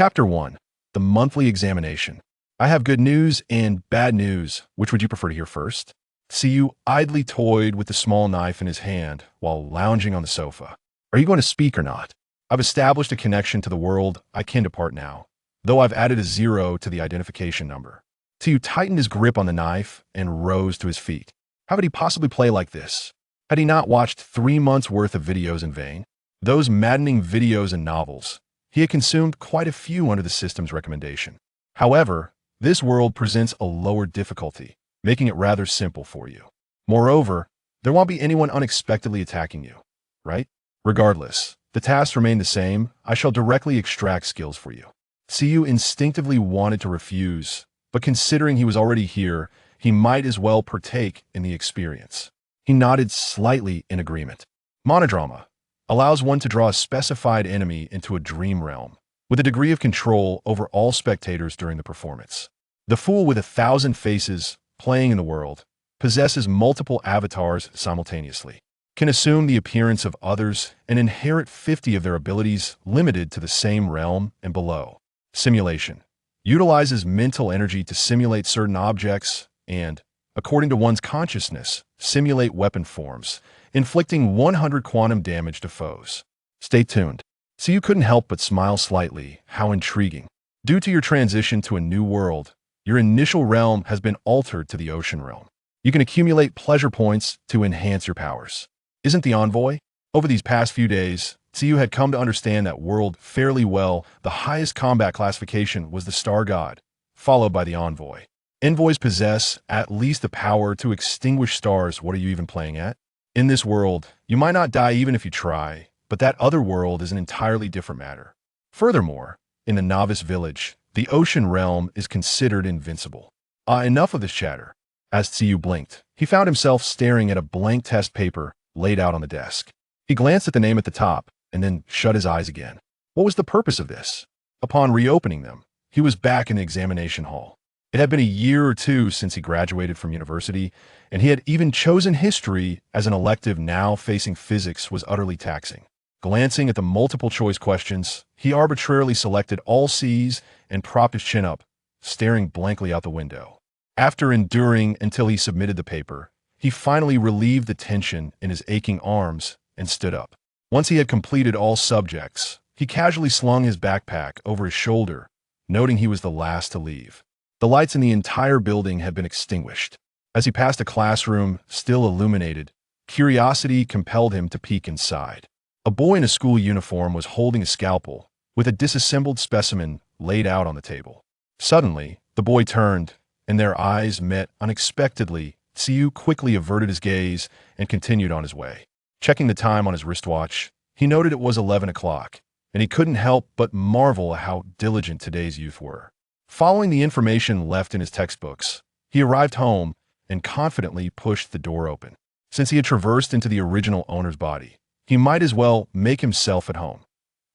Chapter 1. The Monthly Examination. I have good news and bad news. Which would you prefer to hear first? Qingyu idly toyed with the small knife in his hand while lounging on the sofa. Are you going to speak or not? I've established a connection to the world I can depart now, though I've added a 0 to the identification number. Qingyu tightened his grip on the knife and rose to his feet. How could he possibly play like this? Had he not watched 3 months' worth of videos in vain? Those maddening videos and novels. He had consumed quite a few under the system's recommendation. However, this world presents a lower difficulty, making it rather simple for you. Moreover, there won't be anyone unexpectedly attacking you, right? Regardless, the tasks remain the same. I shall directly extract skills for you. Qingyu instinctively wanted to refuse, but considering he was already here, he might as well partake in the experience. He nodded slightly in agreement. Monodrama allows one to draw a specified enemy into a dream realm, with a degree of control over all spectators during the performance. The fool with 1,000 faces playing in the world possesses multiple avatars simultaneously, can assume the appearance of others, and inherit 50 of their abilities limited to the same realm and below. Simulation utilizes mental energy to simulate certain objects and, according to one's consciousness, simulate weapon forms, inflicting 100 quantum damage to foes. Stay tuned. So you couldn't help but smile slightly. How intriguing. Due to your transition to a new world, your initial realm has been altered to the ocean realm. You can accumulate pleasure points to enhance your powers. Isn't the envoy? Over these past few days, Qingyu had come to understand that world fairly well. The highest combat classification was the Star God, followed by the envoy. Envoys possess at least the power to extinguish stars. What are you even playing at? In this world, you might not die even if you try, but that other world is an entirely different matter. Furthermore, in the novice village, the ocean realm is considered invincible. Enough of this chatter. As Qingyu blinked, he found himself staring at a blank test paper laid out on the desk. He glanced at the name at the top and then shut his eyes again. What was the purpose of this? Upon reopening them, he was back in the examination hall. It had been a year or two since he graduated from university, and he had even chosen history as an elective. Now facing physics was utterly taxing. Glancing at the multiple-choice questions, he arbitrarily selected all C's and propped his chin up, staring blankly out the window. After enduring until he submitted the paper, he finally relieved the tension in his aching arms and stood up. Once he had completed all subjects, he casually slung his backpack over his shoulder, noting he was the last to leave. The lights in the entire building had been extinguished. As he passed a classroom still illuminated, curiosity compelled him to peek inside. A boy in a school uniform was holding a scalpel, with a disassembled specimen laid out on the table. Suddenly, the boy turned, and their eyes met unexpectedly. Qingyu quickly averted his gaze and continued on his way. Checking the time on his wristwatch, he noted it was 11 o'clock, and he couldn't help but marvel at how diligent today's youth were. Following the information left in his textbooks, he arrived home and confidently pushed the door open. Since he had traversed into the original owner's body, he might as well make himself at home.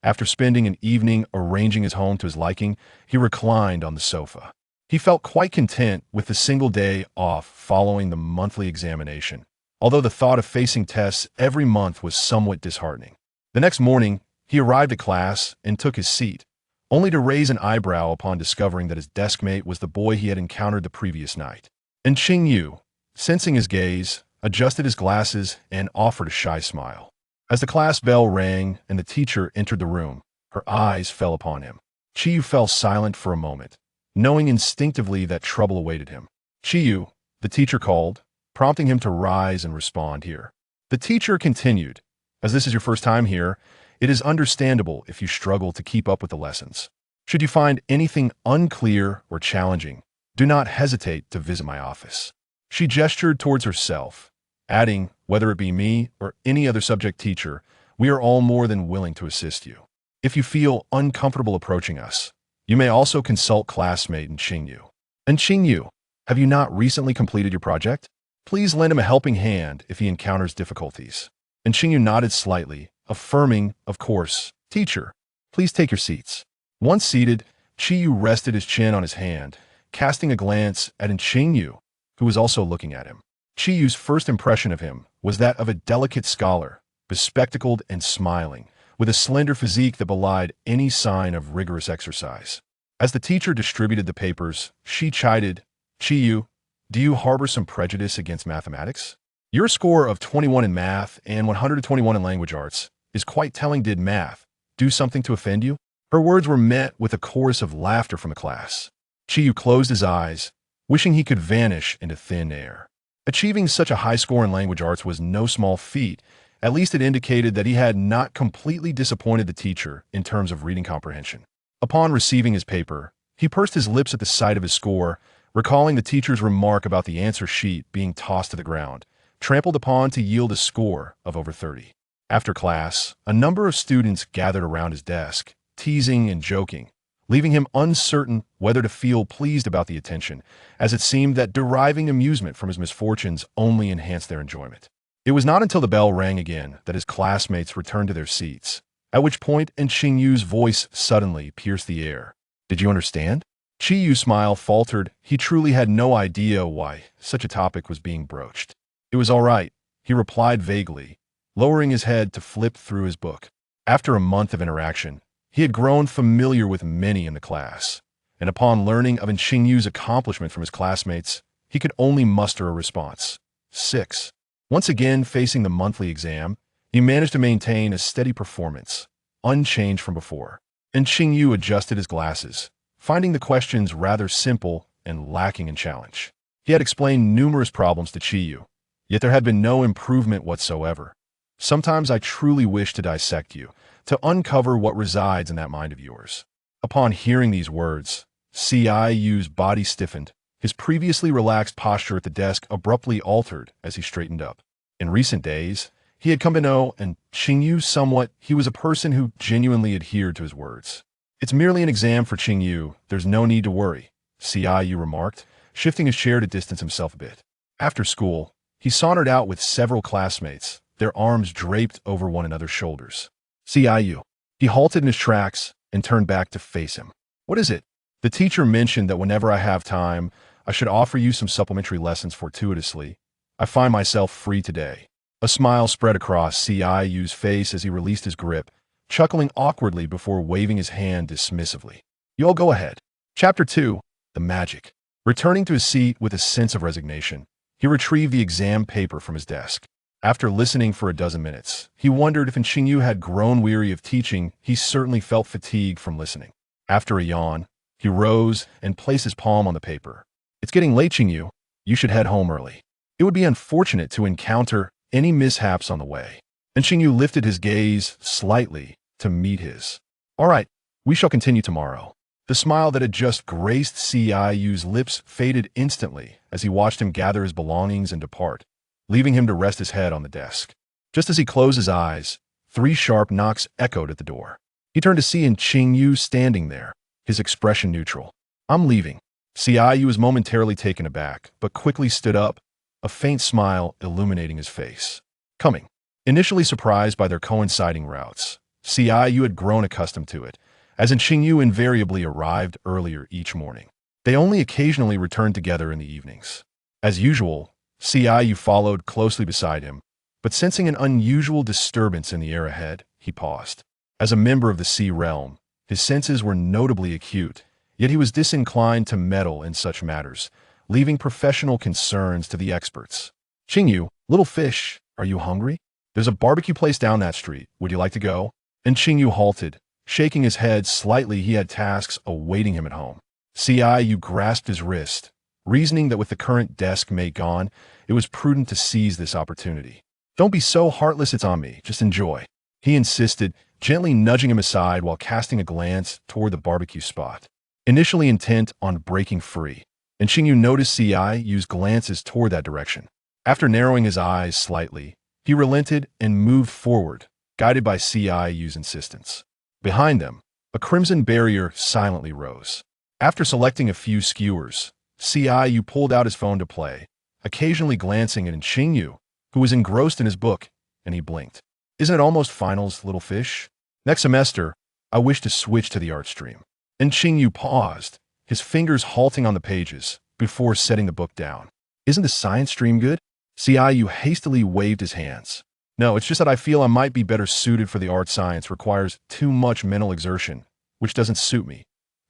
After spending an evening arranging his home to his liking, he reclined on the sofa. He felt quite content with the single day off following the monthly examination, although the thought of facing tests every month was somewhat disheartening. The next morning, he arrived at class and took his seat, only to raise an eyebrow upon discovering that his deskmate was the boy he had encountered the previous night. And Qingyu, sensing his gaze, adjusted his glasses and offered a shy smile. As the class bell rang and the teacher entered the room, her eyes fell upon him. Qingyu fell silent for a moment, knowing instinctively that trouble awaited him. "Qingyu," the teacher called, prompting him to rise and respond here. The teacher continued, "As this is your first time here, it is understandable if you struggle to keep up with the lessons. Should you find anything unclear or challenging, do not hesitate to visit my office." She gestured towards herself, adding, "Whether it be me or any other subject teacher, we are all more than willing to assist you. If you feel uncomfortable approaching us, you may also consult classmate Qingyu. And Qingyu, have you not recently completed your project? Please lend him a helping hand if he encounters difficulties." And Qingyu nodded slightly, affirming, "Of course, teacher. Please take your seats." Once seated, Qingyu rested his chin on his hand, casting a glance at Qingyu, who was also looking at him. Qiyu's first impression of him was that of a delicate scholar, bespectacled and smiling, with a slender physique that belied any sign of rigorous exercise. As the teacher distributed the papers, she chided, "Qingyu, do you harbor some prejudice against mathematics? Your score of 21 in math and 121 in language arts is quite telling. Did math do something to offend you?" Her words were met with a chorus of laughter from the class. Qingyu closed his eyes, wishing he could vanish into thin air. Achieving such a high score in language arts was no small feat. At least it indicated that he had not completely disappointed the teacher in terms of reading comprehension. Upon receiving his paper, he pursed his lips at the sight of his score, recalling the teacher's remark about the answer sheet being tossed to the ground, trampled upon to yield a score of over 30. After class, a number of students gathered around his desk, teasing and joking, leaving him uncertain whether to feel pleased about the attention, as it seemed that deriving amusement from his misfortunes only enhanced their enjoyment. It was not until the bell rang again that his classmates returned to their seats, at which point Qingyu's voice suddenly pierced the air. "Did you understand?" Qinyu's smile faltered. He truly had no idea why such a topic was being broached. "It was all right," he replied vaguely, lowering his head to flip through his book. After a month of interaction, he had grown familiar with many in the class, and upon learning of Qingyu's accomplishment from his classmates, he could only muster a response. 6. Once again facing the monthly exam, he managed to maintain a steady performance, unchanged from before. And Qingyu adjusted his glasses, finding the questions rather simple and lacking in challenge. He had explained numerous problems to Qingyu, yet there had been no improvement whatsoever. "Sometimes I truly wish to dissect you, to uncover what resides in that mind of yours." Upon hearing these words, Qinyu's body stiffened. His previously relaxed posture at the desk abruptly altered as he straightened up. In recent days, he had come to know and Qingyu somewhat. He was a person who genuinely adhered to his words. "It's merely an exam for Qingyu. There's no need to worry," Qingyu remarked, shifting his chair to distance himself a bit. After school, he sauntered out with several classmates, their arms draped over one another's shoulders. "Qingyu." He halted in his tracks and turned back to face him. "What is it?" "The teacher mentioned that whenever I have time, I should offer you some supplementary lessons fortuitously. I find myself free today." A smile spread across Qiyu's face as he released his grip, chuckling awkwardly before waving his hand dismissively. "You all go ahead." Chapter 2. The Magic. Returning to his seat with a sense of resignation, he retrieved the exam paper from his desk. After listening for a dozen minutes, he wondered if Qingyu had grown weary of teaching. He certainly felt fatigue from listening. After a yawn, he rose and placed his palm on the paper. "It's getting late, Qingyu. You should head home early. It would be unfortunate to encounter any mishaps on the way." And Qingyu lifted his gaze slightly to meet his. "All right, we shall continue tomorrow." The smile that had just graced Qiyu's lips faded instantly as he watched him gather his belongings and depart, leaving him to rest his head on the desk. Just as he closed his eyes, 3 sharp knocks echoed at the door. He turned to see Qingyu standing there, his expression neutral. "I'm leaving." Qingyu was momentarily taken aback, but quickly stood up, a faint smile illuminating his face. "Coming." Initially surprised by their coinciding routes, Qingyu had grown accustomed to it, as Qingyu invariably arrived earlier each morning. They only occasionally returned together in the evenings. As usual, Qingyu followed closely beside him, but sensing an unusual disturbance in the air ahead, he paused. As a member of the Sea Realm, his senses were notably acute, yet he was disinclined to meddle in such matters, leaving professional concerns to the experts. "Qingyu, little fish, are you hungry? There's a barbecue place down that street. Would you like to go?" And Qingyu halted, shaking his head slightly. He had tasks awaiting him at home. Qingyu grasped his wrist, reasoning that with the current desk mate gone, it was prudent to seize this opportunity. "Don't be so heartless, it's on me. Just enjoy," he insisted, gently nudging him aside while casting a glance toward the barbecue spot. Initially intent on breaking free, and Qingyu noticed Qiyu's glances toward that direction. After narrowing his eyes slightly, he relented and moved forward, guided by Qiyu's insistence. Behind them, a crimson barrier silently rose. After selecting a few skewers, Qiyu pulled out his phone to play, occasionally glancing at Qingyu, who was engrossed in his book, and he blinked. "Isn't it almost finals, little fish? Next semester, I wish to switch to the art stream." And Qingyu paused, his fingers halting on the pages, before setting the book down. "Isn't the science stream good?" Qiyyu hastily waved his hands. No, it's just that I feel I might be better suited for the art science requires too much mental exertion, which doesn't suit me.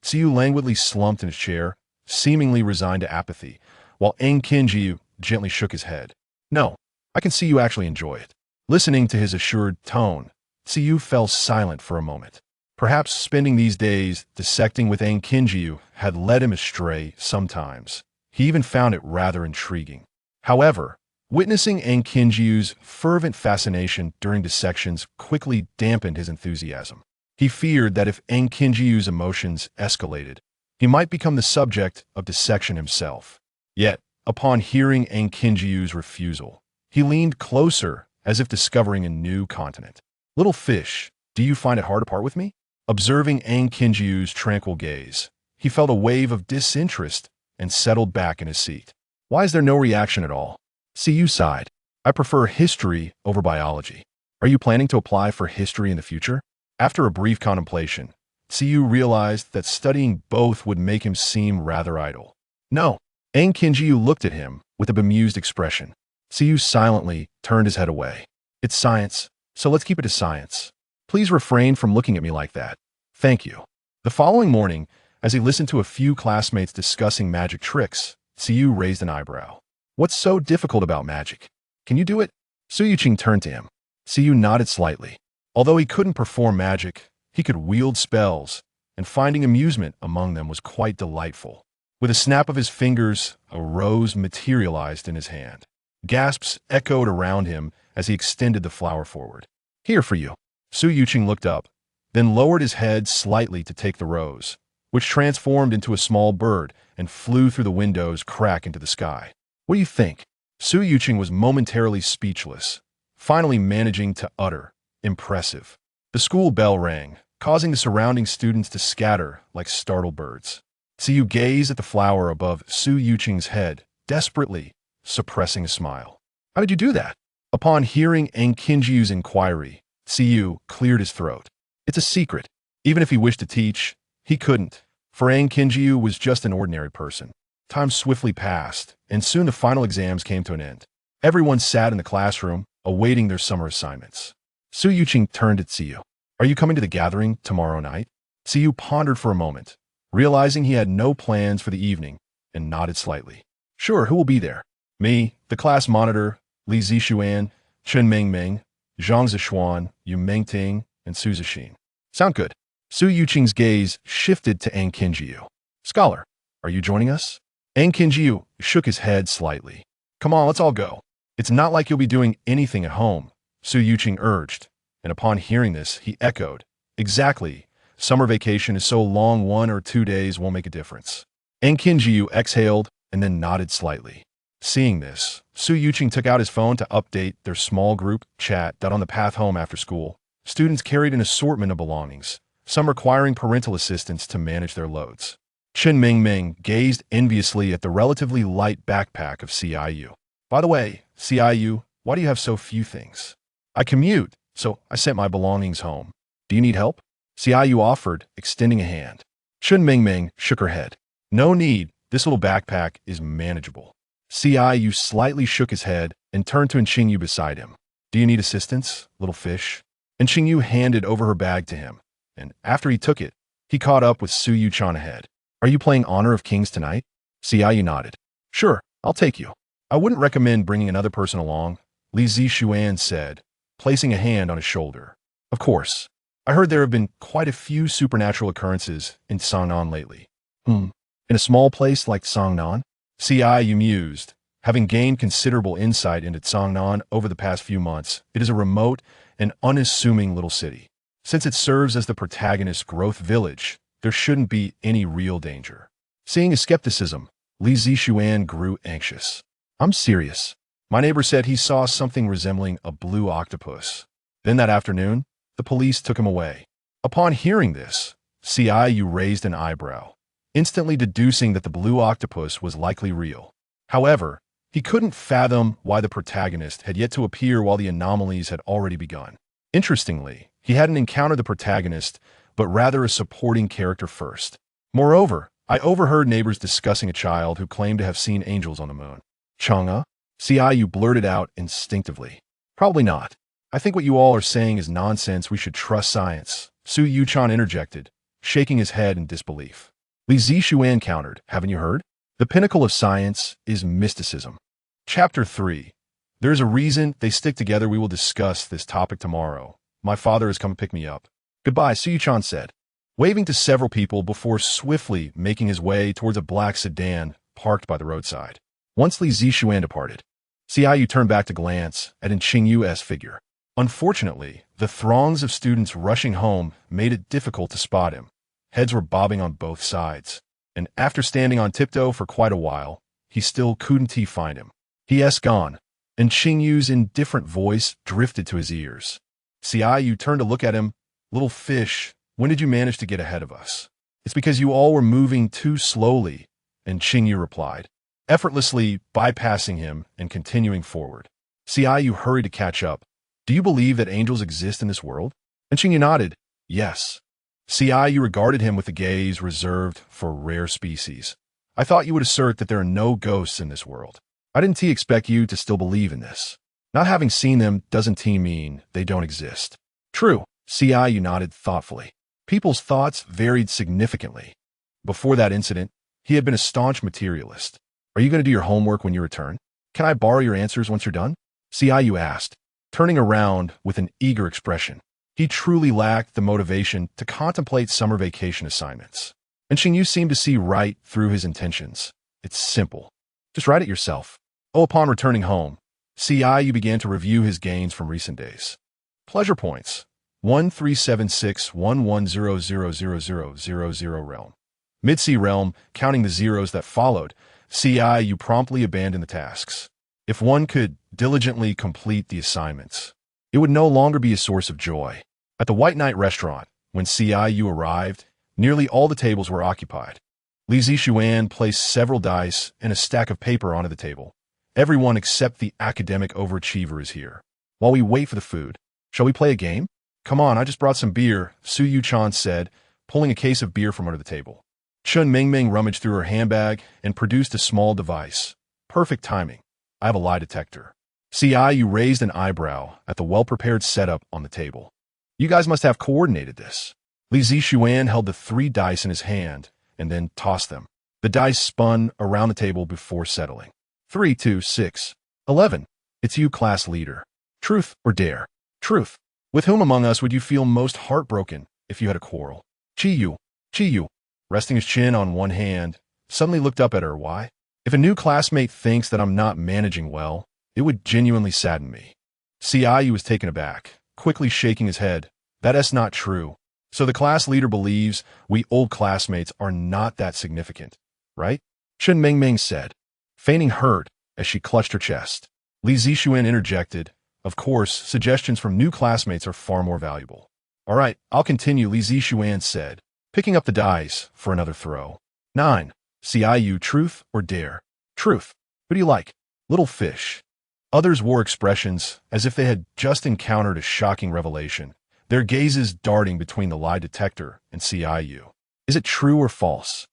Qingyu languidly slumped in his chair, seemingly resigned to apathy, while Qingyu gently shook his head. No, I can see you actually enjoy it. Listening to his assured tone, Qingyu fell silent for a moment. Perhaps spending these days dissecting with Qingyu had led him astray sometimes. He even found it rather intriguing. However, witnessing Qingyu's fervent fascination during dissections quickly dampened his enthusiasm. He feared that if Qingyu's emotions escalated, he might become the subject of dissection himself. Yet, upon hearing Qingyu's refusal, he leaned closer as if discovering a new continent. Little fish, do you find it hard to part with me? Observing Qingyu's tranquil gaze, he felt a wave of disinterest and settled back in his seat. Why is there no reaction at all? Qingyu sighed. I prefer history over biology. Are you planning to apply for history in the future? After a brief contemplation, Qingyu realized that studying both would make him seem rather idle. No. Qingyu looked at him with a bemused expression. Qingyu silently turned his head away. It's science, so let's keep it as science. Please refrain from looking at me like that. Thank you. The following morning, as he listened to a few classmates discussing magic tricks, Qingyu raised an eyebrow. What's so difficult about magic? Can you do it? Qing turned to him. Qingyu nodded slightly. Although he couldn't perform magic, he could wield spells, and finding amusement among them was quite delightful. With a snap of his fingers, a rose materialized in his hand. Gasps echoed around him as he extended the flower forward. Here for you. Qing looked up, then lowered his head slightly to take the rose, which transformed into a small bird and flew through the window's crack into the sky. What do you think? Qing was momentarily speechless, finally managing to utter, impressive. The school bell rang, causing the surrounding students to scatter like startled birds. Qingyu gazed at the flower above Qing's head, desperately, suppressing a smile. How did you do that? Upon hearing Qingyu's inquiry, Qingyu cleared his throat. It's a secret. Even if he wished to teach, he couldn't, for Qingyu was just an ordinary person. Time swiftly passed, and soon the final exams came to an end. Everyone sat in the classroom, awaiting their summer assignments. Qing turned at Qingyu. Are you coming to the gathering tomorrow night? Qingyu pondered for a moment, realizing he had no plans for the evening, and nodded slightly. Sure, who will be there? Me, the class monitor, Li Zixuan, Chen Mingming, Zhang Zixuan, Yu Mengting, and Su Zixin. Sound good. Qing's gaze shifted to Qingyu. Scholar, are you joining us? Qingyu shook his head slightly. Come on, let's all go. It's not like you'll be doing anything at home, Qing urged, and upon hearing this, he echoed. Exactly. Summer vacation is so long 1 or 2 days won't make a difference. Qingyu exhaled and then nodded slightly. Seeing this, Qing took out his phone to update their small group chat that on the path home after school, students carried an assortment of belongings, some requiring parental assistance to manage their loads. Chen Mingming gazed enviously at the relatively light backpack of Qingyu. By the way, Qingyu, why do you have so few things? I commute, so I sent my belongings home. Do you need help? Qingyu offered, extending a hand. Chen Mingming shook her head. No need, this little backpack is manageable. Qingyu slightly shook his head and turned to Qingyu beside him. Do you need assistance, little fish? And Qingyu handed over her bag to him, and after he took it, he caught up with Qingyu ahead. Are you playing Honor of Kings tonight? Qingyu nodded. Sure, I'll take you. I wouldn't recommend bringing another person along, Li Zixuan said, placing a hand on his shoulder. Of course. I heard there have been quite a few supernatural occurrences in Sangnan lately. In a small place like Sangnan? Qingyu mused. Having gained considerable insight into Sangnan over the past few months, it is a remote and unassuming little city. Since it serves as the protagonist's growth village, there shouldn't be any real danger. Seeing his skepticism, Li Zixuan grew anxious. I'm serious. My neighbor said he saw something resembling a blue octopus. Then that afternoon, the police took him away. Upon hearing this, Qingyu raised an eyebrow, instantly deducing that the blue octopus was likely real. However, he couldn't fathom why the protagonist had yet to appear while the anomalies had already begun. Interestingly, he hadn't encountered the protagonist, but rather a supporting character first. Moreover, I overheard neighbors discussing a child who claimed to have seen angels on the moon. Chang'e? Qingyu blurted out instinctively. Probably not. I think what you all are saying is nonsense. We should trust science, Su Yuchan interjected, shaking his head in disbelief. Li Zishuan countered, haven't you heard? The pinnacle of science is mysticism. Chapter 3. There is a reason they stick together. We will discuss this topic tomorrow. My father has come to pick me up. Goodbye, Su Yuchan said, waving to several people before swiftly making his way towards a black sedan parked by the roadside. Once Li Zishuan departed, Xiaoyu turned back to glance at Qingyu's figure. Unfortunately, the throngs of students rushing home made it difficult to spot him. Heads were bobbing on both sides, and after standing on tiptoe for quite a while, he still couldn't find him. He gone, and Qingyu's indifferent voice drifted to his ears. Xiaoyu turned to look at him. Little fish, when did you manage to get ahead of us? It's because you all were moving too slowly, and Qingyu replied, effortlessly bypassing him and continuing forward. Xiaoyu hurried to catch up. Do you believe that angels exist in this world? And Qingyu nodded, yes. Xiaoyu regarded him with a gaze reserved for rare species. I thought you would assert that there are no ghosts in this world. I didn't expect you to still believe in this. Not having seen them doesn't mean they don't exist. True, Xiaoyu nodded thoughtfully. People's thoughts varied significantly. Before that incident, he had been a staunch materialist. Are you going to do your homework when you return? Can I borrow your answers once you're done? Xiaoyu asked, turning around with an eager expression. He truly lacked the motivation to contemplate summer vacation assignments. And Qingyu seemed to see right through his intentions. It's simple. Just write it yourself. Oh, upon returning home, Xiaoyu began to review his gains from recent days. Pleasure points. 137611000000 realm. Mid-sea realm, counting the zeros that followed, Xiaoyu promptly abandoned the tasks. If one could diligently complete the assignments, it would no longer be a source of joy. At the White Knight restaurant, when Xiaoyu arrived, nearly all the tables were occupied. Li Zishuan placed several dice and a stack of paper onto the table. Everyone except the academic overachiever is here. While we wait for the food, shall we play a game? Come on, I just brought some beer, Su Yuchan said, pulling a case of beer from under the table. Chun Mingming rummaged through her handbag and produced a small device. Perfect timing. I have a lie detector. Xiaoyu raised an eyebrow at the well-prepared setup on the table. You guys must have coordinated this. Li Zishuan held the 3 dice in his hand and then tossed them. The dice spun around the table before settling. 3, 2, 6, 11. It's you, class leader. Truth or dare? Truth. With whom among us would you feel most heartbroken if you had a quarrel? Qingyu, resting his chin on one hand, suddenly looked up at her. Why? If a new classmate thinks that I'm not managing well, it would genuinely sadden me. Xiaoyu was taken aback, quickly shaking his head. That's not true. So the class leader believes we old classmates are not that significant, right? Chun Mingming said, feigning hurt as she clutched her chest. Li Zishuan interjected, of course, suggestions from new classmates are far more valuable. All right, I'll continue, Li Zishuan said, picking up the dice for another throw. 9. Xiaoyu, truth or dare? Truth. Who do you like? Little fish. Others wore expressions as if they had just encountered a shocking revelation, their gazes darting between the lie detector and Xiaoyu. Is it true or false?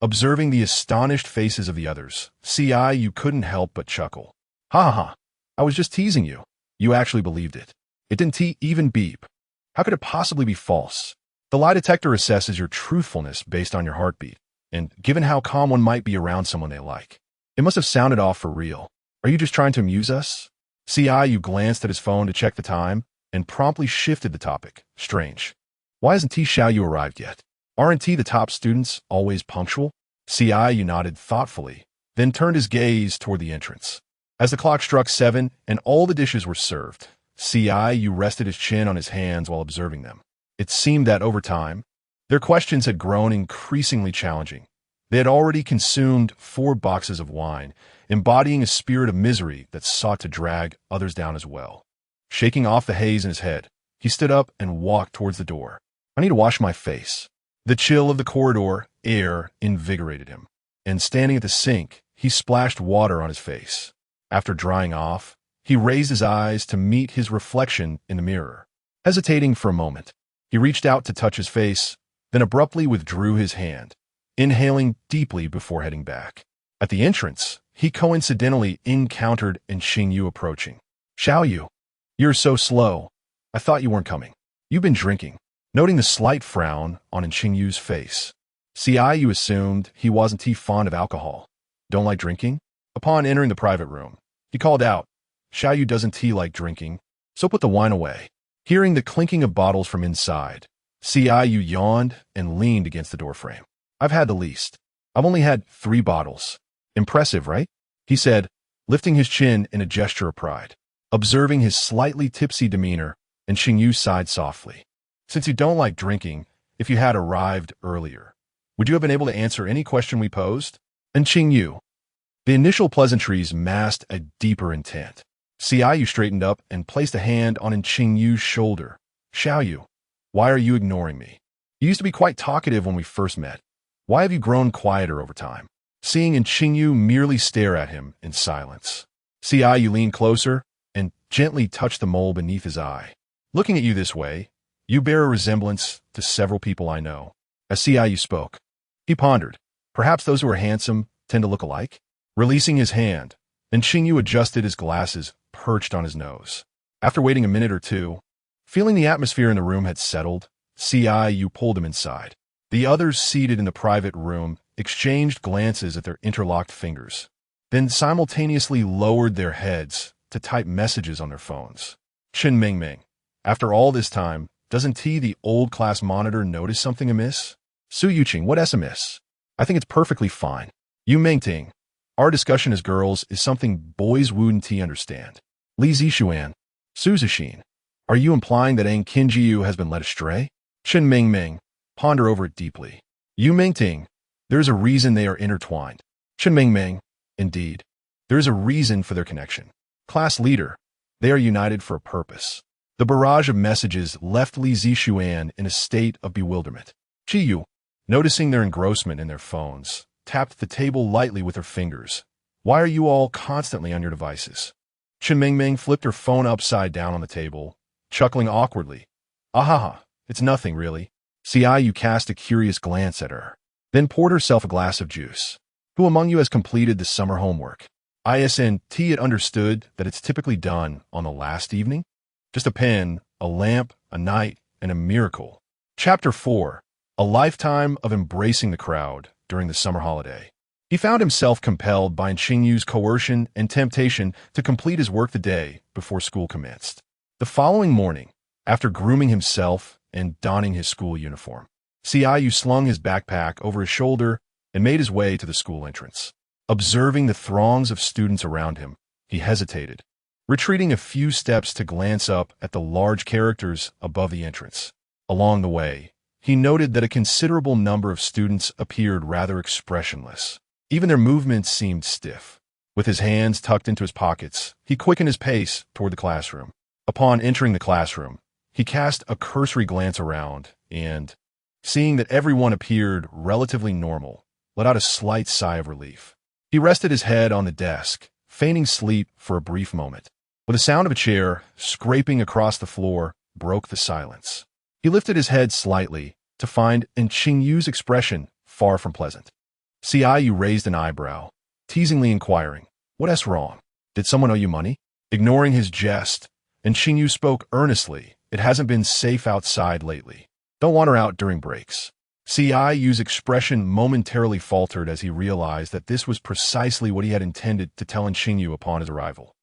Observing the astonished faces of the others, Xiaoyu couldn't help but chuckle. Ha ha ha. I was just teasing you. You actually believed it. It didn't even beep. How could it possibly be false? The lie detector assesses your truthfulness based on your heartbeat, and given how calm one might be around someone they like, it must have sounded off for real. Are you just trying to amuse us? Xiaoyu glanced at his phone to check the time and promptly shifted the topic. Strange. Why hasn't Xiaoyu arrived yet? Aren't the top students always punctual? Xiaoyu nodded thoughtfully, then turned his gaze toward the entrance. As the clock struck 7 and all the dishes were served, Xiaoyu rested his chin on his hands while observing them. It seemed that over time, their questions had grown increasingly challenging. They had already consumed 4 boxes of wine, embodying a spirit of misery that sought to drag others down as well. Shaking off the haze in his head, he stood up and walked towards the door. I need to wash my face. The chill of the corridor air invigorated him, and standing at the sink, he splashed water on his face. After drying off, he raised his eyes to meet his reflection in the mirror. Hesitating for a moment, he reached out to touch his face, then abruptly withdrew his hand, inhaling deeply before heading back. At the entrance, he coincidentally encountered Qingyu approaching. Xiaoyu, You're so slow. I thought you weren't coming. You've been drinking. Noting the slight frown on Qingyu's face, Ciyu assumed he wasn't too fond of alcohol. Don't like drinking? Upon entering the private room, he called out, Xiaoyu doesn't tea like drinking, so put the wine away. Hearing the clinking of bottles from inside, Ciyu yawned and leaned against the doorframe. I've had the least. I've only had 3 bottles. Impressive, right? He said, lifting his chin in a gesture of pride. Observing his slightly tipsy demeanor, and Qingyu sighed softly. Since you don't like drinking, if you had arrived earlier, would you have been able to answer any question we posed? And Qingyu. The initial pleasantries masked a deeper intent. Ciyu straightened up and placed a hand on Qingyu's shoulder. Xiaoyu, why are you ignoring me? You used to be quite talkative when we first met. Why have you grown quieter over time? Seeing Qingyu merely stare at him in silence, Ciyu leaned closer and gently touched the mole beneath his eye. Looking at you this way, you bear a resemblance to several people I know. As Ciyu spoke, he pondered. Perhaps those who are handsome tend to look alike? Releasing his hand, Qingyu adjusted his glasses perched on his nose. After waiting a minute or two, feeling the atmosphere in the room had settled, Ciyu pulled him inside. The others seated in the private room exchanged glances at their interlocked fingers, then simultaneously lowered their heads to type messages on their phones. Chen Mingming, after all this time, doesn't the old class monitor notice something amiss? Su Yuqing, what SMS? I think it's perfectly fine. Yu Mingting, our discussion as girls is something boys wouldn't understand. Li Zixuan, Su Zixin, are you implying that Qingyu has been led astray? Chen Mingming, ponder over it deeply. Yu Mingting, there's a reason they are intertwined. Chen Mingming, indeed. There's a reason for their connection. Class leader, they are united for a purpose. The barrage of messages left Li Zixuan in a state of bewilderment. Qingyu, noticing their engrossment in their phones, tapped the table lightly with her fingers. Why are you all constantly on your devices? Chen Mingming flipped her phone upside down on the table, chuckling awkwardly. Ahaha, it's nothing really. Ciyu cast a curious glance at her, then poured herself a glass of juice. Who among you has completed the summer homework? ISNT had understood that it's typically done on the last evening. Just a pen, a lamp, a night, and a miracle. Chapter 4. A lifetime of embracing the crowd during the summer holiday. He found himself compelled by Qingyu's coercion and temptation to complete his work the day before school commenced. The following morning, after grooming himself and donning his school uniform, Ciyu slung his backpack over his shoulder and made his way to the school entrance. Observing the throngs of students around him, he hesitated, retreating a few steps to glance up at the large characters above the entrance. Along the way, he noted that a considerable number of students appeared rather expressionless. Even their movements seemed stiff. With his hands tucked into his pockets, he quickened his pace toward the classroom. Upon entering the classroom, he cast a cursory glance around and, seeing that everyone appeared relatively normal, let out a slight sigh of relief. He rested his head on the desk, feigning sleep for a brief moment. With the sound of a chair scraping across the floor broke the silence. He lifted his head slightly to find Qingyu's expression far from pleasant. Ciyu raised an eyebrow, teasingly inquiring, "What's wrong? Did someone owe you money?" Ignoring his jest, Qingyu spoke earnestly, "It hasn't been safe outside lately. Don't wander out during breaks." Ciyu's expression momentarily faltered as he realized that this was precisely what he had intended to tell Qingyu upon his arrival.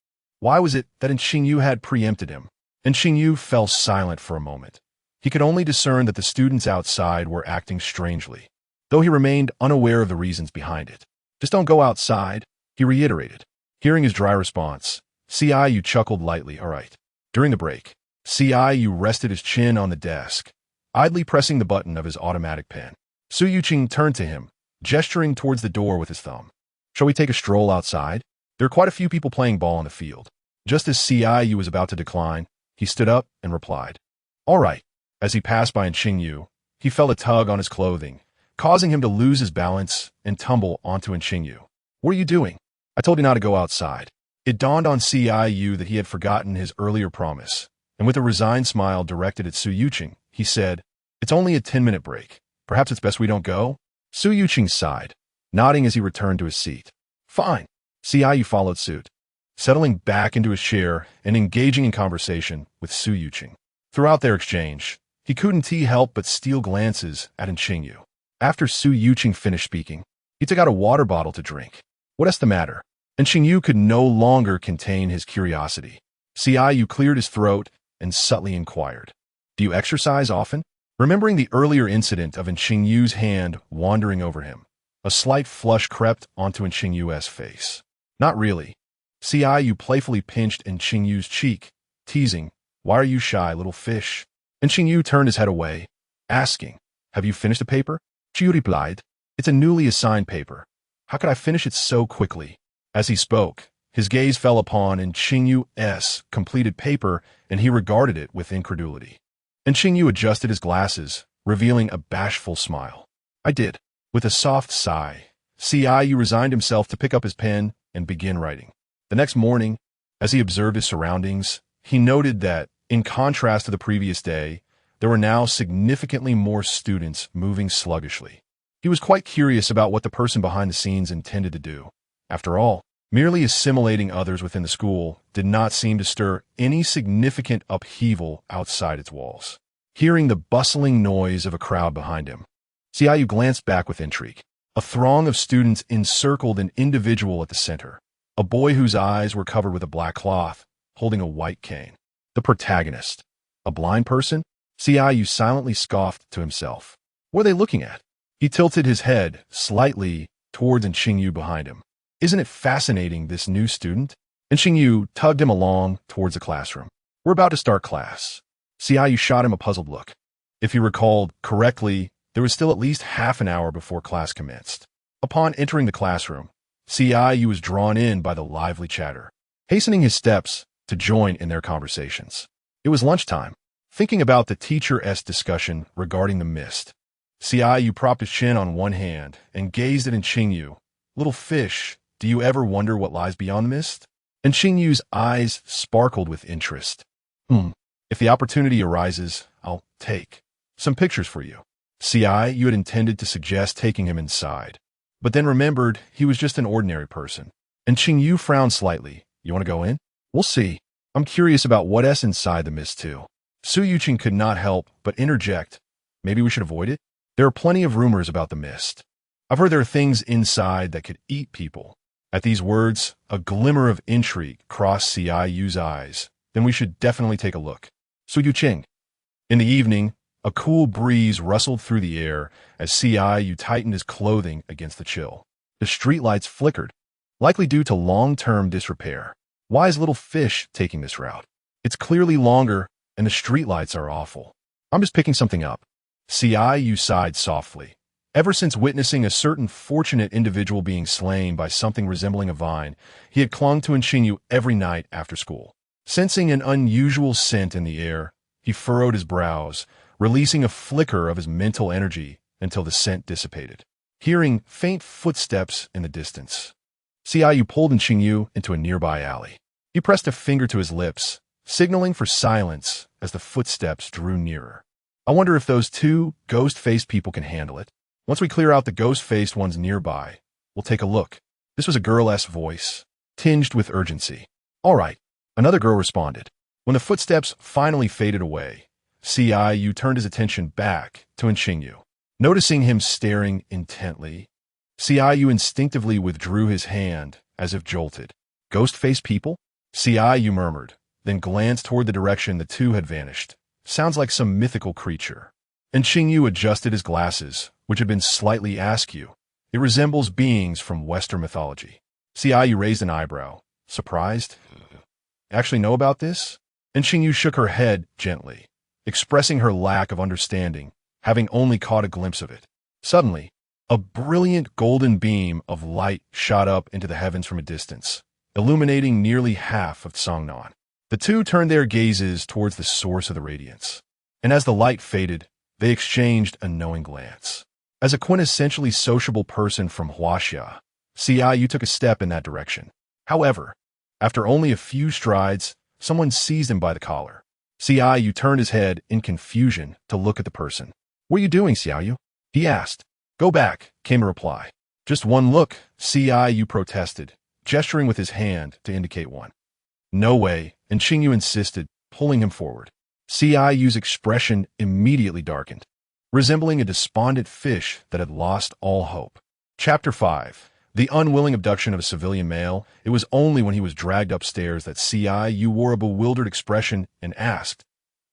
Why was it that Qingyu had preempted him? Qingyu fell silent for a moment. He could only discern that the students outside were acting strangely, though he remained unaware of the reasons behind it. "Just don't go outside," he reiterated. Hearing his dry response, Ciyu chuckled lightly. "All right." During the break, Ciyu rested his chin on the desk, idly pressing the button of his automatic pen. Su Yuqing turned to him, gesturing towards the door with his thumb. "Shall we take a stroll outside? There are quite a few people playing ball on the field." Just as Ciyu was about to decline, he stood up and replied, "All right." As he passed by Qingyu, he felt a tug on his clothing, causing him to lose his balance and tumble onto Qingyu. "What are you doing? I told you not to go outside." It dawned on Ciyu that he had forgotten his earlier promise, and with a resigned smile directed at Su Yuqing, he said, "It's only a 10-minute break. Perhaps it's best we don't go?" Su Yuqing sighed, nodding as he returned to his seat. "Fine." Ciyu followed suit. settling back into his chair and engaging in conversation with Su Yuqing. Throughout their exchange, he couldn't help but steal glances at Qingyu. After Su Yuqing finished speaking, he took out a water bottle to drink. "What's the matter?" And Qingyu could no longer contain his curiosity. Yu cleared his throat and subtly inquired, "Do you exercise often?" Remembering the earlier incident of Qingyu's hand wandering over him, a slight flush crept onto Qingyu's face. "Not really." Yu playfully pinched Qingyu's cheek, teasing, "Why are you shy, little fish?" And Qingyu turned his head away, asking, "Have you finished the paper?" Qingyu replied, "It's a newly assigned paper. How could I finish it so quickly?" As he spoke, his gaze fell upon Qingyu's completed paper, and he regarded it with incredulity. And Qingyu adjusted his glasses, revealing a bashful smile. "I did." With a soft sigh, Yu resigned himself to pick up his pen and begin writing. The next morning, as he observed his surroundings, he noted that, in contrast to the previous day, there were now significantly more students moving sluggishly. He was quite curious about what the person behind the scenes intended to do. After all, merely assimilating others within the school did not seem to stir any significant upheaval outside its walls. Hearing the bustling noise of a crowd behind him, Yu glanced back with intrigue. A throng of students encircled an individual at the center, a boy whose eyes were covered with a black cloth, holding a white cane. The protagonist, a blind person? Yu silently scoffed to himself. What are they looking at? He tilted his head slightly towards Qingyu behind him. "Isn't it fascinating, this new student?" And Qingyu tugged him along towards the classroom. "We're about to start class." Yu shot him a puzzled look. If he recalled correctly, there was still at least half an hour before class commenced. Upon entering the classroom, Yu was drawn in by the lively chatter, hastening his steps to join in their conversations. It was lunchtime. Thinking about the teacher's discussion regarding the mist, Yu propped his chin on one hand and gazed at Qingyu. "Little fish, do you ever wonder what lies beyond the mist?" And Qingyu's eyes sparkled with interest. If the opportunity arises, I'll take some pictures for you." You had intended to suggest taking him inside, but then remembered he was just an ordinary person. And Qingyu frowned slightly. "You want to go in?" "We'll see. I'm curious about what's inside the mist too." Su Yuqing could not help but interject, "Maybe we should avoid it? There are plenty of rumors about the mist. I've heard there are things inside that could eat people." At these words, a glimmer of intrigue crossed Yu's eyes. "Then we should definitely take a look." Su Yuqing. In the evening, a cool breeze rustled through the air as Yu tightened his clothing against the chill. The streetlights flickered, likely due to long-term disrepair. Why is little fish taking this route? It's clearly longer, and the streetlights are awful. I'm just picking something up. Yu sighed softly. Ever since witnessing a certain fortunate individual being slain by something resembling a vine, he had clung to Qingyu every night after school. Sensing an unusual scent in the air, he furrowed his brows, releasing a flicker of his mental energy until the scent dissipated. Hearing faint footsteps in the distance, Yu pulled Qingyu into a nearby alley. He pressed a finger to his lips, signaling for silence as the footsteps drew nearer. "I wonder if those two ghost-faced people can handle it. Once we clear out the ghost-faced ones nearby, we'll take a look." This was a girl's voice, tinged with urgency. "All right," another girl responded. When the footsteps finally faded away, Yu turned his attention back to Qingyu. Noticing him staring intently, Yu instinctively withdrew his hand as if jolted. "Ghost-faced people?" Yu murmured, then glanced toward the direction the two had vanished. "Sounds like some mythical creature." And Qingyu adjusted his glasses, which had been slightly askew. "It resembles beings from Western mythology." Yu raised an eyebrow. "Surprised? Actually know about this?" And Qingyu shook her head gently, expressing her lack of understanding, having only caught a glimpse of it. Suddenly, a brilliant golden beam of light shot up into the heavens from a distance, illuminating nearly half of Songnan. The two turned their gazes towards the source of the radiance, and as the light faded, they exchanged a knowing glance. As a quintessentially sociable person from Huaxia, Yu took a step in that direction. However, after only a few strides, someone seized him by the collar. Yu turned his head in confusion to look at the person. "What are you doing, Yu?" he asked. "Go back," came a reply. "Just one look," Yu protested, gesturing with his hand to indicate one. No way, and Qingyu insisted, pulling him forward. Ciyu's expression immediately darkened, resembling a despondent fish that had lost all hope. Chapter 5. The unwilling abduction of a civilian male. It was only when he was dragged upstairs that Ciyu wore a bewildered expression and asked,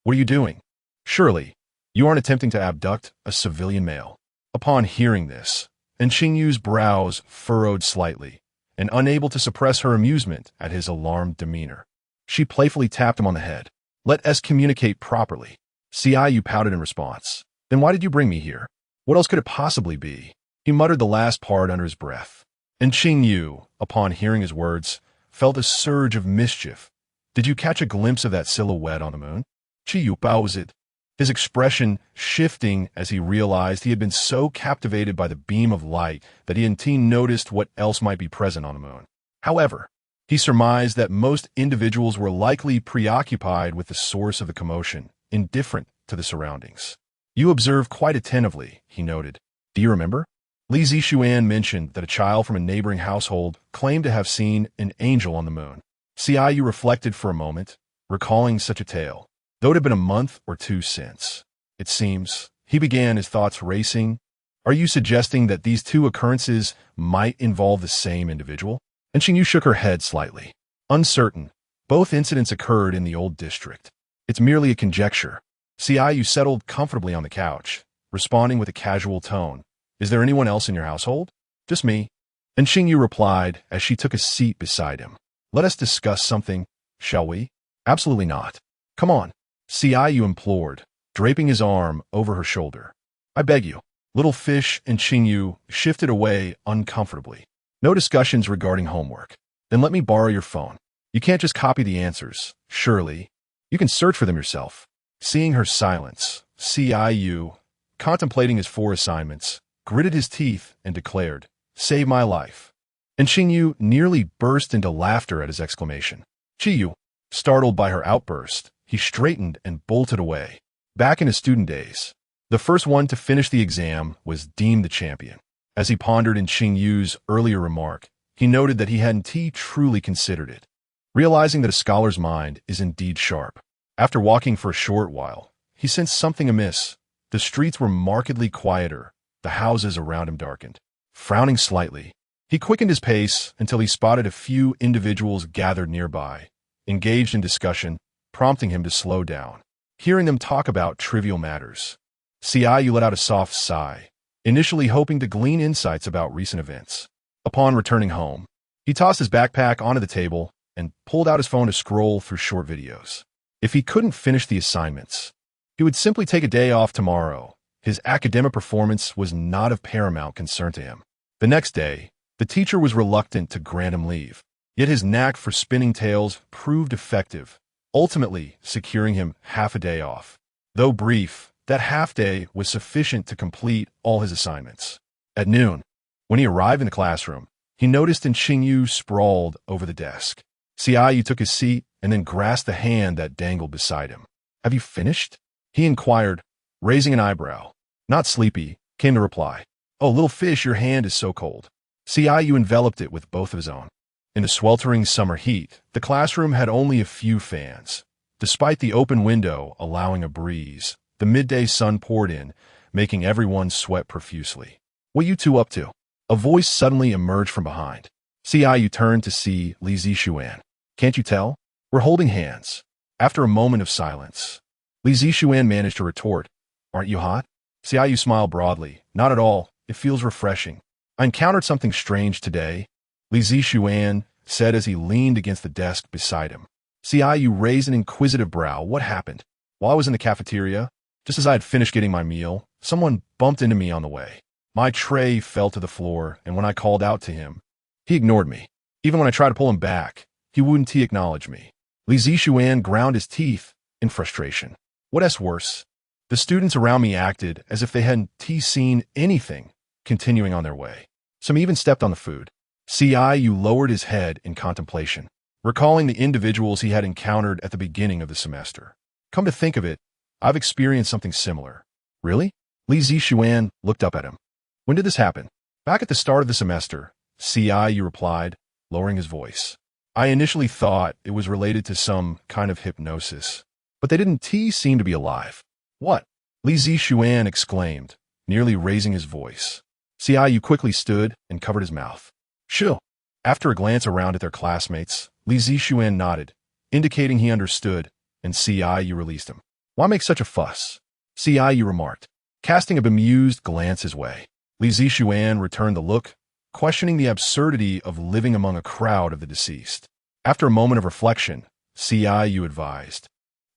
"What are you doing? Surely, you aren't attempting to abduct a civilian male." Upon hearing this, and Qingyu's brows furrowed slightly, and unable to suppress her amusement at his alarmed demeanor, she playfully tapped him on the head. "Let us communicate properly." Ciyu pouted in response. "Then why did you bring me here? What else could it possibly be?" He muttered the last part under his breath. And Qingyu, upon hearing his words, felt a surge of mischief. "Did you catch a glimpse of that silhouette on the moon?" Qingyu paused, his expression shifting as he realized he had been so captivated by the beam of light that he hadn't noticed what else might be present on the moon. However, he surmised that most individuals were likely preoccupied with the source of the commotion, indifferent to the surroundings. "You observe quite attentively," he noted. "Do you remember? Li Zixuan mentioned that a child from a neighboring household claimed to have seen an angel on the moon." Ciyu reflected for a moment, recalling such a tale, though it had been a month or two since. "It seems," he began, his thoughts racing. "Are you suggesting that these two occurrences might involve the same individual?" And Qingyu shook her head slightly. "Uncertain. Both incidents occurred in the old district. It's merely a conjecture." Ciyu settled comfortably on the couch, responding with a casual tone. "Is there anyone else in your household?" "Just me." And Qingyu replied as she took a seat beside him. "Let us discuss something, shall we?" "Absolutely not. Come on," Ciyu implored, draping his arm over her shoulder. "I beg you." Little Fish and Qingyu shifted away uncomfortably. "No discussions regarding homework. Then let me borrow your phone. You can't just copy the answers, surely. You can search for them yourself." Seeing her silence, Ciyu, contemplating his 4 assignments, gritted his teeth and declared, "Save my life." And Qingyu nearly burst into laughter at his exclamation. Qingyu, startled by her outburst, he straightened and bolted away. Back in his student days, the first one to finish the exam was deemed the champion. As he pondered in Qingyu's earlier remark, he noted that he hadn't truly considered it, realizing that a scholar's mind is indeed sharp. After walking for a short while, he sensed something amiss. The streets were markedly quieter, the houses around him darkened. Frowning slightly, he quickened his pace until he spotted a few individuals gathered nearby, engaged in discussion, prompting him to slow down. Hearing them talk about trivial matters, Ciyu let out a soft sigh, initially hoping to glean insights about recent events. Upon returning home, he tossed his backpack onto the table and pulled out his phone to scroll through short videos. If he couldn't finish the assignments, he would simply take a day off tomorrow. His academic performance was not of paramount concern to him. The next day, the teacher was reluctant to grant him leave, yet his knack for spinning tales proved effective, ultimately securing him half a day off. Though brief, that half day was sufficient to complete all his assignments. At noon, when he arrived in the classroom, he noticed Qingyu sprawled over the desk. Ciyu took his seat and then grasped the hand that dangled beside him. "Have you finished?" he inquired, raising an eyebrow. "Not sleepy," came the reply. "Oh, little fish, your hand is so cold." Ciyu enveloped it with both of his own. In the sweltering summer heat, the classroom had only a few fans. Despite the open window allowing a breeze, the midday sun poured in, making everyone sweat profusely. "What you two up to?" A voice suddenly emerged from behind. Ciyu turned to see Li Zixuan. "Can't you tell? We're holding hands." After a moment of silence, Li Zixuan managed to retort, "Aren't you hot?" Ciyu smiled broadly. "Not at all. It feels refreshing." "I encountered something strange today," Li Zixuan said as he leaned against the desk beside him. Ciyu raised an inquisitive brow. "What happened?" "While I was in the cafeteria, just as I had finished getting my meal, someone bumped into me on the way. My tray fell to the floor, and when I called out to him, he ignored me. Even when I tried to pull him back, he wouldn't acknowledge me." Li Zixuan ground his teeth in frustration. "What's worse? The students around me acted as if they hadn't seen anything," continuing on their way. Some even stepped on the food. Ciyu lowered his head in contemplation, recalling the individuals he had encountered at the beginning of the semester. "Come to think of it, I've experienced something similar." "Really?" Li Zixuan looked up at him. "When did this happen?" "Back at the start of the semester," Ciyu replied, lowering his voice. I initially thought it was related to some kind of hypnosis, but they didn't seem to be alive. What? Li Zixuan exclaimed, nearly raising his voice. Xiaoyu quickly stood and covered his mouth. Shoo! After a glance around at their classmates, Li Zixuan nodded, indicating he understood, and Xiaoyu released him. Why make such a fuss? Xiaoyu remarked, casting a bemused glance his way. Li Zixuan returned the look, questioning the absurdity of living among a crowd of the deceased. After a moment of reflection, Xiaoyu advised,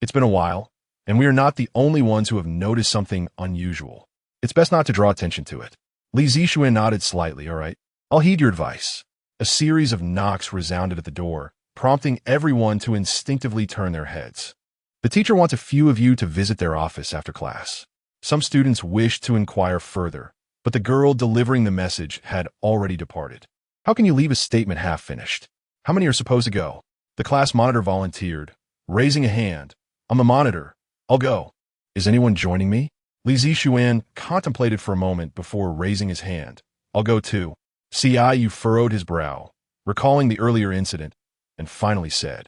It's been a while, and we are not the only ones who have noticed something unusual. It's best not to draw attention to it. Li Zixuan nodded slightly. All right, I'll heed your advice. A series of knocks resounded at the door, prompting everyone to instinctively turn their heads. The teacher wants a few of you to visit their office after class. Some students wished to inquire further, but the girl delivering the message had already departed. How can you leave a statement half-finished? How many are supposed to go? The class monitor volunteered, raising a hand. I'm the monitor. I'll go. Is anyone joining me? Li Zixuan contemplated for a moment before raising his hand. I'll go too. Xiaoyu furrowed his brow, recalling the earlier incident, and finally said,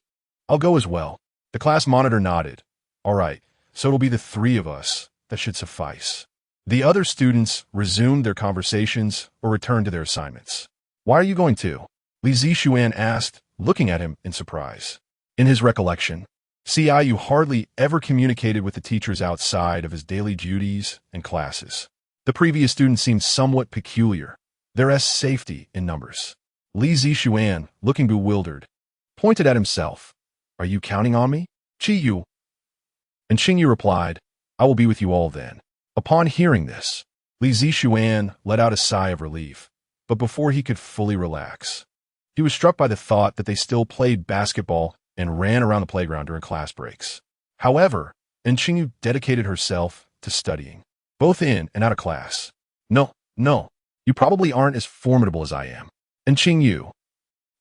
I'll go as well. The class monitor nodded. All right, so it'll be the three of us. That should suffice. The other students resumed their conversations or returned to their assignments. Why are you going to? Li Zixuan asked, looking at him in surprise. In his recollection, Xiaoyu hardly ever communicated with the teachers outside of his daily duties and classes. The previous students seemed somewhat peculiar. There's safety in numbers. Li Zixuan, looking bewildered, pointed at himself. Are you counting on me? Qingyu. And Qingyu replied, I will be with you all then. Upon hearing this, Li Zixuan let out a sigh of relief, but before he could fully relax, he was struck by the thought that they still played basketball and ran around the playground during class breaks. However, Qingyu dedicated herself to studying, both in and out of class. No, you probably aren't as formidable as I am. Qingyu.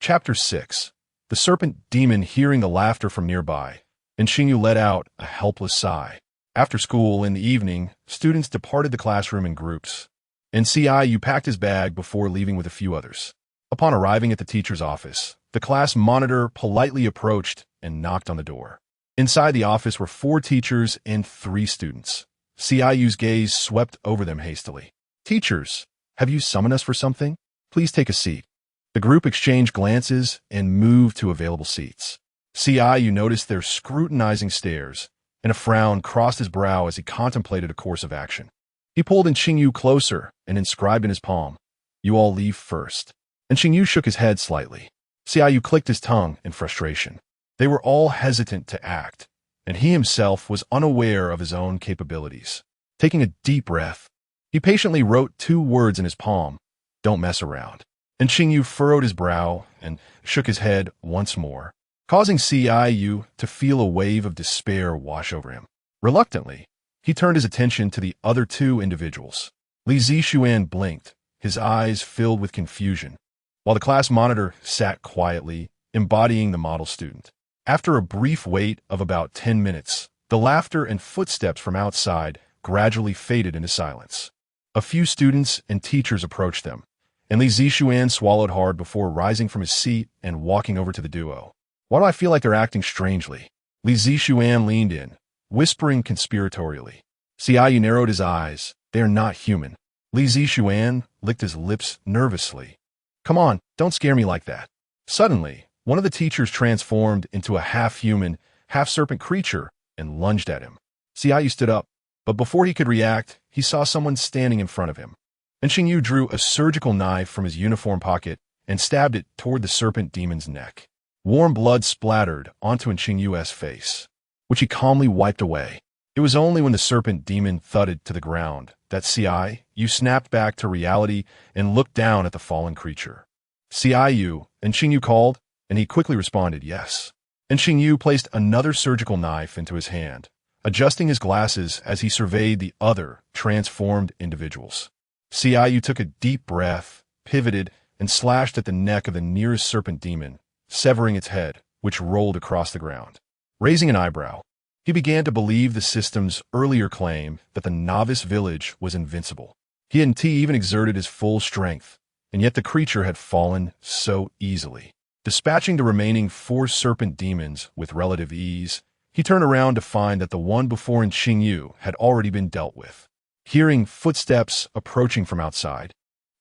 Chapter 6. The serpent demon hearing the laughter from nearby, Qingyu let out a helpless sigh. After school in the evening, students departed the classroom in groups, and Xiaoyu packed his bag before leaving with a few others. Upon arriving at the teacher's office, the class monitor politely approached and knocked on the door. Inside the office were 4 teachers and 3 students. Xiaoyu's gaze swept over them hastily. Teachers, have you summoned us for something? Please take a seat. The group exchanged glances and moved to available seats. Xiaoyu noticed their scrutinizing stares, and a frown crossed his brow as he contemplated a course of action. He pulled Qingyu closer and inscribed in his palm, You all leave first. Qingyu shook his head slightly. Xiaoyu clicked his tongue in frustration. They were all hesitant to act, and he himself was unaware of his own capabilities. Taking a deep breath, he patiently wrote 2 words in his palm, Don't mess around. Qingyu furrowed his brow and shook his head once more, causing Xiaoyu to feel a wave of despair wash over him. Reluctantly, he turned his attention to the other 2 individuals. Li Zixuan blinked, his eyes filled with confusion, while the class monitor sat quietly, embodying the model student. After a brief wait of about 10 minutes, the laughter and footsteps from outside gradually faded into silence. A few students and teachers approached them, and Li Zixuan swallowed hard before rising from his seat and walking over to the duo. Why do I feel like they're acting strangely? Li Zixuan leaned in, whispering conspiratorially. Xiaoyu narrowed his eyes. They are not human. Li Zixuan licked his lips nervously. Come on, don't scare me like that. Suddenly, one of the teachers transformed into a half-human, half-serpent creature and lunged at him. Xiaoyu stood up, but before he could react, he saw someone standing in front of him. Qingyu drew a surgical knife from his uniform pocket and stabbed it toward the serpent demon's neck. Warm blood splattered onto Qingyu's face, which he calmly wiped away. It was only when the serpent demon thudded to the ground that Xiaoyu snapped back to reality and looked down at the fallen creature. Xiaoyu, Qingyu called, and he quickly responded yes. Qingyu placed another surgical knife into his hand, adjusting his glasses as he surveyed the other transformed individuals. Xiaoyu took a deep breath, pivoted, and slashed at the neck of the nearest serpent demon, severing its head, which rolled across the ground. Raising an eyebrow, he began to believe the system's earlier claim that the novice village was invincible. He hadn't even exerted his full strength, and yet the creature had fallen so easily. Dispatching the remaining 4 serpent demons with relative ease, he turned around to find that the one before in Qingyu had already been dealt with. Hearing footsteps approaching from outside,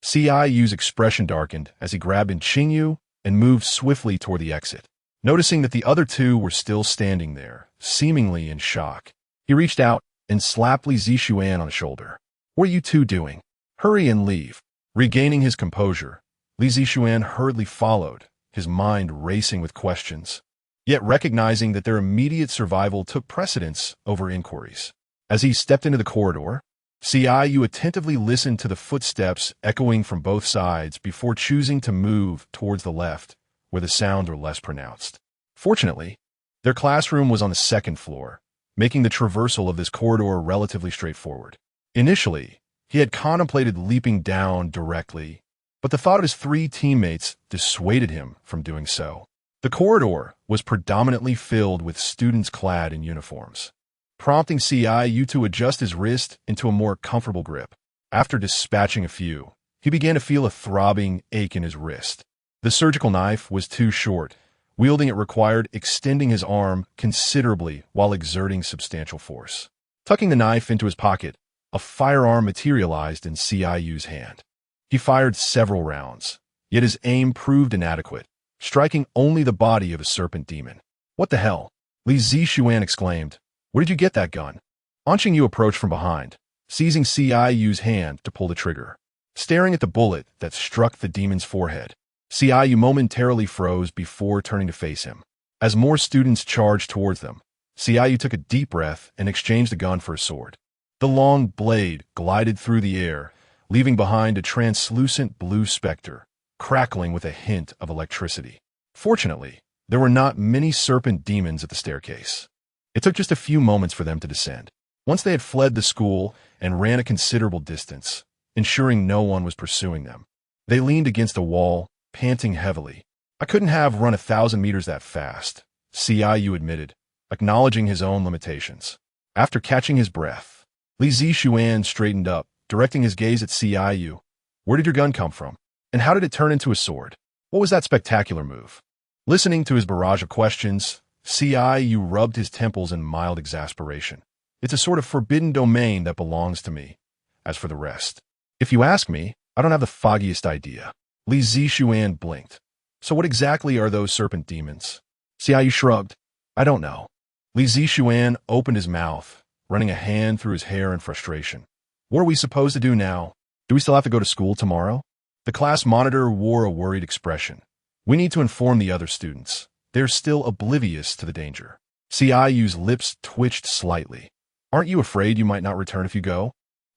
Qingyu's expression darkened as he grabbed in Qingyu and moved swiftly toward the exit. Noticing that the other 2 were still standing there, seemingly in shock, he reached out and slapped Li Zixuan on the shoulder. "What are you 2 doing? Hurry and leave." Regaining his composure, Li Zixuan hurriedly followed, his mind racing with questions, yet recognizing that their immediate survival took precedence over inquiries. As he stepped into the corridor, Qingyu attentively listened to the footsteps echoing from both sides before choosing to move towards the left, where the sounds were less pronounced. Fortunately, their classroom was on the 2nd floor, making the traversal of this corridor relatively straightforward. Initially, he had contemplated leaping down directly, but the thought of his 3 teammates dissuaded him from doing so. The corridor was predominantly filled with students clad in uniforms, prompting Qingyu to adjust his wrist into a more comfortable grip. After dispatching a few, he began to feel a throbbing ache in his wrist. The surgical knife was too short. Wielding it required extending his arm considerably while exerting substantial force. Tucking the knife into his pocket, a firearm materialized in Qingyu's hand. He fired several rounds, yet his aim proved inadequate, striking only the body of a serpent demon. "What the hell?" Li Zixuan exclaimed. "Where did you get that gun?" Qingyu approached from behind, seizing Qingyu's hand to pull the trigger. Staring at the bullet that struck the demon's forehead, Qingyu momentarily froze before turning to face him. As more students charged towards them, Qingyu took a deep breath and exchanged the gun for a sword. The long blade glided through the air, leaving behind a translucent blue specter, crackling with a hint of electricity. Fortunately, there were not many serpent demons at the staircase. It took just a few moments for them to descend. Once they had fled the school and ran a considerable distance, ensuring no one was pursuing them, they leaned against a wall, panting heavily. "I couldn't have run 1,000 meters that fast," Qingyu admitted, acknowledging his own limitations. After catching his breath, Li Zixuan straightened up, directing his gaze at Qingyu. "Where did your gun come from? And how did it turn into a sword? What was that spectacular move?" Listening to his barrage of questions, Qingyu rubbed his temples in mild exasperation. "It's a sort of forbidden domain that belongs to me. As for the rest, if you ask me, I don't have the foggiest idea." Li Zixuan blinked. "So what exactly are those serpent demons?" Qingyu shrugged. "I don't know." Li Zixuan opened his mouth, running a hand through his hair in frustration. "What are we supposed to do now? Do we still have to go to school tomorrow?" The class monitor wore a worried expression. "We need to inform the other students. They're still oblivious to the danger." Qingyu's lips twitched slightly. "Aren't you afraid you might not return if you go?"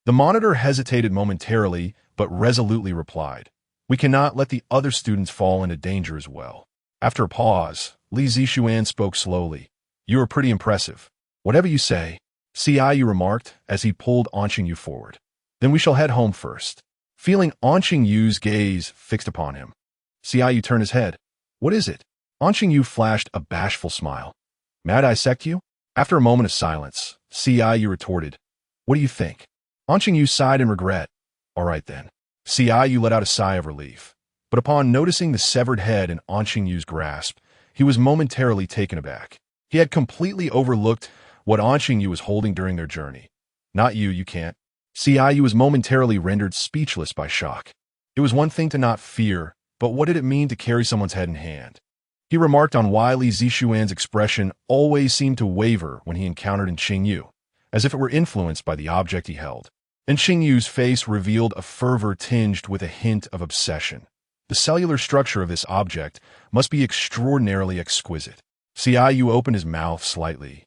The monitor hesitated momentarily, but resolutely replied, "We cannot let the other students fall into danger as well." After a pause, Li Zixuan spoke slowly. "You are pretty impressive." "Whatever you say," Qingyu remarked as he pulled Qingyu forward. "Then we shall head home first." Feeling Qingyu's gaze fixed upon him, Qingyu turned his head. "What is it?" Qingyu flashed a bashful smile. "May I dissect you?" After a moment of silence, Qingyu retorted, "What do you think?" Qingyu sighed in regret. "All right then." Qingyu let out a sigh of relief, but upon noticing the severed head in Qingyu's grasp, he was momentarily taken aback. He had completely overlooked what Qingyu was holding during their journey. "Not you, you can't." Qingyu was momentarily rendered speechless by shock. It was one thing to not fear, but what did it mean to carry someone's head in hand? He remarked on why Li Zixuan's expression always seemed to waver when he encountered in Qingyu, as if it were influenced by the object he held. And Qingyu's face revealed a fervor tinged with a hint of obsession. The cellular structure of this object must be extraordinarily exquisite. Qingyu opened his mouth slightly,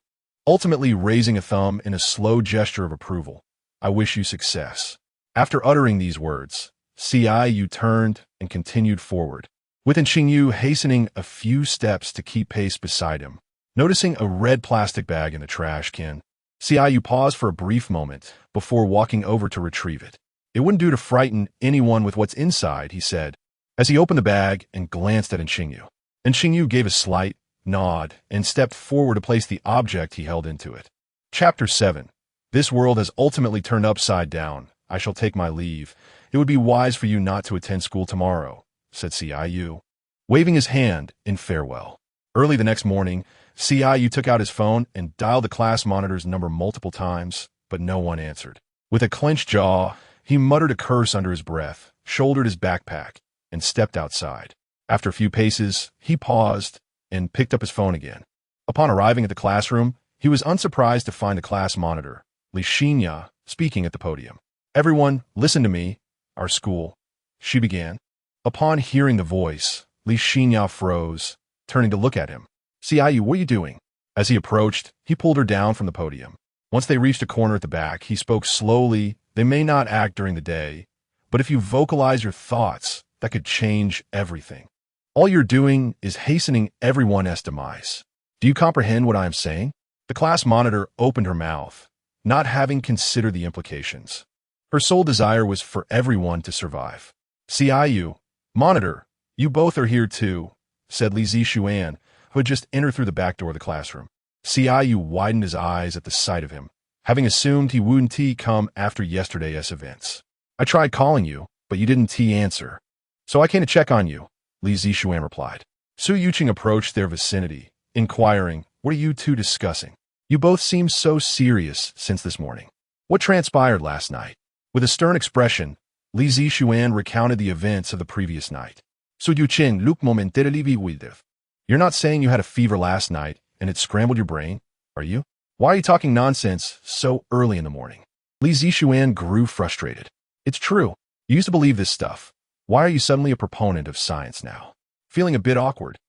ultimately raising a thumb in a slow gesture of approval. "I wish you success." After uttering these words, Qingyu turned and continued forward, with Qingyu hastening a few steps to keep pace beside him. Noticing a red plastic bag in the trash can, Qingyu paused for a brief moment before walking over to retrieve it. "It wouldn't do to frighten anyone with what's inside," he said, as he opened the bag and glanced at Qingyu. Qingyu gave a slight nod and stepped forward to place the object he held into it. Chapter 7. This world has ultimately turned upside down. I shall take my leave. It would be wise for you not to attend school tomorrow, said Qingyu, waving his hand in farewell. Early the next morning, Qingyu took out his phone and dialed the class monitor's number multiple times, but no one answered. With a clenched jaw, he muttered a curse under his breath, shouldered his backpack, and stepped outside. After a few paces, he paused and picked up his phone again. Upon arriving at the classroom, he was unsurprised to find the class monitor, Li Xinya, speaking at the podium. "Everyone, listen to me. Our school," she began. Upon hearing the voice, Li Xinya froze, turning to look at him. "Qingyu, what are you doing?" As he approached, he pulled her down from the podium. Once they reached a corner at the back, he spoke slowly. "They may not act during the day, but if you vocalize your thoughts, that could change everything. All you're doing is hastening everyone's demise. Do you comprehend what I am saying?" The class monitor opened her mouth, not having considered the implications. Her sole desire was for everyone to survive. "Qingyu, monitor, you both are here too," said Li Zishuan, who had just entered through the back door of the classroom. Qingyu widened his eyes at the sight of him, having assumed he wouldn't come after yesterday's events. "I tried calling you, but you didn't answer. So I came to check on you," Li Zishuan replied. Su Yuqing approached their vicinity, inquiring, "What are you two discussing? You both seem so serious since this morning. What transpired last night?" With a stern expression, Li Zishuan recounted the events of the previous night. "Su Yuqing look momentarily with. You're not saying you had a fever last night and it scrambled your brain, are you? Why are you talking nonsense so early in the morning?" Li Zishuan grew frustrated. "It's true. You used to believe this stuff. Why are you suddenly a proponent of science now?" Feeling a bit awkward,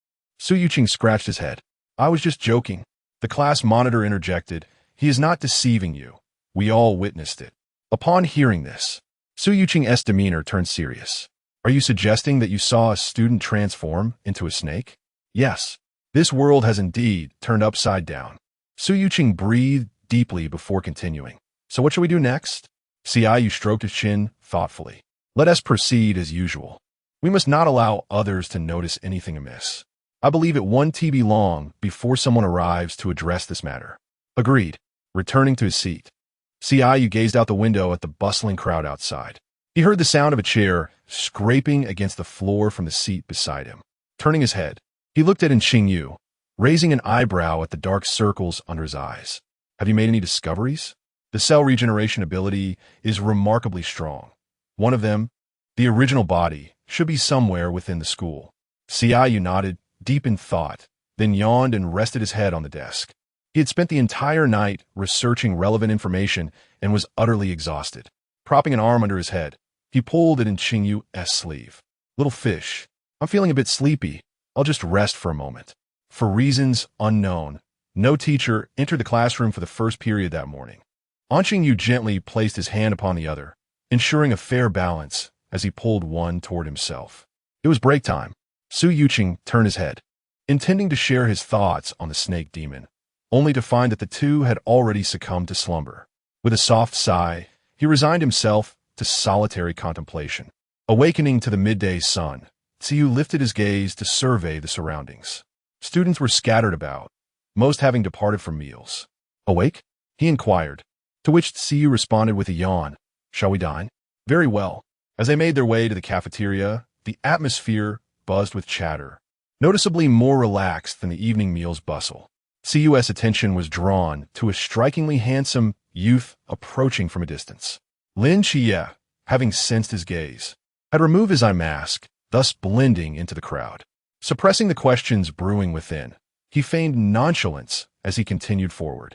Su Yuqing scratched his head. "I was just joking." The class monitor interjected, "He is not deceiving you. We all witnessed it." Upon hearing this, Su Yuqing's demeanor turned serious. "Are you suggesting that you saw a student transform into a snake?" "Yes. This world has indeed turned upside down." Su Yuqing breathed deeply before continuing. "So what shall we do next?" Qingyu stroked his chin thoughtfully. "Let us proceed as usual. We must not allow others to notice anything amiss. I believe it won't be long before someone arrives to address this matter." "Agreed." Returning to his seat, Qingyu gazed out the window at the bustling crowd outside. He heard the sound of a chair scraping against the floor from the seat beside him. Turning his head, he looked at Qingyu, raising an eyebrow at the dark circles under his eyes. "Have you made any discoveries? The cell regeneration ability is remarkably strong. One of them, the original body, should be somewhere within the school." Qingyu nodded, deep in thought, then yawned and rested his head on the desk. He had spent the entire night researching relevant information and was utterly exhausted. Propping an arm under his head, he pulled at Qingyu's sleeve. "Little fish, I'm feeling a bit sleepy. I'll just rest for a moment." For reasons unknown, no teacher entered the classroom for the first period that morning. Qingyu gently placed his hand upon the other, ensuring a fair balance as he pulled one toward himself. It was break time. Su Yuqing turned his head, intending to share his thoughts on the snake demon, only to find that the two had already succumbed to slumber. With a soft sigh, he resigned himself to solitary contemplation. Awakening to the midday sun, Qingyu lifted his gaze to survey the surroundings. Students were scattered about, most having departed for meals. "Awake?" he inquired, to which Qingyu responded with a yawn. "Shall we dine?" "Very well." As they made their way to the cafeteria, the atmosphere buzzed with chatter, noticeably more relaxed than the evening meal's bustle. Qingyu's attention was drawn to a strikingly handsome youth approaching from a distance. Lin Qie, having sensed his gaze, had removed his eye mask, thus blending into the crowd. Suppressing the questions brewing within, he feigned nonchalance as he continued forward.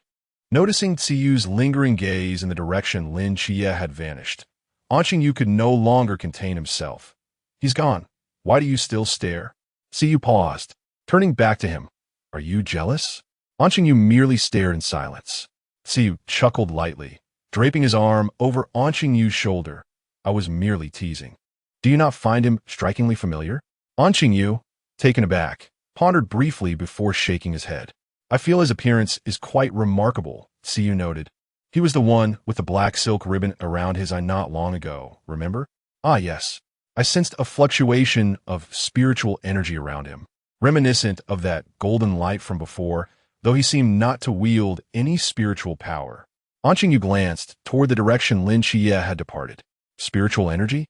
Noticing Qingyu's lingering gaze in the direction Lin Qie had vanished, Qingyu could no longer contain himself. "He's gone. Why do you still stare?" Qingyu paused, turning back to him. "Are you jealous?" Qingyu merely stared in silence. Qingyu chuckled lightly, draping his arm over Qingyu's shoulder. "I was merely teasing. Do you not find him strikingly familiar?" Qingyu, taken aback, pondered briefly before shaking his head. "I feel his appearance is quite remarkable," Qingyu noted. "He was the one with the black silk ribbon around his eye not long ago, remember?" "Ah, yes." I sensed a fluctuation of spiritual energy around him, reminiscent of that golden light from before, though he seemed not to wield any spiritual power. Qingyu glanced toward the direction Lin Qie had departed. "Spiritual energy?"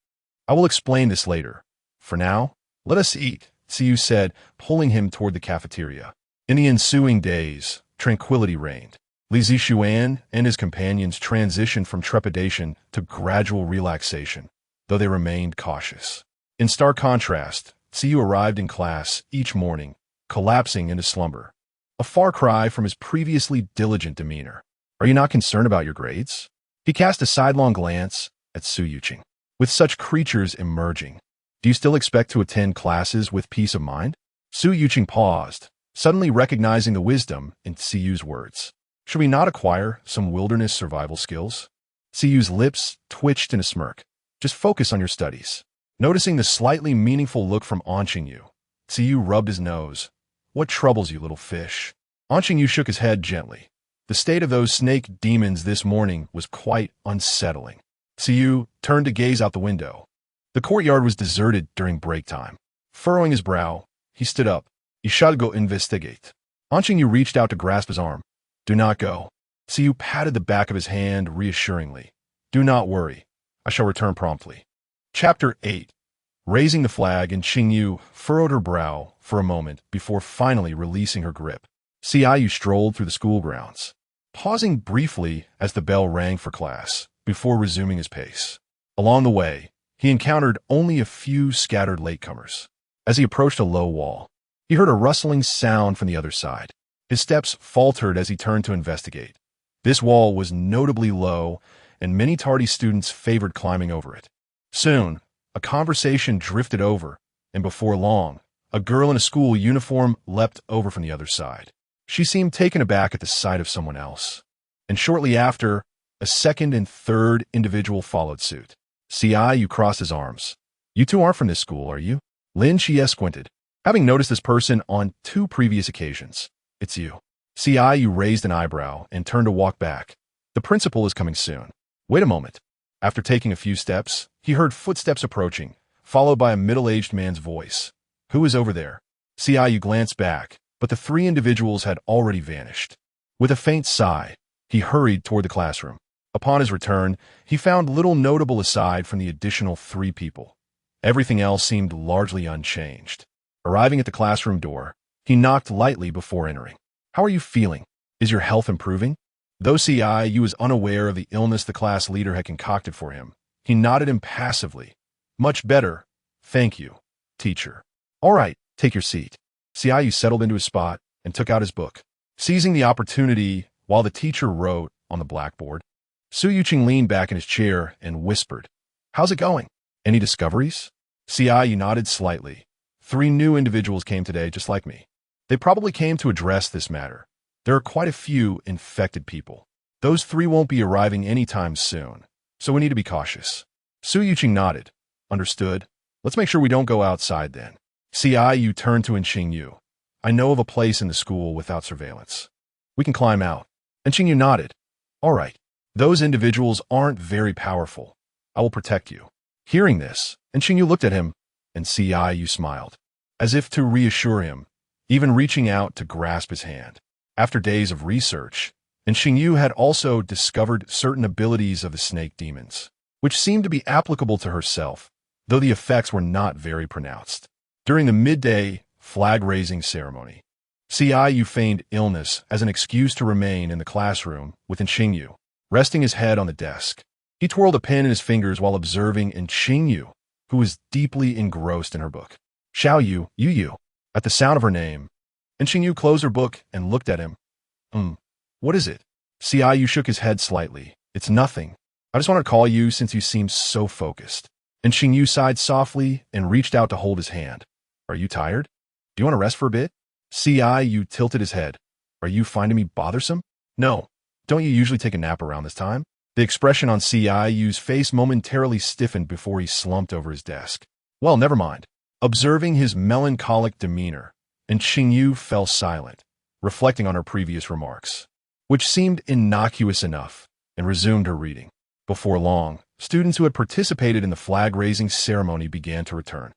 I will explain this later. For now, let us eat, Qingyu said, pulling him toward the cafeteria. In the ensuing days, tranquility reigned. Li Zixuan and his companions transitioned from trepidation to gradual relaxation, though they remained cautious. In stark contrast, Qingyu arrived in class each morning, collapsing into slumber, a far cry from his previously diligent demeanor. Are you not concerned about your grades? He cast a sidelong glance at Su Yuqing. With such creatures emerging, do you still expect to attend classes with peace of mind? Su Yuqing paused, suddenly recognizing the wisdom in Qiyu's words. Should we not acquire some wilderness survival skills? Qiyu's lips twitched in a smirk. Just focus on your studies. Noticing the slightly meaningful look from Qingyu, Qingyu rubbed his nose. What troubles you, little fish? Qingyu shook his head gently. The state of those snake demons this morning was quite unsettling. Qingyu turned to gaze out the window. The courtyard was deserted during break time. Furrowing his brow, he stood up. You should go investigate. Qingyu reached out to grasp his arm. Do not go. Qingyu patted the back of his hand reassuringly. Do not worry. I shall return promptly. Chapter 8. Raising the flag, and Qingyu furrowed her brow for a moment before finally releasing her grip. Qingyu strolled through the school grounds, pausing briefly as the bell rang for class before resuming his pace. Along the way, he encountered only a few scattered latecomers. As he approached a low wall, he heard a rustling sound from the other side. His steps faltered as he turned to investigate. This wall was notably low, and many tardy students favored climbing over it. Soon, a conversation drifted over, and before long, a girl in a school uniform leapt over from the other side. She seemed taken aback at the sight of someone else. And shortly after, a second and third individual followed suit. Qingyu crossed his arms. You two aren't from this school, are you? Lin Xie squinted. Having noticed this person on 2 previous occasions. It's you. Qingyu raised an eyebrow and turned to walk back. The principal is coming soon. Wait a moment. After taking a few steps, he heard footsteps approaching, followed by a middle-aged man's voice. Who is over there? Qingyu glanced back, but the 3 individuals had already vanished. With a faint sigh, he hurried toward the classroom. Upon his return, he found little notable aside from the additional 3 people. Everything else seemed largely unchanged. Arriving at the classroom door, he knocked lightly before entering. How are you feeling? Is your health improving? Though Qingyu was unaware of the illness the class leader had concocted for him, he nodded impassively. Much better. Thank you, teacher. All right, take your seat. Qingyu settled into his spot and took out his book. Seizing the opportunity while the teacher wrote on the blackboard, Su Yuqing leaned back in his chair and whispered, How's it going? Any discoveries? Qingyu nodded slightly. 3 new individuals came today just like me. They probably came to address this matter. There are quite a few infected people. Those 3 won't be arriving anytime soon, so we need to be cautious. Su Yuqing nodded. Understood. Let's make sure we don't go outside then. Qingyu turned to Qingyu. I know of a place in the school without surveillance. We can climb out. And Qingyu nodded. All right. Those individuals aren't very powerful. I will protect you. Hearing this, Qingyu looked at him, and Qingyu smiled, as if to reassure him, even reaching out to grasp his hand. After days of research, Qingyu had also discovered certain abilities of the snake demons, which seemed to be applicable to herself, though the effects were not very pronounced. During the midday flag-raising ceremony, Qingyu feigned illness as an excuse to remain in the classroom with Qingyu, resting his head on the desk. He twirled a pen in his fingers while observing Qingyu, who was deeply engrossed in her book. Xiaoyu, Yu. At the sound of her name, Qingyu closed her book and looked at him. What is it? Qingyu shook his head slightly. It's nothing. I just want to call you since you seem so focused. Qingyu sighed softly and reached out to hold his hand. Are you tired? Do you want to rest for a bit? Qingyu tilted his head. Are you finding me bothersome? No. Don't you usually take a nap around this time? The expression on Qiyu's face momentarily stiffened before he slumped over his desk. Well, never mind. Observing his melancholic demeanor, Qingyu fell silent, reflecting on her previous remarks, which seemed innocuous enough, and resumed her reading. Before long, students who had participated in the flag-raising ceremony began to return.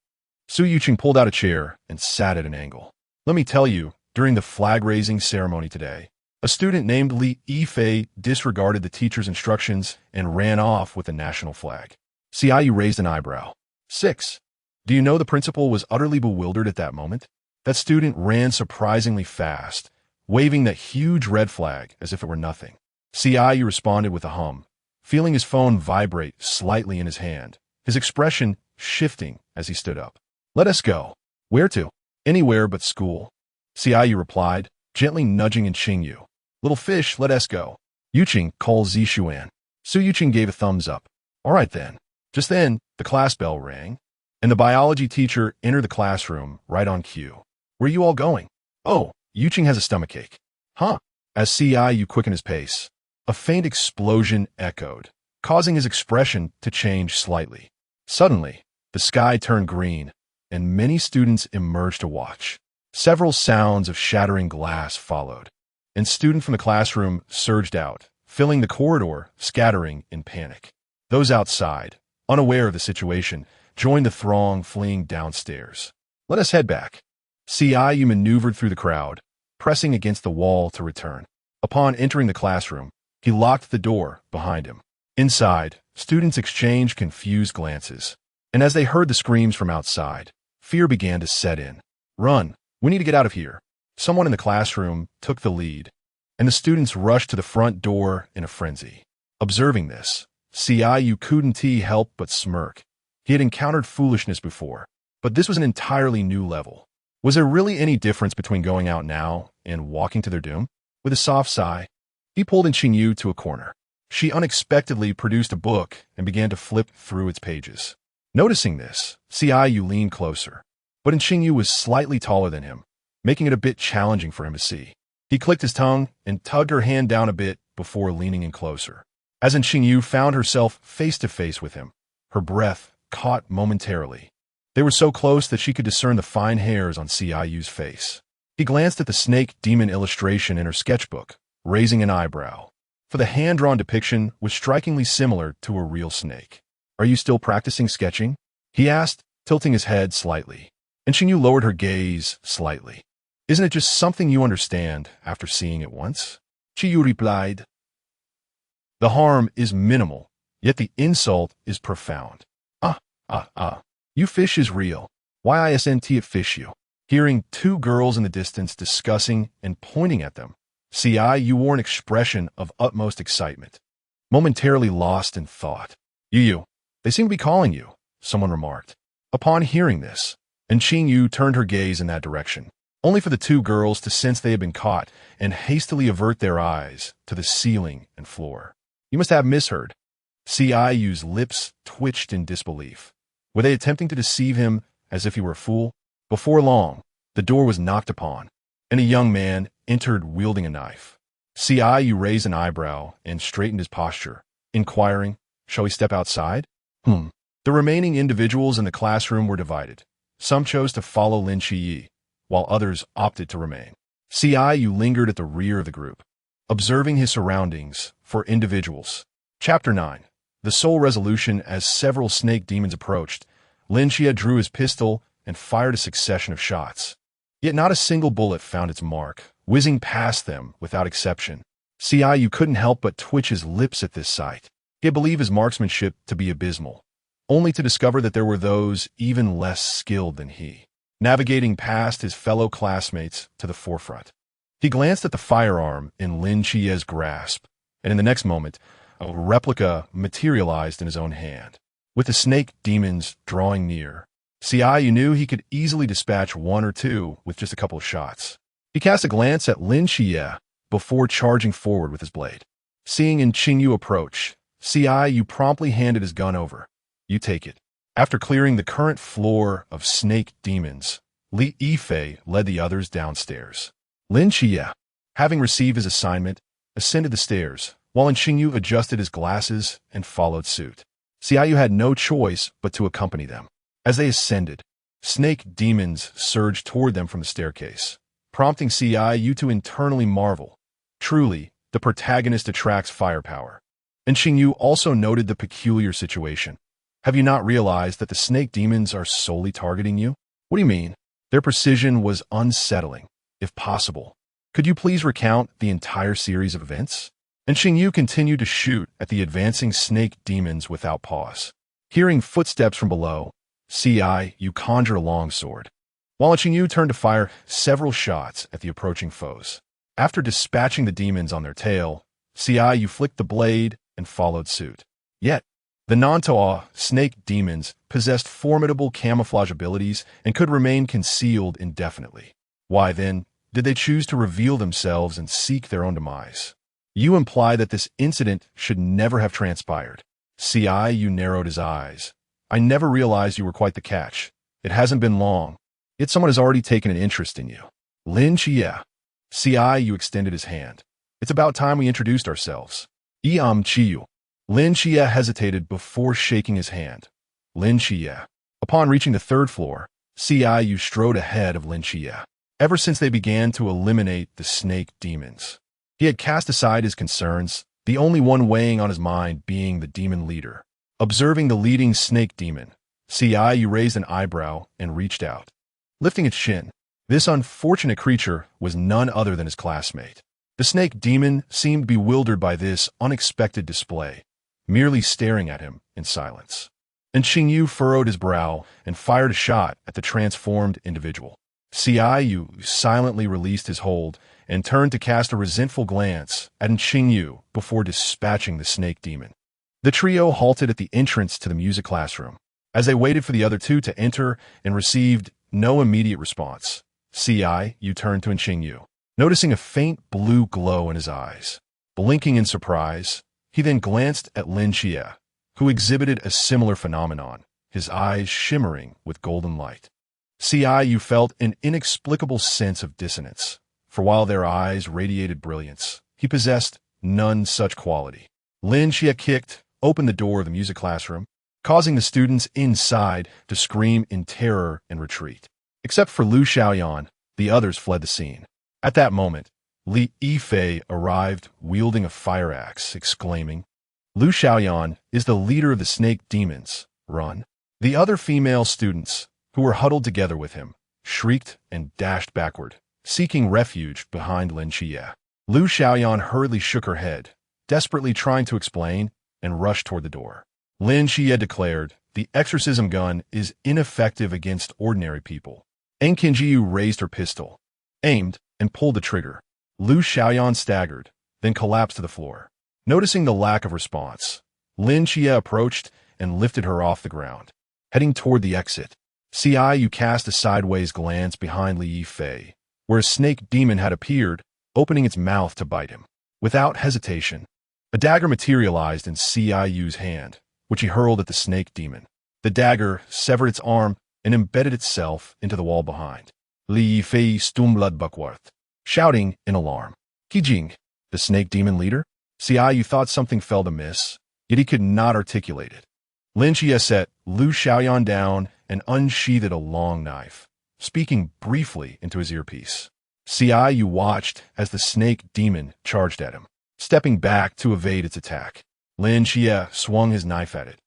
Su Yuqing pulled out a chair and sat at an angle. Let me tell you, during the flag-raising ceremony today, a student named Li Yifei disregarded the teacher's instructions and ran off with the national flag. Qingyu raised an eyebrow. 6. Do you know the principal was utterly bewildered at that moment? That student ran surprisingly fast, waving that huge red flag as if it were nothing. Qingyu responded with a hum, feeling his phone vibrate slightly in his hand, his expression shifting as he stood up. Let us go. Where to? Anywhere but school. Qingyu replied, gently nudging in Qingyu. Little fish, let us go. Yuqing called Zishuan. Su Yuqing gave a thumbs up. All right then. Just then, the class bell rang, and the biology teacher entered the classroom right on cue. Where are you all going? Oh, Yuqing has a stomachache. Huh? As Qingyu quickened his pace, a faint explosion echoed, causing his expression to change slightly. Suddenly, the sky turned green, and many students emerged to watch. Several sounds of shattering glass followed, and students from the classroom surged out, filling the corridor, scattering in panic. Those outside, unaware of the situation, joined the throng fleeing downstairs. Let us head back. Qingyu maneuvered through the crowd, pressing against the wall to return. Upon entering the classroom, he locked the door behind him. Inside, students exchanged confused glances, and as they heard the screams from outside, fear began to set in. Run! We need to get out of here. Someone in the classroom took the lead, and the students rushed to the front door in a frenzy. Observing this, Qingyu couldn't help but smirk. He had encountered foolishness before, but this was an entirely new level. Was there really any difference between going out now and walking to their doom? With a soft sigh, he pulled in Qingyu to a corner. She unexpectedly produced a book and began to flip through its pages. Noticing this, Qingyu leaned closer, but Qingyu was slightly taller than him, making it a bit challenging for him to see. He clicked his tongue and tugged her hand down a bit before leaning in closer. As Qingyu found herself face to face with him, her breath caught momentarily. They were so close that she could discern the fine hairs on Qingyu's face. He glanced at the snake demon illustration in her sketchbook, raising an eyebrow, for the hand-drawn depiction was strikingly similar to a real snake. Are you still practicing sketching? He asked, tilting his head slightly. And Qingyu lowered her gaze slightly. Isn't it just something you understand after seeing it once? Qingyu replied. The harm is minimal, yet the insult is profound. You fish is real. Why isn't it fish you? Hearing two girls in the distance discussing and pointing at them, Qingyu wore an expression of utmost excitement, momentarily lost in thought. Yu, they seem to be calling you, someone remarked. Upon hearing this, and Qingyu turned her gaze in that direction, only for the two girls to sense they had been caught and hastily avert their eyes to the ceiling and floor. You must have misheard. Qingyu's lips twitched in disbelief. Were they attempting to deceive him as if he were a fool? Before long, the door was knocked upon, and a young man entered wielding a knife. Qingyu raised an eyebrow and straightened his posture, inquiring, shall we step outside? The remaining individuals in the classroom were divided. Some chose to follow Lin Qiyi, while others opted to remain. Qingyu lingered at the rear of the group, observing his surroundings for individuals. Chapter 9. The Soul Resolution. As several snake demons approached, Lin Qiyi drew his pistol and fired a succession of shots. Yet not a single bullet found its mark, whizzing past them without exception. Qingyu couldn't help but twitch his lips at this sight. He believed his marksmanship to be abysmal, only to discover that there were those even less skilled than he, navigating past his fellow classmates to the forefront. He glanced at the firearm in Lin Qiyi's grasp, and in the next moment, a replica materialized in his own hand. With the snake demons drawing near, Qingyu knew he could easily dispatch one or two with just a couple of shots. He cast a glance at Lin Qiyi before charging forward with his blade. Seeing Qingyu approach, Qingyu promptly handed his gun over. You take it. After clearing the current floor of snake demons, Li Yifei led the others downstairs. Lin Qiyi, having received his assignment, ascended the stairs, while Qingyu adjusted his glasses and followed suit. Qingyu had no choice but to accompany them. As they ascended, snake demons surged toward them from the staircase, prompting Qingyu to internally marvel. Truly, the protagonist attracts firepower. And Qingyu also noted the peculiar situation. Have you not realized that the snake demons are solely targeting you? What do you mean? Their precision was unsettling. If possible, could you please recount the entire series of events? And Qingyu continued to shoot at the advancing snake demons without pause. Hearing footsteps from below, you conjure a long sword. While Qingyu turned to fire several shots at the approaching foes. After dispatching the demons on their tail, you flicked the blade and followed suit. Yet, the Nantoa snake demons possessed formidable camouflage abilities and could remain concealed indefinitely. Why, then, did they choose to reveal themselves and seek their own demise? You imply that this incident should never have transpired. You narrowed his eyes. I never realized you were quite the catch. It hasn't been long. Yet someone has already taken an interest in you. Lin Chia. You extended his hand. It's about time we introduced ourselves. Qingyu. Lin Chia hesitated before shaking his hand. Lin Chia. Upon reaching the third floor, you strode ahead of Lin Chia. Ever since they began to eliminate the snake demons, he had cast aside his concerns, the only one weighing on his mind being the demon leader. Observing the leading snake demon, you raised an eyebrow and reached out. Lifting its chin, this unfortunate creature was none other than his classmate. The snake demon seemed bewildered by this unexpected display, merely staring at him in silence. And Qingyu furrowed his brow and fired a shot at the transformed individual. Qingyu silently released his hold and turned to cast a resentful glance at Qingyu before dispatching the snake demon. The trio halted at the entrance to the music classroom. As they waited for the other two to enter and received no immediate response, you turned to Qingyu, noticing a faint blue glow in his eyes. Blinking in surprise, he then glanced at Lin Chia, who exhibited a similar phenomenon, his eyes shimmering with golden light. You felt an inexplicable sense of dissonance, for while their eyes radiated brilliance, he possessed none such quality. Lin Chia kicked open the door of the music classroom, causing the students inside to scream in terror and retreat. Except for Lu Xiaoyan, the others fled the scene. At that moment, Li Yifei arrived wielding a fire axe, exclaiming, "Lu Xiaoyan is the leader of the snake demons. Run." The other female students, who were huddled together with him, shrieked and dashed backward, seeking refuge behind Lin Chia. Lu Xiaoyan hurriedly shook her head, desperately trying to explain, and rushed toward the door. Lin Chia declared, "The exorcism gun is ineffective against ordinary people." Qingyu raised her pistol, aimed, and pulled the trigger. Lu Xiaoyan staggered, then collapsed to the floor. Noticing the lack of response, Lin Chia approached and lifted her off the ground. Heading toward the exit, you cast a sideways glance behind Li Yifei, where a snake demon had appeared, opening its mouth to bite him. Without hesitation, a dagger materialized in Yu's hand, which he hurled at the snake demon. The dagger severed its arm and embedded itself into the wall behind. Li Yifei stumbled backward, shouting in alarm. "Qijing, the snake demon leader?" Yu thought something felt amiss, yet he could not articulate it. Lin Chia set Lu Xiaoyan down and unsheathed a long knife, speaking briefly into his earpiece. Yu watched as the snake demon charged at him, stepping back to evade its attack. Lin Chia swung his knife at it.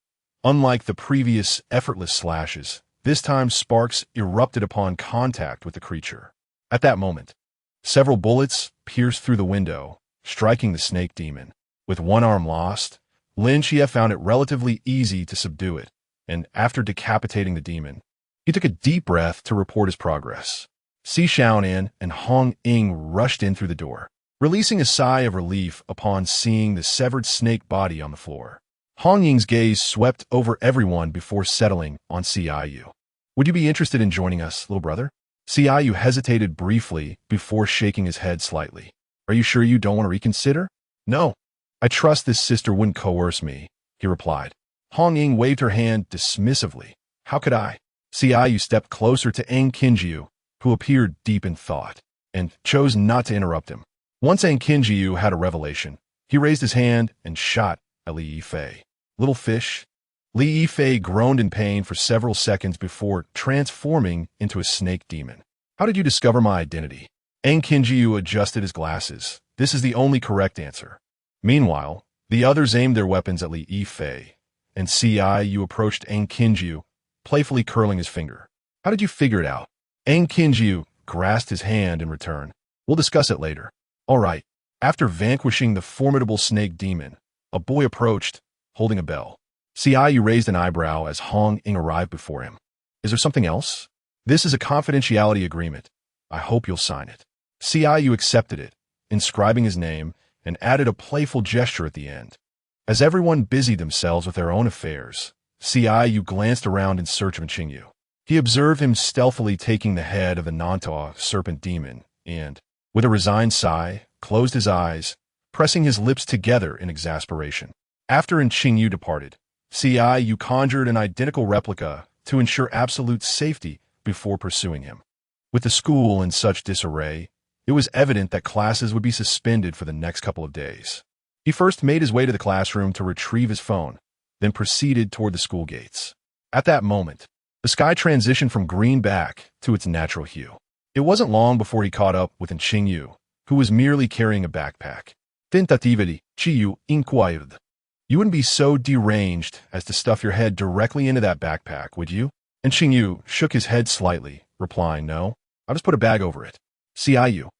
Unlike the previous effortless slashes, this time sparks erupted upon contact with the creature. At that moment, several bullets pierced through the window, striking the snake demon. With one arm lost, Lin Chia found it relatively easy to subdue it, and after decapitating the demon, he took a deep breath to report his progress. Si Xiaonan and Hong Ying rushed in through the door, releasing a sigh of relief upon seeing the severed snake body on the floor. Hong Ying's gaze swept over everyone before settling on Yu. "Would you be interested in joining us, little brother?" Yu hesitated briefly before shaking his head slightly. "Are you sure you don't want to reconsider?" "No. I trust this sister wouldn't coerce me," he replied. Hong Ying waved her hand dismissively. "How could I?" Yu stepped closer to Qingyu, who appeared deep in thought, and chose not to interrupt him. Once Qingyu had a revelation, he raised his hand and shot at Li Yifei. "Little fish." Li Yifei groaned in pain for several seconds before transforming into a snake demon. "How did you discover my identity?" Qingyu adjusted his glasses. "This is the only correct answer." Meanwhile, the others aimed their weapons at Li Yifei, and Yu approached Qingyu, playfully curling his finger. "How did you figure it out?" Qingyu grasped his hand in return. "We'll discuss it later." "All right." After vanquishing the formidable snake demon, a boy approached, holding a bell. Yu raised an eyebrow as Hong Ying arrived before him. Is there something else? This is a confidentiality agreement. I hope you'll sign it. Qingyu accepted it, inscribing his name, and added a playful gesture at the end. As everyone busied themselves with their own affairs, Qingyu glanced around in search of Qingyu. He observed him stealthily taking the head of the Nantaw serpent demon and, with a resigned sigh, closed his eyes, pressing his lips together in exasperation. After Qingyu departed, Qingyu conjured an identical replica to ensure absolute safety before pursuing him. With the school in such disarray, it was evident that classes would be suspended for the next couple of days. He first made his way to the classroom to retrieve his phone, then proceeded toward the school gates. At that moment, the sky transitioned from green back to its natural hue. It wasn't long before he caught up with Qingyu, who was merely carrying a backpack. Tentatively, Qingyu inquired. You wouldn't be so deranged as to stuff your head directly into that backpack, would you? And Qingyu shook his head slightly, replying, no, I'll just put a bag over it. Qingyu.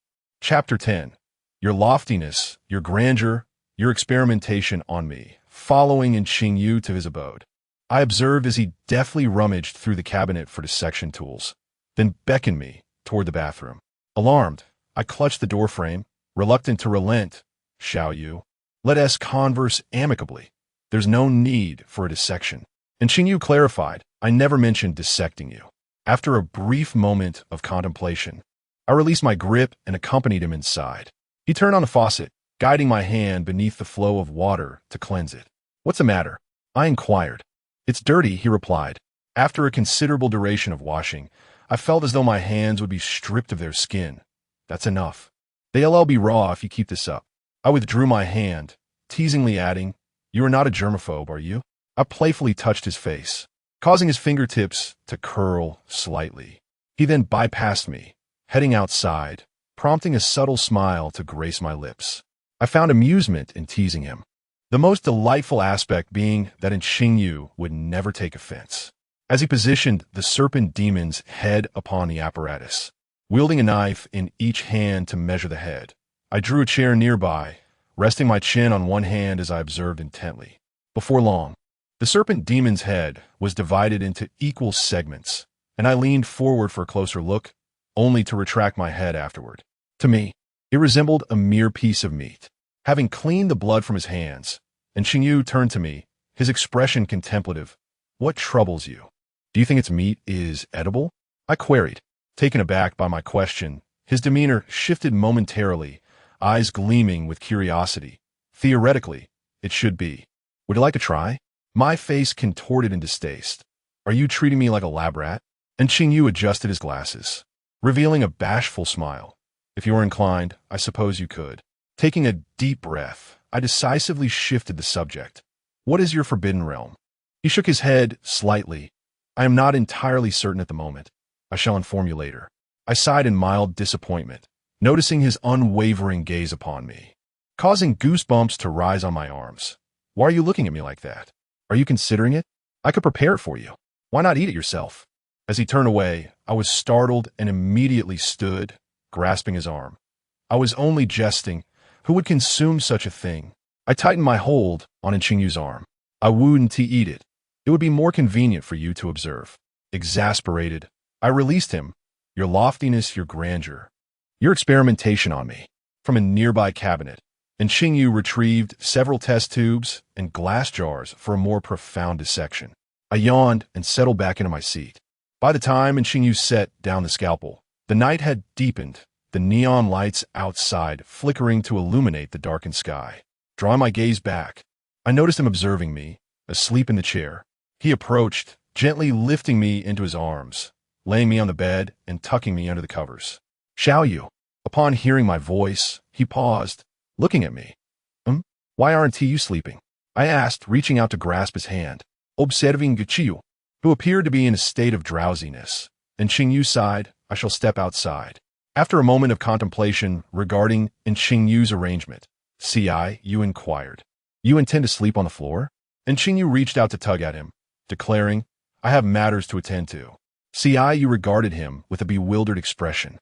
Chapter 10. Your loftiness, your grandeur, your experimentation on me, following Qingyu to his abode. I observed as he deftly rummaged through the cabinet for dissection tools, then beckoned me toward the bathroom. Alarmed, I clutched the doorframe, reluctant to relent. Xiaoyu, let us converse amicably. There's no need for a dissection. And Qingyu clarified, I never mentioned dissecting you. After a brief moment of contemplation, I released my grip and accompanied him inside. He turned on the faucet, guiding my hand beneath the flow of water to cleanse it. What's the matter? I inquired. It's dirty, he replied. After a considerable duration of washing, I felt as though my hands would be stripped of their skin. That's enough. They'll all be raw if you keep this up. I withdrew my hand, teasingly adding, You are not a germaphobe, are you? I playfully touched his face, causing his fingertips to curl slightly. He then bypassed me, heading outside, prompting a subtle smile to grace my lips. I found amusement in teasing him, the most delightful aspect being that Qingyu would never take offense. As he positioned the serpent demon's head upon the apparatus, wielding a knife in each hand to measure the head, I drew a chair nearby, resting my chin on one hand as I observed intently. Before long, the serpent demon's head was divided into equal segments, and I leaned forward for a closer look, only to retract my head afterward. To me, it resembled a mere piece of meat. Having cleaned the blood from his hands, Qingyu turned to me, his expression contemplative. What troubles you? Do you think its meat is edible? I queried. Taken aback by my question, his demeanor shifted momentarily, eyes gleaming with curiosity. Theoretically, it should be. Would you like to try? My face contorted in distaste. Are you treating me like a lab rat? Qingyu adjusted his glasses, revealing a bashful smile. If you were inclined, I suppose you could. Taking a deep breath, I decisively shifted the subject. What is your forbidden realm? He shook his head slightly. I am not entirely certain at the moment. I shall inform you later. I sighed in mild disappointment, noticing his unwavering gaze upon me, causing goosebumps to rise on my arms. Why are you looking at me like that? Are you considering it? I could prepare it for you. Why not eat it yourself? As he turned away, I was startled and immediately stood, grasping his arm. I was only jesting. Who would consume such a thing? I tightened my hold on Qingyu's arm. I wouldn't eat it. It would be more convenient for you to observe. Exasperated, I released him. Your loftiness, your grandeur, your experimentation on me. From a nearby cabinet, Qingyu retrieved several test tubes and glass jars for a more profound dissection. I yawned and settled back into my seat. By the time Qingyu set down the scalpel, the night had deepened, the neon lights outside flickering to illuminate the darkened sky. Drawing my gaze back, I noticed him observing me, asleep in the chair. He approached, gently lifting me into his arms, laying me on the bed and tucking me under the covers. Xiaoyu. Upon hearing my voice, he paused, looking at me. Why aren't you sleeping? I asked, reaching out to grasp his hand. Observing Qingyu, who appeared to be in a state of drowsiness. Qingyu sighed, I shall step outside. After a moment of contemplation regarding Qingyu's arrangement, Qingyu inquired, You intend to sleep on the floor? Qingyu reached out to tug at him, declaring, I have matters to attend to. Qingyu regarded him with a bewildered expression,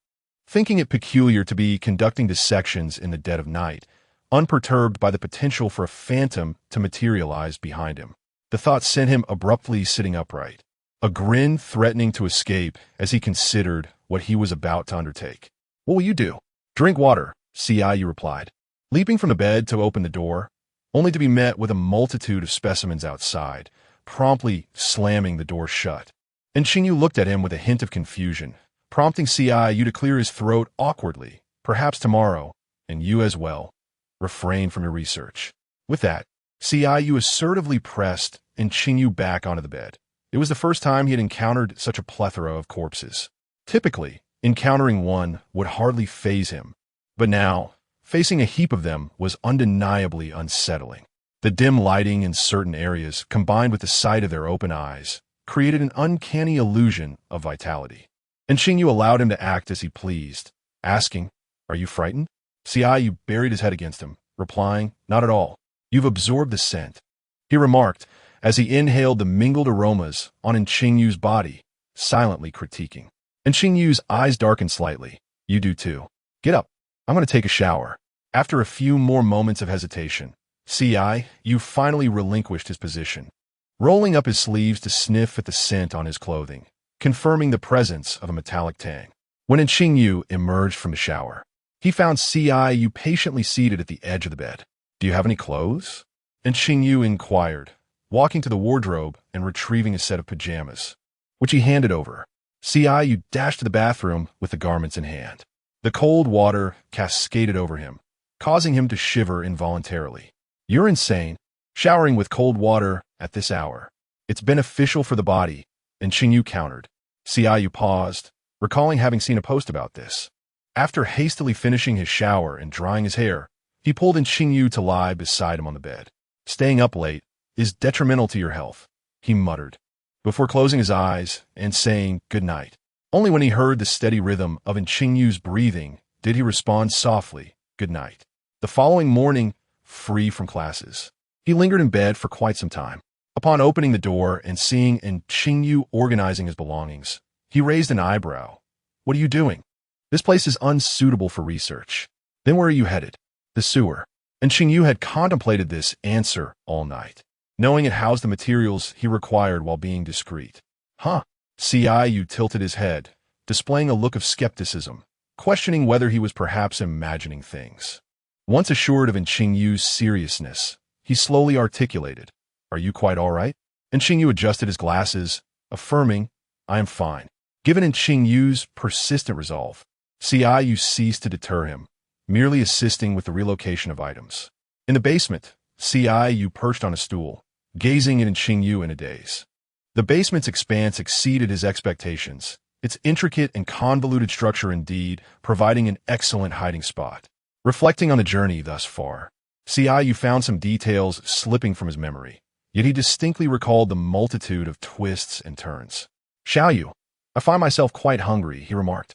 thinking it peculiar to be conducting dissections in the dead of night, unperturbed by the potential for a phantom to materialize behind him. The thought sent him abruptly sitting upright. a grin threatening to escape as he considered what he was about to undertake. "What will you do?" "Drink water," Qingyu replied, leaping from the bed to open the door, only to be met with a multitude of specimens outside, promptly slamming the door shut. And Qingyu looked at him with a hint of confusion, prompting Qingyu to clear his throat awkwardly. "Perhaps tomorrow, and you as well. Refrain from your research." With that, Qingyu assertively pressed and Qingyu back onto the bed. It was the first time he had encountered such a plethora of corpses. Typically, encountering one would hardly faze him, but now, facing a heap of them was undeniably unsettling. The dim lighting in certain areas, combined with the sight of their open eyes, created an uncanny illusion of vitality. And Qingyu allowed him to act as he pleased, asking, "Are you frightened?" Qingyu buried his head against him, replying, "Not at all. You've absorbed the scent," he remarked as he inhaled the mingled aromas on Qingyu's body, silently critiquing. And Qingyu's eyes darkened slightly. "You do too. Get up. I'm going to take a shower." After a few more moments of hesitation, Qingyu finally relinquished his position, rolling up his sleeves to sniff at the scent on his clothing, confirming the presence of a metallic tang. When Qingyu emerged from the shower, he found Qingyu patiently seated at the edge of the bed. "Do you have any clothes?" And Qingyu inquired, walking to the wardrobe and retrieving a set of pajamas, which he handed over. Qingyu dashed to the bathroom with the garments in hand. The cold water cascaded over him, causing him to shiver involuntarily. "You're insane. Showering with cold water at this hour. It's beneficial for the body," and Qingyu countered. Qingyu paused, recalling having seen a post about this. After hastily finishing his shower and drying his hair, he pulled in Qingyu to lie beside him on the bed. "Staying up late is detrimental to your health," he muttered, before closing his eyes and saying good night. Only when he heard the steady rhythm of Qingyu's breathing did he respond softly, "Good night." The following morning, free from classes, he lingered in bed for quite some time. Upon opening the door and seeing Qingyu organizing his belongings, he raised an eyebrow. "What are you doing? This place is unsuitable for research." "Then where are you headed?" "The sewer." And Qingyu had contemplated this answer all night, knowing it housed the materials he required while being discreet. "Huh?" Qingyu tilted his head, displaying a look of skepticism, questioning whether he was perhaps imagining things. Once assured of Qingyu's seriousness, he slowly articulated, "Are you quite all right?" And Qingyu adjusted his glasses, affirming, "I am fine." Given Qingyu's persistent resolve, Qingyu ceased to deter him, merely assisting with the relocation of items. In the basement, Qingyu perched on a stool, gazing at Qingyu in a daze. The basement's expanse exceeded his expectations, its intricate and convoluted structure indeed providing an excellent hiding spot. Reflecting on the journey thus far, Qingyu found some details slipping from his memory, yet he distinctly recalled the multitude of twists and turns. "Xiaoyu, I find myself quite hungry," he remarked.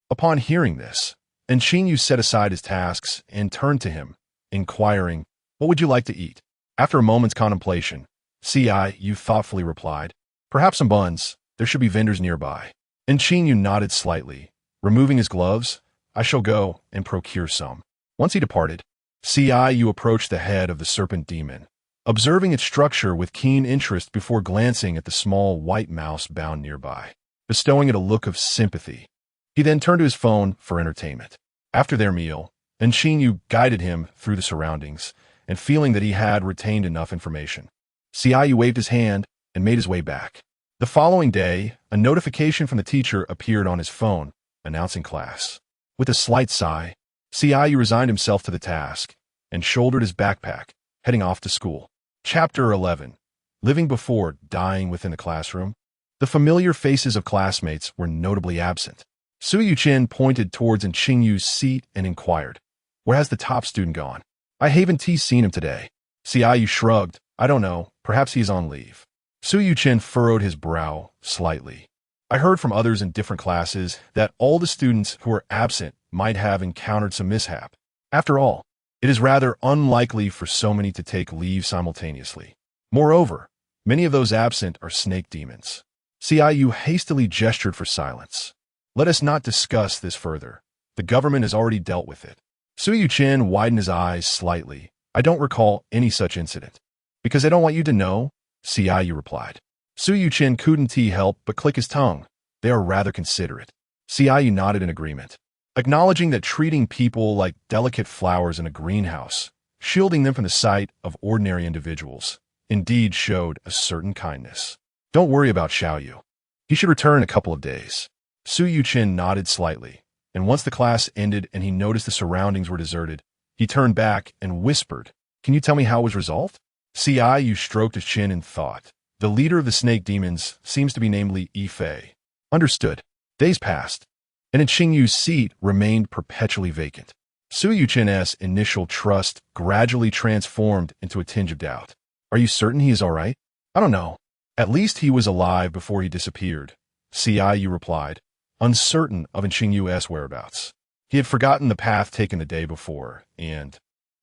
Upon hearing this, Qingyu set aside his tasks and turned to him, inquiring, "What would you like to eat?" After a moment's contemplation, Qingyu thoughtfully replied, "Perhaps some buns. There should be vendors nearby." And Qingyu nodded slightly. Removing his gloves, "I shall go and procure some." Once he departed, Qingyu approached the head of the serpent demon, observing its structure with keen interest before glancing at the small white mouse bound nearby, bestowing it a look of sympathy. He then turned to his phone for entertainment. After their meal, Qingyu guided him through the surroundings, and feeling that he had retained enough information, Qingyu waved his hand and made his way back. The following day, a notification from the teacher appeared on his phone, announcing class. With a slight sigh, Qingyu resigned himself to the task and shouldered his backpack, heading off to school. Chapter 11. Living before dying within the classroom. The familiar faces of classmates were notably absent. Su Yuchen pointed towards Qingyu's seat and inquired, "Where has the top student gone? I haven't seen him today." Qingyu shrugged, "I don't know, perhaps he's on leave." Su Yuchen furrowed his brow slightly. "I heard from others in different classes that all the students who are absent might have encountered some mishap. After all, it is rather unlikely for so many to take leave simultaneously. Moreover, many of those absent are snake demons." Qingyu hastily gestured for silence. "Let us not discuss this further. The government has already dealt with it." Su Yuchen widened his eyes slightly. "I don't recall any such incident." "Because I don't want you to know," Qingyu replied. Su Yuqin couldn't help but click his tongue. They are rather considerate. Ciyu nodded in agreement, acknowledging that treating people like delicate flowers in a greenhouse, shielding them from the sight of ordinary individuals, indeed showed a certain kindness. Don't worry about Xiaoyu. He should return in a couple of days. Su Yuqin nodded slightly, and once the class ended and he noticed the surroundings were deserted, he turned back and whispered, "Can you tell me how it was resolved?" Ciyu stroked his chin in thought. The leader of the snake demons seems to be namely Yifei. Understood. Days passed, and Qingyu's seat remained perpetually vacant. Su Yuqin's initial trust gradually transformed into a tinge of doubt. Are you certain he is all right? I don't know. At least he was alive before he disappeared, Ciyu replied, uncertain of Qingyu's whereabouts. He had forgotten the path taken the day before, and,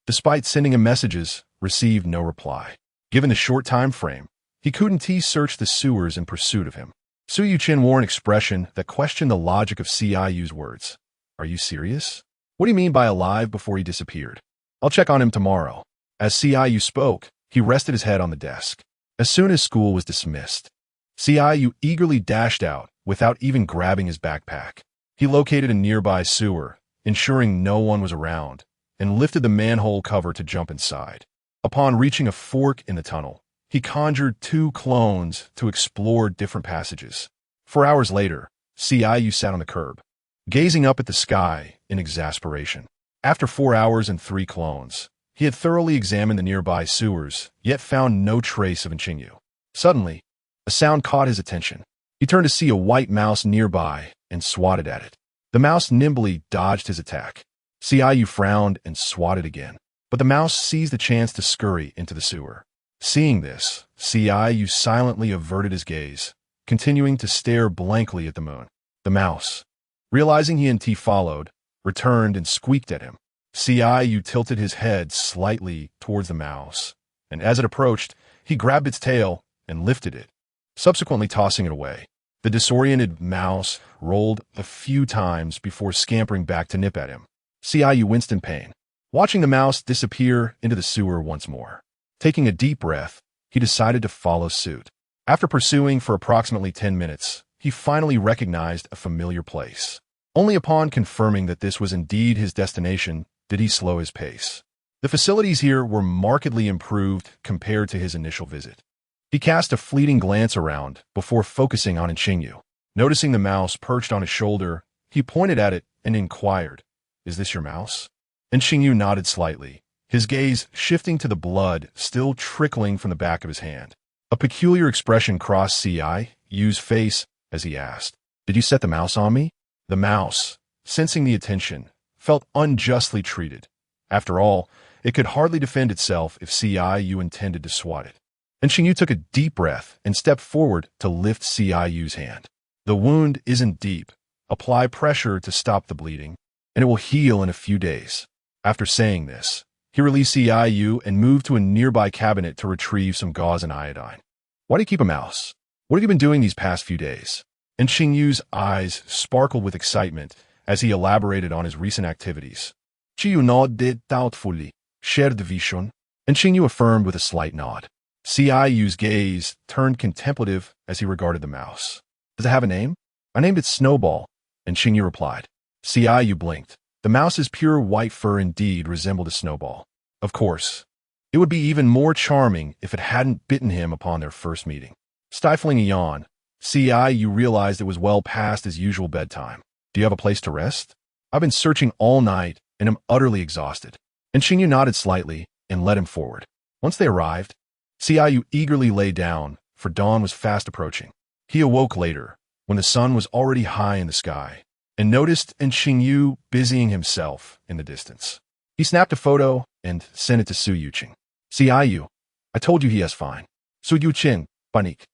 despite sending him messages, received no reply. Given the short time frame, he couldn't search the sewers in pursuit of him. Su Yuqin wore an expression that questioned the logic of Ciyu's words. Are you serious? What do you mean by alive before he disappeared? I'll check on him tomorrow. As Ciyu spoke, he rested his head on the desk. As soon as school was dismissed, Ciyu eagerly dashed out without even grabbing his backpack. He located a nearby sewer, ensuring no one was around, and lifted the manhole cover to jump inside. Upon reaching a fork in the tunnel, he conjured 2 clones to explore different passages. 4 hours later, Ciyu sat on the curb, gazing up at the sky in exasperation. After 4 hours and 3 clones, he had thoroughly examined the nearby sewers, yet found no trace of Qingyu. Suddenly, a sound caught his attention. He turned to see a white mouse nearby and swatted at it. The mouse nimbly dodged his attack. Ciyu frowned and swatted again, but the mouse seized the chance to scurry into the sewer. Seeing this, Ciyu silently averted his gaze, continuing to stare blankly at the moon. The mouse, realizing he and T followed, returned and squeaked at him. Ciyu tilted his head slightly towards the mouse, and as it approached, he grabbed its tail and lifted it, subsequently tossing it away. The disoriented mouse rolled a few times before scampering back to nip at him. Ciyu winced in pain, watching the mouse disappear into the sewer once more. Taking a deep breath, he decided to follow suit. After pursuing for approximately 10 minutes, he finally recognized a familiar place. Only upon confirming that this was indeed his destination did he slow his pace. The facilities here were markedly improved compared to his initial visit. He cast a fleeting glance around before focusing on Qingyu. Noticing the mouse perched on his shoulder, he pointed at it and inquired, "Is this your mouse?" And Qingyu nodded slightly, his gaze shifting to the blood still trickling from the back of his hand. A peculiar expression crossed Ciyu's face as he asked, "Did you set the mouse on me?" The mouse, sensing the attention, felt unjustly treated. After all, it could hardly defend itself if Ciyu intended to swat it. And Qingyu took a deep breath and stepped forward to lift Ciyu's hand. "The wound isn't deep. Apply pressure to stop the bleeding, and it will heal in a few days." After saying this, he released Ciyu and moved to a nearby cabinet to retrieve some gauze and iodine. "Why do you keep a mouse? What have you been doing these past few days?" And Qingyu's eyes sparkled with excitement as he elaborated on his recent activities. "Qingyu nodded doubtfully. Shared the vision." And Qingyu affirmed with a slight nod. Ciyu's gaze turned contemplative as he regarded the mouse. "Does it have a name?" "I named it Snowball," and Qingyu replied. Ciyu blinked. The mouse's pure white fur indeed resembled a snowball. Of course, it would be even more charming if it hadn't bitten him upon their first meeting. Stifling a yawn, Ciyu realized it was well past his usual bedtime. "Do you have a place to rest?" "I've been searching all night and am utterly exhausted." And Qingyu nodded slightly and led him forward. Once they arrived, Ciyu eagerly lay down, for dawn was fast approaching. He awoke later, when the sun was already high in the sky, and noticed Qingyu busying himself in the distance. He snapped a photo and sent it to Su Yuqing. "Ciyu, I told you he is fine. Su Yuqing, panik.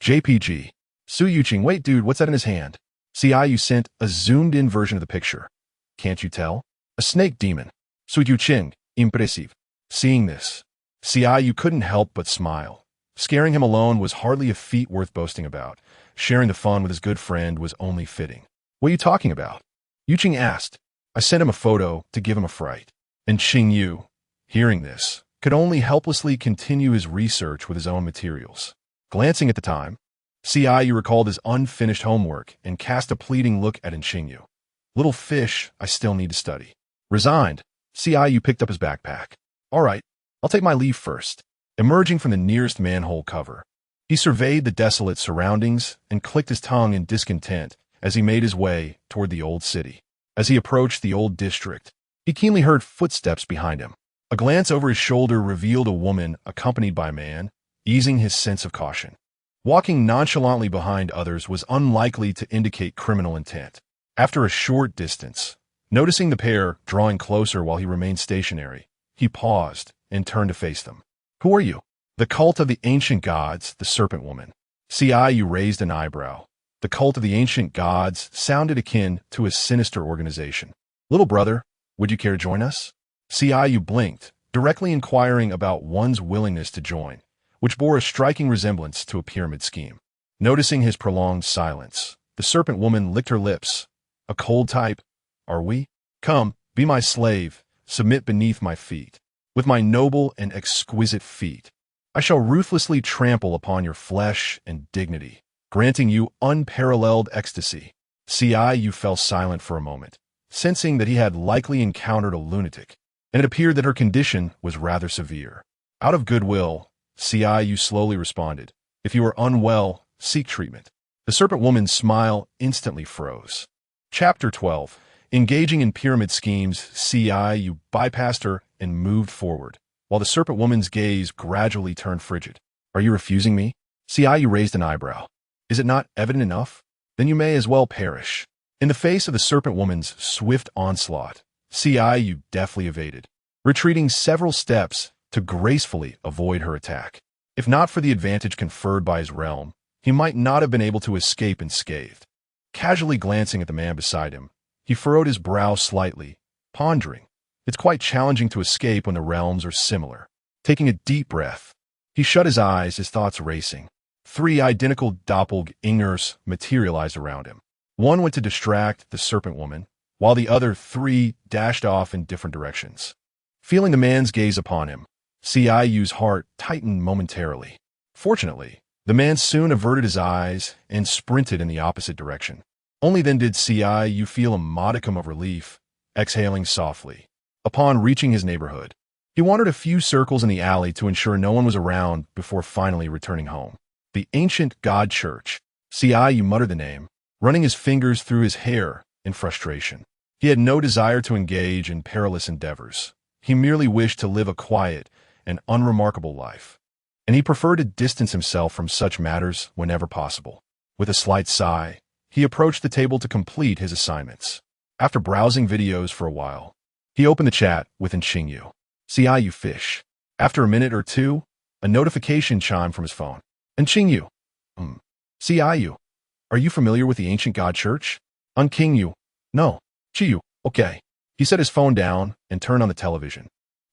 JPG. Su Yuqing, wait dude, what's that in his hand?" Ciyu sent a zoomed-in version of the picture. "Can't you tell? A snake demon. Su Yuqing, impressive." Seeing this, Ciyu couldn't help but smile. Scaring him alone was hardly a feat worth boasting about. Sharing the fun with his good friend was only fitting. "What are you talking about?" Yuqing asked. "I sent him a photo to give him a fright." And Qingyu, hearing this, could only helplessly continue his research with his own materials. Glancing at the time, Ciyu recalled his unfinished homework and cast a pleading look at Qingyu. Little fish, I still need to study. Resigned, Ciyu picked up his backpack. All right, I'll take my leave first. Emerging from the nearest manhole cover, he surveyed the desolate surroundings and clicked his tongue in discontent as he made his way toward the old city. As he approached the old district, he keenly heard footsteps behind him. A glance over his shoulder revealed a woman accompanied by a man, easing his sense of caution. Walking nonchalantly behind others was unlikely to indicate criminal intent. After a short distance, noticing the pair drawing closer while he remained stationary, he paused and turned to face them. Who are you? The cult of the ancient gods, the serpent woman. Ciyu raised an eyebrow. The cult of the ancient gods sounded akin to a sinister organization. Little brother, would you care to join us? Ciyu blinked, directly inquiring about one's willingness to join, which bore a striking resemblance to a pyramid scheme. Noticing his prolonged silence, the serpent woman licked her lips. A cold type, are we? Come, be my slave, submit beneath my feet. With my noble and exquisite feet, I shall ruthlessly trample upon your flesh and dignity, granting you unparalleled ecstasy. Ciyu fell silent for a moment, sensing that he had likely encountered a lunatic, and it appeared that her condition was rather severe. Out of goodwill, Ciyu slowly responded, if you are unwell, seek treatment. The serpent woman's smile instantly froze. Chapter 12. Engaging in pyramid schemes, Ciyu bypassed her and moved forward, while the serpent woman's gaze gradually turned frigid. Are you refusing me? Ciyu raised an eyebrow. Is it not evident enough? Then you may as well perish. In the face of the serpent woman's swift onslaught, Ciyu deftly evaded, retreating several steps to gracefully avoid her attack. If not for the advantage conferred by his realm, he might not have been able to escape unscathed. Casually glancing at the man beside him, he furrowed his brow slightly, pondering. It's quite challenging to escape when the realms are similar. Taking a deep breath, he shut his eyes, his thoughts racing. 3 identical doppelgangers materialized around him. One went to distract the serpent woman, while the other 3 dashed off in different directions. Feeling the man's gaze upon him, Ciyu's heart tightened momentarily. Fortunately, the man soon averted his eyes and sprinted in the opposite direction. Only then did Ciyu feel a modicum of relief, exhaling softly. Upon reaching his neighborhood, he wandered a few circles in the alley to ensure no one was around before finally returning home. The ancient god church. Ciyu muttered the name, running his fingers through his hair in frustration. He had no desire to engage in perilous endeavors. He merely wished to live a quiet and unremarkable life, and he preferred to distance himself from such matters whenever possible. With a slight sigh, he approached the table to complete his assignments. After browsing videos for a while, he opened the chat with Qingyu. Ciyu fish. After a minute or two, a notification chimed from his phone. Qingyu. Ciyu. Are you familiar with the ancient god church? Qingyu. No. Qingyu. Okay. He set his phone down and turned on the television,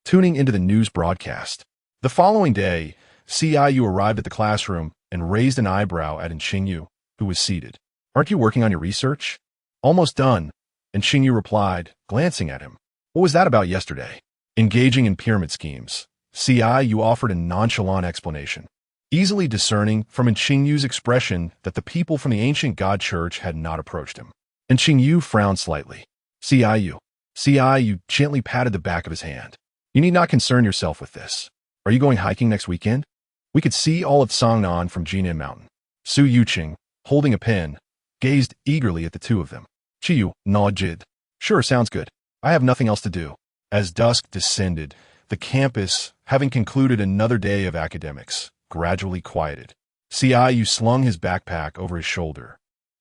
tuning into the news broadcast. The following day, Ciyu arrived at the classroom and raised an eyebrow at Qingyu, who was seated. Aren't you working on your research? Almost done. Qingyu replied, glancing at him. What was that about yesterday? Engaging in pyramid schemes. Ciyu offered a nonchalant explanation, easily discerning from Qingyu's expression that the people from the ancient god church had not approached him. Qingyu frowned slightly. Ciyu gently patted the back of his hand. You need not concern yourself with this. Are you going hiking next weekend? We could see all of Songnan from Jinan Mountain. Su Yuqing, holding a pen, gazed eagerly at the two of them. Qingyu nodded. Sure, sounds good. I have nothing else to do. As dusk descended, the campus, having concluded another day of academics, gradually quieted. Ciyu slung his backpack over his shoulder.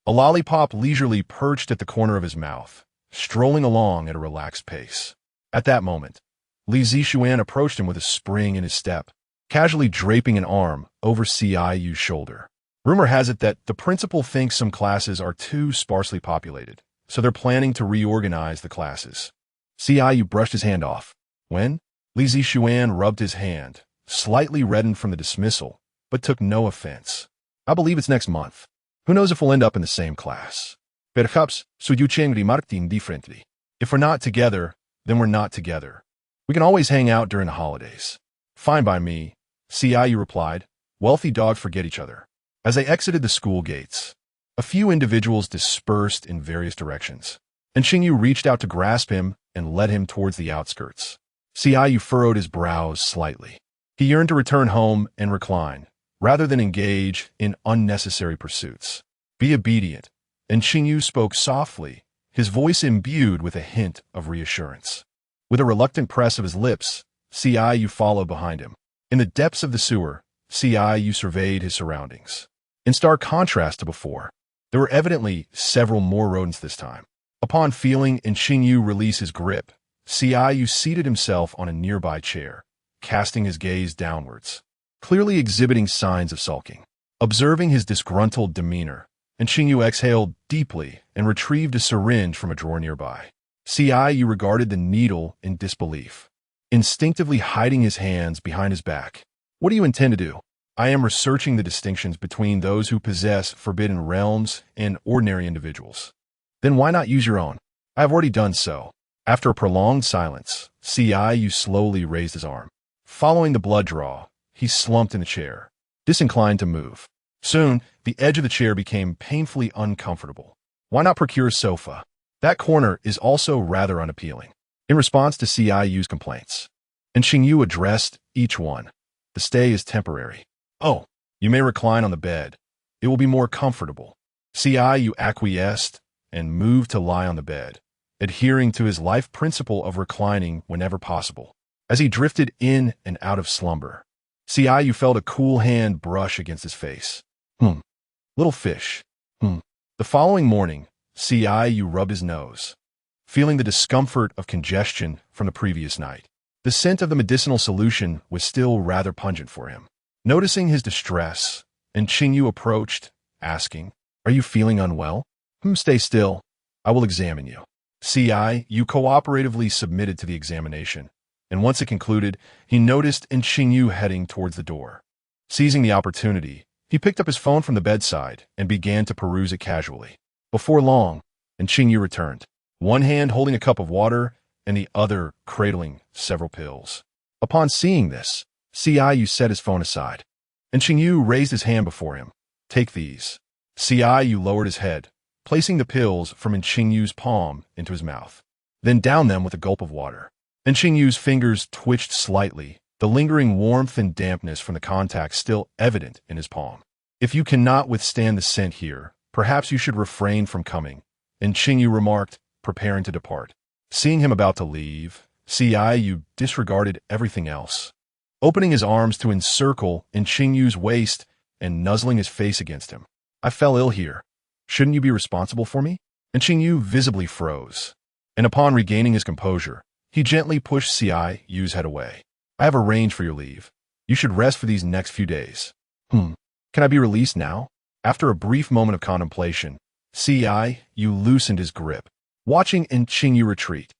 A lollipop leisurely perched at the corner of his mouth, strolling along at a relaxed pace. At that moment, Li Zixuan approached him with a spring in his step, casually draping an arm over Ciyu's shoulder. Rumor has it that the principal thinks some classes are too sparsely populated, so they're planning to reorganize the classes. Ciyu brushed his hand off. When? Li Zixuan rubbed his hand, slightly reddened from the dismissal, but took no offense. I believe it's next month. Who knows if we'll end up in the same class? Perhaps Su Yuqing remarked indifferently. If we're not together, then we're not together. We can always hang out during the holidays. Fine by me, Ciyu replied. Wealthy dogs forget each other. As they exited the school gates, a few individuals dispersed in various directions, and Qingyu reached out to grasp him and led him towards the outskirts. Qingyu furrowed his brows slightly. He yearned to return home and recline, rather than engage in unnecessary pursuits. Be obedient, and Qingyu spoke softly, his voice imbued with a hint of reassurance. With a reluctant press of his lips, Qingyu followed behind him. In the depths of the sewer, Qingyu surveyed his surroundings. In stark contrast to before, there were evidently several more rodents this time. Upon feeling Qingyu release his grip, Qingyu seated himself on a nearby chair, casting his gaze downwards, clearly exhibiting signs of sulking. Observing his disgruntled demeanor, Qingyu exhaled deeply and retrieved a syringe from a drawer nearby. Qingyu regarded the needle in disbelief, instinctively hiding his hands behind his back. What do you intend to do? I am researching the distinctions between those who possess forbidden realms and ordinary individuals. Then why not use your own? I have already done so. After a prolonged silence, Qingyu slowly raised his arm. Following the blood draw, he slumped in the chair, disinclined to move. Soon, the edge of the chair became painfully uncomfortable. Why not procure a sofa? That corner is also rather unappealing. In response to Qingyu's complaints, Qingyu addressed each one. The stay is temporary. Oh, you may recline on the bed. It will be more comfortable. Qingyu acquiesced and moved to lie on the bed, adhering to his life principle of reclining whenever possible. As he drifted in and out of slumber, Qingyu felt a cool hand brush against his face. Little fish. The following morning, Qingyu rubbed his nose, feeling the discomfort of congestion from the previous night. The scent of the medicinal solution was still rather pungent for him. Noticing his distress, Qingyu approached, asking, "Are you feeling unwell?" Stay still. I will examine you." Qingyu cooperatively submitted to the examination, and once it concluded, he noticed Qingyu heading towards the door. Seizing the opportunity, he picked up his phone from the bedside and began to peruse it casually. Before long, Qingyu returned, one hand holding a cup of water and the other cradling several pills. Upon seeing this, Qingyu set his phone aside, and Qingyu raised his hand before him. "Take these." Qingyu lowered his head, placing the pills from Qingyu's palm into his mouth, then downed them with a gulp of water. Qingyu's fingers twitched slightly, the lingering warmth and dampness from the contact still evident in his palm. "If you cannot withstand the scent here, perhaps you should refrain from coming," Qingyu remarked, preparing to depart. Seeing him about to leave, Qingyu disregarded everything else. Opening his arms to encircle Qingyu's waist and nuzzling his face against him. "I fell ill here. Shouldn't you be responsible for me?" Qingyu visibly froze, and upon regaining his composure, he gently pushed Xiaoyu's head away. "I have arranged for your leave. You should rest for these next few days." Can I be released now?" After a brief moment of contemplation, Xiaoyu loosened his grip, watching Qingyu retreat.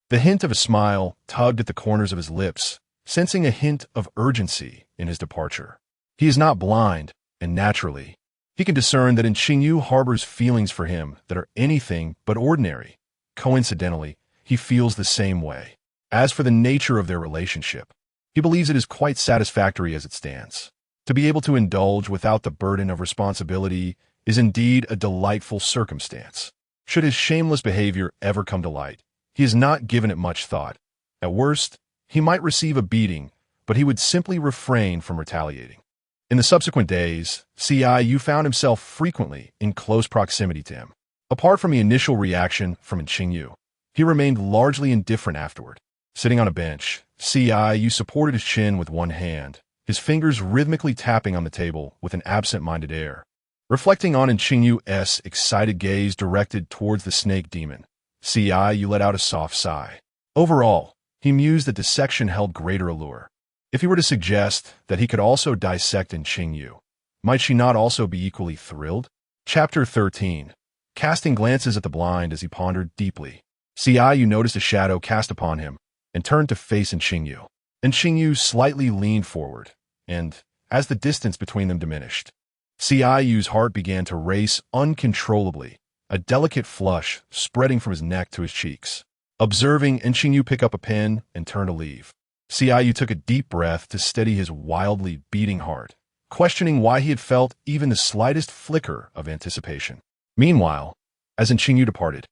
The hint of a smile tugged at the corners of his lips, sensing a hint of urgency in his departure. He is not blind, and naturally, he can discern that Qingyu harbors feelings for him that are anything but ordinary. Coincidentally, he feels the same way. As for the nature of their relationship, he believes it is quite satisfactory as it stands. To be able to indulge without the burden of responsibility is indeed a delightful circumstance. Should his shameless behavior ever come to light, he has not given it much thought. At worst, he might receive a beating, but he would simply refrain from retaliating. In the subsequent days, Xiaoyu found himself frequently in close proximity to him. Apart from the initial reaction from Qingyu, he remained largely indifferent afterward. Sitting on a bench, Xiaoyu supported his chin with one hand, his fingers rhythmically tapping on the table with an absent-minded air. Reflecting on Qingyu's excited gaze directed towards the snake demon, Xiaoyu let out a soft sigh. Overall, he mused that dissection held greater allure. If he were to suggest that he could also dissect Qingyu, might she not also be equally thrilled? Chapter 13. Casting glances at the blind as he pondered deeply, Xiaoyu noticed a shadow cast upon him and turned to face Qingyu. Qingyu slightly leaned forward, and, as the distance between them diminished, Xiaoyu's heart began to race uncontrollably, a delicate flush spreading from his neck to his cheeks. Observing Qingyu pick up a pen and turn to leave, Xiaoyu took a deep breath to steady his wildly beating heart, questioning why he had felt even the slightest flicker of anticipation. Meanwhile, as Qingyu departed,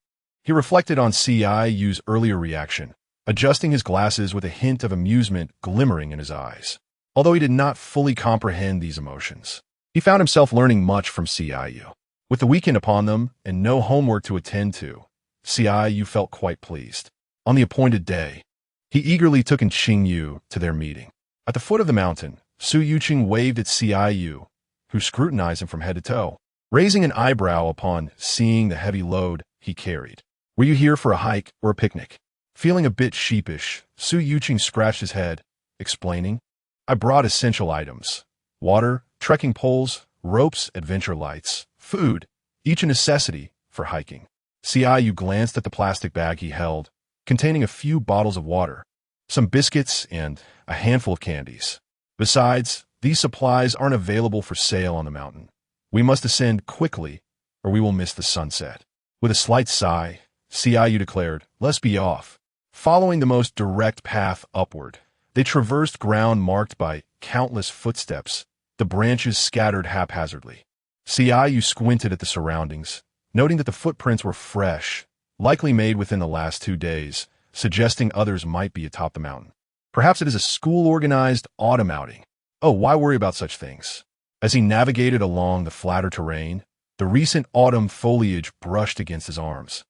he reflected on Qiyu's earlier reaction, adjusting his glasses with a hint of amusement glimmering in his eyes. Although he did not fully comprehend these emotions, he found himself learning much from Qingyu. With the weekend upon them and no homework to attend to, Qingyu felt quite pleased. On the appointed day, he eagerly took Qingyu to their meeting. At the foot of the mountain, Su Yuqing waved at Qingyu, who scrutinized him from head to toe, raising an eyebrow upon seeing the heavy load he carried. "Were you here for a hike or a picnic?" Feeling a bit sheepish, Su Yuqing scratched his head, explaining, "I brought essential items: water, trekking poles, ropes, adventure lights, food, each a necessity for hiking." Qingyu glanced at the plastic bag he held, containing a few bottles of water, some biscuits, and a handful of candies. "Besides, these supplies aren't available for sale on the mountain. We must ascend quickly, or we will miss the sunset." With a slight sigh, Qingyu declared, "Let's be off." Following the most direct path upward, they traversed ground marked by countless footsteps, the branches scattered haphazardly. Qingyu squinted at the surroundings, noting that the footprints were fresh, likely made within the last 2 days, suggesting others might be atop the mountain. Perhaps it is a school-organized autumn outing. Oh, why worry about such things? As he navigated along the flatter terrain, the recent autumn foliage brushed against his arms,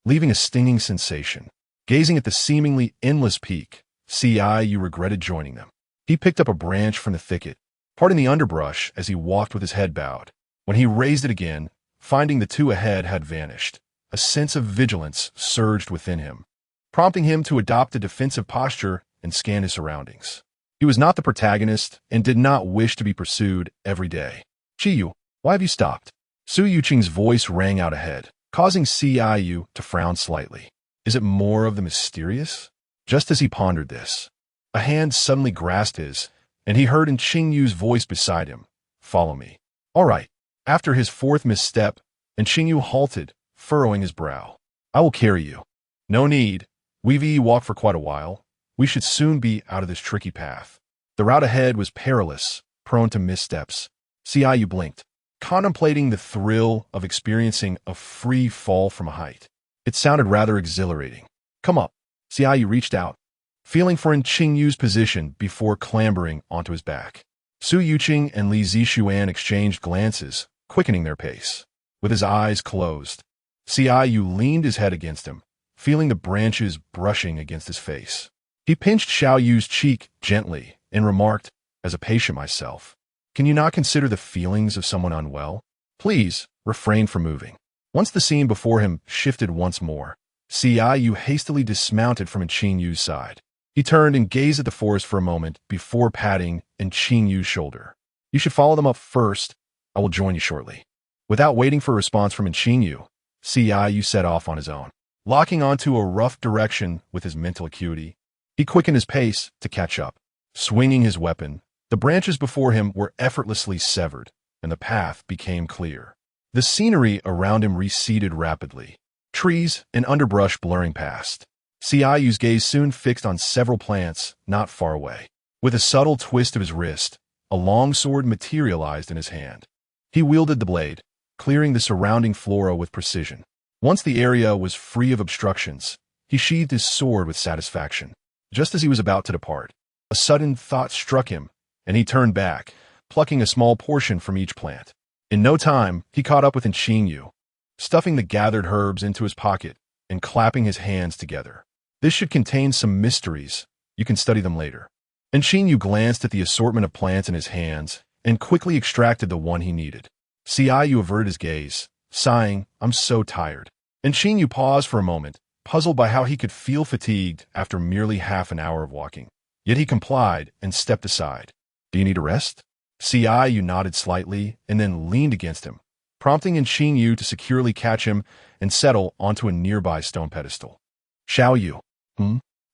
leaving a stinging sensation. Gazing at the seemingly endless peak, Qingyu regretted joining them. He picked up a branch from the thicket, parting the underbrush as he walked with his head bowed. When he raised it again, finding the two ahead had vanished, a sense of vigilance surged within him, prompting him to adopt a defensive posture and scan his surroundings. He was not the protagonist and did not wish to be pursued every day. "Qingyu, why have you stopped?" Su Yuqing's voice rang out ahead, causing Qingyu to frown slightly. Is it more of the mysterious? Just as he pondered this, a hand suddenly grasped his, and he heard Qingyu's voice beside him, "Follow me." "All right." After his fourth misstep, Qingyu halted, furrowing his brow. "I will carry you." "No need. We've walked for quite a while. We should soon be out of this tricky path." The route ahead was perilous, prone to missteps. Qingyu blinked, contemplating the thrill of experiencing a free fall from a height. It sounded rather exhilarating. "Come up." Qingyu reached out, feeling for Qingyu's position before clambering onto his back. Su Yuqing and Li Zixuan exchanged glances, quickening their pace. With his eyes closed, Qingyu leaned his head against him, feeling the branches brushing against his face. He pinched Xiaoyu's cheek gently and remarked, "As a patient myself, can you not consider the feelings of someone unwell? Please refrain from moving." Once the scene before him shifted once more, Qingyu hastily dismounted from Qingyu's side. He turned and gazed at the forest for a moment before patting Qingyu's shoulder. "You should follow them up first. I will join you shortly." Without waiting for a response from Qingyu, Qingyu set off on his own. Locking onto a rough direction with his mental acuity, he quickened his pace to catch up. Swinging his weapon, the branches before him were effortlessly severed, and the path became clear. The scenery around him receded rapidly, trees and underbrush blurring past. Qiyu's gaze soon fixed on several plants not far away. With a subtle twist of his wrist, a long sword materialized in his hand. He wielded the blade, clearing the surrounding flora with precision. Once the area was free of obstructions, he sheathed his sword with satisfaction. Just as he was about to depart, a sudden thought struck him, and he turned back, plucking a small portion from each plant. In no time, he caught up with Qingyu, stuffing the gathered herbs into his pocket and clapping his hands together. "This should contain some mysteries. You can study them later." Qingyu glanced at the assortment of plants in his hands and quickly extracted the one he needed. Qingyu averted his gaze, sighing, "I'm so tired." Qingyu paused for a moment, puzzled by how he could feel fatigued after merely half an hour of walking. Yet he complied and stepped aside. "Do you need a rest?" Qingyu nodded slightly and then leaned against him, prompting Qingyu to securely catch him and settle onto a nearby stone pedestal. "Xiaoyu,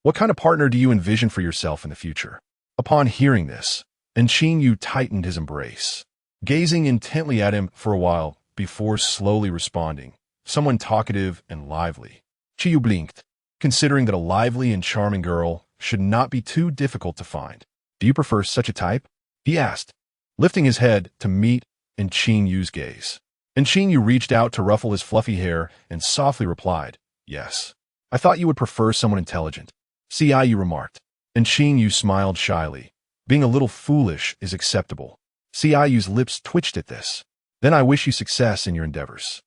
what kind of partner do you envision for yourself in the future?" Upon hearing this, Qingyu tightened his embrace, gazing intently at him for a while before slowly responding, "Someone talkative and lively." Qingyu blinked, considering that a lively and charming girl should not be too difficult to find. "Do you prefer such a type?" he asked, lifting his head to meet Qingyu's gaze. Qingyu reached out to ruffle his fluffy hair and softly replied, "Yes. I thought you would prefer someone intelligent," Qingyu remarked. Qingyu smiled shyly. Being a little foolish is acceptable. Xiaoyu's lips twitched at this. "Then I wish you success in your endeavors."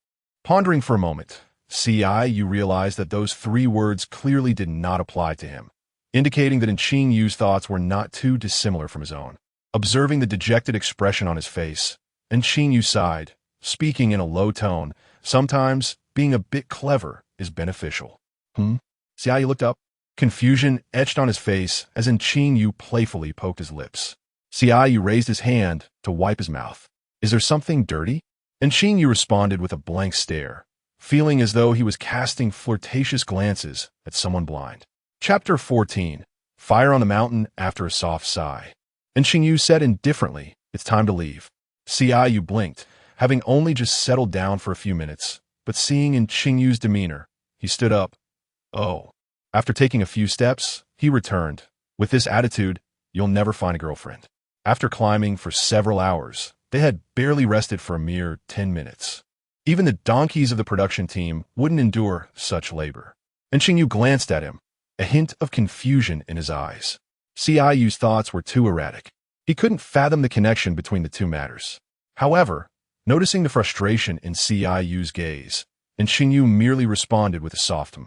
Pondering for a moment, Xiaoyu realized that those 3 words clearly did not apply to him, indicating that Qingyu's thoughts were not too dissimilar from his own. Observing the dejected expression on his face, Qingyu sighed, speaking in a low tone. "Sometimes, being a bit clever is beneficial." Xiaoyu looked up. Confusion etched on his face as Qingyu playfully poked his lips. Xiaoyu raised his hand to wipe his mouth. "Is there something dirty?" Qingyu responded with a blank stare, feeling as though he was casting flirtatious glances at someone blind. Chapter 14. Fire on the Mountain After a Soft Sigh. Qingyu said indifferently, "It's time to leave." Xiaoyu blinked, having only just settled down for a few minutes, but seeing Qingyu's demeanor, he stood up. "Oh." After taking a few steps, he returned. "With this attitude, you'll never find a girlfriend." After climbing for several hours, they had barely rested for a mere 10 minutes. Even the donkeys of the production team wouldn't endure such labor. Qingyu glanced at him, a hint of confusion in his eyes. Xiaoyu's thoughts were too erratic. He couldn't fathom the connection between the two matters. However, noticing the frustration in Xiaoyu's gaze, Qingyu merely responded with a soft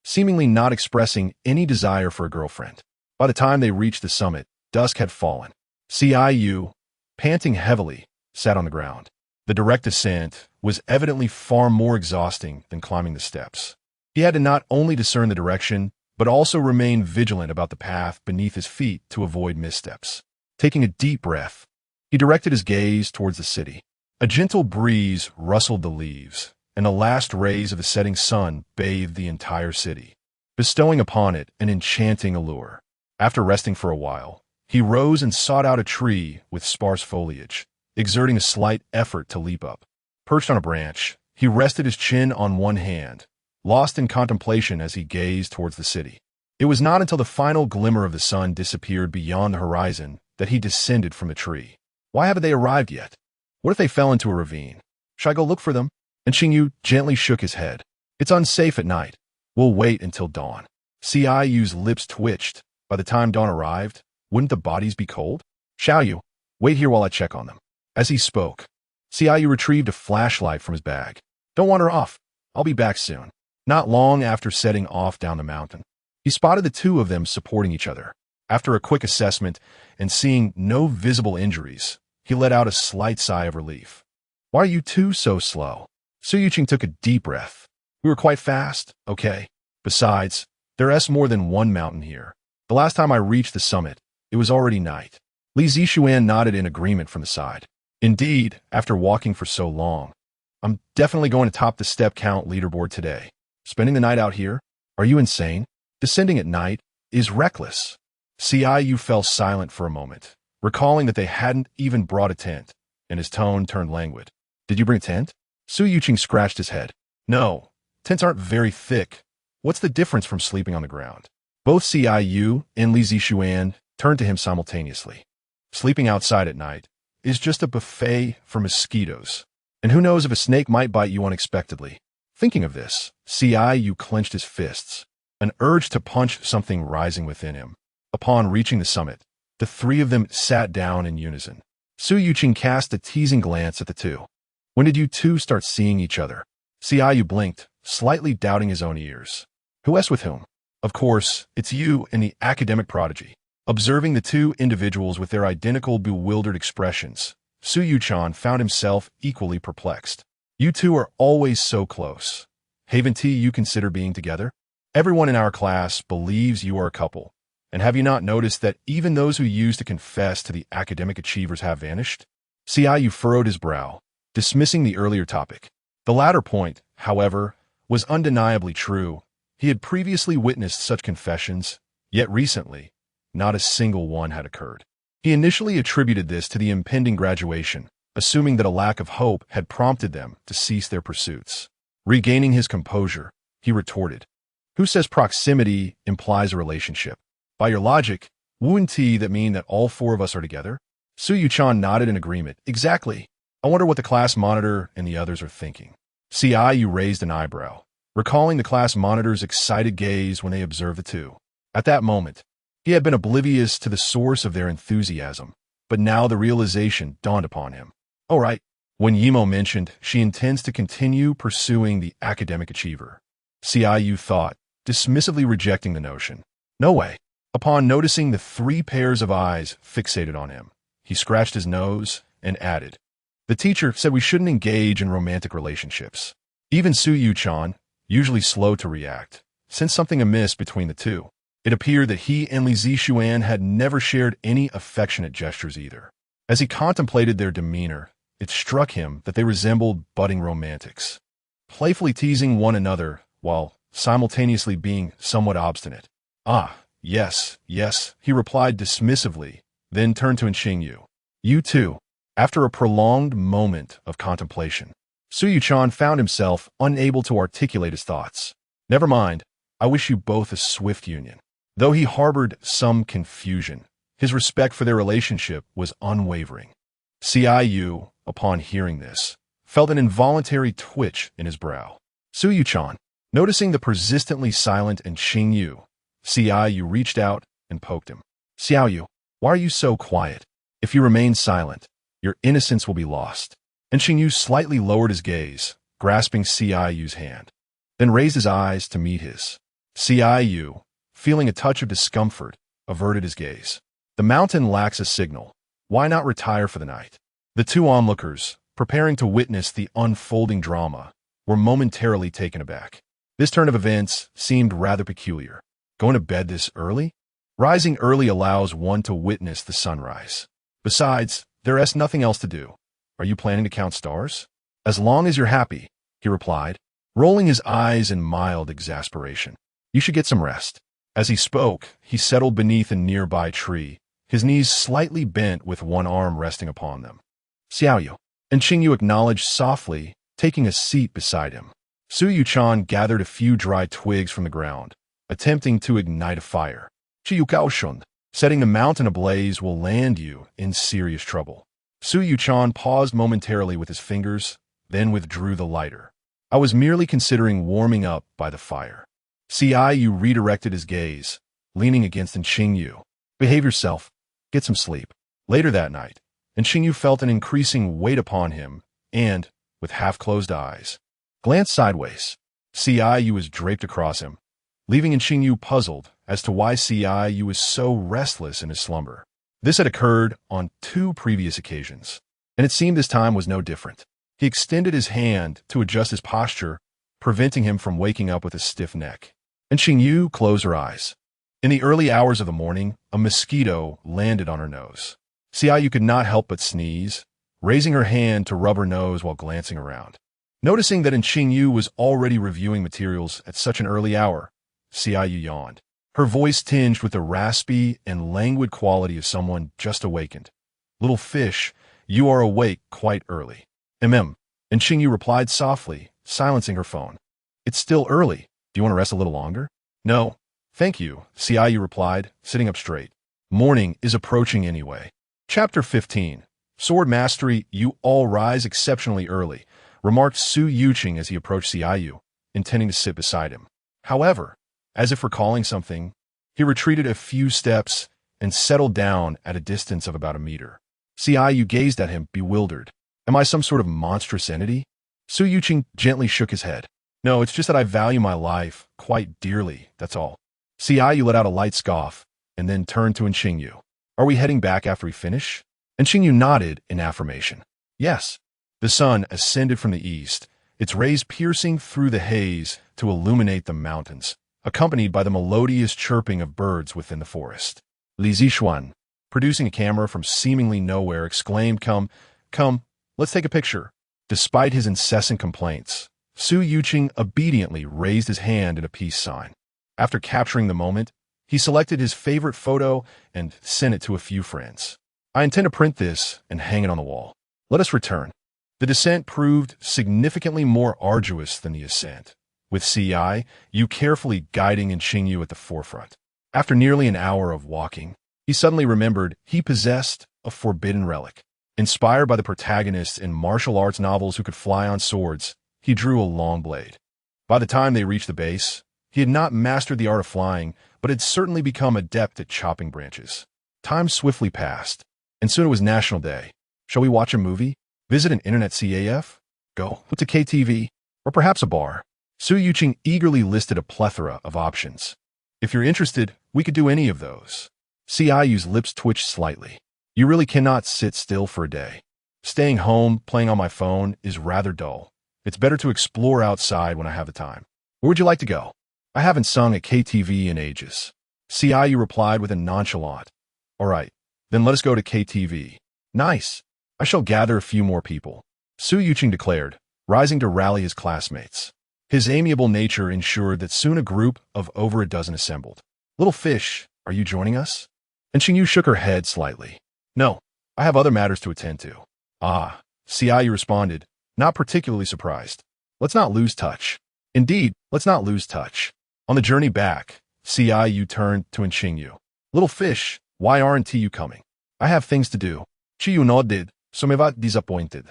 seemingly not expressing any desire for a girlfriend. By the time they reached the summit, dusk had fallen. Xiaoyu, panting heavily, sat on the ground. The direct ascent was evidently far more exhausting than climbing the steps. He had to not only discern the direction, but also remain vigilant about the path beneath his feet to avoid missteps. Taking a deep breath, he directed his gaze towards the city. A gentle breeze rustled the leaves, and the last rays of the setting sun bathed the entire city, bestowing upon it an enchanting allure. After resting for a while, he rose and sought out a tree with sparse foliage, exerting a slight effort to leap up. Perched on a branch, he rested his chin on one hand, lost in contemplation as he gazed towards the city. It was not until the final glimmer of the sun disappeared beyond the horizon that he descended from the tree. Why haven't they arrived yet? What if they fell into a ravine? Should I go look for them? Qingyu gently shook his head. "It's unsafe at night. We'll wait until dawn." Xiaoyu's lips twitched. By the time dawn arrived, wouldn't the bodies be cold? "Xiaoyu, wait here while I check on them." As he spoke, Xiaoyu retrieved a flashlight from his bag. "Don't wander off. I'll be back soon." Not long after setting off down the mountain, he spotted the two of them supporting each other. After a quick assessment and seeing no visible injuries, he let out a slight sigh of relief. "Why are you two so slow?" Su Yuqing took a deep breath. "We were quite fast, okay? Besides, there's more than one mountain here. The last time I reached the summit, it was already night." Li Zishuan nodded in agreement from the side. "Indeed, after walking for so long, I'm definitely going to top the step count leaderboard today. Spending the night out here? Are you insane? Descending at night is reckless." Xiaoyu fell silent for a moment, recalling that they hadn't even brought a tent, and his tone turned languid. "Did you bring a tent?" Su Yuqing scratched his head. "No, tents aren't very thick. What's the difference from sleeping on the ground?" Both Xiaoyu and Li Zishuan turned to him simultaneously. "Sleeping outside at night is just a buffet for mosquitoes. And who knows if a snake might bite you unexpectedly." Thinking of this, Xiaoyu clenched his fists, an urge to punch something rising within him. Upon reaching the summit, the 3 of them sat down in unison. Su Yuqing cast a teasing glance at the two. "When did you two start seeing each other?" Xiaoyu blinked, slightly doubting his own ears. "Who else with whom?" "Of course, it's you and the academic prodigy." Observing the two individuals with their identical bewildered expressions, Su Yuchan found himself equally perplexed. "You two are always so close. Haven't you consider being together? Everyone in our class believes you are a couple. And have you not noticed that even those who used to confess to the academic achievers have vanished?" Xiaoyu furrowed his brow, dismissing the earlier topic. The latter point, however, was undeniably true. He had previously witnessed such confessions, yet recently, not a single one had occurred. He initially attributed this to the impending graduation, assuming that a lack of hope had prompted them to cease their pursuits. Regaining his composure, he retorted, "Who says proximity implies a relationship? By your logic, wouldn't that mean that all 4 of us are together?" Su Yuchan nodded in agreement. Exactly. I wonder what the class monitor and the others are thinking. Ciu raised an eyebrow, recalling the class monitor's excited gaze when they observed the two. At that moment, he had been oblivious to the source of their enthusiasm, but now the realization dawned upon him. All right. When Yimo mentioned she intends to continue pursuing the academic achiever, Ciu thought, dismissively rejecting the notion. No way. Upon noticing the 3 pairs of eyes fixated on him, he scratched his nose and added, the teacher said we shouldn't engage in romantic relationships. Even Su Yuchan, usually slow to react, sensed something amiss between the two. It appeared that he and Li Zixuan had never shared any affectionate gestures either. As he contemplated their demeanor, it struck him that they resembled budding romantics, playfully teasing one another while simultaneously being somewhat obstinate. Ah, yes, he replied dismissively, then turned to Qingyu. You too. After a prolonged moment of contemplation, Su Yuchan found himself unable to articulate his thoughts. Never mind, I wish you both a swift union. Though he harbored some confusion, his respect for their relationship was unwavering. Ciu, upon hearing this, felt an involuntary twitch in his brow. Su Yuchan, noticing the persistently silent Qingyu, Ciu reached out and poked him. Xiaoyu, why are you so quiet? If you remain silent, your innocence will be lost. Qingyu slightly lowered his gaze, grasping Ciu's hand, then raised his eyes to meet his. Ciu, feeling a touch of discomfort, averted his gaze. The mountain lacks a signal. Why not retire for the night? The two onlookers, preparing to witness the unfolding drama, were momentarily taken aback. This turn of events seemed rather peculiar. Going to bed this early? Rising early allows one to witness the sunrise. Besides, there is nothing else to do. Are you planning to count stars? As long as you're happy, he replied, rolling his eyes in mild exasperation. You should get some rest. As he spoke, he settled beneath a nearby tree, his knees slightly bent with one arm resting upon them. Xiaoyu. Qingyu acknowledged softly, taking a seat beside him. Su Yuchan gathered a few dry twigs from the ground, attempting to ignite a fire. Qiyu Kaoshun. Setting the mountain ablaze will land you in serious trouble. Su Yuchan paused momentarily with his fingers, then withdrew the lighter. I was merely considering warming up by the fire. Ciu redirected his gaze, leaning against Qingyu. Behave yourself. Get some sleep. Later that night, Qingyu felt an increasing weight upon him and, with half-closed eyes, glanced sideways. Ciu was draped across him, leaving Qingyu puzzled as to why Ciu was so restless in his slumber. This had occurred on 2 previous occasions, and it seemed this time was no different. He extended his hand to adjust his posture, preventing him from waking up with a stiff neck. Qingyu closed her eyes. In the early hours of the morning, a mosquito landed on her nose. Ciu could not help but sneeze, raising her hand to rub her nose while glancing around. Noticing that Qingyu was already reviewing materials at such an early hour, Ciu yawned, her voice tinged with the raspy and languid quality of someone just awakened. Little fish, you are awake quite early. Qingyu replied softly, silencing her phone. It's still early. Do you want to rest a little longer? No, thank you, Ciu replied, sitting up straight. Morning is approaching anyway. Chapter 15. Sword Mastery. You all rise exceptionally early, remarked Su Yuqing as he approached Ciu, intending to sit beside him. However, as if recalling something, he retreated a few steps and settled down at a distance of about a meter. Ciu gazed at him, bewildered. Am I some sort of monstrous entity? Su Yuqing gently shook his head. No, it's just that I value my life quite dearly, that's all. Ciu let out a light scoff, and then turned to Qingyu. Are we heading back after we finish? Qingyu nodded in affirmation. Yes. The sun ascended from the east, its rays piercing through the haze to illuminate the mountains, accompanied by the melodious chirping of birds within the forest. Li Zixuan, producing a camera from seemingly nowhere, exclaimed, Come, let's take a picture. Despite his incessant complaints, Su Yuqing obediently raised his hand in a peace sign. After capturing the moment, he selected his favorite photo and sent it to a few friends. I intend to print this and hang it on the wall. Let us return. The descent proved significantly more arduous than the ascent, with Ciu carefully guiding Qingyu at the forefront. After nearly an hour of walking, he suddenly remembered he possessed a forbidden relic. Inspired by the protagonists in martial arts novels who could fly on swords, he drew a long blade. By the time they reached the base, he had not mastered the art of flying, but had certainly become adept at chopping branches. Time swiftly passed, and soon it was National Day. Shall we watch a movie? Visit an internet CAF? Go to KTV? Or perhaps a bar? Su Yuqing eagerly listed a plethora of options. If you're interested, we could do any of those. Ciu's lips twitched slightly. You really cannot sit still for a day. Staying home, playing on my phone, is rather dull. It's better to explore outside when I have the time. Where would you like to go? I haven't sung at KTV in ages. Ciu replied with a nonchalant. All right, then let us go to KTV. Nice. I shall gather a few more people. Su Yuqing declared, rising to rally his classmates. His amiable nature ensured that soon a group of over a dozen assembled. Little fish, are you joining us? And Qingyu shook her head slightly. No, I have other matters to attend to. Ah, Ciu responded, not particularly surprised. Let's not lose touch. Indeed, let's not lose touch. On the journey back, Ciu turned to Qingyu. Little fish, why aren't you coming? I have things to do. Qingyu nodded, somewhat disappointed,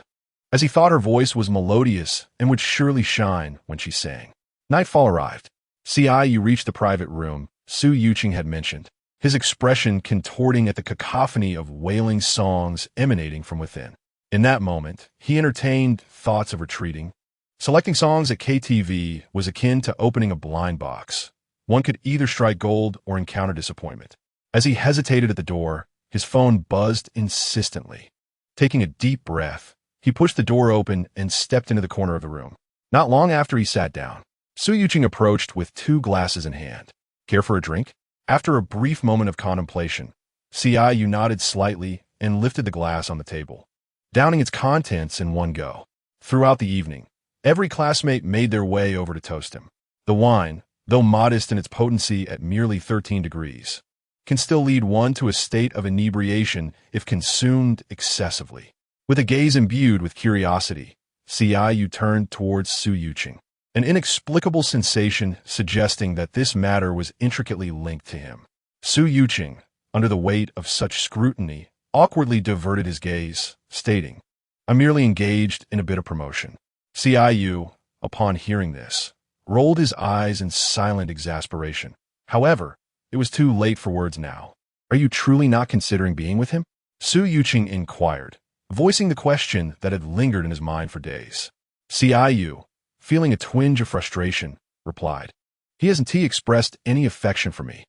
as he thought her voice was melodious and would surely shine when she sang. Nightfall arrived. Ciu reached the private room Su Yuqing had mentioned, his expression contorting at the cacophony of wailing songs emanating from within. In that moment, he entertained thoughts of retreating. Selecting songs at KTV was akin to opening a blind box. One could either strike gold or encounter disappointment. As he hesitated at the door, his phone buzzed insistently. Taking a deep breath, he pushed the door open and stepped into the corner of the room. Not long after he sat down, Su Yuqing approached with 2 glasses in hand. Care for a drink? After a brief moment of contemplation, Ciu nodded slightly and lifted the glass on the table, downing its contents in one go. Throughout the evening, every classmate made their way over to toast him. The wine, though modest in its potency at merely 13 degrees, can still lead one to a state of inebriation if consumed excessively. With a gaze imbued with curiosity, Ciu turned towards Su Yuqing, an inexplicable sensation suggesting that this matter was intricately linked to him. Su Yuqing, under the weight of such scrutiny, awkwardly diverted his gaze, stating, I'm merely engaged in a bit of promotion. Ciu, upon hearing this, rolled his eyes in silent exasperation. However, it was too late for words now. Are you truly not considering being with him? Su Yuqing inquired, voicing the question that had lingered in his mind for days. Ciu, feeling a twinge of frustration, replied, He hasn't expressed any affection for me.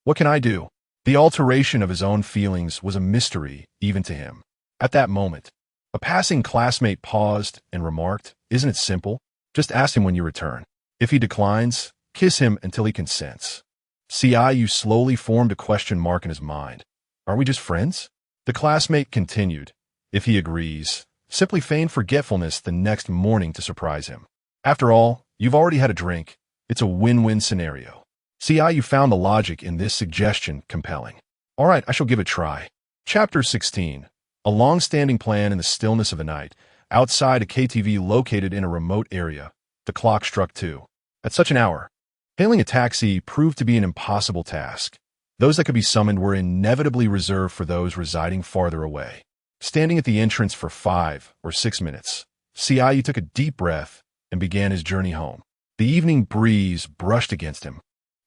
What can I do? The alteration of his own feelings was a mystery even to him. At that moment, a passing classmate paused and remarked, Isn't it simple? Just ask him when you return. If he declines, kiss him until he consents. Ciu slowly formed a question mark in his mind. Are we just friends? The classmate continued, If he agrees, simply feign forgetfulness the next morning to surprise him. After all, you've already had a drink. It's a win-win scenario. Ciu found the logic in this suggestion compelling. All right, I shall give it a try. Chapter 16. A long-standing plan in the stillness of the night. Outside a KTV located in a remote area, the clock struck 2. At such an hour, hailing a taxi proved to be an impossible task. Those that could be summoned were inevitably reserved for those residing farther away. Standing at the entrance for 5 or 6 minutes, Ciu took a deep breath and began his journey home. The evening breeze brushed against him,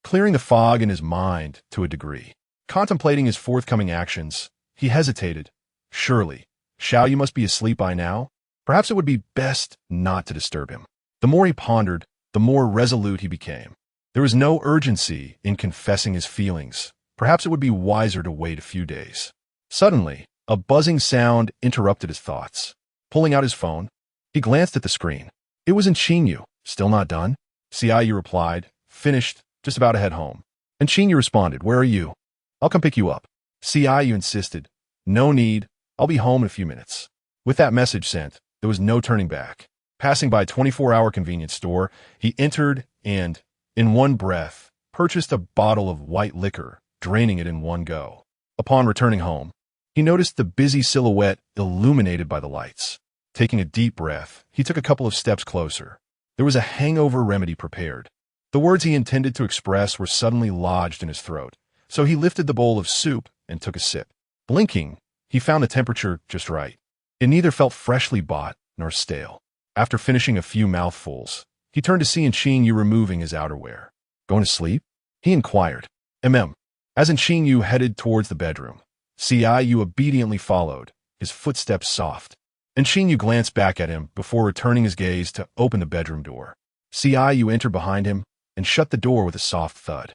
clearing the fog in his mind to a degree. Contemplating his forthcoming actions, he hesitated. Surely, Xiaoyu must be asleep by now. Perhaps it would be best not to disturb him. The more he pondered, the more resolute he became. There was no urgency in confessing his feelings. Perhaps it would be wiser to wait a few days. Suddenly, a buzzing sound interrupted his thoughts. Pulling out his phone, he glanced at the screen. It was in Qingyu. Still not done? Ciu replied, Finished, just about to head home. And Qingyu responded, Where are you? I'll come pick you up. Ciu insisted, No need, I'll be home in a few minutes. With that message sent, there was no turning back. Passing by a 24-hour convenience store, he entered and, in one breath, purchased a bottle of white liquor, draining it in one go. Upon returning home, he noticed the busy silhouette illuminated by the lights. Taking a deep breath, he took a couple of steps closer. There was a hangover remedy prepared. The words he intended to express were suddenly lodged in his throat, so he lifted the bowl of soup and took a sip. Blinking, He found the temperature just right. It neither felt freshly bought nor stale. After finishing a few mouthfuls, he turned to see Qingyu removing his outerwear. Going to sleep? He inquired. As Qingyu headed towards the bedroom, Qingyu obediently followed, his footsteps soft. Qingyu glanced back at him before returning his gaze to open the bedroom door. Qingyu entered behind him and shut the door with a soft thud.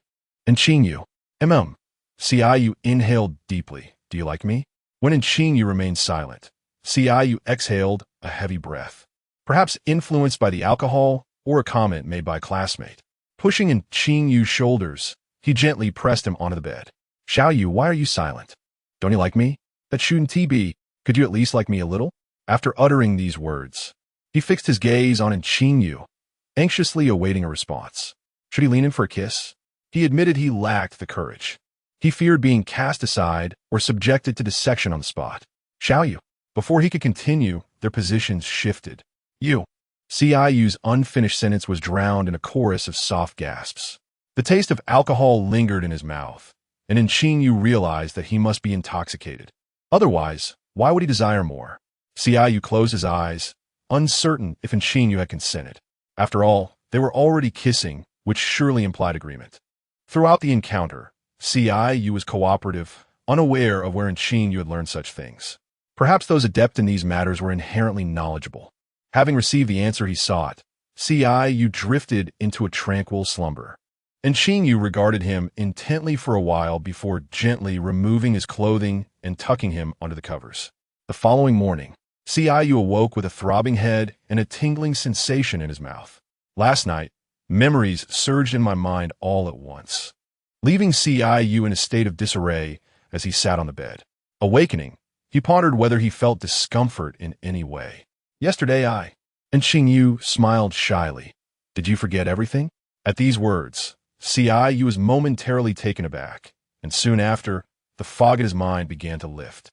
Qingyu. Qingyu inhaled deeply. Do you like me? When Qingyu remained silent, Qingyu exhaled a heavy breath, perhaps influenced by the alcohol or a comment made by a classmate. Pushing Qingyu's shoulders, he gently pressed him onto the bed. Xiaoyu, why are you silent? Don't you like me? That shouldn't be. Could you at least like me a little? After uttering these words, he fixed his gaze on Qingyu, anxiously awaiting a response. Should he lean in for a kiss? He admitted he lacked the courage. He feared being cast aside or subjected to dissection on the spot. Xiaoyu. Before he could continue, their positions shifted. You. Xiaoyu's unfinished sentence was drowned in a chorus of soft gasps. The taste of alcohol lingered in his mouth, and Qingyu realized that he must be intoxicated. Otherwise, why would he desire more? Xiaoyu closed his eyes, uncertain if Qingyu had consented. After all, they were already kissing, which surely implied agreement. Throughout the encounter, Qingyu was cooperative, unaware of where Qingyu had learned such things. Perhaps those adept in these matters were inherently knowledgeable. Having received the answer he sought, Qingyu drifted into a tranquil slumber. Qingyu regarded him intently for a while before gently removing his clothing and tucking him under the covers. The following morning, Qingyu awoke with a throbbing head and a tingling sensation in his mouth. Last night, memories surged in my mind all at once, leaving Qingyu in a state of disarray as he sat on the bed. Awakening, he pondered whether he felt discomfort in any way. Yesterday Qingyu smiled shyly. Did you forget everything? At these words, Qingyu was momentarily taken aback, and soon after, the fog in his mind began to lift.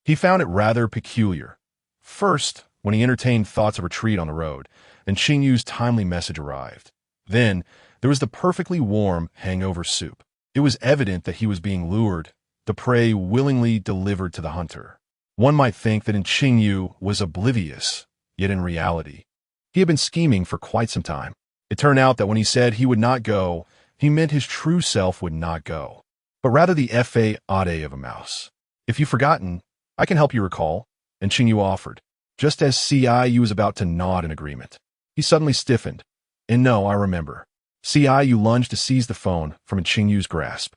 He found it rather peculiar. First, when he entertained thoughts of retreat on the road, and Qingyu's timely message arrived. Then, there was the perfectly warm hangover soup. It was evident that he was being lured, the prey willingly delivered to the hunter. One might think that Qingyu was oblivious, yet in reality, he had been scheming for quite some time. It turned out that when he said he would not go, he meant his true self would not go, but rather the fade of a mouse. If you've forgotten, I can help you recall, Qingyu offered, just as Qingyu was about to nod in agreement. He suddenly stiffened. And no, I remember. Qingyu lunged to seize the phone from Qingyu's grasp.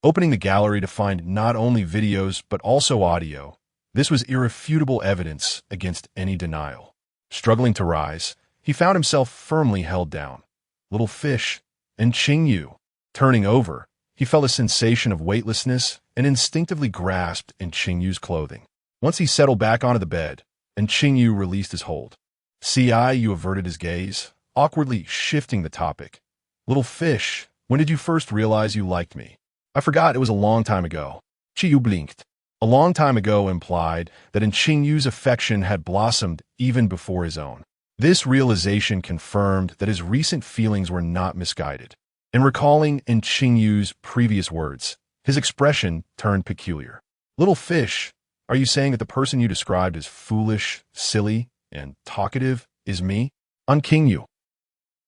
Opening the gallery to find not only videos but also audio, this was irrefutable evidence against any denial. Struggling to rise, he found himself firmly held down. Little fish, and Qingyu. Turning over, he felt a sensation of weightlessness and instinctively grasped Qingyu's clothing. Once he settled back onto the bed, Qingyu released his hold. Qingyu averted his gaze, awkwardly shifting the topic. Little fish, when did you first realize you liked me? I forgot, it was a long time ago. Qingyu blinked. A long time ago implied that Qingyu's affection had blossomed even before his own. This realization confirmed that his recent feelings were not misguided. In recalling Qingyu's previous words, his expression turned peculiar. Little fish, are you saying that the person you described as foolish, silly, and talkative is me? Qingyu.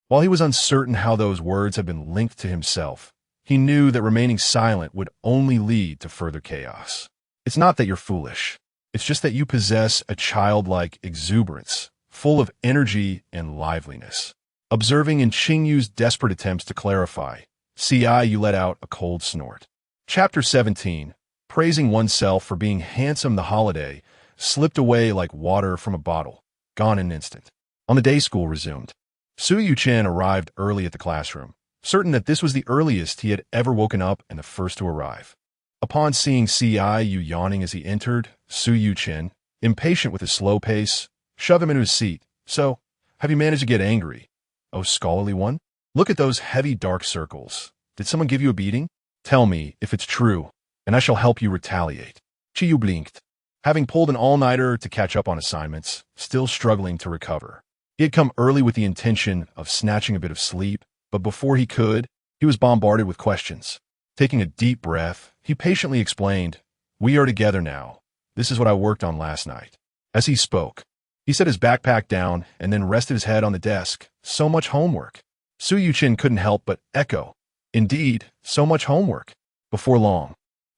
While he was uncertain how those words had been linked to himself, he knew that remaining silent would only lead to further chaos. It's not that you're foolish. It's just that you possess a childlike exuberance, full of energy and liveliness. Observing Qingyu's desperate attempts to clarify, Qingyu let out a cold snort. Chapter 17, praising oneself for being handsome the holiday, slipped away like water from a bottle, gone in an instant. On the day school resumed, Suyu Chen arrived early at the classroom, certain that this was the earliest he had ever woken up and the first to arrive. Upon seeing Qingyu yawning as he entered, Suyu Chen, impatient with his slow pace, shoved him into his seat. So, have you managed to get angry? Oh, scholarly one? Look at those heavy dark circles. Did someone give you a beating? Tell me if it's true, and I shall help you retaliate. Qingyu blinked, having pulled an all-nighter to catch up on assignments, still struggling to recover. He had come early with the intention of snatching a bit of sleep, but before he could, he was bombarded with questions. Taking a deep breath, he patiently explained, "We are together now. this is what I worked on last night. As he spoke, he set his backpack down and then rested his head on the desk. So much homework. Su Yuchin couldn't help but echo. Indeed, so much homework. Before long,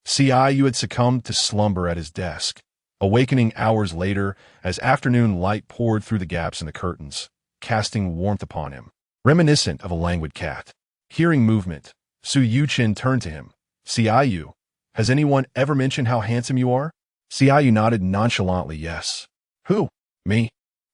Qingyu had succumbed to slumber at his desk, awakening hours later as afternoon light poured through the gaps in the curtains, casting warmth upon him, reminiscent of a languid cat. Hearing movement, Su Yuchin turned to him. Qingyu, has anyone ever mentioned how handsome you are? Qingyu nodded nonchalantly yes. Who? Me?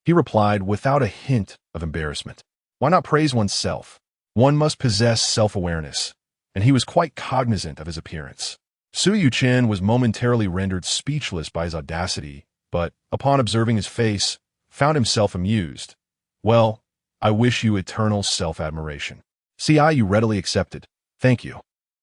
He replied without a hint of embarrassment. Why not praise oneself? One must possess self-awareness, and he was quite cognizant of his appearance. Su Yuchin was momentarily rendered speechless by his audacity, but, upon observing his face, found himself amused. Well, I wish you eternal self-admiration. Qingyu readily accepted. Thank you.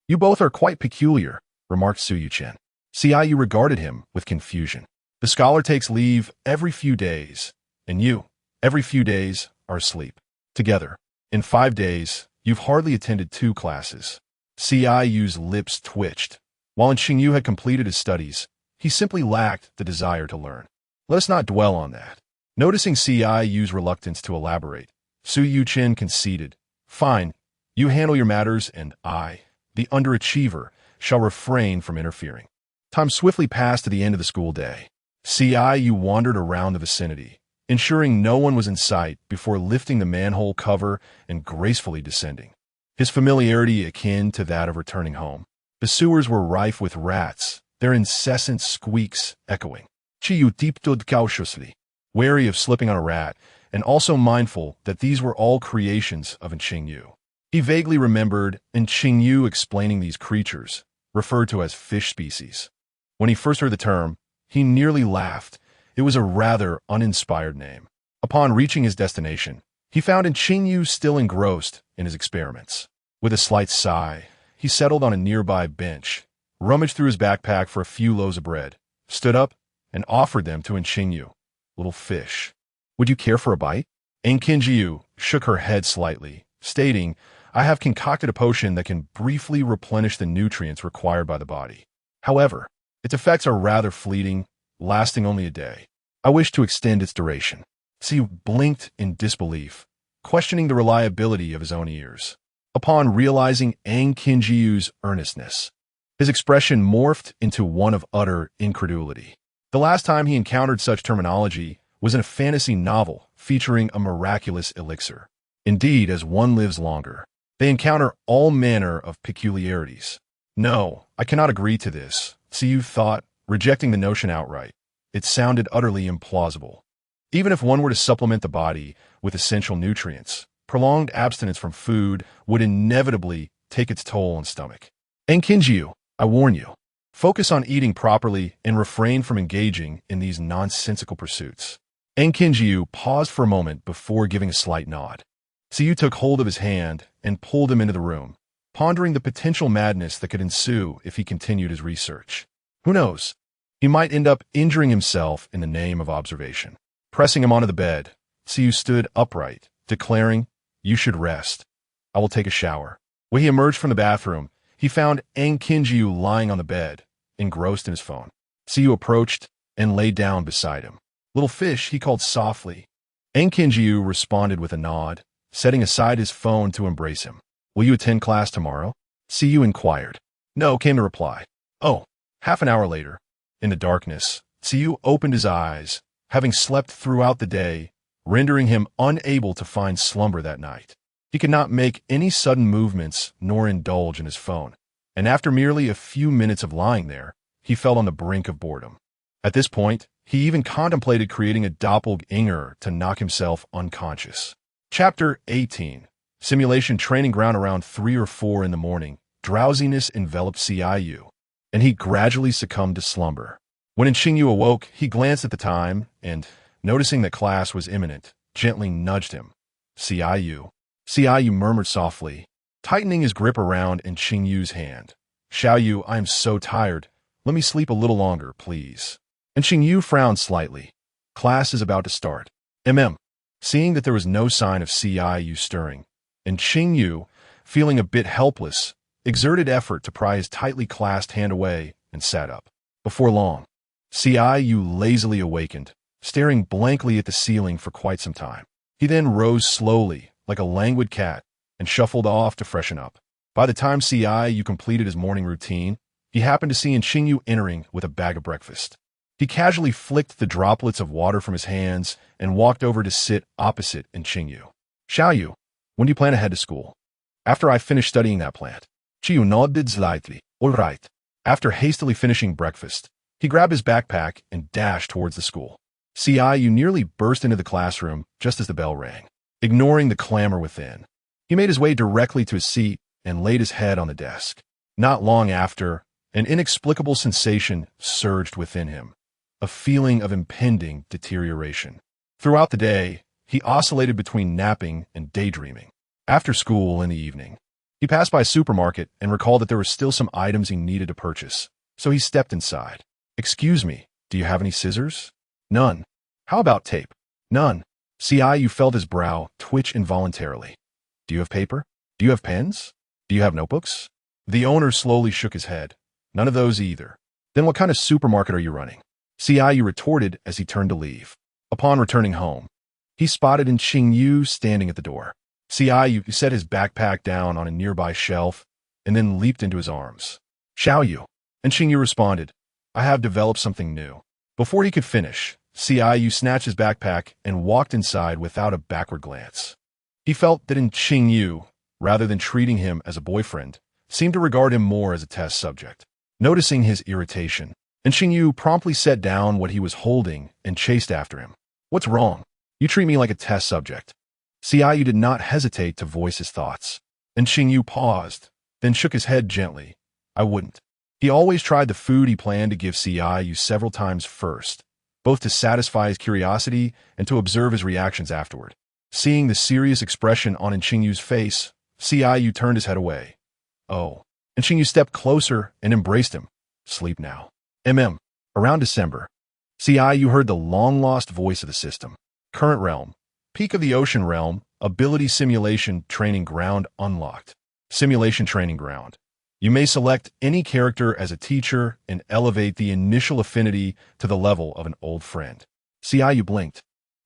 You both are quite peculiar, remarked Su Yuchin. Qingyu regarded him with confusion. The scholar takes leave every few days, and you, every few days, are asleep. Together, in 5 days, you've hardly attended 2 classes. Qinyu's lips twitched. While Qingyu had completed his studies, he simply lacked the desire to learn. Let us not dwell on that. Noticing Qinyu's reluctance to elaborate, Su Yuchin conceded. Fine, you handle your matters, and I, the underachiever, shall refrain from interfering. Time swiftly passed to the end of the school day. Qingyu wandered around the vicinity, ensuring no one was in sight before lifting the manhole cover and gracefully descending. His familiarity akin to that of returning home. The sewers were rife with rats, their incessant squeaks echoing. Qingyu tiptoed cautiously, wary of slipping on a rat, and also mindful that these were all creations of Qingyu. He vaguely remembered Qingyu explaining these creatures, referred to as fish species. When he first heard the term, he nearly laughed. It was a rather uninspired name. Upon reaching his destination, he found Qingyu still engrossed in his experiments. With a slight sigh, he settled on a nearby bench, rummaged through his backpack for a few loaves of bread, stood up, and offered them to Qingyu. Little fish. Would you care for a bite? Qingyu shook her head slightly, stating, I have concocted a potion that can briefly replenish the nutrients required by the body. However, its effects are rather fleeting, lasting only a day. I wish to extend its duration. Qingyu blinked in disbelief, questioning the reliability of his own ears. Upon realizing Qingyu's earnestness, his expression morphed into one of utter incredulity. The last time he encountered such terminology was in a fantasy novel featuring a miraculous elixir. Indeed, as one lives longer, they encounter all manner of peculiarities. No, I cannot agree to this, Qingyu thought, rejecting the notion outright. It sounded utterly implausible. Even if one were to supplement the body with essential nutrients, prolonged abstinence from food would inevitably take its toll on stomach. Qingyu, I warn you, focus on eating properly and refrain from engaging in these nonsensical pursuits. Qingyu paused for a moment before giving a slight nod. Qingyu took hold of his hand and pulled him into the room, pondering the potential madness that could ensue if he continued his research. Who knows? He might end up injuring himself in the name of observation. Pressing him onto the bed, Qingyu stood upright, declaring, You should rest. I will take a shower. When he emerged from the bathroom, he found Qingyu lying on the bed, engrossed in his phone. Qingyu approached and lay down beside him. Little fish, he called softly. Qingyu responded with a nod, setting aside his phone to embrace him. Will you attend class tomorrow? Qingyu inquired. No, came the reply. Oh, half an hour later. In the darkness, Qingyu opened his eyes, having slept throughout the day, rendering him unable to find slumber that night. He could not make any sudden movements nor indulge in his phone, and after merely a few minutes of lying there, he felt on the brink of boredom. At this point, he even contemplated creating a doppelganger to knock himself unconscious. Chapter 18. Simulation training ground around 3 or 4 in the morning. Drowsiness enveloped Qingyu, and he gradually succumbed to slumber. When Qingyu awoke, he glanced at the time and, noticing that class was imminent, gently nudged him. Qingyu. Qingyu murmured softly, tightening his grip around Qingyu's hand. Xiaoyu, I am so tired. Let me sleep a little longer, please. And Qingyu frowned slightly. Class is about to start. Seeing that there was no sign of Qingyu stirring, and Qingyu, feeling a bit helpless, exerted effort to pry his tightly clasped hand away and sat up. Before long, Qingyu lazily awakened, staring blankly at the ceiling for quite some time. He then rose slowly, like a languid cat, and shuffled off to freshen up. By the time Qingyu completed his morning routine, he happened to see Qingyu entering with a bag of breakfast. He casually flicked the droplets of water from his hands and walked over to sit opposite Qingyu. Xiaoyu, when do you plan to head to school? After I finish studying that plant. Qingyu nodded slightly. All right. After hastily finishing breakfast, he grabbed his backpack and dashed towards the school. Qingyu nearly burst into the classroom just as the bell rang. Ignoring the clamor within, he made his way directly to his seat and laid his head on the desk. Not long after, an inexplicable sensation surged within him, a feeling of impending deterioration. Throughout the day, he oscillated between napping and daydreaming. After school in the evening, he passed by a supermarket and recalled that there were still some items he needed to purchase, so he stepped inside. Excuse me, do you have any scissors? None. How about tape? None. Qingyu felt his brow twitch involuntarily. Do you have paper? Do you have pens? Do you have notebooks? The owner slowly shook his head. None of those either. Then what kind of supermarket are you running? Qingyu retorted as he turned to leave. Upon returning home, he spotted Qingyu standing at the door. Qingyu set his backpack down on a nearby shelf and then leaped into his arms. Xiaoyu. And Qingyu responded, I have developed something new. Before he could finish, Qingyu snatched his backpack and walked inside without a backward glance. He felt that Qingyu, rather than treating him as a boyfriend, seemed to regard him more as a test subject. Noticing his irritation, Qingyu promptly set down what he was holding and chased after him. What's wrong? You treat me like a test subject. Qingyu did not hesitate to voice his thoughts. Qingyu paused, then shook his head gently. I wouldn't. He always tried the food he planned to give Qingyu several times first, both to satisfy his curiosity and to observe his reactions afterward. Seeing the serious expression on Qingyu's face, Qingyu turned his head away. Oh. Qingyu stepped closer and embraced him. Sleep now. Around December, Qingyu heard the long-lost voice of the system. Current realm. Peak of the ocean realm. Ability simulation training ground unlocked. Simulation training ground. You may select any character as a teacher and elevate the initial affinity to the level of an old friend. Qingyu blinked,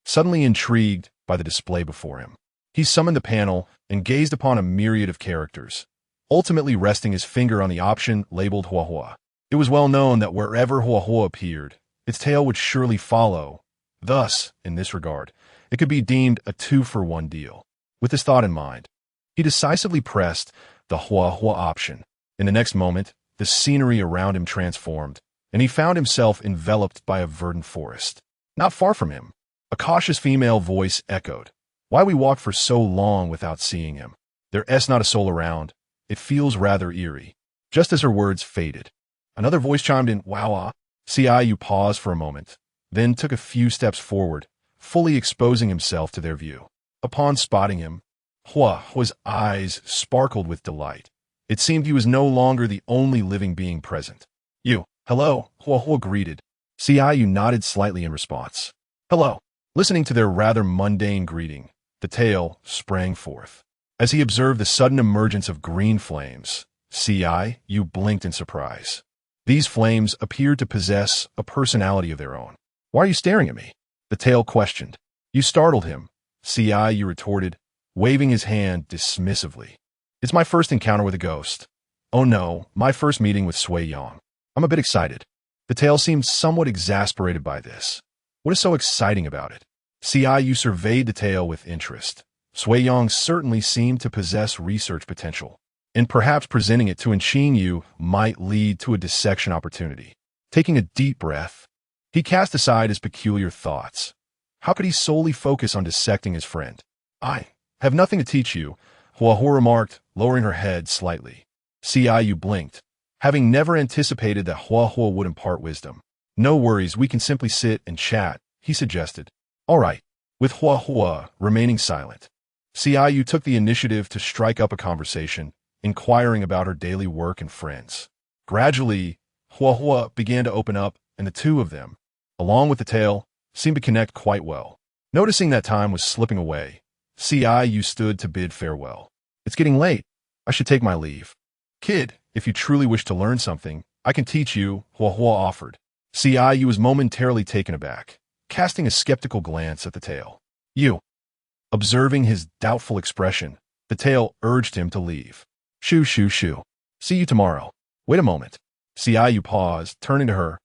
suddenly intrigued by the display before him. He summoned the panel and gazed upon a myriad of characters, ultimately resting his finger on the option labeled Huahua. It was well known that wherever Huahua appeared, its tail would surely follow. Thus, in this regard, it could be deemed a 2-for-1 deal. With this thought in mind, he decisively pressed the Huahua option. In the next moment, the scenery around him transformed, and he found himself enveloped by a verdant forest. Not far from him, a cautious female voice echoed. Why we walked for so long without seeing him? There's not a soul around. It feels rather eerie. Just as her words faded, another voice chimed in, Wow. Qingyu paused for a moment, then took a few steps forward, fully exposing himself to their view. Upon spotting him, Huahua's eyes sparkled with delight. It seemed he was no longer the only living being present. You, hello, Huahua greeted. Qingyu nodded slightly in response. Hello. Listening to their rather mundane greeting, the tail sprang forth. As he observed the sudden emergence of green flames, Qingyu blinked in surprise. These flames appeared to possess a personality of their own. Why are you staring at me? The tail questioned. You startled him, Qingyu retorted, waving his hand dismissively. It's my first encounter with a ghost. Oh no, my first meeting with Sui Yang. I'm a bit excited. The tail seemed somewhat exasperated by this. What is so exciting about it? Qingyu surveyed the tail with interest. Sui Yang certainly seemed to possess research potential, and perhaps presenting it to Qingyu might lead to a dissection opportunity. Taking a deep breath, he cast aside his peculiar thoughts. How could he solely focus on dissecting his friend? I have nothing to teach you, Huahua remarked, lowering her head slightly. Qingyu blinked, having never anticipated that Huahua would impart wisdom. No worries, we can simply sit and chat, he suggested. All right. With Huahua remaining silent, Qingyu took the initiative to strike up a conversation, inquiring about her daily work and friends. Gradually, Huahua began to open up, and the two of them, along with the tail, seemed to connect quite well. Noticing that time was slipping away, Qingyu stood to bid farewell. It's getting late. I should take my leave. Kid, if you truly wish to learn something, I can teach you, Huahua offered. Ciyu was momentarily taken aback, casting a skeptical glance at the tail. You. Observing his doubtful expression, the tail urged him to leave. Shoo, shoo, shoo. See you tomorrow. Wait a moment. Ciyu paused, turning to her,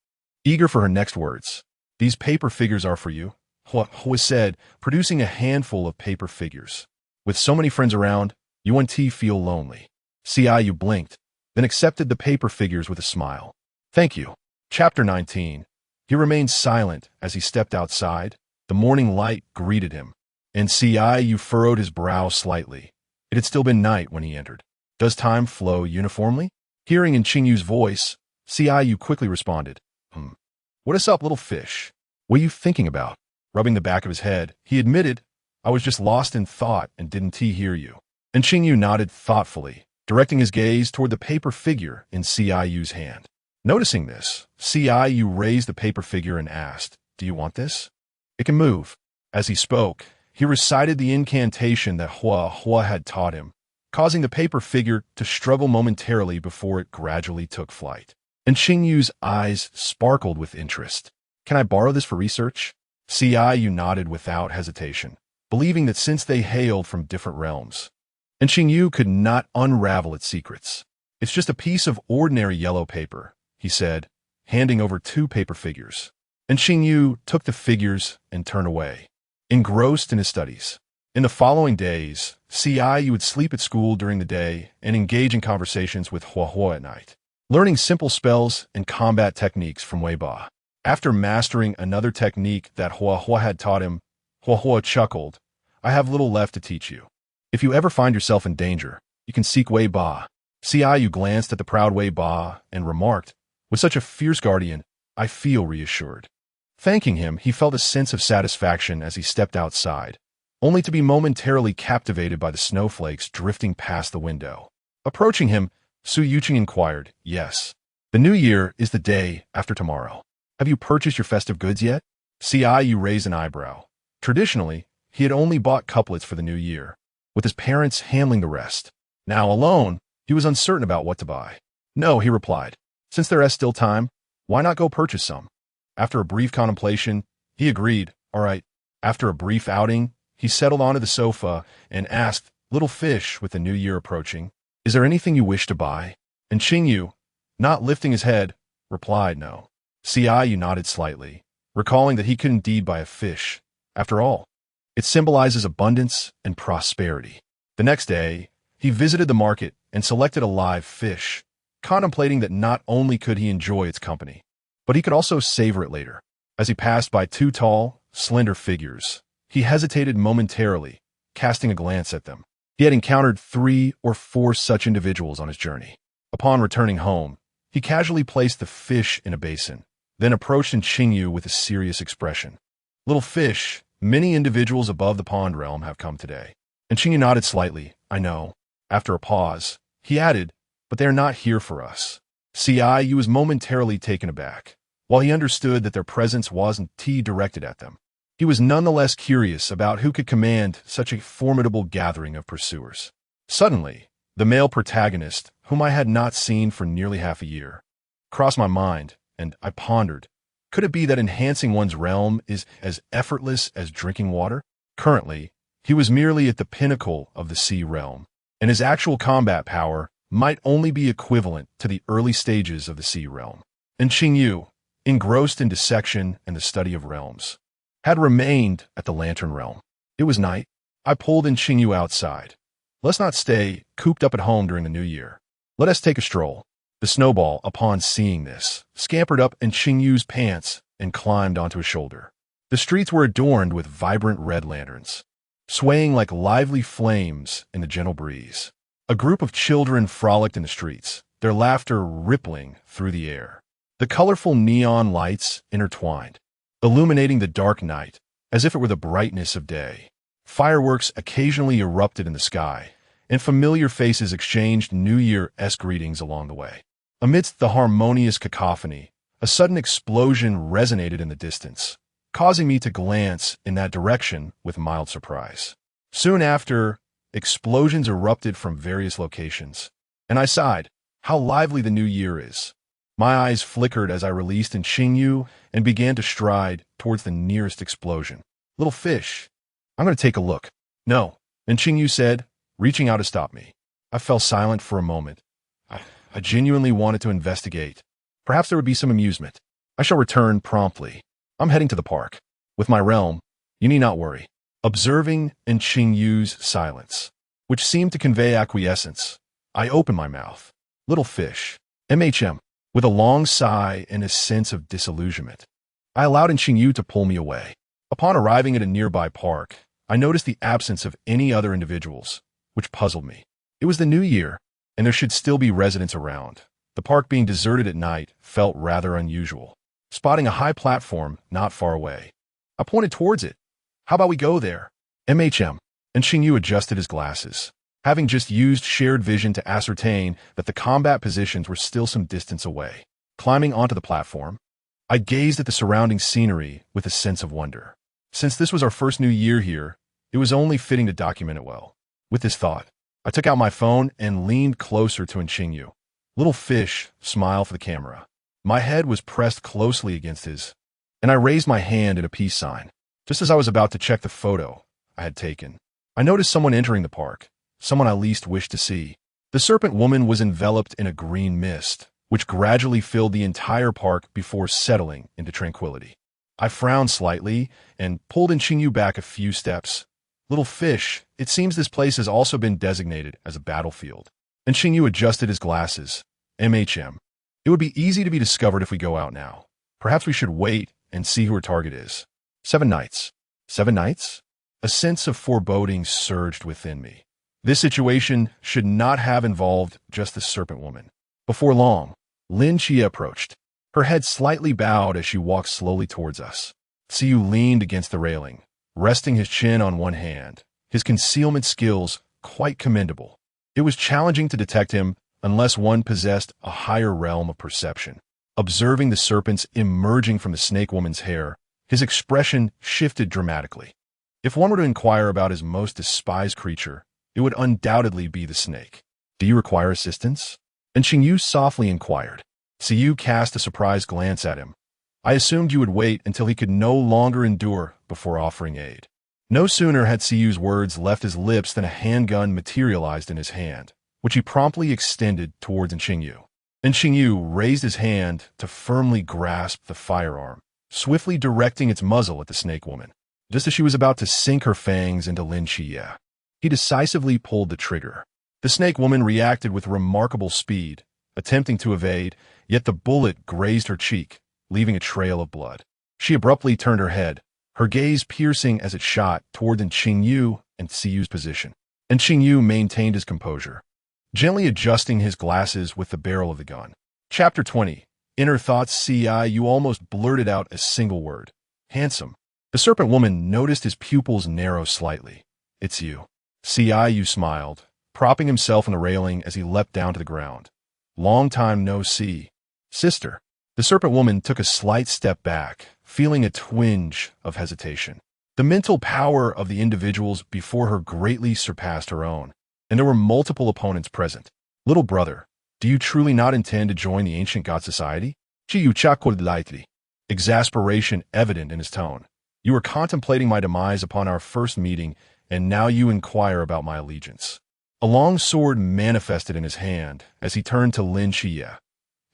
eager for her next words. These paper figures are for you, Hua said, producing a handful of paper figures. With so many friends around, you and T feel lonely. Ciyu blinked, then accepted the paper figures with a smile. Thank you. Chapter 19. He remained silent as he stepped outside. The morning light greeted him, and Ciyu furrowed his brow slightly. It had still been night when he entered. Does time flow uniformly? Hearing in Qingyu's voice, Ciyu quickly responded, What is up, little fish? What are you thinking about? Rubbing the back of his head, he admitted, I was just lost in thought and didn't hear you. And Qingyu nodded thoughtfully, directing his gaze toward the paper figure in Ciyu's hand. Noticing this, Ciyu raised the paper figure and asked, Do you want this? It can move. As he spoke, he recited the incantation that Hua had taught him, causing the paper figure to struggle momentarily before it gradually took flight. And Qingyu's eyes sparkled with interest. Can I borrow this for research? Ciyu nodded without hesitation, believing that since they hailed from different realms, and Qingyu could not unravel its secrets. It's just a piece of ordinary yellow paper, he said, handing over 2 paper figures. And Qingyu took the figures and turned away, engrossed in his studies. In the following days, Ciyu would sleep at school during the day and engage in conversations with Hua at night, learning simple spells and combat techniques from Weiba. After mastering another technique that Hua had taught him, Hua chuckled, I have little left to teach you. If you ever find yourself in danger, you can seek Weiba. Ciyu glanced at the proud Weiba and remarked, With such a fierce guardian, I feel reassured. Thanking him, he felt a sense of satisfaction as he stepped outside, only to be momentarily captivated by the snowflakes drifting past the window. Approaching him, Su Yuqing inquired, Yes. The new year is the day after tomorrow. Have you purchased your festive goods yet? Ciyu raised an eyebrow. Traditionally, he had only bought couplets for the new year, with his parents handling the rest. Now alone, he was uncertain about what to buy. No, he replied. Since there is still time, why not go purchase some? After a brief contemplation, he agreed, All right. After a brief outing, he settled onto the sofa and asked, Little fish, with the new year approaching, Is there anything you wish to buy? And Qingyu, not lifting his head, replied no. Ciyu nodded slightly, recalling that he could indeed buy a fish. After all, it symbolizes abundance and prosperity. The next day, he visited the market and selected a live fish, contemplating that not only could he enjoy its company, but he could also savor it later. As he passed by 2 tall, slender figures, he hesitated momentarily, casting a glance at them. He had encountered 3 or 4 such individuals on his journey. Upon returning home, he casually placed the fish in a basin, then approached Qingyu with a serious expression. Little fish, many individuals above the pond realm have come today. And Qingyu nodded slightly. I know. After a pause, he added, But they are not here for us. Ciyu was momentarily taken aback. While he understood that their presence wasn't directed at them, he was nonetheless curious about who could command such a formidable gathering of pursuers. Suddenly, the male protagonist, whom I had not seen for nearly half a year, crossed my mind, and I pondered, could it be that enhancing one's realm is as effortless as drinking water? Currently, he was merely at the pinnacle of the sea realm, and his actual combat power might only be equivalent to the early stages of the sea realm. And Qingyu, engrossed in dissection and the study of realms, had remained at the lantern realm. It was night. I pulled Qingyu outside. Let's not stay cooped up at home during the new year. Let us take a stroll. The snowball, upon seeing this, scampered up in Qingyu's pants and climbed onto his shoulder. The streets were adorned with vibrant red lanterns, swaying like lively flames in the gentle breeze. A group of children frolicked in the streets, their laughter rippling through the air. The colorful neon lights intertwined, illuminating the dark night as if it were the brightness of day. Fireworks occasionally erupted in the sky, and familiar faces exchanged New Year-esque greetings along the way. Amidst the harmonious cacophony, a sudden explosion resonated in the distance, causing me to glance in that direction with mild surprise. Soon after, explosions erupted from various locations, and I sighed, how lively the new year is. My eyes flickered as I released in Qingyu and began to stride towards the nearest explosion. Little fish, I'm going to take a look. No, and Qingyu said, reaching out to stop me. I fell silent for a moment. I genuinely wanted to investigate. Perhaps there would be some amusement. I shall return promptly. I'm heading to the park. With my realm, you need not worry. Observing in Qingyu's silence, which seemed to convey acquiescence, I opened my mouth. Little fish. MHM. With a long sigh and a sense of disillusionment, I allowed Qingyu to pull me away. Upon arriving at a nearby park, I noticed the absence of any other individuals, which puzzled me. It was the new year, and there should still be residents around. The park being deserted at night felt rather unusual. Spotting a high platform not far away, I pointed towards it. How about we go there? MHM. And Qingyu adjusted his glasses, having just used shared vision to ascertain that the combat positions were still some distance away. Climbing onto the platform, I gazed at the surrounding scenery with a sense of wonder. Since this was our first new year here, it was only fitting to document it well. With this thought, I took out my phone and leaned closer to Qingyu. Little fish, smile for the camera. My head was pressed closely against his, and I raised my hand in a peace sign. Just as I was about to check the photo I had taken, I noticed someone entering the park, someone I least wished to see. The serpent woman was enveloped in a green mist, which gradually filled the entire park before settling into tranquility. I frowned slightly and pulled Qingyu back a few steps. Little fish, it seems this place has also been designated as a battlefield. And Qingyu adjusted his glasses. MHM. It would be easy to be discovered if we go out now. Perhaps we should wait and see who our target is. 7 nights. 7 nights? A sense of foreboding surged within me. This situation should not have involved just the serpent woman. Before long, Lin Xie approached, her head slightly bowed as she walked slowly towards us. Qingyu leaned against the railing, resting his chin on one hand, his concealment skills quite commendable. It was challenging to detect him unless one possessed a higher realm of perception. Observing the serpents emerging from the snake woman's hair, his expression shifted dramatically. If one were to inquire about his most despised creature, it would undoubtedly be the snake. Do you require assistance? And Qingyu softly inquired. Qingyu cast a surprised glance at him. I assumed you would wait until he could no longer endure before offering aid. No sooner had Qingyu's words left his lips than a handgun materialized in his hand, which he promptly extended towards Qingyu. And Qingyu raised his hand to firmly grasp the firearm, swiftly directing its muzzle at the snake woman. Just as she was about to sink her fangs into Lin Xie, he decisively pulled the trigger. The snake woman reacted with remarkable speed, attempting to evade, yet the bullet grazed her cheek, leaving a trail of blood. She abruptly turned her head, her gaze piercing as it shot toward Qingyu and Qiyu's position. And Qingyu maintained his composure, gently adjusting his glasses with the barrel of the gun. Chapter 20. Inner thoughts. Qingyu almost blurted out a single word. Handsome. The serpent woman noticed his pupils narrow slightly. It's you. Qingyu smiled, propping himself on the railing as he leapt down to the ground. Long time no see. Sister. The serpent woman took a slight step back, feeling a twinge of hesitation. The mental power of the individuals before her greatly surpassed her own, and there were multiple opponents present. Little brother, do you truly not intend to join the ancient god society? Qingyu chuckled lightly, exasperation evident in his tone. You were contemplating my demise upon our first meeting, and now you inquire about my allegiance. A long sword manifested in his hand as he turned to Lin Xie.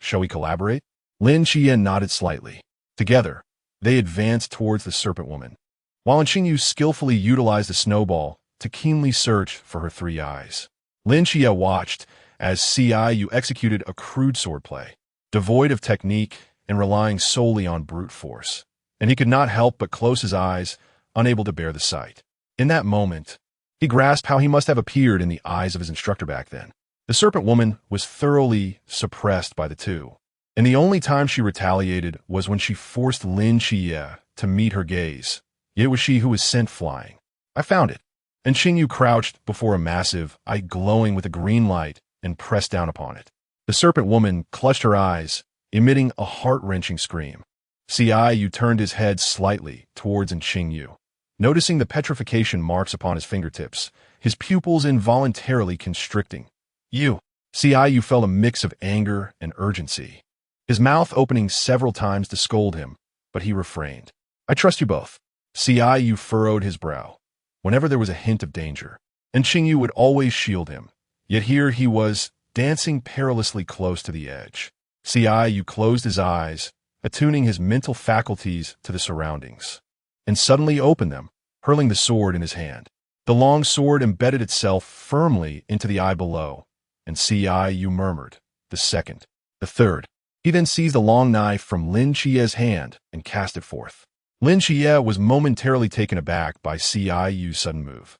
Shall we collaborate? Lin Xie nodded slightly. Together, they advanced towards the serpent woman, while Qingyu skillfully utilized the snowball to keenly search for her 3 eyes. Lin Xie watched as Qingyu executed a crude swordplay, devoid of technique and relying solely on brute force, and he could not help but close his eyes, unable to bear the sight. In that moment, he grasped how he must have appeared in the eyes of his instructor back then. The serpent woman was thoroughly suppressed by the two, and the only time she retaliated was when she forced Lin Xie to meet her gaze. Yet it was she who was sent flying. I found it. And Qingyu crouched before a massive eye glowing with a green light and pressed down upon it. The serpent woman clutched her eyes, emitting a heart-wrenching scream. Qingyu turned his head slightly towards Qingyu. Noticing the petrification marks upon his fingertips, his pupils involuntarily constricting. Qingyu felt a mix of anger and urgency. his mouth opening several times to scold him, but he refrained. I trust you both. Qingyu furrowed his brow whenever there was a hint of danger, and Qingyu would always shield him. Yet here he was, dancing perilously close to the edge. Qingyu closed his eyes, attuning his mental faculties to the surroundings, and suddenly opened them, hurling the sword in his hand. The long sword embedded itself firmly into the eye below, and Qingyu murmured, the second, the third. He then seized a long knife from Lin Chie's hand and cast it forth. Lin Chie was momentarily taken aback by Qinyu's sudden move.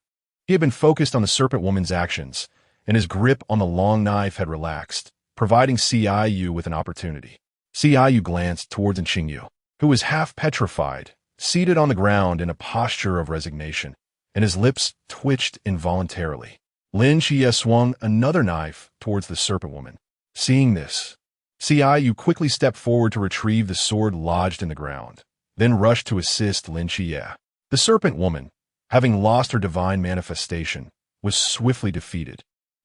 He had been focused on the serpent woman's actions, and his grip on the long knife had relaxed, providing Qingyu with an opportunity. Qingyu glanced towards Qingyu, who was half petrified, seated on the ground in a posture of resignation, and his lips twitched involuntarily. Lin Chie swung another knife towards the serpent woman. Seeing this, Qingyu quickly stepped forward to retrieve the sword lodged in the ground, then rushed to assist Lin Chie. The serpent woman, having lost her divine manifestation, was swiftly defeated.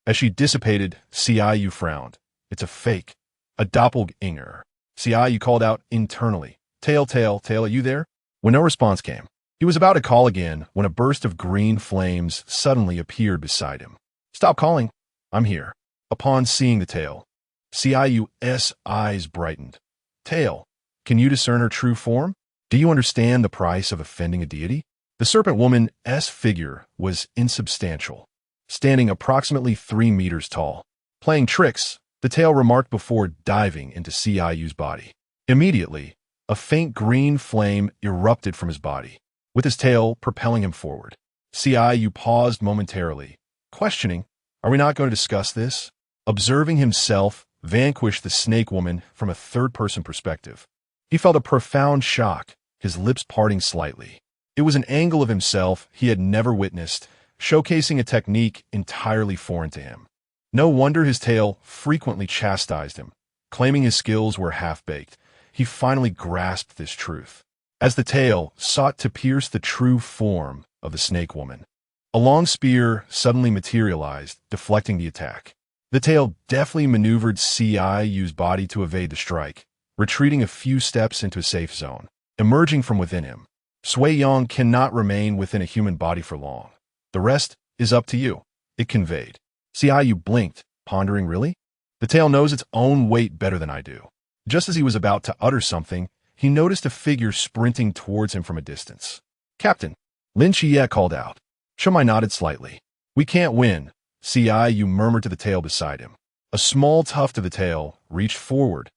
As she dissipated, Qingyu frowned. It's a fake, a doppelganger. Qingyu called out internally, Tail, are you there? When no response came, he was about to call again when a burst of green flames suddenly appeared beside him. Stop calling. I'm here. Upon seeing the tail, Qinyu's eyes brightened. Tail, can you discern her true form? Do you understand the price of offending a deity? The serpent woman's figure was insubstantial, standing approximately 3 meters tall. Playing tricks, the tail remarked before diving into Qinyu's body. Immediately, a faint green flame erupted from his body, with his tail propelling him forward. Qingyu paused momentarily, questioning, are we not going to discuss this? Observing himself vanquish the snake woman from a third-person perspective, he felt a profound shock, his lips parting slightly. It was an angle of himself he had never witnessed, showcasing a technique entirely foreign to him. No wonder his tail frequently chastised him. Claiming his skills were half-baked, he finally grasped this truth. As the tail sought to pierce the true form of the snake woman, a long spear suddenly materialized, deflecting the attack. The tail deftly maneuvered Qinyu's body to evade the strike, retreating a few steps into a safe zone. Emerging from within him, Sui Yang cannot remain within a human body for long. The rest is up to you, it conveyed. Qingyu blinked, pondering, really? The tail knows its own weight better than I do. Just as he was about to utter something, he noticed a figure sprinting towards him from a distance. Captain, Lin Chie called out. Shumai nodded slightly. We can't win, Qingyu murmured to the tail beside him. A small tuft of the tail reached forward,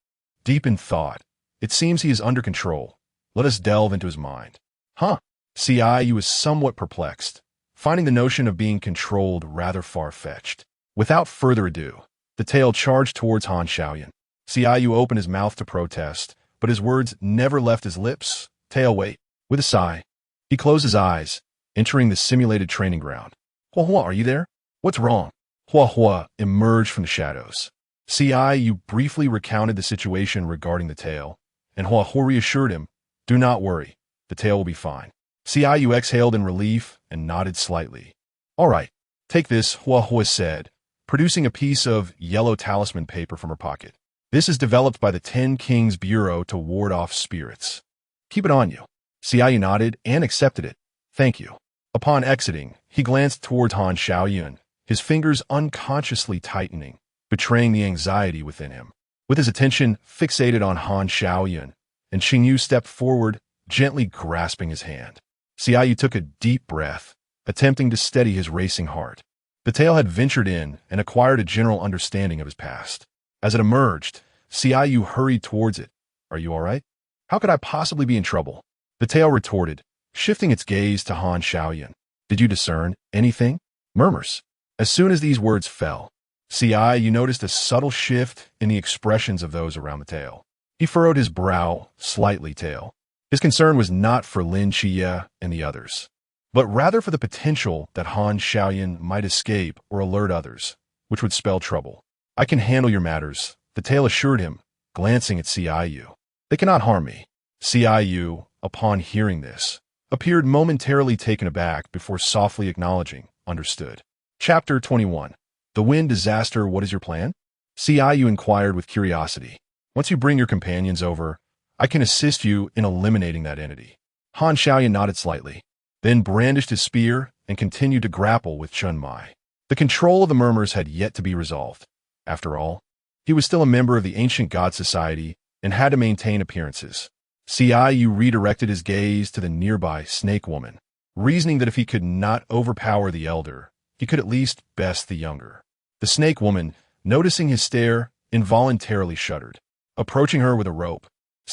deep in thought. It seems he is under control. Let us delve into his mind. Huh? Qingyu was somewhat perplexed, finding the notion of being controlled rather far-fetched. Without further ado, the tail charged towards Han Xiaoyan. Qingyu opened his mouth to protest, but his words never left his lips. Tail, wait. With a sigh, he closed his eyes, entering the simulated training ground. Hua, are you there? What's wrong? Hua emerged from the shadows. Qingyu briefly recounted the situation regarding the tail, and Hua reassured him, do not worry, the tail will be fine. Qingyu exhaled in relief and nodded slightly. All right, take this, Hua said, producing a piece of yellow talisman paper from her pocket. This is developed by the 10 Kings Bureau to ward off spirits. Keep it on you. Qingyu nodded and accepted it. Thank you. Upon exiting, he glanced towards Han Xiaoyan, his fingers unconsciously tightening, betraying the anxiety within him. With his attention fixated on Han Xiaoyan, and Qingyu stepped forward, gently grasping his hand. Qingyu took a deep breath, attempting to steady his racing heart. The tail had ventured in and acquired a general understanding of his past. As it emerged, Qingyu hurried towards it. Are you all right? How could I possibly be in trouble? The tail retorted, shifting its gaze to Han Xiaoyan. Did you discern anything? Murmurs. As soon as these words fell, Qingyu noticed a subtle shift in the expressions of those around the tail. He furrowed his brow slightly. Tail. His concern was not for Lin Chie and the others, but rather for the potential that Han Xiaoyan might escape or alert others, which would spell trouble. I can handle your matters, the tail assured him, glancing at Qingyu. They cannot harm me. Qingyu, upon hearing this, appeared momentarily taken aback before softly acknowledging, understood. Chapter 21. The Wind Disaster. What is your plan? Qingyu inquired with curiosity. Once you bring your companions over, I can assist you in eliminating that entity. Han Xiaoyan nodded slightly, then brandished his spear and continued to grapple with Chun Mai. The control of the murmurs had yet to be resolved. After all, he was still a member of the ancient god society and had to maintain appearances. Yu redirected his gaze to the nearby snake woman, reasoning that if he could not overpower the elder, he could at least best the younger. The snake woman, noticing his stare, involuntarily shuddered. Approaching her with a rope,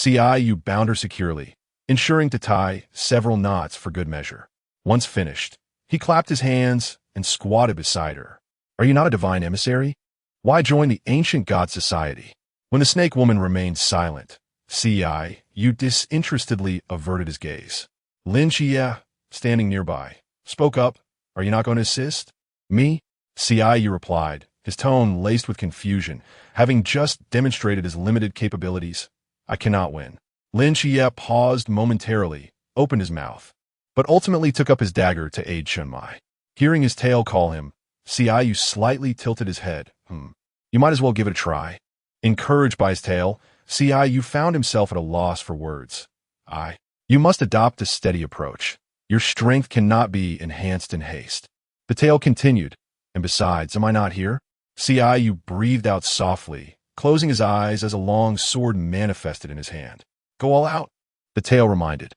Yu bound her securely, ensuring to tie several knots for good measure. Once finished, he clapped his hands and squatted beside her. Are you not a divine emissary? Why join the ancient god society? When the snake woman remained silent, Yu disinterestedly averted his gaze. Lin Xie, standing nearby, spoke up. Are you not going to assist? Me? Yu replied, his tone laced with confusion, having just demonstrated his limited capabilities. I cannot win. Lin Xie paused momentarily, opened his mouth, but ultimately took up his dagger to aid Chun Mai. Hearing his tail call him, Yu slightly tilted his head. You might as well give it a try. Encouraged by his tail, Yu found himself at a loss for words. You must adopt a steady approach. Your strength cannot be enhanced in haste. The tail continued, and besides, am I not here? Yu breathed out softly, closing his eyes as a long sword manifested in his hand. Go all out, the tail reminded.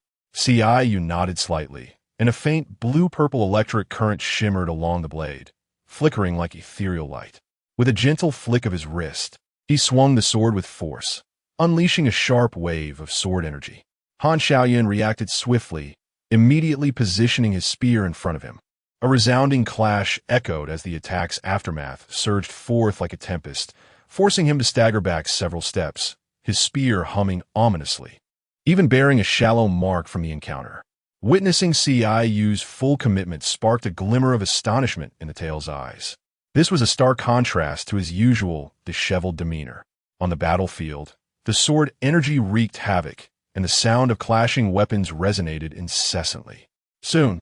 Yu nodded slightly, and a faint blue-purple electric current shimmered along the blade, flickering like ethereal light. With a gentle flick of his wrist, he swung the sword with force, unleashing a sharp wave of sword energy. Han Xiaoyan reacted swiftly, immediately positioning his spear in front of him. A resounding clash echoed as the attack's aftermath surged forth like a tempest, forcing him to stagger back several steps, his spear humming ominously, even bearing a shallow mark from the encounter. Witnessing Yu's full commitment sparked a glimmer of astonishment in the tail's eyes. This was a stark contrast to his usual disheveled demeanor. On the battlefield, the sword energy wreaked havoc, and the sound of clashing weapons resonated incessantly. Soon,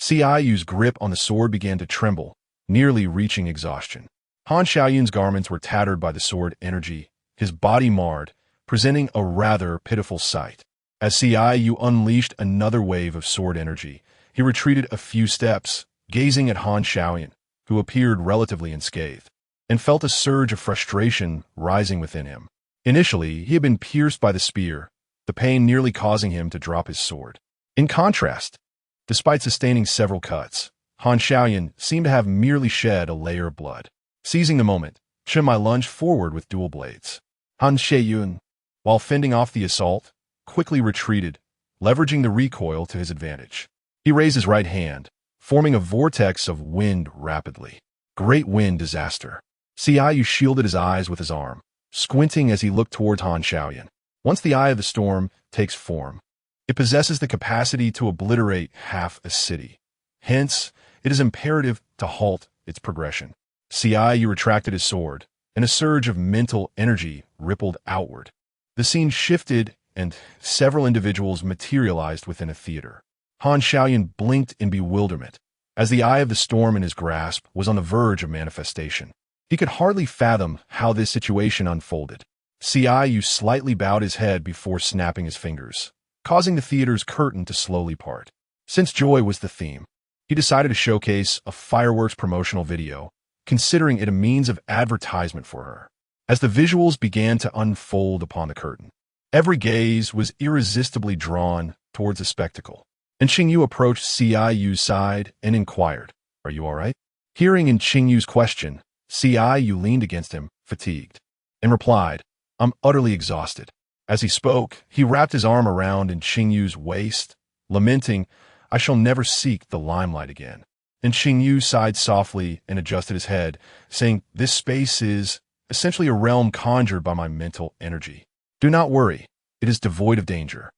Yu's grip on the sword began to tremble, nearly reaching exhaustion. Han Xiaoyan's garments were tattered by the sword energy, his body marred, presenting a rather pitiful sight. As Yu unleashed another wave of sword energy, he retreated a few steps, gazing at Han Xiaoyan, who appeared relatively unscathed, and felt a surge of frustration rising within him. Initially, he had been pierced by the spear, the pain nearly causing him to drop his sword. In contrast, despite sustaining several cuts, Han Xiaoyan seemed to have merely shed a layer of blood. Seizing the moment, Chun Mai lunged forward with dual blades. Han Xiaoyan, while fending off the assault, quickly retreated, leveraging the recoil to his advantage. He raised his right hand, forming a vortex of wind rapidly. Great wind disaster. Yu shielded his eyes with his arm, squinting as he looked towards Han Xiaoyan. Once the eye of the storm takes form, it possesses the capacity to obliterate half a city. Hence, it is imperative to halt its progression. Yu retracted his sword, and a surge of mental energy rippled outward. The scene shifted, and several individuals materialized within a theater. Han Xiaoyan blinked in bewilderment, as the eye of the storm in his grasp was on the verge of manifestation. He could hardly fathom how this situation unfolded. Yu slightly bowed his head before snapping his fingers, causing the theater's curtain to slowly part. Since joy was the theme, he decided to showcase a fireworks promotional video, considering it a means of advertisement for her. As the visuals began to unfold upon the curtain, every gaze was irresistibly drawn towards the spectacle. And Qingyu approached Yu's side and inquired, "Are you all right?" Hearing in Qingyu's question, Yu leaned against him, fatigued, and replied, "I'm utterly exhausted." As he spoke, he wrapped his arm around in Qingyu's waist, lamenting, "I shall never seek the limelight again." And Qingyu sighed softly and adjusted his head, saying, "This space is essentially a realm conjured by my mental energy. Do not worry, it is devoid of danger."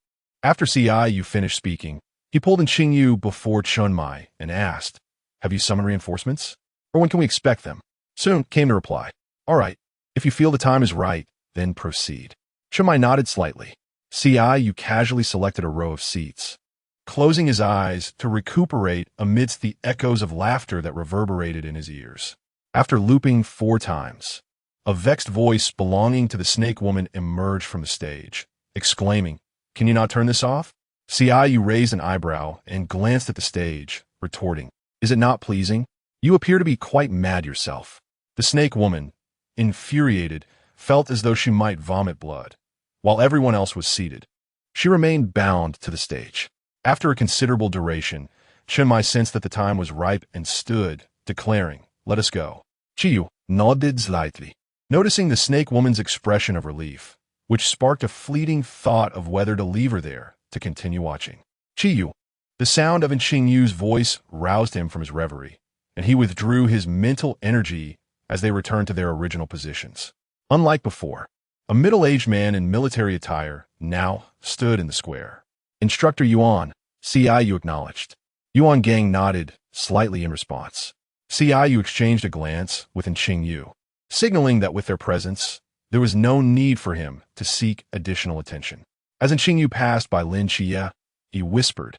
After Yu finished speaking, he pulled in Qingyu before Chun Mai and asked, "Have you summoned reinforcements? Or when can we expect them?" Soon came the reply, "All right, if you feel the time is right, then proceed." Chun Mai nodded slightly. Yu casually selected a row of seats, closing his eyes to recuperate amidst the echoes of laughter that reverberated in his ears. After looping 4 times, A vexed voice belonging to the snake woman emerged from the stage, exclaiming, "Can you not turn this off?" Qingyu raised an eyebrow and glanced at the stage, retorting, "Is it not pleasing? You appear to be quite mad yourself." The snake woman, infuriated, felt as though she might vomit blood, while everyone else was seated. She remained bound to the stage. After a considerable duration, Qingyu sensed that the time was ripe and stood, declaring, "Let us go." Qingyu nodded slightly, noticing the snake woman's expression of relief, which sparked a fleeting thought of whether to leave her there to continue watching. Qingyu. The sound of Qingyu's voice roused him from his reverie, and he withdrew his mental energy as they returned to their original positions. Unlike before, a middle-aged man in military attire now stood in the square. "Instructor Yuan," Qingyu acknowledged. Yuan Gang nodded slightly in response. Qingyu exchanged a glance with Qingyu, signaling that with their presence, there was no need for him to seek additional attention. As Qingyu passed by Lin Xie, he whispered,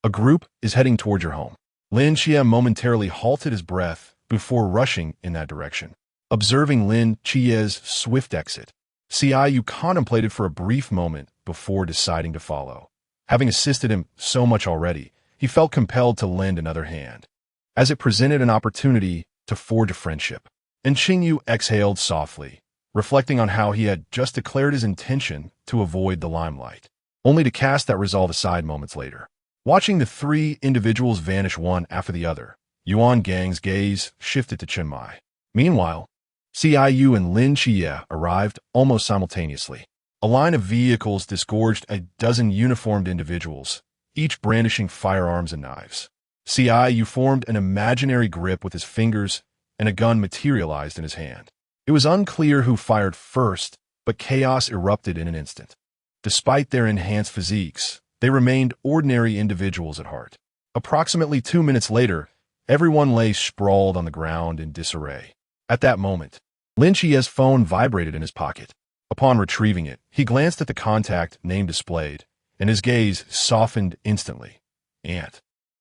"A group is heading toward your home." Lin Xie momentarily halted his breath before rushing in that direction. Observing Lin Xie's swift exit, Qingyu contemplated for a brief moment before deciding to follow. Having assisted him so much already, he felt compelled to lend another hand, as it presented an opportunity to forge a friendship. And Qingyu exhaled softly, reflecting on how he had just declared his intention to avoid the limelight, only to cast that resolve aside moments later. Watching the three individuals vanish one after the other, Yuan Gang's gaze shifted to Qingyu. Meanwhile, Qingyu and Lin Xie arrived almost simultaneously. A line of vehicles disgorged a dozen uniformed individuals, each brandishing firearms and knives. Qingyu formed an imaginary grip with his fingers, and a gun materialized in his hand. It was unclear who fired first, but chaos erupted in an instant. Despite their enhanced physiques, they remained ordinary individuals at heart. Approximately 2 minutes later, everyone lay sprawled on the ground in disarray. At that moment, Lin Xie's phone vibrated in his pocket. Upon retrieving it, he glanced at the contact name displayed, and his gaze softened instantly. "Ant."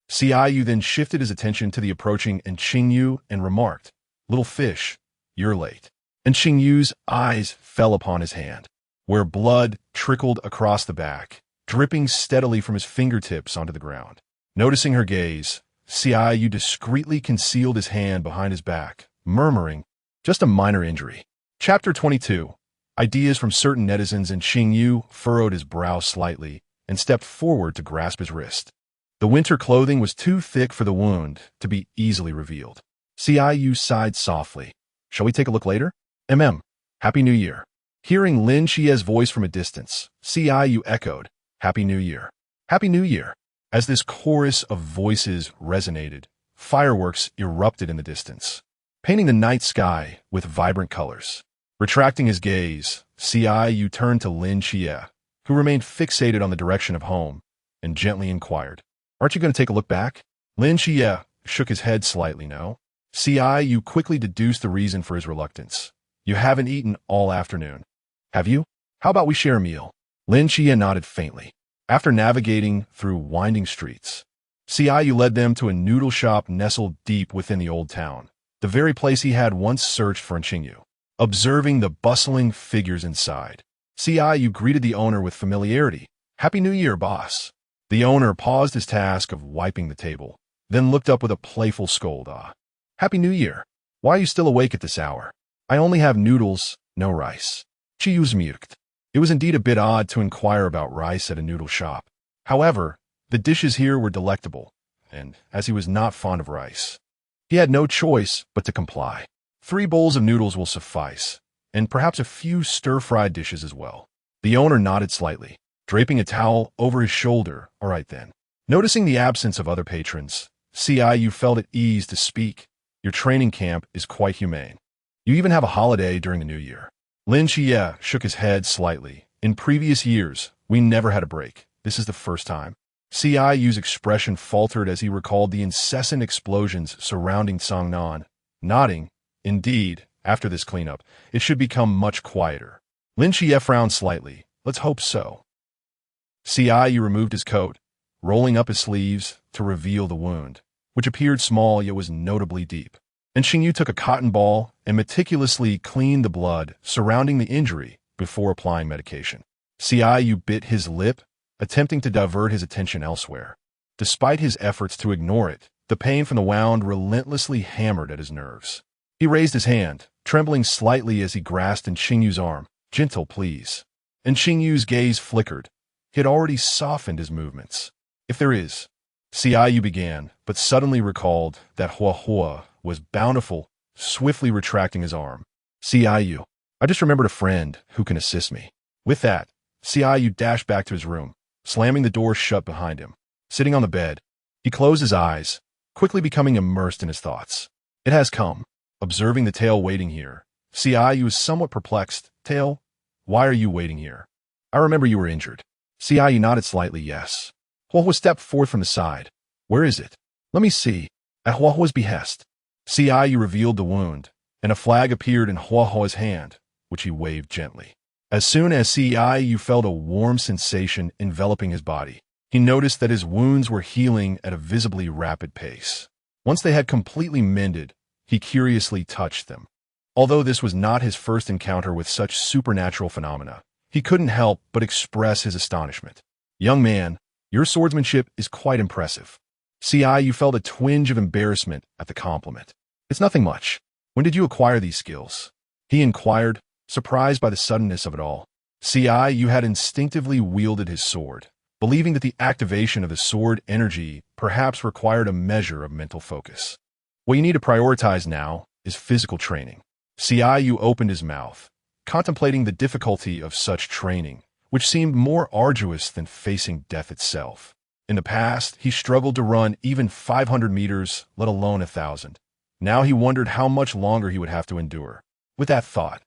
Qingyu then shifted his attention to the approaching Qingyu and remarked, "Little fish, you're late." And Qingyu's eyes fell upon his hand, where blood trickled across the back, dripping steadily from his fingertips onto the ground. Noticing her gaze, Qingyu discreetly concealed his hand behind his back, murmuring, "Just a minor injury." Chapter 22. Ideas from certain netizens. And Qingyu furrowed his brow slightly and stepped forward to grasp his wrist. The winter clothing was too thick for the wound to be easily revealed. Qingyu sighed softly. "Shall we take a look later?" Happy New Year." Hearing Lin Xie's voice from a distance, Qingyu echoed, "Happy New Year. Happy New Year." As this chorus of voices resonated, fireworks erupted in the distance, painting the night sky with vibrant colors. Retracting his gaze, Qingyu turned to Lin Xie, who remained fixated on the direction of home, and gently inquired, "Aren't you going to take a look back?" Lin Xie shook his head slightly, no. Qingyu quickly deduced the reason for his reluctance. "You haven't eaten all afternoon, have you? How about we share a meal?" Lin Xie nodded faintly. After navigating through winding streets, Qingyu led them to a noodle shop nestled deep within the old town, the very place he had once searched for Qingyu. Observing the bustling figures inside, Qingyu greeted the owner with familiarity. "Happy New Year, boss." The owner paused his task of wiping the table, then looked up with a playful scold. "Happy New Year. Why are you still awake at this hour?" "I only have noodles, no rice." Qiyu's muked. It was indeed a bit odd to inquire about rice at a noodle shop. However, the dishes here were delectable, and as he was not fond of rice, he had no choice but to comply. 3 bowls of noodles will suffice, and perhaps a few stir-fried dishes as well. The owner nodded slightly, draping a towel over his shoulder. "All right then." Noticing the absence of other patrons, Qingyu felt at ease to speak. "Your training camp is quite humane. You even have a holiday during the New Year." Lin Xie shook his head slightly. "In previous years, we never had a break. This is the first time." Qiyu's expression faltered as he recalled the incessant explosions surrounding Songnan. Nodding, "Indeed, after this cleanup, it should become much quieter." Lin Xie frowned slightly. "Let's hope so." Qingyu removed his coat, rolling up his sleeves to reveal the wound, which appeared small yet was notably deep. and Qingyu took a cotton ball and meticulously cleaned the blood surrounding the injury before applying medication. Qingyu bit his lip, attempting to divert his attention elsewhere. Despite his efforts to ignore it, the pain from the wound relentlessly hammered at his nerves. He raised his hand, trembling slightly as he grasped in Qingyu's arm. "Gentle, please." And Qingyu's gaze flickered. He had already softened his movements. "If there is," Qingyu began, but suddenly recalled that Hua was bountiful, swiftly retracting his arm. "Qingyu, I just remembered a friend who can assist me." With that, Qingyu dashed back to his room, slamming the door shut behind him. Sitting on the bed, he closed his eyes, quickly becoming immersed in his thoughts. It has come. Observing the tail waiting here, Qingyu was somewhat perplexed. "Tail, why are you waiting here? I remember you were injured." Qingyu nodded slightly, yes. Hua stepped forth from the side. "Where is it?" "Let me see." At Hua's behest, Qingyu revealed the wound, and a flag appeared in Hua's hand, which he waved gently. As soon as Qingyu felt a warm sensation enveloping his body, he noticed that his wounds were healing at a visibly rapid pace. Once they had completely mended, he curiously touched them. Although this was not his first encounter with such supernatural phenomena, he couldn't help but express his astonishment. "Young man, your swordsmanship is quite impressive." Qingyu felt a twinge of embarrassment at the compliment. "It's nothing much. When did you acquire these skills?" he inquired, surprised by the suddenness of it all. Qingyu had instinctively wielded his sword, believing that the activation of the sword energy perhaps required a measure of mental focus. "What you need to prioritize now is physical training." Qingyu opened his mouth, contemplating the difficulty of such training, which seemed more arduous than facing death itself. In the past, he struggled to run even 500 meters, let alone 1,000. Now he wondered how much longer he would have to endure. With that thought,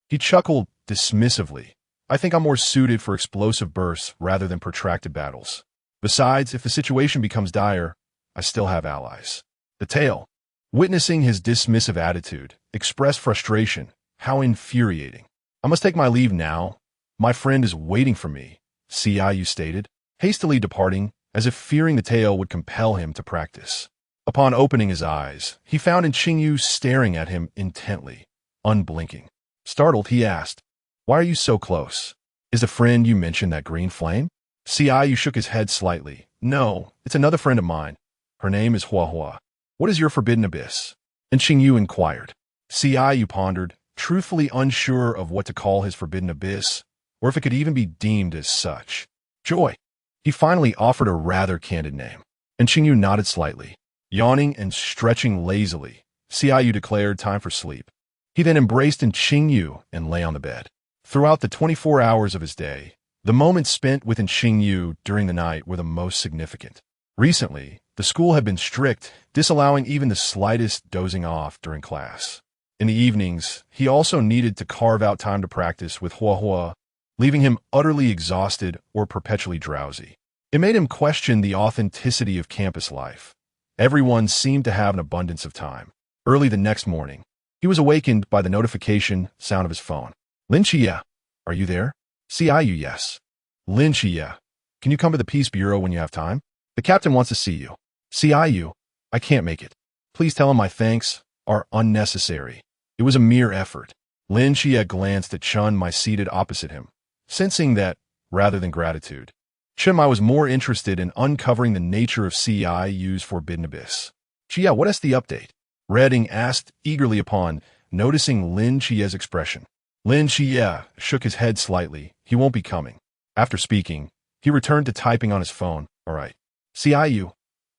he chuckled dismissively. "I think I'm more suited for explosive bursts rather than protracted battles. Besides, if the situation becomes dire, I still have allies." The tail, witnessing his dismissive attitude, expressed frustration. "How infuriating. I must take my leave now. My friend is waiting for me," Qingyu stated, hastily departing, as if fearing the tail would compel him to practice. Upon opening his eyes, he found Qingyu staring at him intently, unblinking. Startled, he asked, "Why are you so close? Is the friend you mentioned that green flame?" Qingyu shook his head slightly. "No, it's another friend of mine. Her name is Hua. What is your forbidden abyss?" And Qingyu inquired. Qingyu pondered, truthfully unsure of what to call his forbidden abyss, or if it could even be deemed as such. "Joy." He finally offered a rather candid name, and Qingyu nodded slightly. Yawning and stretching lazily, Qingyu declared time for sleep. He then embraced Qingyu and lay on the bed. Throughout the 24 hours of his day, the moments spent with Qingyu during the night were the most significant. Recently, the school had been strict, disallowing even the slightest dozing off during class. In the evenings, he also needed to carve out time to practice with Hua, leaving him utterly exhausted or perpetually drowsy. It made him question the authenticity of campus life. Everyone seemed to have an abundance of time. Early the next morning, he was awakened by the notification sound of his phone. "Lin Qie, are you there?" "Qingyu, yes." "Lin Qie, can you come to the Peace Bureau when you have time? The captain wants to see you." "Qingyu, I can't make it. Please tell him my thanks are unnecessary. It was a mere effort." Lin Qie glanced at Chun Mai seated opposite him, sensing that, rather than gratitude, Chun Mai was more interested in uncovering the nature of Qiyu's forbidden abyss. "Qie, what is the update?" Redding asked eagerly upon noticing Lin Qie's expression. Lin Qie shook his head slightly. "He won't be coming." After speaking, he returned to typing on his phone. "All right. Qingyu,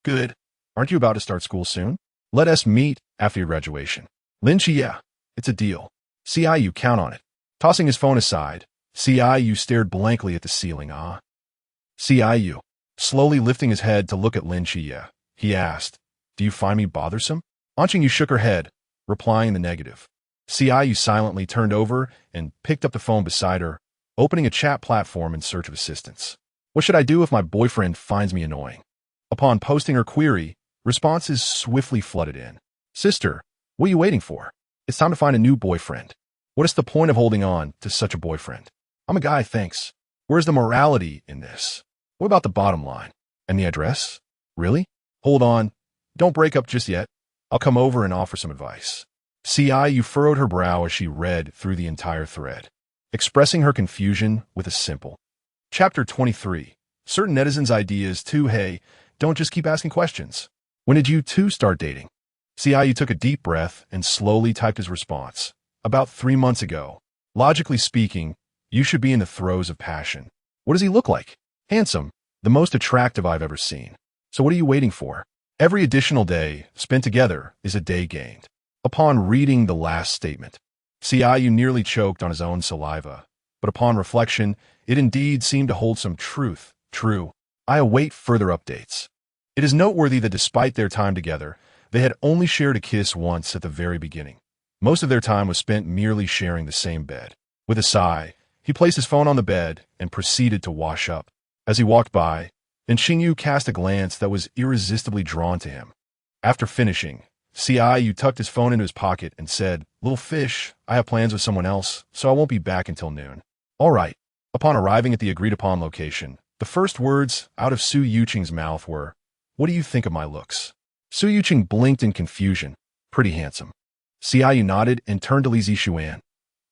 good. Aren't you about to start school soon? Let us meet after your graduation." Lin Qie, "It's a deal." "Qingyu, count on it." Tossing his phone aside, Qingyu stared blankly at the ceiling. Qingyu, slowly lifting his head to look at Lin Qie, he asked, "Do you find me bothersome?" Qingyu shook her head, replying in the negative. Qingyu silently turned over and picked up the phone beside her, opening a chat platform in search of assistance. "What should I do if my boyfriend finds me annoying?" Upon posting her query, responses swiftly flooded in. "Sister, what are you waiting for? It's time to find a new boyfriend. What is the point of holding on to such a boyfriend? I'm a guy, thanks. Where's the morality in this? What about the bottom line? And the address? Really? Hold on. Don't break up just yet. I'll come over and offer some advice. Qingyu furrowed her brow as she read through the entire thread, expressing her confusion with a simple. Chapter 23. Certain netizens' ideas too. Hey, don't just keep asking questions. When did you two start dating? Qingyu took a deep breath and slowly typed his response. About 3 months ago. Logically speaking, you should be in the throes of passion. What does he look like? Handsome. The most attractive I've ever seen. So what are you waiting for? Every additional day spent together is a day gained. Upon reading the last statement, Qingyu nearly choked on his own saliva, but upon reflection, it indeed seemed to hold some truth. True. I await further updates. It is noteworthy that despite their time together, they had only shared a kiss once at the very beginning. Most of their time was spent merely sharing the same bed. With a sigh, he placed his phone on the bed and proceeded to wash up. As he walked by, Qingyu cast a glance that was irresistibly drawn to him. After finishing, Qingyu tucked his phone into his pocket and said, "Little fish, I have plans with someone else, so I won't be back until noon." All right. Upon arriving at the agreed-upon location, the first words out of Su Yuqing's mouth were, "What do you think of my looks?" Su Yuqing blinked in confusion. "Pretty handsome." Qingyu nodded and turned to Li Zishuan.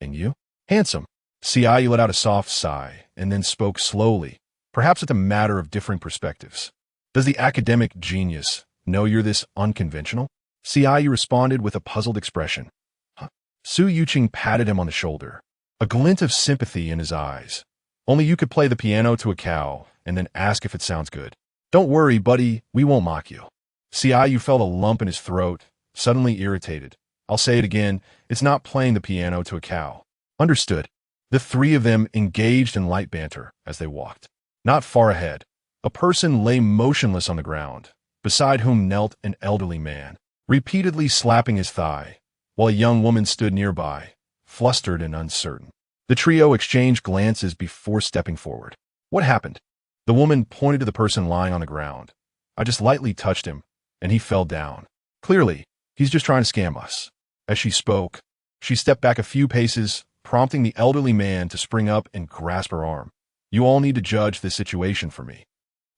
"And you?" "Handsome." Qingyu let out a soft sigh and then spoke slowly. Perhaps it's a matter of differing perspectives. "Does the academic genius know you're this unconventional?" Qingyu responded with a puzzled expression. Huh? Su Yuqing patted him on the shoulder, a glint of sympathy in his eyes. "Only you could play the piano to a cow and then ask if it sounds good. Don't worry, buddy, we won't mock you." Qingyu felt a lump in his throat, suddenly irritated. "I'll say it again, it's not playing the piano to a cow." "Understood." The three of them engaged in light banter as they walked. Not far ahead, a person lay motionless on the ground, beside whom knelt an elderly man, repeatedly slapping his thigh, while a young woman stood nearby, flustered and uncertain. The trio exchanged glances before stepping forward. "What happened?" The woman pointed to the person lying on the ground. "I just lightly touched him, and he fell down. Clearly, he's just trying to scam us." As she spoke, she stepped back a few paces, prompting the elderly man to spring up and grasp her arm. "You all need to judge this situation for me."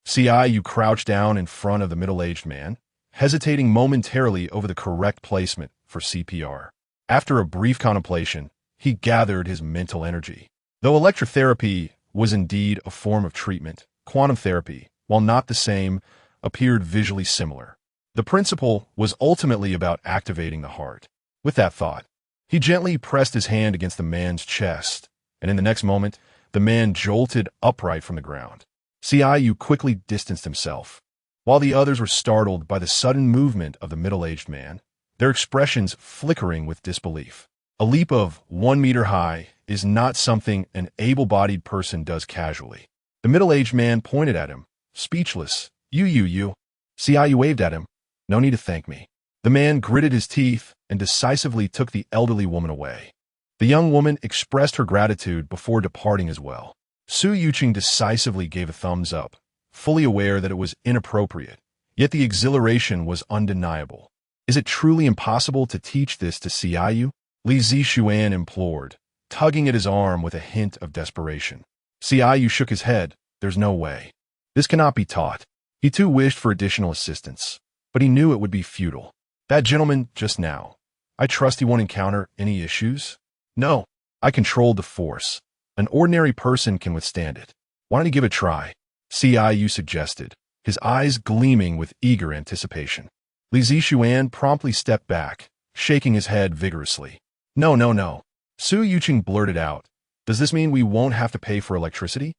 Qingyu crouched down in front of the middle-aged man, hesitating momentarily over the correct placement for CPR. After a brief contemplation, he gathered his mental energy. Though electrotherapy was indeed a form of treatment, quantum therapy, while not the same, appeared visually similar. The principle was ultimately about activating the heart. With that thought, he gently pressed his hand against the man's chest, and in the next moment, the man jolted upright from the ground. Qingyu quickly distanced himself. While the others were startled by the sudden movement of the middle-aged man, their expressions flickering with disbelief. A leap of 1 meter high is not something an able-bodied person does casually. The middle-aged man pointed at him, speechless. You. Qingyu waved at him. "No need to thank me." The man gritted his teeth and decisively took the elderly woman away. The young woman expressed her gratitude before departing as well. Su Yuqing decisively gave a thumbs up, fully aware that it was inappropriate, yet the exhilaration was undeniable. "Is it truly impossible to teach this to Qingyu?" Li Zishuan implored, tugging at his arm with a hint of desperation. Qingyu shook his head. "There's no way. This cannot be taught." He too wished for additional assistance, but he knew it would be futile. "That gentleman just now. I trust he won't encounter any issues?" "No. I controlled the force. An ordinary person can withstand it. Why don't you give it a try?" Qingyu suggested, his eyes gleaming with eager anticipation. Li Zishuan promptly stepped back, shaking his head vigorously. No. Su Yuqing blurted out. "Does this mean we won't have to pay for electricity?"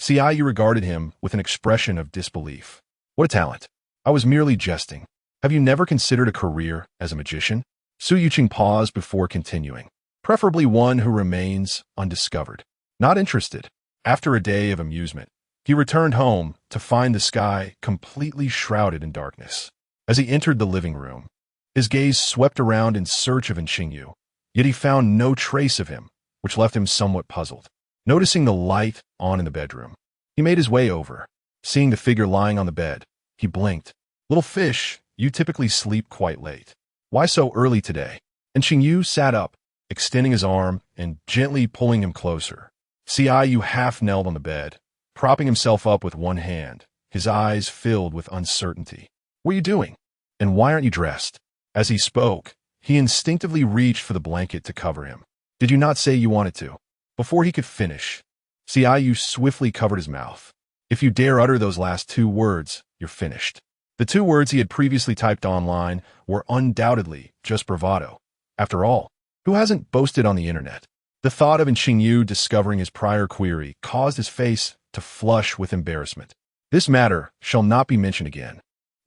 Qingyu regarded him with an expression of disbelief. "What a talent. I was merely jesting. Have you never considered a career as a magician?" Su Yuqing paused before continuing. "Preferably one who remains undiscovered." Not interested. After a day of amusement, he returned home to find the sky completely shrouded in darkness. As he entered the living room, his gaze swept around in search of Qingyu, yet he found no trace of him, which left him somewhat puzzled. Noticing the light on in the bedroom, he made his way over. Seeing the figure lying on the bed, he blinked. "Little fish, you typically sleep quite late. Why so early today?" And Qingyu sat up, extending his arm and gently pulling him closer. Qingyu half knelt on the bed, propping himself up with one hand, his eyes filled with uncertainty. "What are you doing? And why aren't you dressed?" As he spoke, he instinctively reached for the blanket to cover him. Did you not say you wanted to? Before he could finish, Qingyu swiftly covered his mouth. If you dare utter those last 2 words, you're finished. The 2 words he had previously typed online were undoubtedly just bravado. After all, who hasn't boasted on the internet? The thought of Qingyu discovering his prior query caused his face to flush with embarrassment. This matter shall not be mentioned again.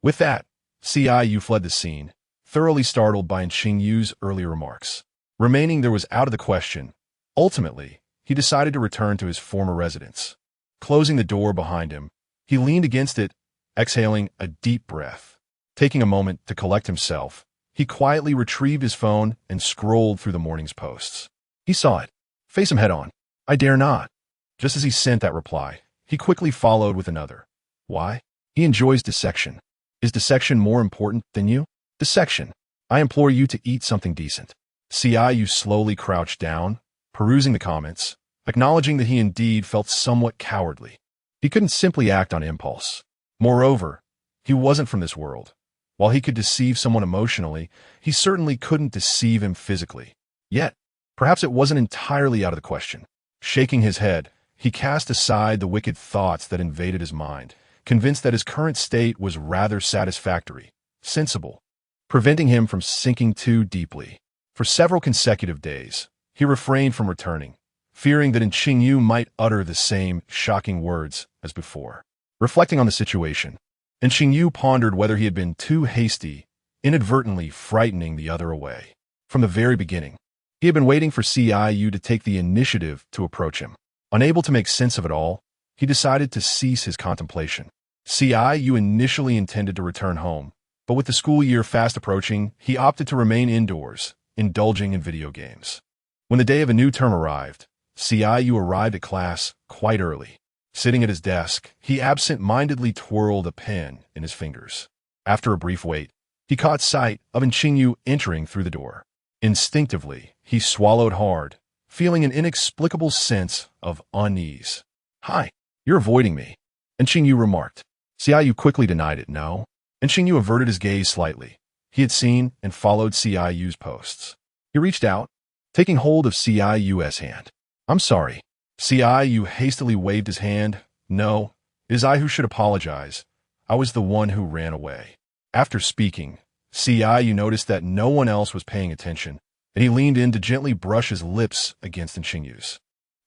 With that, Qingyu fled the scene, thoroughly startled by Qingyu's earlier remarks. Remaining there was out of the question. Ultimately, he decided to return to his former residence. Closing the door behind him, he leaned against it, exhaling a deep breath. Taking a moment to collect himself, he quietly retrieved his phone and scrolled through the morning's posts. He saw it. Face him head on. I dare not. Just as he sent that reply, he quickly followed with another. Why? He enjoys dissection. Is dissection more important than you? Dissection. I implore you to eat something decent. Qingyu slowly crouched down, perusing the comments, acknowledging that he indeed felt somewhat cowardly. He couldn't simply act on impulse. Moreover, he wasn't from this world. While he could deceive someone emotionally, he certainly couldn't deceive him physically. Yet, perhaps it wasn't entirely out of the question. Shaking his head, he cast aside the wicked thoughts that invaded his mind, convinced that his current state was rather satisfactory, sensible, preventing him from sinking too deeply. For several consecutive days, he refrained from returning, fearing that Qingyu might utter the same shocking words as before. Reflecting on the situation, Qingyu pondered whether he had been too hasty, inadvertently frightening the other away. From the very beginning, he had been waiting for Qingyu to take the initiative to approach him. Unable to make sense of it all, he decided to cease his contemplation. Qingyu initially intended to return home, but with the school year fast approaching, he opted to remain indoors, indulging in video games. When the day of a new term arrived, Qingyu arrived at class quite early. Sitting at his desk, he absent-mindedly twirled a pen in his fingers. After a brief wait, he caught sight of Qingyu entering through the door. Instinctively, he swallowed hard, feeling an inexplicable sense of unease. Hi, you're avoiding me, Qingyu remarked. Qingyu quickly denied it, no. Qingyu averted his gaze slightly. He had seen and followed Qingyu's posts. He reached out, taking hold of Qingyu's hand. I'm sorry. Qingyu hastily waved his hand. No, it is I who should apologize. I was the one who ran away. After speaking, Qingyu noticed that no one else was paying attention, and he leaned in to gently brush his lips against Qingyu's.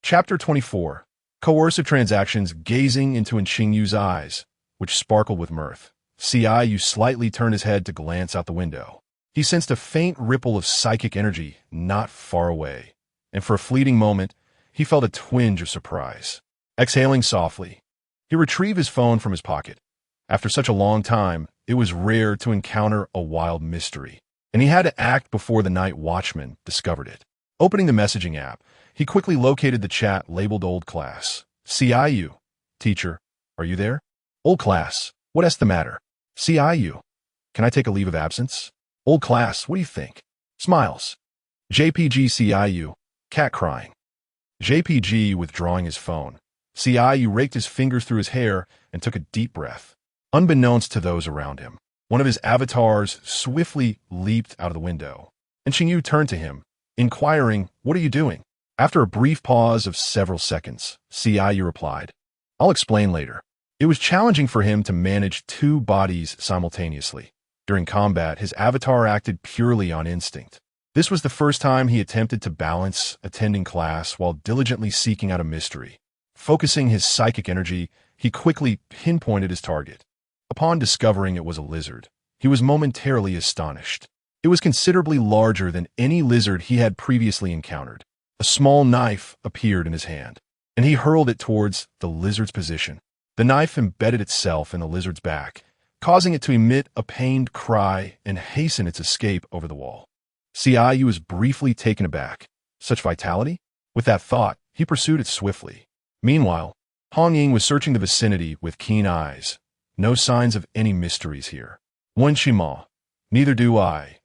Chapter 24. Coercive transactions. Gazing into Qingyu's eyes, which sparkled with mirth, Qingyu slightly turned his head to glance out the window. He sensed a faint ripple of psychic energy not far away, and for a fleeting moment, he felt a twinge of surprise. Exhaling softly, he retrieved his phone from his pocket. After such a long time, it was rare to encounter a wild mystery, and he had to act before the night watchman discovered it. Opening the messaging app, he quickly located the chat labeled Old Class. Qingyu. Teacher, are you there? Old Class, what's the matter? Qingyu. Can I take a leave of absence? Old Class, what do you think? Smiles. JPG Qingyu. Cat crying. JPG withdrawing his phone. Qingyu raked his fingers through his hair and took a deep breath. Unbeknownst to those around him, one of his avatars swiftly leaped out of the window. Qingyu turned to him, inquiring, what are you doing? After a brief pause of several seconds, Qingyu replied, I'll explain later. It was challenging for him to manage 2 bodies simultaneously. During combat, his avatar acted purely on instinct. This was the first time he attempted to balance attending class while diligently seeking out a mystery. Focusing his psychic energy, he quickly pinpointed his target. Upon discovering it was a lizard, he was momentarily astonished. It was considerably larger than any lizard he had previously encountered. A small knife appeared in his hand, and he hurled it towards the lizard's position. The knife embedded itself in the lizard's back, causing it to emit a pained cry and hasten its escape over the wall. Qingyu was briefly taken aback. Such vitality? With that thought, he pursued it swiftly. Meanwhile, Hong Ying was searching the vicinity with keen eyes. No signs of any mysteries here. Wen Shima. Neither do I.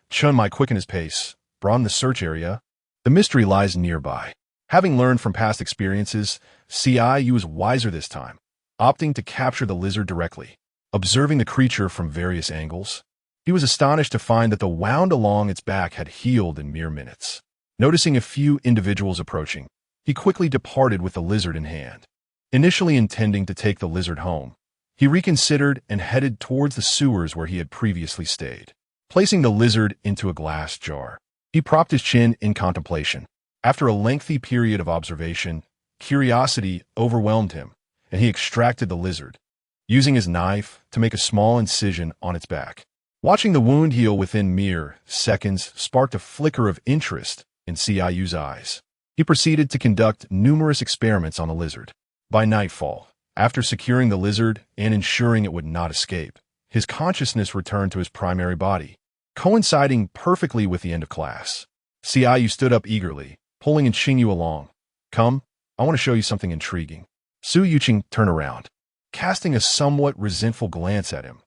Chun Mai quickened his pace, broadened the search area. The mystery lies nearby. Having learned from past experiences, Qingyu was wiser this time, opting to capture the lizard directly. Observing the creature from various angles, He was astonished to find that the wound along its back had healed in mere minutes. Noticing a few individuals approaching, he quickly departed with the lizard in hand. Initially intending to take the lizard home, he reconsidered and headed towards the sewers where he had previously stayed. Placing the lizard into a glass jar, he propped his chin in contemplation. After a lengthy period of observation, curiosity overwhelmed him, and he extracted the lizard, using his knife to make a small incision on its back. Watching the wound heal within mere seconds sparked a flicker of interest in Qingyu's eyes. He proceeded to conduct numerous experiments on the lizard. By nightfall, after securing the lizard and ensuring it would not escape, his consciousness returned to his primary body, coinciding perfectly with the end of class. Qingyu stood up eagerly, pulling Qingyu along. "Come, I want to show you something intriguing." Su Yuqing turned around, casting a somewhat resentful glance at him.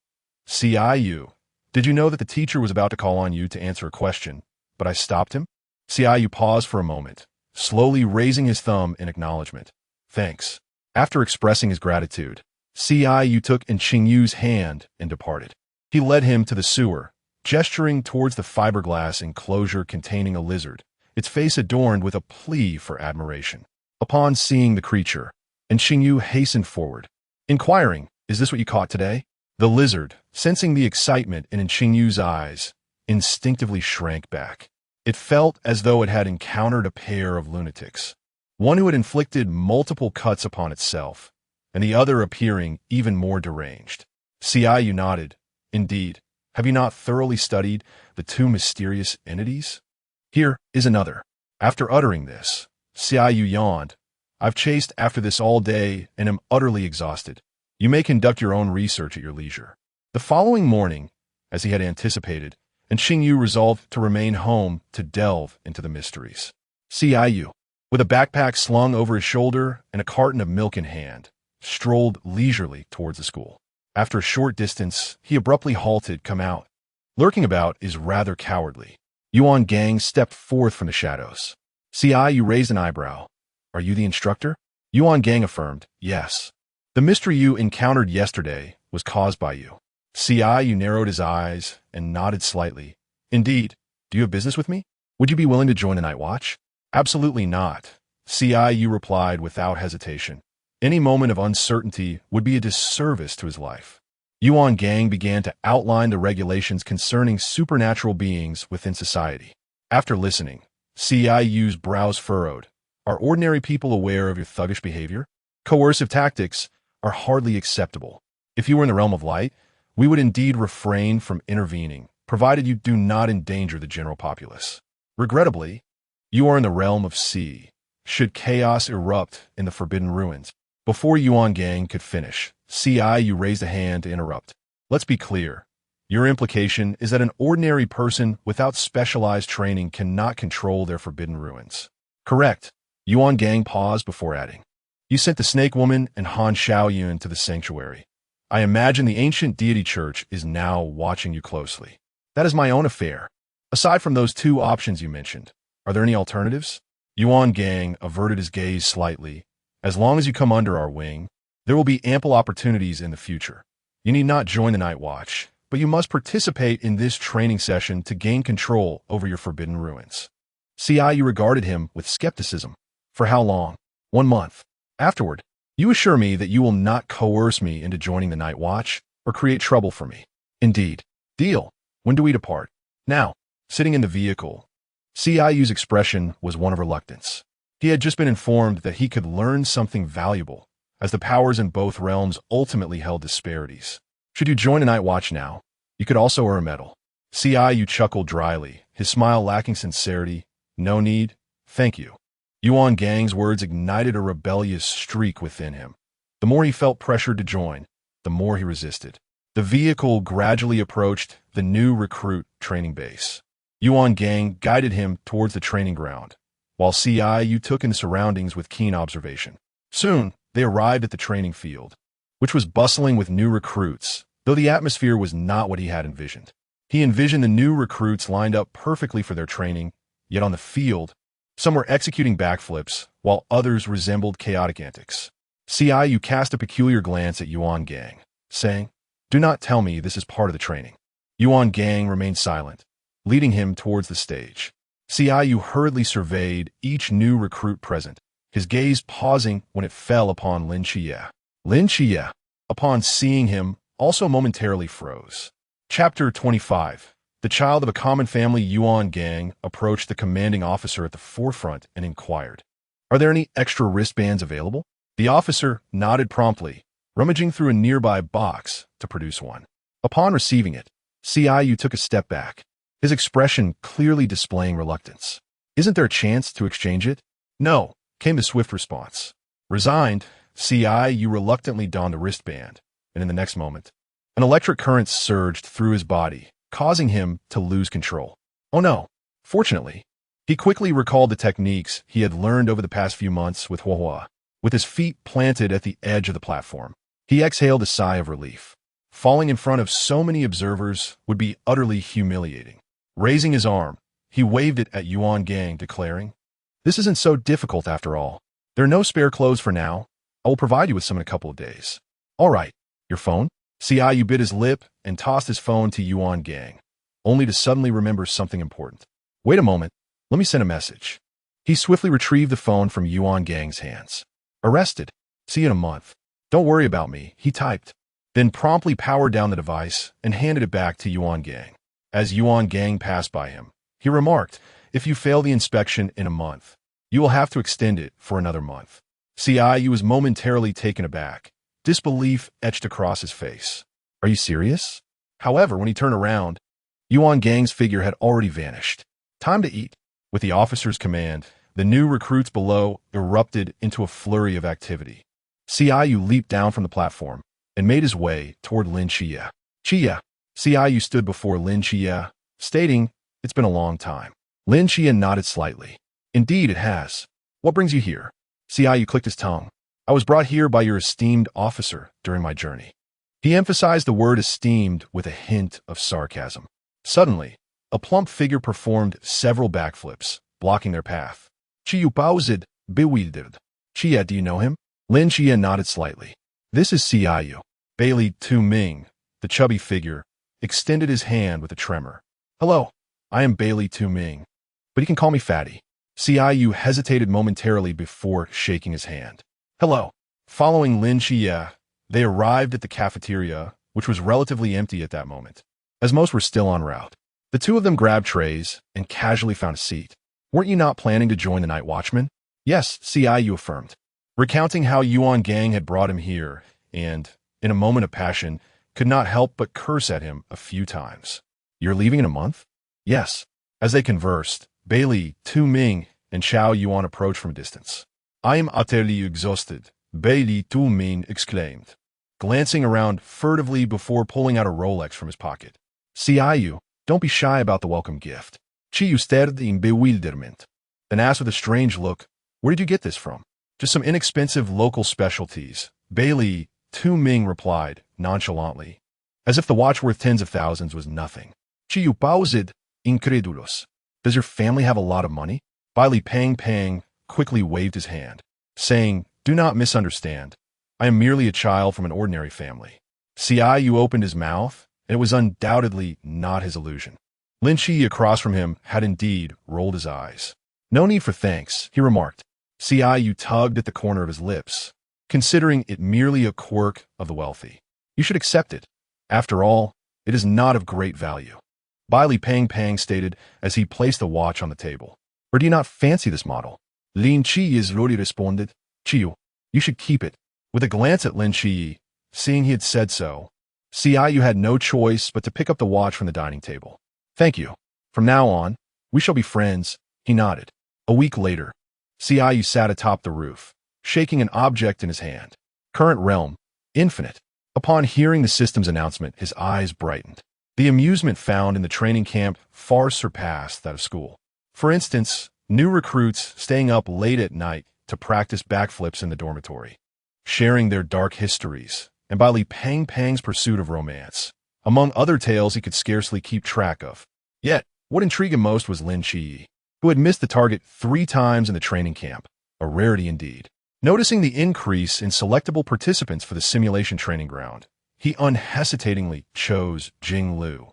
"Qingyu, did you know that the teacher was about to call on you to answer a question, but I stopped him?" Qingyu paused for a moment, slowly raising his thumb in acknowledgement. "Thanks." After expressing his gratitude, Qingyu took Qingyu's hand and departed. He led him to the sewer, gesturing towards the fiberglass enclosure containing a lizard, its face adorned with a plea for admiration. Upon seeing the creature, Qingyu hastened forward, inquiring, "Is this what you caught today?" The lizard, sensing the excitement in Qingyu's eyes, instinctively shrank back. It felt as though it had encountered a pair of lunatics, one who had inflicted multiple cuts upon itself, and the other appearing even more deranged. Qingyu nodded. "Indeed, have you not thoroughly studied the two mysterious entities? Here is another." After uttering this, Qingyu yawned. "I've chased after this all day and am utterly exhausted. You may conduct your own research at your leisure." The following morning, as he had anticipated, Qingyu resolved to remain home to delve into the mysteries. Qingyu, with a backpack slung over his shoulder and a carton of milk in hand, strolled leisurely towards the school. After a short distance, he abruptly halted. "Come out. Lurking about is rather cowardly." Yuan Gang stepped forth from the shadows. Qingyu raised an eyebrow. "Are you the instructor?" Yuan Gang affirmed, "Yes. The mystery you encountered yesterday was caused by you." Qingyu narrowed his eyes and nodded slightly. "Indeed. Do you have business with me? Would you be willing to join the night watch?" "Absolutely not," Qingyu replied without hesitation. Any moment of uncertainty would be a disservice to his life. Yuan Gang began to outline the regulations concerning supernatural beings within society. After listening, Qinyu's brows furrowed. "Are ordinary people aware of your thuggish behavior? Coercive tactics are hardly acceptable. If you were in the realm of light, we would indeed refrain from intervening, provided you do not endanger the general populace. Regrettably, you are in the realm of Qi. Should chaos erupt in the Forbidden Ruins?" Before Yuan Gang could finish, Qiyu raised a hand to interrupt. "Let's be clear. Your implication is that an ordinary person without specialized training cannot control their Forbidden Ruins." "Correct." Yuan Gang paused before adding, "You sent the Snake Woman and Han Shaoyun to the sanctuary. I imagine the ancient deity church is now watching you closely. That is my own affair. Aside from those two options you mentioned, are there any alternatives?" Yuan Gang averted his gaze slightly. "As long as you come under our wing, there will be ample opportunities in the future. You need not join the Night Watch, but you must participate in this training session to gain control over your Forbidden Ruins." Qiyu regarded him with skepticism. "For how long?" "1 month. Afterward, you assure me that you will not coerce me into joining the Night Watch or create trouble for me." "Indeed." "Deal. When do we depart?" "Now." Sitting in the vehicle, Qiyu's expression was one of reluctance. He had just been informed that he could learn something valuable, as the powers in both realms ultimately held disparities. "Should you join a Night Watch now, you could also earn a medal." Qiyu chuckled dryly, his smile lacking sincerity. "No need, thank you." Yuan Gang's words ignited a rebellious streak within him. The more he felt pressured to join, the more he resisted. The vehicle gradually approached the new recruit training base. Yuan Gang guided him towards the training ground, while Qiyu took in the surroundings with keen observation. Soon, they arrived at the training field, which was bustling with new recruits, though the atmosphere was not what he had envisioned. He envisioned the new recruits lined up perfectly for their training, yet on the field, some were executing backflips, while others resembled chaotic antics. Qiyu cast a peculiar glance at Yuan Gang, saying, "Do not tell me this is part of the training." Yuan Gang remained silent, leading him towards the stage. Xiaoyu hurriedly surveyed each new recruit present, his gaze pausing when it fell upon Lin Xie. Lin Xie, upon seeing him, also momentarily froze. Chapter 25. The child of a common family Yuan Gang approached the commanding officer at the forefront and inquired, "Are there any extra wristbands available?" The officer nodded promptly, rummaging through a nearby box to produce one. Upon receiving it, Xiaoyu took a step back, his expression clearly displaying reluctance. "Isn't there a chance to exchange it?" "No," came the swift response. Resigned, Xiaoyu reluctantly donned a wristband, and in the next moment, an electric current surged through his body, causing him to lose control. Oh no! Fortunately, he quickly recalled the techniques he had learned over the past few months with Huohua. With his feet planted at the edge of the platform, he exhaled a sigh of relief. Falling in front of so many observers would be utterly humiliating. Raising his arm, he waved it at Yuan Gang, declaring, "This isn't so difficult after all. There are no spare clothes for now. I will provide you with some in a couple of days." "All right, your phone?" Xiaoyu bit his lip and tossed his phone to Yuan Gang, only to suddenly remember something important. "Wait a moment, let me send a message." He swiftly retrieved the phone from Yuan Gang's hands. "Arrested. See you in a month. Don't worry about me," he typed, then promptly powered down the device and handed it back to Yuan Gang. As Yuan Gang passed by him, he remarked, "If you fail the inspection in a month, you will have to extend it for another month." Xiaoyu was momentarily taken aback. Disbelief etched across his face. "Are you serious?" However, when he turned around, Yuan Gang's figure had already vanished. Time to eat. With the officer's command, the new recruits below erupted into a flurry of activity. Xiaoyu leaped down from the platform and made his way toward Lin Xie. "Xie." Xiaoyu stood before Lin Xie, stating, "It's been a long time." Lin Xie nodded slightly. "Indeed it has. What brings you here?" Xiaoyu clicked his tongue. "I was brought here by your esteemed officer during my journey." He emphasized the word esteemed with a hint of sarcasm. Suddenly, a plump figure performed several backflips, blocking their path. "Qingyu paused, bewildered." "Xie, do you know him?" Lin Xie nodded slightly. "This is Xiaoyu." Bailey Tu Ming, the chubby figure, extended his hand with a tremor. "Hello, I am Bailey Tu Ming, but you can call me Fatty." Xiaoyu hesitated momentarily before shaking his hand. "Hello." Following Lin Xie, they arrived at the cafeteria, which was relatively empty at that moment, as most were still en route. The two of them grabbed trays and casually found a seat. "Weren't you not planning to join the night watchman?" "Yes," Xiaoyu affirmed, recounting how Yuan Gang had brought him here and, in a moment of passion, could not help but curse at him a few times. "You're leaving in a month?" "Yes." As they conversed, Bailey, Tu Ming, and Xiao Yuan approached from a distance. "I am utterly exhausted," Bailey Tu Ming exclaimed, glancing around furtively before pulling out a Rolex from his pocket. "Xiaoyu, don't be shy about the welcome gift." Qingyu stared in bewilderment, then asked with a strange look, "Where did you get this from?" "Just some inexpensive local specialties," Bailey Tu Ming replied nonchalantly, as if the watch worth tens of thousands was nothing. Qingyu paused, incredulous. "Does your family have a lot of money?" Bailey Pang quickly waved his hand, saying, "Do not misunderstand. I am merely a child from an ordinary family." Xiaoyu opened his mouth, and it was undoubtedly not his illusion. Lin Xie across from him had indeed rolled his eyes. "No need for thanks," he remarked. Xiaoyu tugged at the corner of his lips, considering it merely a quirk of the wealthy. "You should accept it. After all, it is not of great value." Bailey Pang stated as he placed the watch on the table. "Or do you not fancy this model?" Lin Xie slowly responded, "Qingyu, you should keep it." With a glance at Lin Xie, seeing he had said so, Xiaoyu had no choice but to pick up the watch from the dining table. "Thank you. From now on, we shall be friends," he nodded. A week later, Xiaoyu sat atop the roof, shaking an object in his hand. Current realm, infinite. Upon hearing the system's announcement, his eyes brightened. The amusement found in the training camp far surpassed that of school. For instance, new recruits staying up late at night to practice backflips in the dormitory, sharing their dark histories, and Bailey Pang's pursuit of romance, among other tales he could scarcely keep track of. Yet, what intrigued him most was Lin Xie, who had missed the target 3 times in the training camp, a rarity indeed. Noticing the increase in selectable participants for the simulation training ground, he unhesitatingly chose Jing Lu.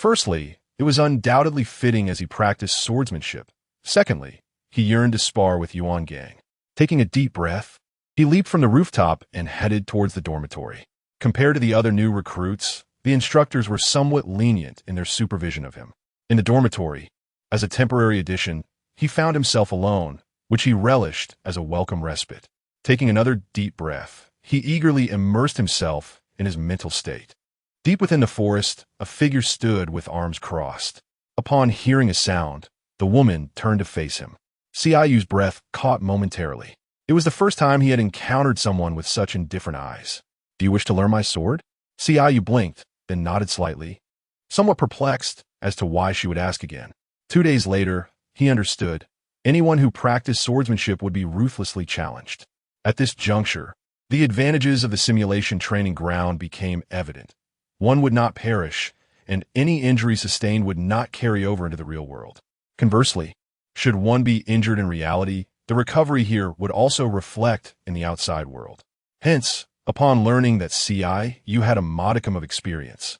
Firstly, it was undoubtedly fitting as he practiced swordsmanship. Secondly, he yearned to spar with Yuan Gang. Taking a deep breath, he leaped from the rooftop and headed towards the dormitory. Compared to the other new recruits, the instructors were somewhat lenient in their supervision of him. In the dormitory, as a temporary addition, he found himself alone, which he relished as a welcome respite. Taking another deep breath, he eagerly immersed himself in his mental state. Deep within the forest, a figure stood with arms crossed. Upon hearing a sound, the woman turned to face him. Qinyu's breath caught momentarily. It was the first time he had encountered someone with such indifferent eyes. "Do you wish to learn my sword?" Qingyu blinked, then nodded slightly, somewhat perplexed as to why she would ask again. 2 days later, he understood. Anyone who practiced swordsmanship would be ruthlessly challenged. At this juncture, the advantages of the simulation training ground became evident. One would not perish, and any injury sustained would not carry over into the real world. Conversely, should one be injured in reality, the recovery here would also reflect in the outside world. Hence, upon learning that Qiyu had a modicum of experience,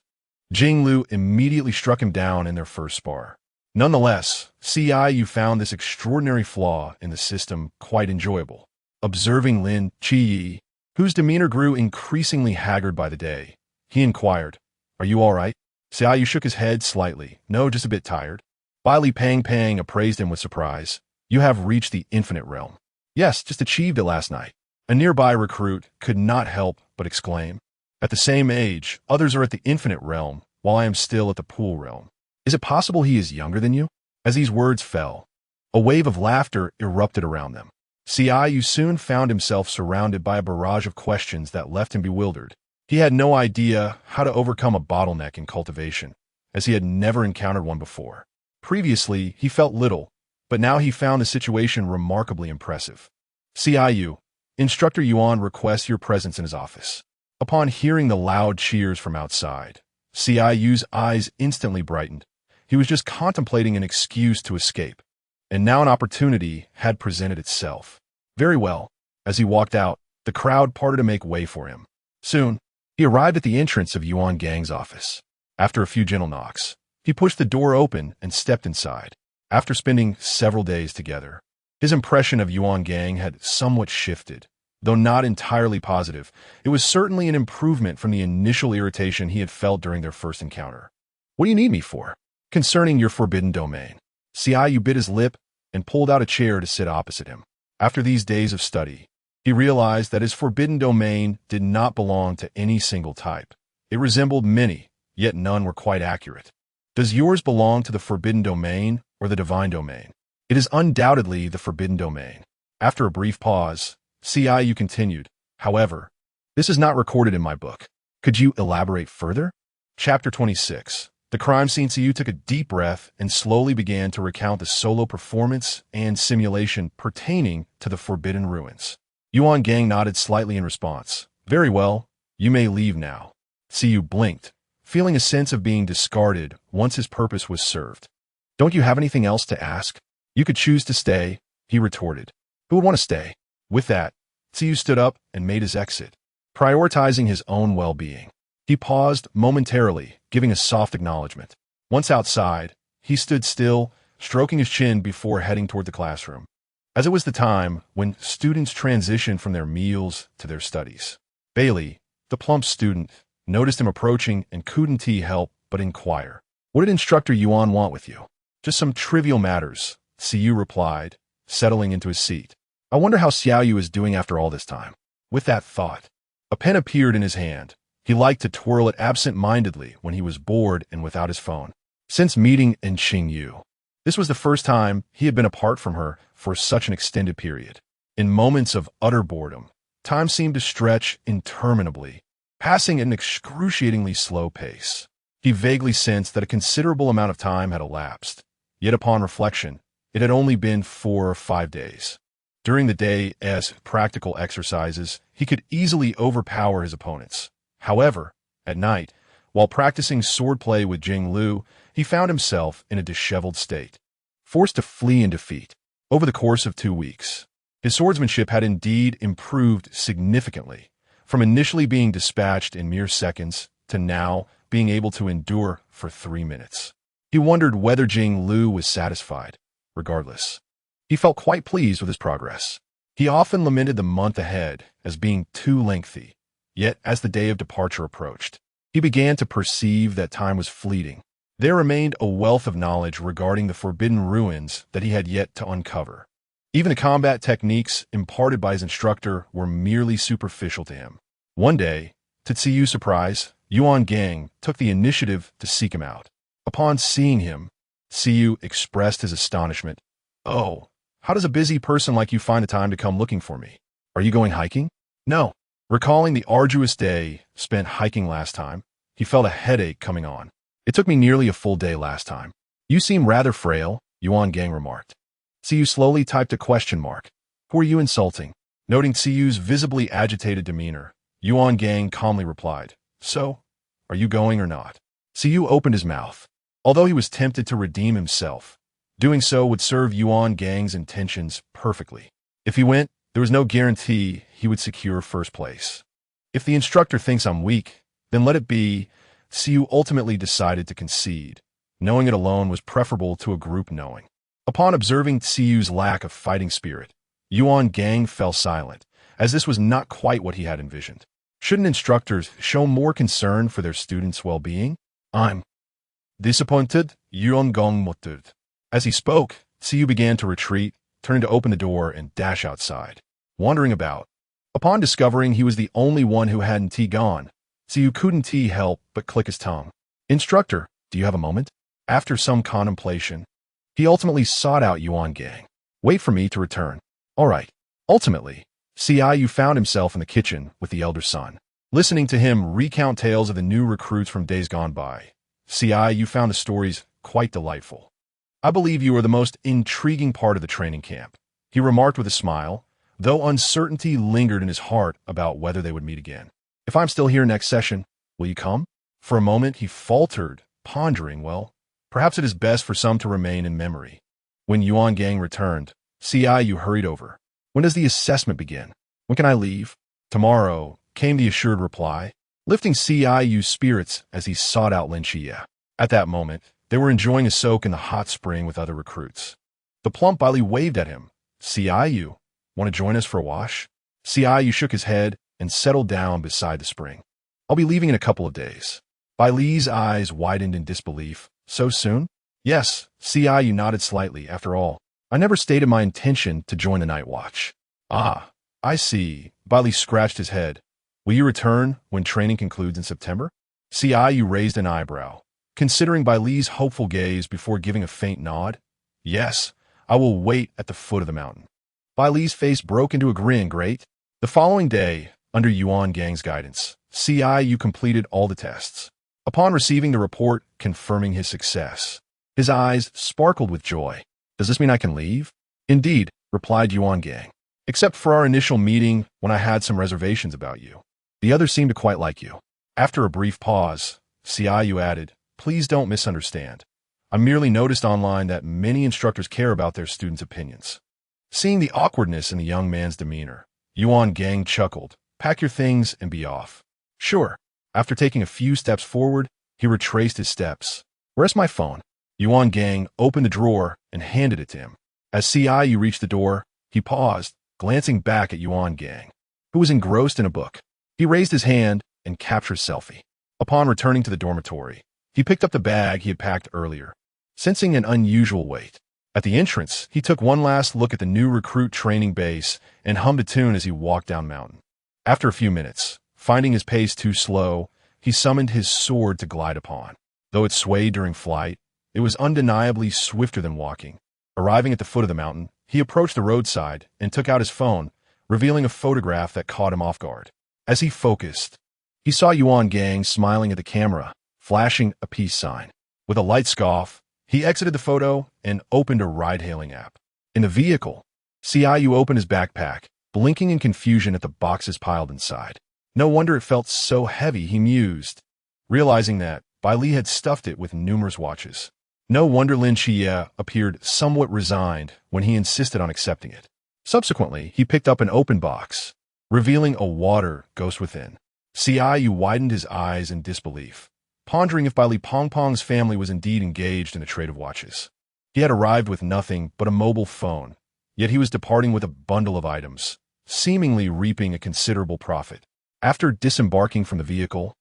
Qingyu immediately struck him down in their first spar. Nonetheless, Qiyu found this extraordinary flaw in the system quite enjoyable. Observing Lin Qi, whose demeanor grew increasingly haggard by the day, he inquired, "Are you all right?" Qiyu shook his head slightly. "No, just a bit tired." Bai Li Pang appraised him with surprise. "You have reached the infinite realm." "Yes, just achieved it last night." A nearby recruit could not help but exclaim. "At the same age, others are at the infinite realm, while I am still at the pool realm. Is it possible he is younger than you?" As these words fell, a wave of laughter erupted around them. Qiyu soon found himself surrounded by a barrage of questions that left him bewildered. He had no idea how to overcome a bottleneck in cultivation, as he had never encountered one before. Previously, he felt little, but now he found the situation remarkably impressive. "Qiyu, Instructor Yuan requests your presence in his office." Upon hearing the loud cheers from outside, Qiyu's eyes instantly brightened. He was just contemplating an excuse to escape, and now an opportunity had presented itself. Very well. As he walked out, the crowd parted to make way for him. Soon, he arrived at the entrance of Yuan Gang's office. After a few gentle knocks, he pushed the door open and stepped inside. After spending several days together, his impression of Yuan Gang had somewhat shifted. Though not entirely positive, it was certainly an improvement from the initial irritation he had felt during their first encounter. "What do you need me for?" "Concerning your forbidden domain." Qiyu bit his lip and pulled out a chair to sit opposite him. After these days of study, he realized that his forbidden domain did not belong to any single type. It resembled many, yet none were quite accurate. "Does yours belong to the forbidden domain or the divine domain?" "It is undoubtedly the forbidden domain." After a brief pause, Qiyu continued, "However, this is not recorded in my book. Could you elaborate further?" Chapter 26. The crime scene. Qiyu took a deep breath and slowly began to recount the solo performance and simulation pertaining to the Forbidden Ruins. Yuan Gang nodded slightly in response. "Very well, you may leave now." Qiyu blinked, feeling a sense of being discarded once his purpose was served. "Don't you have anything else to ask?" "You could choose to stay," he retorted. "Who would want to stay?" With that, Qiyu stood up and made his exit, prioritizing his own well-being. He paused momentarily, giving a soft acknowledgement. Once outside, he stood still, stroking his chin before heading toward the classroom, as it was the time when students transitioned from their meals to their studies. Bailey, the plump student, noticed him approaching and couldn't help but inquire, "What did Instructor Yuan want with you?" "Just some trivial matters," Qiyu replied, settling into his seat. "I wonder how Xiaoyu is doing after all this time." With that thought, a pen appeared in his hand. He liked to twirl it absent-mindedly when he was bored and without his phone. Since meeting in Qingyu, this was the first time he had been apart from her for such an extended period. In moments of utter boredom, time seemed to stretch interminably, passing at an excruciatingly slow pace. He vaguely sensed that a considerable amount of time had elapsed, yet upon reflection, it had only been 4 or 5 days. During the day, as practical exercises, he could easily overpower his opponents. However, at night, while practicing swordplay with Qingyu, he found himself in a disheveled state, forced to flee in defeat. Over the course of 2 weeks, his swordsmanship had indeed improved significantly, from initially being dispatched in mere seconds to now being able to endure for 3 minutes. He wondered whether Jing Lu was satisfied. Regardless, he felt quite pleased with his progress. He often lamented the month ahead as being too lengthy, yet as the day of departure approached, he began to perceive that time was fleeting. There remained a wealth of knowledge regarding the forbidden ruins that he had yet to uncover. Even the combat techniques imparted by his instructor were merely superficial to him. One day, to Qiyu's surprise, Yuan Gang took the initiative to seek him out. Upon seeing him, Qingyu expressed his astonishment. "Oh, how does a busy person like you find the time to come looking for me? Are you going hiking?" "No." Recalling the arduous day spent hiking last time, he felt a headache coming on. "It took me nearly a full day last time." "You seem rather frail," Yuan Gang remarked. Qingyu slowly typed a question mark. "Who are you insulting?" Noting Qiyu's visibly agitated demeanor, Yuan Gang calmly replied, "So, are you going or not?" Qingyu opened his mouth. Although he was tempted to redeem himself, doing so would serve Yuan Gang's intentions perfectly. If he went, there was no guarantee he would secure first place. "If the instructor thinks I'm weak, then let it be." Qingyu ultimately decided to concede. Knowing it alone was preferable to a group knowing. Upon observing Qiyu's lack of fighting spirit, Yuan Gang fell silent, as this was not quite what he had envisioned. Shouldn't instructors show more concern for their students' well-being? "I'm disappointed," Yuan Gang muttered. As he spoke, Qingyu began to retreat, turning to open the door and dash outside, wandering about. Upon discovering he was the only one who hadn't gone, Qingyu couldn't help but click his tongue. "Instructor, do you have a moment?" After some contemplation, he ultimately sought out Yuan Gang. "Wait for me to return." "All right." Ultimately, Qingyu found himself in the kitchen with the elder son. Listening to him recount tales of the new recruits from days gone by, Qingyu found the stories quite delightful. "I believe you are the most intriguing part of the training camp," he remarked with a smile, though uncertainty lingered in his heart about whether they would meet again. "If I'm still here next session, will you come?" For a moment he faltered, pondering, well, perhaps it is best for some to remain in memory. When Yuan Gang returned, Qingyu hurried over. "When does the assessment begin? When can I leave?" "Tomorrow," came the assured reply, lifting Qinyu's spirits as he sought out Lin Xie. At that moment, they were enjoying a soak in the hot spring with other recruits. The plump Bailey waved at him. "Qingyu, want to join us for a wash?" Qingyu shook his head and settled down beside the spring. "I'll be leaving in a couple of days." Bailey's eyes widened in disbelief. "So soon?" "Yes," Qingyu nodded slightly. "After all, I never stated my intention to join the night watch." "Ah, I see." Bailey scratched his head. "Will you return when training concludes in September?" Qingyu raised an eyebrow, considering Bailey's hopeful gaze before giving a faint nod. "Yes, I will wait at the foot of the mountain." Bailey's face broke into a grin. "Great." The following day, under Yuan Gang's guidance, Qingyu completed all the tests. Upon receiving the report confirming his success, his eyes sparkled with joy. "Does this mean I can leave?" "Indeed," replied Yuan Gang. "Except for our initial meeting when I had some reservations about you. The others seem to quite like you." After a brief pause, Qingyu added, "Please don't misunderstand. I merely noticed online that many instructors care about their students' opinions." Seeing the awkwardness in the young man's demeanor, Yuan Gang chuckled. "Pack your things and be off." "Sure." After taking a few steps forward, he retraced his steps. "Where's my phone?" Yuan Gang opened the drawer and handed it to him. As Qingyu reached the door, he paused, glancing back at Yuan Gang, who was engrossed in a book. He raised his hand and captured a selfie. Upon returning to the dormitory, he picked up the bag he had packed earlier, sensing an unusual weight. At the entrance, he took one last look at the new recruit training base and hummed a tune as he walked down mountain. After a few minutes, finding his pace too slow, he summoned his sword to glide upon. Though it swayed during flight, it was undeniably swifter than walking. Arriving at the foot of the mountain, he approached the roadside and took out his phone, revealing a photograph that caught him off guard. As he focused, he saw Yuan Gang smiling at the camera, flashing a peace sign. With a light scoff, he exited the photo and opened a ride-hailing app. In the vehicle, Qingyu opened his backpack, blinking in confusion at the boxes piled inside. No wonder it felt so heavy, he mused, realizing that Bailey had stuffed it with numerous watches. No wonder Lin Xie appeared somewhat resigned when he insisted on accepting it. Subsequently, he picked up an open box, revealing a water ghost within. Qingyu widened his eyes in disbelief, pondering if Li Pongpong's family was indeed engaged in the trade of watches. He had arrived with nothing but a mobile phone, yet he was departing with a bundle of items, seemingly reaping a considerable profit. After disembarking from the vehicle,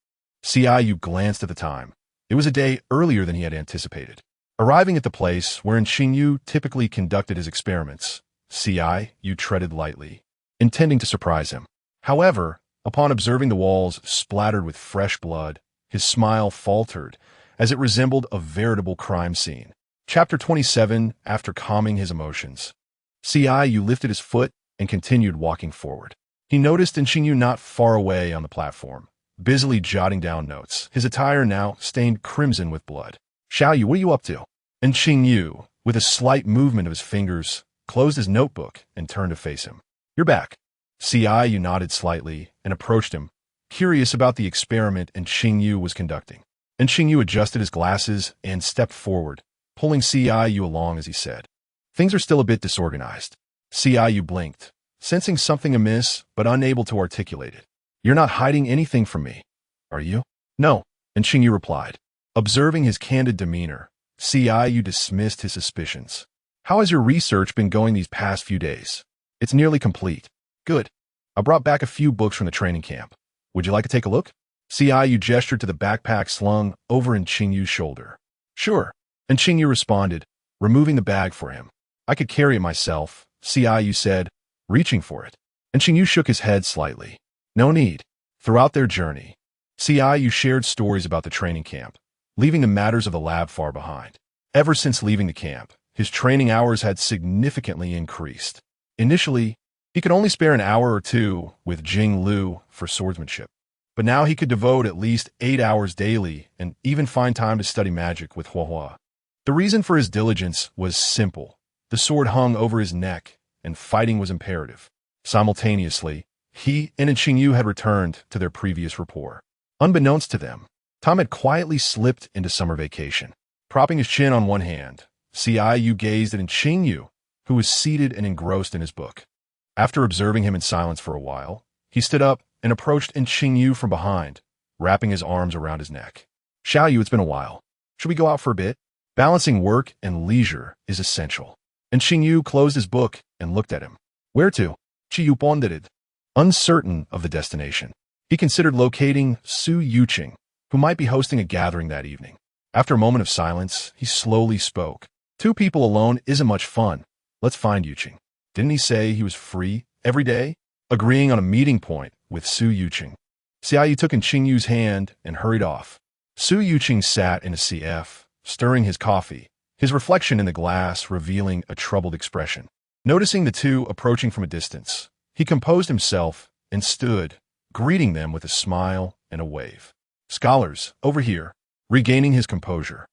Qingyu glanced at the time. It was a day earlier than he had anticipated. Arriving at the place wherein Qingyu typically conducted his experiments, Qingyu treaded lightly, intending to surprise him. However, upon observing the walls splattered with fresh blood, his smile faltered, as it resembled a veritable crime scene. Chapter 27. After calming his emotions, Qingyu lifted his foot and continued walking forward. He noticed Qingyu not far away on the platform, busily jotting down notes, his attire now stained crimson with blood. "Xiaoyu, what are you up to?" And Qingyu, with a slight movement of his fingers, closed his notebook and turned to face him. "You're back." Qingyu nodded slightly and approached him, curious about the experiment Qingyu was conducting. And Qingyu adjusted his glasses and stepped forward, pulling Qingyu along as he said, "Things are still a bit disorganized." Qingyu blinked, sensing something amiss but unable to articulate it. "You're not hiding anything from me, are you?" "No," and Qingyu replied. Observing his candid demeanor, Qingyu dismissed his suspicions. "How has your research been going these past few days?" "It's nearly complete." "Good. I brought back a few books from the training camp. Would you like to take a look?" Qingyu gestured to the backpack slung over Qingyu's shoulder. "Sure," and Qingyu responded, removing the bag for him. "I could carry it myself," Qingyu said, reaching for it. And Qingyu shook his head slightly. "No need." Throughout their journey, Qingyu shared stories about the training camp, leaving the matters of the lab far behind. Ever since leaving the camp, his training hours had significantly increased. Initially, he could only spare an hour or two with Jing Lu for swordsmanship, but now he could devote at least 8 hours daily and even find time to study magic with Huahua. The reason for his diligence was simple. The sword hung over his neck, and fighting was imperative. Simultaneously, he and Qingyu had returned to their previous rapport. Unbeknownst to them, Tom had quietly slipped into summer vacation. Propping his chin on one hand, Qingyu gazed at Qingyu, who was seated and engrossed in his book. After observing him in silence for a while, he stood up and approached Qingyu from behind, wrapping his arms around his neck. "Xiaoyu, it's been a while. Should we go out for a bit? Balancing work and leisure is essential." And Qingyu closed his book and looked at him. "Where to?" Qingyu pondered. Uncertain of the destination, he considered locating Su Yuqing, who might be hosting a gathering that evening. After a moment of silence, he slowly spoke. "Two people alone isn't much fun. Let's find Yuqing. Didn't he say he was free every day?" Agreeing on a meeting point with Su Yuqing, Qingyu took Qingyu's hand and hurried off. Su Yuqing sat in a CF, stirring his coffee, his reflection in the glass revealing a troubled expression. Noticing the two approaching from a distance, he composed himself and stood, greeting them with a smile and a wave. "Scholars, over here." Regaining his composure,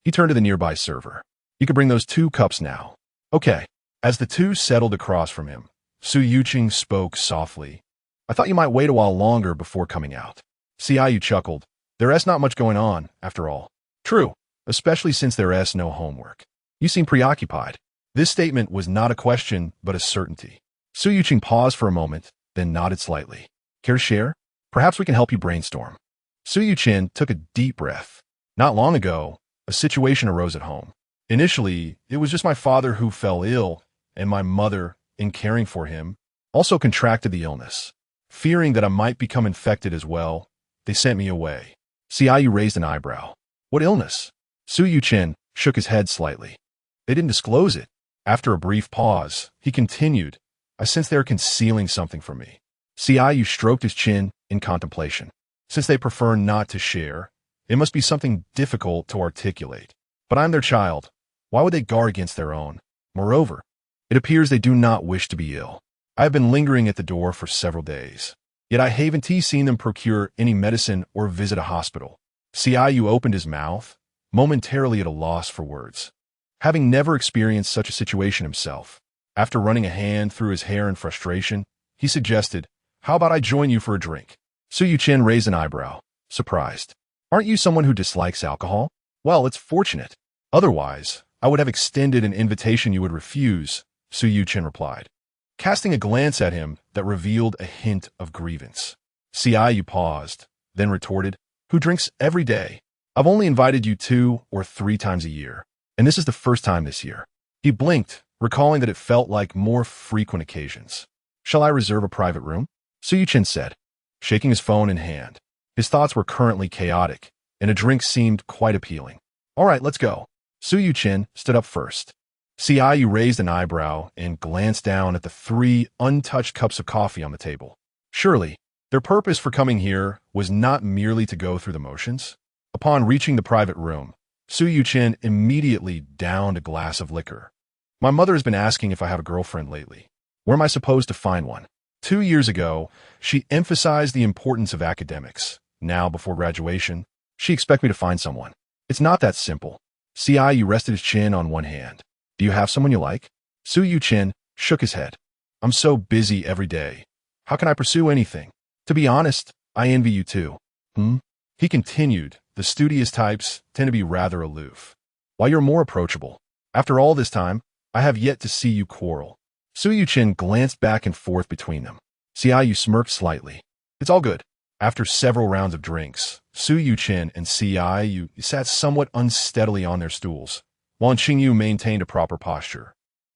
he turned to the nearby server. "You could bring those 2 cups now." "Okay." As the two settled across from him, Su Yuqing spoke softly. "I thought you might wait a while longer before coming out." Qingyu chuckled. "There's not much going on, after all." "True, especially since there's no homework. You seem preoccupied." This statement was not a question, but a certainty. Su Yuqing paused for a moment, then nodded slightly. "Care to share? Perhaps we can help you brainstorm." Su Yuqing took a deep breath. "Not long ago, a situation arose at home. Initially, it was just my father who fell ill, and my mother, in caring for him, also contracted the illness. Fearing that I might become infected as well, they sent me away." Qingyu raised an eyebrow. "What illness?" Su Yuqing shook his head slightly. "They didn't disclose it." After a brief pause, he continued, "I sense they are concealing something from me." Qingyu stroked his chin in contemplation. "Since they prefer not to share, it must be something difficult to articulate. But I'm their child. Why would they guard against their own? Moreover, it appears they do not wish to be ill. I have been lingering at the door for several days. Yet I haven't seen them procure any medicine or visit a hospital." Qingyu opened his mouth, momentarily at a loss for words. Having never experienced such a situation himself, after running a hand through his hair in frustration, he suggested, "How about I join you for a drink?" Su Yuqing raised an eyebrow, surprised. "Aren't you someone who dislikes alcohol?" "Well, it's fortunate. Otherwise, I would have extended an invitation you would refuse," Su Yuqing replied, casting a glance at him that revealed a hint of grievance. Qingyu paused, then retorted, "Who drinks every day?" I've only invited you 2 or 3 times a year, and this is the first time this year. He blinked, recalling that it felt like more frequent occasions. Shall I reserve a private room? Su-Yuchin said, shaking his phone in hand. His thoughts were currently chaotic, and a drink seemed quite appealing. All right, let's go. Su-Yuchin stood up first. Qingyu raised an eyebrow and glanced down at the 3 untouched cups of coffee on the table. Surely, their purpose for coming here was not merely to go through the motions. Upon reaching the private room, Su-Yuchin immediately downed a glass of liquor. My mother has been asking if I have a girlfriend lately. Where am I supposed to find one? 2 years ago, she emphasized the importance of academics. Now, before graduation, she expects me to find someone. It's not that simple. Qingyu rested his chin on one hand. Do you have someone you like? Su-Yuchin shook his head. I'm so busy every day. How can I pursue anything? To be honest, I envy you too. He continued, the studious types tend to be rather aloof, while you're more approachable. After all this time, I have yet to see you quarrel. Su-Yuchin glanced back and forth between them. Qingyu smirked slightly. It's all good. After several rounds of drinks, Su-Yuchin and Qingyu sat somewhat unsteadily on their stools, while Qingyu maintained a proper posture,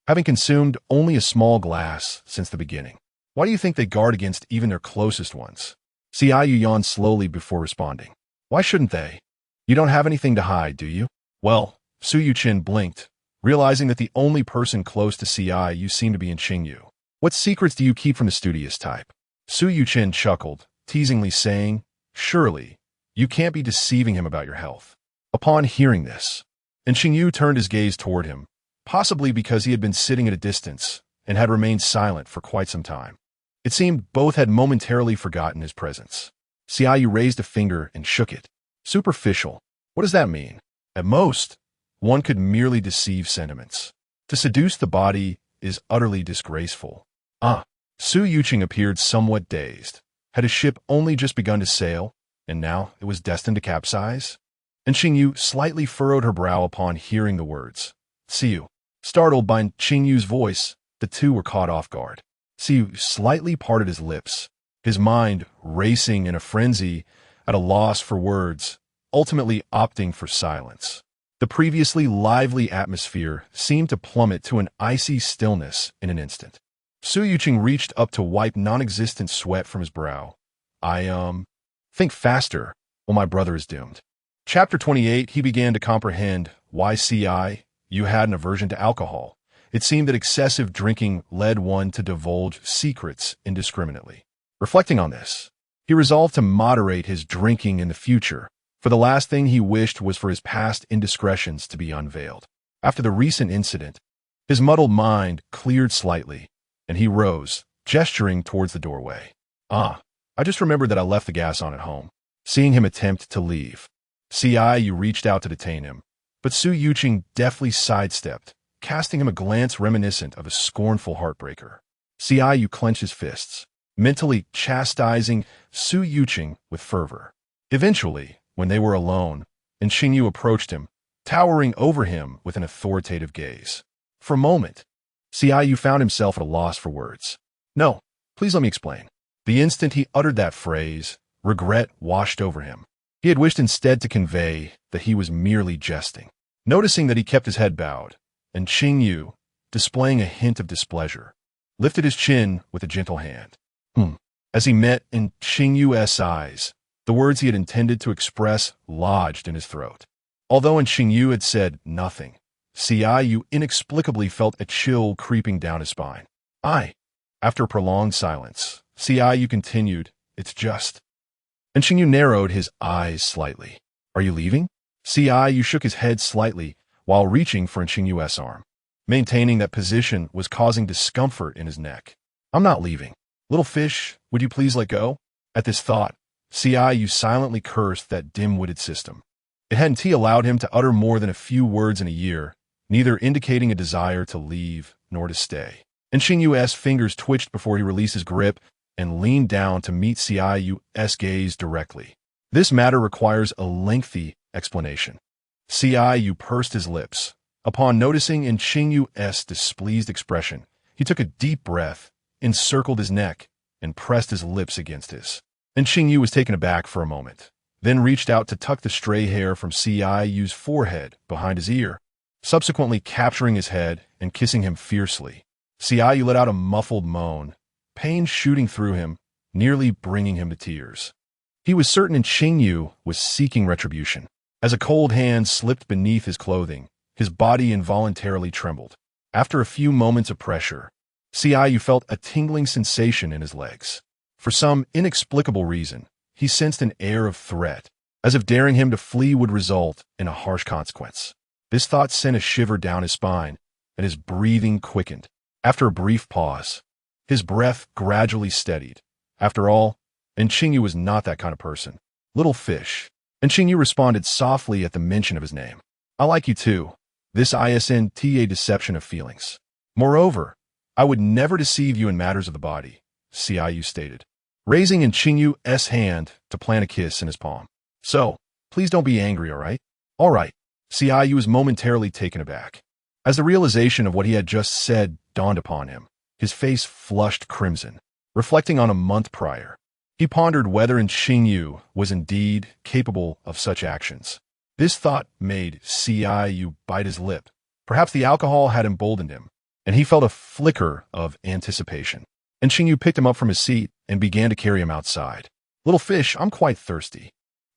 having consumed only a small glass since the beginning. Why do you think they guard against even their closest ones? Qingyu yawned slowly before responding. Why shouldn't they? You don't have anything to hide, do you? Well, Su-Yuchin blinked, realizing that the only person close to Qingyu seemed to be in Qingyu. What secrets do you keep from the studious type? Su-Yuchin chuckled, teasingly saying, surely, you can't be deceiving him about your health. Upon hearing this, and Qingyu turned his gaze toward him, possibly because he had been sitting at a distance and had remained silent for quite some time. It seemed both had momentarily forgotten his presence. Qingyu raised a finger and shook it. Superficial. What does that mean? At most, one could merely deceive sentiments. To seduce the body is utterly disgraceful. Su-Yuchin appeared somewhat dazed. Had his ship only just begun to sail, and now it was destined to capsize? And Qingyu slightly furrowed her brow upon hearing the words. See you. Startled by Qingyu's voice, the two were caught off guard. Qingyu slightly parted his lips, his mind racing in a frenzy, at a loss for words, ultimately opting for silence. The previously lively atmosphere seemed to plummet to an icy stillness in an instant. Su-Yuchin reached up to wipe non-existent sweat from his brow. Think faster, or my brother is doomed. Chapter 28, he began to comprehend why Qingyu had an aversion to alcohol. It seemed that excessive drinking led one to divulge secrets indiscriminately. Reflecting on this, he resolved to moderate his drinking in the future, for the last thing he wished was for his past indiscretions to be unveiled. After the recent incident, his muddled mind cleared slightly, and he rose, gesturing towards the doorway. I just remembered that I left the gas on at home. Seeing him attempt to leave, Qingyu reached out to detain him, but Su-Yuchin deftly sidestepped, casting him a glance reminiscent of a scornful heartbreaker. Qingyu clenched his fists, mentally chastising Su-Yuchin with fervor. Eventually, when they were alone, and Qingyu approached him, towering over him with an authoritative gaze. For a moment, Qingyu found himself at a loss for words. No, please let me explain. The instant he uttered that phrase, regret washed over him. He had wished instead to convey that he was merely jesting. Noticing that he kept his head bowed, and Qingyu, displaying a hint of displeasure, lifted his chin with a gentle hand. As he met in Qingyu's eyes, the words he had intended to express lodged in his throat. Although Qingyu had said nothing, Qingyu inexplicably felt a chill creeping down his spine. After a prolonged silence, Qingyu continued, it's just. And Qingyu narrowed his eyes slightly. Are you leaving? Qingyu shook his head slightly while reaching for Qingyu's arm. Maintaining that position was causing discomfort in his neck. I'm not leaving. Little fish, would you please let go? At this thought, Qingyu silently cursed that dim-witted system. It hadn't allowed him to utter more than a few words in a year, neither indicating a desire to leave nor to stay. And Qingyu's fingers twitched before he released his grip and leaned down to meet Qingyu's gaze directly. This matter requires a lengthy explanation. Qingyu pursed his lips. Upon noticing in Qingyu's displeased expression, he took a deep breath, encircled his neck, and pressed his lips against his. And Qingyu was taken aback for a moment. then reached out to tuck the stray hair from Qinyu's forehead behind his ear, subsequently capturing his head and kissing him fiercely. Qingyu let out a muffled moan, pain shooting through him, nearly bringing him to tears. He was certain Qingyu was seeking retribution. As a cold hand slipped beneath his clothing, his body involuntarily trembled. After a few moments of pressure, Qingyu felt a tingling sensation in his legs. For some inexplicable reason, he sensed an air of threat, as if daring him to flee would result in a harsh consequence. This thought sent a shiver down his spine, and his breathing quickened. After a brief pause, his breath gradually steadied. After all, Qingyu was not that kind of person. Little fish. Qingyu responded softly at the mention of his name. I like you too. This isn't a deception of feelings. Moreover, I would never deceive you in matters of the body, Qingyu stated, raising Qingyu's hand to plant a kiss in his palm. So, please don't be angry, all right? All right. Qingyu was momentarily taken aback. As the realization of what he had just said dawned upon him, his face flushed crimson, reflecting on a month prior. He pondered whether Qingyu was indeed capable of such actions. This thought made Qingyu bite his lip. Perhaps the alcohol had emboldened him, and he felt a flicker of anticipation. Qingyu picked him up from his seat and began to carry him outside. Little fish, I'm quite thirsty.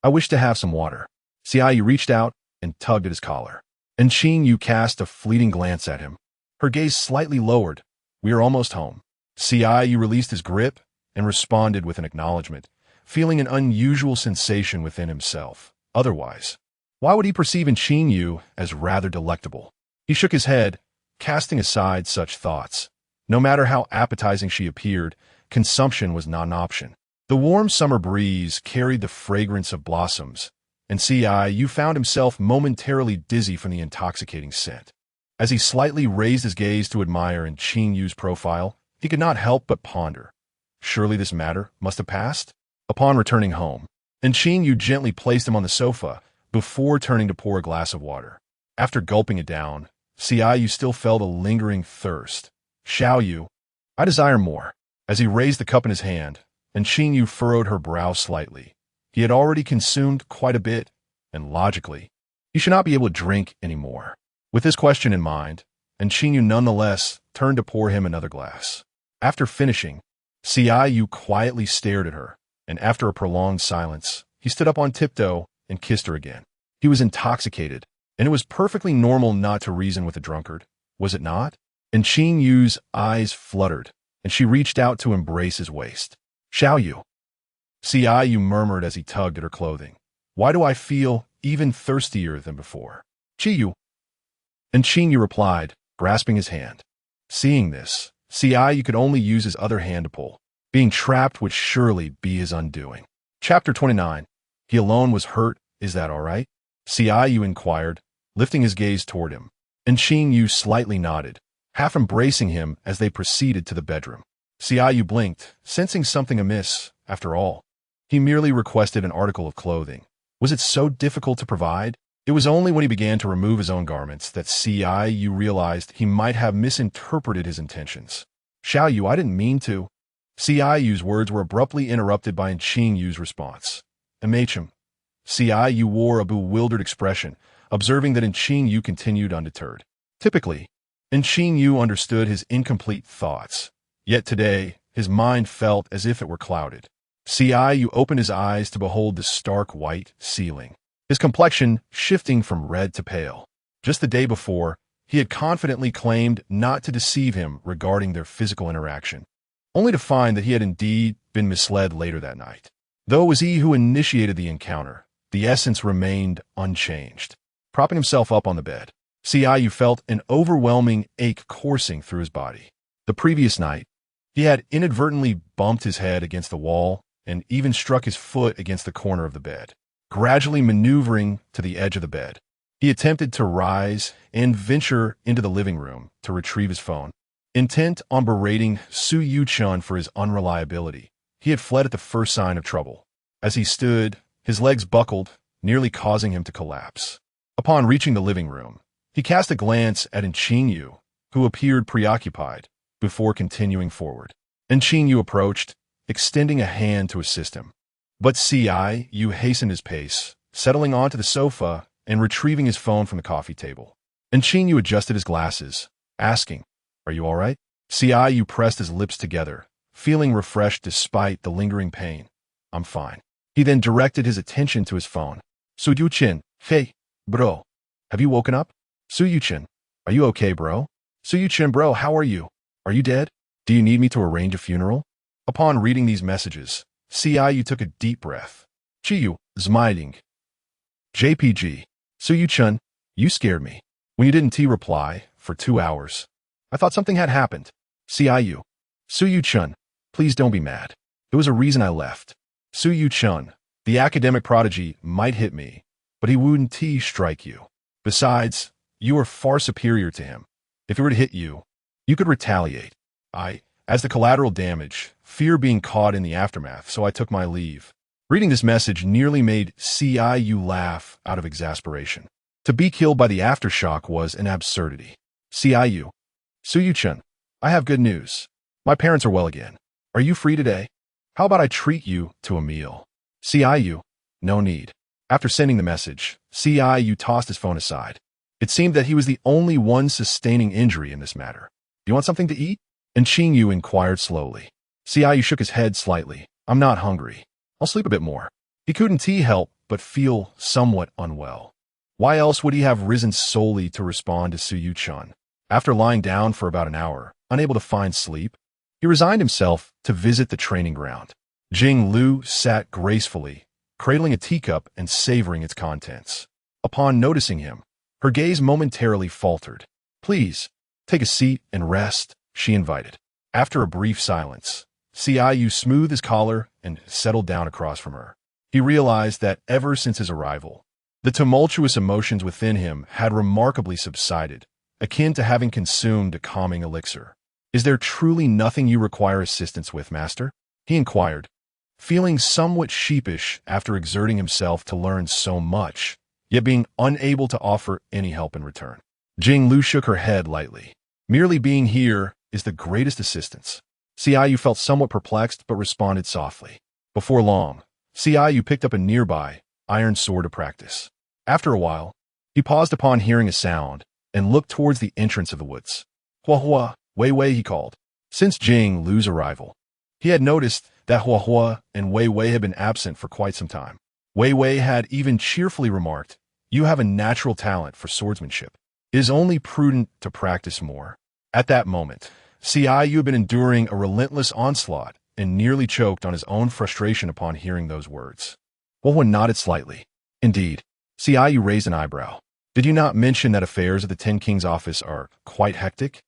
I wish to have some water. Qingyu reached out and tugged at his collar. Qingyu cast a fleeting glance at him. Her gaze slightly lowered. We are almost home. Qingyu released his grip and responded with an acknowledgement, feeling an unusual sensation within himself. Otherwise, why would he perceive Qingyu as rather delectable? He shook his head, casting aside such thoughts. No matter how appetizing she appeared, consumption was not an option. The warm summer breeze carried the fragrance of blossoms, and Qingyu found himself momentarily dizzy from the intoxicating scent. As he slightly raised his gaze to admire Qingyu's profile, he could not help but ponder. Surely this matter must have passed? Upon returning home, Qingyu gently placed him on the sofa before turning to pour a glass of water. After gulping it down, Qingyu still felt a lingering thirst. Xiaoyu, I desire more. As he raised the cup in his hand, Qingyu furrowed her brow slightly. He had already consumed quite a bit, and logically, he should not be able to drink anymore. With this question in mind, Qingyu nonetheless turned to pour him another glass. After finishing, Qingyu quietly stared at her, and after a prolonged silence, he stood up on tiptoe and kissed her again. He was intoxicated, and it was perfectly normal not to reason with a drunkard, was it not? Qingyu's eyes fluttered, and she reached out to embrace his waist. Xiaoyu, Qingyu murmured as he tugged at her clothing. Why do I feel even thirstier than before? Qingyu. Qingyu replied, grasping his hand. Seeing this, Qingyu could only use his other hand to pull. Being trapped would surely be his undoing. Chapter 29. He alone was hurt, is that all right? Qingyu inquired, lifting his gaze toward him. Qingyu slightly nodded, half embracing him as they proceeded to the bedroom. Qingyu blinked, sensing something amiss. After all, he merely requested an article of clothing. Was it so difficult to provide? It was only when he began to remove his own garments that Qingyu realized he might have misinterpreted his intentions. Xiaoyu, I didn't mean to. Qinyu's words were abruptly interrupted by Qingyu's response. Imagine. Qingyu wore a bewildered expression, observing that Qingyu continued undeterred. Typically, Qingyu understood his incomplete thoughts. Yet today, his mind felt as if it were clouded. Qingyu opened his eyes to behold the stark white ceiling, his complexion shifting from red to pale. Just the day before, he had confidently claimed not to deceive him regarding their physical interaction, only to find that he had indeed been misled later that night. Though it was he who initiated the encounter, the essence remained unchanged. Propping himself up on the bed, Qingyu felt an overwhelming ache coursing through his body. The previous night, he had inadvertently bumped his head against the wall and even struck his foot against the corner of the bed. Gradually maneuvering to the edge of the bed, he attempted to rise and venture into the living room to retrieve his phone. Intent on berating Su Yu-chun for his unreliability, he had fled at the first sign of trouble. As he stood, his legs buckled, nearly causing him to collapse. Upon reaching the living room, he cast a glance at Qingyu, who appeared preoccupied, before continuing forward. Qingyu approached, extending a hand to assist him. But Qingyu hastened his pace, settling onto the sofa and retrieving his phone from the coffee table. And Qingyu adjusted his glasses, asking, "Are you all right?" Qingyu pressed his lips together, feeling refreshed despite the lingering pain. "I'm fine." He then directed his attention to his phone. Suyuchin, hey, bro. Have you woken up? Suyuchin, are you okay, bro? Suyuchin, bro, how are you? Are you dead? Do you need me to arrange a funeral? Upon reading these messages, Qingyu took a deep breath. Qingyu, smiling. JPG. Suyuchin, you scared me. When you didn't reply for 2 hours, I thought something had happened. Qingyu. Suyuchin, please don't be mad. There was a reason I left. Suyuchin, the academic prodigy, might hit me, but he wouldn't strike you. Besides, you are far superior to him. If he were to hit you, you could retaliate. As the collateral damage, fear being caught in the aftermath, so I took my leave. Reading this message nearly made Qingyu laugh out of exasperation. To be killed by the aftershock was an absurdity. Qingyu. Suyuchin, I have good news. My parents are well again. Are you free today? How about I treat you to a meal? Qingyu. No need. After sending the message, Qingyu tossed his phone aside. It seemed that he was the only one sustaining injury in this matter. Do you want something to eat? And Qingyu inquired slowly. Qingyu shook his head slightly. I'm not hungry. I'll sleep a bit more. He couldn't help but feel somewhat unwell. Why else would he have risen solely to respond to Suyuchin? After lying down for about an hour, unable to find sleep, he resigned himself to visit the training ground. Qingyu sat gracefully, cradling a teacup and savoring its contents. Upon noticing him, her gaze momentarily faltered. Please, take a seat and rest, she invited. After a brief silence, Qingyu smoothed his collar and settled down across from her. He realized that ever since his arrival, the tumultuous emotions within him had remarkably subsided, akin to having consumed a calming elixir. Is there truly nothing you require assistance with, master? He inquired, feeling somewhat sheepish after exerting himself to learn so much, yet being unable to offer any help in return. Qingyu shook her head lightly. Merely being here is the greatest assistance. Qingyu felt somewhat perplexed but responded softly. Before long, Qingyu picked up a nearby iron sword to practice. After a while, he paused upon hearing a sound and looked towards the entrance of the woods. Hua Hua, Wei Wei, he called. Since Qingyu's arrival, he had noticed that Hua Hua and Wei Wei had been absent for quite some time. Wei Wei had even cheerfully remarked, "You have a natural talent for swordsmanship. It is only prudent to practice more." At that moment, Qingyu had been enduring a relentless onslaught and nearly choked on his own frustration upon hearing those words. Hua Hua nodded slightly. Indeed. Qingyu raised an eyebrow. Did you not mention that affairs at the Ten Kings office are quite hectic?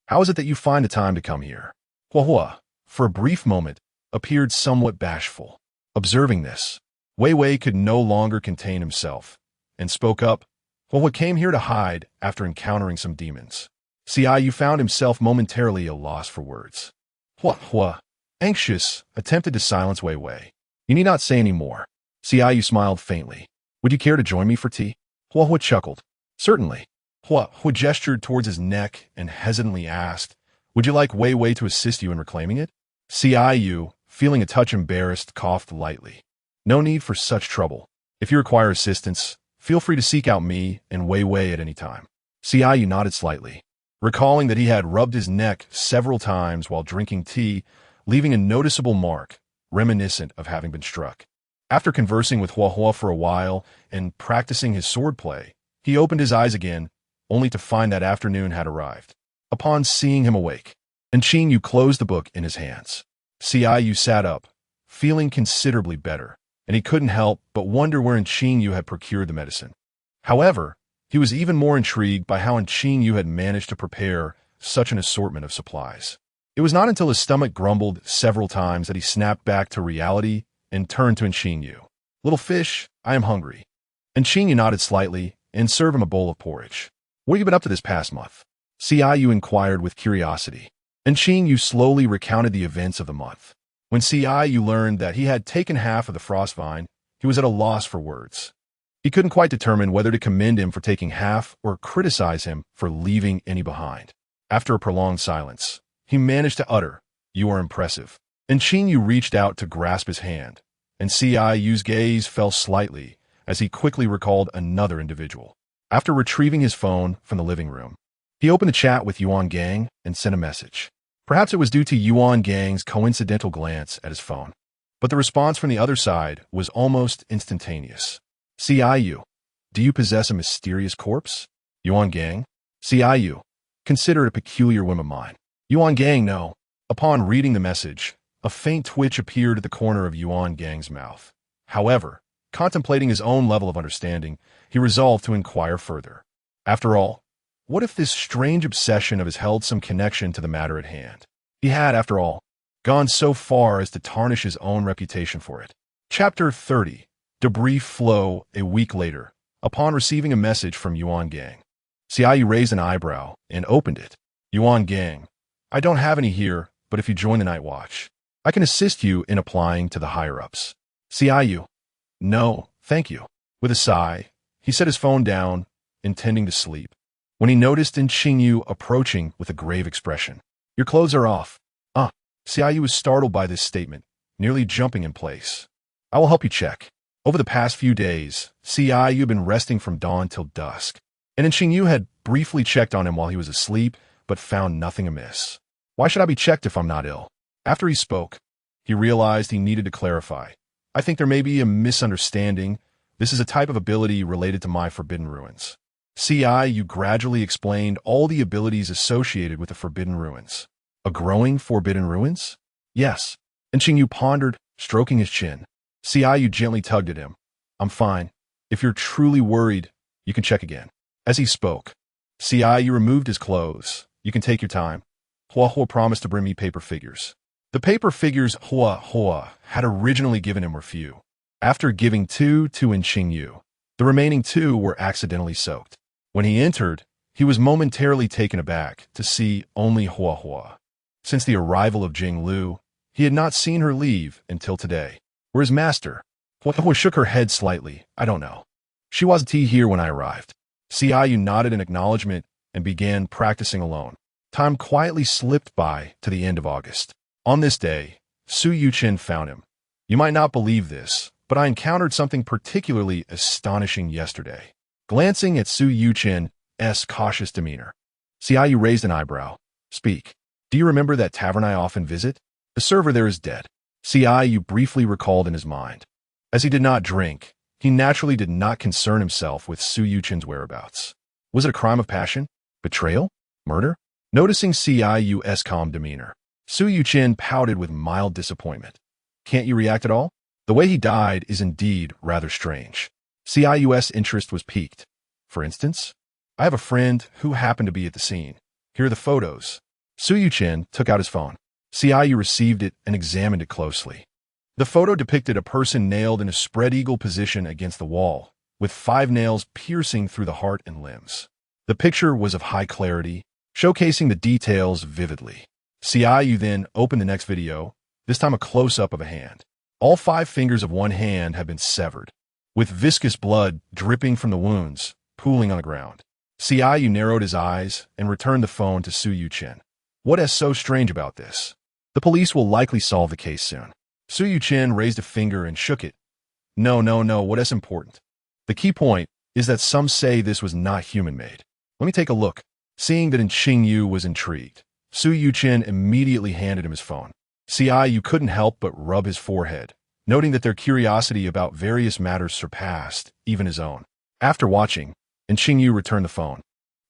How is it that you find the time to come here? Hua Hua, for a brief moment, appeared somewhat bashful. Observing this, Wei Wei could no longer contain himself and spoke up. Hua Hua came here to hide after encountering some demons. Qingyu found himself momentarily at a loss for words. Hua Hua, anxious, attempted to silence Wei Wei. You need not say any more. Qingyu smiled faintly. Would you care to join me for tea? Hua Hua chuckled. Certainly. Hua Hua gestured towards his neck and hesitantly asked, Would you like Wei Wei to assist you in reclaiming it? Qingyu, feeling a touch embarrassed, coughed lightly. No need for such trouble. If you require assistance, feel free to seek out me and Wei Wei at any time. Qingyu nodded slightly, recalling that he had rubbed his neck several times while drinking tea, leaving a noticeable mark, reminiscent of having been struck. After conversing with Hua Hua for a while and practicing his swordplay, he opened his eyes again, only to find that afternoon had arrived. Upon seeing him awake, and Qingyu closed the book in his hands, Qingyu sat up, feeling considerably better, and he couldn't help but wonder where Qingyu had procured the medicine. However, he was even more intrigued by how Qingyu had managed to prepare such an assortment of supplies. It was not until his stomach grumbled several times that he snapped back to reality and turned to Qingyu. Little fish, I am hungry. And Qingyu nodded slightly and served him a bowl of porridge. What have you been up to this past month? Qingyu inquired with curiosity. And Qingyu slowly recounted the events of the month. When Qingyu learned that he had taken half of the frost vine, he was at a loss for words. He couldn't quite determine whether to commend him for taking half or criticize him for leaving any behind. After a prolonged silence, he managed to utter, You are impressive. And Qingyu reached out to grasp his hand, and Qinyu's gaze fell slightly as he quickly recalled another individual. After retrieving his phone from the living room, he opened the chat with Yuan Gang and sent a message. Perhaps it was due to Yuan Gang's coincidental glance at his phone, but the response from the other side was almost instantaneous. Qingyu, do you possess a mysterious corpse? Yuan Gang, Qingyu, consider it a peculiar whim of mine. Yuan Gang, no. Upon reading the message, a faint twitch appeared at the corner of Yuan Gang's mouth. However, contemplating his own level of understanding, he resolved to inquire further. After all, what if this strange obsession of his held some connection to the matter at hand? He had, after all, gone so far as to tarnish his own reputation for it. Chapter 30. Debrief flow a week later, upon receiving a message from Yuan Gang. Qinyu's raised an eyebrow and opened it. Yuan Gang, I don't have any here, but if you join the night watch, I can assist you in applying to the higher-ups. Qingyu, no, thank you. With a sigh, he set his phone down, intending to sleep, when he noticed Qingyu approaching with a grave expression. Your clothes are off. Qingyu was startled by this statement, nearly jumping in place. I will help you check. Over the past few days, Qingyu had been resting from dawn till dusk, and Qingyu had briefly checked on him while he was asleep, but found nothing amiss. Why should I be checked if I'm not ill? After he spoke, he realized he needed to clarify. I think there may be a misunderstanding. This is a type of ability related to my Forbidden Ruins. Qingyu gradually explained all the abilities associated with the Forbidden Ruins. A growing Forbidden Ruins? Yes. And Qingyu pondered, stroking his chin. Qingyu gently tugged at him. I'm fine. If you're truly worried, you can check again. As he spoke, Qingyu removed his clothes. You can take your time. Hua Hua promised to bring me paper figures. The paper figures Hua Hua had originally given him were few. After giving 2 to Qingyu, the remaining 2 were accidentally soaked. When he entered, he was momentarily taken aback to see only Hua Hua. Since the arrival of Jinglu, he had not seen her leave until today. Where's Master? Hua Hua shook her head slightly. I don't know. She wasn't here when I arrived. Qingyu nodded in acknowledgement and began practicing alone. Time quietly slipped by to the end of August. On this day, Su Yuchen found him. You might not believe this, but I encountered something particularly astonishing yesterday. Glancing at Su Yuchen's cautious demeanor, Qingyu raised an eyebrow. Speak. Do you remember that tavern I often visit? The server there is dead. Qingyu briefly recalled in his mind. As he did not drink, he naturally did not concern himself with Su Yuchen's whereabouts. Was it a crime of passion? Betrayal? Murder? Noticing Qinyu's calm demeanor, Su Yuchen pouted with mild disappointment. Can't you react at all? The way he died is indeed rather strange. Qinyu's interest was piqued. For instance, I have a friend who happened to be at the scene. Here are the photos. Su Yuchen took out his phone. Qingyu received it and examined it closely. The photo depicted a person nailed in a spread-eagle position against the wall, with 5 nails piercing through the heart and limbs. The picture was of high clarity, showcasing the details vividly. Qingyu then opened the next video, this time a close-up of a hand. All 5 fingers of one hand had been severed, with viscous blood dripping from the wounds, pooling on the ground. Qingyu narrowed his eyes and returned the phone to Su Yuchen. What is so strange about this? The police will likely solve the case soon. Su Yuchen raised a finger and shook it. No, what is important? The key point is that some say this was not human-made. Let me take a look. Seeing that Qingyu was intrigued, Su Yuchen immediately handed him his phone. Qingyu couldn't help but rub his forehead, noting that their curiosity about various matters surpassed even his own. After watching, Qingyu returned the phone,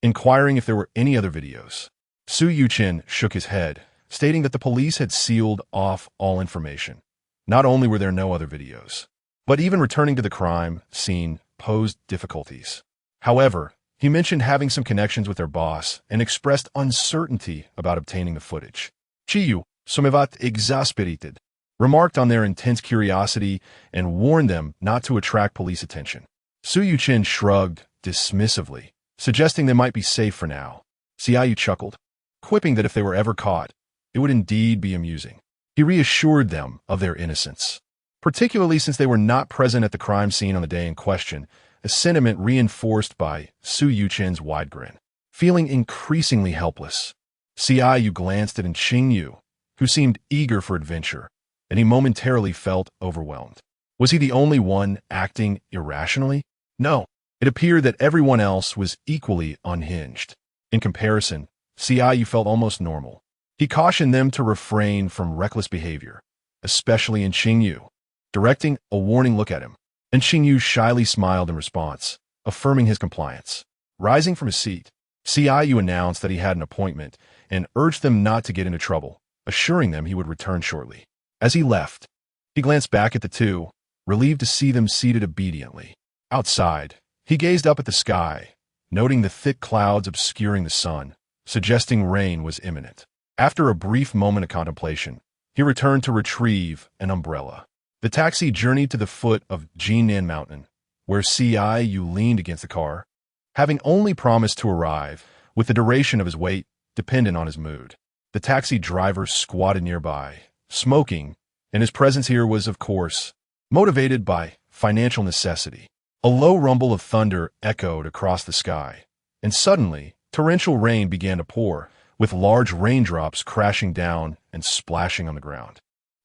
inquiring if there were any other videos. Su Yuchen shook his head, stating that the police had sealed off all information. Not only were there no other videos, but even returning to the crime scene posed difficulties. However, he mentioned having some connections with their boss and expressed uncertainty about obtaining the footage. Qingyu, somewhat exasperated, remarked on their intense curiosity and warned them not to attract police attention. Su Yuchen shrugged dismissively, suggesting they might be safe for now. Qingyu chuckled, quipping that if they were ever caught, it would indeed be amusing. He reassured them of their innocence, particularly since they were not present at the crime scene on the day in question, a sentiment reinforced by Su Yuchen's wide grin. Feeling increasingly helpless, Qingyu glanced at Qingyu, who seemed eager for adventure, and he momentarily felt overwhelmed. Was he the only one acting irrationally? No. It appeared that everyone else was equally unhinged. In comparison, Qingyu felt almost normal. He cautioned them to refrain from reckless behavior, especially in Qingyu, directing a warning look at him. And Qingyu shyly smiled in response, affirming his compliance. Rising from his seat, Qingyu announced that he had an appointment and urged them not to get into trouble, assuring them he would return shortly. As he left, he glanced back at the two, relieved to see them seated obediently. Outside, he gazed up at the sky, noting the thick clouds obscuring the sun, suggesting rain was imminent. After a brief moment of contemplation, he returned to retrieve an umbrella. The taxi journeyed to the foot of Jinan Mountain, where Qingyu leaned against the car, having only promised to arrive, with the duration of his wait dependent on his mood. The taxi driver squatted nearby, smoking, and his presence here was, of course, motivated by financial necessity. A low rumble of thunder echoed across the sky, and suddenly, torrential rain began to pour, with large raindrops crashing down and splashing on the ground.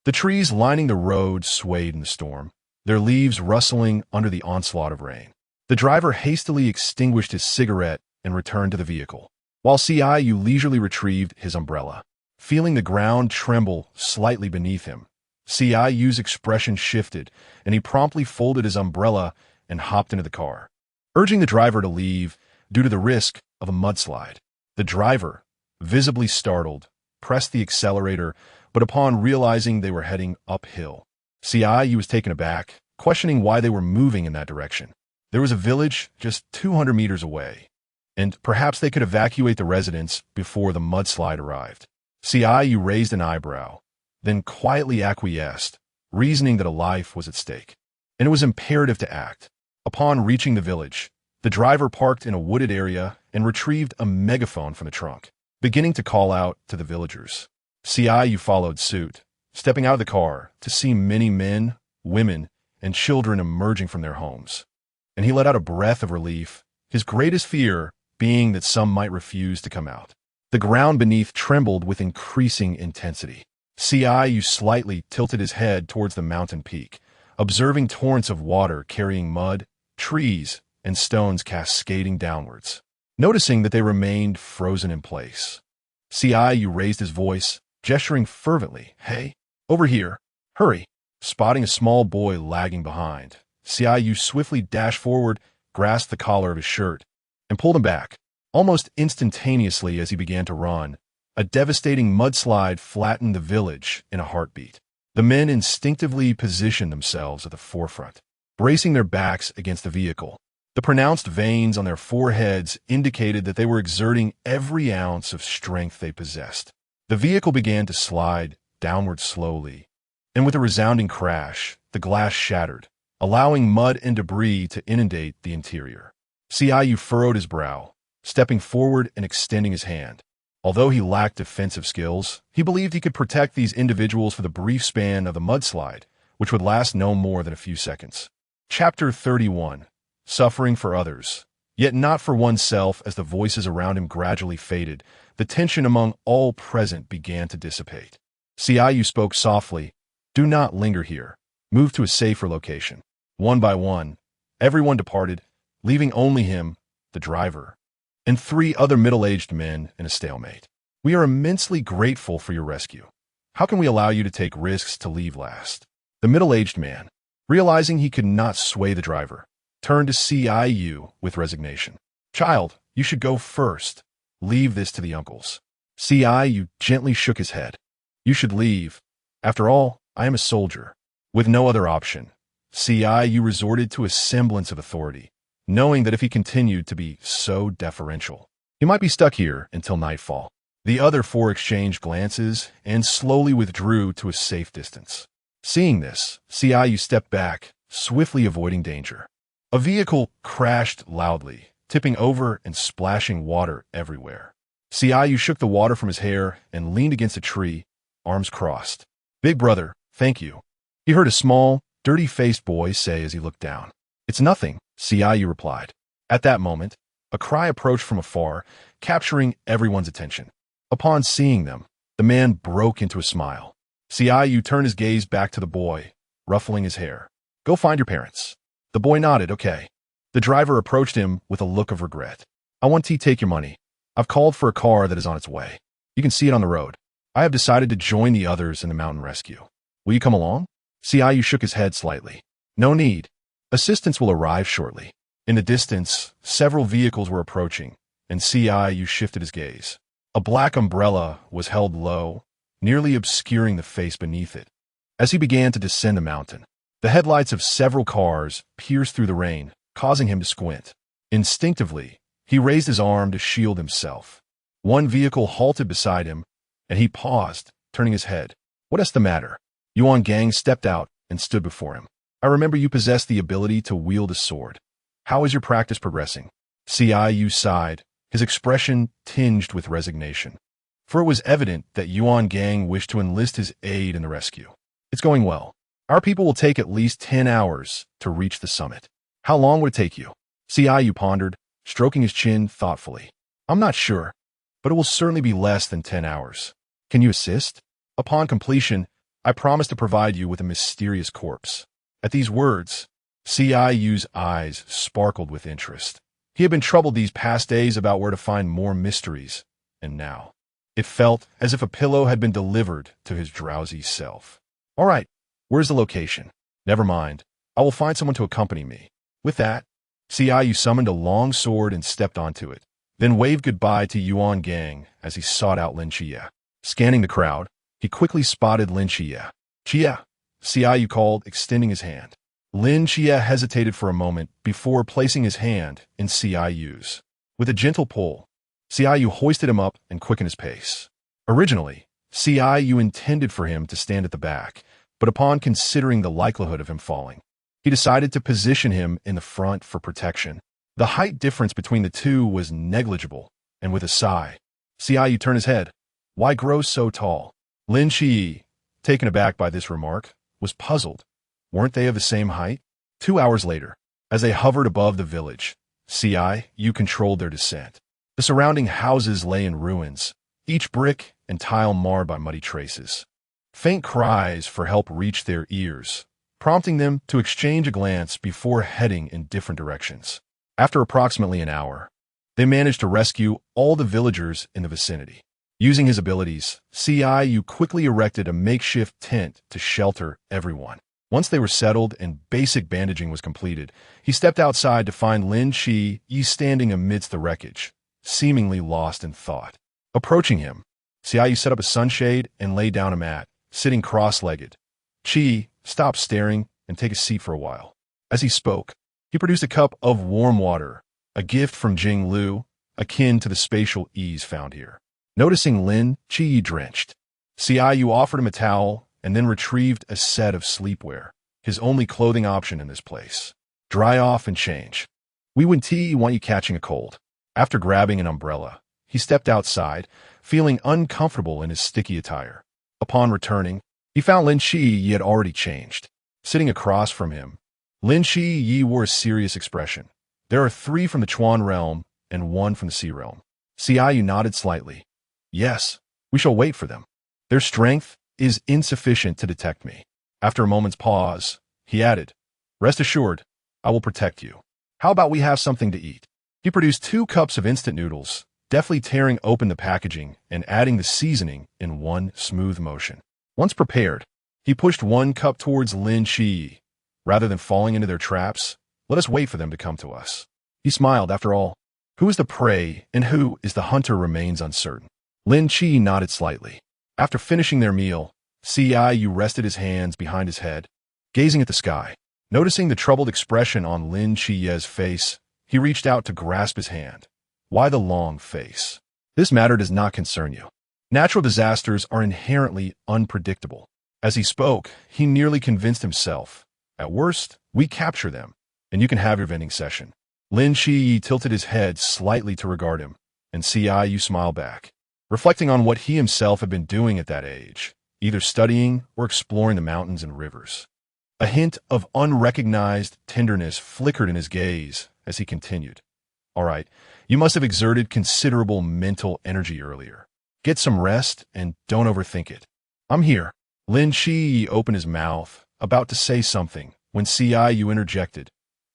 The trees lining the road swayed in the storm, their leaves rustling under the onslaught of rain. The driver hastily extinguished his cigarette and returned to the vehicle, while Qingyu leisurely retrieved his umbrella. Feeling the ground tremble slightly beneath him, Qingyu's expression shifted, and he promptly folded his umbrella and hopped into the car, urging the driver to leave due to the risk of a mudslide. The driver, visibly startled, pressed the accelerator, but upon realizing they were heading uphill, Qingyu was taken aback, questioning why they were moving in that direction. There was a village just 200 meters away, and perhaps they could evacuate the residents before the mudslide arrived. Qingyu raised an eyebrow, then quietly acquiesced, reasoning that a life was at stake, and it was imperative to act. Upon reaching the village, the driver parked in a wooded area and retrieved a megaphone from the trunk, beginning to call out to the villagers. Qingyu followed suit, stepping out of the car to see many men, women, and children emerging from their homes. And he let out a breath of relief, his greatest fear being that some might refuse to come out. The ground beneath trembled with increasing intensity. Qingyu slightly tilted his head towards the mountain peak, observing torrents of water carrying mud, trees, and stones cascading downwards. Noticing that they remained frozen in place, Qingyu raised his voice, gesturing fervently, "Hey, over here, hurry!" Spotting a small boy lagging behind, Qingyu swiftly dashed forward, grasped the collar of his shirt, and pulled him back. Almost instantaneously as he began to run, a devastating mudslide flattened the village in a heartbeat. The men instinctively positioned themselves at the forefront, bracing their backs against the vehicle. The pronounced veins on their foreheads indicated that they were exerting every ounce of strength they possessed. The vehicle began to slide downward slowly, and with a resounding crash, the glass shattered, allowing mud and debris to inundate the interior. Qingyu furrowed his brow, stepping forward and extending his hand. Although he lacked defensive skills, he believed he could protect these individuals for the brief span of the mudslide, which would last no more than a few seconds. Chapter 31. Suffering for others, yet not for oneself. As the voices around him gradually faded, the tension among all present began to dissipate. Qingyu spoke softly, "Do not linger here. Move to a safer location." One by one, everyone departed, leaving only him, the driver, and 3 other middle-aged men in a stalemate. "We are immensely grateful for your rescue. How can we allow you to take risks to leave last?" The middle-aged man, realizing he could not sway the driver, turned to Qingyu with resignation. "Child, you should go first. Leave this to the uncles." Qingyu gently shook his head. "You should leave. After all, I am a soldier." With no other option, Qingyu resorted to a semblance of authority, knowing that if he continued to be so deferential, he might be stuck here until nightfall. The other 4 exchanged glances and slowly withdrew to a safe distance. Seeing this, Qingyu stepped back, swiftly avoiding danger. A vehicle crashed loudly, tipping over and splashing water everywhere. Qingyu shook the water from his hair and leaned against a tree, arms crossed. "Big brother, thank you," he heard a small, dirty-faced boy say as he looked down. "It's nothing," Qingyu replied. At that moment, a cry approached from afar, capturing everyone's attention. Upon seeing them, the man broke into a smile. Qingyu turned his gaze back to the boy, ruffling his hair. Go find your parents. The boy nodded, okay. The driver approached him with a look of regret. I want to take your money. I've called for a car that is on its way. You can see it on the road. I have decided to join the others in the mountain rescue. Will you come along? Qingyu shook his head slightly. No need. Assistance will arrive shortly. In the distance, several vehicles were approaching, and Qingyu shifted his gaze. A black umbrella was held low, nearly obscuring the face beneath it. As he began to descend the mountain, the headlights of several cars pierced through the rain, causing him to squint. Instinctively, he raised his arm to shield himself. One vehicle halted beside him, and he paused, turning his head. What is the matter? Yuan Gang stepped out and stood before him. I remember you possess the ability to wield a sword. How is your practice progressing? Qingyu sighed, his expression tinged with resignation. For it was evident that Yuan Gang wished to enlist his aid in the rescue. It's going well. Our people will take at least 10 hours to reach the summit. How long would it take you? Qingyu pondered, stroking his chin thoughtfully. I'm not sure, but it will certainly be less than 10 hours. Can you assist? Upon completion, I promise to provide you with a mysterious corpse. At these words, Qingyu's eyes sparkled with interest. He had been troubled these past days about where to find more mysteries, and now it felt as if a pillow had been delivered to his drowsy self. All right, where's the location? Never mind. I will find someone to accompany me. With that, Qingyu summoned a long sword and stepped onto it, then waved goodbye to Yuan Gang as he sought out Lin Qie. Scanning the crowd, he quickly spotted Lin Qie. Qie, Qingyu called, extending his hand. Lin Qie hesitated for a moment before placing his hand in Qinyu's. With a gentle pull, Qingyu hoisted him up and quickened his pace. Originally, Qingyu intended for him to stand at the back, but upon considering the likelihood of him falling, he decided to position him in the front for protection. The height difference between the two was negligible, and with a sigh, Qingyu turned his head. Why grow so tall? Lin Qie, taken aback by this remark, was puzzled. Weren't they of the same height? 2 hours later, as they hovered above the village, Qingyu controlled their descent. The surrounding houses lay in ruins, each brick and tile marred by muddy traces. Faint cries for help reached their ears, prompting them to exchange a glance before heading in different directions. After approximately an hour, they managed to rescue all the villagers in the vicinity. Using his abilities, Qingyu quickly erected a makeshift tent to shelter everyone. Once they were settled and basic bandaging was completed, he stepped outside to find Lin Qie standing amidst the wreckage, seemingly lost in thought. Approaching him, Qingyu set up a sunshade and laid down a mat, sitting cross-legged. Qie stopped staring and take a seat for a while. As he spoke, he produced a cup of warm water, a gift from Qingyu, akin to the spatial ease found here. Noticing Lin Qie drenched, Qingyu offered him a towel and then retrieved a set of sleepwear, his only clothing option in this place. Dry off and change. We want you catching a cold. After grabbing an umbrella, he stepped outside, feeling uncomfortable in his sticky attire. Upon returning, he found Lin Qie had already changed. Sitting across from him, Lin Qie wore a serious expression. There are 3 from the Chuan realm and 1 from the Sea realm. Qingyu nodded slightly. Yes, we shall wait for them. Their strength is insufficient to detect me. After a moment's pause, he added, Rest assured, I will protect you. How about we have something to eat? He produced 2 cups of instant noodles, deftly tearing open the packaging and adding the seasoning in one smooth motion. Once prepared, he pushed 1 cup towards Lin Qie. Rather than falling into their traps, let us wait for them to come to us. He smiled. After all, who is the prey and who is the hunter remains uncertain. Lin Qie nodded slightly. After finishing their meal, Qingyu rested his hands behind his head, gazing at the sky. Noticing the troubled expression on Lin Qie's face, he reached out to grasp his hand. Why the long face? This matter does not concern you. Natural disasters are inherently unpredictable. As he spoke, he nearly convinced himself. At worst, we capture them, and you can have your vending session. Lin Qie tilted his head slightly to regard him, and Qingyu smiled back, reflecting on what he himself had been doing at that age, either studying or exploring the mountains and rivers. A hint of unrecognized tenderness flickered in his gaze as he continued. All right, you must have exerted considerable mental energy earlier. Get some rest and don't overthink it. I'm here. Lin Qie opened his mouth, about to say something, when Ciu interjected,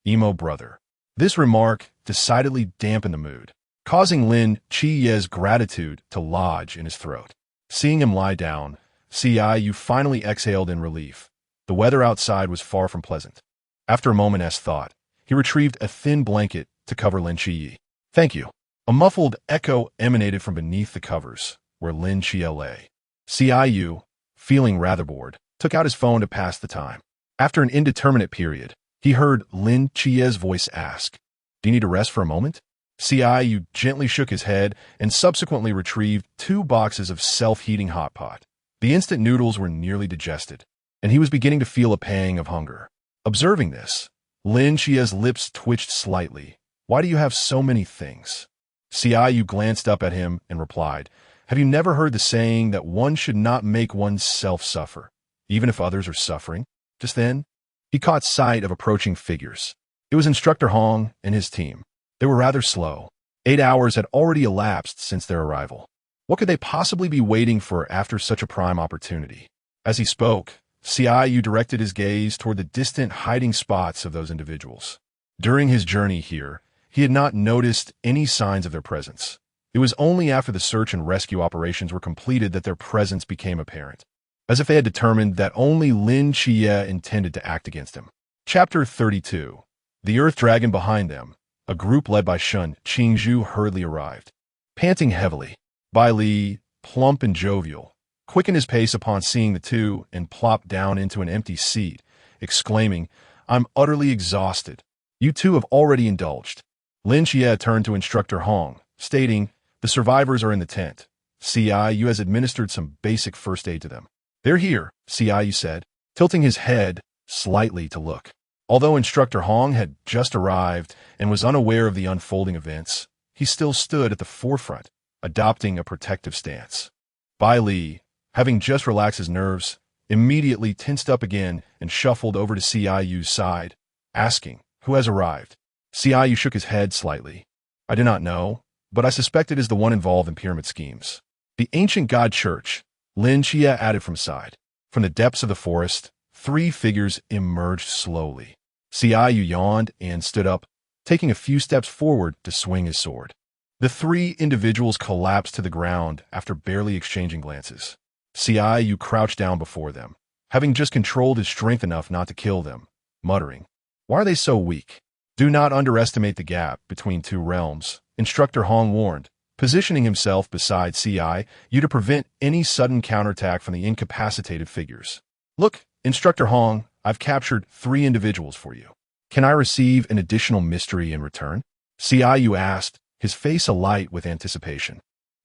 "Emo brother." This remark decidedly dampened the mood, causing Lin Qiye's gratitude to lodge in his throat. Seeing him lie down, Ciu finally exhaled in relief. The weather outside was far from pleasant. After a moment's thought, he retrieved a thin blanket to cover Lin Qiyi. "Thank you." A muffled echo emanated from beneath the covers, where Lin Qiye lay. Ciu, feeling rather bored, took out his phone to pass the time. After an indeterminate period, he heard Lin Qiye's voice ask, "Do you need to rest for a moment?" Ciu gently shook his head and subsequently retrieved 2 boxes of self-heating hot pot. The instant noodles were nearly digested, and he was beginning to feel a pang of hunger. Observing this, Lin Qiye's lips twitched slightly. "Why do you have so many things?" Ciu glanced up at him and replied, "Have you never heard the saying that one should not make oneself suffer, even if others are suffering?" Just then, he caught sight of approaching figures. It was Instructor Hong and his team. They were rather slow. 8 hours had already elapsed since their arrival. What could they possibly be waiting for after such a prime opportunity? As he spoke, Ciu directed his gaze toward the distant hiding spots of those individuals. During his journey here, he had not noticed any signs of their presence. It was only after the search and rescue operations were completed that their presence became apparent, as if they had determined that only Lin Qiye intended to act against him. Chapter 32. The Earth Dragon behind them. A group led by Qingyu hurriedly arrived. Panting heavily, Bai Li, plump and jovial, quickened his pace upon seeing the two and plopped down into an empty seat, exclaiming, "I'm utterly exhausted. You two have already indulged." Lin Qiye turned to Instructor Hong, stating, "The survivors are in the tent. Ciu has administered some basic first aid to them." "They're here," Ciu said, tilting his head slightly to look. Although Instructor Hong had just arrived and was unaware of the unfolding events, he still stood at the forefront, adopting a protective stance. Bai Li, having just relaxed his nerves, immediately tensed up again and shuffled over to Ciu's side, asking, "Who has arrived?" Ciu shook his head slightly. "I do not know, but I suspect it is the one involved in pyramid schemes." "The ancient god church," Lin Qiye added from side. From the depths of the forest, 3 figures emerged slowly. Ciu yawned and stood up, taking a few steps forward to swing his sword. The 3 individuals collapsed to the ground after barely exchanging glances. Ciu crouched down before them, having just controlled his strength enough not to kill them, muttering, "Why are they so weak?" "Do not underestimate the gap between 2 realms," Instructor Hong warned, positioning himself beside Ciu to prevent any sudden counterattack from the incapacitated figures. "Look, Instructor Hong, I've captured 3 individuals for you. Can I receive an additional mystery in return?" Ciu asked, his face alight with anticipation.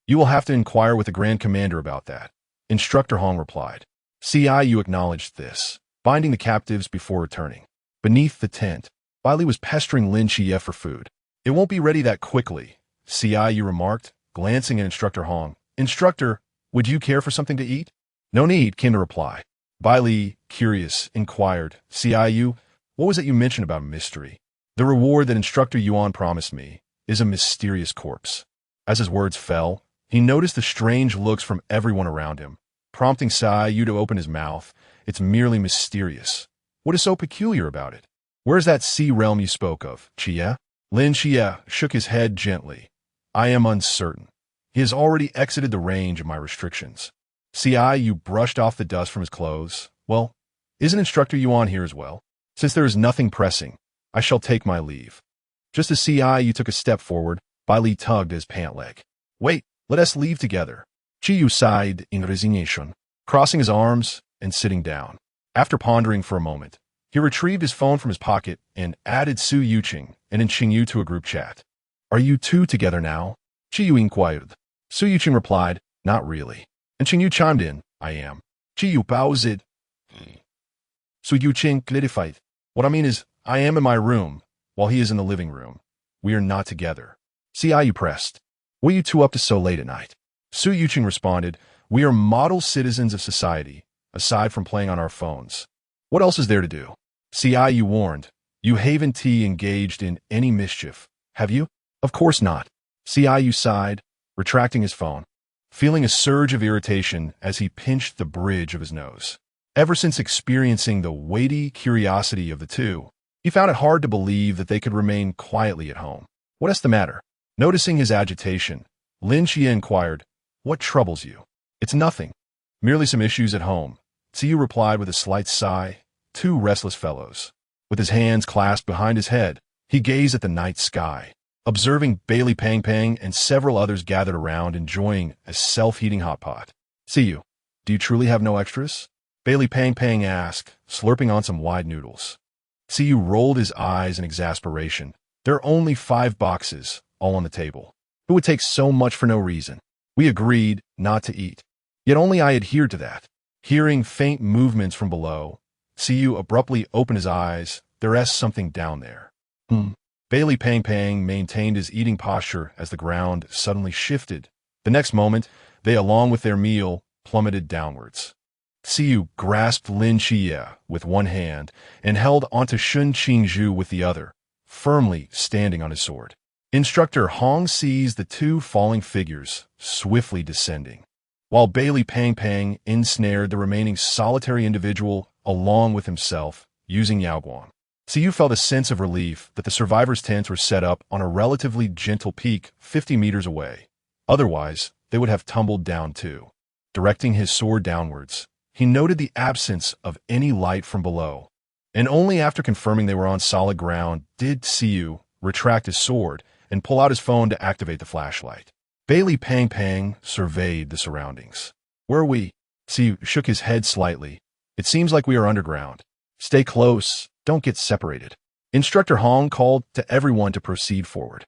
"You will have to inquire with the Grand Commander about that," Instructor Hong replied. Ciu acknowledged this, binding the captives before returning. Beneath the tent, Bai Li was pestering Lin Qiye for food. "It won't be ready that quickly," Ciu remarked, glancing at Instructor Hong. "Instructor, would you care for something to eat?" "No need," came the reply. Bai Li, curious, inquired, "Ciu, what was it you mentioned about mystery?" "The reward that Instructor Yuan promised me is a mysterious corpse." As his words fell, he noticed the strange looks from everyone around him, prompting Ciu to open his mouth. "It's merely mysterious. What is so peculiar about it? Where's that sea realm you spoke of, Qiye?" Lin Qiye shook his head gently. "I am uncertain. He has already exited the range of my restrictions." Ciu brushed off the dust from his clothes. "Well, isn't Instructor Yuan here as well? Since there is nothing pressing, I shall take my leave." Just as Ciu took a step forward, Bai Li tugged at his pant leg. "Wait, let us leave together." Qingyu sighed in resignation, crossing his arms and sitting down. After pondering for a moment, he retrieved his phone from his pocket and added Su Yuqing and Qingyu to a group chat. "Are you 2 together now?" Qingyu inquired. Su Yuqing replied, "Not really." And Qingyu chimed in, "I am." Qingyu paused. Su Yuqing clarified, "What I mean is, I am in my room, while he is in the living room. We are not together." Ciu pressed, "What are you 2 up to so late at night?" Su Yuqing responded, "We are model citizens of society, aside from playing on our phones. What else is there to do?" Ciu warned, "You haven't engaged in any mischief, have you?" "Of course not." Ciu sighed, retracting his phone, feeling a surge of irritation as he pinched the bridge of his nose. Ever since experiencing the weighty curiosity of the two, he found it hard to believe that they could remain quietly at home. What is the matter? Noticing his agitation, Lin Xie inquired, "What troubles you?" "It's nothing. Merely some issues at home," Qingyu replied with a slight sigh. Two restless fellows. With his hands clasped behind his head, he gazed at the night sky, observing Bailey Pang Pang and several others gathered around enjoying a self-heating hot pot. "Qingyu, do you truly have no extras?" Bailey Pang Pang asked, slurping on some wide noodles. Qingyu rolled his eyes in exasperation. "There are only 5 boxes, all on the table. Who would take so much for no reason?" We agreed not to eat. Yet only I adhered to that. Hearing faint movements from below, Qingyu abruptly opened his eyes. "There's something down there." Bailey Pang Pang maintained his eating posture as the ground suddenly shifted. The next moment, they, along with their meal, plummeted downwards. Qingyu grasped Lin Xie with one hand and held onto Qingyu with the other, firmly standing on his sword. Instructor Hong sees the two falling figures swiftly descending, while Bailey Pang Pang ensnared the remaining solitary individual along with himself, using Yaoguang. Qingyu felt a sense of relief that the survivors' tents were set up on a relatively gentle peak 50 meters away. Otherwise, they would have tumbled down too. Directing his sword downwards, he noted the absence of any light from below, and only after confirming they were on solid ground did Qingyu retract his sword and pull out his phone to activate the flashlight. Bailey Pang Pang surveyed the surroundings. "Where are we?" Qingyu shook his head slightly. "It seems like we are underground. Stay close, don't get separated." Instructor Hong called to everyone to proceed forward.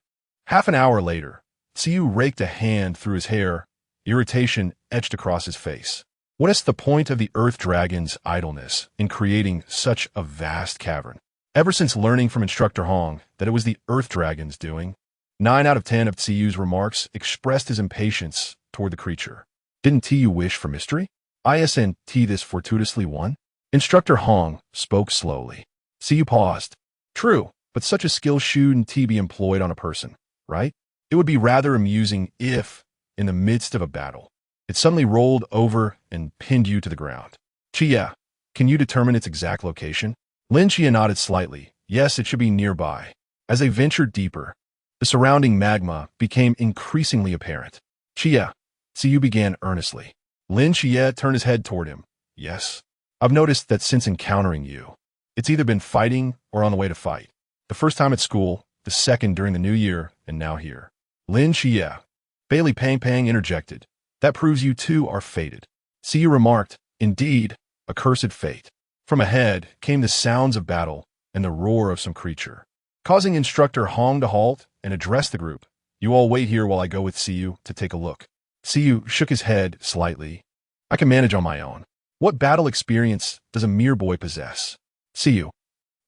Half an hour later, Qingyu raked a hand through his hair, irritation etched across his face. What is the point of the Earth Dragon's idleness in creating such a vast cavern? Ever since learning from Instructor Hong that it was the Earth Dragon's doing, 9 out of 10 of Qinyu's remarks expressed his impatience toward the creature. Didn't Qingyu wish for mystery? Isn't this fortuitously won? Instructor Hong spoke slowly. Qingyu paused. True, but such a skill shouldn't be employed on a person, right? It would be rather amusing if, in the midst of a battle, it suddenly rolled over and pinned you to the ground. Chia, can you determine its exact location? Lin Chia nodded slightly. Yes, it should be nearby. As they ventured deeper, the surrounding magma became increasingly apparent. Chia, Qingyu began earnestly. Lin Chia turned his head toward him. Yes, I've noticed that since encountering you, it's either been fighting or on the way to fight. The first time at school, the second during the new year, and now here. Lin Chia. Bailey Pang Pang interjected. That proves you two are fated. Qingyu remarked, indeed, a cursed fate. From ahead came the sounds of battle and the roar of some creature, causing Instructor Hong to halt and address the group. You all wait here while I go with Qingyu to take a look. Qingyu shook his head slightly. I can manage on my own. What battle experience does a mere boy possess? Qingyu.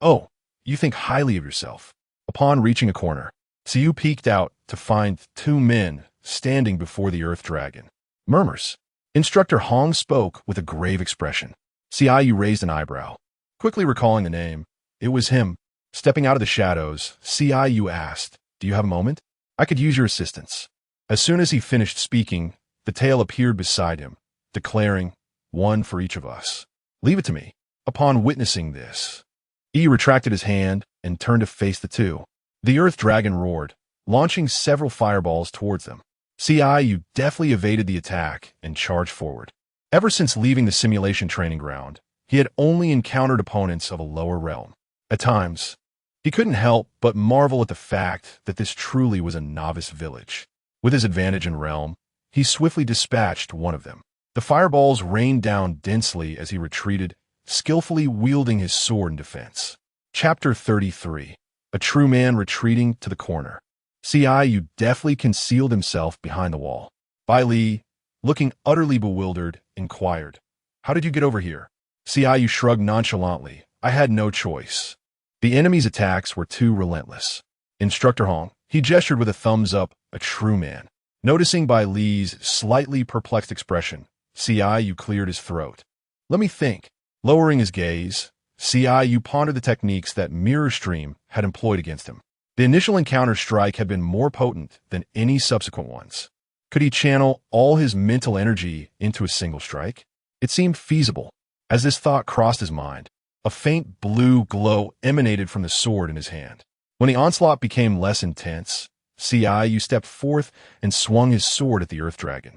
Oh, you think highly of yourself. Upon reaching a corner, Qingyu peeked out to find 2 men standing before the Earth Dragon. Murmurs. Instructor Hong spoke with a grave expression. Qingyu raised an eyebrow. Quickly recalling the name, it was him. Stepping out of the shadows, Qingyu asked, Do you have a moment? I could use your assistance. As soon as he finished speaking, the tail appeared beside him, declaring, One for each of us. Leave it to me. Upon witnessing this, he retracted his hand and turned to face the two. The Earth Dragon roared, launching several fireballs towards them. Qingyu deftly evaded the attack and charged forward. Ever since leaving the simulation training ground, he had only encountered opponents of a lower realm. At times, he couldn't help but marvel at the fact that this truly was a novice village. With his advantage in realm, he swiftly dispatched one of them. The fireballs rained down densely as he retreated, skillfully wielding his sword in defense. Chapter 33. A true man retreating to the corner. Qingyu deftly concealed himself behind the wall. Bai Li, looking utterly bewildered, inquired, How did you get over here? Qingyu shrugged nonchalantly. I had no choice. The enemy's attacks were too relentless. Instructor Hong, he gestured with a thumbs up, a true man. Noticing Bai Li's slightly perplexed expression, Qingyu cleared his throat. Let me think. Lowering his gaze, Qingyu pondered the techniques that Mirror Stream had employed against him. The initial encounter strike had been more potent than any subsequent ones. Could he channel all his mental energy into a single strike? It seemed feasible. As this thought crossed his mind, a faint blue glow emanated from the sword in his hand. When the onslaught became less intense, Qingyu stepped forth and swung his sword at the Earth Dragon.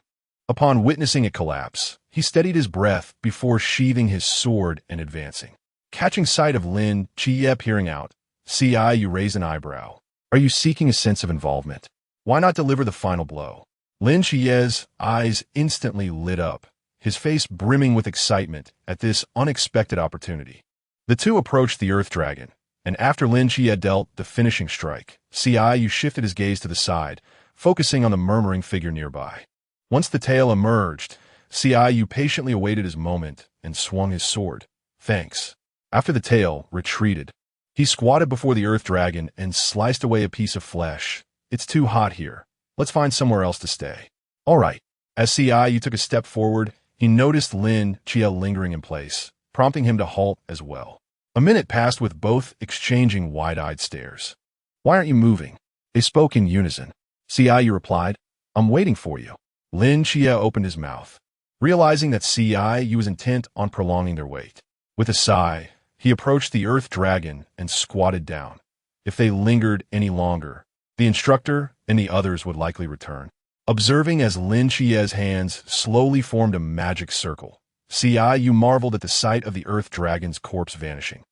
Upon witnessing it collapse, he steadied his breath before sheathing his sword and advancing. Catching sight of Lin Qie peering out, Qingyu raised an eyebrow. Are you seeking a sense of involvement? Why not deliver the final blow? Lin Qie's eyes instantly lit up, his face brimming with excitement at this unexpected opportunity. The two approached the Earth Dragon, and after Lin Qie dealt the finishing strike, Qingyu shifted his gaze to the side, focusing on the murmuring figure nearby. Once the tail emerged, Qingyu patiently awaited his moment and swung his sword. Thanks. After the tail retreated, he squatted before the Earth Dragon and sliced away a piece of flesh. It's too hot here. Let's find somewhere else to stay. All right. As Qingyu took a step forward, he noticed Lin Qie lingering in place, prompting him to halt as well. A minute passed with both exchanging wide-eyed stares. Why aren't you moving? They spoke in unison. Qingyu replied, I'm waiting for you. Lin Qie opened his mouth, realizing that Qingyu was intent on prolonging their wait. With a sigh, he approached the Earth Dragon and squatted down. If they lingered any longer, the instructor and the others would likely return. Observing as Lin Qie's hands slowly formed a magic circle, Qingyu marveled at the sight of the Earth Dragon's corpse vanishing.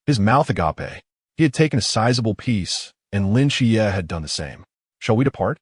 His mouth agape. He had taken a sizable piece, and Lin Qie had done the same. Shall we depart?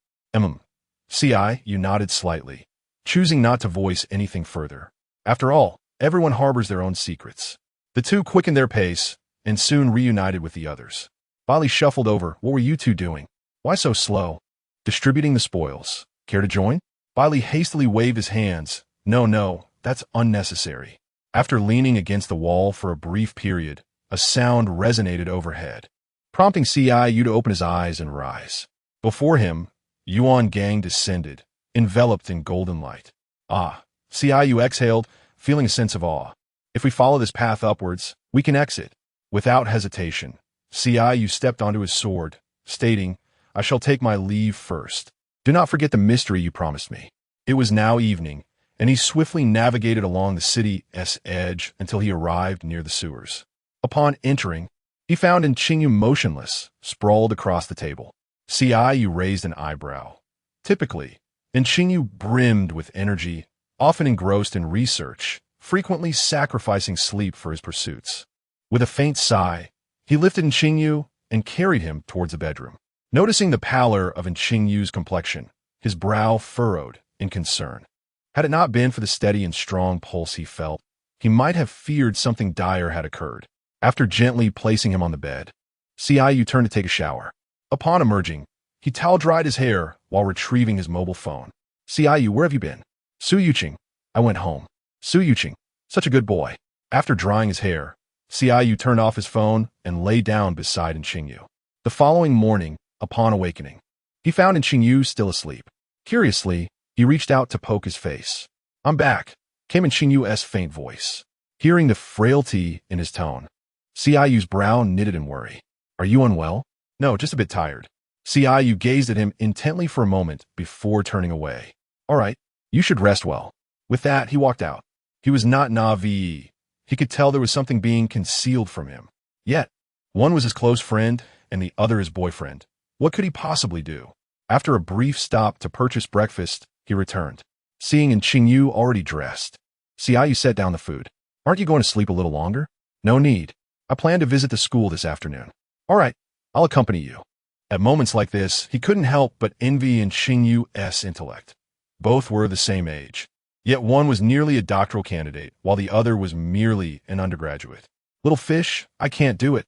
Qingyu nodded slightly, choosing not to voice anything further. After all, everyone harbors their own secrets. The two quickened their pace and soon reunited with the others. Bali shuffled over. What were you two doing? Why so slow? Distributing the spoils. Care to join? Bali hastily waved his hands. No, that's unnecessary. After leaning against the wall for a brief period, a sound resonated overhead, prompting Qingyu to open his eyes and rise. Before him, Yuan Gang descended, enveloped in golden light. Qingyu exhaled, feeling a sense of awe. If we follow this path upwards, we can exit. Without hesitation, Qingyu stepped onto his sword, stating, I shall take my leave first. Do not forget the mystery you promised me. It was now evening, and he swiftly navigated along the city's edge until he arrived near the sewers. Upon entering, he found Qingyu motionless, sprawled across the table. Qingyu raised an eyebrow. Typically, Qingyu brimmed with energy, often engrossed in research, frequently sacrificing sleep for his pursuits. With a faint sigh, he lifted Qingyu and carried him towards the bedroom. Noticing the pallor of Qingyu's complexion, his brow furrowed in concern. Had it not been for the steady and strong pulse he felt, he might have feared something dire had occurred. After gently placing him on the bed, Qingyu turned to take a shower. Upon emerging, he towel-dried his hair while retrieving his mobile phone. Qingyu, where have you been? Su Yuqing. I went home. Su Yuqing, such a good boy. After drying his hair, Qingyu turned off his phone and lay down beside Qingyu. The following morning, upon awakening, he found Qingyu still asleep. Curiously, he reached out to poke his face. I'm back, came Qingyu's faint voice. Hearing the frailty in his tone, Qinyu's brow knitted in worry. Are you unwell? No, just a bit tired. Qingyu gazed at him intently for a moment before turning away. All right, you should rest well. With that, he walked out. He was not naive. He could tell there was something being concealed from him. Yet, one was his close friend and the other his boyfriend. What could he possibly do? After a brief stop to purchase breakfast, he returned, seeing Qingyu already dressed. Qingyu set down the food. Aren't you going to sleep a little longer? No need. I plan to visit the school this afternoon. All right, I'll accompany you. At moments like this, he couldn't help but envy Qingyu's intellect. Both were the same age. Yet one was nearly a doctoral candidate, while the other was merely an undergraduate. Little fish, I can't do it.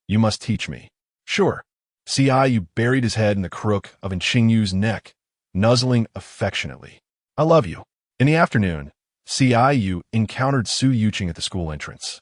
You must teach me. Sure. Qingyu buried his head in the crook of Qingyu's neck, nuzzling affectionately. I love you. In the afternoon, Qingyu encountered Su Yuqing at the school entrance.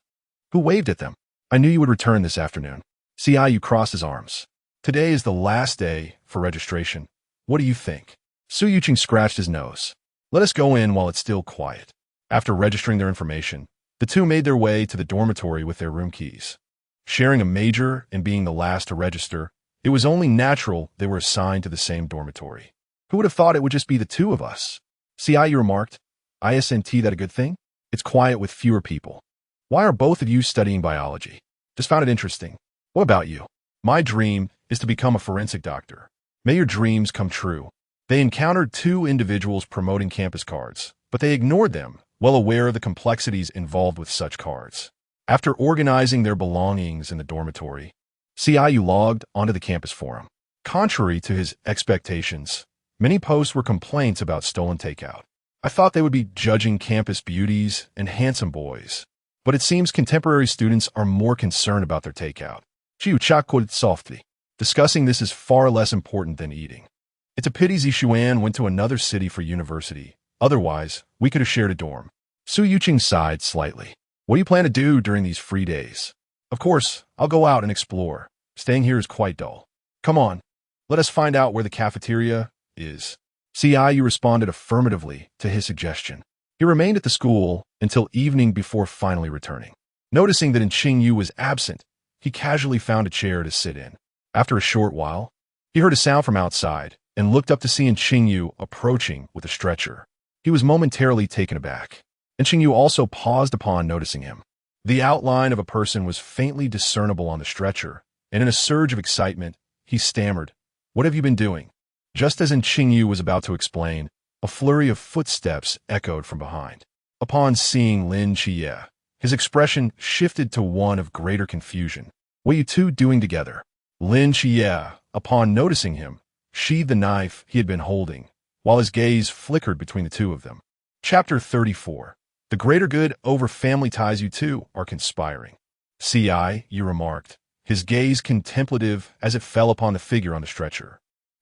Who waved at them? I knew you would return this afternoon. Qingyu crossed his arms. Today is the last day for registration. What do you think? Su Yuqing scratched his nose. Let us go in while it's still quiet. After registering their information, the two made their way to the dormitory with their room keys. Sharing a major and being the last to register, it was only natural they were assigned to the same dormitory. Who would have thought it would just be the two of us? Qingyu remarked. Isn't that a good thing? It's quiet with fewer people. Why are both of you studying biology? Just found it interesting. What about you? My dream is to become a forensic doctor. May your dreams come true. They encountered two individuals promoting campus cards, but they ignored them, well aware of the complexities involved with such cards. After organizing their belongings in the dormitory, Qingyu logged onto the campus forum. Contrary to his expectations, many posts were complaints about stolen takeout. I thought they would be judging campus beauties and handsome boys, but it seems contemporary students are more concerned about their takeout. Qingyu chuckled softly. Discussing this is far less important than eating. It's a pity Zishuan went to another city for university. Otherwise, we could have shared a dorm. Su Yuqing sighed slightly. What do you plan to do during these free days? Of course, I'll go out and explore. Staying here is quite dull. Come on, let us find out where the cafeteria is. Qingyu responded affirmatively to his suggestion. He remained at the school until evening before finally returning. Noticing that Qingyu was absent, he casually found a chair to sit in. After a short while, he heard a sound from outside and looked up to see Qingyu approaching with a stretcher. He was momentarily taken aback, and Qingyu also paused upon noticing him. The outline of a person was faintly discernible on the stretcher, and in a surge of excitement, he stammered, "What have you been doing?" Just as Qingyu was about to explain, a flurry of footsteps echoed from behind. Upon seeing Lin Qie, his expression shifted to one of greater confusion. "What are you two doing together?" Lin Qie, upon noticing him, sheathed the knife he had been holding, while his gaze flickered between the two of them. Chapter 34. The greater good over family ties. You two are conspiring. Qingyu remarked, his gaze contemplative as it fell upon the figure on the stretcher.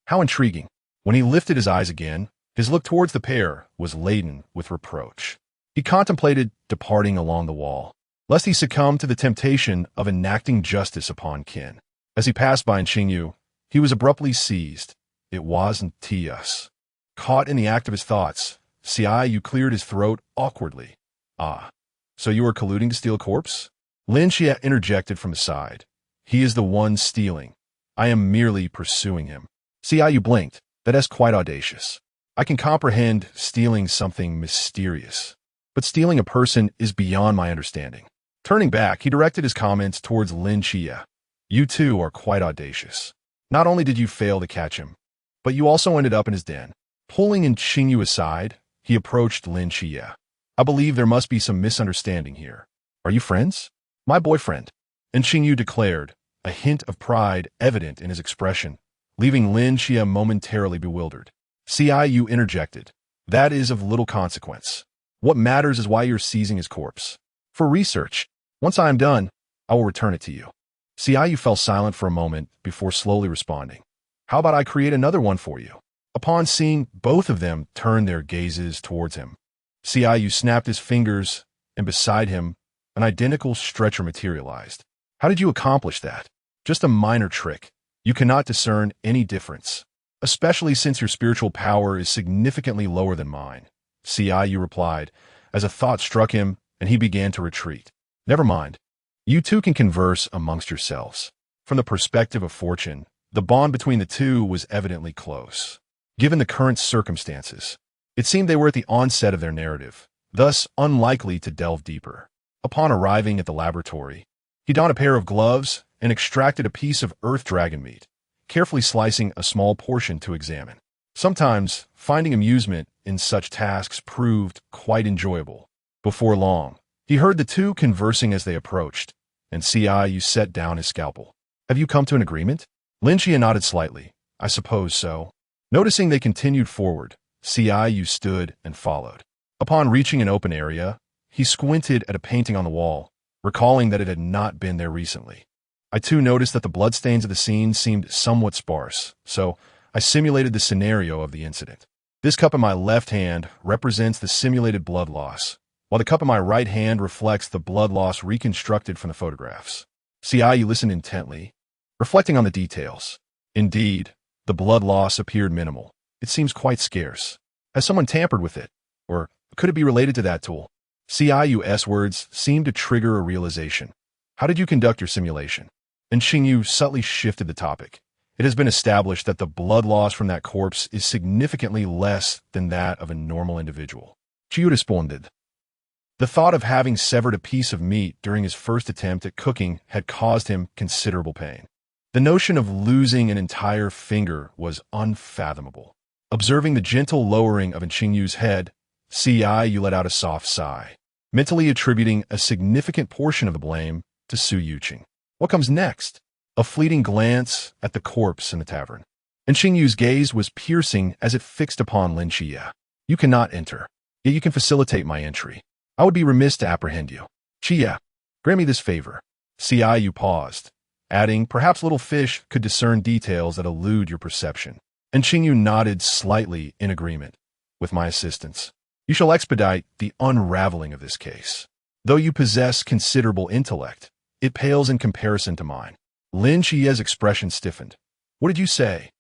How intriguing. When he lifted his eyes again, his look towards the pair was laden with reproach. He contemplated departing along the wall, lest he succumb to the temptation of enacting justice upon Qin. As he passed by Qingyu, he was abruptly seized. It wasn't Tias. Caught in the act of his thoughts, Qingyu cleared his throat awkwardly. "Ah, so you are colluding to steal a corpse?" Lin Qie interjected from the side. "He is the one stealing. I am merely pursuing him." Qingyu blinked. "That is quite audacious. I can comprehend stealing something mysterious, but stealing a person is beyond my understanding." Turning back, he directed his comments towards Lin Qie. "You two are quite audacious. Not only did you fail to catch him, but you also ended up in his den." Pulling Qingyu aside, he approached Lin Qie. "I believe there must be some misunderstanding here. Are you friends?" "My boyfriend," Qingyu declared, a hint of pride evident in his expression, leaving Lin Qie momentarily bewildered. Qingyu interjected, "That is of little consequence. What matters is why you're seizing his corpse. For research. Once I am done, I will return it to you." Qingyu fell silent for a moment before slowly responding. "How about I create another one for you?" Upon seeing both of them turn their gazes towards him, Qingyu snapped his fingers, and beside him, an identical stretcher materialized. "How did you accomplish that?" "Just a minor trick. You cannot discern any difference, especially since your spiritual power is significantly lower than mine," Qingyu replied, as a thought struck him and he began to retreat. "Never mind. You two can converse amongst yourselves." From the perspective of fortune, the bond between the two was evidently close. Given the current circumstances, it seemed they were at the onset of their narrative, thus unlikely to delve deeper. Upon arriving at the laboratory, he donned a pair of gloves and extracted a piece of earth dragon meat, carefully slicing a small portion to examine. Sometimes, finding amusement in such tasks proved quite enjoyable. Before long, he heard the two conversing as they approached, and Qingyu set down his scalpel. "Have you come to an agreement?" Lin Qie nodded slightly. "I suppose so." Noticing they continued forward, Qingyu stood and followed. Upon reaching an open area, he squinted at a painting on the wall, recalling that it had not been there recently. I too noticed that the bloodstains of the scene seemed somewhat sparse, so I simulated the scenario of the incident. This cup in my left hand represents the simulated blood loss, while the cup in my right hand reflects the blood loss reconstructed from the photographs. Qingyu listened intently, reflecting on the details. Indeed, the blood loss appeared minimal. It seems quite scarce. Has someone tampered with it? Or could it be related to that tool? Qinyu's words seemed to trigger a realization. How did you conduct your simulation? And Qingyu subtly shifted the topic. It has been established that the blood loss from that corpse is significantly less than that of a normal individual. Qingyu responded. The thought of having severed a piece of meat during his first attempt at cooking had caused him considerable pain. The notion of losing an entire finger was unfathomable. Observing the gentle lowering of Qingyu's head, Qingyu let out a soft sigh, mentally attributing a significant portion of the blame to Su Yuqing. What comes next? A fleeting glance at the corpse in the tavern. And Qingyu's gaze was piercing as it fixed upon Lin Chia. You cannot enter, yet you can facilitate my entry. I would be remiss to apprehend you. Chia, grant me this favor. Qingyu paused, adding, perhaps little fish could discern details that elude your perception. And Qingyu nodded slightly in agreement. With my assistance, you shall expedite the unraveling of this case. Though you possess considerable intellect, it pales in comparison to mine. Lin Chia's expression stiffened. What did you say?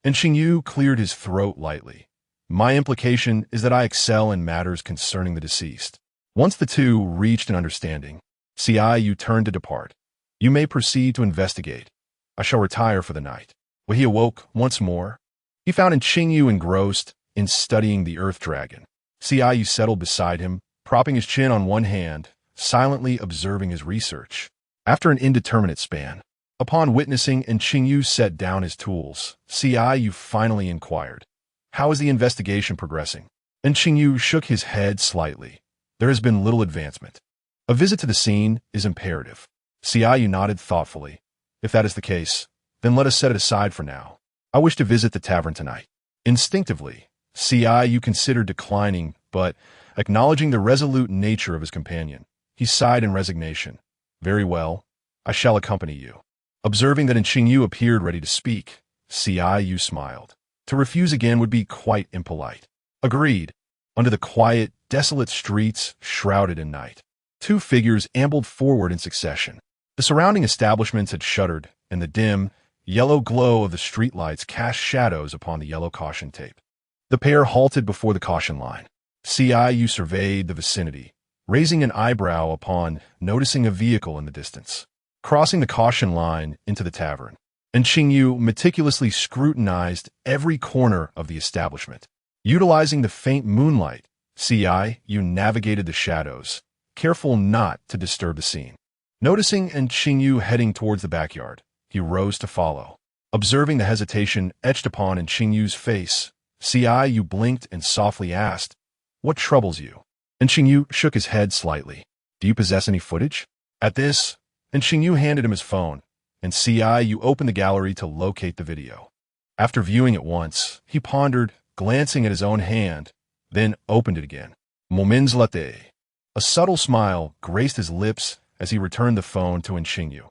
And Qingyu cleared his throat lightly. My implication is that I excel in matters concerning the deceased. Once the two reached an understanding, Qingyu turned to depart. You may proceed to investigate. I shall retire for the night. When he awoke once more, he found Qingyu engrossed in studying the earth dragon. Qingyu settled beside him, propping his chin on one hand, silently observing his research. After an indeterminate span, upon witnessing Qingyu set down his tools, Qingyu finally inquired, how is the investigation progressing? And Qingyu shook his head slightly. There has been little advancement. A visit to the scene is imperative. Qingyu nodded thoughtfully. If that is the case, then let us set it aside for now. I wish to visit the tavern tonight. Instinctively, Qingyu considered declining, but, acknowledging the resolute nature of his companion, he sighed in resignation. Very well, I shall accompany you. Observing that Qingyu appeared ready to speak, Qingyu smiled. To refuse again would be quite impolite. Agreed. Under the quiet, desolate streets shrouded in night, two figures ambled forward in succession. The surrounding establishments had shuttered, and the dim, yellow glow of the streetlights cast shadows upon the yellow caution tape. The pair halted before the caution line. Qingyu surveyed the vicinity, raising an eyebrow upon noticing a vehicle in the distance, crossing the caution line into the tavern. And Qingyu meticulously scrutinized every corner of the establishment. Utilizing the faint moonlight, Qingyu navigated the shadows, careful not to disturb the scene. Noticing Qingyu heading towards the backyard, he rose to follow. Observing the hesitation etched upon Qingyu's face, Qingyu blinked and softly asked, What troubles you? And Qingyu shook his head slightly. Do you possess any footage? At this, Qingyu handed him his phone, and Qingyu opened the gallery to locate the video. After viewing it once, he pondered, glancing at his own hand, then opened it again. Moments latte. A subtle smile graced his lips as he returned the phone to Qingyu.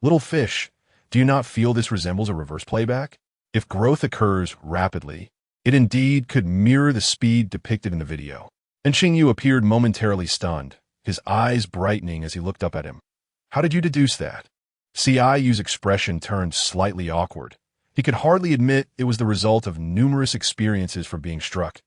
Little fish, do you not feel this resembles a reverse playback? If growth occurs rapidly, it indeed could mirror the speed depicted in the video. Qingyu appeared momentarily stunned, his eyes brightening as he looked up at him. How did you deduce that? Qingyu's expression turned slightly awkward. He could hardly admit it was the result of numerous experiences for being struck.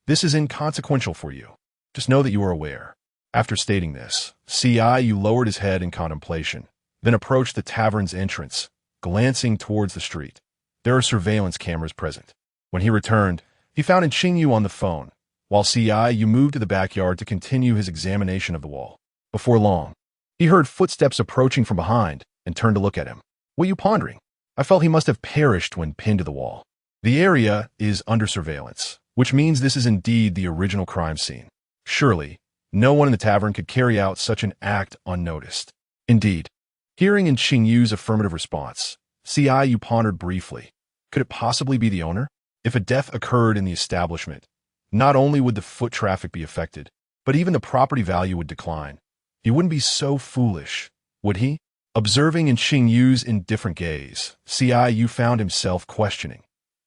This is inconsequential for you. Just know that you are aware. After stating this, Qingyu lowered his head in contemplation, then approached the tavern's entrance, glancing towards the street. There are surveillance cameras present. When he returned, he found Qingyu on the phone, while Qingyu moved to the backyard to continue his examination of the wall. Before long, he heard footsteps approaching from behind and turned to look at him. What are you pondering? I felt he must have perished when pinned to the wall. The area is under surveillance, which means this is indeed the original crime scene. Surely, no one in the tavern could carry out such an act unnoticed. Indeed, hearing Qingyu's affirmative response, Qingyu pondered briefly. Could it possibly be the owner? If a death occurred in the establishment, not only would the foot traffic be affected, but even the property value would decline. He wouldn't be so foolish, would he? Observing Qingyu's indifferent gaze, Qingyu found himself questioning.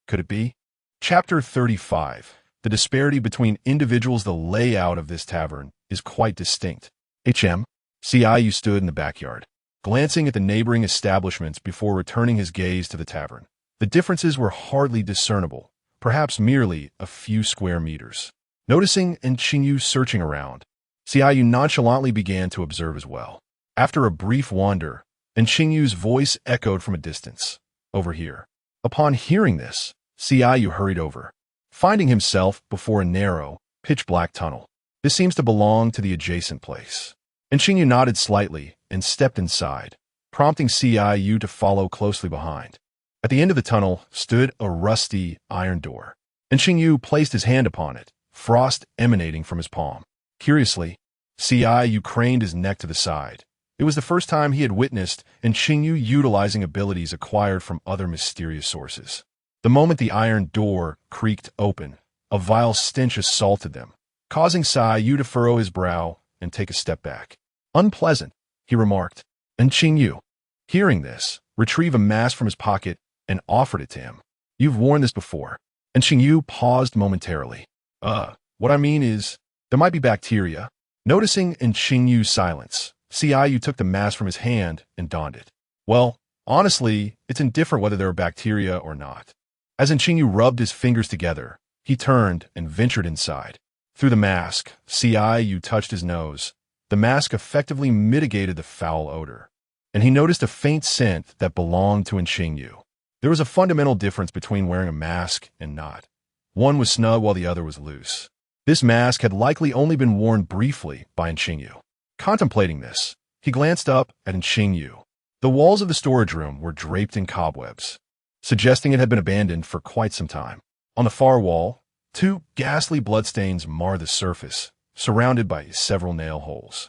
Could it be? Chapter 35. The disparity between individuals. The layout of this tavern is quite distinct. Qingyu stood in the backyard, glancing at the neighboring establishments before returning his gaze to the tavern. The differences were hardly discernible, perhaps merely a few square meters. Noticing Qingyu searching around, Qingyu nonchalantly began to observe as well. After a brief wander, Qingyu's voice echoed from a distance. Over here. Upon hearing this, Qingyu hurried over, finding himself before a narrow, pitch-black tunnel. This seems to belong to the adjacent place. And Qingyu nodded slightly and stepped inside, prompting Ciyu to follow closely behind. At the end of the tunnel stood a rusty iron door, and Qingyu placed his hand upon it, frost emanating from his palm. Curiously, Ciyu craned his neck to the side. It was the first time he had witnessed Qingyu utilizing abilities acquired from other mysterious sources. The moment the iron door creaked open, a vile stench assaulted them, causing Ciyu to furrow his brow and take a step back. "Unpleasant," he remarked, and Qingyu, hearing this, retrieved a mask from his pocket and offered it to him. "You've worn this before." And Qingyu paused momentarily. What I mean is, there might be bacteria." Noticing Qingyu's silence, Ciyu took the mask from his hand and donned it. "Well, honestly, it's indifferent whether there are bacteria or not." As Qingyu rubbed his fingers together, he turned and ventured inside. Through the mask, Ciyu touched his nose. The mask effectively mitigated the foul odor, and he noticed a faint scent that belonged to Qingyu. There was a fundamental difference between wearing a mask and not. One was snug while the other was loose. This mask had likely only been worn briefly by Qingyu. Contemplating this, he glanced up at Qingyu. The walls of the storage room were draped in cobwebs, suggesting it had been abandoned for quite some time. On the far wall, 2 ghastly bloodstains marred the surface, surrounded by several nail holes.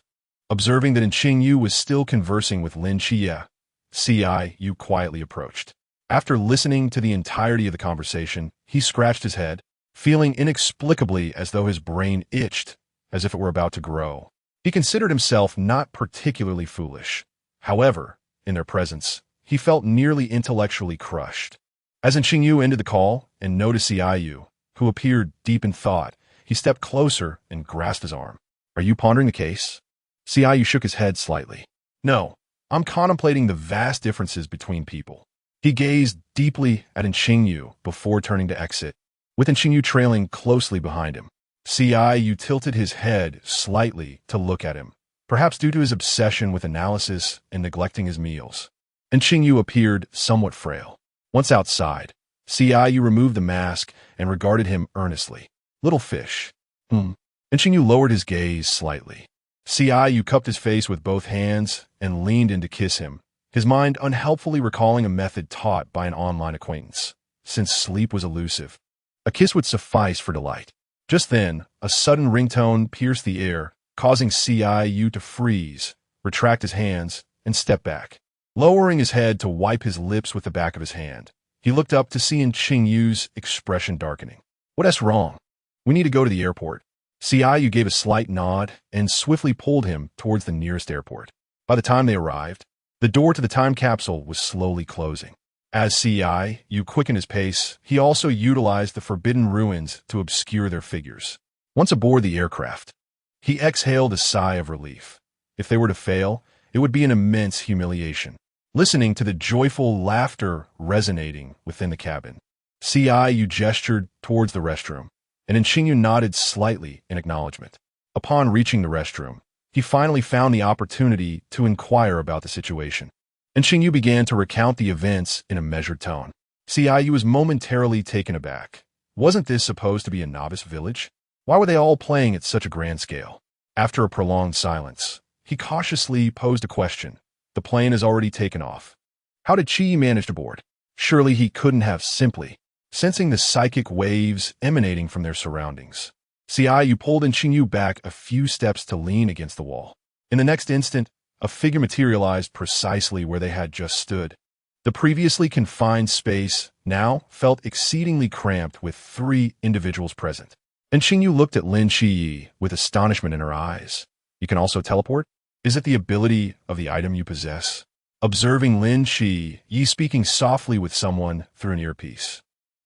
Observing that Qingyu was still conversing with Lin Xie, Ciyu quietly approached. After listening to the entirety of the conversation, he scratched his head, feeling inexplicably as though his brain itched, as if it were about to grow. He considered himself not particularly foolish. However, in their presence, he felt nearly intellectually crushed. As Qingyu ended the call and noticed Ciyu, who appeared deep in thought, he stepped closer and grasped his arm. "Are you pondering the case?" Ciyu shook his head slightly. "No, I'm contemplating the vast differences between people." He gazed deeply at Qingyu before turning to exit, with Qingyu trailing closely behind him. Ciyu tilted his head slightly to look at him, perhaps due to his obsession with analysis and neglecting his meals. Qingyu appeared somewhat frail. Once outside, Ciyu removed the mask and regarded him earnestly. "Little fish." Qingyu lowered his gaze slightly. Ciyu cupped his face with both hands and leaned in to kiss him, his mind unhelpfully recalling a method taught by an online acquaintance. Since sleep was elusive, a kiss would suffice for delight. Just then, a sudden ringtone pierced the air, causing Ciyu to freeze, retract his hands, and step back. Lowering his head to wipe his lips with the back of his hand, he looked up to see Qingyu's expression darkening. "What's wrong? We need to go to the airport." Ciyu gave a slight nod and swiftly pulled him towards the nearest airport. By the time they arrived, the door to the time capsule was slowly closing. As Ciyu quickened his pace, he also utilized the forbidden ruins to obscure their figures. Once aboard the aircraft, he exhaled a sigh of relief. If they were to fail, it would be an immense humiliation. Listening to the joyful laughter resonating within the cabin, Ciyu gestured towards the restroom, and Qingyu nodded slightly in acknowledgement. Upon reaching the restroom, he finally found the opportunity to inquire about the situation. Qingyu began to recount the events in a measured tone. Ciyu was momentarily taken aback. Wasn't this supposed to be a novice village? Why were they all playing at such a grand scale? After a prolonged silence, he cautiously posed a question. "The plane has already taken off. How did Qi manage to board?" Surely he couldn't have simply. Sensing the psychic waves emanating from their surroundings, Ciyu pulled Qingyu back a few steps to lean against the wall. In the next instant, a figure materialized precisely where they had just stood. The previously confined space now felt exceedingly cramped with 3 individuals present. Qingyu looked at Lin Xie with astonishment in her eyes. "You can also teleport? Is it the ability of the item you possess?" Observing Lin Xie speaking softly with someone through an earpiece,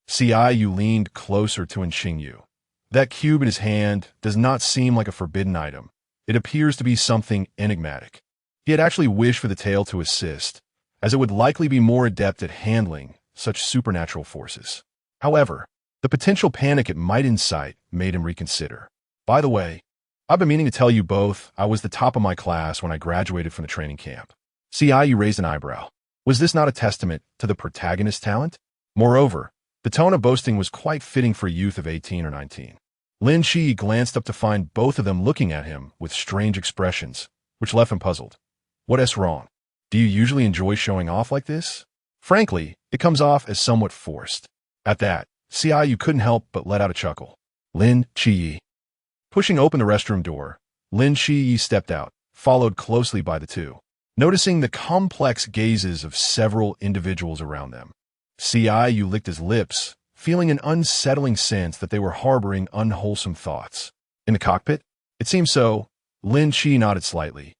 Ciyu leaned closer to Qingyu. That cube in his hand does not seem like a forbidden item. It appears to be something enigmatic. He had actually wished for the tail to assist, as it would likely be more adept at handling such supernatural forces. However, the potential panic it might incite made him reconsider. "By the way, I've been meaning to tell you both I was the top of my class when I graduated from the training camp." Ciyu raised an eyebrow. Was this not a testament to the protagonist's talent? Moreover, the tone of boasting was quite fitting for a youth of 18 or 19. Lin Shi glanced up to find both of them looking at him with strange expressions, which left him puzzled. What's wrong? Do you usually enjoy showing off like this? Frankly, it comes off as somewhat forced. At that, Qingyu couldn't help but let out a chuckle. Lin Shi. Pushing open the restroom door, Lin Shi stepped out, followed closely by the two, noticing the complex gazes of several individuals around them. Qingyu licked his lips, feeling an unsettling sense that they were harboring unwholesome thoughts. In the cockpit? It seemed so. Lin Shi nodded slightly,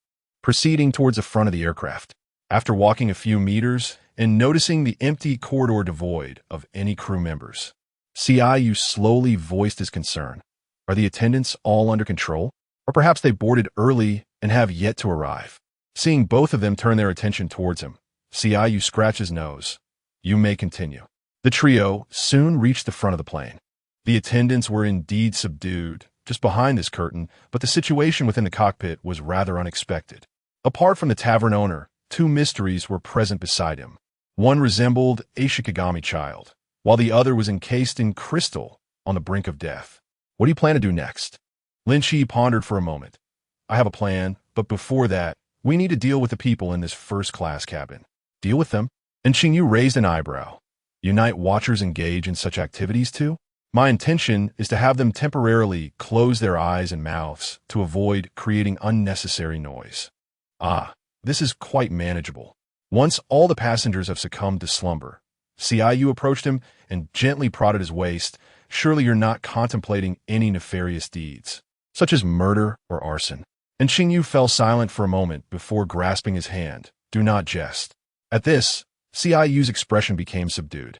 proceeding towards the front of the aircraft. After walking a few meters and noticing the empty corridor devoid of any crew members, Qingyu slowly voiced his concern. Are the attendants all under control? Or perhaps they boarded early and have yet to arrive? Seeing both of them turn their attention towards him, Qingyu scratched his nose. You may continue. The trio soon reached the front of the plane. The attendants were indeed subdued, just behind this curtain, but the situation within the cockpit was rather unexpected. Apart from the tavern owner, two mysteries were present beside him. One resembled a Shikigami child, while the other was encased in crystal on the brink of death. What do you plan to do next? Lin Shi pondered for a moment. I have a plan, but before that, we need to deal with the people in this first-class cabin. Deal with them? And Qingyu raised an eyebrow. Unite watchers engage in such activities too? My intention is to have them temporarily close their eyes and mouths to avoid creating unnecessary noise. Ah, this is quite manageable. Once all the passengers have succumbed to slumber, Qingyu approached him and gently prodded his waist. Surely you're not contemplating any nefarious deeds, such as murder or arson. And Qingyu fell silent for a moment before grasping his hand. Do not jest. At this, Qingyu's expression became subdued.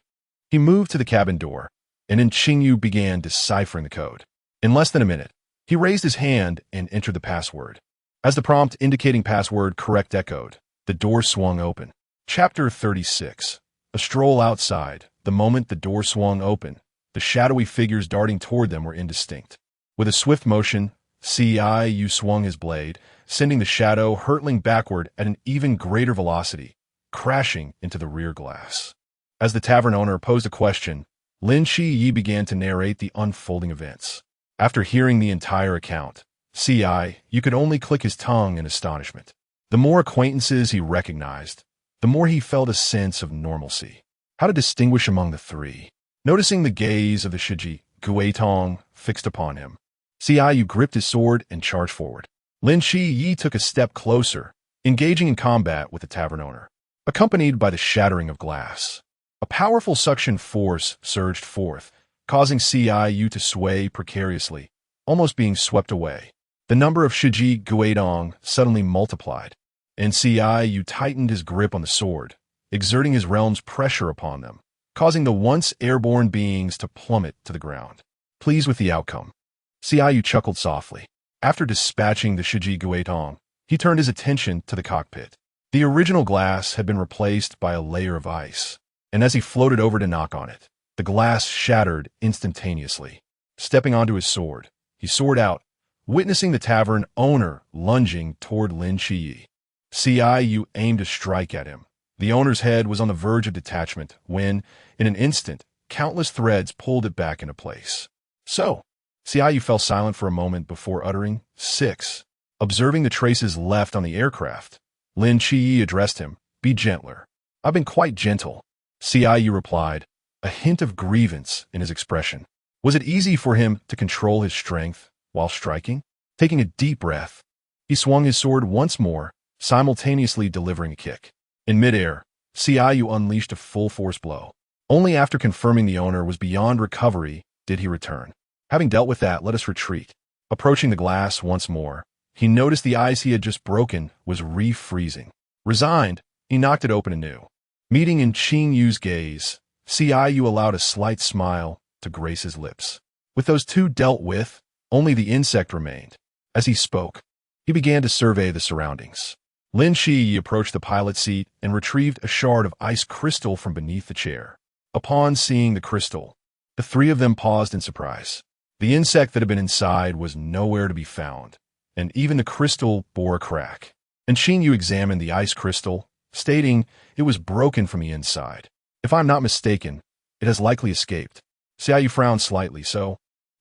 He moved to the cabin door, and then Qingyu began deciphering the code. In less than a minute, he raised his hand and entered the password. As the prompt indicating password correct echoed, the door swung open. Chapter 36. A stroll outside. The moment the door swung open, the shadowy figures darting toward them were indistinct. With a swift motion, Qingyu swung his blade, sending the shadow hurtling backward at an even greater velocity, crashing into the rear glass. As the tavern owner posed a question, Lin Shi began to narrate the unfolding events. After hearing the entire account, Qingyu could only click his tongue in astonishment. The more acquaintances he recognized, the more he felt a sense of normalcy. How to distinguish among the three? Noticing the gaze of the Shiji Guitong fixed upon him, Qingyu gripped his sword and charged forward. Lin Shi took a step closer, engaging in combat with the tavern owner, accompanied by the shattering of glass. A powerful suction force surged forth, causing Qingyu to sway precariously, almost being swept away. The number of Shiji Guitong suddenly multiplied, and Qingyu tightened his grip on the sword, exerting his realm's pressure upon them, causing the once airborne beings to plummet to the ground. Pleased with the outcome, Qingyu chuckled softly. After dispatching the Shiji Guitong, he turned his attention to the cockpit. The original glass had been replaced by a layer of ice, and as he floated over to knock on it, the glass shattered instantaneously. Stepping onto his sword, he soared out, witnessing the tavern owner lunging toward Lin Shi. Qingyu aimed a strike at him. The owner's head was on the verge of detachment when, in an instant, countless threads pulled it back into place. So, Qingyu fell silent for a moment before uttering, 6. Observing the traces left on the aircraft, Lin Shi addressed him, Be gentler. I've been quite gentle. Qingyu replied, a hint of grievance in his expression. Was it easy for him to control his strength while striking? Taking a deep breath, he swung his sword once more, simultaneously delivering a kick. In midair, Qingyu unleashed a full-force blow. Only after confirming the owner was beyond recovery did he return. Having dealt with that, let us retreat. Approaching the glass once more, he noticed the ice he had just broken was refreezing. Resigned, he knocked it open anew. Meeting in Qingyu's gaze, Qingyu allowed a slight smile to grace his lips. With those two dealt with, only the insect remained. As he spoke, he began to survey the surroundings. Lin Shi approached the pilot seat and retrieved a shard of ice crystal from beneath the chair. Upon seeing the crystal, the three of them paused in surprise. The insect that had been inside was nowhere to be found, and even the crystal bore a crack. And Qingyu examined the ice crystal, stating it was broken from the inside. If I'm not mistaken, it has likely escaped. Qingyu frowned slightly, so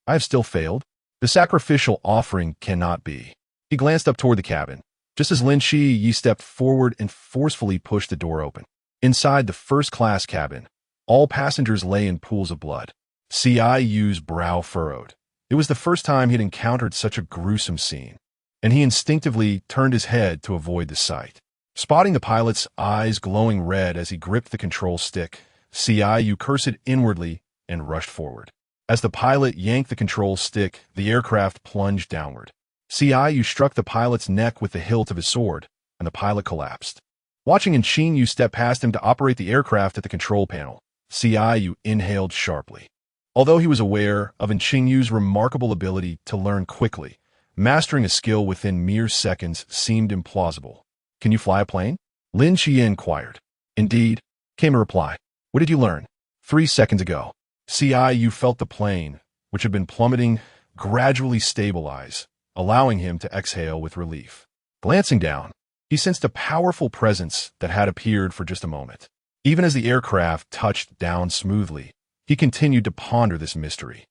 I have still failed. The sacrificial offering cannot be. He glanced up toward the cabin, just as Lin Qingyu stepped forward and forcefully pushed the door open. Inside the first-class cabin, all passengers lay in pools of blood. Qingyu's brow furrowed. It was the first time he'd encountered such a gruesome scene, and he instinctively turned his head to avoid the sight. Spotting the pilot's eyes glowing red as he gripped the control stick, Qingyu cursed inwardly and rushed forward. As the pilot yanked the control stick, the aircraft plunged downward. Qingyu struck the pilot's neck with the hilt of his sword, and the pilot collapsed. Watching Qingyu step past him to operate the aircraft at the control panel, Qingyu inhaled sharply. Although he was aware of Qingyu's remarkable ability to learn quickly, mastering a skill within mere seconds seemed implausible. "Can you fly a plane?" Lin Qingyu inquired. "Indeed," came a reply. "What did you learn?" 3 seconds ago." Qingyu felt the plane, which had been plummeting, gradually stabilize, allowing him to exhale with relief. Glancing down, he sensed a powerful presence that had appeared for just a moment. Even as the aircraft touched down smoothly, he continued to ponder this mystery.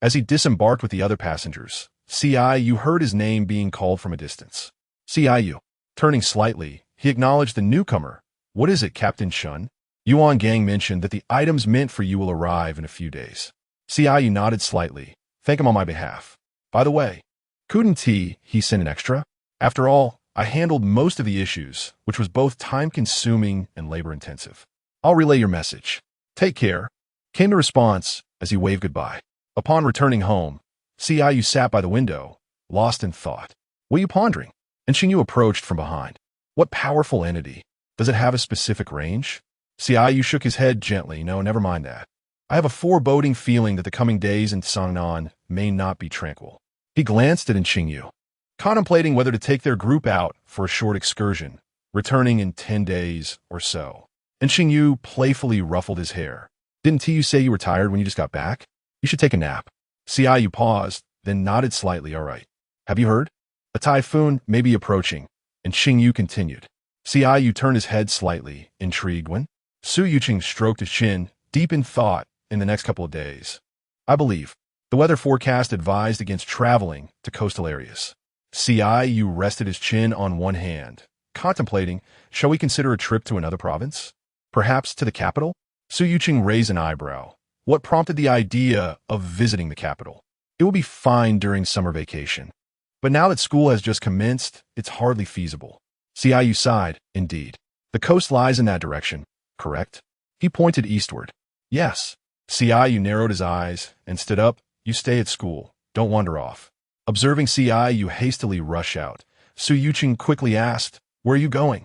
As he disembarked with the other passengers, Qingyu heard his name being called from a distance. "Qingyu." Turning slightly, he acknowledged the newcomer. "What is it, Captain Shun?" "Yuan Gang mentioned that the items meant for you will arrive in a few days." Qingyu nodded slightly. "Thank him on my behalf. By the way, couldn't he send an extra? After all, I handled most of the issues, which was both time-consuming and labor-intensive." "I'll relay your message. Take care," came the response as he waved goodbye. Upon returning home, Qingyu sat by the window, lost in thought. "What are you pondering?" And Qingyu approached from behind. "What powerful entity? Does it have a specific range?" Qingyu shook his head gently. "No, never mind that. I have a foreboding feeling that the coming days in Sangnan may not be tranquil." He glanced at Qingyu, contemplating whether to take their group out for a short excursion, returning in 10 days or so. And Qingyu playfully ruffled his hair. "Didn't you say you were tired when you just got back? You should take a nap." Qingyu paused, then nodded slightly. "All right. Have you heard? A typhoon may be approaching." And Qingyu continued. Qingyu turned his head slightly, intrigued. "When?" Su Yuqing stroked his chin, deep in thought. "In the next couple of days. I believe. The weather forecast advised against traveling to coastal areas." Qingyu rested his chin on one hand, contemplating, "Shall we consider a trip to another province? Perhaps to the capital?" Su Yuqing raised an eyebrow. "What prompted the idea of visiting the capital?" "It will be fine during summer vacation. But now that school has just commenced, it's hardly feasible." Qingyu sighed. "Indeed. The coast lies in that direction, correct?" He pointed eastward. "Yes." Qingyu narrowed his eyes and stood up. "You stay at school. Don't wander off." Observing Qingyu hastily rush out, Su Yuqing quickly asked, "Where are you going?"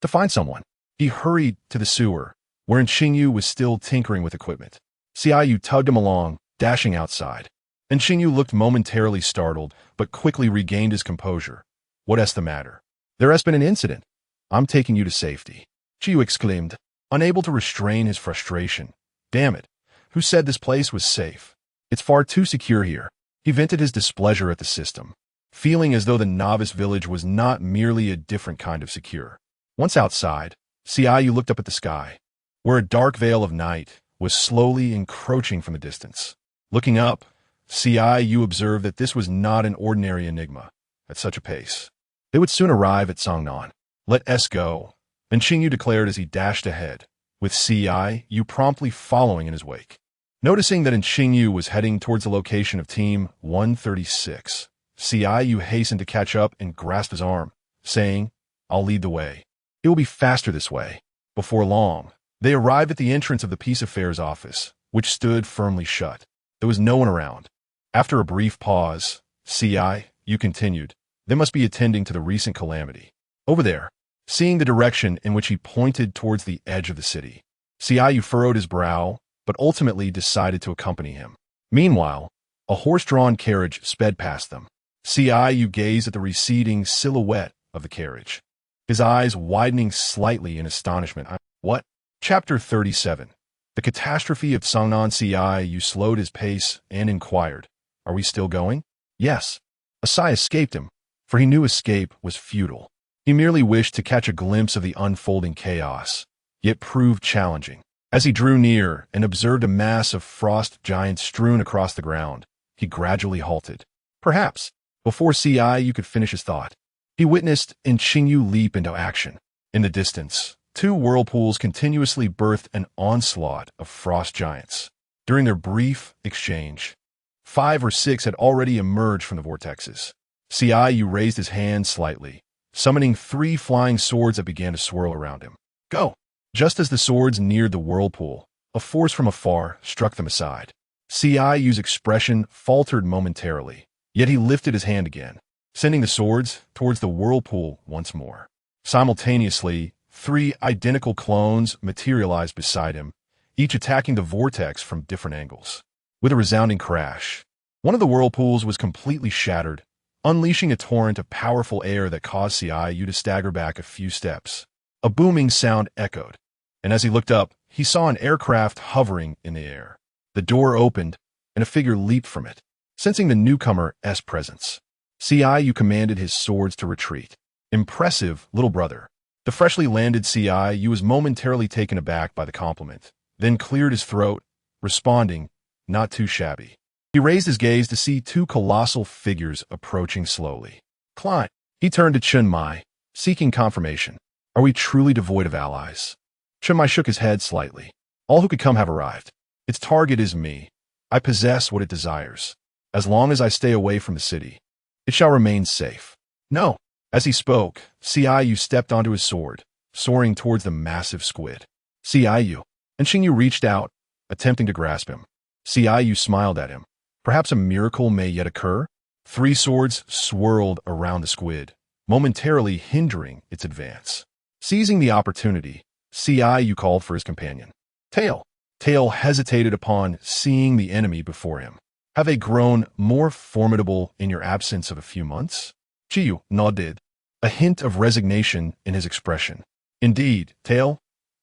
"To find someone." He hurried to the sewer, wherein Qingyu was still tinkering with equipment. Qingyu tugged him along, dashing outside. And Qingyu looked momentarily startled, but quickly regained his composure. "What's the matter?" "There has been an incident. I'm taking you to safety." Qingyu exclaimed, unable to restrain his frustration. "Damn it. Who said this place was safe? It's far too secure here." He vented his displeasure at the system, feeling as though the novice village was not merely a different kind of secure. Once outside, Qingyu looked up at the sky, where a dark veil of night was slowly encroaching from the distance. Looking up, Qingyu observed that this was not an ordinary enigma. At such a pace, they would soon arrive at Sangnan. "Let us go," and Qingyu declared as he dashed ahead, with Qingyu promptly following in his wake. Noticing that Qingyu was heading towards the location of Team 136, Qingyu hastened to catch up and grasp his arm, saying, "I'll lead the way. It will be faster this way." Before long, they arrived at the entrance of the Peace Affairs office, which stood firmly shut. There was no one around. After a brief pause, Qingyu continued, "They must be attending to the recent calamity. Over there," seeing the direction in which he pointed towards the edge of the city. Qingyu furrowed his brow, but ultimately decided to accompany him. Meanwhile, a horse-drawn carriage sped past them. Qingyu gazed at the receding silhouette of the carriage, his eyes widening slightly in astonishment. "What?" Chapter 37. The catastrophe of Sangnan. Qingyu slowed his pace and inquired, "Are we still going?" "Yes." A sigh escaped him, for he knew escape was futile. He merely wished to catch a glimpse of the unfolding chaos, yet proved challenging. As he drew near and observed a mass of frost giants strewn across the ground, he gradually halted. Perhaps, before Qingyu could finish his thought, he witnessed Qingyu leap into action. In the distance, two whirlpools continuously birthed an onslaught of frost giants. During their brief exchange, 5 or 6 had already emerged from the vortexes. Qingyu raised his hand slightly, summoning 3 flying swords that began to swirl around him. Go! Just as the swords neared the whirlpool, a force from afar struck them aside. Qingyu's expression faltered momentarily, yet he lifted his hand again, sending the swords towards the whirlpool once more. Simultaneously, 3 identical clones materialized beside him, each attacking the vortex from different angles. With a resounding crash, one of the whirlpools was completely shattered, unleashing a torrent of powerful air that caused Qingyu to stagger back a few steps. A booming sound echoed, and as he looked up, he saw an aircraft hovering in the air. The door opened, and a figure leaped from it. Sensing the newcomer's presence, Qingyu commanded his swords to retreat. Impressive, little brother. The freshly landed Qingyu was momentarily taken aback by the compliment, then cleared his throat, responding, not too shabby. He raised his gaze to see 2 colossal figures approaching slowly. Climb. He turned to Qingyu, seeking confirmation. Are we truly devoid of allies? Qingyu shook his head slightly. All who could come have arrived. Its target is me. I possess what it desires. As long as I stay away from the city, it shall remain safe. No. As he spoke, Qingyu stepped onto his sword, soaring towards the massive squid. Qingyu. And Qingyu reached out, attempting to grasp him. Qingyu smiled at him. Perhaps a miracle may yet occur? 3 swords swirled around the squid, momentarily hindering its advance. Seizing the opportunity, Qingyu called for his companion. Tail. Tail hesitated upon seeing the enemy before him. Have they grown more formidable in your absence of a few months? Qingyu nodded, a hint of resignation in his expression. Indeed, Tail,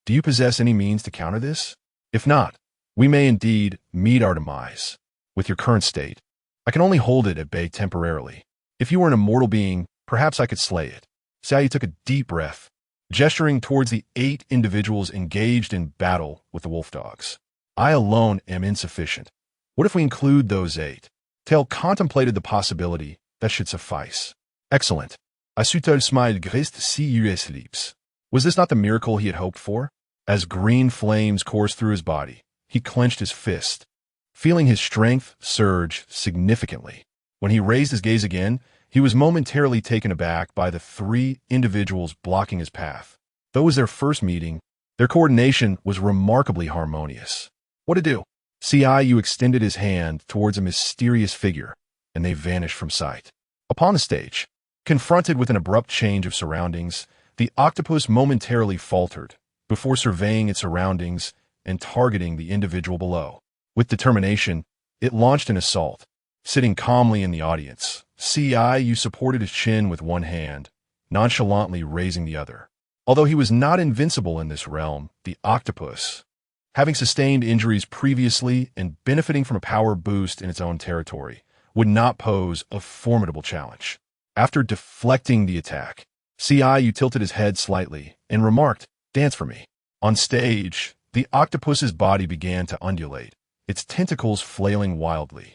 do you possess any means to counter this? If not, we may indeed meet our demise. With your current state, I can only hold it at bay temporarily. If you were an immortal being, perhaps I could slay it. Qingyu took a deep breath, gesturing towards the 8 individuals engaged in battle with the wolf dogs. I alone am insufficient. What if we include those 8? Tail contemplated the possibility that should suffice. Excellent. Asuto smiled grist cus lips. Was this not the miracle he had hoped for? As green flames coursed through his body, he clenched his fist, feeling his strength surge significantly. When he raised his gaze again, he was momentarily taken aback by the 3 individuals blocking his path. Though it was their first meeting, their coordination was remarkably harmonious. What to do? Qingyu extended his hand towards a mysterious figure, and they vanished from sight. Upon the stage, confronted with an abrupt change of surroundings, the octopus momentarily faltered before surveying its surroundings and targeting the individual below. With determination, it launched an assault. Sitting calmly in the audience, Qingyu supported his chin with one hand, nonchalantly raising the other. Although he was not invincible in this realm, the octopus, having sustained injuries previously and benefiting from a power boost in its own territory, would not pose a formidable challenge. After deflecting the attack, Qingyu tilted his head slightly and remarked, "Dance for me." On stage, the octopus's body began to undulate, its tentacles flailing wildly.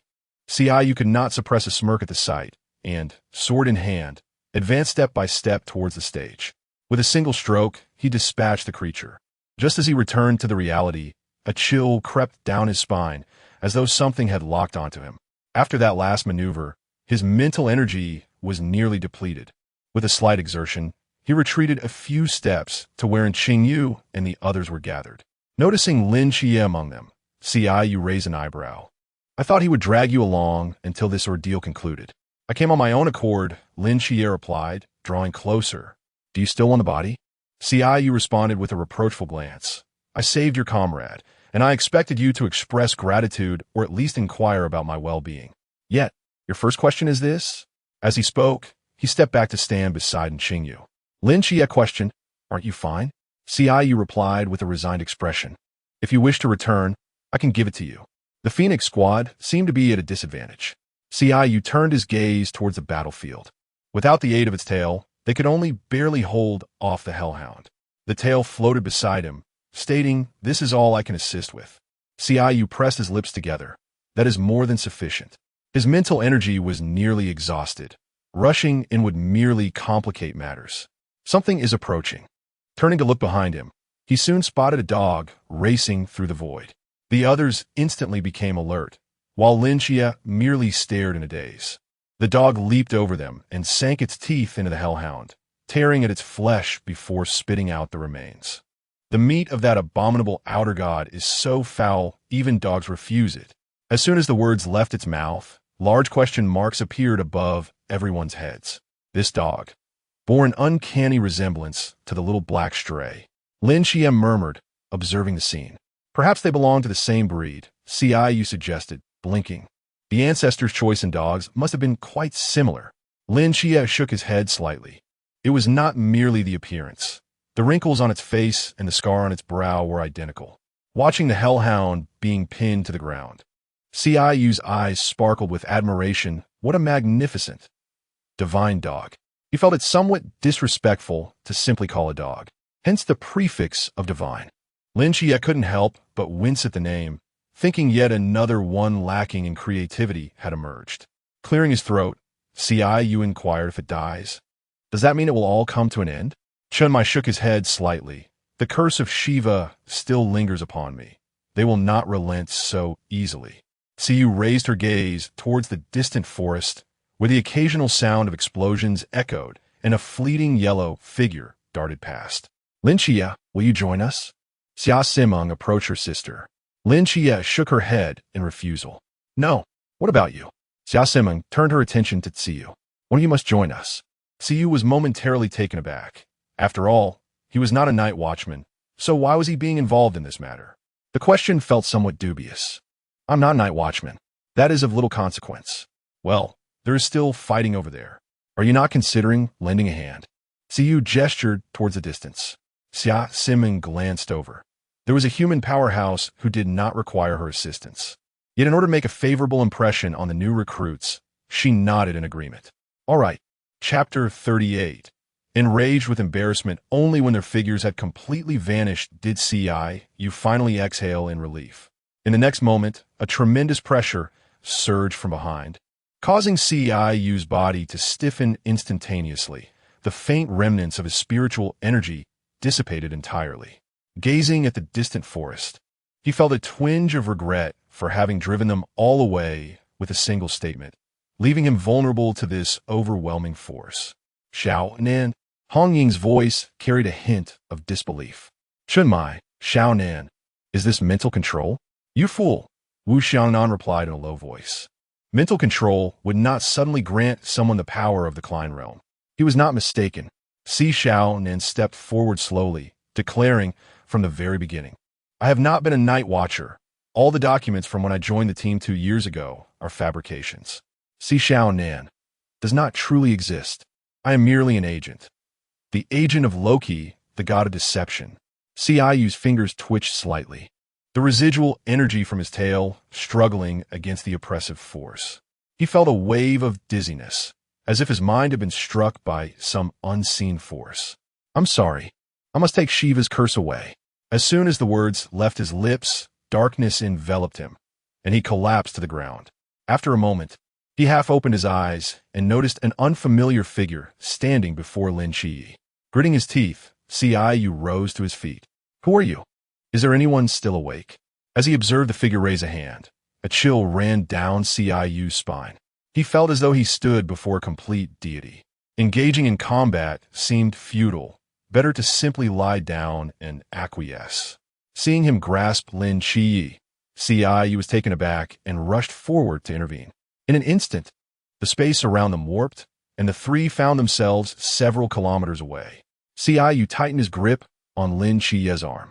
Qingyu could not suppress a smirk at the sight, and, sword in hand, advanced step by step towards the stage. With a single stroke, he dispatched the creature. Just as he returned to the reality, a chill crept down his spine, as though something had locked onto him. After that last maneuver, his mental energy was nearly depleted. With a slight exertion, he retreated a few steps to where Qingyu and the others were gathered. Noticing Lin Qie among them, Qingyu raised an eyebrow. I thought he would drag you along until this ordeal concluded. I came on my own accord, Lin Qie replied, drawing closer. Do you still want the body? Qingyu responded with a reproachful glance. I saved your comrade, and I expected you to express gratitude or at least inquire about my well-being. Yet, your first question is this? As he spoke, he stepped back to stand beside Qingyu. Lin Qie questioned, Aren't you fine? Qingyu replied with a resigned expression. If you wish to return, I can give it to you. The Phoenix squad seemed to be at a disadvantage. Qingyu turned his gaze towards the battlefield. Without the aid of its tail, they could only barely hold off the hellhound. The tail floated beside him, stating, This is all I can assist with. Qingyu pressed his lips together. That is more than sufficient. His mental energy was nearly exhausted. Rushing in would merely complicate matters. Something is approaching. Turning to look behind him, he soon spotted a dog racing through the void. The others instantly became alert, while Lin Xie merely stared in a daze. The dog leaped over them and sank its teeth into the hellhound, tearing at its flesh before spitting out the remains. The meat of that abominable outer god is so foul, even dogs refuse it. As soon as the words left its mouth, large question marks appeared above everyone's heads. This dog bore an uncanny resemblance to the little black stray. Lin Xie murmured, observing the scene. Perhaps they belong to the same breed, Qingyu suggested, blinking. The ancestors' choice in dogs must have been quite similar. Lin Xie shook his head slightly. It was not merely the appearance. The wrinkles on its face and the scar on its brow were identical. Watching the hellhound being pinned to the ground, Qiyu's eyes sparkled with admiration. What a magnificent, divine dog. He felt it somewhat disrespectful to simply call a dog, hence the prefix of divine. Lin Xie couldn't help but wince at the name, thinking yet another one lacking in creativity had emerged. Clearing his throat, Qingyu inquired, if it dies, does that mean it will all come to an end? Chunmai shook his head slightly. The curse of Shiva still lingers upon me. They will not relent so easily. Qingyu raised her gaze towards the distant forest, where the occasional sound of explosions echoed, and a fleeting yellow figure darted past. Lin Xie, will you join us? Xia Simeng approached her sister. Lin Xie shook her head in refusal. No. What about you? Xia Simeng turned her attention to Qingyu. One of you must join us. Qingyu was momentarily taken aback. After all, he was not a night watchman, so why was he being involved in this matter? The question felt somewhat dubious. I'm not a night watchman. That is of little consequence. Well, there is still fighting over there. Are you not considering lending a hand? Qingyu gestured towards the distance. Xia Simeng glanced over. There was a human powerhouse who did not require her assistance. Yet in order to make a favorable impression on the new recruits, she nodded in agreement. All right. Chapter 38. Enraged with embarrassment only when their figures had completely vanished did Qingyu finally exhale in relief. In the next moment, a tremendous pressure surged from behind, causing Qiyu's body to stiffen instantaneously. The faint remnants of his spiritual energy dissipated entirely. Gazing at the distant forest, he felt a twinge of regret for having driven them all away with a single statement, leaving him vulnerable to this overwhelming force. Xiao Nan. Hong Ying's voice carried a hint of disbelief. Chunmai, Xiao Nan, is this mental control? You fool, Wu Xiaonan replied in a low voice. Mental control would not suddenly grant someone the power of the Klein realm. He was not mistaken. Xiao Nan stepped forward slowly, declaring from the very beginning, I have not been a night watcher. All the documents from when I joined the team 2 years ago are fabrications. Xiao Nan does not truly exist. I am merely an agent. The agent of Loki, the god of deception. Qiyu's fingers twitched slightly, the residual energy from his tail struggling against the oppressive force. He felt a wave of dizziness, as if his mind had been struck by some unseen force. I'm sorry. I must take Shiva's curse away. As soon as the words left his lips, darkness enveloped him, and he collapsed to the ground. After a moment, he half opened his eyes and noticed an unfamiliar figure standing before Lin Xie. Gritting his teeth, Qiyyu rose to his feet. Who are you? Is there anyone still awake? As he observed the figure raise a hand, a chill ran down Qiyyu's spine. He felt as though he stood before a complete deity. Engaging in combat seemed futile. Better to simply lie down and acquiesce. Seeing him grasp Lin Xie, Qiyyu was taken aback and rushed forward to intervene. In an instant, the space around them warped, and the three found themselves several kilometers away. Qiyyu tightened his grip on Lin Xie's arm.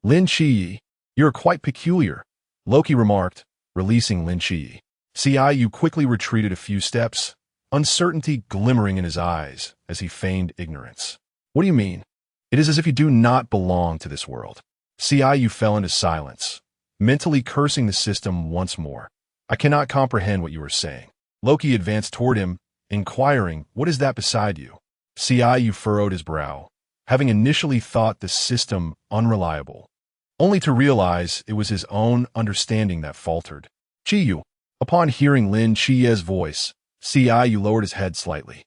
Lin Xie, you're quite peculiar, Loki remarked, releasing Lin Xie. Qiyyu quickly retreated a few steps, uncertainty glimmering in his eyes as he feigned ignorance. What do you mean? It is as if you do not belong to this world. Qiyyu fell into silence, mentally cursing the system once more. I cannot comprehend what you are saying. Loki advanced toward him, inquiring, what is that beside you? Qiyyu furrowed his brow, having initially thought the system unreliable, only to realize it was his own understanding that faltered. Qingyu, Upon hearing Lin Qiye's voice, Xiaoyu lowered his head slightly.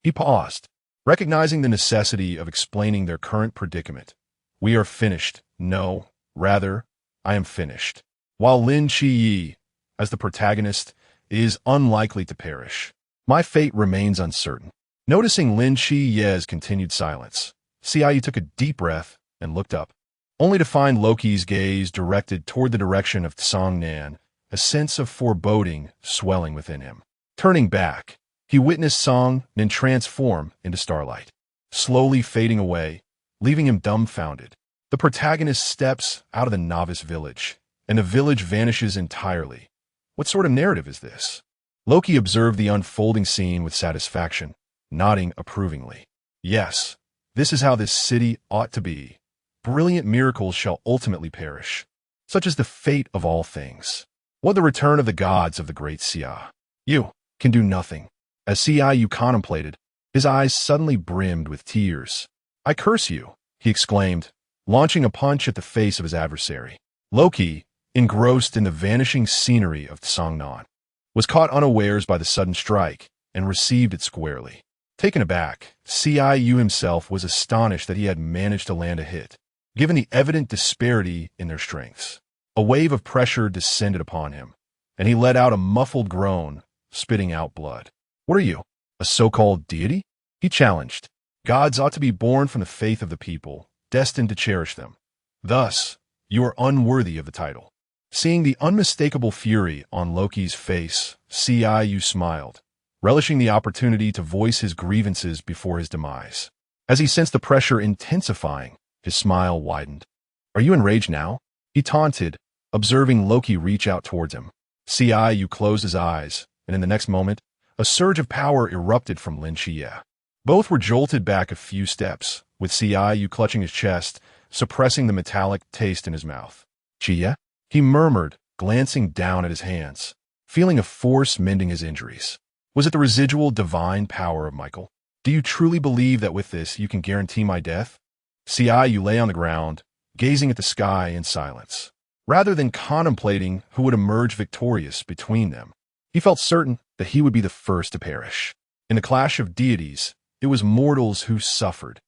He paused, recognizing the necessity of explaining their current predicament. We are finished. No, rather, I am finished. While Lin Qiye, as the protagonist, is unlikely to perish, my fate remains uncertain. Noticing Lin Qiye's continued silence, Xiaoyu took a deep breath and looked up, only to find Loki's gaze directed toward the direction of Tsang Nan, a sense of foreboding swelling within him. Turning back, he witnessed Tsang Nan transform into starlight, slowly fading away, leaving him dumbfounded. The protagonist steps out of the novice village, and the village vanishes entirely. What sort of narrative is this? Loki observed the unfolding scene with satisfaction, nodding approvingly. Yes, this is how this city ought to be. Brilliant miracles shall ultimately perish. Such is the fate of all things. What the return of the gods of the great Xia. You can do nothing. As Xiaoyu contemplated, his eyes suddenly brimmed with tears. I curse you, he exclaimed, launching a punch at the face of his adversary. Loki, engrossed in the vanishing scenery of Tsang Nan, was caught unawares by the sudden strike and received it squarely. Taken aback, Xiaoyu himself was astonished that he had managed to land a hit, given the evident disparity in their strengths. A wave of pressure descended upon him, and he let out a muffled groan, spitting out blood. What are you, a so-called deity? He challenged. Gods ought to be born from the faith of the people, destined to cherish them. Thus, you are unworthy of the title. Seeing the unmistakable fury on Loki's face, Xiaoyu smiled, relishing the opportunity to voice his grievances before his demise. As he sensed the pressure intensifying, his smile widened. Are you enraged now? He taunted, observing Loki reach out towards him. Xiaoyu closed his eyes, and in the next moment, a surge of power erupted from Lin Qiye. Both were jolted back a few steps, with Xiaoyu clutching his chest, suppressing the metallic taste in his mouth. Qiye? He murmured, glancing down at his hands, feeling a force mending his injuries. Was it the residual divine power of Michael? Do you truly believe that with this you can guarantee my death? Xiaoyu lay on the ground, gazing at the sky in silence. Rather than contemplating who would emerge victorious between them, he felt certain that he would be the first to perish. In the clash of deities, it was mortals who suffered.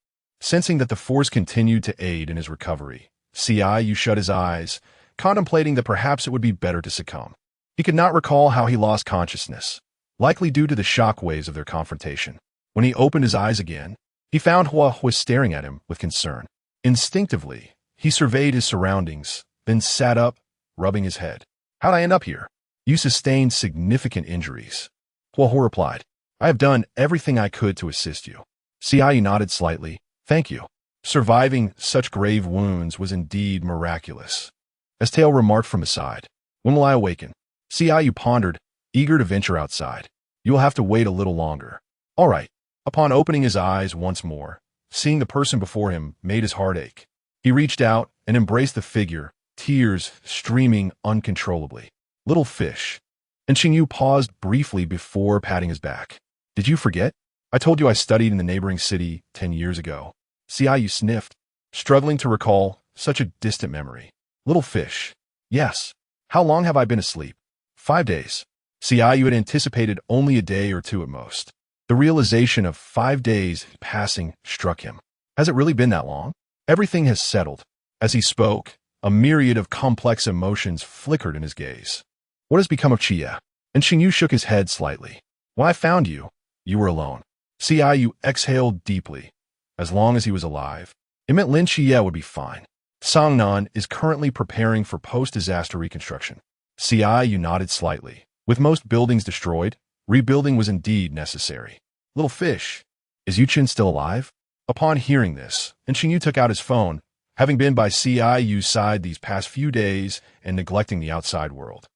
Sensing that the force continued to aid in his recovery, Xiaoyu shut his eyes, contemplating that perhaps it would be better to succumb. He could not recall how he lost consciousness, likely due to the shockwaves of their confrontation. When he opened his eyes again, he found Hua was staring at him with concern. Instinctively, he surveyed his surroundings, then sat up, rubbing his head. How'd I end up here? You sustained significant injuries. Hua replied, I have done everything I could to assist you. Xiaoyu nodded slightly. Thank you. Surviving such grave wounds was indeed miraculous. As Tail remarked from his side, when will I awaken? Xiaoyu pondered, eager to venture outside. You will have to wait a little longer. All right. Upon opening his eyes once more, seeing the person before him made his heart ache. He reached out and embraced the figure, tears streaming uncontrollably. Little fish. And Qingyu paused briefly before patting his back. Did you forget? I told you I studied in the neighboring city 10 years ago. Xiaoyu sniffed, struggling to recall such a distant memory. Little fish. Yes. How long have I been asleep? 5 days. Xiaoyu had anticipated only a day or two at most. The realization of 5 days passing struck him. Has it really been that long? Everything has settled. As he spoke, a myriad of complex emotions flickered in his gaze. What has become of Qiye? And Qingyu shook his head slightly. When I found you, you were alone. Xiaoyu exhaled deeply. As long as he was alive, it meant Lin Qiye would be fine. Tsang Nan is currently preparing for post-disaster reconstruction. Xiaoyu nodded slightly. With most buildings destroyed, rebuilding was indeed necessary. Little fish, is Yuchen still alive? Upon hearing this, Qingyu took out his phone, having been by Xiaoyu's side these past few days and neglecting the outside world.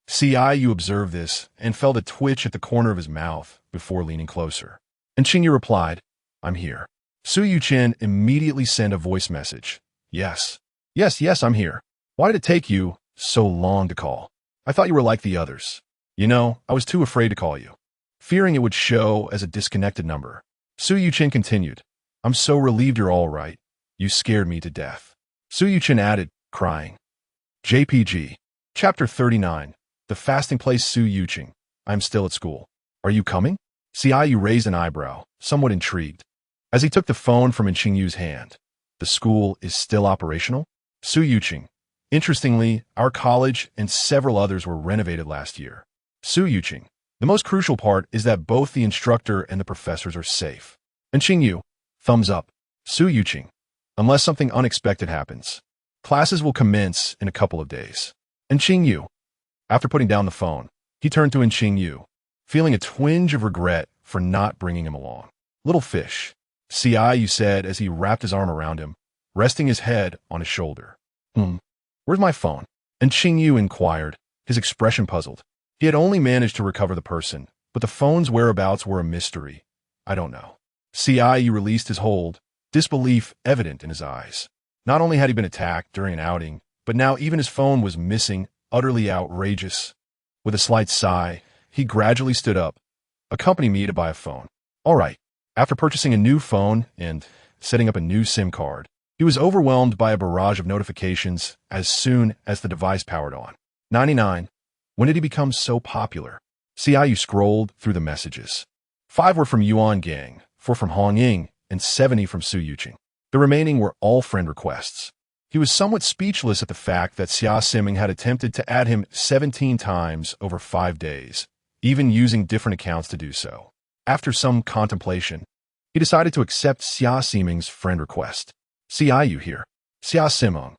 Xiaoyu observed this and felt a twitch at the corner of his mouth before leaning closer. Qingyu replied, I'm here. Su Yuchen immediately sent a voice message. Yes. Yes, I'm here. Why did it take you so long to call? I thought you were like the others. You know, I was too afraid to call you, fearing it would show as a disconnected number. Su Yuchen continued, I'm so relieved you're all right. You scared me to death. Su Yuchen added, crying. JPG. Chapter 39. The fasting place Su Yuqing. I'm still at school. Are you coming? Qingyu raised an eyebrow, somewhat intrigued. As he took the phone from Qingyu's hand. The school is still operational? Su Yuqing. Interestingly, our college and several others were renovated last year. Su Yuqing. The most crucial part is that both the instructor and the professors are safe. And Qingyu. Thumbs up. Su Yuqing. Unless something unexpected happens. Classes will commence in a couple of days. And Qingyu. After putting down the phone, he turned to Qingyu, feeling a twinge of regret for not bringing him along. Little fish. Qingyu said as he wrapped his arm around him, resting his head on his shoulder. Where's my phone? And Qingyu inquired, his expression puzzled. He had only managed to recover the person, but the phone's whereabouts were a mystery. I don't know. Qingyu released his hold, disbelief evident in his eyes. Not only had he been attacked during an outing, but now even his phone was missing, utterly outrageous. With a slight sigh, he gradually stood up. Accompany me to buy a phone. All right. After purchasing a new phone and setting up a new SIM card, he was overwhelmed by a barrage of notifications as soon as the device powered on. 99. When did he become so popular? Qingyu scrolled through the messages. 5 were from Yuan Gang, 4 from Hong Ying, and 70 from Su Yuqing. The remaining were all friend requests. He was somewhat speechless at the fact that Xia Siming had attempted to add him 17 times over 5 days, even using different accounts to do so. After some contemplation, he decided to accept Xia Siming's friend request. Qingyu here. Xia Siming.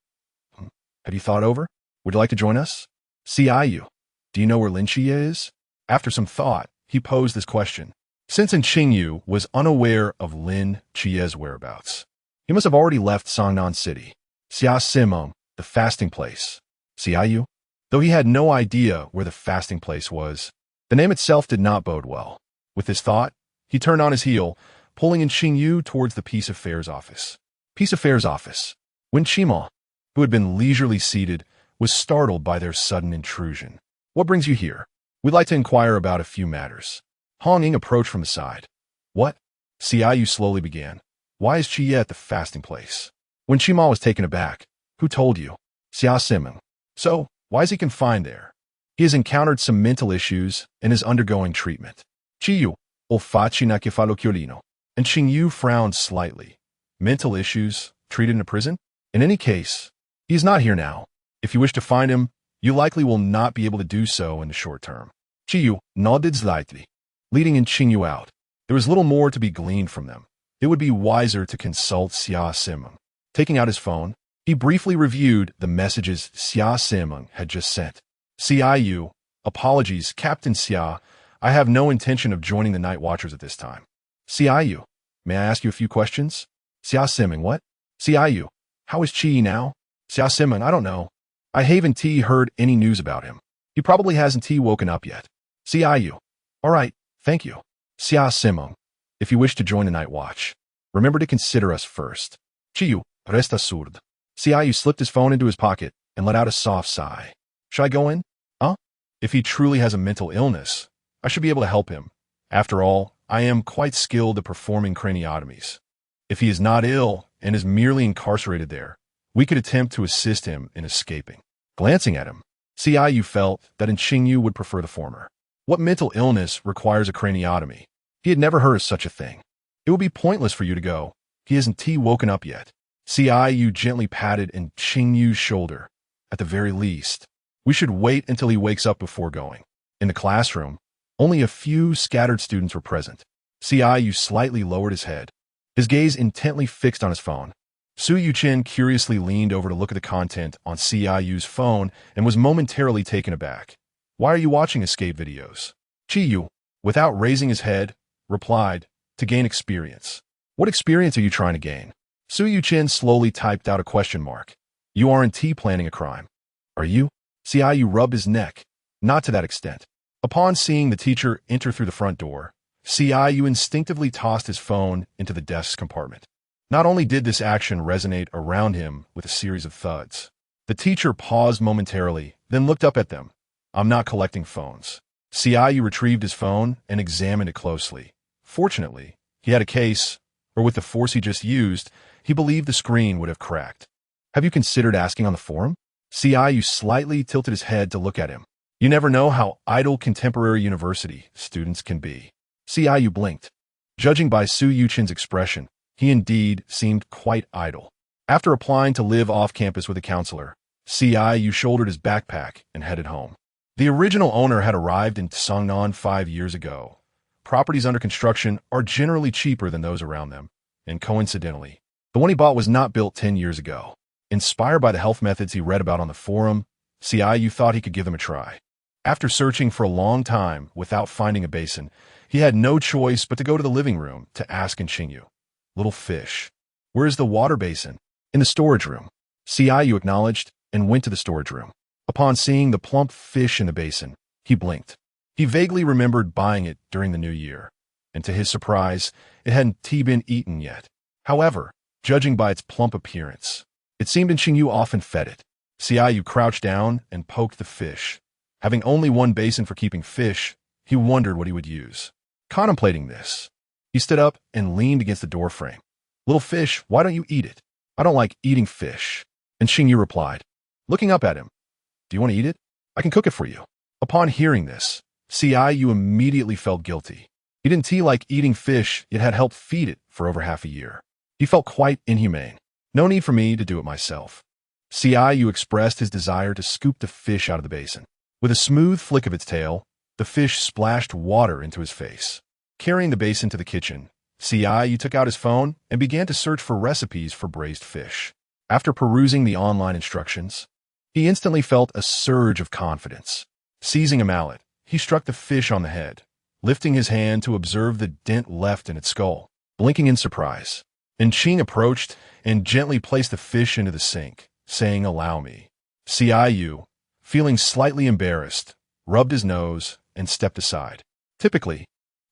Have you thought over? Would you like to join us? Qingyu. Do you know where Lin Qie is? After some thought, he posed this question. Since Qingyu was unaware of Lin Qie's whereabouts, he must have already left Songnan City. Xia Siming, the fasting place. Qingyu? Though he had no idea where the fasting place was, the name itself did not bode well. With this thought, he turned on his heel, pulling Qingyu towards the Peace Affairs office. Peace Affairs office. When Qima, who had been leisurely seated, was startled by their sudden intrusion. What brings you here? We'd like to inquire about a few matters. Hong Ying approached from the side. What? Qingyu slowly began. Why is Qie at the fasting place? When Qima was taken aback, who told you? Xia Siming. So, why is he confined there? He has encountered some mental issues and is undergoing treatment. Qingyu, olfachi na kefalo chiolino. And Qingyu frowned slightly. Mental issues, treated in a prison? In any case, he is not here now. If you wish to find him, you likely will not be able to do so in the short term. Qingyu nodded slightly, leading Qingyu out. There was little more to be gleaned from them. It would be wiser to consult Xia Siming. Taking out his phone, he briefly reviewed the messages Xia Siming had just sent. Qingyu, apologies, Captain Xia. I have no intention of joining the Night Watchers at this time. Qingyu, may I ask you a few questions? Xia Siming, what? Qingyu, how is Qi now? Xia Siming, I don't know. I haven't heard any news about him. He probably hasn't woken up yet. Qingyu, all right, thank you. Xia Siming, if you wish to join the Night Watch, remember to consider us first. Qingyu, resta surd. Qingyu slipped his phone into his pocket and let out a soft sigh. Should I go in? If he truly has a mental illness, I should be able to help him. After all, I am quite skilled at performing craniotomies. If he is not ill and is merely incarcerated there, we could attempt to assist him in escaping. Glancing at him, Qingyu felt that Qingyu would prefer the former. What mental illness requires a craniotomy? He had never heard of such a thing. It would be pointless for you to go. He hasn't woken up yet. Qingyu gently patted Qingyu's shoulder. At the very least, we should wait until he wakes up before going. In the classroom, only a few scattered students were present. Qingyu slightly lowered his head, his gaze intently fixed on his phone. Su Yuqing curiously leaned over to look at the content on Qinyu's phone and was momentarily taken aback. Why are you watching escape videos? Qingyu, without raising his head, replied, to gain experience. What experience are you trying to gain? Su Yuqing slowly typed out a question mark. You aren't planning a crime. Are you? Qingyu rubbed his neck. Not to that extent. Upon seeing the teacher enter through the front door, Qingyu instinctively tossed his phone into the desk compartment. Not only did this action resonate around him with a series of thuds, the teacher paused momentarily, then looked up at them. I'm not collecting phones. Qingyu retrieved his phone and examined it closely. Fortunately, he had a case, or with the force he just used, he believed the screen would have cracked. Have you considered asking on the forum? Qingyu slightly tilted his head to look at him. You never know how idle contemporary university students can be. Qingyu blinked. Judging by Su Yuchin's expression, he indeed seemed quite idle. After applying to live off campus with a counselor, Qingyu shouldered his backpack and headed home. The original owner had arrived in Songnan 5 years ago. Properties under construction are generally cheaper than those around them, and coincidentally, the one he bought was not built 10 years ago. Inspired by the health methods he read about on the forum, Qingyu thought he could give them a try. After searching for a long time without finding a basin, he had no choice but to go to the living room to ask in Qingyu, "Little fish, where is the water basin?" "In the storage room," Qingyu acknowledged and went to the storage room. Upon seeing the plump fish in the basin, he blinked. He vaguely remembered buying it during the new year, and to his surprise, it hadn't been eaten yet. However, judging by its plump appearance, it seemed Qingyu often fed it. Qingyu crouched down and poked the fish. Having only one basin for keeping fish, he wondered what he would use. Contemplating this, he stood up and leaned against the doorframe. "Little fish, why don't you eat it?" "I don't like eating fish." And Qingyu replied, looking up at him, "Do you want to eat it? I can cook it for you." Upon hearing this, Qingyu immediately felt guilty. He didn't like eating fish, yet had helped feed it for over half a year. He felt quite inhumane. "No need for me to do it myself." Qingyu expressed his desire to scoop the fish out of the basin. With a smooth flick of its tail, the fish splashed water into his face. Carrying the basin to the kitchen, Qingyu took out his phone and began to search for recipes for braised fish. After perusing the online instructions, he instantly felt a surge of confidence. Seizing a mallet, he struck the fish on the head, lifting his hand to observe the dent left in its skull. Blinking in surprise, Qing approached and gently placed the fish into the sink, saying, "Allow me." Qingyu, feeling slightly embarrassed, rubbed his nose and stepped aside. Typically,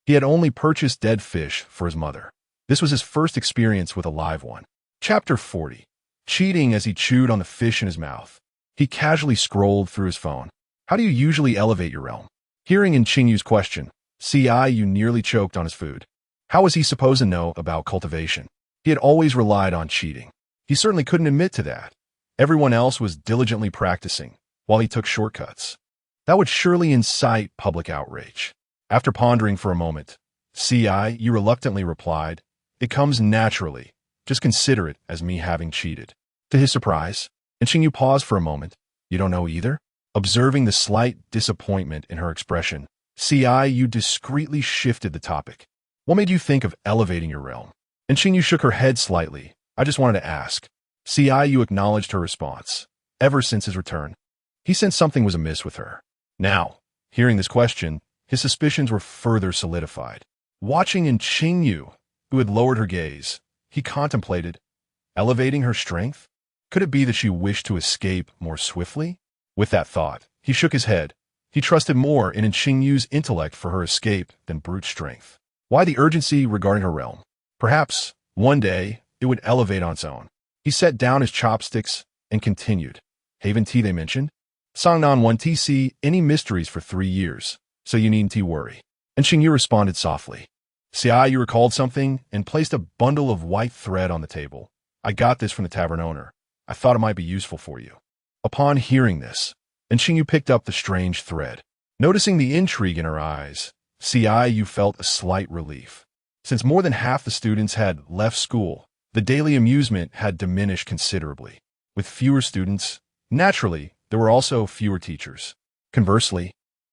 he had only purchased dead fish for his mother. This was his first experience with a live one. Chapter 40. Cheating as he chewed on the fish in his mouth. He casually scrolled through his phone. "How do you usually elevate your realm?" Hearing in Qingyu's question, Qingyu nearly choked on his food. How was he supposed to know about cultivation? He had always relied on cheating. He certainly couldn't admit to that. Everyone else was diligently practicing, while he took shortcuts. That would surely incite public outrage. After pondering for a moment, Qingyu reluctantly replied, "It comes naturally. Just consider it as me having cheated." To his surprise, Qingyu paused for a moment. "You don't know either?" Observing the slight disappointment in her expression, Qingyu discreetly shifted the topic. "What made you think of elevating your realm?" Qingyu shook her head slightly. "I just wanted to ask." Qingyu acknowledged her response. Ever since his return, he sensed something was amiss with her. Now, hearing this question, his suspicions were further solidified. Watching in Qingyu, who had lowered her gaze, he contemplated, elevating her strength? Could it be that she wished to escape more swiftly? With that thought, he shook his head. He trusted more in Qingyu's intellect for her escape than brute strength. Why the urgency regarding her realm? Perhaps, one day, it would elevate on its own. He set down his chopsticks and continued. "Haven tea they mentioned? Songnan 1 TC, any mysteries for 3 years, so you needn't worry." And Qingyu responded softly. Qingyu recalled something and placed a bundle of white thread on the table. "I got this from the tavern owner. I thought it might be useful for you." Upon hearing this, Qingyu picked up the strange thread. Noticing the intrigue in her eyes, Qingyu felt a slight relief. Since more than half the students had left school, the daily amusement had diminished considerably. With fewer students, naturally, there were also fewer teachers. Conversely,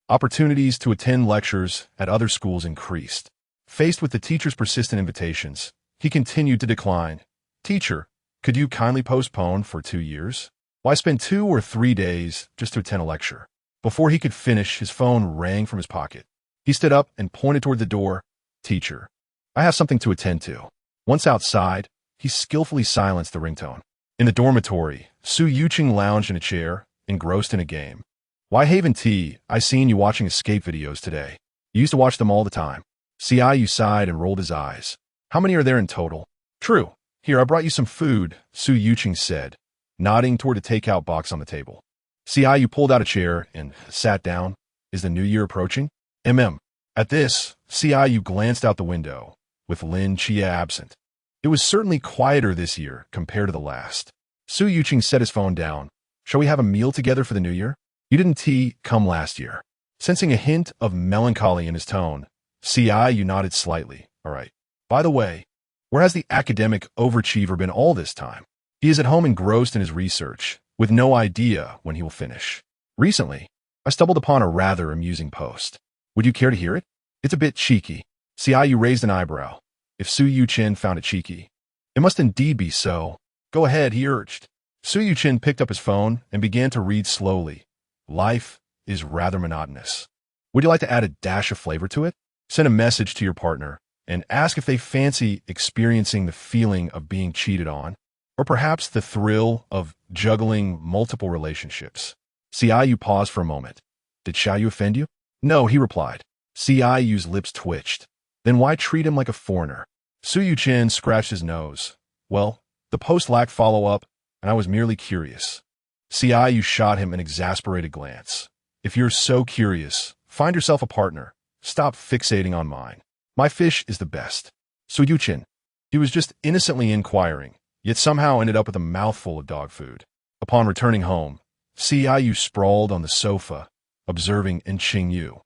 opportunities to attend lectures at other schools increased. Faced with the teacher's persistent invitations, he continued to decline. "Teacher, could you kindly postpone for 2 years? Why spend 2 or 3 days just to attend a lecture?" Before he could finish, his phone rang from his pocket. He stood up and pointed toward the door. "Teacher, I have something to attend to." Once outside, he skillfully silenced the ringtone. In the dormitory, Su Yuqing lounged in a chair, engrossed in a game. "Why Haven Tea, I seen you watching escape videos today. You used to watch them all the time." Qingyu sighed and rolled his eyes. "How many are there in total?" "True. Here, I brought you some food," Su Yuqing said, nodding toward a takeout box on the table. Qingyu pulled out a chair and sat down. "Is the new year approaching?" At this, Qingyu glanced out the window, with Lin Chia absent. It was certainly quieter this year compared to the last. Su Yuqing set his phone down. "Shall we have a meal together for the new year?" You didn't come last year. Sensing a hint of melancholy in his tone, Qiyu nodded slightly. All right. By the way, where has the academic overachiever been all this time? He is at home engrossed in his research, with no idea when he will finish. Recently, I stumbled upon a rather amusing post. Would you care to hear it? It's a bit cheeky. Qiyu raised an eyebrow. If Su Yuchen found it cheeky, it must indeed be so. Go ahead, he urged. Su Yuchen picked up his phone and began to read slowly. Life is rather monotonous. Would you like to add a dash of flavor to it? Send a message to your partner and ask if they fancy experiencing the feeling of being cheated on, or perhaps the thrill of juggling multiple relationships. Qiyu paused for a moment. Did Xiaoyu offend you? No, he replied. Ciyu's lips twitched. Then why treat him like a foreigner? Su Yuchen scratched his nose. Well, the post lacked follow-up, and I was merely curious. Qiyu shot him an exasperated glance. If you're so curious, find yourself a partner. Stop fixating on mine. My fish is the best. Su Yuchen. He was just innocently inquiring, yet somehow ended up with a mouthful of dog food. Upon returning home, Qiyu sprawled on the sofa, observing Qingyu,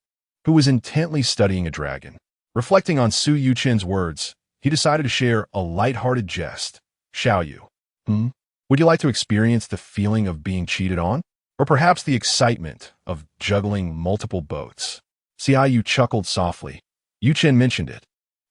who was intently studying a dragon. Reflecting on Su Yuchen's words, he decided to share a light-hearted jest. Xiaoyu. Would you like to experience the feeling of being cheated on? Or perhaps the excitement of juggling multiple boats? Qiyu chuckled softly. Yuchen mentioned it,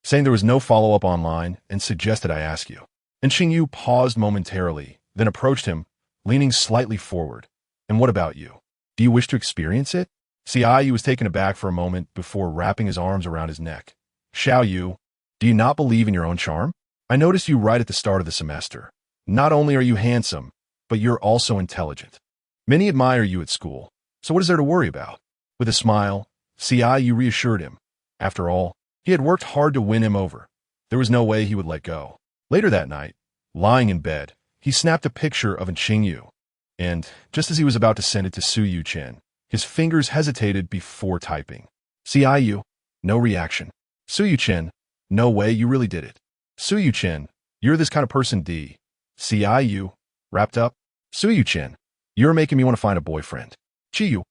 saying there was no follow-up online and suggested I ask you. And Qingyu paused momentarily, then approached him, leaning slightly forward. And what about you? Do you wish to experience it? Qiyu was taken aback for a moment before wrapping his arms around his neck. Xiaoyu, do you not believe in your own charm? I noticed you right at the start of the semester. Not only are you handsome, but you're also intelligent. Many admire you at school, so what is there to worry about? With a smile, Qiyu reassured him. After all, he had worked hard to win him over. There was no way he would let go. Later that night, lying in bed, he snapped a picture of Qingyu, and just as he was about to send it to Su Yuchen, his fingers hesitated before typing. Qiyu, no reaction. Su Yuchen, no way, you really did it. Su Yuchen, you're this kind of person, D. Qiyu, wrapped up. Su Yuchen, you're making me want to find a boyfriend. Qingyu.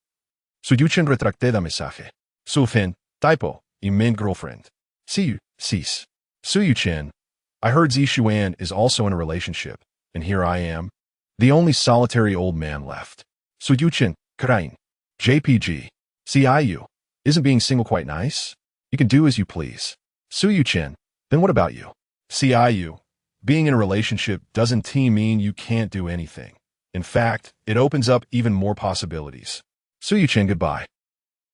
Su Yuchen retracté da mensaje. Su fin, typo, y min girlfriend. Qiyu, cease. Su Yuchen, I heard Zishuan is also in a relationship, and here I am, the only solitary old man left. Su Yuchen, crying. JPG. Qiyu, isn't being single quite nice? You can do as you please. Su Yuchen, then what about you? Qiyu, being in a relationship doesn't mean you can't do anything. In fact, it opens up even more possibilities. Su Yuchen, goodbye.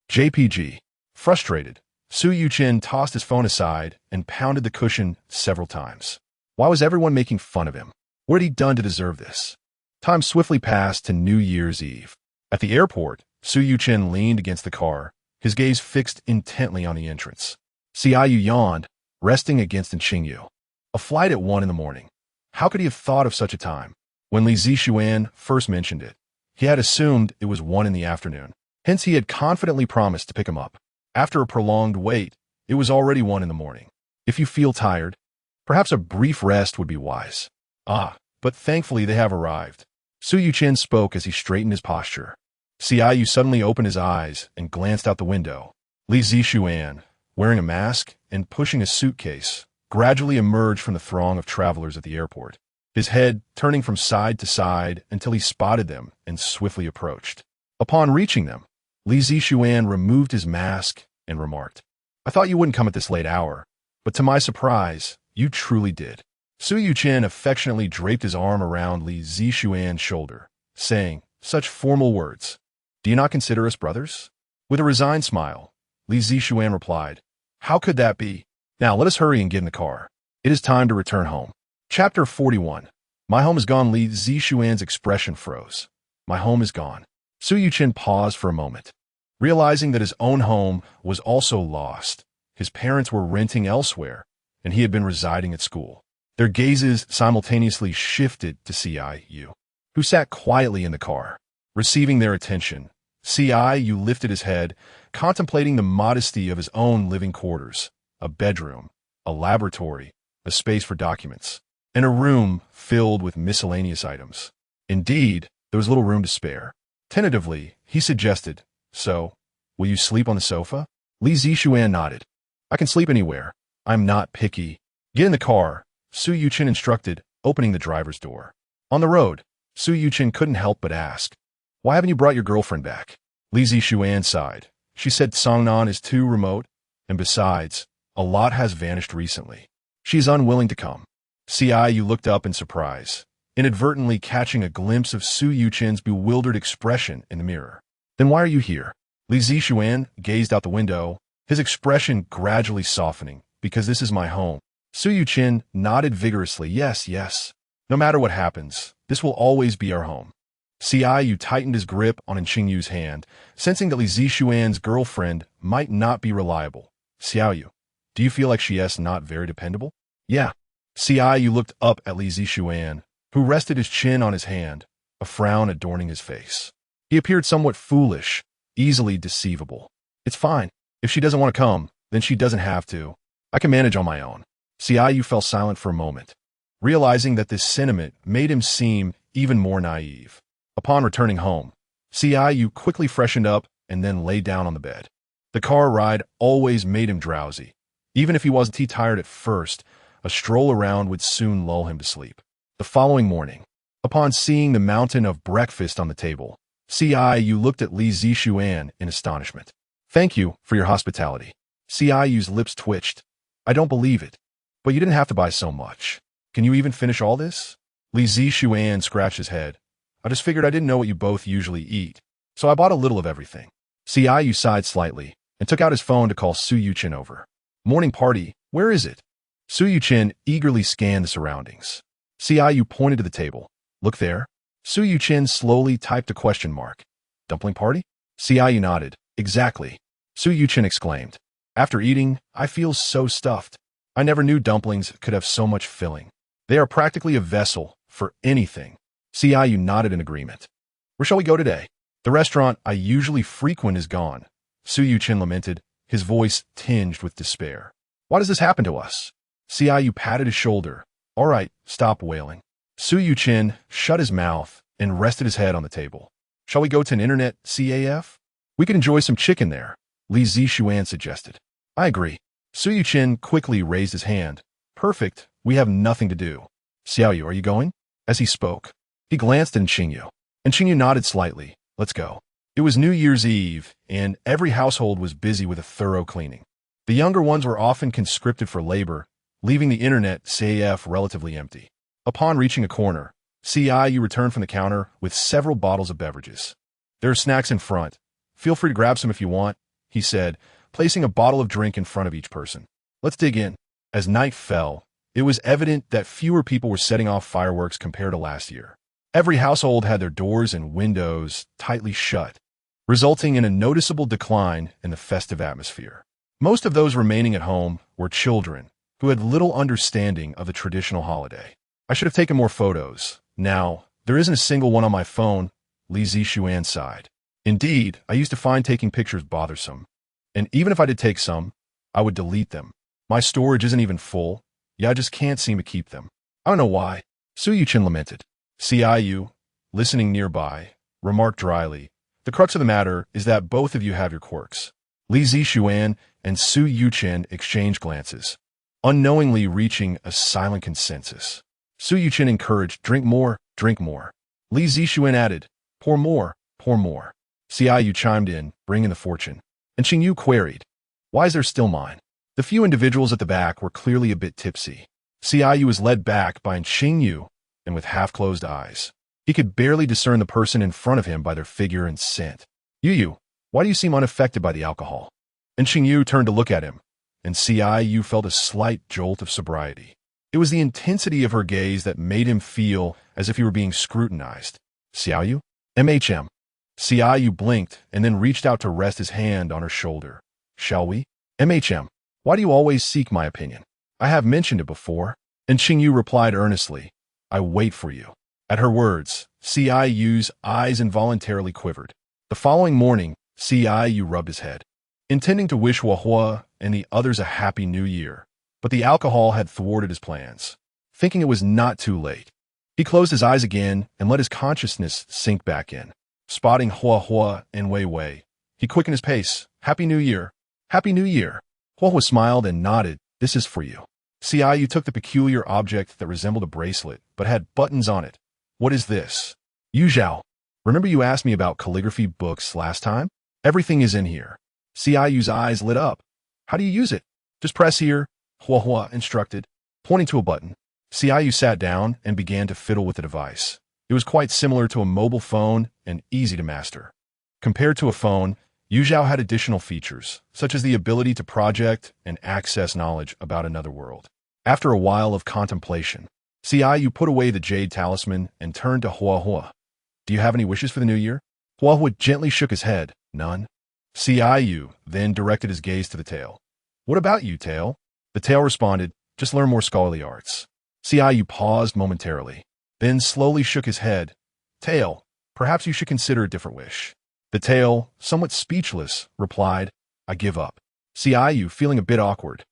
JPG. Frustrated, Su Yuchen tossed his phone aside and pounded the cushion several times. Why was everyone making fun of him? What had he done to deserve this? Time swiftly passed to New Year's Eve. At the airport, Su Yuchen leaned against the car, his gaze fixed intently on the entrance. Qiyu yawned, resting against Qingyu. A flight at 1 in the morning. How could he have thought of such a time? When Li Zishuan first mentioned it, he had assumed it was 1 in the afternoon. Hence, he had confidently promised to pick him up. After a prolonged wait, it was already 1 in the morning. If you feel tired, perhaps a brief rest would be wise. But thankfully they have arrived. Su Yuchen spoke as he straightened his posture. Qiyu suddenly opened his eyes and glanced out the window. Li Zishuan, wearing a mask and pushing a suitcase, gradually emerged from the throng of travelers at the airport, his head turning from side to side until he spotted them and swiftly approached. Upon reaching them, Li Zishuan removed his mask and remarked, I thought you wouldn't come at this late hour, but to my surprise, you truly did. Su Yuchen affectionately draped his arm around Li Zishuan's shoulder, saying such formal words. Do you not consider us brothers? With a resigned smile, Li Zishuan replied, How could that be? Now let us hurry and get in the car. It is time to return home. Chapter 41. My home is gone. Li Zishuan's expression froze. My home is gone. Su Yuchen paused for a moment. Realizing that his own home was also lost, his parents were renting elsewhere, and he had been residing at school. Their gazes simultaneously shifted to Qiyu, who sat quietly in the car. Receiving their attention, Qiyu lifted his head, contemplating the modesty of his own living quarters, a bedroom, a laboratory, a space for documents, and a room filled with miscellaneous items. Indeed, there was little room to spare. Tentatively, He suggested. So, will you sleep on the sofa? Li Zixuan nodded. I can sleep anywhere. I'm not picky. Get in the car, Su Yuchen instructed, opening the driver's door. On the road, Su Yuchen couldn't help but ask, why haven't you brought your girlfriend back? Li Zixuan sighed. She said Songnan is too remote, and besides, a lot has vanished recently. She is unwilling to come. Xiaoyu looked up in surprise, inadvertently catching a glimpse of Su Yuchen's bewildered expression in the mirror. Then why are you here? Li Zixuan gazed out the window, his expression gradually softening. Because this is my home. Su Yuchen nodded vigorously. Yes, yes. No matter what happens, this will always be our home. Xiaoyu tightened his grip on Qingyu's hand, sensing that Li Zixuan's girlfriend might not be reliable. Xiaoyu, do you feel like she is not very dependable? Yeah. Xiaoyu looked up at Li Zixuan, who rested his chin on his hand, a frown adorning his face. He appeared somewhat foolish, easily deceivable. It's fine. If she doesn't want to come, then she doesn't have to. I can manage on my own. Xiaoyu fell silent for a moment, realizing that this sentiment made him seem even more naive. Upon returning home, Xiaoyu quickly freshened up and then lay down on the bed. The car ride always made him drowsy. Even if he wasn't too tired at first, a stroll around would soon lull him to sleep. The following morning, upon seeing the mountain of breakfast on the table, Xiaoyu looked at Li Zixuan in astonishment. Thank you for your hospitality. Xiaoyu's lips twitched. I don't believe it. But you didn't have to buy so much. Can you even finish all this? Li Zixuan scratched his head. I just figured I didn't know what you both usually eat, so I bought a little of everything. Xiaoyu sighed slightly and took out his phone to call Su Yuchen over. Morning party, where is it? Su Yuchen eagerly scanned the surroundings. Xiaoyu pointed to the table. Look there. Su Yuchen slowly typed a question mark. Dumpling party? Xiaoyu nodded. Exactly. Su Yuchen exclaimed. After eating, I feel so stuffed. I never knew dumplings could have so much filling. They are practically a vessel for anything. Xiaoyu nodded in agreement. Where shall we go today? The restaurant I usually frequent is gone. Su Yuchen lamented, his voice tinged with despair. Why does this happen to us? Xiaoyu patted his shoulder. All right, stop wailing. Su Yuchen shut his mouth and rested his head on the table. Shall we go to an internet CAF? We could enjoy some chicken there, Li Zixuan suggested. I agree. Su Yuchen quickly raised his hand. Perfect, we have nothing to do. Xiaoyu, are you going? As he spoke, he glanced at Qingyu, and Qingyu nodded slightly. Let's go. It was New Year's Eve, and every household was busy with a thorough cleaning. The younger ones were often conscripted for labor, leaving the internet CAF relatively empty. Upon reaching a corner, Xiaoyu returned from the counter with several bottles of beverages. There are snacks in front. Feel free to grab some if you want, he said, placing a bottle of drink in front of each person. Let's dig in. As night fell, it was evident that fewer people were setting off fireworks compared to last year. Every household had their doors and windows tightly shut, resulting in a noticeable decline in the festive atmosphere. Most of those remaining at home were children who had little understanding of the traditional holiday. I should have taken more photos. Now, there isn't a single one on my phone, Li Zixuan sighed. Indeed, I used to find taking pictures bothersome. And even if I did take some, I would delete them. My storage isn't even full, yet I just can't seem to keep them. I don't know why. Su Yuchen lamented. Xiaoyu, listening nearby, remarked dryly, the crux of the matter is that both of you have your quirks. Li Zixuan and Su Yuchen exchanged glances, unknowingly reaching a silent consensus. Su Yuchen encouraged, drink more, drink more. Li Zixuan added, pour more, pour more. Xiaoyu chimed in, bringing the fortune. And Qingyu queried, why is there still mine? The few individuals at the back were clearly a bit tipsy. Xiaoyu was led back by Qingyu, and with half-closed eyes. He could barely discern the person in front of him by their figure and scent. Yu, why do you seem unaffected by the alcohol? And Qingyu turned to look at him, and Xiaoyu felt a slight jolt of sobriety. It was the intensity of her gaze that made him feel as if he were being scrutinized. Xiaoyu? MHM. Xiaoyu blinked and then reached out to rest his hand on her shoulder. Shall we? MHM. Why do you always seek my opinion? I have mentioned it before. And Qingyu replied earnestly, I wait for you. At her words, Xiaoyu's eyes involuntarily quivered. The following morning, Xiaoyu rubbed his head, intending to wish Huahua and the others a happy new year. But the alcohol had thwarted his plans. Thinking it was not too late, he closed his eyes again and let his consciousness sink back in. Spotting Hua Hua and Wei Wei, he quickened his pace. Happy New Year. Happy New Year. Hua Hua smiled and nodded. This is for you. You took the peculiar object that resembled a bracelet, but had buttons on it. What is this? Yu Zhao. Remember you asked me about calligraphy books last time? Everything is in here. Yu's eyes lit up. How do you use it? Just press here, Hua Hua instructed, pointing to a button. Yu sat down and began to fiddle with the device. It was quite similar to a mobile phone and easy to master. Compared to a phone, Yu Zhao had additional features, such as the ability to project and access knowledge about another world. After a while of contemplation, Yu put away the jade talisman and turned to Hua Hua. Do you have any wishes for the new year? Hua Hua gently shook his head. None. Yu then directed his gaze to the tail. What about you, tail? The tail responded, just learn more scholarly arts. Yu paused momentarily, then slowly shook his head. Tail, perhaps you should consider a different wish. The tail, somewhat speechless, replied, I give up. Yu, feeling a bit awkward,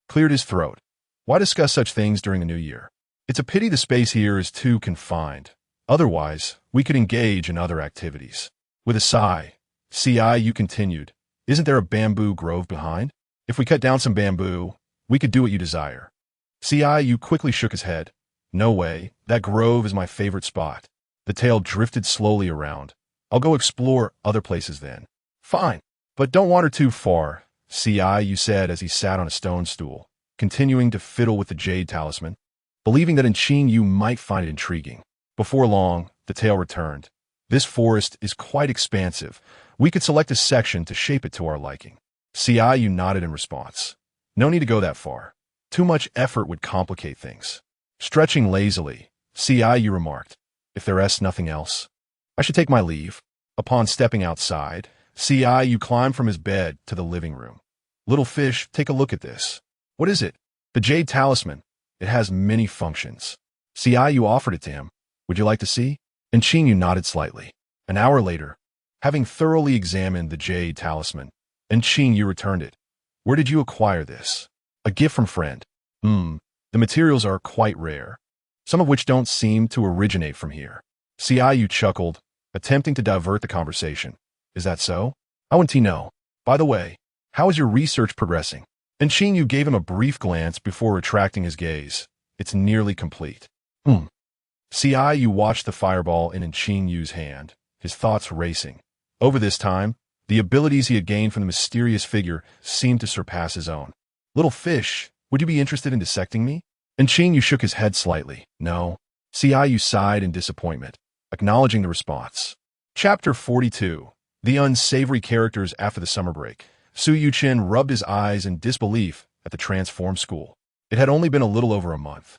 cleared his throat. Why discuss such things during the new year? It's a pity the space here is too confined. Otherwise, we could engage in other activities. With a sigh, Yu continued, isn't there a bamboo grove behind? If we cut down some bamboo, we could do what you desire. Yu quickly shook his head. No way, that grove is my favorite spot. The tail drifted slowly around. I'll go explore other places then. Fine, but don't wander too far, Yu said as he sat on a stone stool, continuing to fiddle with the jade talisman, believing that in Qingyu might find it intriguing. Before long, the tail returned. This forest is quite expansive. We could select a section to shape it to our liking. Yu nodded in response. No need to go that far. Too much effort would complicate things. Stretching lazily, Yu remarked, if there is nothing else, I should take my leave. Upon stepping outside, Yu climbed from his bed to the living room. Little fish, take a look at this. What is it? The jade talisman. It has many functions. Yu offered it to him. Would you like to see? And Qingyu nodded slightly. An hour later, having thoroughly examined the jade talisman, and Qingyu returned it. Where did you acquire this? A gift from friend. The materials are quite rare, some of which don't seem to originate from here. Yu chuckled, attempting to divert the conversation. Is that so? I want to know. By the way, how is your research progressing? And Qingyu gave him a brief glance before retracting his gaze. It's nearly complete. Yu watched the fireball in Qingyu's hand, his thoughts racing. Over this time, the abilities he had gained from the mysterious figure seemed to surpass his own. Little fish, would you be interested in dissecting me? And Qingyu shook his head slightly. No. Yu sighed in disappointment, acknowledging the response. Chapter 42. The unsavory characters after the summer break. Su Yuchen rubbed his eyes in disbelief at the transformed school. It had only been a little over a month.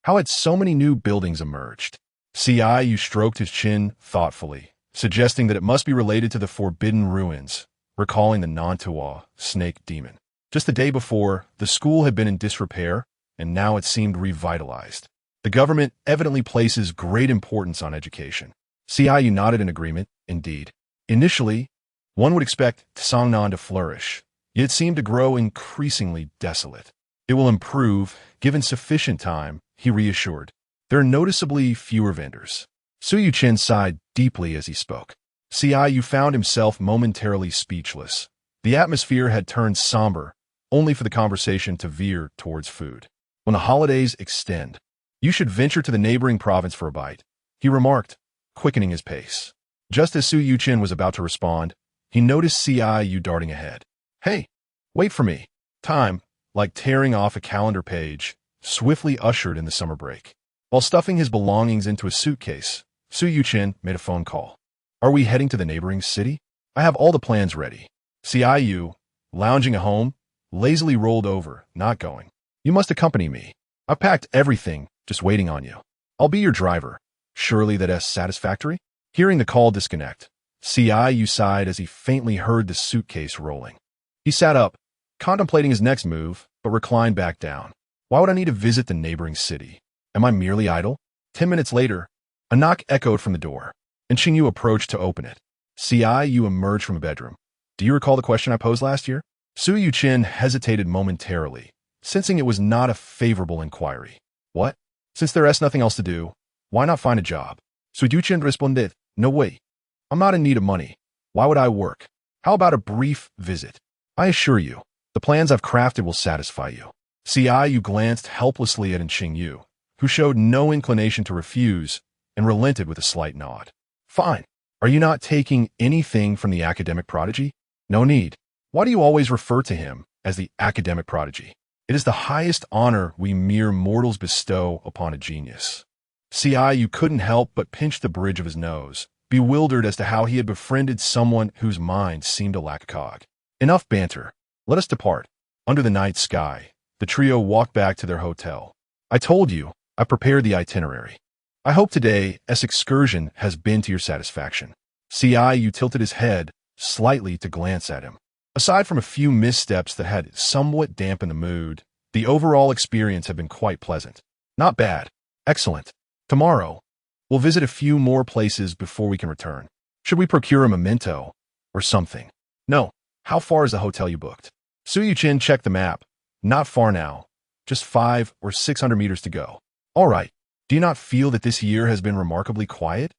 How had so many new buildings emerged? Yu stroked his chin thoughtfully, suggesting that it must be related to the Forbidden Ruins, recalling the Nantua snake demon. Just the day before, the school had been in disrepair, and now it seemed revitalized. The government evidently places great importance on education. Yu nodded in agreement, indeed. Initially, one would expect Tsangnan to flourish, yet it seemed to grow increasingly desolate. It will improve, given sufficient time, he reassured. There are noticeably fewer vendors. Su Yuchen sighed deeply as he spoke. Yu found himself momentarily speechless. The atmosphere had turned somber, only for the conversation to veer towards food. When the holidays extend, you should venture to the neighboring province for a bite, he remarked, quickening his pace. Just as Su Yuchen was about to respond, he noticed Yu darting ahead. Hey, wait for me. Time, like tearing off a calendar page, swiftly ushered in the summer break. While stuffing his belongings into a suitcase, Su Yuchen made a phone call. Are we heading to the neighboring city? I have all the plans ready. Yu, lounging at home, lazily rolled over, not going. You must accompany me. I've packed everything, just waiting on you. I'll be your driver. Surely that is satisfactory? Hearing the call disconnect, Yu sighed as he faintly heard the suitcase rolling. He sat up, contemplating his next move, but reclined back down. Why would I need to visit the neighboring city? Am I merely idle? 10 minutes later, a knock echoed from the door, and Qingyu approached to open it. Yu emerged from a bedroom. Do you recall the question I posed last year? Su Yuchen hesitated momentarily, sensing it was not a favorable inquiry. What? Since there is nothing else to do, why not find a job? Su Yuchen responded, no way. I'm not in need of money. Why would I work? How about a brief visit? I assure you, the plans I've crafted will satisfy you. Qingyu glanced helplessly at Qingyu, who showed no inclination to refuse and relented with a slight nod. Fine. Are you not taking anything from the academic prodigy? No need. Why do you always refer to him as the academic prodigy? It is the highest honor we mere mortals bestow upon a genius. Qingyu couldn't help but pinch the bridge of his nose, bewildered as to how he had befriended someone whose mind seemed to lack a cog. Enough banter. Let us depart. Under the night sky, the trio walked back to their hotel. I told you, I prepared the itinerary. I hope today's excursion has been to your satisfaction. Qingyu tilted his head slightly to glance at him. Aside from a few missteps that had somewhat dampened the mood, the overall experience had been quite pleasant. Not bad. Excellent. Tomorrow, we'll visit a few more places before we can return. Should we procure a memento or something? No. How far is the hotel you booked? Suyuchin checked the map. Not far now. Just 500 or 600 meters to go. All right. Do you not feel that this year has been remarkably quiet?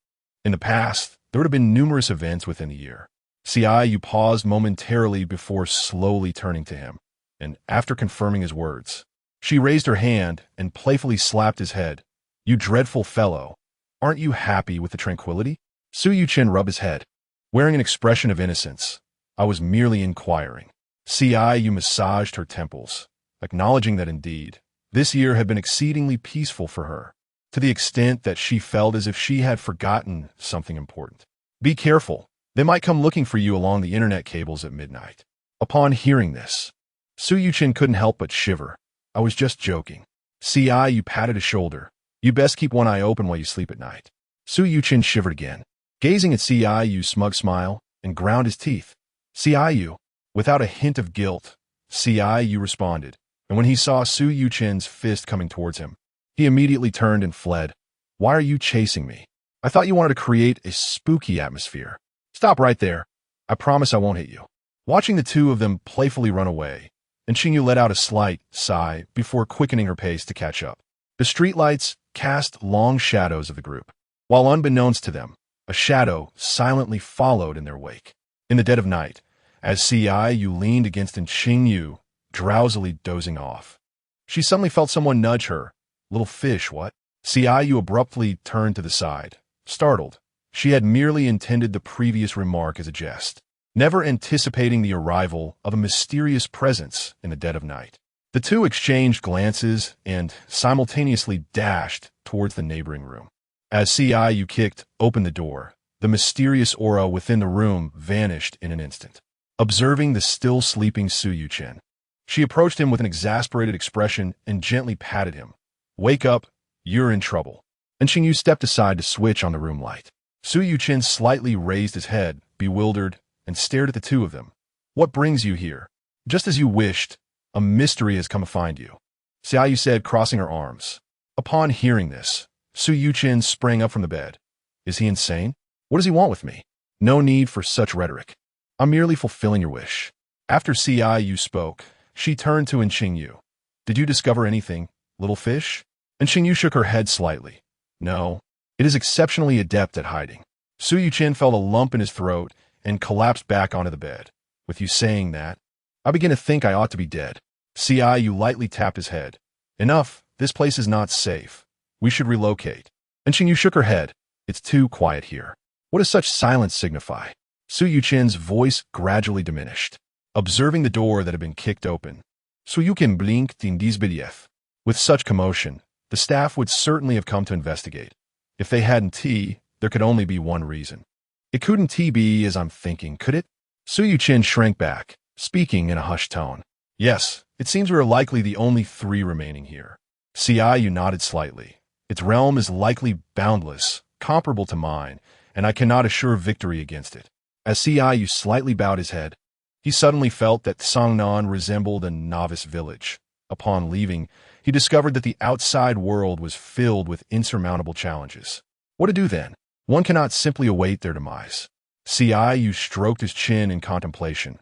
In the past, there would have been numerous events within the year. Qingyu paused momentarily before slowly turning to him, and after confirming his words, she raised her hand and playfully slapped his head. You dreadful fellow, aren't you happy with the tranquility? Suyuchin rubbed his head, wearing an expression of innocence. I was merely inquiring. Qingyu massaged her temples, acknowledging that indeed, this year had been exceedingly peaceful for her, to the extent that she felt as if she had forgotten something important. Be careful. They might come looking for you along the internet cables at midnight. Upon hearing this, Suyuchin couldn't help but shiver. I was just joking. Qingyu patted his shoulder. You best keep one eye open while you sleep at night. Suyuchin shivered again, gazing at Qinyu's smug smile, and ground his teeth. Qingyu, without a hint of guilt, Qingyu responded, and when he saw Suyuchin's fist coming towards him, he immediately turned and fled. Why are you chasing me? I thought you wanted to create a spooky atmosphere. Stop right there. I promise I won't hit you. Watching the two of them playfully run away, and Qingyu let out a slight sigh before quickening her pace to catch up. The streetlights cast long shadows of the group, while unbeknownst to them, a shadow silently followed in their wake. In the dead of night, as Qingyu leaned against Qingyu, drowsily dozing off, she suddenly felt someone nudge her. Little fish, what? Qingyu abruptly turned to the side, startled. She had merely intended the previous remark as a jest, never anticipating the arrival of a mysterious presence in the dead of night. The two exchanged glances and simultaneously dashed towards the neighboring room. As Qingyu kicked open the door, the mysterious aura within the room vanished in an instant. Observing the still sleeping Suyuchin, she approached him with an exasperated expression and gently patted him. Wake up, you're in trouble. And Qingyu stepped aside to switch on the room light. Suyuchin slightly raised his head, bewildered, and stared at the two of them. What brings you here? Just as you wished, a mystery has come to find you, Qingyu said, crossing her arms. Upon hearing this, Suyuchin sprang up from the bed. Is he insane? What does he want with me? No need for such rhetoric. I'm merely fulfilling your wish. After Qingyu spoke, she turned to Qingyu. Did you discover anything, little fish? And Qingyu shook her head slightly. No. It is exceptionally adept at hiding. Suyuchin felt a lump in his throat and collapsed back onto the bed. With you saying that, I begin to think I ought to be dead. Qingyu lightly tapped his head. Enough, this place is not safe. We should relocate. And Qingyu shook her head. It's too quiet here. What does such silence signify? Suyuchin's voice gradually diminished, observing the door that had been kicked open. Suyuchin blinked in disbelief. With such commotion, the staff would certainly have come to investigate. If they hadn't, there could only be one reason. It couldn't be as I'm thinking, could it? Suyuchin shrank back, speaking in a hushed tone. Yes, it seems we are likely the only three remaining here. Qingyu nodded slightly. Its realm is likely boundless, comparable to mine, and I cannot assure victory against it. As Qingyu slightly bowed his head, he suddenly felt that Sangnan resembled a novice village. Upon leaving, he discovered that the outside world was filled with insurmountable challenges. What to do then? One cannot simply await their demise. Qingyu stroked his chin in contemplation.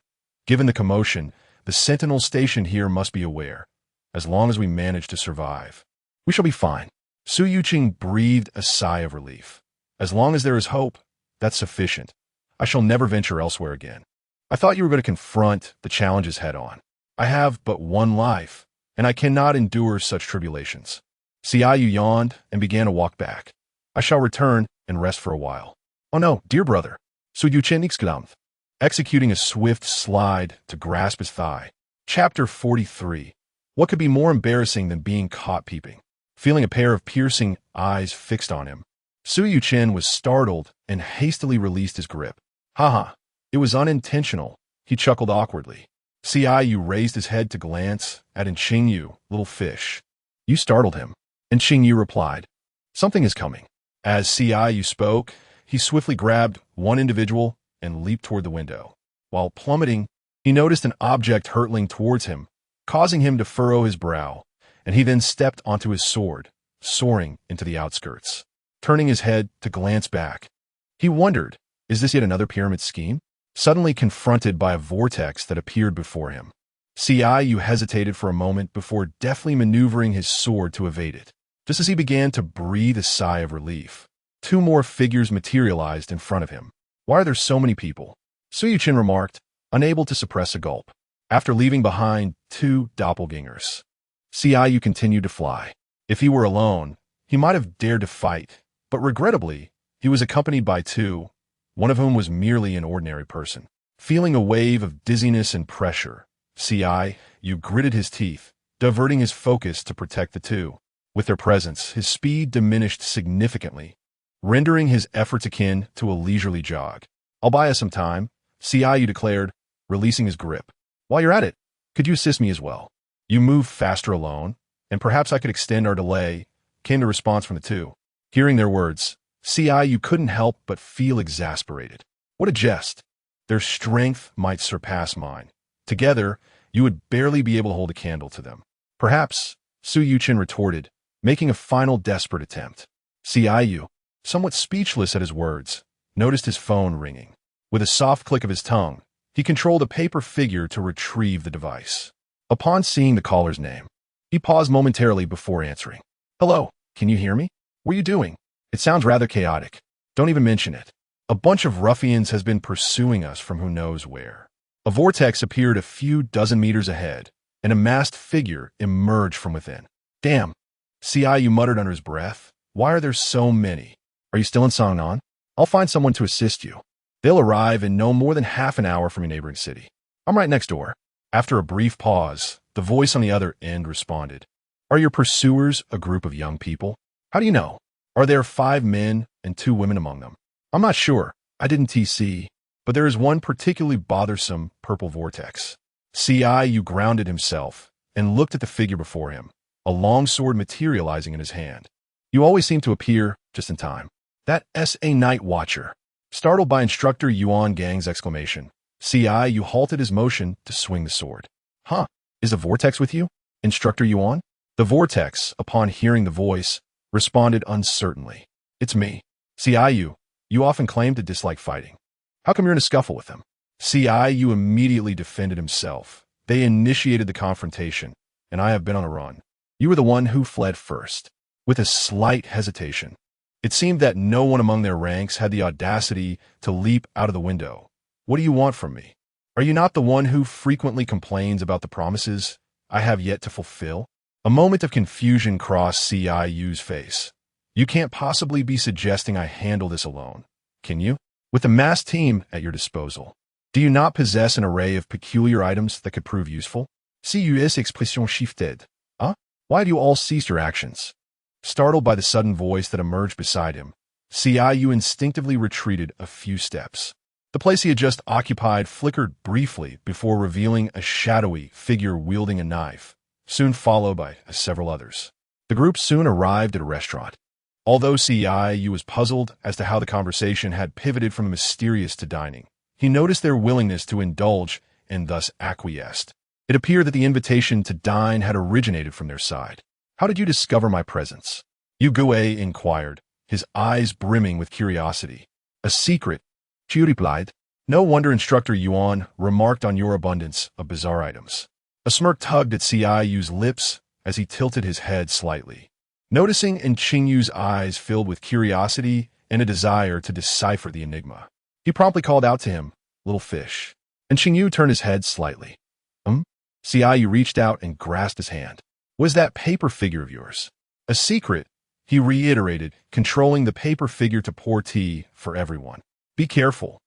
Given the commotion, the sentinel stationed here must be aware. As long as we manage to survive, we shall be fine. Suyuchin breathed a sigh of relief. As long as there is hope, That's sufficient. I shall never venture elsewhere again. I thought you were going to confront the challenges head-on. I have but one life, and I cannot endure such tribulations. Qingyu yawned and began to walk back. I shall return and rest for a while. Oh no, dear brother. Suyu Chen exclaimed, executing a swift slide to grasp his thigh. Chapter 43. What could be more embarrassing than being caught peeping? Feeling a pair of piercing eyes fixed on him, Suyu Chen was startled and hastily released his grip. Haha, it was unintentional, he chuckled awkwardly. Qingyu raised his head to glance at Qingyu, little fish. You startled him. And Qingyu replied, something is coming. As Qingyu spoke, he swiftly grabbed one individual and leaped toward the window. While plummeting, he noticed an object hurtling towards him, causing him to furrow his brow, and he then stepped onto his sword, soaring into the outskirts. Turning his head to glance back, he wondered, is this yet another pyramid scheme? Suddenly confronted by a vortex that appeared before him, Qingyu hesitated for a moment before deftly maneuvering his sword to evade it. Just as he began to breathe a sigh of relief, two more figures materialized in front of him. Why are there so many people? Suyu Chen remarked, unable to suppress a gulp. After leaving behind two doppelgangers, Qingyu continued to fly. If he were alone, he might have dared to fight, but regrettably, he was accompanied by two, one of whom was merely an ordinary person. Feeling a wave of dizziness and pressure, Qingyu gritted his teeth, diverting his focus to protect the two. With their presence, his speed diminished significantly, rendering his efforts akin to a leisurely jog. I'll buy us some time, Qingyu declared, releasing his grip. While you're at it, could you assist me as well? You move faster alone, and perhaps I could extend our delay, came the response from the two. Hearing their words, Qingyu couldn't help but feel exasperated. What a jest! Their strength might surpass mine. Together, you would barely be able to hold a candle to them. Perhaps, Suyu Chen retorted, making a final desperate attempt. Qingyu, somewhat speechless at his words, noticed his phone ringing. With a soft click of his tongue, he controlled a paper figure to retrieve the device. Upon seeing the caller's name, he paused momentarily before answering. Hello, can you hear me? What are you doing? It sounds rather chaotic. Don't even mention it. A bunch of ruffians has been pursuing us from who knows where. A vortex appeared a few dozen meters ahead, and a masked figure emerged from within. Damn, Qingyu muttered under his breath. Why are there so many? Are you still in Songnan? I'll find someone to assist you. They'll arrive in no more than half an hour from your neighboring city. I'm right next door. After a brief pause, the voice on the other end responded. Are your pursuers a group of young people? How do you know? Are there 5 men and 2 women among them? I'm not sure. I didn't TC. But there is one particularly bothersome purple vortex. Qingyu grounded himself and looked at the figure before him, a long sword materializing in his hand. You always seem to appear just in time. That's a night watcher. Startled by Instructor Yuan Gang's exclamation, Qingyu halted his motion to swing the sword. Huh, is the vortex with you, Instructor Yuan? The vortex, upon hearing the voice, responded uncertainly. It's me. Qingyu, you often claim to dislike fighting. How come you're in a scuffle with them? Qingyu immediately defended himself. They initiated the confrontation, and I have been on a run. You were the one who fled first. With a slight hesitation, it seemed that no one among their ranks had the audacity to leap out of the window. What do you want from me? Are you not the one who frequently complains about the promises I have yet to fulfill? A moment of confusion crossed Qingyu's face. You can't possibly be suggesting I handle this alone, can you? With a massed team at your disposal, do you not possess an array of peculiar items that could prove useful? Qiyu's expression shifted. Huh? Why do you all cease your actions? Startled by the sudden voice that emerged beside him, Qingyu instinctively retreated a few steps. The place he had just occupied flickered briefly before revealing a shadowy figure wielding a knife, soon followed by several others. The group soon arrived at a restaurant. Although Qingyu was puzzled as to how the conversation had pivoted from mysterious to dining, he noticed their willingness to indulge and thus acquiesced. It appeared that the invitation to dine had originated from their side. How did you discover my presence? Yu Guei inquired, his eyes brimming with curiosity. A secret, Qi replied. No wonder Instructor Yuan remarked on your abundance of bizarre items. A smirk tugged at Qingyu's lips as he tilted his head slightly. Noticing Qingyu's eyes filled with curiosity and a desire to decipher the enigma. He promptly called out to him, "Little fish." And Qingyu turned his head slightly. Qingyu reached out and grasped his hand. "Was that paper figure of yours?" "A secret," he reiterated, controlling the paper figure to pour tea for everyone. "Be careful.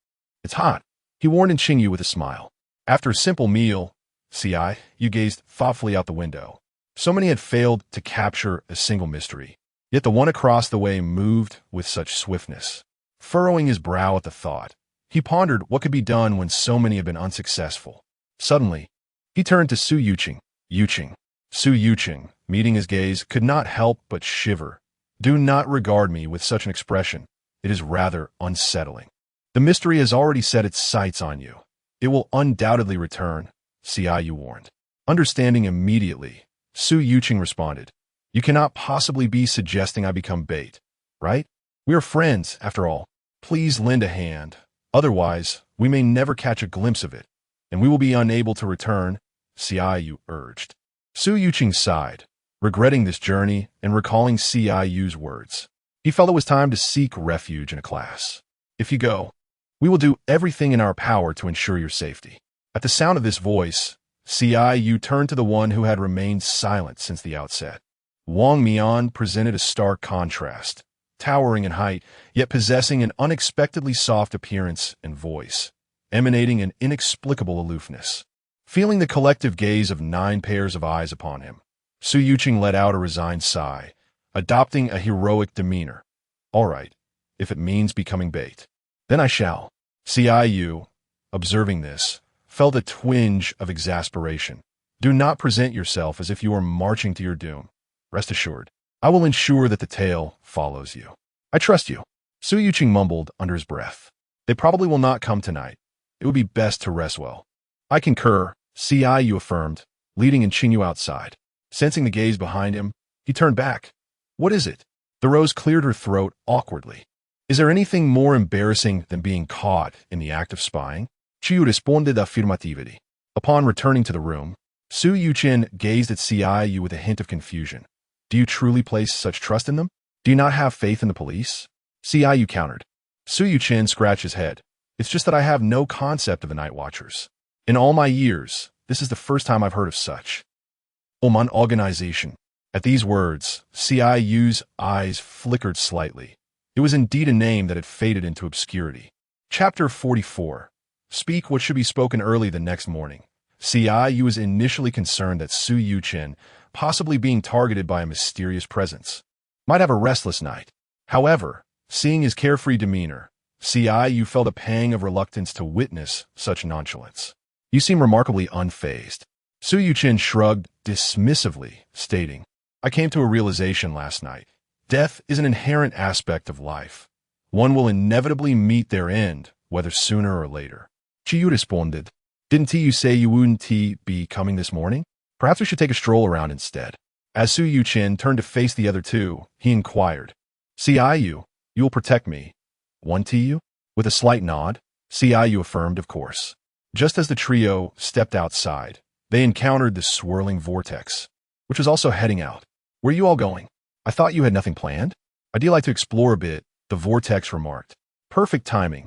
It's hot," he warned Qingyu with a smile. After a simple meal, Qingyu gazed thoughtfully out the window. So many had failed to capture a single mystery, yet the one across the way moved with such swiftness. Furrowing his brow at the thought, he pondered what could be done when so many had been unsuccessful. Suddenly, he turned to Su Yuqing. Su Yuqing, meeting his gaze, could not help but shiver. "Do not regard me with such an expression. It is rather unsettling. The mystery has already set its sights on you. It will undoubtedly return," Qingyu warned. Understanding immediately, Su Yuqing responded, "You cannot possibly be suggesting I become bait, right? We are friends, after all. Please lend a hand. Otherwise, we may never catch a glimpse of it, and we will be unable to return," Qingyu urged. Su Yuqing sighed, regretting this journey and recalling Qingyu's words. He felt it was time to seek refuge in a class. "If you go, we will do everything in our power to ensure your safety." At the sound of this voice, Qingyu turned to the one who had remained silent since the outset. Wang Mian presented a stark contrast, towering in height, yet possessing an unexpectedly soft appearance and voice, emanating an inexplicable aloofness. Feeling the collective gaze of 9 pairs of eyes upon him, Su Yuqing let out a resigned sigh, adopting a heroic demeanor. "All right, if it means becoming bait, then I shall." Qingyu, observing this, felt a twinge of exasperation. "Do not present yourself as if you are marching to your doom. Rest assured, I will ensure that the tail follows you." "I trust you," Su Yuqing mumbled under his breath. "They probably will not come tonight. It would be best to rest well." "I concur," Qingyu affirmed, leading Qingyu outside. Sensing the gaze behind him, he turned back. "What is it?" The rose cleared her throat awkwardly. "Is there anything more embarrassing than being caught in the act of spying?" Qingyu responded affirmatively. Upon returning to the room, Su Yuqing gazed at Qingyu with a hint of confusion. "Do you truly place such trust in them? Do you not have faith in the police?" Qingyu countered. Su Yuqing scratched his head. "It's just that I have no concept of the night watchers. In all my years, this is the first time I've heard of such an organization." At these words, Qingyu's eyes flickered slightly. It was indeed a name that had faded into obscurity. Chapter 44. Speak what should be spoken early the next morning. Qingyu was initially concerned that Su Yuqing, possibly being targeted by a mysterious presence, might have a restless night. However, seeing his carefree demeanor, Qingyu felt a pang of reluctance to witness such nonchalance. "You seem remarkably unfazed." Su Yuqing shrugged dismissively, stating, "I came to a realization last night. Death is an inherent aspect of life. One will inevitably meet their end, whether sooner or later." Qingyu responded, "Didn't you say you wouldn't be coming this morning? Perhaps we should take a stroll around instead." As Su Yuqing turned to face the other two, he inquired, "Qingyu, you will protect me, won't you?" With a slight nod, Qingyu affirmed, "Of course." Just as the trio stepped outside, they encountered the swirling vortex, which was also heading out. "Where are you all going? I thought you had nothing planned." "I'd like to explore a bit," the vortex remarked. "Perfect timing.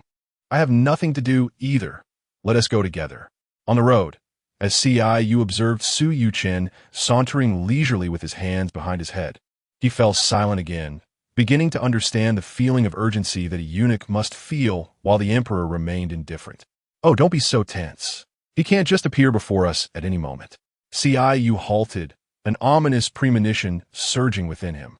I have nothing to do either. Let us go together." On the road, as Qingyu observed Su Yuqing sauntering leisurely with his hands behind his head, he fell silent again, beginning to understand the feeling of urgency that a eunuch must feel while the emperor remained indifferent. "Oh, don't be so tense. He can't just appear before us at any moment." Qingyu halted, an ominous premonition surging within him.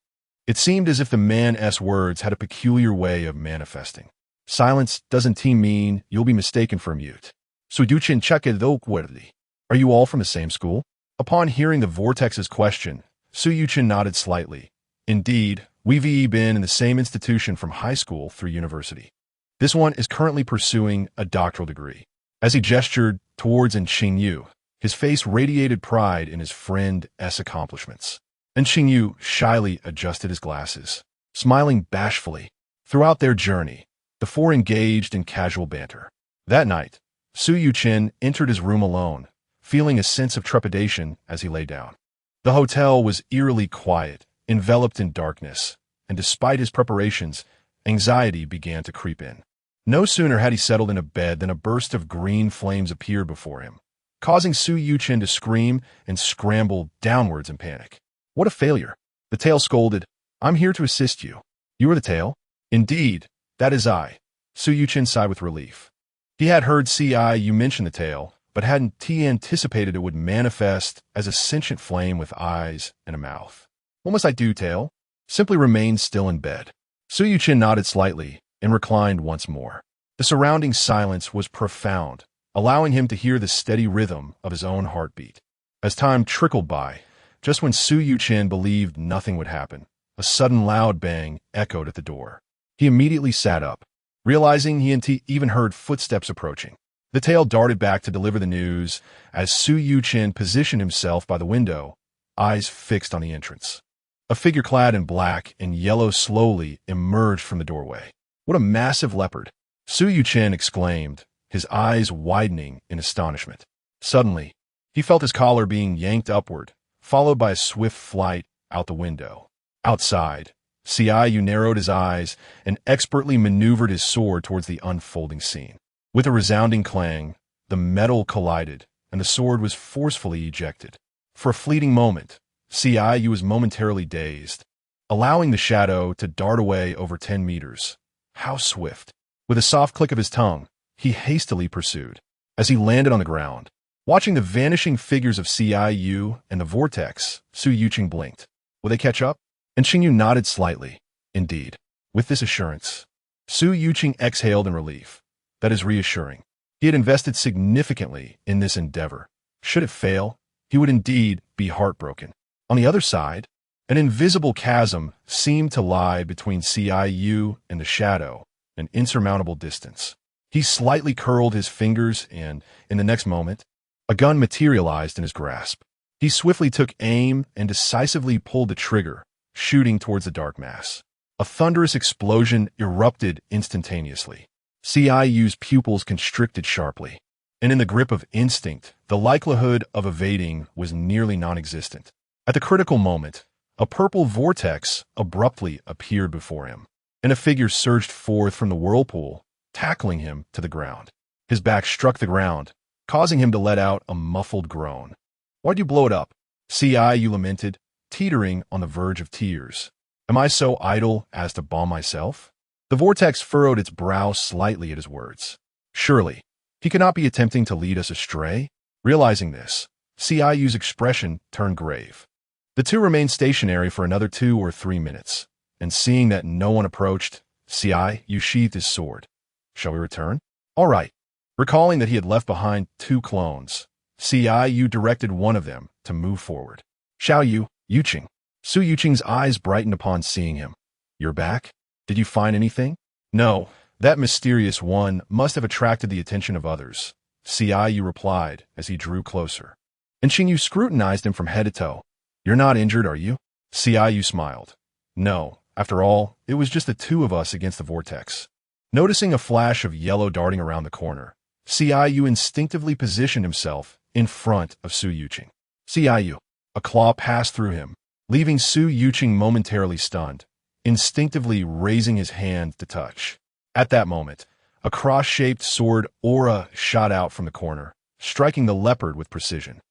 It seemed as if the man's words had a peculiar way of manifesting. "Silence doesn't mean you'll be mistaken for a mute. Su Yuqing checked awkwardly. Are you all from the same school?" Upon hearing the vortex's question, Su Yuqing nodded slightly. "Indeed, we've been in the same institution from high school through university. This one is currently pursuing a doctoral degree." As he gestured towards Qingyu, his face radiated pride in his friend's accomplishments. Qingyu shyly adjusted his glasses, smiling bashfully. Throughout their journey, the four engaged in casual banter. That night, Su Yuqing entered his room alone, feeling a sense of trepidation as he lay down. The hotel was eerily quiet, enveloped in darkness, and despite his preparations, Anxiety began to creep in. No sooner had he settled in a bed than a burst of green flames appeared before him, causing Su Yuqin to scream and scramble downwards in panic. What a failure! The tail scolded. I'm here to assist you. You are the tail? Indeed, that is I. Su Yuqin sighed with relief. He had heard Qingyu mention the tail, but hadn't anticipated it would manifest as a sentient flame with eyes and a mouth. What must I do, tail? Simply remain still in bed. Su Yuqin nodded slightly and reclined once more. The surrounding silence was profound, allowing him to hear the steady rhythm of his own heartbeat. As time trickled by, just when Su Yuqin believed nothing would happen, a sudden loud bang echoed at the door. He immediately sat up, realizing he hadn't even heard footsteps approaching. The tail darted back to deliver the news as Su Yuqin positioned himself by the window, eyes fixed on the entrance. A figure clad in black and yellow slowly emerged from the doorway. What a massive leopard! Su Yuqin exclaimed, his eyes widening in astonishment. Suddenly, he felt his collar being yanked upward, followed by a swift flight out the window. Outside, Qingyu narrowed his eyes and expertly maneuvered his sword towards the unfolding scene. With a resounding clang, the metal collided, and the sword was forcefully ejected. For a fleeting moment, Qingyu was momentarily dazed, allowing the shadow to dart away over 10 meters. How swift! With a soft click of his tongue, he hastily pursued. As he landed on the ground, watching the vanishing figures of Qingyu and the vortex, Su Yuqin blinked. Will they catch up? And Qingyu nodded slightly. Indeed. With this assurance, Su Yuqin exhaled in relief. That is reassuring. He had invested significantly in this endeavor. Should it fail, he would indeed be heartbroken. On the other side, an invisible chasm seemed to lie between Qingyu and the shadow, an insurmountable distance. He slightly curled his fingers and, in the next moment, a gun materialized in his grasp. He swiftly took aim and decisively pulled the trigger, shooting towards the dark mass. A thunderous explosion erupted instantaneously. Qingyu's pupils constricted sharply, and in the grip of instinct, the likelihood of evading was nearly non-existent. At the critical moment, a purple vortex abruptly appeared before him, and a figure surged forth from the whirlpool, tackling him to the ground. His back struck the ground, causing him to let out a muffled groan. Why'd you blow it up? Qingyu lamented, teetering on the verge of tears. Am I so idle as to bomb myself? The vortex furrowed its brow slightly at his words. Surely, he could not be attempting to lead us astray? Realizing this, Qingyu's expression turned grave. The two remained stationary for another 2 or 3 minutes, and seeing that no one approached, Qingyu sheathed his sword. Shall we return? All right. Recalling that he had left behind 2 clones, Qingyu directed one of them to move forward. Xiaoyu, Yuqing. Su Yuqing's eyes brightened upon seeing him. You're back? Did you find anything? No, that mysterious one must have attracted the attention of others, Qingyu replied as he drew closer. And Qingyu scrutinized him from head to toe. You're not injured, are you? Qingyu smiled. No, after all, it was just the 2 of us against the vortex. Noticing a flash of yellow darting around the corner, Qingyu instinctively positioned himself in front of Su Yuqing. Qingyu. A claw passed through him, leaving Su Yuqing momentarily stunned, instinctively raising his hand to touch. At that moment, a cross-shaped sword aura shot out from the corner, striking the leopard with precision.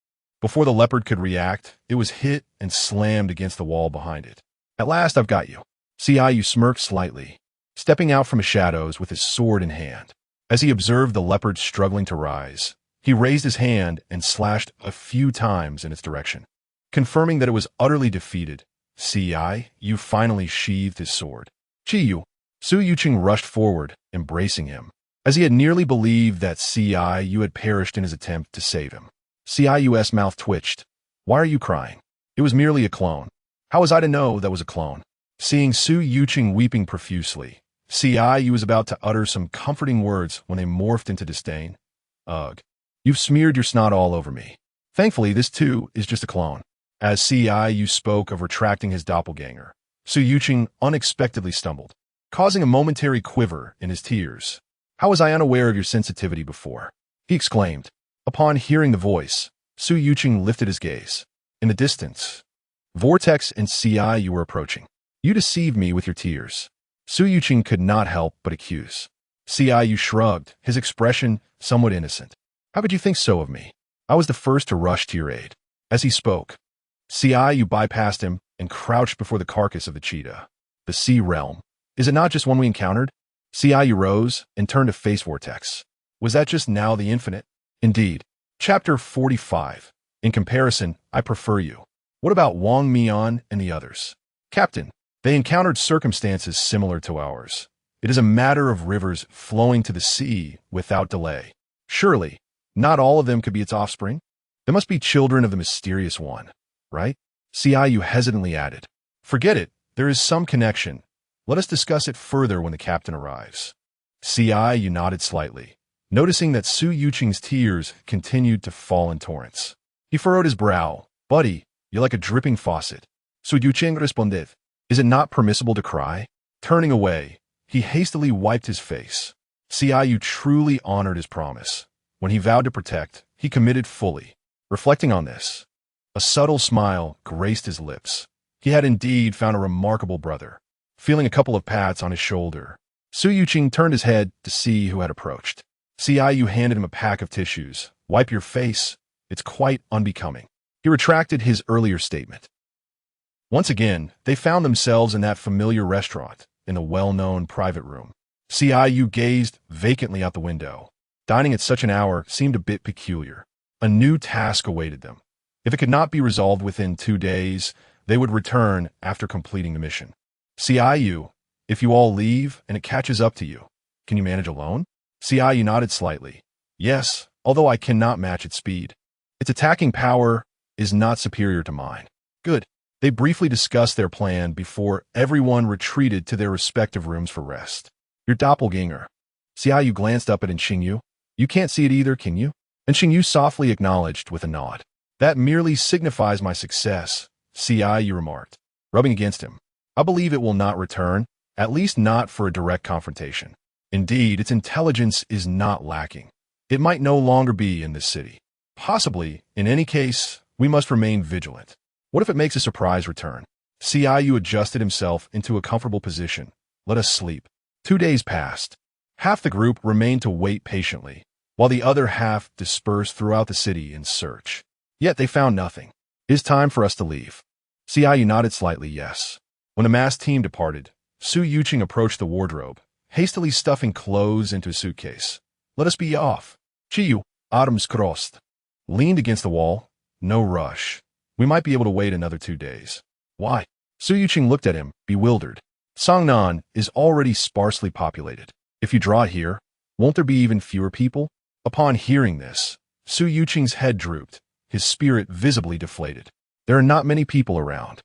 Before the leopard could react, it was hit and slammed against the wall behind it. At last I've got you. Qingyu smirked slightly, stepping out from the shadows with his sword in hand. As he observed the leopard struggling to rise, he raised his hand and slashed a few times in its direction. Confirming that it was utterly defeated, Qingyu finally sheathed his sword. Qingyu. Su Yuqing rushed forward, embracing him, as he had nearly believed that Qingyu had perished in his attempt to save him. Qinyu's mouth twitched. Why are you crying? It was merely a clone. How was I to know that was a clone? Seeing Su Yuqing weeping profusely, Qingyu was about to utter some comforting words when they morphed into disdain. Ugh. You've smeared your snot all over me. Thankfully, this too is just a clone. As Qingyu spoke of retracting his doppelganger, Su Yuqing unexpectedly stumbled, causing a momentary quiver in his tears. How was I unaware of your sensitivity before? He exclaimed. Upon hearing the voice, Su Yuqing lifted his gaze. In the distance, Vortex and Qingyu were approaching. You deceived me with your tears. Su Yuqing could not help but accuse. Ciyu shrugged, his expression somewhat innocent. How could you think so of me? I was the first to rush to your aid. As he spoke, Ciyu bypassed him and crouched before the carcass of the cheetah. The sea realm. Is it not just one we encountered? Ciyu rose and turned to face Vortex. Was that just now the infinite? Indeed. Chapter 45. In comparison, I prefer you. What about Wang Mian and the others? Captain, they encountered circumstances similar to ours. It is a matter of rivers flowing to the sea without delay. Surely, not all of them could be its offspring? They must be children of the mysterious one, right? Ciyu hesitantly added. Forget it, there is some connection. Let us discuss it further when the captain arrives. Ciyu nodded slightly, noticing that Su Yuqing's tears continued to fall in torrents. He furrowed his brow. Buddy, you're like a dripping faucet. Su Yuqing responded. Is it not permissible to cry? Turning away, he hastily wiped his face. Ciyu truly honored his promise. When he vowed to protect, he committed fully. Reflecting on this, a subtle smile graced his lips. He had indeed found a remarkable brother. Feeling a couple of pats on his shoulder, Su Yuqing turned his head to see who had approached. Ciyu handed him a pack of tissues. Wipe your face. It's quite unbecoming. He retracted his earlier statement. Once again, they found themselves in that familiar restaurant, in the well-known private room. Ciyu gazed vacantly out the window. Dining at such an hour seemed a bit peculiar. A new task awaited them. If it could not be resolved within 2 days, they would return after completing the mission. Ciyu, if you all leave and it catches up to you, can you manage alone? Ciyu nodded slightly. Yes, although I cannot match its speed. Its attacking power is not superior to mine. Good. They briefly discussed their plan before everyone retreated to their respective rooms for rest. Your doppelganger. Ciyu glanced up at Qingyu. You can't see it either, can you? And Qingyu softly acknowledged with a nod. That merely signifies my success, Ciyu remarked, rubbing against him. I believe it will not return, at least not for a direct confrontation. Indeed, its intelligence is not lacking. It might no longer be in this city. Possibly, in any case, we must remain vigilant. What if it makes a surprise return? Ciyu adjusted himself into a comfortable position. Let us sleep. 2 days passed. Half the group remained to wait patiently, while the other half dispersed throughout the city in search. Yet they found nothing. It is time for us to leave. Ciyu nodded slightly yes. When the mass team departed, Su Yuqing approached the wardrobe, hastily stuffing clothes into a suitcase. Let us be off. Qingyu, arms crossed, leaned against the wall. No rush. We might be able to wait another 2 days. Why? Su Yuqing looked at him, bewildered. Songnan is already sparsely populated. If you draw here, won't there be even fewer people? Upon hearing this, Su Yuqing's head drooped, his spirit visibly deflated. There are not many people around.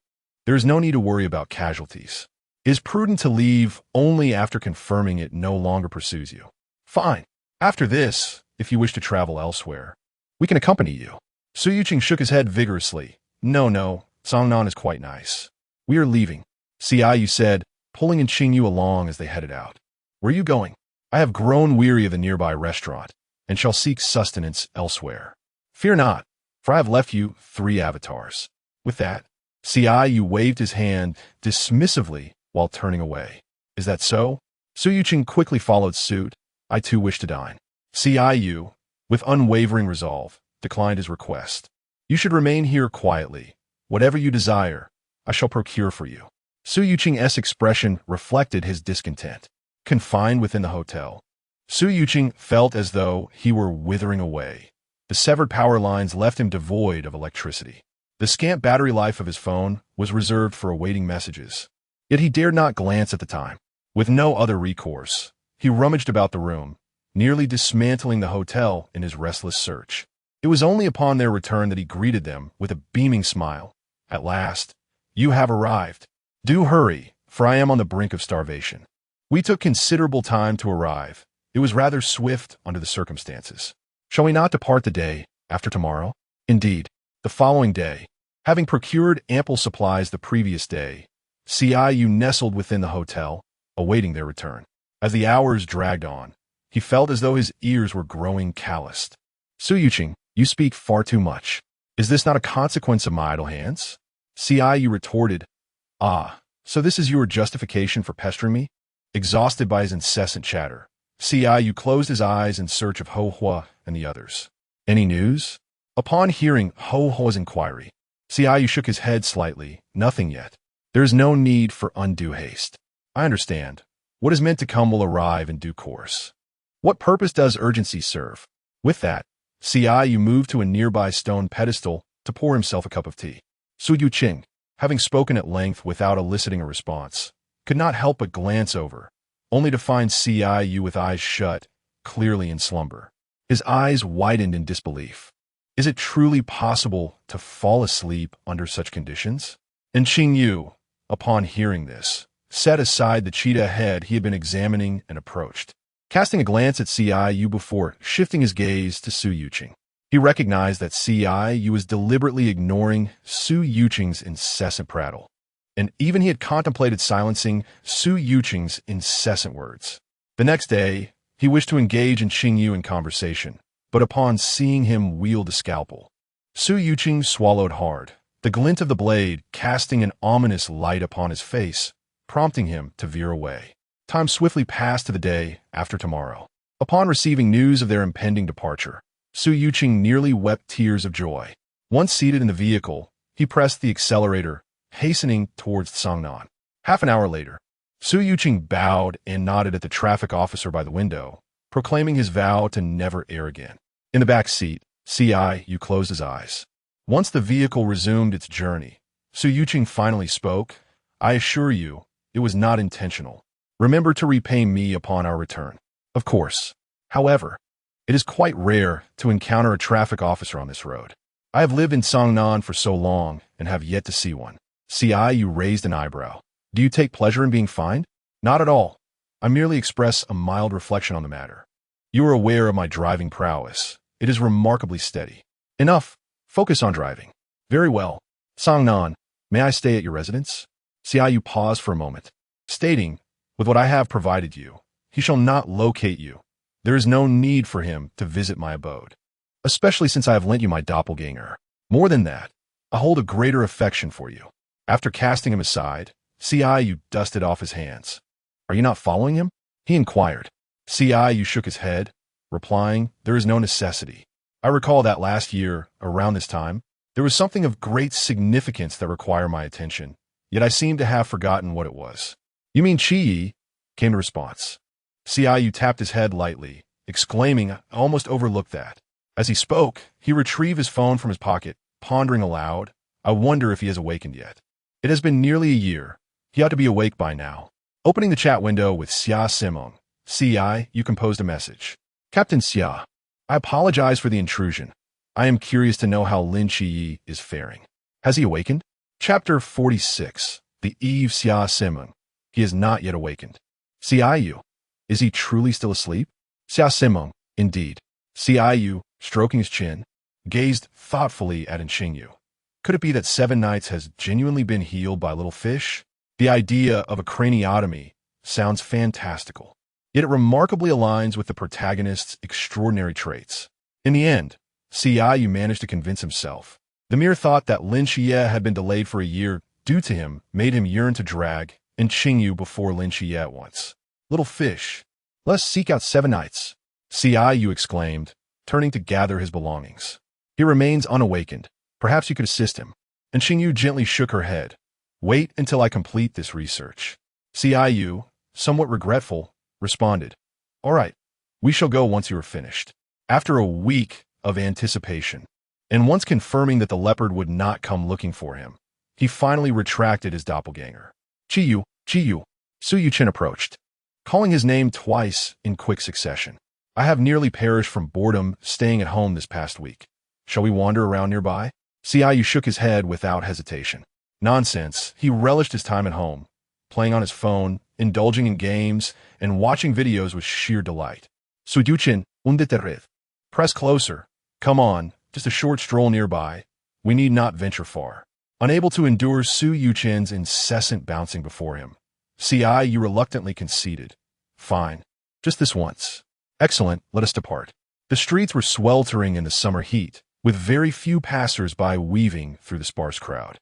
There is no need to worry about casualties. It is prudent to leave only after confirming it no longer pursues you. Fine. After this, if you wish to travel elsewhere, we can accompany you. Su Yuqing shook his head vigorously. No, Songnan is quite nice. We are leaving, Ciyu said, pulling in Qingyu along as they headed out. Where are you going? I have grown weary of the nearby restaurant, and shall seek sustenance elsewhere. Fear not, for I have left you 3 avatars. With that, Ciyu waved his hand dismissively while turning away. Is that so? Su Yuqing quickly followed suit. I too wish to dine. Ciyu, with unwavering resolve, declined his request. You should remain here quietly. Whatever you desire, I shall procure for you. Su Yuqing's expression reflected his discontent. Confined within the hotel, Su Yuqing felt as though he were withering away. The severed power lines left him devoid of electricity. The scant battery life of his phone was reserved for awaiting messages. Yet he dared not glance at the time. With no other recourse, he rummaged about the room, nearly dismantling the hotel in his restless search. It was only upon their return that he greeted them with a beaming smile. At last, you have arrived. Do hurry, for I am on the brink of starvation. We took considerable time to arrive. It was rather swift under the circumstances. Shall we not depart the day after tomorrow? Indeed, the following day, having procured ample supplies the previous day, Ciyu nestled within the hotel, awaiting their return. As the hours dragged on, he felt as though his ears were growing calloused. Su Yuqing, you speak far too much. Is this not a consequence of my idle hands? Ciyu retorted. Ah, so this is your justification for pestering me? Exhausted by his incessant chatter, Xiaoyu closed his eyes in search of Ho Hua and the others. Any news? Upon hearing Ho Hua's inquiry, Xiaoyu shook his head slightly. Nothing yet. There is no need for undue haste. I understand. What is meant to come will arrive in due course. What purpose does urgency serve? With that, Xiaoyu moved to a nearby stone pedestal to pour himself a cup of tea. Su Yuqing, having spoken at length without eliciting a response, could not help but glance over, only to find Xiaoyu with eyes shut, clearly in slumber. His eyes widened in disbelief. Is it truly possible to fall asleep under such conditions? And Qingyu, upon hearing this, set aside the cheetah head he had been examining and approached. Casting a glance at Xiaoyu before shifting his gaze to Su Yuqing, he recognized that Xiaoyu was deliberately ignoring Su Yuqing's incessant prattle, and even he had contemplated silencing Su Yuqing's incessant words. The next day, he wished to engage in Qingyu in conversation, but upon seeing him wield a scalpel, Su Yuqing swallowed hard, the glint of the blade casting an ominous light upon his face, prompting him to veer away. Time swiftly passed to the day after tomorrow. Upon receiving news of their impending departure, Su Yuqing nearly wept tears of joy. Once seated in the vehicle, he pressed the accelerator, hastening towards Songnan. Half an hour later, Su Yuqing bowed and nodded at the traffic officer by the window, proclaiming his vow to never err again. In the back seat, Xiaoyu closed his eyes. Once the vehicle resumed its journey, Su Yuqing finally spoke. I assure you, it was not intentional. Remember to repay me upon our return. Of course. However, it is quite rare to encounter a traffic officer on this road. I have lived in Songnan for so long and have yet to see one. Xiaoyu raised an eyebrow. Do you take pleasure in being fined? Not at all. I merely express a mild reflection on the matter. You are aware of my driving prowess. It is remarkably steady. Enough. Focus on driving. Very well. Songnan, may I stay at your residence? Xiaoyu paused for a moment, stating, with what I have provided you, he shall not locate you. There is no need for him to visit my abode, especially since I have lent you my doppelganger. More than that, I hold a greater affection for you. After casting him aside, Xiaoyu dusted off his hands. Are you not following him? He inquired. Xiaoyu shook his head, replying, there is no necessity. I recall that last year, around this time, there was something of great significance that required my attention, yet I seem to have forgotten what it was. You mean Qingyu? Came the response. Xiaoyu tapped his head lightly, exclaiming, I almost overlooked that. As he spoke, he retrieved his phone from his pocket, pondering aloud, I wonder if he has awakened yet. It has been nearly a year. He ought to be awake by now. Opening the chat window with Xia Simong, you composed a message. Captain Xia, I apologize for the intrusion. I am curious to know how Lin Qingyu is faring. Has he awakened? Chapter 46, The Eve Xia Simong. He has not yet awakened. Xiaoyu, is he truly still asleep? Xia Simong, indeed. Xiaoyu, stroking his chin, gazed thoughtfully at Qingyu. Could it be that 7 nights has genuinely been healed by little fish? The idea of a craniotomy sounds fantastical, yet it remarkably aligns with the protagonist's extraordinary traits. In the end, Xiaoyu managed to convince himself. The mere thought that Lin Qingyu had been delayed for a year due to him made him yearn to drag Qingyu before Lin Qingyu at once. Little fish, let us seek out 7 nights, Xiaoyu exclaimed, turning to gather his belongings. He remains unawakened. Perhaps you could assist him. And Qingyu gently shook her head. Wait until I complete this research. Xiaoyu, somewhat regretful, responded. All right, we shall go once you are finished. After a week of anticipation, and once confirming that the leopard would not come looking for him, he finally retracted his doppelganger. Qingyu, Su Yuqing approached, calling his name twice in quick succession. I have nearly perished from boredom staying at home this past week. Shall we wander around nearby? Xiaoyu shook his head without hesitation. Nonsense. He relished his time at home, playing on his phone, indulging in games, and watching videos with sheer delight. Su Yuqing, press closer. Come on, just a short stroll nearby. We need not venture far. Unable to endure Su Yuqing's incessant bouncing before him, Xiaoyu reluctantly conceded. Fine, just this once. Excellent, let us depart. The streets were sweltering in the summer heat, with very few passers-by weaving through the sparse crowd.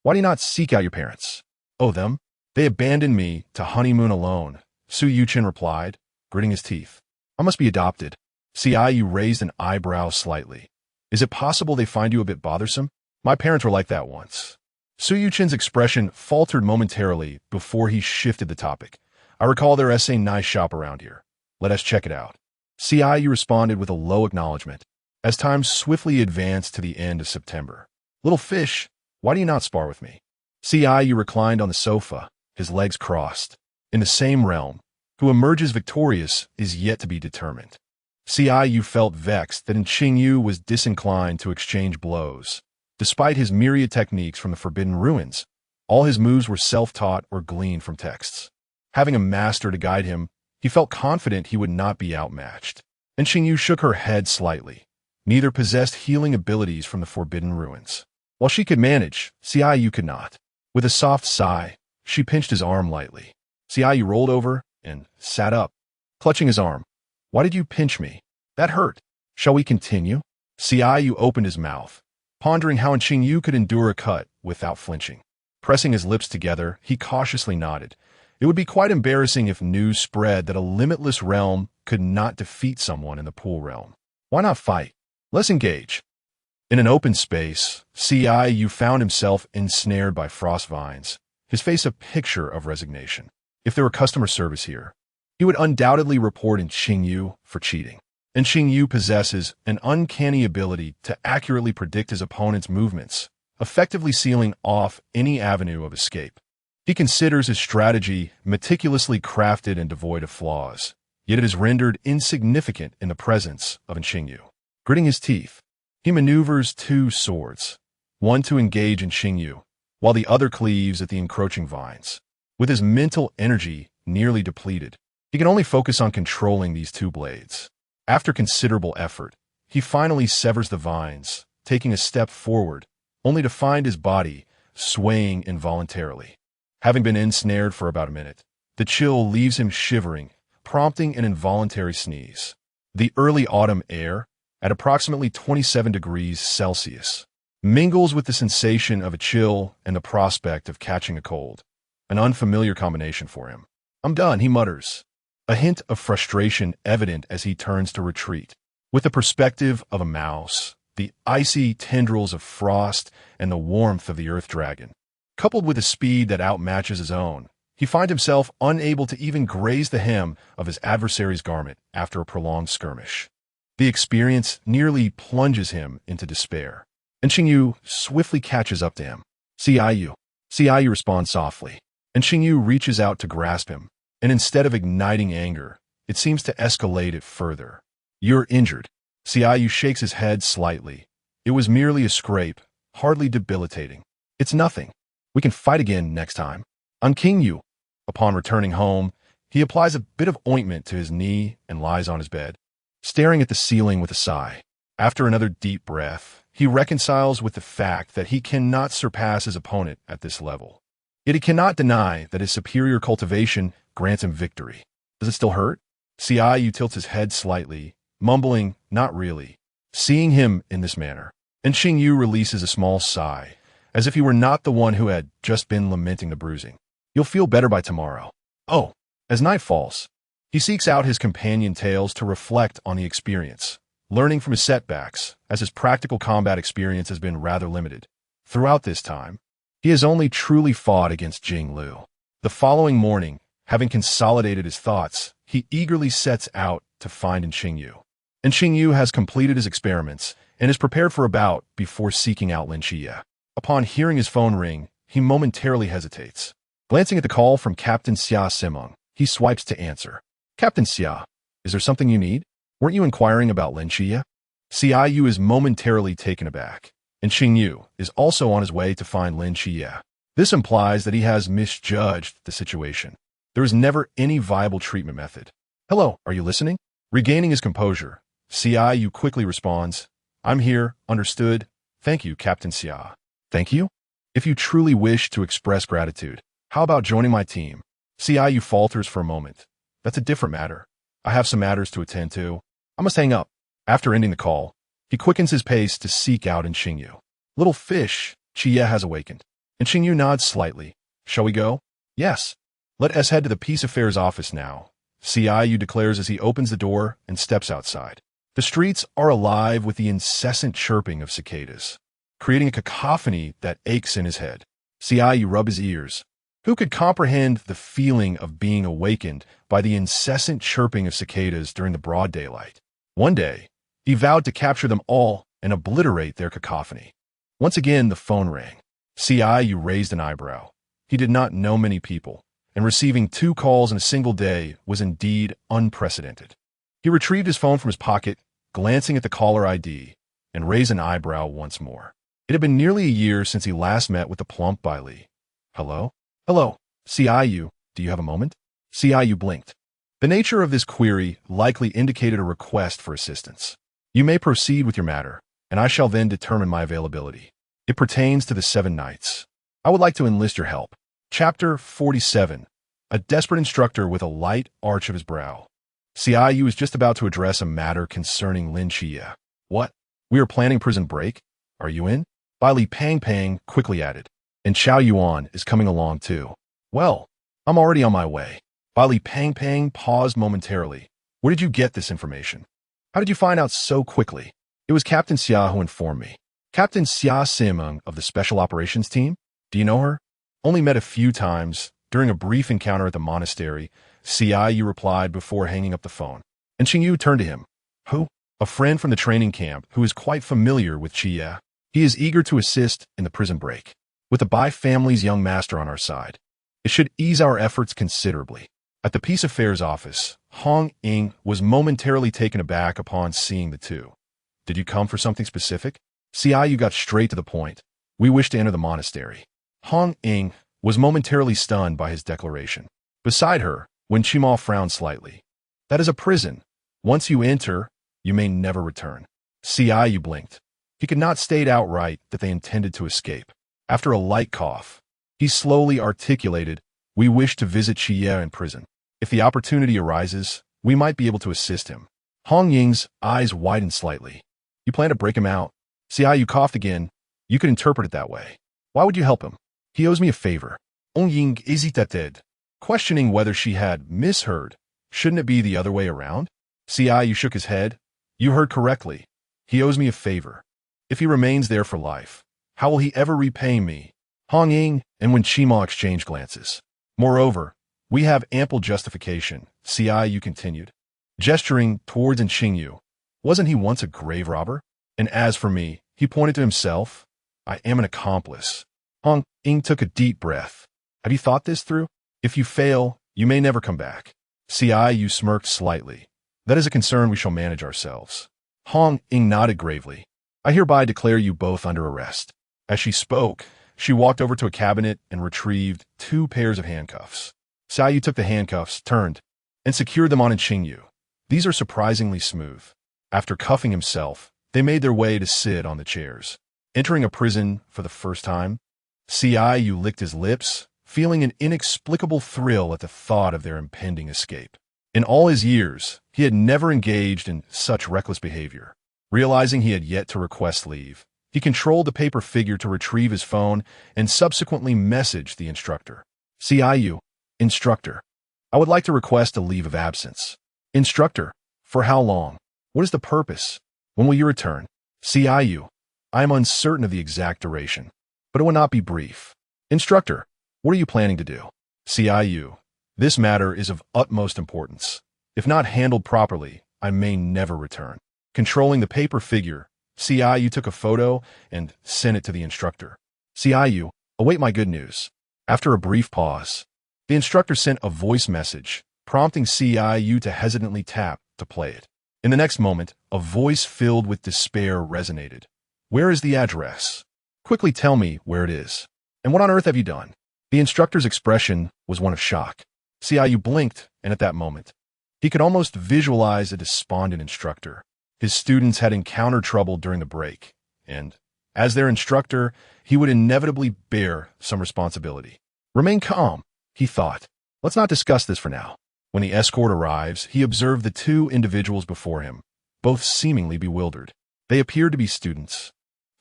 Why do you not seek out your parents? Oh, them? They abandoned me to honeymoon alone, Su Yuchen replied, gritting his teeth. I must be adopted. Xiaoyu raised an eyebrow slightly. Is it possible they find you a bit bothersome? My parents were like that once. Su Yuchen's expression faltered momentarily before he shifted the topic. I recall there is a nice shop around here. Let us check it out. Xiaoyu responded with a low acknowledgement, as time swiftly advanced to the end of September. Little fish, why do you not spar with me? Xiaoyu reclined on the sofa, his legs crossed. In the same realm, who emerges victorious is yet to be determined. Xiaoyu felt vexed that Qingyu was disinclined to exchange blows. Despite his myriad techniques from the Forbidden Ruins, all his moves were self-taught or gleaned from texts. Having a master to guide him, he felt confident he would not be outmatched. And Qingyu shook her head slightly. Neither possessed healing abilities from the Forbidden Ruins. While she could manage, Xiaoyu could not. With a soft sigh, she pinched his arm lightly. Xiaoyu rolled over and sat up, clutching his arm. Why did you pinch me? That hurt. Shall we continue? Xiaoyu opened his mouth, pondering how Qingyu could endure a cut without flinching. Pressing his lips together, he cautiously nodded. It would be quite embarrassing if news spread that a limitless realm could not defeat someone in the pool realm. Why not fight? Let's engage. In an open space, Xiaoyu found himself ensnared by frost vines, his face a picture of resignation. If there were customer service here, he would undoubtedly report in Qingyu for cheating. And Qingyu possesses an uncanny ability to accurately predict his opponent's movements, effectively sealing off any avenue of escape. He considers his strategy meticulously crafted and devoid of flaws, yet it is rendered insignificant in the presence of Qingyu. Gritting his teeth, he maneuvers two swords, one to engage in Qingyu, while the other cleaves at the encroaching vines. With his mental energy nearly depleted, he can only focus on controlling these two blades. After considerable effort, he finally severs the vines, taking a step forward, only to find his body swaying involuntarily. Having been ensnared for about a minute, the chill leaves him shivering, prompting an involuntary sneeze. The early autumn air, at approximately 27 degrees Celsius, mingles with the sensation of a chill and the prospect of catching a cold, an unfamiliar combination for him. I'm done, he mutters, a hint of frustration evident as he turns to retreat. With the perspective of a mouse, the icy tendrils of frost and the warmth of the earth dragon, coupled with a speed that outmatches his own, he finds himself unable to even graze the hem of his adversary's garment after a prolonged skirmish. The experience nearly plunges him into despair, and Qingyu swiftly catches up to him. Xiaoyu. Xiaoyu responds softly, and Qingyu reaches out to grasp him, and instead of igniting anger, it seems to escalate it further. You're injured. Xiaoyu shakes his head slightly. It was merely a scrape, hardly debilitating. It's nothing. We can fight again next time. I'm Qingyu. Upon returning home, he applies a bit of ointment to his knee and lies on his bed, staring at the ceiling with a sigh. After another deep breath, he reconciles with the fact that he cannot surpass his opponent at this level. Yet he cannot deny that his superior cultivation grants him victory. Does it still hurt? Xiaoyu tilts his head slightly, mumbling, not really, seeing him in this manner. And Qingyu releases a small sigh, as if he were not the one who had just been lamenting the bruising. You'll feel better by tomorrow. Oh, as night falls, he seeks out his companion tales to reflect on the experience, learning from his setbacks, as his practical combat experience has been rather limited. Throughout this time, he has only truly fought against Jing Liu. The following morning, having consolidated his thoughts, he eagerly sets out to find Qingyu. And Qingyu has completed his experiments and is prepared for a bout before seeking out Lin Xie. Upon hearing his phone ring, he momentarily hesitates. Glancing at the call from Captain Xia Simeng, he swipes to answer. Captain Xia, is there something you need? Weren't you inquiring about Lin Xie? Xiaoyu is momentarily taken aback, and Qingyu is also on his way to find Lin Xie. This implies that he has misjudged the situation. There is never any viable treatment method. Hello, are you listening? Regaining his composure, Xiaoyu quickly responds, I'm here, understood. Thank you, Captain Xia. Thank you? If you truly wish to express gratitude, how about joining my team? Xiaoyu falters for a moment. That's a different matter. I have some matters to attend to. I must hang up. After ending the call, he quickens his pace to seek out Qingyu. Little fish, Xie has awakened. And Qingyu nods slightly. Shall we go? Yes. Let us head to the Peace Affairs office now, Qingyu declares as he opens the door and steps outside. The streets are alive with the incessant chirping of cicadas, creating a cacophony that aches in his head. Qingyu rubs his ears. Who could comprehend the feeling of being awakened by the incessant chirping of cicadas during the broad daylight? One day, he vowed to capture them all and obliterate their cacophony. Once again, the phone rang. Qingyu raised an eyebrow. He did not know many people, and receiving 2 calls in a single day was indeed unprecedented. He retrieved his phone from his pocket, glancing at the caller ID, and raised an eyebrow once more. It had been nearly a year since he last met with the plump Bailey. Hello? Hello, Qingyu, do you have a moment? Qingyu blinked. The nature of this query likely indicated a request for assistance. You may proceed with your matter, and I shall then determine my availability. It pertains to the 7 Knights. I would like to enlist your help. Chapter 47. A desperate instructor with a light arch of his brow. Qingyu is just about to address a matter concerning Lin Qingyu. What? We are planning prison break? Are you in? Bailey Pang Pang quickly added. And Xiao Yuan is coming along too. Well, I'm already on my way. Bailey Pang Pang paused momentarily. Where did you get this information? How did you find out so quickly? It was Captain Xia who informed me. Captain Xia Simeng of the Special Operations Team? Do you know her? Only met a few times. During a brief encounter at the monastery, Qingyu replied before hanging up the phone. And Qingyu turned to him. Who? A friend from the training camp who is quite familiar with Qingyu. He is eager to assist in the prison break. With the Bai family's young master on our side, it should ease our efforts considerably. At the Peace Affairs office, Hong Ying was momentarily taken aback upon seeing the two. Did you come for something specific? Qingyu got straight to the point. We wish to enter the monastery. Hong Ying was momentarily stunned by his declaration. Beside her, Wen Qima frowned slightly. That is a prison. Once you enter, you may never return. Qingyu blinked. He could not state outright that they intended to escape. After a light cough, he slowly articulated, we wish to visit Qingyu in prison. If the opportunity arises, we might be able to assist him. Hong Ying's eyes widened slightly. You plan to break him out? Qingyu coughed again. You could interpret it that way. Why would you help him? He owes me a favor. Hong Ying hesitated, questioning whether she had misheard. Shouldn't it be the other way around? Qingyu shook his head. You heard correctly. He owes me a favor. If he remains there for life, how will he ever repay me? Hong Ying and Wen Qima exchanged glances. Moreover, we have ample justification, Qingyu continued, gesturing towards Qingyu. Wasn't he once a grave robber? And as for me, he pointed to himself. I am an accomplice. Hong Ying took a deep breath. Have you thought this through? If you fail, you may never come back. Qingyu smirked slightly. That is a concern we shall manage ourselves. Hong Ying nodded gravely. I hereby declare you both under arrest. As she spoke, she walked over to a cabinet and retrieved 2 pairs of handcuffs. Qingyu took the handcuffs, turned, and secured them on Qingyu. These are surprisingly smooth. After cuffing himself, they made their way to sit on the chairs. Entering a prison for the first time, Qingyu licked his lips, feeling an inexplicable thrill at the thought of their impending escape. In all his years, he had never engaged in such reckless behavior. Realizing he had yet to request leave, he controlled the paper figure to retrieve his phone and subsequently messaged the instructor. Qingyu, instructor, I would like to request a leave of absence. Instructor, for how long? What is the purpose? When will you return? Qingyu, I am uncertain of the exact duration, but it will not be brief. Instructor, what are you planning to do? Qingyu, this matter is of utmost importance. If not handled properly, I may never return. Controlling the paper figure, Qingyu took a photo and sent it to the instructor. Qingyu, await my good news. After a brief pause, the instructor sent a voice message, prompting Qingyu to hesitantly tap to play it. In the next moment, a voice filled with despair resonated. Where is the address? Quickly tell me where it is. And what on earth have you done? The instructor's expression was one of shock. Qingyu blinked, and at that moment, he could almost visualize a despondent instructor. His students had encountered trouble during the break, and, as their instructor, he would inevitably bear some responsibility. Remain calm, he thought. Let's not discuss this for now. When the escort arrives, he observed the 2 individuals before him, both seemingly bewildered. They appeared to be students,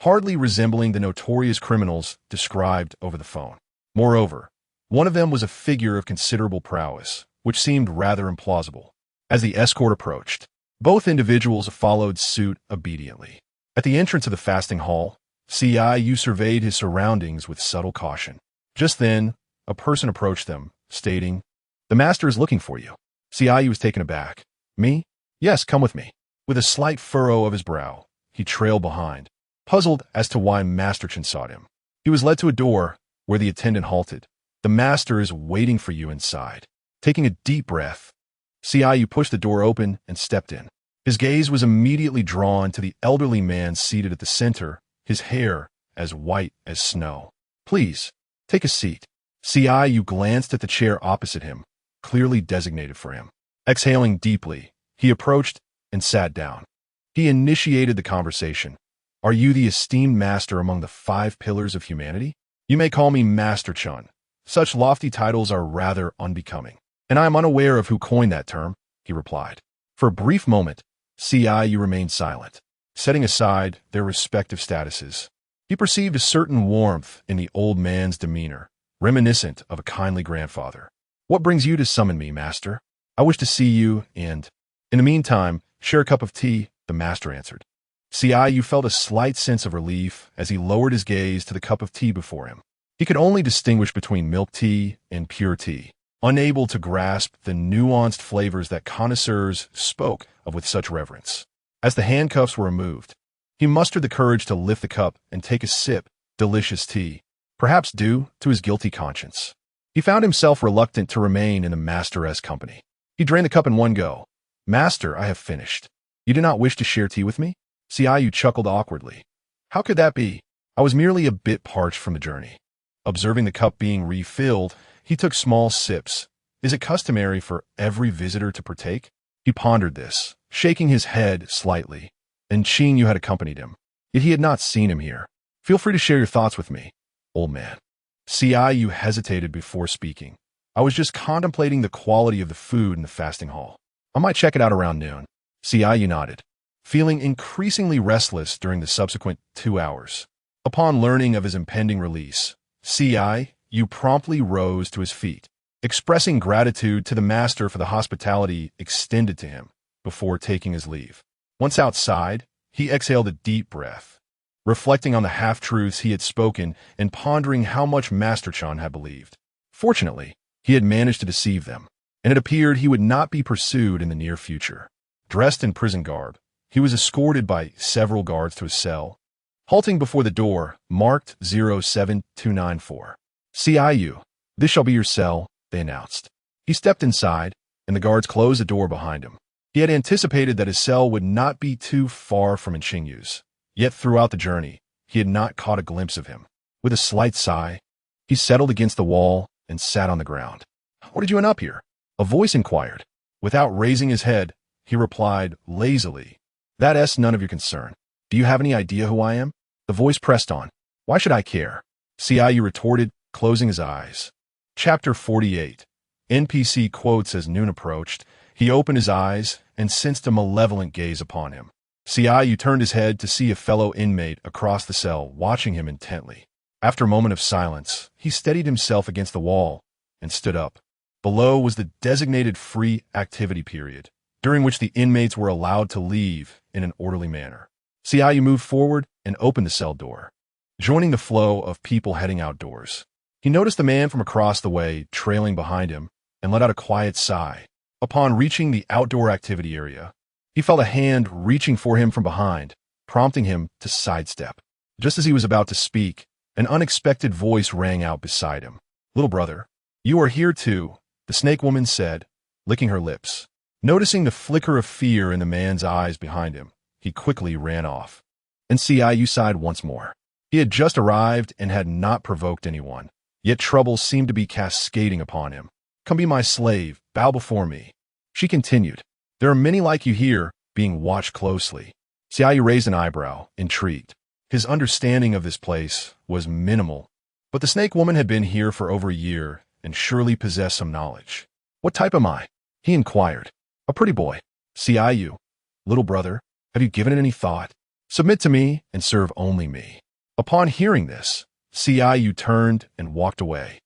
hardly resembling the notorious criminals described over the phone. Moreover, One of them was a figure of considerable prowess, which seemed rather implausible. As the escort approached, both individuals followed suit obediently. At the entrance of the fasting hall, Qingyu surveyed his surroundings with subtle caution. Just then, a person approached them, stating, "The master is looking for you." Qingyu was taken aback. "Me? Yes, come with me." With a slight furrow of his brow, he trailed behind, puzzled as to why Master Chen sought him. He was led to a door where the attendant halted. "The master is waiting for you inside." Taking a deep breath, Qingyu pushed the door open and stepped in. His gaze was immediately drawn to the elderly man seated at the center, his hair as white as snow. "Please, take a seat." Qingyu glanced at the chair opposite him, clearly designated for him. Exhaling deeply, he approached and sat down. He initiated the conversation. "Are you the esteemed master among the 5 pillars of humanity? You may call me Master Chen. Such lofty titles are rather unbecoming, and I am unaware of who coined that term," he replied. For a brief moment, Qingyu remained silent, setting aside their respective statuses. He perceived a certain warmth in the old man's demeanor, reminiscent of a kindly grandfather. "What brings you to summon me, master? I wish to see you and, in the meantime, share a cup of tea," the master answered. Qingyu felt a slight sense of relief as he lowered his gaze to the cup of tea before him. He could only distinguish between milk tea and pure tea, unable to grasp the nuanced flavors that connoisseurs spoke of with such reverence. As the handcuffs were removed, he mustered the courage to lift the cup and take a sip of delicious tea, perhaps due to his guilty conscience. He found himself reluctant to remain in the master's company. He drained the cup in one go. "Master, I have finished. You do not wish to share tea with me?" Qingyu chuckled awkwardly. "How could that be? I was merely a bit parched from the journey." Observing the cup being refilled, he took small sips. "Is it customary for every visitor to partake?" He pondered this, shaking his head slightly, and Qingyu had accompanied him. Yet he had not seen him here. "Feel free to share your thoughts with me, old man." Qingyu hesitated before speaking. "I was just contemplating the quality of the food in the fasting hall. I might check it out around noon." Qingyu nodded, feeling increasingly restless during the subsequent 2 hours. Upon learning of his impending release, Qingyu promptly rose to his feet, expressing gratitude to the master for the hospitality extended to him before taking his leave. Once outside, he exhaled a deep breath, reflecting on the half-truths he had spoken and pondering how much Master Chen had believed. Fortunately, he had managed to deceive them, and it appeared he would not be pursued in the near future. Dressed in prison garb, he was escorted by several guards to his cell, halting before the door marked 07294. "Qingyu, this shall be your cell," they announced. He stepped inside, and the guards closed the door behind him. He had anticipated that his cell would not be too far from Qingyu's, yet throughout the journey, he had not caught a glimpse of him. With a slight sigh, he settled against the wall and sat on the ground. "What did you end up here?" a voice inquired. Without raising his head, he replied lazily, "That's none of your concern. Do you have any idea who I am?" The voice pressed on. "Why should I care?" Qingyu retorted, closing his eyes. Chapter 48. NPC quotes. As noon approached, he opened his eyes and sensed a malevolent gaze upon him. Qingyu turned his head to see a fellow inmate across the cell watching him intently. After a moment of silence, he steadied himself against the wall and stood up. Below was the designated free activity period, during which the inmates were allowed to leave in an orderly manner. Qingyu moved forward and opened the cell door, joining the flow of people heading outdoors. He noticed the man from across the way trailing behind him and let out a quiet sigh. Upon reaching the outdoor activity area, he felt a hand reaching for him from behind, prompting him to sidestep. Just as he was about to speak, an unexpected voice rang out beside him. "Little brother, you are here too," the snake woman said, licking her lips. Noticing the flicker of fear in the man's eyes behind him, he quickly ran off. And Qingyu sighed once more. He had just arrived and had not provoked anyone, yet trouble seemed to be cascading upon him. "Come be my slave, bow before me," she continued. "There are many like you here, being watched closely." Qingyu raised an eyebrow, intrigued. His understanding of this place was minimal, but the snake woman had been here for over a year and surely possessed some knowledge. "What type am I?" he inquired. "A pretty boy." "Qingyu, little brother, have you given it any thought? Submit to me and serve only me." Upon hearing this, Qingyu turned and walked away,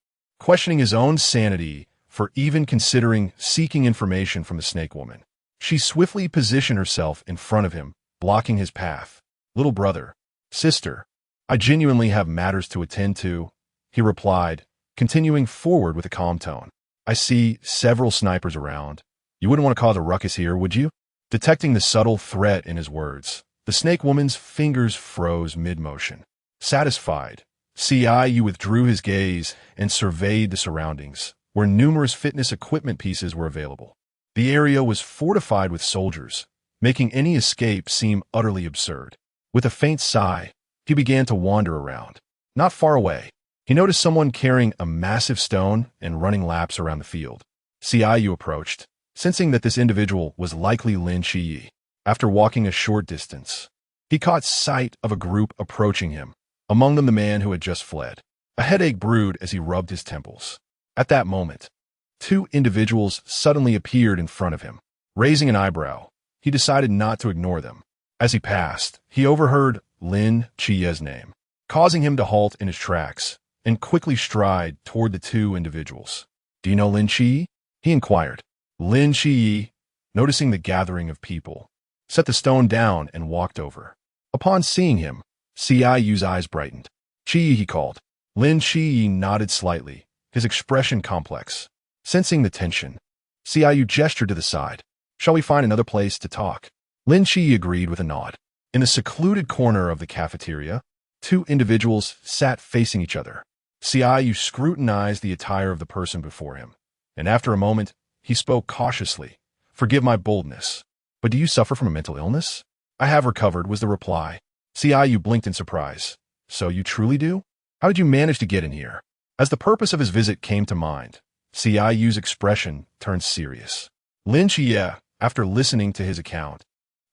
questioning his own sanity for even considering seeking information from the snake woman. She swiftly positioned herself in front of him, blocking his path. "Little brother, sister, I genuinely have matters to attend to," he replied, continuing forward with a calm tone. "I see several snipers around. You wouldn't want to cause a ruckus here, would you?" Detecting the subtle threat in his words, the snake woman's fingers froze mid-motion. Satisfied, Qingyu withdrew his gaze and surveyed the surroundings, where numerous fitness equipment pieces were available. The area was fortified with soldiers, making any escape seem utterly absurd. With a faint sigh, he began to wander around. Not far away, he noticed someone carrying a massive stone and running laps around the field. Qingyu approached, sensing that this individual was likely Lin Qingyu. After walking a short distance, he caught sight of a group approaching him, among them the man who had just fled. A headache brewed as he rubbed his temples. At that moment, two individuals suddenly appeared in front of him. Raising an eyebrow, he decided not to ignore them. As he passed, he overheard Lin Qiyu's name, causing him to halt in his tracks and quickly stride toward the two individuals. "Do you know Lin Qiyu?" he inquired. Lin Qiyu, noticing the gathering of people, set the stone down and walked over. Upon seeing him, Qiyu's eyes brightened. "Qiyu," he called. Lin Qiyu nodded slightly, his expression complex. Sensing the tension, Qiyyu gestured to the side. "Shall we find another place to talk?" Lin Qiyu agreed with a nod. In the secluded corner of the cafeteria, two individuals sat facing each other. Qiyyu scrutinized the attire of the person before him, and after a moment, he spoke cautiously. "Forgive my boldness, but do you suffer from a mental illness?" "I have recovered," was the reply. Qiyyu blinked in surprise. "So you truly do? How did you manage to get in here?" As the purpose of his visit came to mind, Qiyyu's expression turned serious. Lin Qiyu, after listening to his account,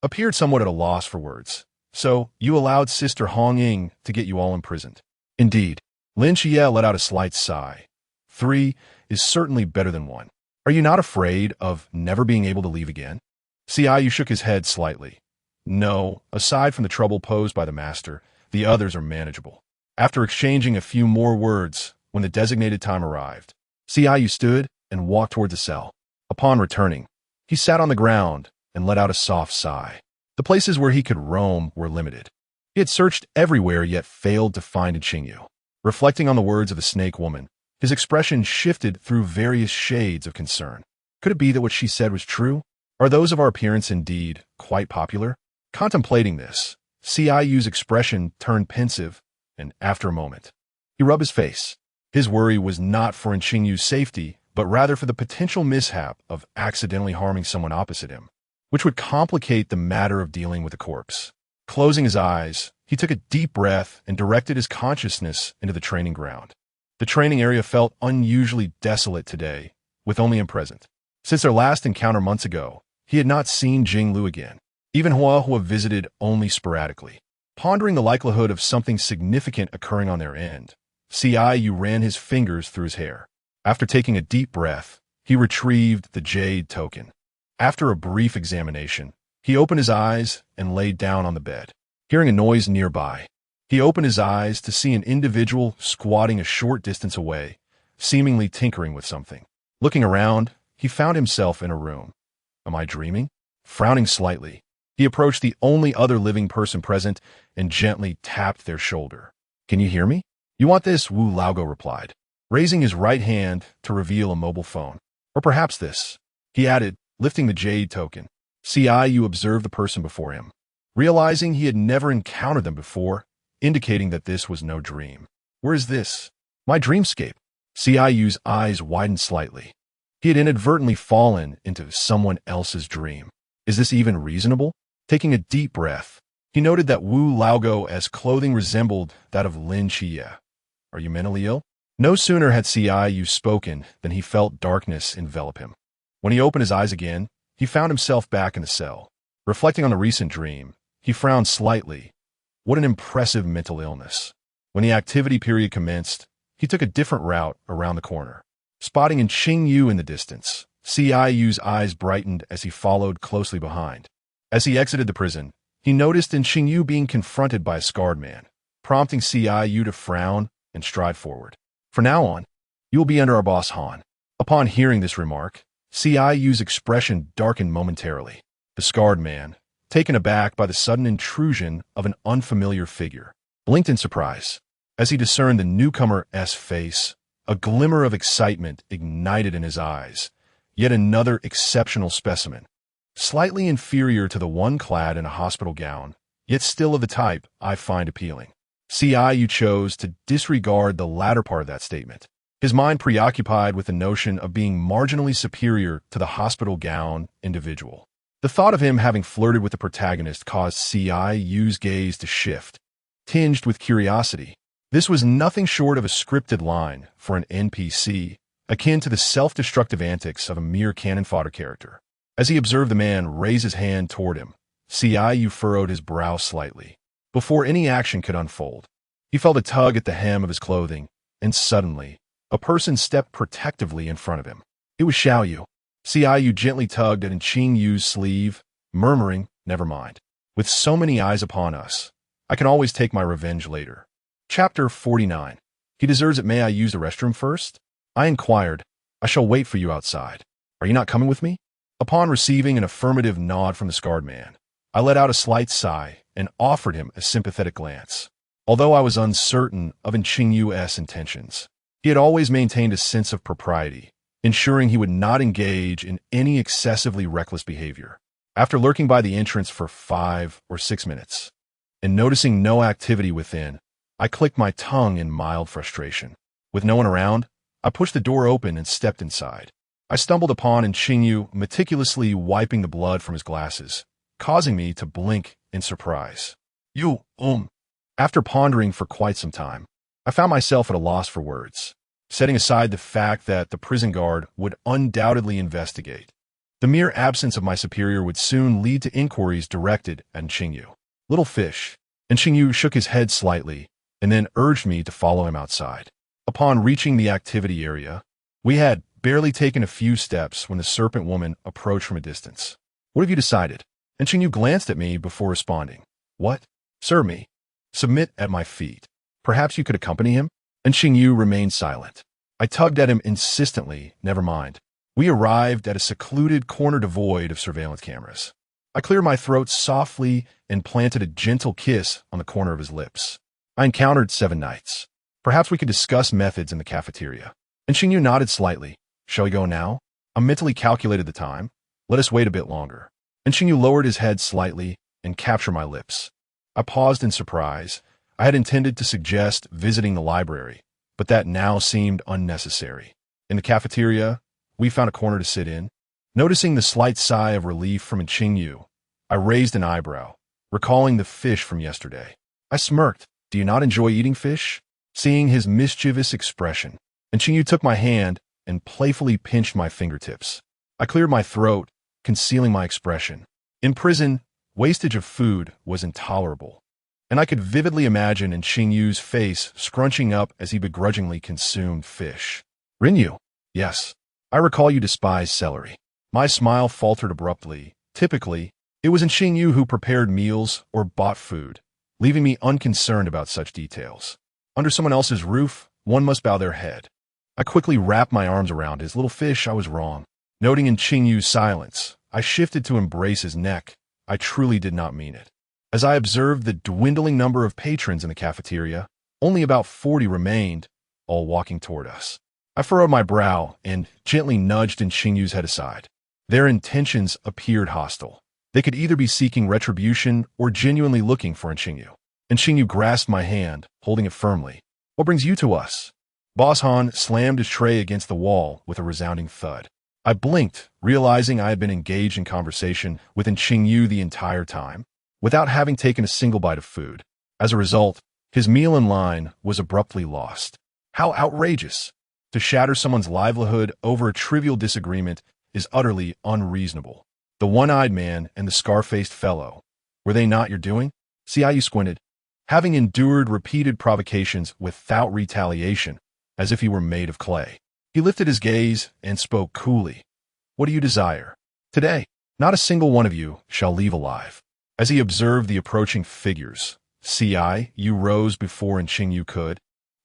appeared somewhat at a loss for words. "So, you allowed Sister Hong Ying to get you all imprisoned?" "Indeed." Lin Qiyu let out a slight sigh. "3 is certainly better than 1. Are you not afraid of never being able to leave again?" Qiyyu shook his head slightly. "No, aside from the trouble posed by the master, the others are manageable." After exchanging a few more words, when the designated time arrived, Qiyyu stood and walked toward the cell. Upon returning, he sat on the ground and let out a soft sigh. The places where he could roam were limited. He had searched everywhere yet failed to find a Qingyu. Reflecting on the words of the snake woman, his expression shifted through various shades of concern. Could it be that what she said was true? Are those of our appearance indeed quite popular? Contemplating this, Qiyyu's expression turned pensive, and after a moment, he rubbed his face. His worry was not for Qingyu's safety, but rather for the potential mishap of accidentally harming someone opposite him, which would complicate the matter of dealing with a corpse. Closing his eyes, he took a deep breath and directed his consciousness into the training ground. The training area felt unusually desolate today, with only him present. Since their last encounter months ago, he had not seen Qingyu again. Even Hua visited only sporadically. Pondering the likelihood of something significant occurring on their end, Qiyyu ran his fingers through his hair. After taking a deep breath, he retrieved the jade token. After a brief examination, he opened his eyes and laid down on the bed. Hearing a noise nearby, he opened his eyes to see an individual squatting a short distance away, seemingly tinkering with something. Looking around, he found himself in a room. Am I dreaming? Frowning slightly, he approached the only other living person present and gently tapped their shoulder. Can you hear me? You want this? Wu Laogo replied, raising his right hand to reveal a mobile phone. Or perhaps this, he added, lifting the jade token. Qiyyu observed the person before him, realizing he had never encountered them before, indicating that this was no dream. Where is this? My dreamscape. Qiyyu's eyes widened slightly. He had inadvertently fallen into someone else's dream. Is this even reasonable? Taking a deep breath, he noted that Wu Laogo's clothing resembled that of Lin Qiyu. Are you mentally ill? No sooner had Qiyyu spoken than he felt darkness envelop him. When he opened his eyes again, he found himself back in the cell. Reflecting on the recent dream, he frowned slightly. What an impressive mental illness. When the activity period commenced, he took a different route around the corner. Spotting Qingyu in the distance, Qiyyu's eyes brightened as he followed closely behind. As he exited the prison, he noticed Qingyu being confronted by a scarred man, prompting Qiyyu to frown and stride forward. From now on, You will be under our boss Han. Upon hearing this remark, Qingyu's expression darkened momentarily. The scarred man, taken aback by the sudden intrusion of an unfamiliar figure, blinked in surprise. As he discerned the newcomer's face, a glimmer of excitement ignited in his eyes. Yet another exceptional specimen, slightly inferior to the one clad in a hospital gown, yet still of the type I find appealing. Qingyu chose to disregard the latter part of that statement, his mind preoccupied with the notion of being marginally superior to the hospital gown individual. The thought of him having flirted with the protagonist caused Qingyu's gaze to shift, tinged with curiosity. This was nothing short of a scripted line for an NPC, akin to the self-destructive antics of a mere cannon fodder character. As he observed the man raise his hand toward him, Qingyu furrowed his brow slightly. Before any action could unfold, he felt a tug at the hem of his clothing, and suddenly, a person stepped protectively in front of him. It was Xiaoyu. Qingyu gently tugged at Qingyu's sleeve, murmuring, "Never mind. With so many eyes upon us, I can always take my revenge later." Chapter 49. He deserves it. May I use the restroom first? I inquired. I shall wait for you outside. Are you not coming with me? Upon receiving an affirmative nod from the scarred man, I let out a slight sigh and offered him a sympathetic glance. Although I was uncertain of Qingyu's intentions, he had always maintained a sense of propriety, ensuring he would not engage in any excessively reckless behavior. After lurking by the entrance for 5 or 6 minutes, and noticing no activity within, I clicked my tongue in mild frustration. With no one around, I pushed the door open and stepped inside. I stumbled upon Qingyu meticulously wiping the blood from his glasses, causing me to blink in surprise. "You, After pondering for quite some time, I found myself at a loss for words. Setting aside the fact that the prison guard would undoubtedly investigate, the mere absence of my superior would soon lead to inquiries directed at Qingyu. "Little fish." And Qingyu shook his head slightly, and then urged me to follow him outside. Upon reaching the activity area, we had barely taken a few steps when the serpent woman approached from a distance. "What have you decided?" And Qingyu glanced at me before responding. "What?" "Serve me. Submit at my feet. Perhaps you could accompany him?" And Qingyu remained silent. I tugged at him insistently. "Never mind." We arrived at a secluded corner devoid of surveillance cameras. I cleared my throat softly and planted a gentle kiss on the corner of his lips. I encountered 7 nights. Perhaps we could discuss methods in the cafeteria. And Qingyu nodded slightly. "Shall we go now?" I mentally calculated the time. "Let us wait a bit longer." And Qingyu lowered his head slightly and captured my lips. I paused in surprise. I had intended to suggest visiting the library, but that now seemed unnecessary. In the cafeteria, we found a corner to sit in. Noticing the slight sigh of relief from Qingyu, I raised an eyebrow, recalling the fish from yesterday. I smirked. "Do you not enjoy eating fish?" Seeing his mischievous expression, and Qingyu took my hand and playfully pinched my fingertips. I cleared my throat, concealing my expression. In prison, wastage of food was intolerable, and I could vividly imagine Qingyu's face scrunching up as he begrudgingly consumed fish. "Rinyu." "Yes. I recall you despise celery." My smile faltered abruptly. Typically, it was Qingyu who prepared meals or bought food, leaving me unconcerned about such details. Under someone else's roof, one must bow their head. I quickly wrapped my arms around his little fish. I was wrong. Noting Qingyu's silence, I shifted to embrace his neck. I truly did not mean it. As I observed the dwindling number of patrons in the cafeteria, only about 40 remained, all walking toward us. I furrowed my brow and gently nudged Qingyu's head aside. Their intentions appeared hostile. They could either be seeking retribution or genuinely looking for Qingyu. And Qingyu grasped my hand, holding it firmly. "What brings you to us?" Boss Han slammed his tray against the wall with a resounding thud. I blinked, realizing I had been engaged in conversation with Qingyu the entire time, without having taken a single bite of food. As a result, his meal in line was abruptly lost. How outrageous! To shatter someone's livelihood over a trivial disagreement is utterly unreasonable. The one-eyed man and the scar-faced fellow, were they not your doing? Qingyu squinted. Having endured repeated provocations without retaliation, as if he were made of clay, he lifted his gaze and spoke coolly. "What do you desire? Today, not a single one of you shall leave alive." As he observed the approaching figures, Qingyu rose before Qingyu could.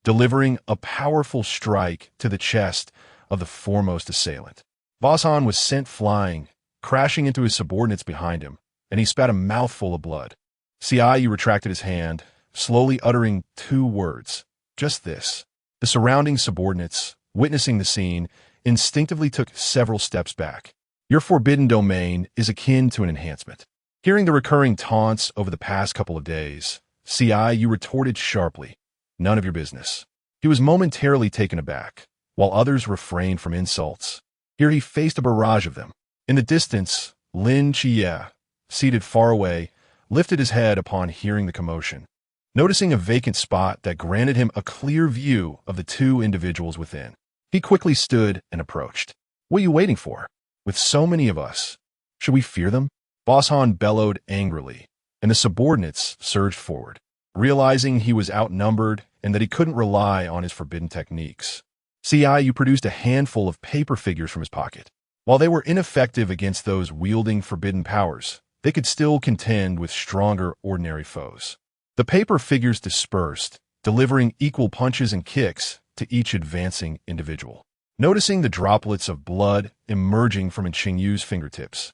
delivering a powerful strike to the chest of the foremost assailant. Boss Han was sent flying, crashing into his subordinates behind him, and he spat a mouthful of blood. Qingyu retracted his hand, slowly uttering two words, just this. The surrounding subordinates, witnessing the scene, instinctively took several steps back. Your forbidden domain is akin to an enhancement. Hearing the recurring taunts over the past couple of days, Qingyu retorted sharply, none of your business. He was momentarily taken aback, while others refrained from insults. Here he faced a barrage of them. In the distance, Lin Qingyu, seated far away, lifted his head upon hearing the commotion. Noticing a vacant spot that granted him a clear view of the two individuals within, he quickly stood and approached. What are you waiting for? With so many of us, should we fear them? Boss Han bellowed angrily, and the subordinates surged forward, realizing he was outnumbered and that he couldn't rely on his forbidden techniques. Qingyu produced a handful of paper figures from his pocket. While they were ineffective against those wielding forbidden powers, they could still contend with stronger ordinary foes. The paper figures dispersed, delivering equal punches and kicks to each advancing individual. Noticing the droplets of blood emerging from Qingyu's fingertips,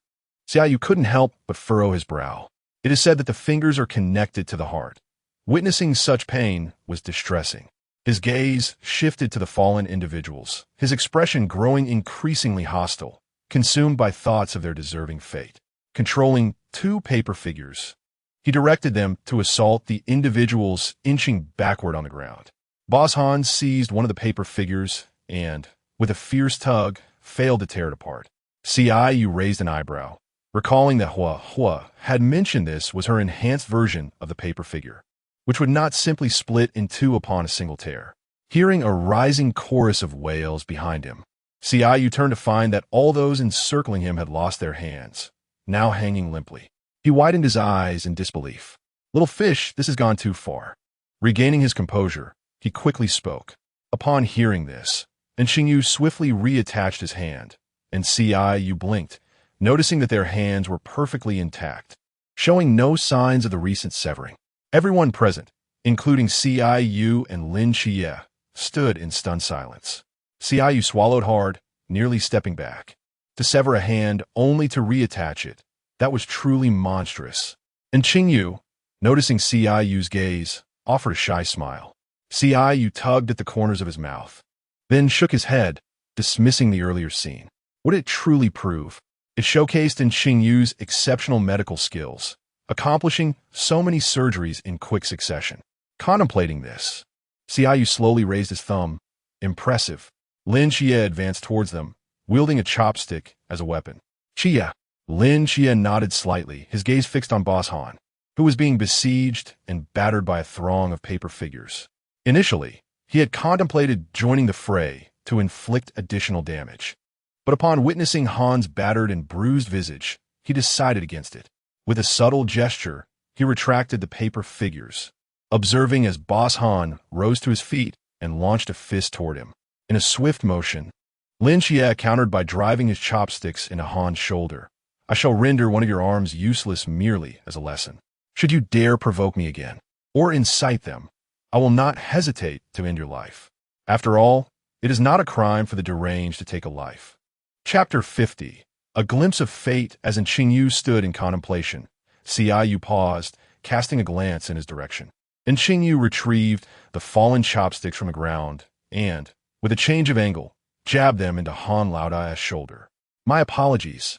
Qingyu couldn't help but furrow his brow. It is said that the fingers are connected to the heart. Witnessing such pain was distressing. His gaze shifted to the fallen individuals, his expression growing increasingly hostile, consumed by thoughts of their deserving fate. Controlling two paper figures, he directed them to assault the individuals inching backward on the ground. Boss Han seized one of the paper figures and, with a fierce tug, failed to tear it apart. Qingyu raised an eyebrow, recalling that Hua had mentioned this was her enhanced version of the paper figure, which would not simply split in two upon a single tear. Hearing a rising chorus of wails behind him, Qingyu turned to find that all those encircling him had lost their hands, now hanging limply. He widened his eyes in disbelief. Little fish, this has gone too far. Regaining his composure, he quickly spoke. Upon hearing this, Qingyu swiftly reattached his hand, and Qingyu blinked, noticing that their hands were perfectly intact, showing no signs of the recent severing. Everyone present, including Qingyu and Lin Qingyu, stood in stunned silence. Qingyu swallowed hard, nearly stepping back. To sever a hand only to reattach it, that was truly monstrous. And Qingyu, noticing Qinyu's gaze, offered a shy smile. Qingyu tugged at the corners of his mouth, then shook his head, dismissing the earlier scene. What did it truly prove? It showcased Qingyu's exceptional medical skills, accomplishing so many surgeries in quick succession. Contemplating this, Qingyu slowly raised his thumb. Impressive. Lin Qingyu advanced towards them, wielding a chopstick as a weapon. Qingyu. Lin Qingyu nodded slightly, his gaze fixed on Boss Han, who was being besieged and battered by a throng of paper figures. Initially, he had contemplated joining the fray to inflict additional damage. But upon witnessing Han's battered and bruised visage, he decided against it. With a subtle gesture, he retracted the paper figures, observing as Boss Han rose to his feet and launched a fist toward him. In a swift motion, Lin Qingyu countered by driving his chopsticks into Han's shoulder. I shall render one of your arms useless merely as a lesson. Should you dare provoke me again, or incite them, I will not hesitate to end your life. After all, it is not a crime for the deranged to take a life. Chapter 50. A glimpse of fate as Qingyu stood in contemplation. Qingyu paused, casting a glance in his direction. Qingyu retrieved the fallen chopsticks from the ground and, with a change of angle, jabbed them into Han Laodai's shoulder. My apologies.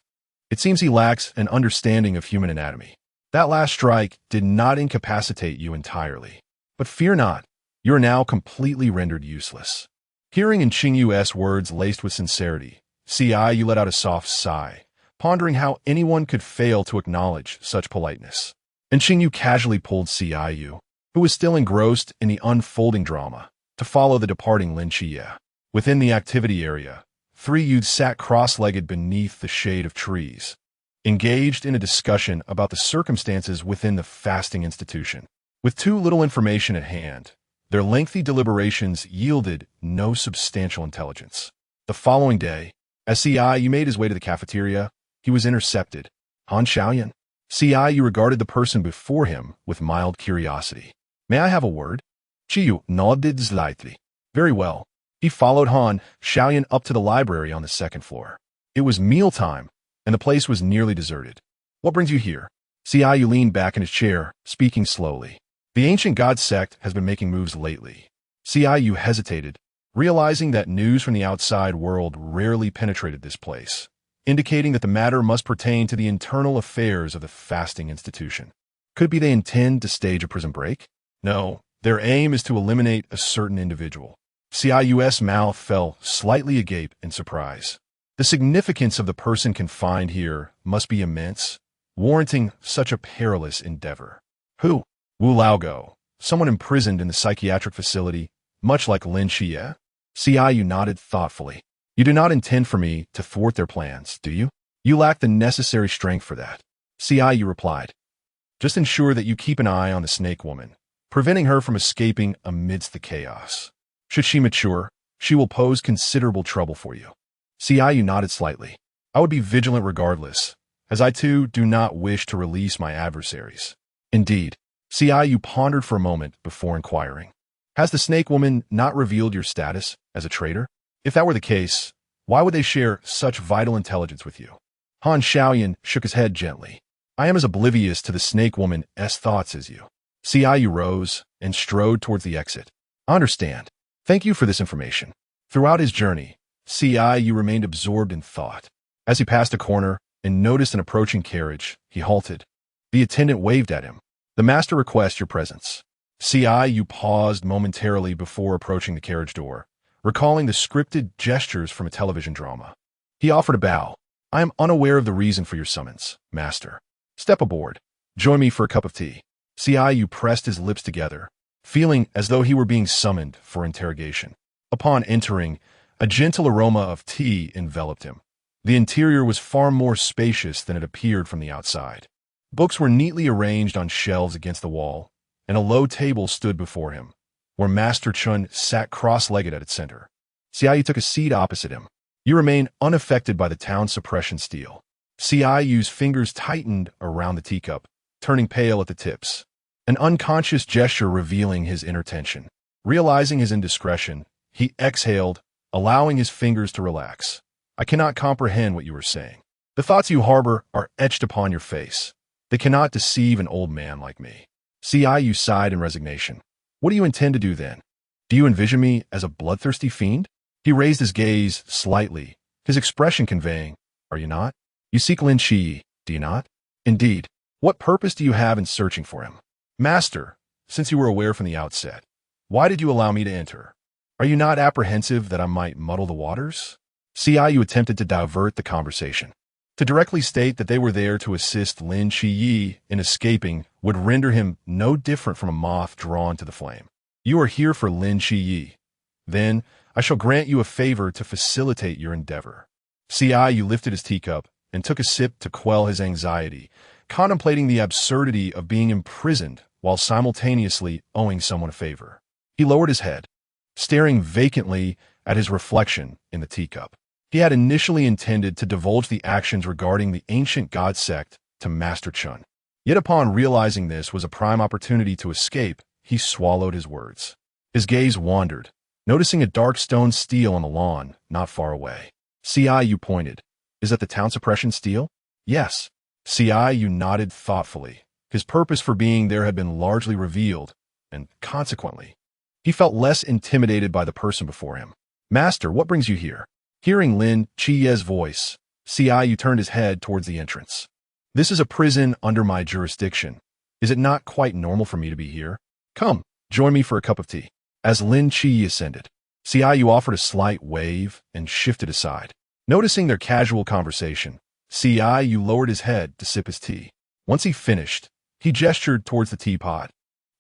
It seems he lacks an understanding of human anatomy. That last strike did not incapacitate you entirely. But fear not, you are now completely rendered useless. Hearing Qingyu's words laced with sincerity, Qingyu let out a soft sigh, pondering how anyone could fail to acknowledge such politeness. Qingyu casually pulled Qingyu, who was still engrossed in the unfolding drama, to follow the departing Lin Qingyu. Within the activity area, three youths sat cross-legged beneath the shade of trees, engaged in a discussion about the circumstances within the fasting institution. With too little information at hand, their lengthy deliberations yielded no substantial intelligence. The following day, as Qingyu made his way to the cafeteria, he was intercepted. Han Xiaoyan? Qingyu regarded the person before him with mild curiosity. May I have a word? Qingyu nodded slightly. Very well. He followed Han Xiaoyan up to the library on the second floor. It was mealtime, and the place was nearly deserted. What brings you here? Xiaoyu leaned back in his chair, speaking slowly. The ancient god sect has been making moves lately. Xiaoyu hesitated, realizing that news from the outside world rarely penetrated this place, indicating that the matter must pertain to the internal affairs of the fasting institution. Could it be they intend to stage a prison break? No, their aim is to eliminate a certain individual. Xiaoyu's mouth fell slightly agape in surprise. The significance of the person confined here must be immense, warranting such a perilous endeavor. Who? Wu Laogo, someone imprisoned in the psychiatric facility, much like Lin Xie? Xiaoyu nodded thoughtfully. You do not intend for me to thwart their plans, do you? You lack the necessary strength for that. Xiaoyu replied. Just ensure that you keep an eye on the snake woman, preventing her from escaping amidst the chaos. Should she mature, she will pose considerable trouble for you. Xiaoyu nodded slightly. I would be vigilant regardless, as I too do not wish to release my adversaries. Indeed. Xiaoyu pondered for a moment before inquiring. Has the snake woman not revealed your status as a traitor? If that were the case, why would they share such vital intelligence with you? Han Xiaoyan shook his head gently. I am as oblivious to the snake woman's thoughts as you. Xiaoyu rose and strode towards the exit. I understand. Thank you for this information. Throughout his journey, Xiaoyu remained absorbed in thought. As he passed a corner and noticed an approaching carriage, he halted. The attendant waved at him. The master requests your presence. Xiaoyu paused momentarily before approaching the carriage door, recalling the scripted gestures from a television drama. He offered a bow. I am unaware of the reason for your summons, master. Step aboard. Join me for a cup of tea. Xiaoyu pressed his lips together, feeling as though he were being summoned for interrogation. Upon entering, a gentle aroma of tea enveloped him. The interior was far more spacious than it appeared from the outside. Books were neatly arranged on shelves against the wall, and a low table stood before him, where Master Chun sat cross-legged at its center. Xiaoyu took a seat opposite him. You remain unaffected by the town suppression steel. Xiaoyu's fingers tightened around the teacup, turning pale at the tips, an unconscious gesture revealing his inner tension. Realizing his indiscretion, he exhaled, allowing his fingers to relax. I cannot comprehend what you are saying. The thoughts you harbor are etched upon your face. They cannot deceive an old man like me. Xiaoyu sighed in resignation. What do you intend to do then? Do you envision me as a bloodthirsty fiend? He raised his gaze slightly, his expression conveying, are you not? You seek Lin Xie, do you not? Indeed. What purpose do you have in searching for him? Master, since you were aware from the outset, why did you allow me to enter? Are you not apprehensive that I might muddle the waters? Xiaoyu attempted to divert the conversation. To directly state that they were there to assist Lin Xie in escaping would render him no different from a moth drawn to the flame. You are here for Lin Xie. Then I shall grant you a favor to facilitate your endeavor. Xiaoyu lifted his teacup and took a sip to quell his anxiety, contemplating the absurdity of being imprisoned while simultaneously owing someone a favor. He lowered his head, staring vacantly at his reflection in the teacup. He had initially intended to divulge the actions regarding the ancient god sect to Master Chun. Yet upon realizing this was a prime opportunity to escape, he swallowed his words. His gaze wandered, noticing a dark stone stele on the lawn not far away. Xiaoyu pointed. Is that the town suppression stele? Yes. Xiaoyu nodded thoughtfully. His purpose for being there had been largely revealed, and consequently, he felt less intimidated by the person before him. Master, what brings you here? Hearing Lin Xie's voice, Xiaoyu turned his head towards the entrance. This is a prison under my jurisdiction. Is it not quite normal for me to be here? Come, join me for a cup of tea. As Lin Xie ascended, Xiaoyu offered a slight wave and shifted aside. Noticing their casual conversation, Xiaoyu lowered his head to sip his tea. Once he finished, he gestured towards the teapot,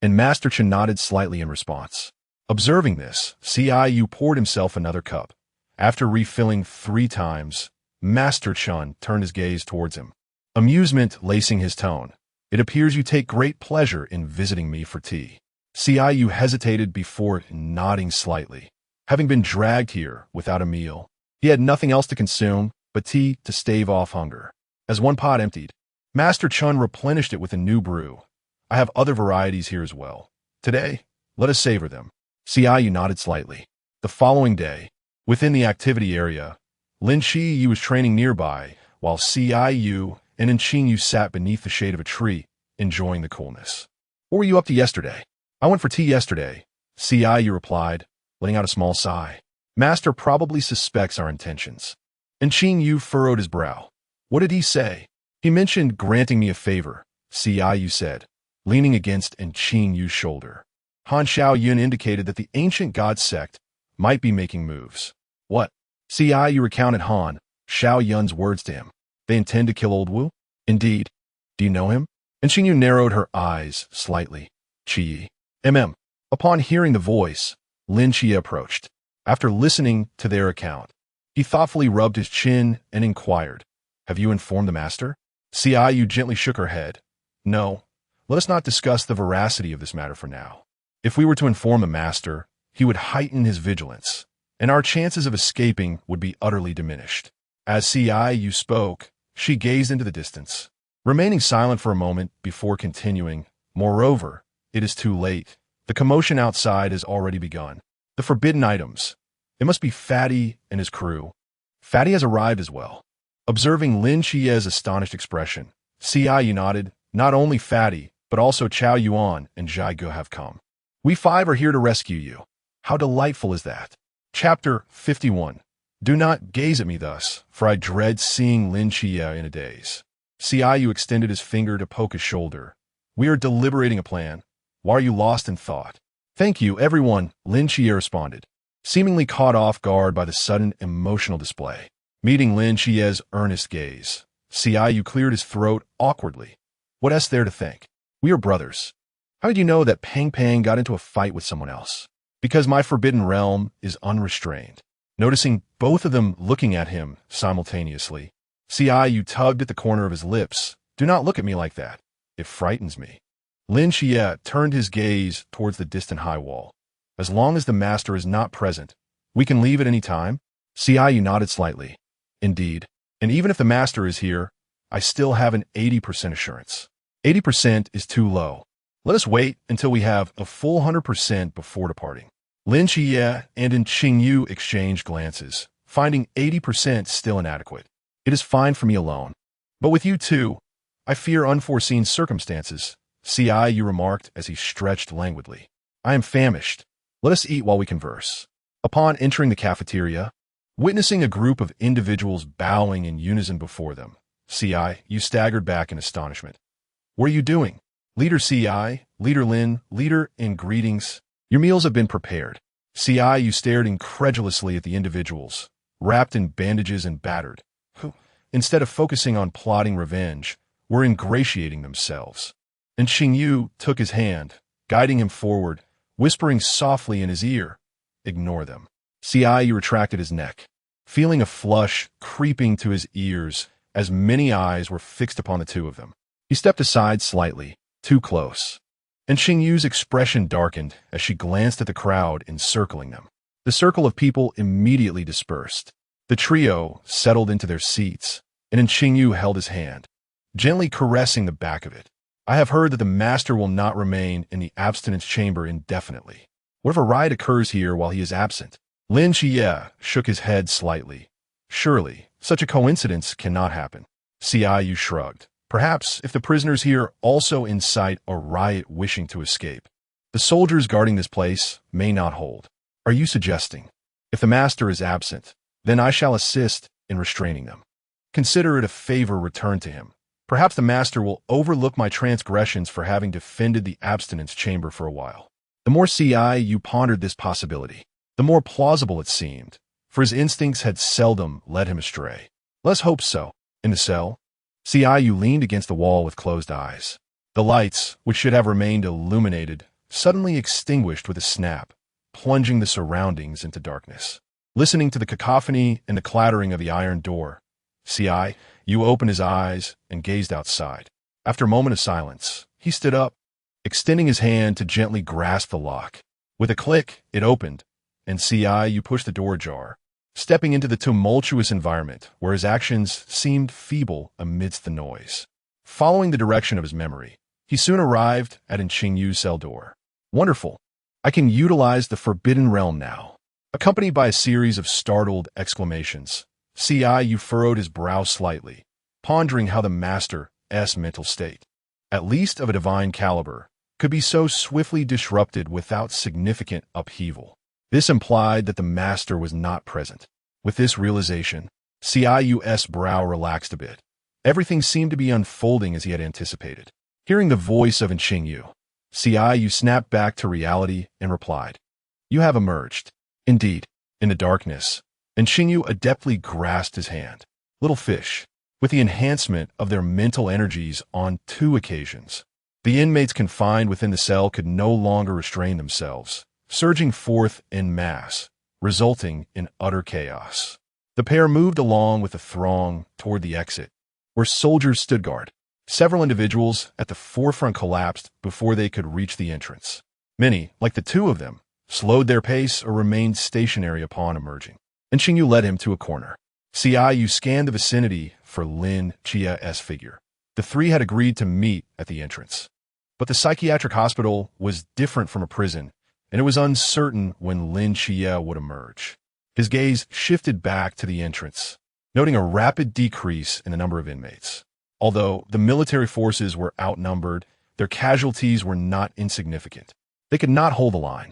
and Master Chun nodded slightly in response. Observing this, Xiaoyu poured himself another cup. After refilling 3 times, Master Chun turned his gaze towards him. Amusement lacing his tone. It appears you take great pleasure in visiting me for tea. Xiaoyu hesitated before nodding slightly. Having been dragged here without a meal, he had nothing else to consume but tea to stave off hunger. As one pot emptied, Master Chun replenished it with a new brew. I have other varieties here as well. Today, Let us savor them. Qingyu nodded slightly. The following day, within the activity area, Qingyu was training nearby, while Qingyu and Qingyu sat beneath the shade of a tree, enjoying the coolness. What were you up to yesterday? I went for tea yesterday, Qingyu replied, letting out a small sigh. Master probably suspects our intentions. And Qingyu furrowed his brow. What did he say? He mentioned granting me a favor, Qingyu said, leaning against Qingyu's shoulder. Han Xiaoyun indicated that the ancient god sect might be making moves. What? Qingyu recounted Han Xiaoyun's words to him. They intend to kill Old Wu? Indeed. Do you know him? And Qingyu narrowed her eyes slightly. Qi. Upon hearing the voice, Lin Qi approached. After listening to their account, he thoughtfully rubbed his chin and inquired, Have you informed the master? Qingyu gently shook her head. No, let us not discuss the veracity of this matter for now. If we were to inform the master, he would heighten his vigilance, and our chances of escaping would be utterly diminished. As Qingyu spoke, she gazed into the distance, remaining silent for a moment before continuing. Moreover, it is too late. The commotion outside has already begun. The forbidden items. It must be Fatty and his crew. Fatty has arrived as well. Observing Lin Qi's astonished expression, Qingyu nodded. Not only Fatty, but also Chao Yuan and Zhai Ge have come. We 5 are here to rescue you. How delightful is that? Chapter 51. Do not gaze at me thus, for I dread seeing Lin Qi in a daze. Qingyu extended his finger to poke his shoulder. We are deliberating a plan. Why are you lost in thought? Thank you, everyone, Lin Qi responded, seemingly caught off guard by the sudden emotional display. Meeting Lin Qi's earnest gaze, Qingyu cleared his throat awkwardly. What is there to think? We are brothers. How did you know that Pang Pang got into a fight with someone else? Because my forbidden realm is unrestrained. Noticing both of them looking at him simultaneously, Qingyu tugged at the corner of his lips. Do not look at me like that. It frightens me. Lin Qi turned his gaze towards the distant high wall. As long as the master is not present, we can leave at any time? Qingyu nodded slightly. Indeed. And even if the master is here, I still have an 80% assurance. 80% is too low. Let us wait until we have a full 100% before departing. Lin Qi and Qingyu exchanged glances, finding 80% still inadequate. It is fine for me alone. But with you too, I fear unforeseen circumstances, Qingyu remarked as he stretched languidly. I am famished. Let us eat while we converse. Upon entering the cafeteria, witnessing a group of individuals bowing in unison before them, Qingyu staggered back in astonishment. What are you doing? Leader Qingyu, Leader Lin, Leader in greetings. Your meals have been prepared. Qingyu stared incredulously at the individuals, wrapped in bandages and battered, who, instead of focusing on plotting revenge, were ingratiating themselves. And Qingyu took his hand, guiding him forward, whispering softly in his ear, Ignore them. Qingyu retracted his neck, feeling a flush creeping to his ears as many eyes were fixed upon the two of them. He stepped aside slightly, too close, and Qingyu's expression darkened as she glanced at the crowd encircling them. The circle of people immediately dispersed. The trio settled into their seats, and Qingyu held his hand, gently caressing the back of it. I have heard that the master will not remain in the abstinence chamber indefinitely. What if a riot occurs here while he is absent? Lin Qi shook his head slightly. Surely, such a coincidence cannot happen. Qingyu shrugged. Perhaps if the prisoners here also incite a riot wishing to escape, the soldiers guarding this place may not hold. Are you suggesting, if the master is absent, then I shall assist in restraining them? Consider it a favor returned to him. Perhaps the master will overlook my transgressions for having defended the abstinence chamber for a while. The more Qingyu pondered this possibility, the more plausible it seemed, for his instincts had seldom led him astray. Let's hope so. In the cell, Qingyu leaned against the wall with closed eyes. The lights, which should have remained illuminated, suddenly extinguished with a snap, plunging the surroundings into darkness. Listening to the cacophony and the clattering of the iron door, Qingyu opened his eyes and gazed outside. After a moment of silence, he stood up, extending his hand to gently grasp the lock. With a click, it opened, and Qingyu pushed the door ajar, stepping into the tumultuous environment where his actions seemed feeble amidst the noise. Following the direction of his memory, he soon arrived at Qingyu's cell door. Wonderful. I can utilize the Forbidden Realm now. Accompanied by a series of startled exclamations, Qingyu furrowed his brow slightly, pondering how the master's mental state, at least of a divine caliber, could be so swiftly disrupted without significant upheaval. This implied that the master was not present. With this realization, Qingyu's brow relaxed a bit. Everything seemed to be unfolding as he had anticipated. Hearing the voice of Qingyu, Qingyu snapped back to reality and replied, "You have emerged." Indeed, in the darkness, Qingyu adeptly grasped his hand. Little fish, with the enhancement of their mental energies on 2 occasions. The inmates confined within the cell could no longer restrain themselves, surging forth en masse, resulting in utter chaos. The pair moved along with the throng toward the exit, where soldiers stood guard. Several individuals at the forefront collapsed before they could reach the entrance. Many, like the 2 of them, slowed their pace or remained stationary upon emerging. Qingyu led him to a corner. Qingyu scanned the vicinity for Lin Chia's figure. The 3 had agreed to meet at the entrance. But the psychiatric hospital was different from a prison, and it was uncertain when Lin Chia would emerge. His gaze shifted back to the entrance, noting a rapid decrease in the number of inmates. Although the military forces were outnumbered, their casualties were not insignificant. They could not hold the line.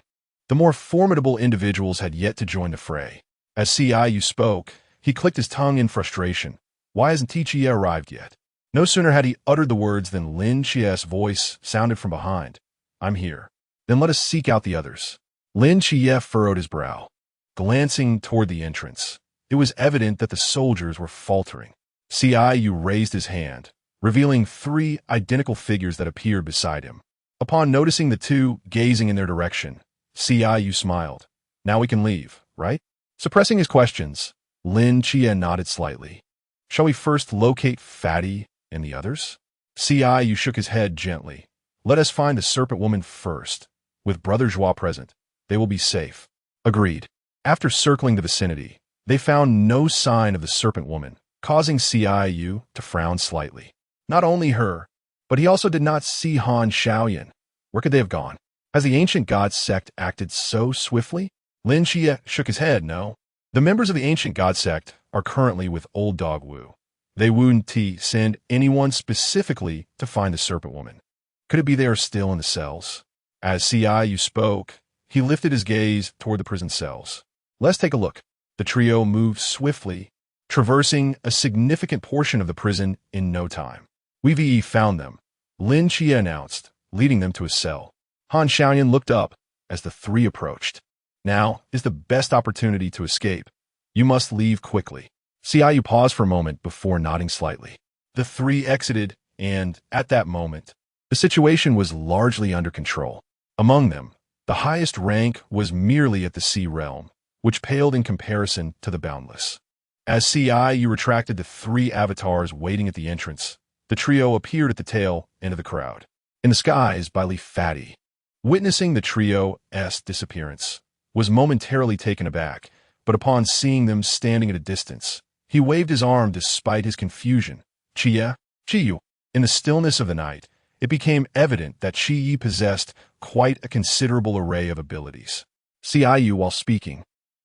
The more formidable individuals had yet to join the fray. As Qingyu spoke, he clicked his tongue in frustration. Why hasn't Chia arrived yet? No sooner had he uttered the words than Lin Chia's voice sounded from behind. "I'm here. Then let us seek out the others." Lin Chia furrowed his brow, glancing toward the entrance. It was evident that the soldiers were faltering. Qingyu raised his hand, revealing 3 identical figures that appeared beside him. Upon noticing the 2 gazing in their direction, Qingyu smiled. "Now we can leave, right?" Suppressing his questions, Lin Chia nodded slightly. "Shall we first locate Fatty and the others?" Qingyu shook his head gently. "Let us find the serpent woman first. With Brother Joie present, they will be safe." Agreed. After circling the vicinity, they found no sign of the serpent woman, causing Qingyu to frown slightly. Not only her, but he also did not see Han Shaoyan. Where could they have gone? Has the ancient god sect acted so swiftly? Lin Chia shook his head, no. The members of the ancient god sect are currently with Old Dog Wu. They wouldn't send anyone specifically to find the serpent woman. Could it be they are still in the cells? As Qingyu spoke, he lifted his gaze toward the prison cells. "Let's take a look." The trio moved swiftly, traversing a significant portion of the prison in no time. "We've found them," Lin Chia announced, leading them to a cell. Han Shaoyan looked up as the 3 approached. "Now is the best opportunity to escape. You must leave quickly." Qingyu paused for a moment before nodding slightly. The 3 exited, and at that moment, the situation was largely under control. Among them, the highest rank was merely at the Sea Realm, which paled in comparison to the Boundless. As Qingyu retracted the 3 avatars waiting at the entrance, the trio appeared at the tail end of the crowd. In the skies by Li Fatty, witnessing the trio's disappearance, was momentarily taken aback, but upon seeing them standing at a distance, he waved his arm despite his confusion. Qingyu. In the stillness of the night, it became evident that Qingyu possessed quite a considerable array of abilities. Qingyu, while speaking,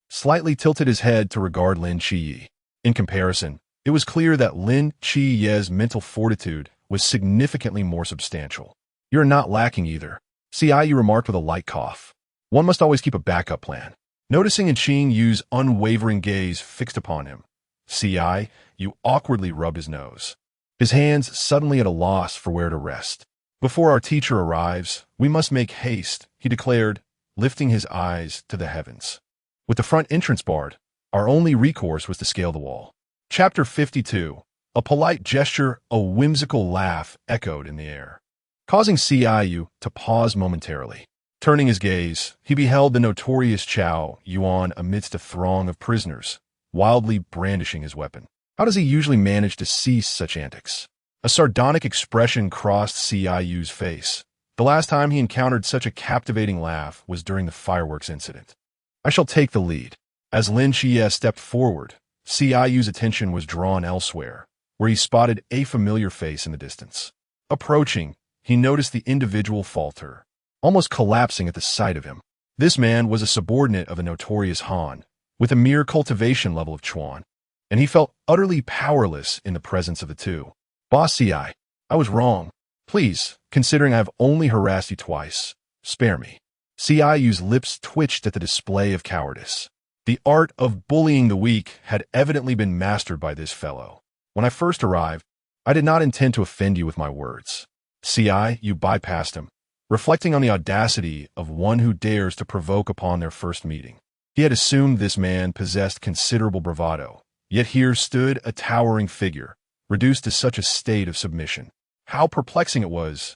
slightly tilted his head to regard Lin Qingyu. In comparison, it was clear that Lin Qingyu's mental fortitude was significantly more substantial. "You're not lacking either," Qingyu remarked with a light cough. "One must always keep a backup plan." Noticing Qingyu's unwavering gaze fixed upon him, Qingyu awkwardly rubbed his nose, his hands suddenly at a loss for where to rest. "Before our teacher arrives, we must make haste," he declared, lifting his eyes to the heavens. With the front entrance barred, our only recourse was to scale the wall. Chapter 52. A polite gesture, a whimsical laugh echoed in the air, causing Qingyu to pause momentarily. Turning his gaze, he beheld the notorious Chao Yuan amidst a throng of prisoners, wildly brandishing his weapon. How does he usually manage to cease such antics? A sardonic expression crossed Qingyu's face. The last time he encountered such a captivating laugh was during the fireworks incident. "I shall take the lead." As Lin Chia stepped forward, Qingyu's attention was drawn elsewhere, where he spotted a familiar face in the distance. Approaching, he noticed the individual falter, almost collapsing at the sight of him. This man was a subordinate of the notorious Han, with a mere cultivation level of Chuan, and he felt utterly powerless in the presence of the two. Boss CI, I was wrong. Please, considering I've only harassed you twice, spare me. CIU's lips twitched at the display of cowardice. The art of bullying the weak had evidently been mastered by this fellow. When I first arrived, I did not intend to offend you with my words. CIU bypassed him, reflecting on the audacity of one who dares to provoke upon their first meeting. He had assumed this man possessed considerable bravado, yet here stood a towering figure, reduced to such a state of submission. How perplexing it was,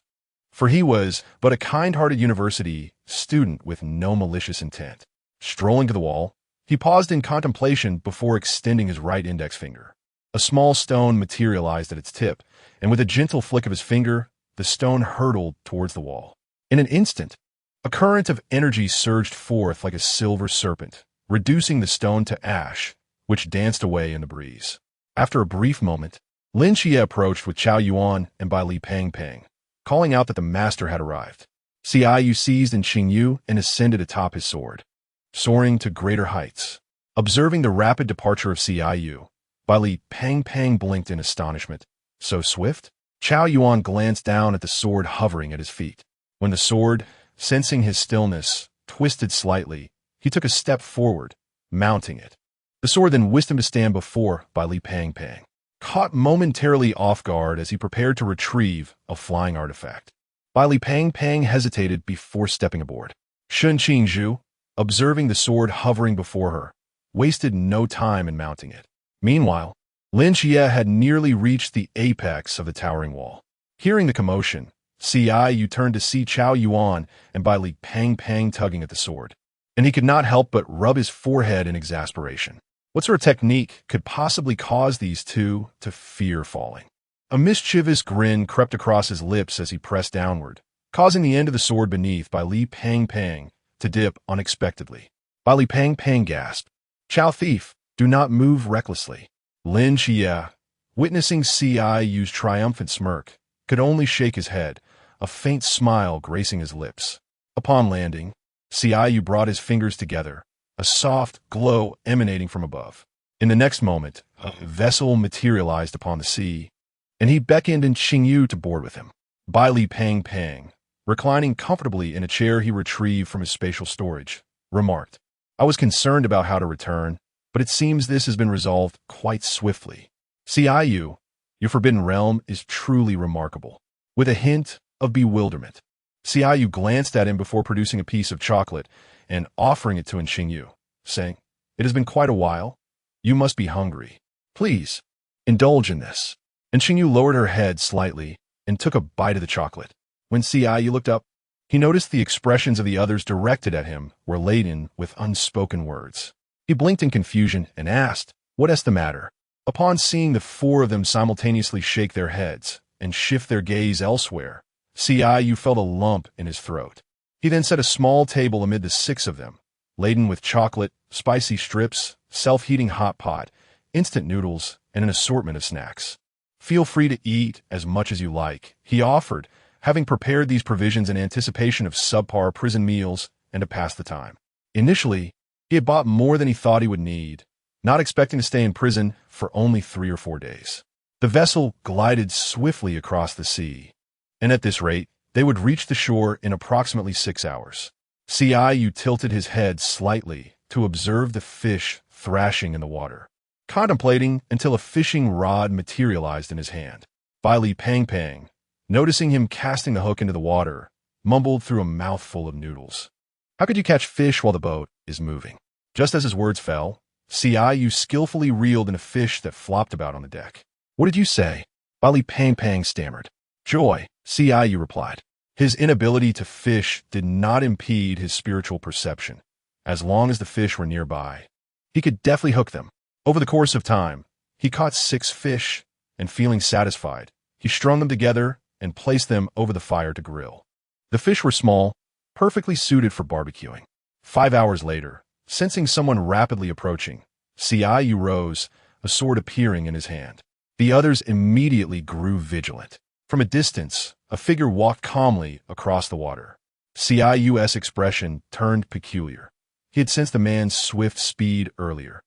for he was but a kind-hearted university student with no malicious intent. Strolling to the wall, he paused in contemplation before extending his right index finger. A small stone materialized at its tip, and with a gentle flick of his finger, the stone hurtled towards the wall. In an instant, a current of energy surged forth like a silver serpent, reducing the stone to ash, which danced away in the breeze. After a brief moment, Lin Xie approached with Chao Yuan and Bai Li Pang Pang, calling out that the master had arrived. CIU seized in Qingyu and ascended atop his sword, soaring to greater heights. Observing the rapid departure of CIU, Bai Li Pang Pang blinked in astonishment. So swift? Chao Yuan glanced down at the sword hovering at his feet. When the sword, sensing his stillness, twisted slightly, he took a step forward, mounting it. The sword then whisked him to stand before Bai Li Pang Pang, caught momentarily off guard as he prepared to retrieve a flying artifact. Bai Li Pang Pang hesitated before stepping aboard. Shun Qingyu, observing the sword hovering before her, wasted no time in mounting it. Meanwhile, Lin Xie had nearly reached the apex of the towering wall. Hearing the commotion, CIU turned to see Chao Yuan and Bai Li Pang Pang tugging at the sword, and he could not help but rub his forehead in exasperation. What sort of technique could possibly cause these two to fear falling? A mischievous grin crept across his lips as he pressed downward, causing the end of the sword beneath Bai Li Pang Pang to dip unexpectedly. Bai Li Pang Pang gasped, "Chao thief, do not move recklessly." Lin Xie, witnessing CIU's triumphant smirk, could only shake his head, a faint smile gracing his lips. Upon landing, CIU brought his fingers together, a soft glow emanating from above. In the next moment, a vessel materialized upon the sea, and he beckoned in Qingyu to board with him. Bai Li Pang Pang, reclining comfortably in a chair he retrieved from his spatial storage, remarked, "I was concerned about how to return, but it seems this has been resolved quite swiftly. CIU, your Forbidden Realm is truly remarkable." With a hint of bewilderment, CIU glanced at him before producing a piece of chocolate and offering it to Qingyu, saying, "It has been quite a while. You must be hungry. Please, indulge in this." And Qingyu lowered her head slightly and took a bite of the chocolate. When CIU looked up, he noticed the expressions of the others directed at him were laden with unspoken words. He blinked in confusion and asked, "What's the matter?" Upon seeing the four of them simultaneously shake their heads and shift their gaze elsewhere, CIU felt a lump in his throat. He then set a small table amid the six of them, laden with chocolate, spicy strips, self-heating hot pot, instant noodles, and an assortment of snacks. "Feel free to eat as much as you like," he offered, having prepared these provisions in anticipation of subpar prison meals and to pass the time. Initially, he had bought more than he thought he would need, not expecting to stay in prison for only 3 or 4 days. The vessel glided swiftly across the sea, and at this rate, they would reach the shore in approximately 6 hours. CIU tilted his head slightly to observe the fish thrashing in the water, contemplating until a fishing rod materialized in his hand. Bai Li Pang Pang, noticing him casting the hook into the water, mumbled through a mouthful of noodles, "How could you catch fish while the boat is moving?" Just as his words fell, CIU skillfully reeled in a fish that flopped about on the deck. "What did you say?" Bai Li Pang Pang stammered. "Joy," CIU replied. His inability to fish did not impede his spiritual perception. As long as the fish were nearby, he could deftly hook them. Over the course of time, he caught 6 fish, and feeling satisfied, he strung them together and placed them over the fire to grill. The fish were small, perfectly suited for barbecuing. 5 hours later, sensing someone rapidly approaching, CIU rose, a sword appearing in his hand. The others immediately grew vigilant. From a distance, a figure walked calmly across the water. Ciu's expression turned peculiar. He had sensed the man's swift speed earlier.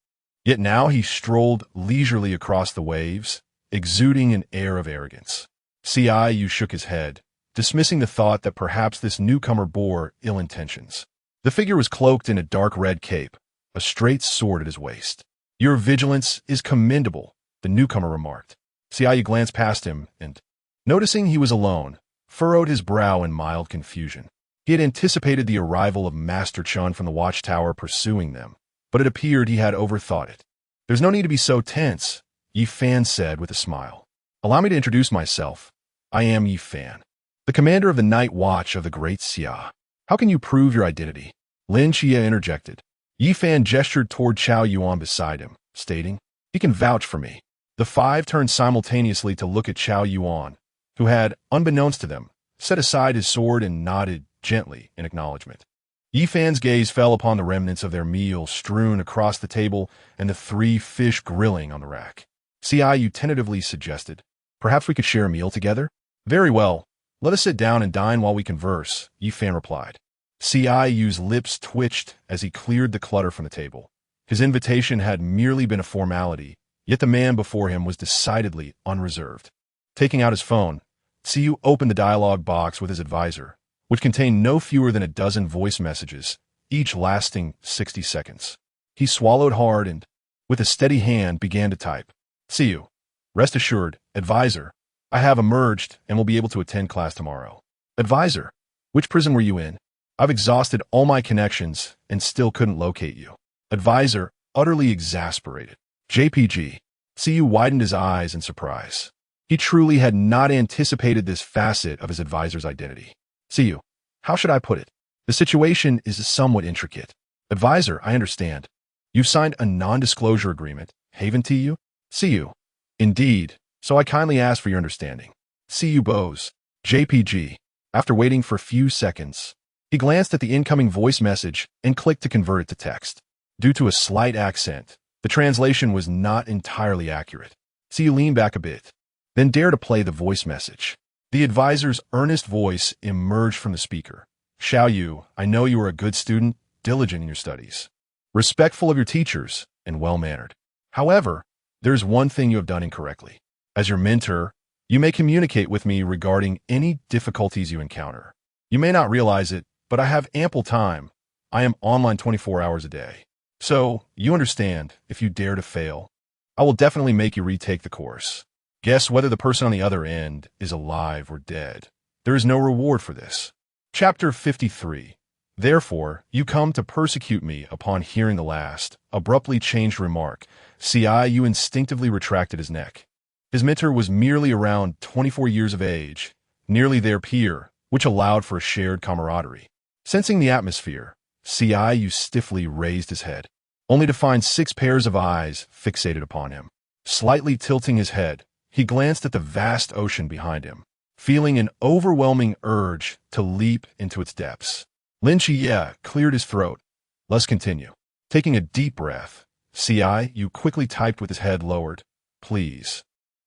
Yet now he strolled leisurely across the waves, exuding an air of arrogance. Ciu shook his head, dismissing the thought that perhaps this newcomer bore ill intentions. The figure was cloaked in a dark red cape, a straight sword at his waist. "Your vigilance is commendable," the newcomer remarked. Ciu glanced past him and, noticing he was alone, furrowed his brow in mild confusion. He had anticipated the arrival of Master Chun from the watchtower pursuing them, but it appeared he had overthought it. "There's no need to be so tense," Yi Fan said with a smile. "Allow me to introduce myself. I am Yi Fan, the commander of the Night Watch of the Great Xia. How can you prove your identity?" Lin Xie interjected. Yi Fan gestured toward Chao Yuan beside him, stating, "He can vouch for me." The five turned simultaneously to look at Chao Yuan, who had, unbeknownst to them, set aside his sword and nodded gently in acknowledgement. Yi Fan's gaze fell upon the remnants of their meal strewn across the table and the 3 fish grilling on the rack. Ciu tentatively suggested, "Perhaps we could share a meal together?" "Very well. Let us sit down and dine while we converse," Yi Fan replied. Ciu's lips twitched as he cleared the clutter from the table. His invitation had merely been a formality, yet the man before him was decidedly unreserved. Taking out his phone, Ciu opened the dialogue box with his advisor, which contained no fewer than a dozen voice messages, each lasting 60 seconds. He swallowed hard and, with a steady hand, began to type. "Ciu, rest assured, advisor, I have emerged and will be able to attend class tomorrow. Advisor, which prison were you in? I've exhausted all my connections and still couldn't locate you." Advisor, utterly exasperated. JPG. Ciu widened his eyes in surprise. He truly had not anticipated this facet of his advisor's identity. "Ciu, how should I put it? The situation is somewhat intricate. Advisor, I understand. You've signed a non-disclosure agreement, haven't you? Ciu. Indeed, so I kindly ask for your understanding." Ciu bows. JPG. After waiting for a few seconds, he glanced at the incoming voice message and clicked to convert it to text. Due to a slight accent, the translation was not entirely accurate. Ciu leaned back a bit, then dared to play the voice message. The advisor's earnest voice emerged from the speaker. "Xiao Yu, I know you are a good student, diligent in your studies, respectful of your teachers, and well-mannered. However, there's one thing you have done incorrectly. As your mentor, you may communicate with me regarding any difficulties you encounter. You may not realize it, but I have ample time. I am online 24 hours a day. So, you understand, if you dare to fail, I will definitely make you retake the course. Guess whether the person on the other end is alive or dead. There is no reward for this." Chapter 53. "Therefore, you come to persecute me." Upon hearing the last, abruptly changed remark, Ciu instinctively retracted his neck. His mentor was merely around 24 years of age, nearly their peer, which allowed for a shared camaraderie. Sensing the atmosphere, Ciu stiffly raised his head, only to find 6 pairs of eyes fixated upon him. Slightly tilting his head, he glanced at the vast ocean behind him, feeling an overwhelming urge to leap into its depths. Lin Xie cleared his throat. "Let's continue." Taking a deep breath, Ciu quickly typed with his head lowered, "Please,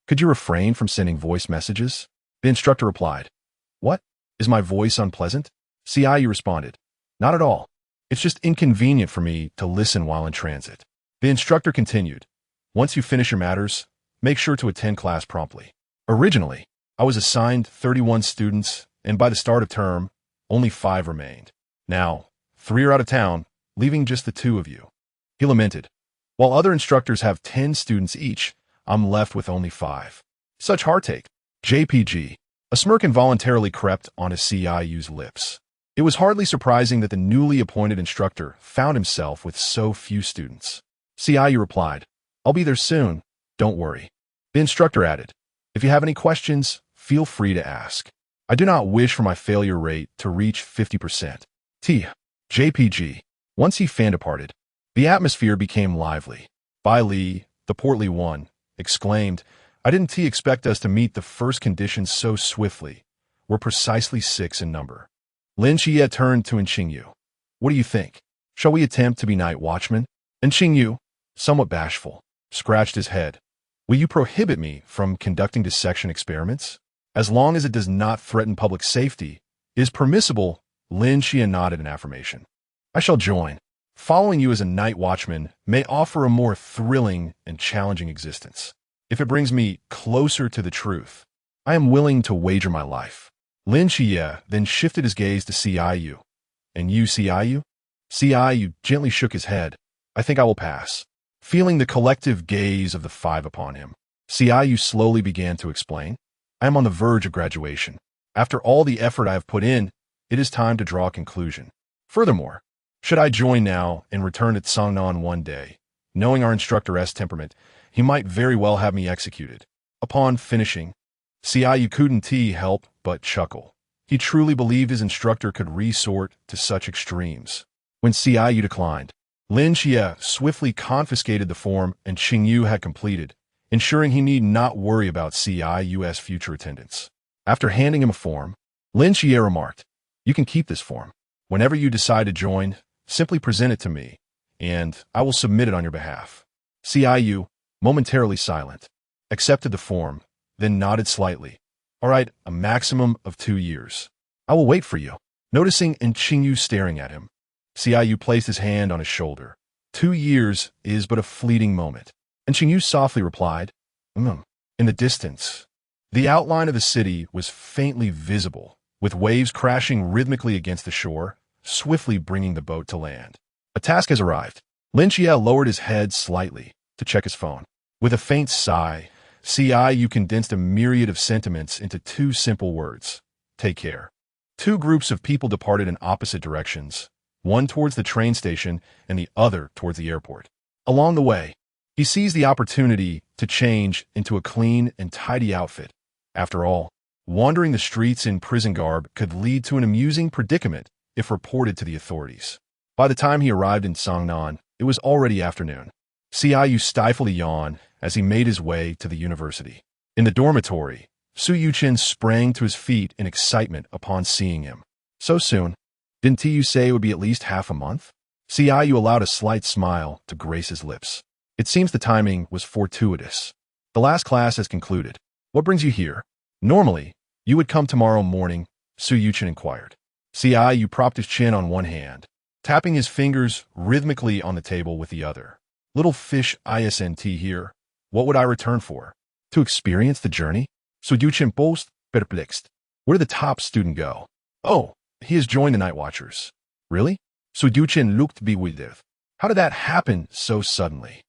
could you refrain from sending voice messages?" The instructor replied. "What? Is my voice unpleasant?" Ciu responded. "Not at all. It's just inconvenient for me to listen while in transit." The instructor continued. "Once you finish your matters, make sure to attend class promptly. Originally, I was assigned 31 students, and by the start of term, only 5 remained. Now, 3 are out of town, leaving just the 2 of you." He lamented. "While other instructors have 10 students each, I'm left with only 5. Such heartache." JPG. A smirk involuntarily crept onto Ciu's lips. It was hardly surprising that the newly appointed instructor found himself with so few students. Ciu replied, "I'll be there soon. Don't worry." The instructor added, "If you have any questions, feel free to ask. I do not wish for my failure rate to reach 50%. JPG. Once Yi Fan departed, the atmosphere became lively. Bai Li, the portly one, exclaimed, "I didn't expect us to meet the first conditions so swiftly. We're precisely 6 in number." Lin Xie turned to Qingyu. "What do you think? Shall we attempt to be night watchmen?" And Qingyu, somewhat bashful, scratched his head. "Will you prohibit me from conducting dissection experiments? As long as it does not threaten public safety, it is permissible Lin Qian nodded in affirmation. I shall join. Following you as a night watchman may offer a more thrilling and challenging existence. If it brings me closer to the truth, I am willing to wager my life. Lin Qian then shifted his gaze to Ciyu. And you, Ciyu? Ciyu gently shook his head. I think I will pass. Feeling the collective gaze of the five upon him, Ciyu slowly began to explain. I am on the verge of graduation. After all the effort I have put in, it is time to draw a conclusion. Furthermore, should I join now and return to Tsangnan one day, knowing our instructor's temperament, he might very well have me executed. Upon finishing, Ciyu couldn't help but chuckle. He truly believed his instructor could resort to such extremes. When Ciyu declined, Lin Qian swiftly confiscated the form and Qingyu had completed, ensuring he need not worry about Ciyu's future attendance. After handing him a form, Lin Qian remarked, You can keep this form. Whenever you decide to join, simply present it to me, and I will submit it on your behalf. Ciyu, momentarily silent, accepted the form, then nodded slightly. All right, a maximum of 2 years. I will wait for you. Noticing Qingyu staring at him, Ciyu placed his hand on his shoulder. 2 years is but a fleeting moment. And Qingyu softly replied, In the distance, the outline of the city was faintly visible, with waves crashing rhythmically against the shore, swiftly bringing the boat to land. A task has arrived. Lin Qian lowered his head slightly to check his phone. With a faint sigh, Ciyu condensed a myriad of sentiments into 2 simple words. Take care. 2 groups of people departed in opposite directions, one towards the train station and the other towards the airport. Along the way, he seized the opportunity to change into a clean and tidy outfit. After all, wandering the streets in prison garb could lead to an amusing predicament if reported to the authorities. By the time he arrived in Sangnan, it was already afternoon. Ciyu stifled a yawn as he made his way to the university. In the dormitory, Su Yuchen sprang to his feet in excitement upon seeing him. So soon? Didn't you say it would be at least half a month? Ciyu allowed a slight smile to grace his lips. It seems the timing was fortuitous. The last class has concluded. What brings you here? Normally, you would come tomorrow morning, Su Yuchen inquired. Ciyu propped his chin on one hand, tapping his fingers rhythmically on the table with the other. Little fish isn't here. What would I return for? To experience the journey? Su Yuchen boast perplexed. Where did the top student go? Oh, he has joined the Night Watchers. Really? Su Yuchen looked bewildered. How did that happen so suddenly?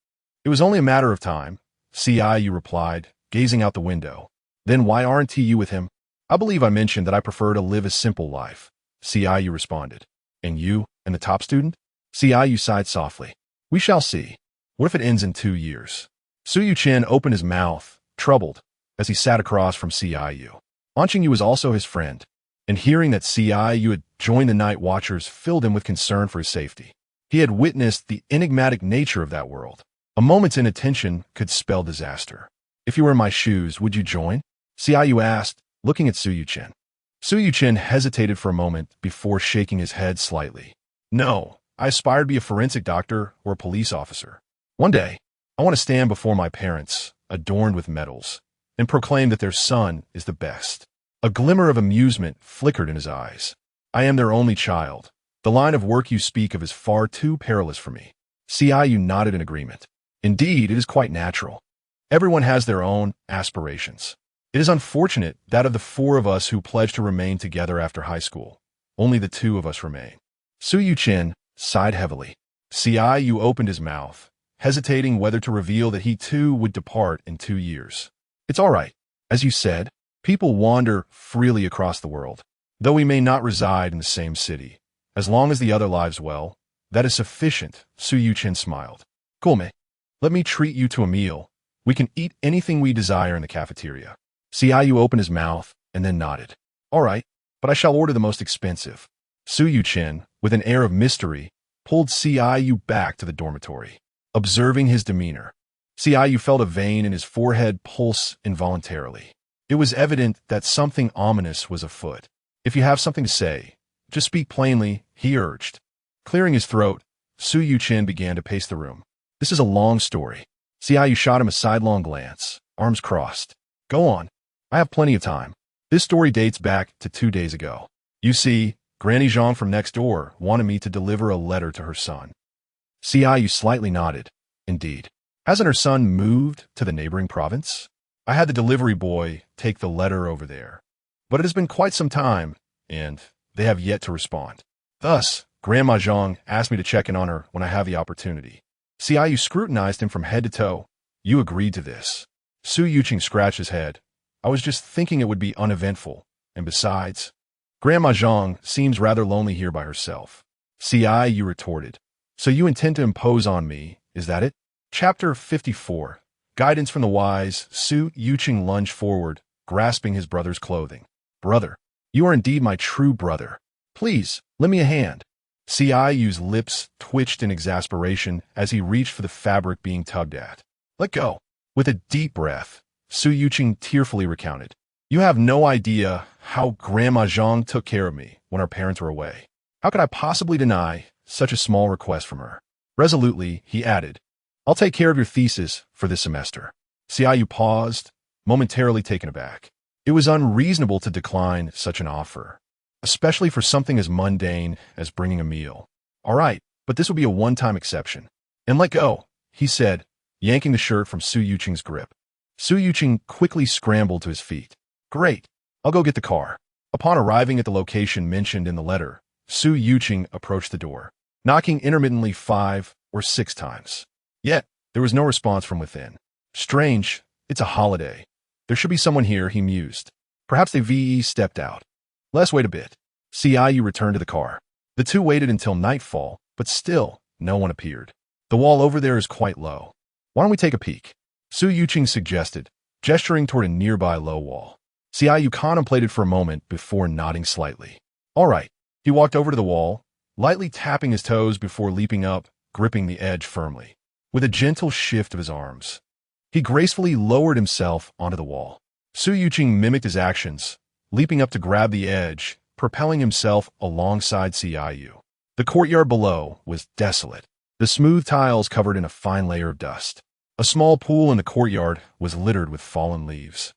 It was only a matter of time, Ciyu replied, gazing out the window. Then why aren't you with him? I believe I mentioned that I prefer to live a simple life, Ciyu responded. And you and the top student? Ciyu sighed softly. We shall see. What if it ends in 2 years? Su Yuchen opened his mouth, troubled, as he sat across from Ciyu. Qingyu was also his friend, and hearing that Ciyu had joined the Night Watchers filled him with concern for his safety. He had witnessed the enigmatic nature of that world. A moment's inattention could spell disaster. If you were in my shoes, would you join? Ciyu asked, looking at Su Yuchen. Su Yuchen hesitated for a moment before shaking his head slightly. No, I aspire to be a forensic doctor or a police officer. One day, I want to stand before my parents, adorned with medals, and proclaim that their son is the best. A glimmer of amusement flickered in his eyes. I am their only child. The line of work you speak of is far too perilous for me. Ciyu nodded in agreement. Indeed, it is quite natural. Everyone has their own aspirations. It is unfortunate that of the 4 of us who pledged to remain together after high school, only the 2 of us remain. Su Yuchen sighed heavily. Ciyu opened his mouth, hesitating whether to reveal that he too would depart in 2 years. It's all right. As you said, people wander freely across the world. Though we may not reside in the same city, as long as the other lives well, that is sufficient, Su Yuchen smiled. Come, let me treat you to a meal. We can eat anything we desire in the cafeteria. Ciyu opened his mouth and then nodded. All right, but I shall order the most expensive. Su Yuchen, with an air of mystery, pulled Ciyu back to the dormitory. Observing his demeanor, Ciyu felt a vein in his forehead pulse involuntarily. It was evident that something ominous was afoot. If you have something to say, just speak plainly, he urged. Clearing his throat, Su Yuchen began to pace the room. This is a long story. Ciyu shot him a sidelong glance, arms crossed. Go on. I have plenty of time. This story dates back to 2 days ago. You see, Granny Zhang from next door wanted me to deliver a letter to her son. Xiaoyu slightly nodded. Indeed. Hasn't her son moved to the neighboring province? I had the delivery boy take the letter over there. But it has been quite some time, and they have yet to respond. Thus, Grandma Zhang asked me to check in on her when I have the opportunity. Xiaoyu scrutinized him from head to toe. You agreed to this. Su Yuqing scratched his head. I was just thinking it would be uneventful. And besides, Grandma Zhang seems rather lonely here by herself. Xiaoyu retorted. So you intend to impose on me, is that it? Chapter 54. Guidance from the wise. Su Yuqing lunged forward, grasping his brother's clothing. Brother, you are indeed my true brother. Please, lend me a hand. Xiaoyu's lips twitched in exasperation as he reached for the fabric being tugged at. Let go. With a deep breath, Su Yuqing tearfully recounted. You have no idea how Grandma Zhang took care of me when our parents were away. How could I possibly deny such a small request from her? Resolutely, he added, I'll take care of your thesis for this semester. Xiaoyu paused, momentarily taken aback. It was unreasonable to decline such an offer, especially for something as mundane as bringing a meal. All right, but this will be a one-time exception. And let go, he said, yanking the shirt from Su Yuqing's grip. Su Yuqing quickly scrambled to his feet. Great, I'll go get the car. Upon arriving at the location mentioned in the letter, Su Yuqing approached the door, knocking intermittently 5 or 6 times. Yet, there was no response from within. Strange, it's a holiday. There should be someone here, he mused. Perhaps the VE stepped out. Let's wait a bit. Xiaoyu returned to the car. The two waited until nightfall, but still, no one appeared. The wall over there is quite low. Why don't we take a peek? Su Yuqing suggested, gesturing toward a nearby low wall. Xiaoyu contemplated for a moment before nodding slightly. All right. He walked over to the wall, lightly tapping his toes before leaping up, gripping the edge firmly. With a gentle shift of his arms, he gracefully lowered himself onto the wall. Su Yuqing mimicked his actions, leaping up to grab the edge, propelling himself alongside Xiaoyu. The courtyard below was desolate, the smooth tiles covered in a fine layer of dust. A small pool in the courtyard was littered with fallen leaves,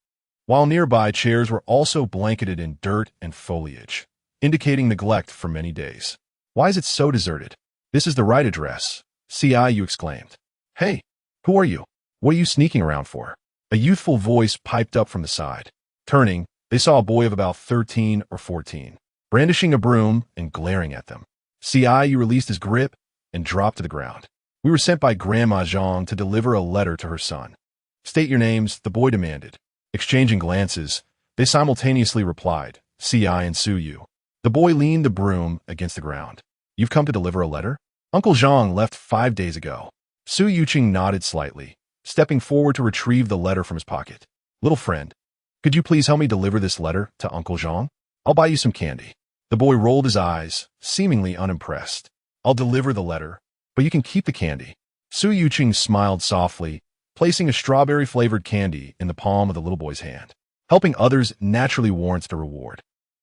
while nearby chairs were also blanketed in dirt and foliage, indicating neglect for many days. Why is it so deserted? This is the right address, Xiaoyu exclaimed. Hey, who are you? What are you sneaking around for? A youthful voice piped up from the side. Turning, they saw a boy of about 13 or 14, brandishing a broom and glaring at them. Xiaoyu released his grip and dropped to the ground. We were sent by Grandma Zhang to deliver a letter to her son. State your names, the boy demanded. Exchanging glances, they simultaneously replied, Ci and Suyu. The boy leaned the broom against the ground. You've come to deliver a letter? Uncle Zhang left 5 days ago. Su Yuqing nodded slightly, stepping forward to retrieve the letter from his pocket. Little friend, could you please help me deliver this letter to Uncle Zhang? I'll buy you some candy. The boy rolled his eyes, seemingly unimpressed. I'll deliver the letter, but you can keep the candy. Su Yuqing smiled softly, placing a strawberry-flavored candy in the palm of the little boy's hand. Helping others naturally warrants a reward.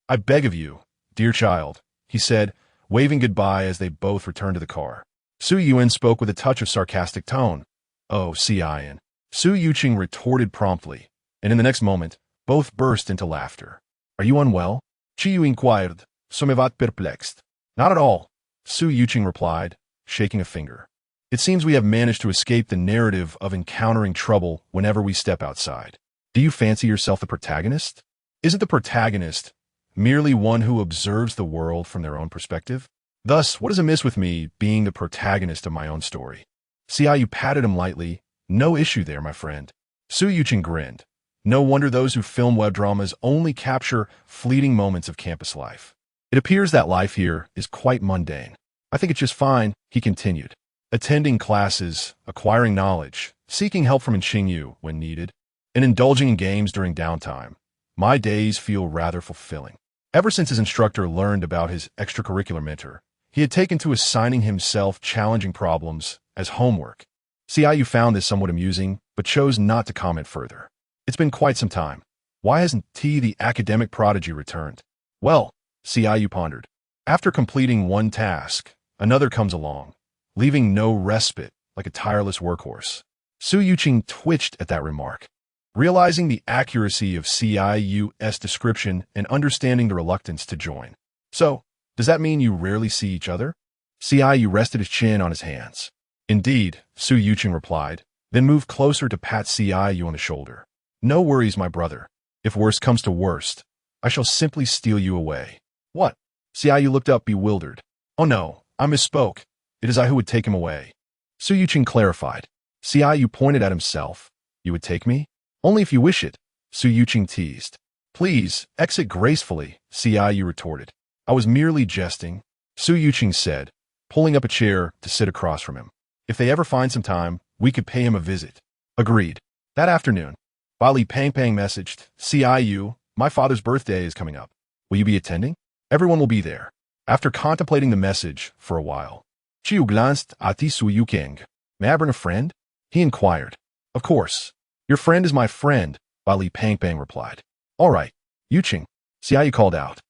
I beg of you, dear child, he said, waving goodbye as they both returned to the car. Su Yuan spoke with a touch of sarcastic tone. Oh, Xian. Su Yuqing retorted promptly, and in the next moment, both burst into laughter. Are you unwell? Qingyu inquired, somewhat perplexed. Not at all, Su Yuqing replied, shaking a finger. It seems we have managed to escape the narrative of encountering trouble whenever we step outside. Do you fancy yourself the protagonist? Isn't the protagonist merely one who observes the world from their own perspective? Thus, what is amiss with me being the protagonist of my own story? See how you patted him lightly? No issue there, my friend. Su Yuqing grinned. No wonder those who film web dramas only capture fleeting moments of campus life. It appears that life here is quite mundane. I think it's just fine, he continued. Attending classes, acquiring knowledge, seeking help from Qingyu when needed, and indulging in games during downtime. My days feel rather fulfilling. Ever since his instructor learned about his extracurricular mentor, he had taken to assigning himself challenging problems as homework. Xiaoyu found this somewhat amusing, but chose not to comment further. It's been quite some time. Why hasn't the academic prodigy returned? Well, Xiaoyu pondered. After completing one task, another comes along, leaving no respite like a tireless workhorse. Su Yuqing twitched at that remark. Realizing the accuracy of Ciu's description and understanding the reluctance to join. So, Does that mean you rarely see each other? Qingyu rested his chin on his hands. Indeed, Su Yuqing replied, then moved closer to pat Qingyu on the shoulder. No worries, my brother. If worst comes to worst, I shall simply steal you away. What? Qingyu looked up bewildered. Oh no, I misspoke. It is I who would take him away. Su Yuqing clarified. Qingyu pointed at himself. You would take me? Only if you wish it, Su Yuqing teased. Please, exit gracefully, Qingyu retorted. I was merely jesting, Su Yuqing said, pulling up a chair to sit across from him. If they ever find some time, we could pay him a visit. Agreed. That afternoon, Li Pang messaged, Qingyu, my father's birthday is coming up. Will you be attending? Everyone will be there. After contemplating the message for a while, Qingyu glanced at Su Yuqing. May I bring a friend? He inquired. Of course. Your friend is my friend, Li Pang replied. All right, Yuqing, Qingyu called out.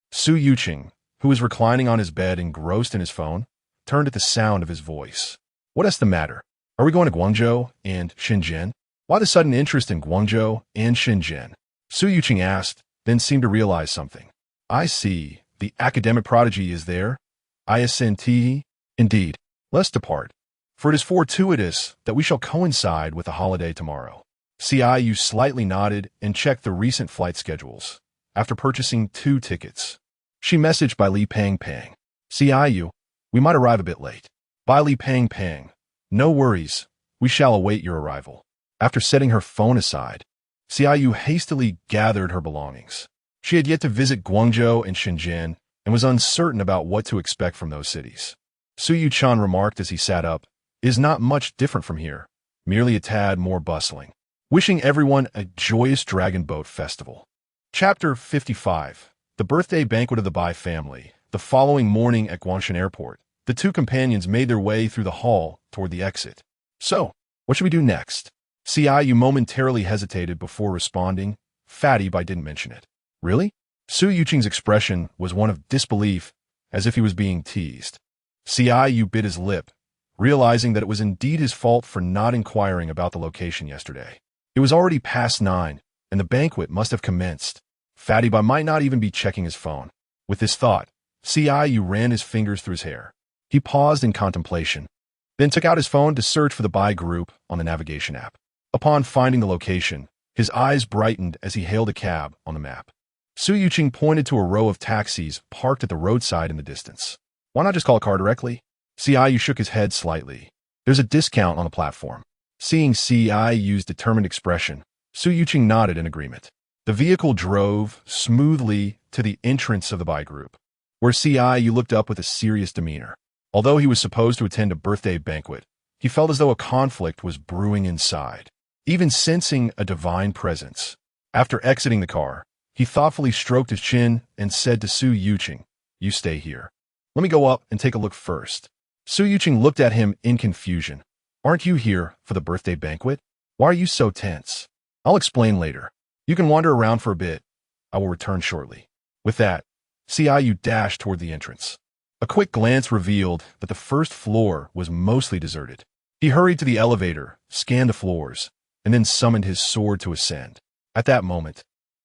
Su Yuqing, who was reclining on his bed engrossed in his phone, turned at the sound of his voice. What is the matter? Are we going to Guangzhou and Shenzhen? Why the sudden interest in Guangzhou and Shenzhen? Su Yuqing asked, then seemed to realize something. I see. The academic prodigy is there. ISNT. Indeed. Let's depart. For it is fortuitous that we shall coincide with the holiday tomorrow. Qingyu slightly nodded and checked the recent flight schedules. After purchasing 2 tickets, she messaged Li Pang. Qingyu, we might arrive a bit late. Li Pang. No worries. We shall await your arrival. After setting her phone aside, Qingyu hastily gathered her belongings. She had yet to visit Guangzhou and Shenzhen and was uncertain about what to expect from those cities. Su Yuqing remarked as he sat up, "It is not much different from here, merely a tad more bustling." Wishing everyone a joyous Dragon Boat Festival. Chapter 55. The birthday banquet of the Bai family. The following morning at Guangshan Airport, the 2 companions made their way through the hall toward the exit. So, what should we do next? Qingyu momentarily hesitated before responding. Fatty, I didn't mention it. Really? Su Yuqing's expression was one of disbelief, as if he was being teased. Qingyu bit his lip, realizing that it was indeed his fault for not inquiring about the location yesterday. It was already past 9, and the banquet must have commenced. Fatty might not even be checking his phone. With this thought, Qingyu ran his fingers through his hair. He paused in contemplation, then took out his phone to search for the Bai group on the navigation app. Upon finding the location, his eyes brightened as he hailed a cab on the map. Su Yuqing pointed to a row of taxis parked at the roadside in the distance. Why not just call a car directly? Qingyu shook his head slightly. There's a discount on the platform. Seeing Qiyu's determined expression, Su Yuqing nodded in agreement. The vehicle drove smoothly to the entrance of the Bai group, where Qingyu looked up with a serious demeanor. Although he was supposed to attend a birthday banquet, he felt as though a conflict was brewing inside, even sensing a divine presence. After exiting the car, he thoughtfully stroked his chin and said to Su Yuqing, "You stay here. Let me go up and take a look first." Su Yuqing looked at him in confusion. "Aren't you here for the birthday banquet? Why are you so tense?" "I'll explain later. You can wander around for a bit. I will return shortly." With that, Qingyu dashed toward the entrance. A quick glance revealed that the first floor was mostly deserted. He hurried to the elevator, scanned the floors, and then summoned his sword to ascend. At that moment,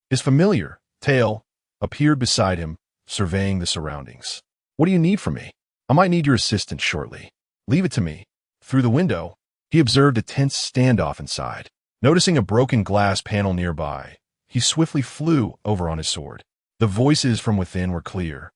his familiar, Tail, appeared beside him, surveying the surroundings. "What do you need from me? I might need your assistance shortly. Leave it to me." Through the window, he observed a tense standoff inside. Noticing a broken glass panel nearby, he swiftly flew over on his sword. The voices from within were clear,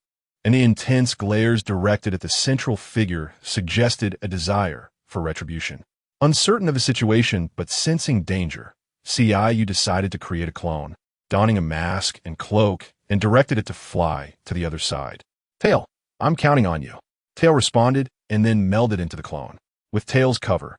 and the intense glares directed at the central figure suggested a desire for retribution. Uncertain of the situation but sensing danger, Qingyu decided to create a clone, donning a mask and cloak, and directed it to fly to the other side. "Tail, I'm counting on you." Tail responded and then melded into the clone. With Tail's cover,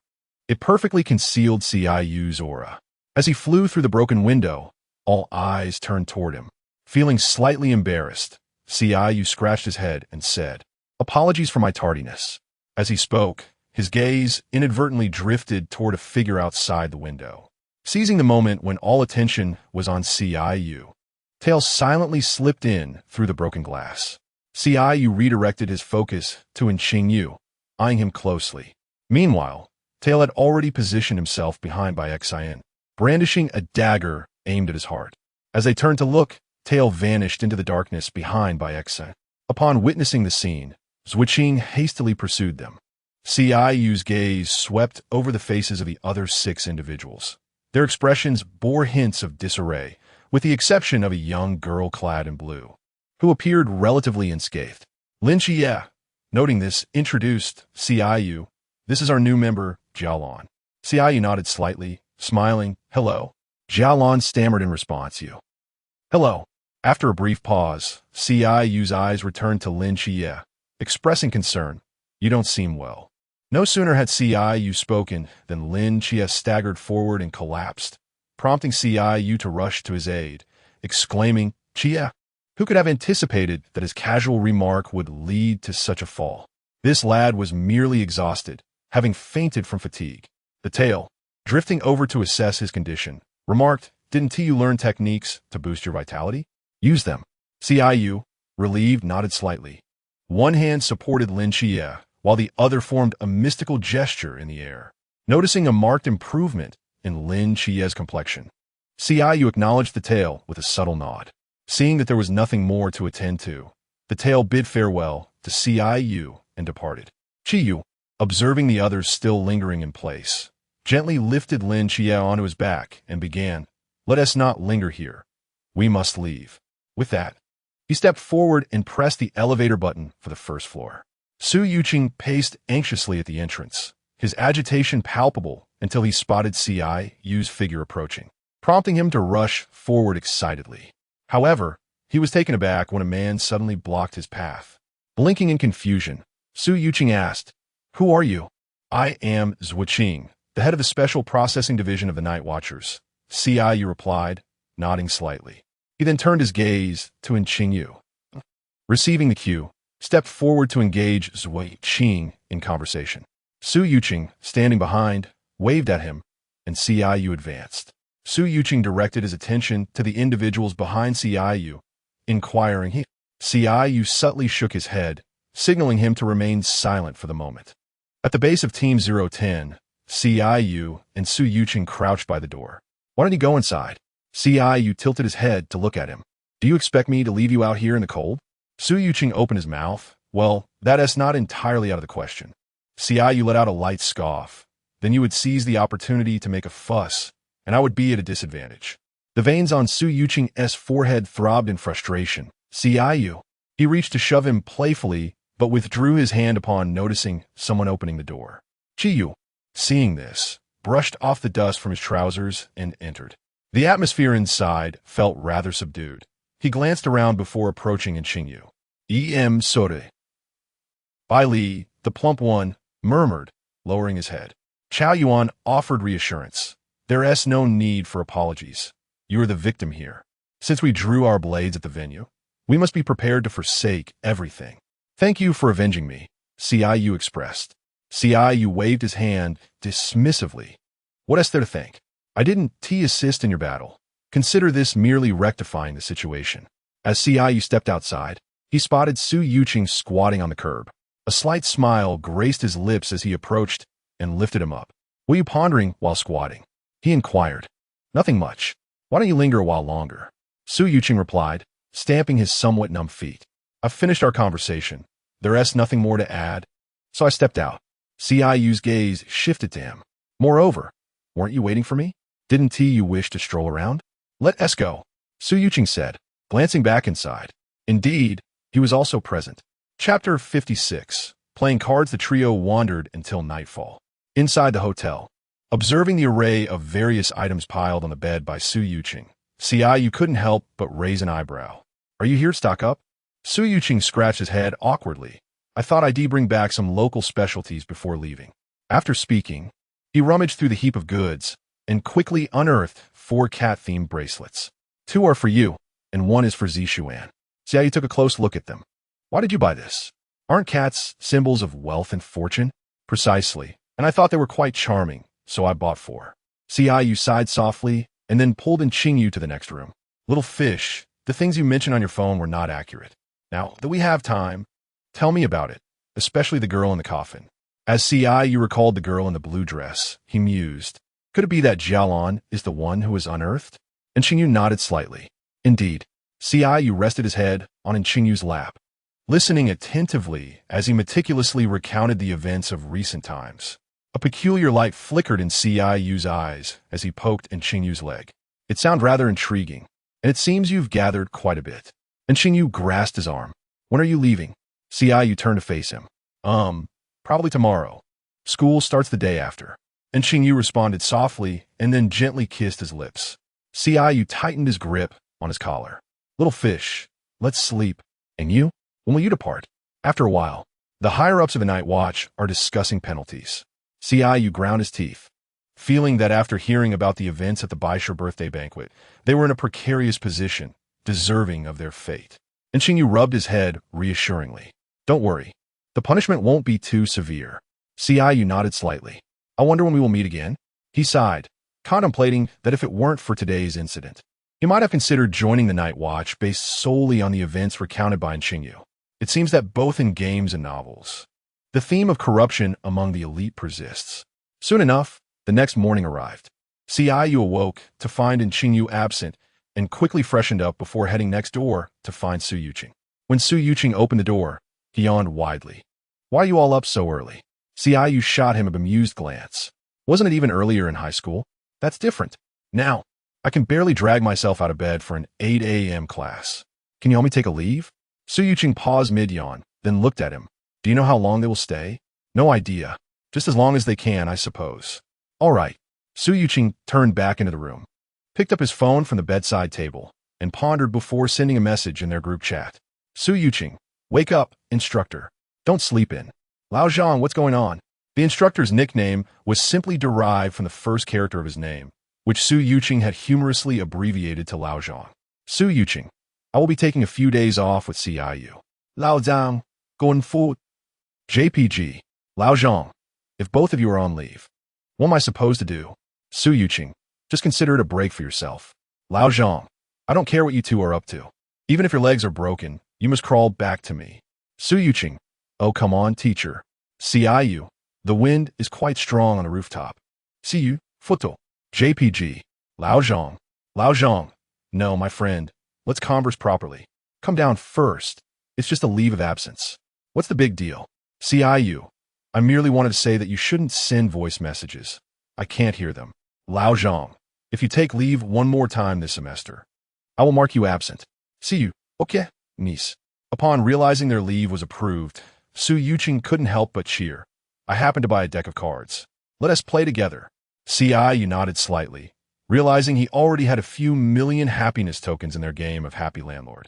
it perfectly concealed Qiyu's aura. As he flew through the broken window, all eyes turned toward him. Feeling slightly embarrassed, Qingyu scratched his head and said, "Apologies for my tardiness." As he spoke, his gaze inadvertently drifted toward a figure outside the window. Seizing the moment when all attention was on Qingyu, Tail silently slipped in through the broken glass. Qingyu redirected his focus to Qingyu, eyeing him closely. Meanwhile, Tail had already positioned himself behind Bai Xian, brandishing a dagger aimed at his heart. As they turned to look, Tail vanished into the darkness behind Bai Xian. Upon witnessing the scene, Zhuqing hastily pursued them. Ciyu's gaze swept over the faces of the other 6 individuals. Their expressions bore hints of disarray, with the exception of a young girl clad in blue, who appeared relatively unscathed. Lin Xie, noting this, introduced Ciyu. "This is our new member, Jialan." Ciyu nodded slightly, smiling. "Hello." Jialan stammered in response. "You." "Hello." After a brief pause, Ciyu's eyes returned to Lin Xie, expressing concern. "You don't seem well." No sooner had Ciyu spoken than Lin Xie staggered forward and collapsed, prompting Ciyu to rush to his aid, exclaiming, "Xie!" Who could have anticipated that his casual remark would lead to such a fall? This lad was merely exhausted, having fainted from fatigue. The tail, drifting over to assess his condition, remarked, "Didn't you learn techniques to boost your vitality? Use them." Ciyu, relieved, nodded slightly. One hand supported Lin Xie, while the other formed a mystical gesture in the air. Noticing a marked improvement in Lin Xie's complexion, Ciyu acknowledged the tail with a subtle nod. Seeing that there was nothing more to attend to, the tail bid farewell to Ciyu and departed. Qingyu, observing the others still lingering in place, gently lifted Lin Xie onto his back and began, "Let us not linger here. We must leave." With that, he stepped forward and pressed the elevator button for the first floor. Su Yuqing paced anxiously at the entrance, his agitation palpable until he spotted Ciyu's figure approaching, prompting him to rush forward excitedly. However, he was taken aback when a man suddenly blocked his path. Blinking in confusion, Su Yuqing asked, "Who are you?" "I am Zhuqing, the head of the Special Processing Division of the Night Watchers," Ciyu replied, nodding slightly. He then turned his gaze to Qingyu. Receiving the cue, stepped forward to engage Zhuqing in conversation. Su Yuqing, standing behind, waved at him, and Ciyu advanced. Su Yuqing directed his attention to the individuals behind Ciyu, inquiring. Ciyu subtly shook his head, signaling him to remain silent for the moment. At the base of Team 010, Ciyu and Su Yuqing crouched by the door. "Why don't you go inside?" Ciyu tilted his head to look at him. "Do you expect me to leave you out here in the cold?" Su Yuqing opened his mouth. "Well, that is not entirely out of the question." Ciyu let out a light scoff. "Then you would seize the opportunity to make a fuss, and I would be at a disadvantage." The veins on Su Yuqing's forehead throbbed in frustration. "Ciyu." He reached to shove him playfully, but withdrew his hand upon noticing someone opening the door. Qingyu, seeing this, brushed off the dust from his trousers and entered. The atmosphere inside felt rather subdued. He glanced around before approaching Qingyu. "Em Sore." "Bai Li," the plump one, murmured, lowering his head. Chao Yuan offered reassurance. "There is no need for apologies. You are the victim here. Since we drew our blades at the venue, we must be prepared to forsake everything. Thank you for avenging me," Ciyu expressed. Ciyu waved his hand dismissively. "What is there to thank? I didn't assist in your battle. Consider this merely rectifying the situation." As Ciyu stepped outside, he spotted Su Yuqing squatting on the curb. A slight smile graced his lips as he approached and lifted him up. "What are you pondering while squatting?" he inquired. "Nothing much. Why don't you linger a while longer?" Su Yuqing replied, stamping his somewhat numb feet. "I've finished our conversation. There is nothing more to add." So I stepped out. Ciyu's gaze shifted to him. "Moreover, weren't you waiting for me? Didn't you wish to stroll around?" "Let us go," Su Yuqing said, glancing back inside. Indeed, he was also present. Chapter 56. Playing cards, the trio wandered until nightfall. Inside the hotel, observing the array of various items piled on the bed by Su Yuqing, Ciyu couldn't help but raise an eyebrow. "Are you here to stock up?" Su Yuqing scratched his head awkwardly. "I thought I'd bring back some local specialties before leaving." After speaking, he rummaged through the heap of goods and quickly unearthed 4 cat-themed bracelets. "2 are for you, and 1 is for Zishuan." Ciyu took a close look at them. "Why did you buy this? Aren't cats symbols of wealth and fortune?" "Precisely, and I thought they were quite charming, so I bought 4. Ciyu sighed softly and then pulled in Qingyu to the next room. "Little fish, the things you mentioned on your phone were not accurate. Now that we have time, tell me about it, especially the girl in the coffin." As Ciyu recalled the girl in the blue dress, he mused. Could it be that Jialan is the one who was unearthed? And Qingyu nodded slightly. Indeed. Ciyu rested his head on Qingyu's lap. listening attentively as he meticulously recounted the events of recent times. A peculiar light flickered in Qinyu's eyes as he poked in Qingyu's leg. It sounded rather intriguing, and it seems you've gathered quite a bit. And Qingyu grasped his arm. When are you leaving? Qiyu turned to face him. Probably tomorrow. School starts the day after. And Qingyu responded softly and then gently kissed his lips. Qiyu tightened his grip on his collar. Little fish, let's sleep. And you? When will you depart? After a while. The higher-ups of the night watch are discussing penalties. Qiyu ground his teeth, feeling that after hearing about the events at the Baisha birthday banquet, they were in a precarious position, deserving of their fate. And Qingyu rubbed his head reassuringly. Don't worry. The punishment won't be too severe. Qiyu nodded slightly. I wonder when we will meet again. He sighed, contemplating that if it weren't for today's incident, he might have considered joining the night watch based solely on the events recounted by Qingyu. It seems that both in games and novels, the theme of corruption among the elite persists. Soon enough, the next morning arrived. Qiyu awoke to find Qingyu absent and quickly freshened up before heading next door to find Su Yuqing. When Su Yuqing opened the door, he yawned widely. Why are you all up so early? Qiyu shot him a bemused glance. Wasn't it even earlier in high school? That's different. Now, I can barely drag myself out of bed for an 8 a.m. class. Can you help me take a leave? Su Yuqing paused mid-yawn, then looked at him. Do you know how long they will stay? No idea. Just as long as they can, I suppose. All right. Su Yuqing turned back into the room, picked up his phone from the bedside table, and pondered before sending a message in their group chat. Su Yuqing, wake up, instructor. Don't sleep in. Lao Zhang, what's going on? The instructor's nickname was simply derived from the first character of his name, which Su Yuqing had humorously abbreviated to Lao Zhang. Su Yuqing, I will be taking a few days off with Qiyu. Lao Zhang, going forward. JPG, Lao Zhang, if both of you are on leave, what am I supposed to do? Su Yuqing, just consider it a break for yourself. Lao Zhang, I don't care what you two are up to. Even if your legs are broken, you must crawl back to me. Su Yuqing, oh come on, teacher. Qiyu, the wind is quite strong on the rooftop. See you, Futo. JPG, Lao Zhang, no, my friend, let's converse properly. Come down first. It's just a leave of absence. What's the big deal? Qiyu, I merely wanted to say that you shouldn't send voice messages. I can't hear them. Lao Zhang, if you take leave one more time this semester, I will mark you absent. See you, okay, niece. Upon realizing their leave was approved, Su Yuqing couldn't help but cheer. I happened to buy a deck of cards. Let us play together. Qiyu nodded slightly, realizing he already had a few million happiness tokens in their game of Happy Landlord.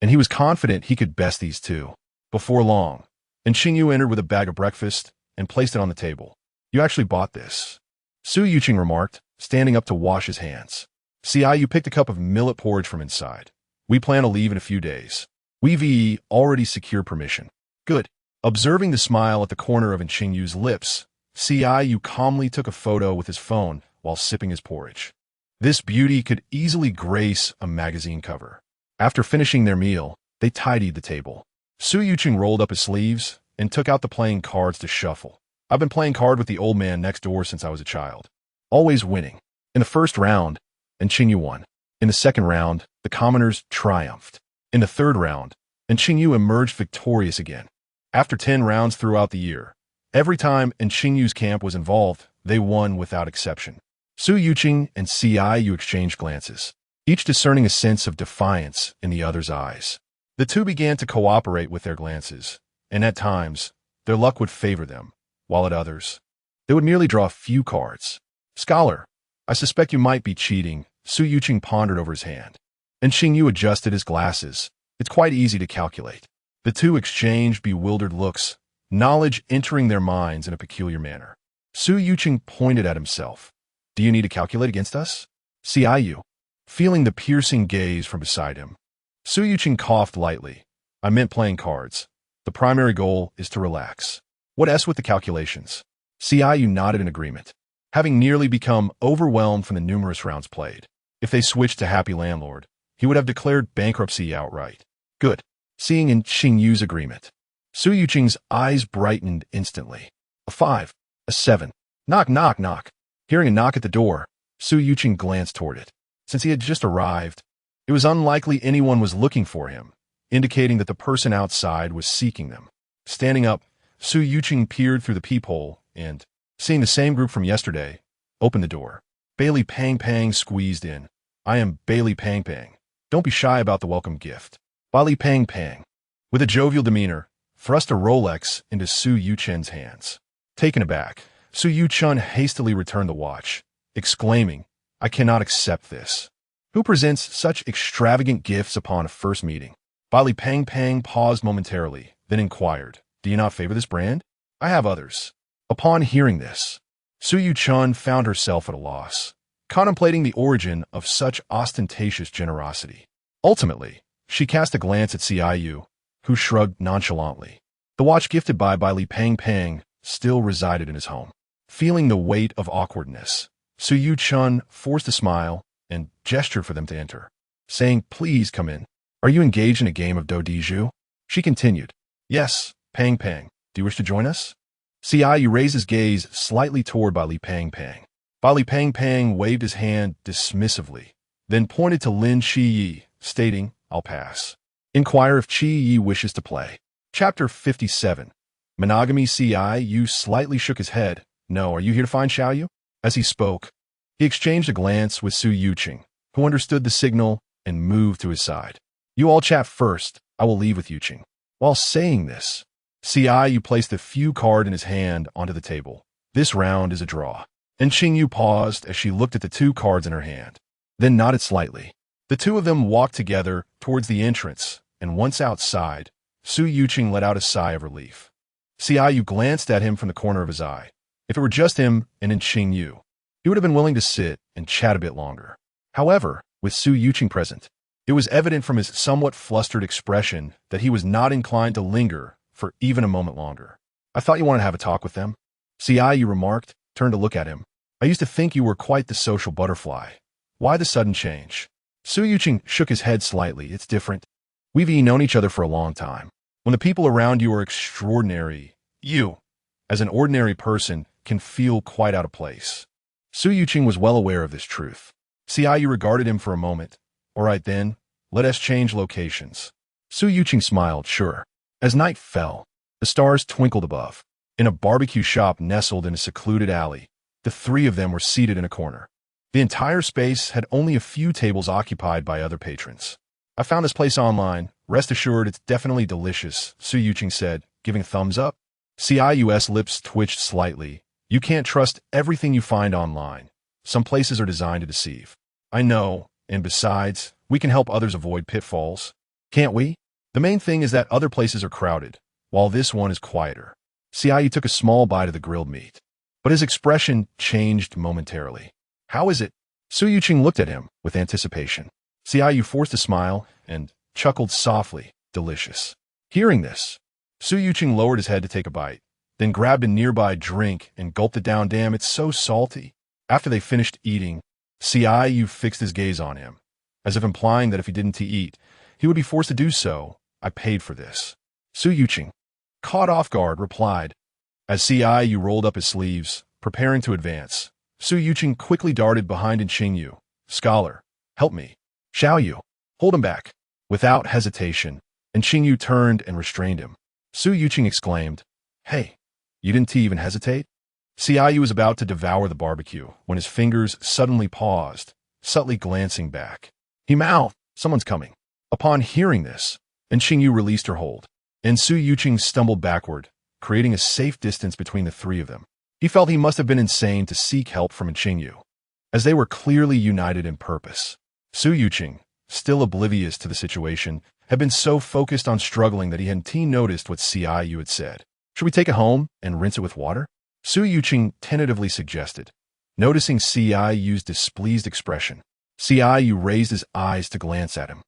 And he was confident he could best these two. Before long, and Qingyu entered with a bag of breakfast and placed it on the table. You actually bought this, Su Yuqing remarked, standing up to wash his hands. Qiyu picked a cup of millet porridge from inside. We plan to leave in a few days. We've already secured permission. Good. Observing the smile at the corner of Qingyu's lips, Qiyu calmly took a photo with his phone while sipping his porridge. This beauty could easily grace a magazine cover. After finishing their meal, they tidied the table. Su Yuqing rolled up his sleeves and took out the playing cards to shuffle. I've been playing card with the old man next door since I was a child. Always winning. In the first round, Qingyu won. In the second round, the commoners triumphed. In the third round, Qingyu emerged victorious again. After 10 rounds throughout the year, every time Qingyu's camp was involved, they won without exception. Su Yuqing and Qiyu exchanged glances, each discerning a sense of defiance in the other's eyes. The two began to cooperate with their glances, and at times, their luck would favor them, while at others, they would merely draw a few cards. Scholar, I suspect you might be cheating, Su Yuqing pondered over his hand. And Qingyu adjusted his glasses. It's quite easy to calculate. The two exchanged bewildered looks, knowledge entering their minds in a peculiar manner. Su Yuqing pointed at himself. Do you need to calculate against us? Qiyu, feeling the piercing gaze from beside him. Su Yuqing coughed lightly. I meant playing cards. The primary goal is to relax. What else with the calculations? Qiyu nodded in agreement, having nearly become overwhelmed from the numerous rounds played. If they switched to Happy Landlord, he would have declared bankruptcy outright. Good. Seeing in Qingyu's agreement, Su Yuqing's eyes brightened instantly. A 5, a 7. Knock, knock, knock. Hearing a knock at the door, Su Yuqing glanced toward it. Since he had just arrived, it was unlikely anyone was looking for him. indicating that the person outside was seeking them. Standing up, Su Yuqing peered through the peephole and, seeing the same group from yesterday, opened the door. Bailey Pang Pang squeezed in. I am Bailey Pang Pang. Don't be shy about the welcome gift. Bailey Pang Pang, with a jovial demeanor, thrust a Rolex into Su Yuchen's hands. Taken aback, Su Yuchen hastily returned the watch, exclaiming, I cannot accept this. Who presents such extravagant gifts upon a first meeting? Bailey Pang Pang paused momentarily, then inquired, do you not favor this brand? I have others. Upon hearing this, Su Yuchen found herself at a loss, contemplating the origin of such ostentatious generosity. Ultimately, she cast a glance at Qingyu, who shrugged nonchalantly. The watch gifted by Bailey Pang Pang still resided in his home. Feeling the weight of awkwardness, Su Yuchen forced a smile and gestured for them to enter, saying, please come in. Are you engaged in a game of dodiju? She continued, yes, Pang Pang. Do you wish to join us? Qingyu raised his gaze slightly toward Bailey Pang Pang. Bailey Pang Pang waved his hand dismissively, then pointed to Lin Qi, stating, I'll pass. Inquire if Qi wishes to play. Chapter 57. Monogamy. Qingyu slightly shook his head. No, are you here to find Xiaoyu? As he spoke, he exchanged a glance with Su Yuqing, who understood the signal and moved to his side. You all chat first. I will leave with Yuqing. While saying this, Qingyu placed a few card in his hand onto the table. This round is a draw. And Qingyu paused as she looked at the 2 cards in her hand, then nodded slightly. The 2 of them walked together towards the entrance, and once outside, Su Yuqing let out a sigh of relief. Qingyu glanced at him from the corner of his eye. If it were just him and Qingyu, he would have been willing to sit and chat a bit longer. However, with Su Yuqing present, it was evident from his somewhat flustered expression that he was not inclined to linger for even a moment longer. I thought you wanted to have a talk with them, Qingyu remarked, turned to look at him. I used to think you were quite the social butterfly. Why the sudden change? Su Yuqing shook his head slightly. It's different. We've known each other for a long time. When the people around you are extraordinary, you, as an ordinary person, can feel quite out of place. Su Yuqing was well aware of this truth. Qingyu regarded him for a moment. All right then, let us change locations. Su Yuqing smiled, sure. As night fell, the stars twinkled above. In a barbecue shop nestled in a secluded alley, the 3 of them were seated in a corner. The entire space had only a few tables occupied by other patrons. I found this place online. Rest assured it's definitely delicious, Su Yuqing said, giving a thumbs up. Qingyu's lips twitched slightly. You can't trust everything you find online. Some places are designed to deceive. I know, and besides, we can help others avoid pitfalls. Can't we? The main thing is that other places are crowded, while this one is quieter. Qingyu took a small bite of the grilled meat, but his expression changed momentarily. How is it? Su Yuqing looked at him with anticipation. Qingyu forced a smile and chuckled softly, delicious. Hearing this, Su Yuqing lowered his head to take a bite, then grabbed a nearby drink and gulped it down. Damn, it's so salty. After they finished eating, Qingyu fixed his gaze on him, as if implying that if he didn't eat, he would be forced to do so. I paid for this. Su Yuqing, caught off guard, replied. As Qingyu rolled up his sleeves, preparing to advance, Su Yuqing quickly darted behind Qingyu. Scholar, help me. Xiaoyu, hold him back. Without hesitation, Qingyu turned and restrained him. Su Yuqing exclaimed, Hey, you didn't even hesitate? Qingyu was about to devour the barbecue when his fingers suddenly paused, subtly glancing back. He mouthed, someone's coming. Upon hearing this, Qingyu released her hold, and Su Yuqing stumbled backward, creating a safe distance between the 3 of them. He felt he must have been insane to seek help from Qingyu, as they were clearly united in purpose. Su Yuqing, still oblivious to the situation, had been so focused on struggling that he hadn't noticed what Qingyu had said. Should we take it home and rinse it with water? Su Yuqing tentatively suggested, noticing Qinyu's displeased expression. Qingyu raised his eyes to glance at him.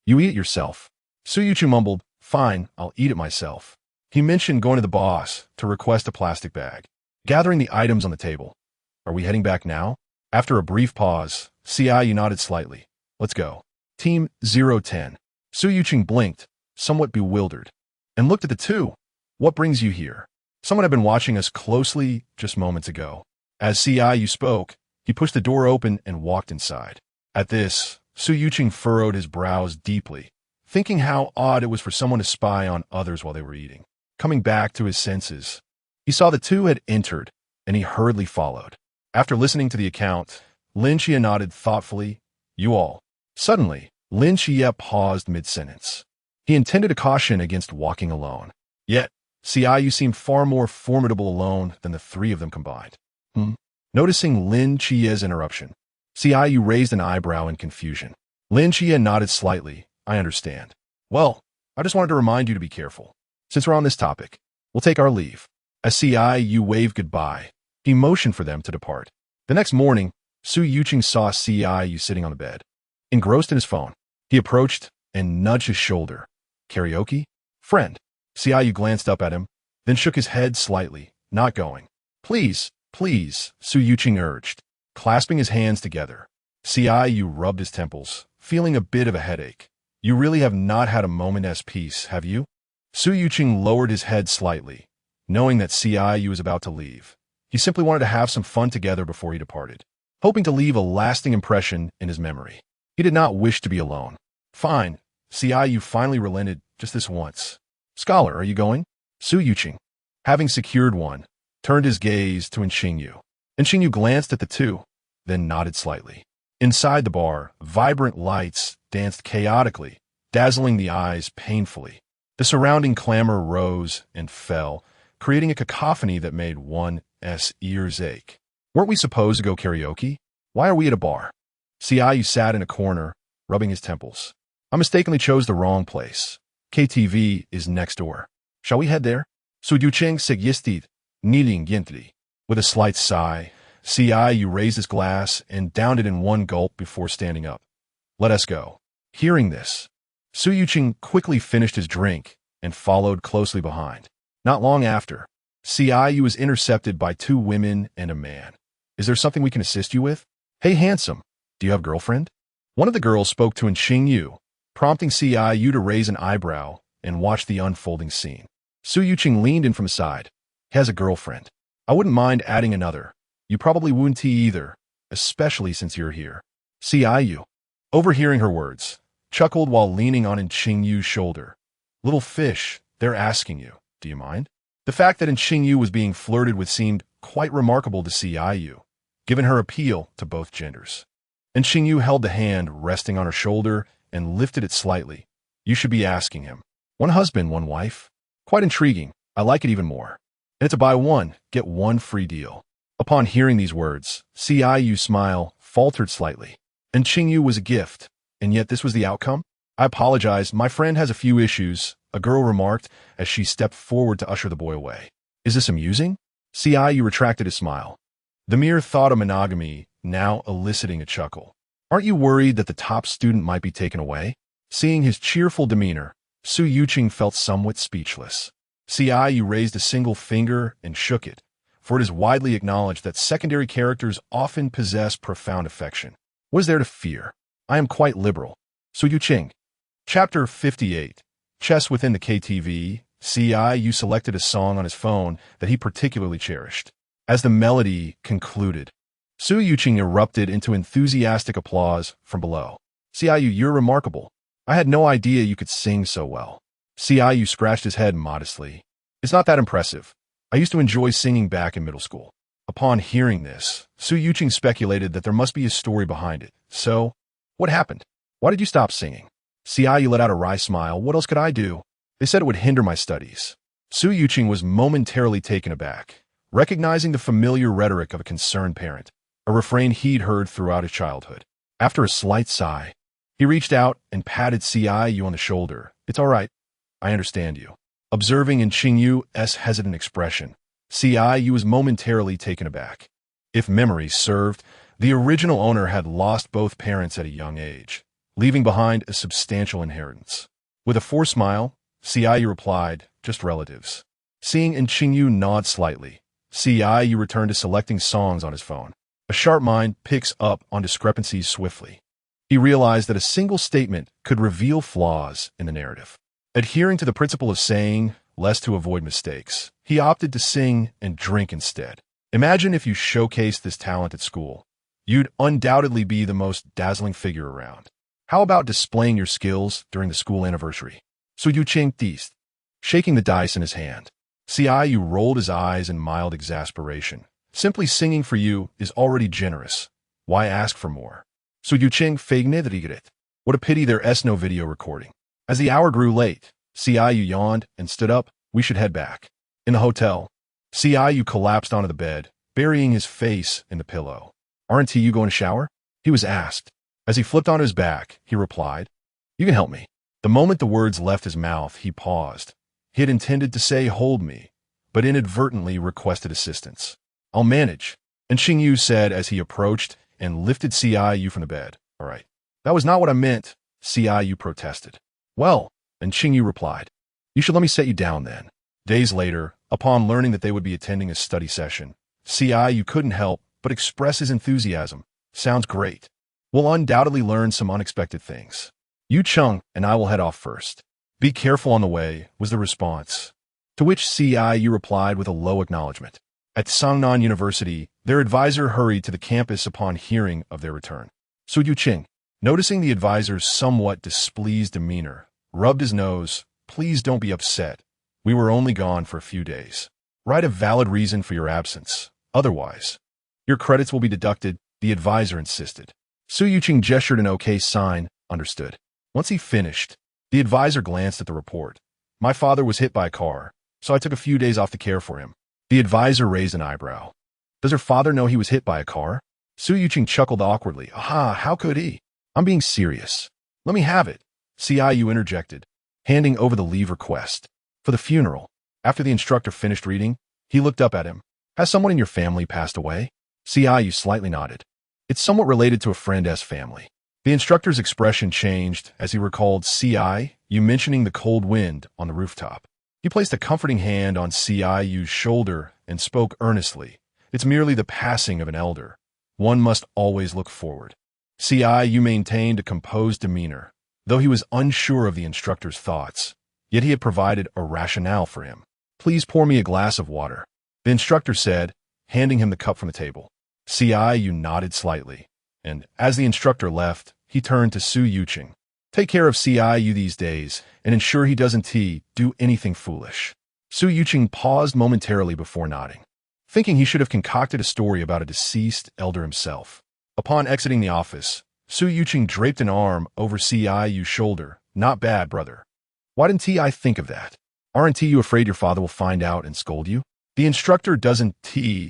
You eat it yourself. Su Yuqing mumbled, Fine, I'll eat it myself. He mentioned going to the boss to request a plastic bag. Gathering the items on the table. Are we heading back now? After a brief pause, Qingyu nodded slightly. Let's go. Team 010. Su Yuqing blinked, somewhat bewildered, and looked at the 2. What brings you here? Someone had been watching us closely just moments ago. As Qingyu spoke, he pushed the door open and walked inside. At this, Su Yuqing furrowed his brows deeply, thinking how odd it was for someone to spy on others while they were eating. Coming back to his senses, he saw the two had entered, and he hurriedly followed. After listening to the account, Lin Chia nodded thoughtfully. You all. Suddenly, Lin Chia paused mid-sentence. He intended to caution against walking alone. Yet, Qingyu seemed far more formidable alone than the three of them combined. Noticing Lin Chia's interruption, Qingyu raised an eyebrow in confusion. Lin Chia nodded slightly. I understand. Well, I just wanted to remind you to be careful. Since we're on this topic, we'll take our leave. As Qingyu waved goodbye, he motioned for them to depart. The next morning, Su Yuqing saw Qingyu sitting on the bed. Engrossed in his phone, he approached and nudged his shoulder. Karaoke? Friend. Qingyu glanced up at him, then shook his head slightly, not going. Please, please, Su Yuqing urged, clasping his hands together. Qingyu rubbed his temples, feeling a bit of a headache. You really have not had a moment's peace, have you? Su Yuqing lowered his head slightly, knowing that Qingyu was about to leave. He simply wanted to have some fun together before he departed, hoping to leave a lasting impression in his memory. He did not wish to be alone. Fine, Qingyu finally relented just this once. Scholar, are you going? Su Yuqing, having secured one, turned his gaze to Qingyu. Qingyu glanced at the two, then nodded slightly. Inside the bar, vibrant lights danced chaotically, dazzling the eyes painfully. The surrounding clamor rose and fell, creating a cacophony that made one's ears ache. Weren't we supposed to go karaoke? Why are we at a bar? Qingyu sat in a corner, rubbing his temples. I mistakenly chose the wrong place. KTV is next door. Shall we head there? Su Yuqing suggested, kneeling gently. With a slight sigh, Qingyu raised his glass and downed it in one gulp before standing up. Let us go. Hearing this, Su Yuqing quickly finished his drink and followed closely behind. Not long after, Qingyu was intercepted by two women and a man. Is there something we can assist you with? Hey, handsome, do you have a girlfriend? One of the girls spoke to Qingyu, prompting Qingyu to raise an eyebrow and watch the unfolding scene. Su Yuqing leaned in from his side. He has a girlfriend. I wouldn't mind adding another. You probably wouldn't either, especially since you're here. Qingyu, overhearing her words, chuckled while leaning on Qingyu's shoulder. Little fish, they're asking you, do you mind? The fact that Qingyu was being flirted with seemed quite remarkable to Qingyu, given her appeal to both genders. Qingyu held the hand resting on her shoulder and lifted it slightly. You should be asking him. One husband, one wife. Quite intriguing. I like it even more. And it's a buy one, get one free deal. Upon hearing these words, Qingyu's smile faltered slightly. Qingyu was a gift, and yet this was the outcome? I apologize, my friend has a few issues, a girl remarked as she stepped forward to usher the boy away. Is this amusing? Qingyu retracted his smile. The mere thought of monogamy now eliciting a chuckle. Aren't you worried that the top student might be taken away? Seeing his cheerful demeanor, Su Yuqing felt somewhat speechless. Qingyu raised a single finger and shook it, for it is widely acknowledged that secondary characters often possess profound affection. What is there to fear? I am quite liberal. Su Yuqing. Chapter 58. Chess within the KTV. Qingyu selected a song on his phone that he particularly cherished. As the melody concluded, Su Yuqing erupted into enthusiastic applause from below. Qingyu, you're remarkable. I had no idea you could sing so well. Qingyu scratched his head modestly. It's not that impressive. I used to enjoy singing back in middle school. Upon hearing this, Su Yuqing speculated that there must be a story behind it. So, what happened? Why did you stop singing? Qingyu let out a wry smile. What else could I do? They said it would hinder my studies. Su Yuqing was momentarily taken aback, recognizing the familiar rhetoric of a concerned parent, a refrain he'd heard throughout his childhood. After a slight sigh, he reached out and patted Qingyu on the shoulder. It's all right. I understand you. Observing Qingyu's hesitant expression, Qingyu was momentarily taken aback. If memory served, the original owner had lost both parents at a young age, leaving behind a substantial inheritance. With a forced smile, Qingyu replied, just relatives. Seeing Qingyu nod slightly, Qingyu returned to selecting songs on his phone. A sharp mind picks up on discrepancies swiftly. He realized that a single statement could reveal flaws in the narrative. Adhering to the principle of saying less to avoid mistakes, he opted to sing and drink instead. Imagine if you showcased this talent at school. You'd undoubtedly be the most dazzling figure around. How about displaying your skills during the school anniversary? Su Yuqing teased, shaking the dice in his hand. Xiaoyu rolled his eyes in mild exasperation. Simply singing for you is already generous. Why ask for more? Su Yuqing feigned. What a pity there is no video recording. As the hour grew late, Xiaoyu yawned and stood up. We should head back. In the hotel, Xiaoyu collapsed onto the bed, burying his face in the pillow. Aren't you going to shower? He was asked. As he flipped on his back, he replied, You can help me. The moment the words left his mouth, he paused. He had intended to say, Hold me, but inadvertently requested assistance. I'll manage. And Qingyu said as he approached and lifted Xiaoyu from the bed. All right. That was not what I meant, Xiaoyu protested. Well, and Qingyu replied, You should let me set you down then. Days later, upon learning that they would be attending a study session, Xiaoyu couldn't help but express his enthusiasm. Sounds great. We'll undoubtedly learn some unexpected things. Yu Cheng and I will head off first. Be careful on the way, was the response. To which Xiaoyu replied with a low acknowledgement. At Sangnan University, their advisor hurried to the campus upon hearing of their return. Su Yuqing, noticing the advisor's somewhat displeased demeanor, rubbed his nose. Please don't be upset. We were only gone for a few days. Write a valid reason for your absence. Otherwise, your credits will be deducted, the advisor insisted. Su Yuqing gestured an okay sign, understood. Once he finished, the advisor glanced at the report. My father was hit by a car, so I took a few days off to care for him. The advisor raised an eyebrow. Does her father know he was hit by a car? Su Yuqing chuckled awkwardly. Aha, how could he? I'm being serious. Let me have it, Xiaoyu interjected, handing over the leave request. For the funeral. After the instructor finished reading, he looked up at him. Has someone in your family passed away? Xiaoyu slightly nodded. It's somewhat related to a friend's family. The instructor's expression changed as he recalled Xiaoyu mentioning the cold wind on the rooftop. He placed a comforting hand on Xiaoyu's shoulder and spoke earnestly. It's merely the passing of an elder. One must always look forward. Xiaoyu maintained a composed demeanor, though he was unsure of the instructor's thoughts. Yet he had provided a rationale for him. Please pour me a glass of water, the instructor said, handing him the cup from the table. Xiaoyu nodded slightly, and as the instructor left, he turned to Su Yuqing. Take care of Xiaoyu these days, and ensure he doesn't do anything foolish. Su Yuqing paused momentarily before nodding, thinking he should have concocted a story about a deceased elder himself. Upon exiting the office, Su Yuqing draped an arm over Xiaoyu's shoulder. Not bad, brother. Why didn't I think of that? Aren't you afraid your father will find out and scold you? The instructor doesn't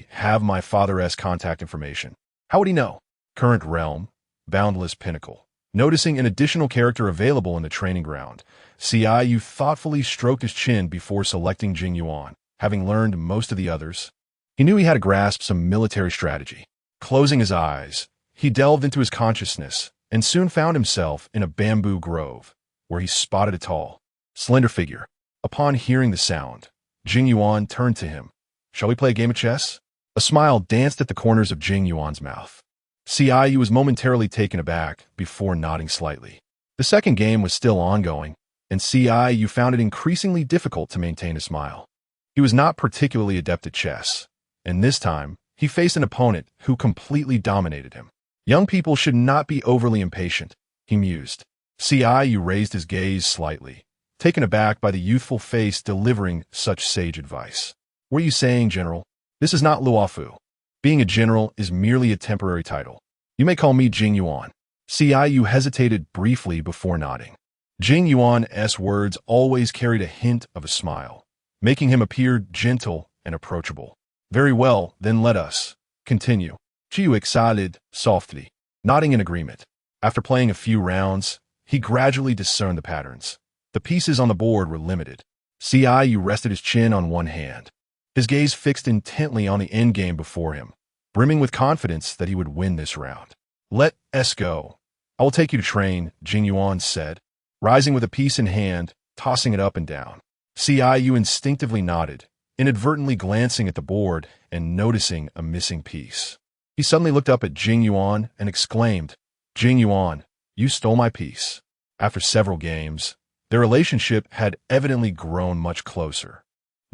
have my father's contact information. How would he know? Current realm, boundless pinnacle. Noticing an additional character available in the training ground, Xiaoyu thoughtfully stroked his chin before selecting Qingyu. Having learned most of the others, he knew he had to grasp some military strategy. Closing his eyes, he delved into his consciousness and soon found himself in a bamboo grove, where he spotted a tall, slender figure. Upon hearing the sound, Qingyu turned to him. Shall we play a game of chess? A smile danced at the corners of Qingyuan's mouth. Xiaoyu was momentarily taken aback before nodding slightly. The second game was still ongoing, and Xiaoyu found it increasingly difficult to maintain a smile. He was not particularly adept at chess, and this time, he faced an opponent who completely dominated him. Young people should not be overly impatient, he mused. Xiaoyu raised his gaze slightly, taken aback by the youthful face delivering such sage advice. Were you saying, General? This is not Luofu. Being a general is merely a temporary title. You may call me Qingyu. Xiaoyu hesitated briefly before nodding. Qingyuan's words always carried a hint of a smile, making him appear gentle and approachable. Very well, then let us continue. Qingyu excited softly, nodding in agreement. After playing a few rounds, he gradually discerned the patterns. The pieces on the board were limited. Xiaoyu rested his chin on one hand, his gaze fixed intently on the endgame before him, brimming with confidence that he would win this round. Let us go. I will take you to train, Qingyu said, rising with a piece in hand, tossing it up and down. Xiaoyu instinctively nodded, inadvertently glancing at the board and noticing a missing piece. He suddenly looked up at Qingyu and exclaimed, Qingyu, you stole my piece. After several games, their relationship had evidently grown much closer.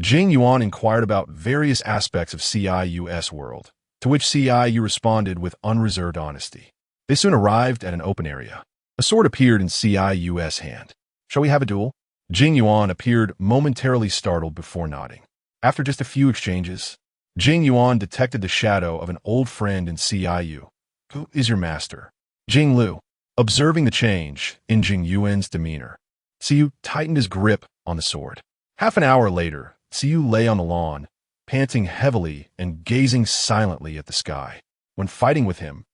Qingyu inquired about various aspects of Xiaoyu's world, to which Xiaoyu responded with unreserved honesty. They soon arrived at an open area. A sword appeared in Ciu's hand. Shall we have a duel? Qingyu appeared momentarily startled before nodding. After just a few exchanges, Qingyu detected the shadow of an old friend in Ciu. Who is your master? Jinglu. Observing the change in Jingyuan's demeanor, Ciu tightened his grip on the sword. Half an hour later, Ciu lay on the lawn, panting heavily and gazing silently at the sky. When fighting with him,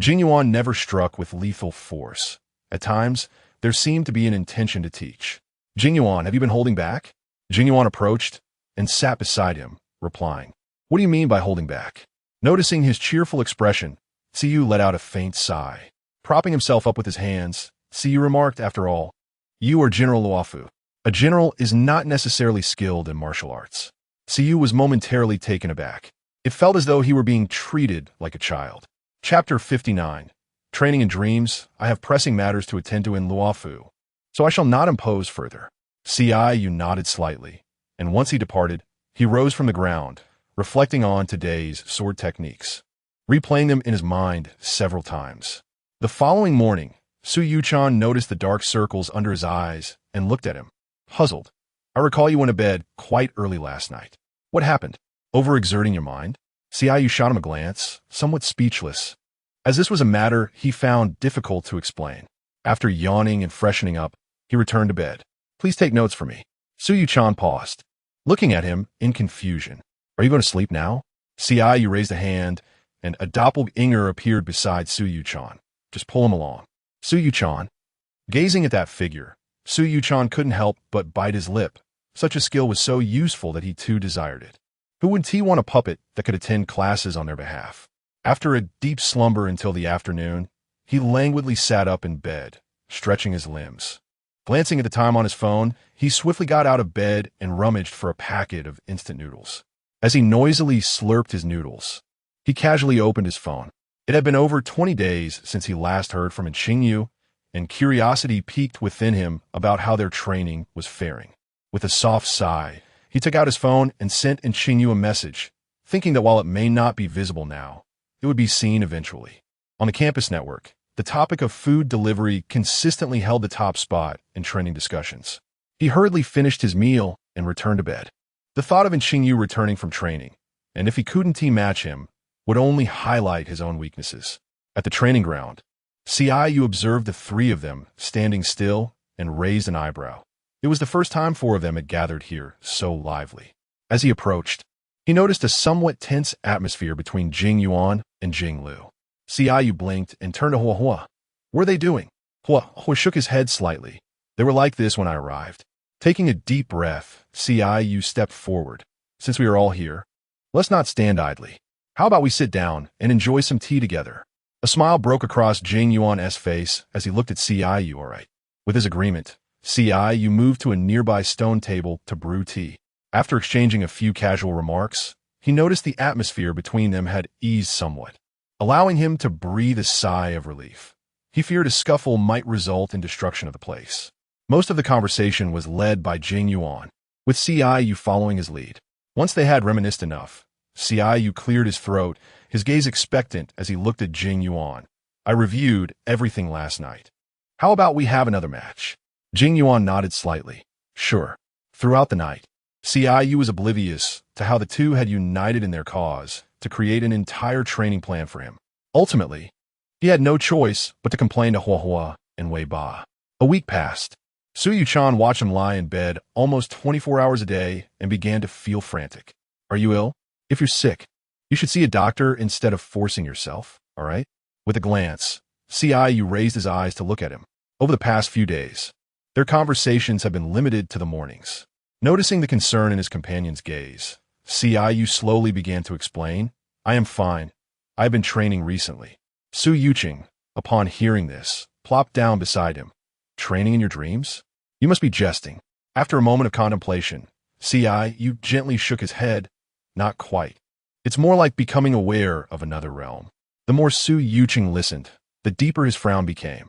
Qingyu never struck with lethal force. At times, there seemed to be an intention to teach. Qingyu, have you been holding back? Qingyu approached and sat beside him, replying, What do you mean by holding back? Noticing his cheerful expression, Ciu let out a faint sigh. Propping himself up with his hands, Ciu remarked, After all, you are General Luofu. A general is not necessarily skilled in martial arts. Ciu was momentarily taken aback. It felt as though he were being treated like a child. Chapter 59. Training in Dreams. I have pressing matters to attend to in Luofu, so I shall not impose further. Ciu nodded slightly, and once he departed, he rose from the ground, reflecting on today's sword techniques, replaying them in his mind several times. The following morning, Su Yuchan noticed the dark circles under his eyes and looked at him, puzzled. I recall you went to bed quite early last night. What happened? Overexerting your mind? Ciu shot him a glance, somewhat speechless, as this was a matter he found difficult to explain. After yawning and freshening up, he returned to bed. Please take notes for me. Su Yuchan paused, looking at him in confusion. Are you going to sleep now? Ciu raised a hand, and a doppelganger appeared beside Su Yuchan. Just pull him along. Su Yuchan. Gazing at that figure, Su Yuchan couldn't help but bite his lip. Such a skill was so useful that he too desired it. Who would want a puppet that could attend classes on their behalf? After a deep slumber until the afternoon, he languidly sat up in bed, stretching his limbs. Glancing at the time on his phone, he swiftly got out of bed and rummaged for a packet of instant noodles. As he noisily slurped his noodles, he casually opened his phone. It had been over 20 days since he last heard from Qingyu, and curiosity piqued within him about how their training was faring. With a soft sigh, he took out his phone and sent Qingyu a message, thinking that while it may not be visible now, it would be seen eventually. On the campus network, the topic of food delivery consistently held the top spot in training discussions. He hurriedly finished his meal and returned to bed. The thought of Qingyu returning from training, and if he couldn't match him, would only highlight his own weaknesses. At the training ground, Ciu observed the three of them standing still and raised an eyebrow. It was the first time four of them had gathered here so lively. As he approached, he noticed a somewhat tense atmosphere between Qingyu and Jinglu. Ciu blinked and turned to Hua. What are they doing? Hua shook his head slightly. They were like this when I arrived. Taking a deep breath, Ciu stepped forward. Since we are all here, let's not stand idly. How about we sit down and enjoy some tea together? A smile broke across Jingyuan's face as he looked at Ciu. All right. With his agreement, Ciu moved to a nearby stone table to brew tea. After exchanging a few casual remarks, he noticed the atmosphere between them had eased somewhat, allowing him to breathe a sigh of relief. He feared a scuffle might result in destruction of the place. Most of the conversation was led by Jingyuan, with Ciu following his lead. Once they had reminisced enough, Ciu cleared his throat, his gaze expectant as he looked at Jingyuan. I reviewed everything last night. How about we have another match? Jingyuan nodded slightly. Sure. Throughout the night, Ciu was oblivious to how the two had united in their cause to create an entire training plan for him. Ultimately, he had no choice but to complain to Hua and Wei Ba. A week passed. Su Yuchan watched him lie in bed almost 24 hours a day and began to feel frantic. Are you ill? If you're sick, you should see a doctor instead of forcing yourself, all right? With a glance, Ciu raised his eyes to look at him. Over the past few days, their conversations have been limited to the mornings. Noticing the concern in his companion's gaze, Ciu slowly began to explain, I am fine. I have been training recently. Su Yuching, upon hearing this, plopped down beside him. Training in your dreams? You must be jesting. After a moment of contemplation, Ciu gently shook his head. Not quite. It's more like becoming aware of another realm. The more Su Yuching listened, the deeper his frown became.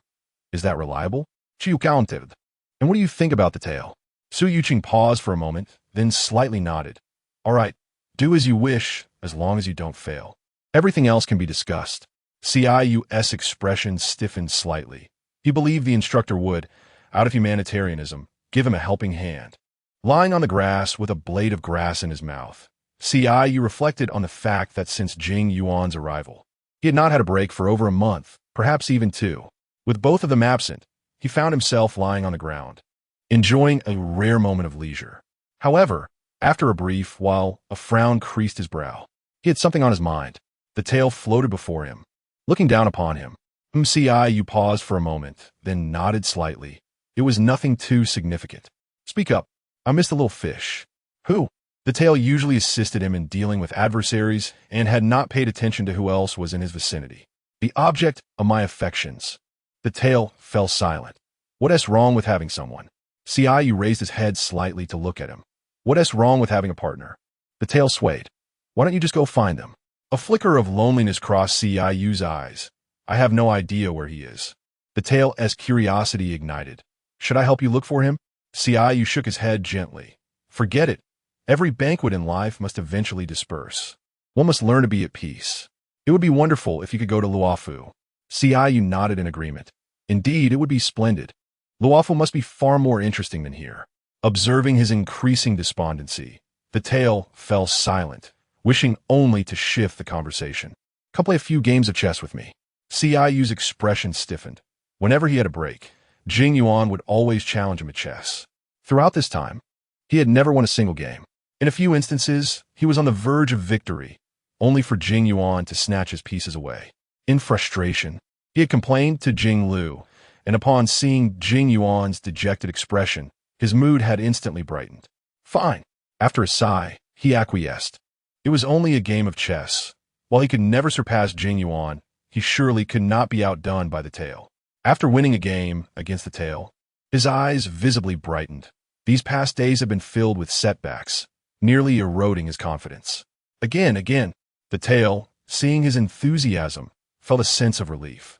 Is that reliable? Chiu counted. And what do you think about the tale? Su Yuching paused for a moment, then slightly nodded. All right, do as you wish, as long as you don't fail. Everything else can be discussed. Ciu's expression stiffened slightly. He believed the instructor would, out of humanitarianism, give him a helping hand. Lying on the grass with a blade of grass in his mouth, Qingyu reflected on the fact that since Qingyuan's arrival, he had not had a break for over a month, perhaps even 2. With both of them absent, he found himself lying on the ground, enjoying a rare moment of leisure. However, after a brief while, a frown creased his brow. He had something on his mind. The tale floated before him, looking down upon him. Qingyu paused for a moment, then nodded slightly. It was nothing too significant. Speak up. I missed a little fish. Who? The tale usually assisted him in dealing with adversaries and had not paid attention to who else was in his vicinity. The object of my affections. The tale fell silent. What's wrong with having someone? Qingyu raised his head slightly to look at him. What's wrong with having a partner? The tale swayed. Why don't you just go find them? A flicker of loneliness crossed Qingyu's eyes. I have no idea where he is. The tale's curiosity ignited. Should I help you look for him? Qingyu shook his head gently. Forget it. Every banquet in life must eventually disperse. One must learn to be at peace. It would be wonderful if you could go to Luofu. Qingyu nodded in agreement. Indeed, it would be splendid. Luofu must be far more interesting than here. Observing his increasing despondency, the tale fell silent, wishing only to shift the conversation. Come play a few games of chess with me. Qingyu's expression stiffened. Whenever he had a break, Qingyuan would always challenge him at chess. Throughout this time, he had never won a single game. In a few instances, he was on the verge of victory, only for Qingyuan to snatch his pieces away. In frustration, he had complained to Jinglu, and upon seeing Qingyuan's dejected expression, his mood had instantly brightened. Fine. After a sigh, he acquiesced. It was only a game of chess. While he could never surpass Qingyuan, he surely could not be outdone by the tale. After winning a game against the tale, his eyes visibly brightened. These past days had been filled with setbacks, nearly eroding his confidence. Again, the tale, seeing his enthusiasm, felt a sense of relief.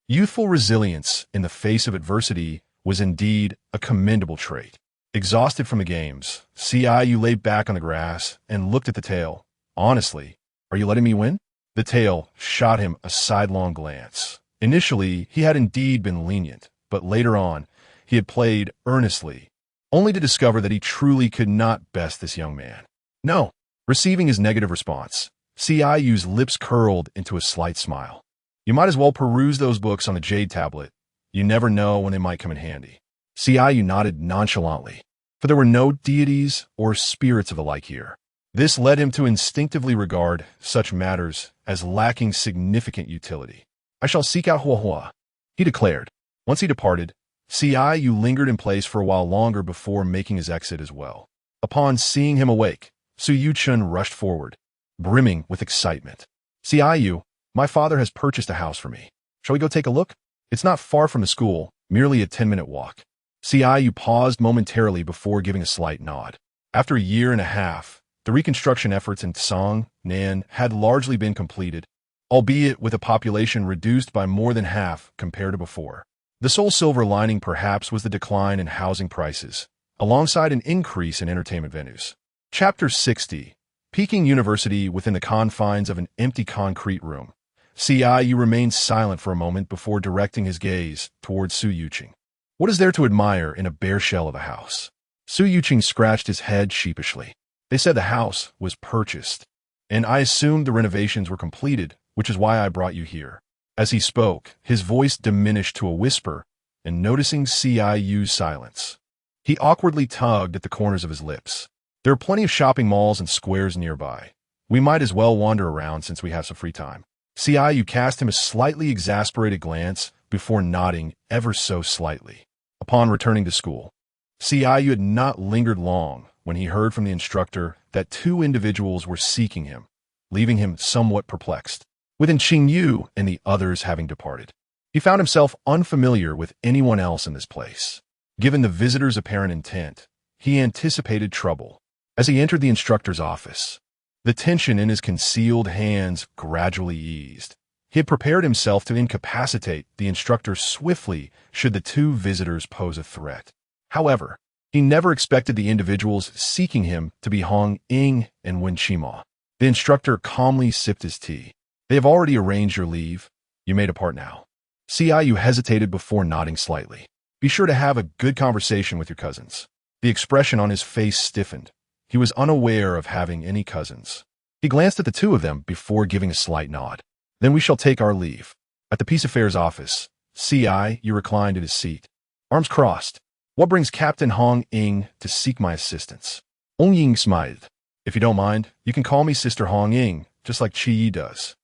Youthful resilience in the face of adversity was indeed a commendable trait. Exhausted from the games, Qingyu lay back on the grass and looked at the tale. Honestly, are you letting me win? The tale shot him a sidelong glance. Initially, he had indeed been lenient, but later on, he had played earnestly, only to discover that he truly could not best this young man. No. Receiving his negative response, Qingyu's lips curled into a slight smile. You might as well peruse those books on the jade tablet. You never know when they might come in handy. Qingyu nodded nonchalantly, for there were no deities or spirits of the like here. This led him to instinctively regard such matters as lacking significant utility. I shall seek out Huahua, he declared. Once he departed, Qingyu lingered in place for a while longer before making his exit as well. Upon seeing him awake, Su Yuchun rushed forward, brimming with excitement. Qingyu, my father has purchased a house for me. Shall we go take a look? It's not far from the school, merely a 10-minute walk. Qingyu paused momentarily before giving a slight nod. After a year and a half, the reconstruction efforts in Tsang, Nan had largely been completed, albeit with a population reduced by more than half compared to before. The sole silver lining perhaps was the decline in housing prices, alongside an increase in entertainment venues. Chapter 60. Peking University within the confines of an empty concrete room. Qingyu remained silent for a moment before directing his gaze towards Su Yuching. What is there to admire in a bare shell of a house? Su Yuching scratched his head sheepishly. They said the house was purchased, and I assumed the renovations were completed, which is why I brought you here. As he spoke, his voice diminished to a whisper, and noticing Qingyu's silence, he awkwardly tugged at the corners of his lips. There are plenty of shopping malls and squares nearby. We might as well wander around since we have some free time. Qingyu cast him a slightly exasperated glance before nodding ever so slightly. Upon returning to school, Qingyu had not lingered long when he heard from the instructor that 2 individuals were seeking him, leaving him somewhat perplexed. Within Qingyu and the others having departed, he found himself unfamiliar with anyone else in this place. Given the visitor's apparent intent, he anticipated trouble. As he entered the instructor's office, the tension in his concealed hands gradually eased. He had prepared himself to incapacitate the instructor swiftly should the 2 visitors pose a threat. However, he never expected the individuals seeking him to be Hong Ying and Wen Qima. The instructor calmly sipped his tea. They have already arranged your leave. You may depart now. Ciyu hesitated before nodding slightly. Be sure to have a good conversation with your cousins. The expression on his face stiffened. He was unaware of having any cousins. He glanced at the two of them before giving a slight nod. Then we shall take our leave. At the Peace Affairs office, Ciyu reclined in his seat, arms crossed. What brings Captain Hong Ying to seek my assistance? Hong Ying smiled. If you don't mind, you can call me Sister Hong Ying, just like Qingyu does.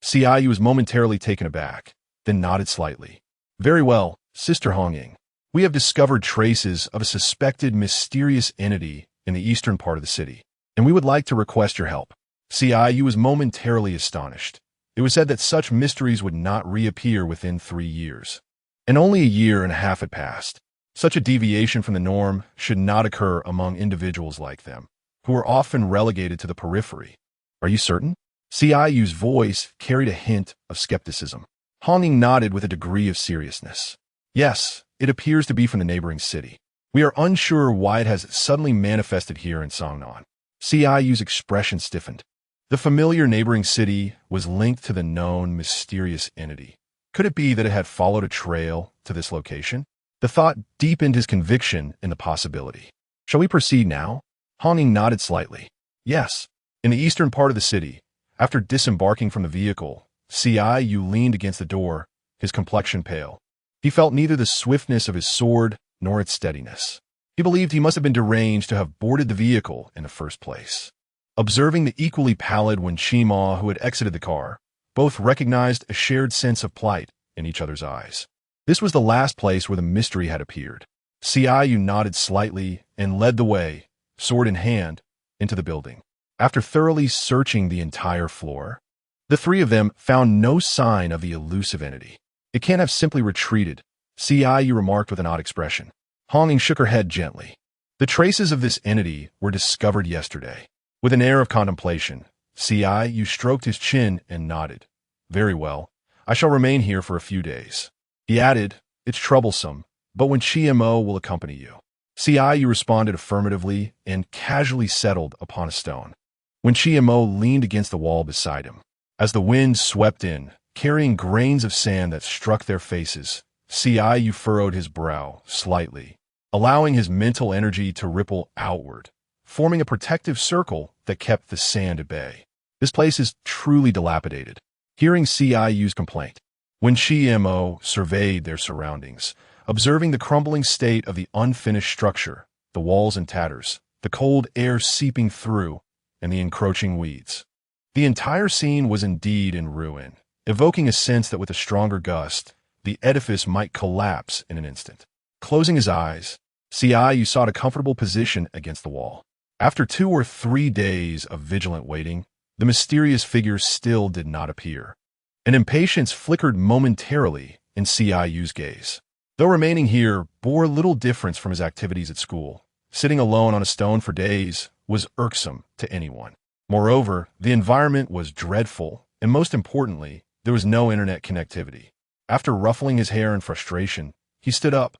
Ciyu was momentarily taken aback, then nodded slightly. Very well, Sister Hong Ying. We have discovered traces of a suspected mysterious entity in the eastern part of the city, and we would like to request your help. Ciyu was momentarily astonished. It was said that such mysteries would not reappear within 3 years. And only a year and a half had passed. Such a deviation from the norm should not occur among individuals like them, who are often relegated to the periphery. Are you certain? Ciyu's voice carried a hint of skepticism. Hong Ying nodded with a degree of seriousness. Yes, it appears to be from the neighboring city. We are unsure why it has suddenly manifested here in Songnan. Ciyu's expression stiffened. The familiar neighboring city was linked to the known mysterious entity. Could it be that it had followed a trail to this location? The thought deepened his conviction in the possibility. Shall we proceed now? Hong Ying nodded slightly. Yes. In the eastern part of the city, after disembarking from the vehicle, Ciyu leaned against the door, his complexion pale. He felt neither the swiftness of his sword nor its steadiness. He believed he must have been deranged to have boarded the vehicle in the first place. Observing the equally pallid Wen Qima who had exited the car, both recognized a shared sense of plight in each other's eyes. This was the last place where the mystery had appeared. Ciyu nodded slightly and led the way, sword in hand, into the building. After thoroughly searching the entire floor, the three of them found no sign of the elusive entity. It can't have simply retreated, Ciyu remarked with an odd expression. Hong Ying shook her head gently. The traces of this entity were discovered yesterday. With an air of contemplation, Ciyu stroked his chin and nodded. Very well. I shall remain here for a few days. He added, it's troublesome, but Wen Qimo will accompany you. Ciyu responded affirmatively and casually settled upon a stone. Wen Qimo leaned against the wall beside him. As the wind swept in, carrying grains of sand that struck their faces, Ciyu furrowed his brow slightly, allowing his mental energy to ripple outward, forming a protective circle that kept the sand at bay. This place is truly dilapidated. Hearing Ciyu's complaint, Wen Qimo surveyed their surroundings, observing the crumbling state of the unfinished structure, the walls in tatters, the cold air seeping through, and the encroaching weeds. The entire scene was indeed in ruin, evoking a sense that with a stronger gust, the edifice might collapse in an instant. Closing his eyes, Ciyu sought a comfortable position against the wall. After 2 or 3 days of vigilant waiting, the mysterious figure still did not appear. An impatience flickered momentarily in Ciyu's gaze. Though remaining here bore little difference from his activities at school, sitting alone on a stone for days was irksome to anyone. Moreover, the environment was dreadful, and most importantly, there was no internet connectivity. After ruffling his hair in frustration, he stood up.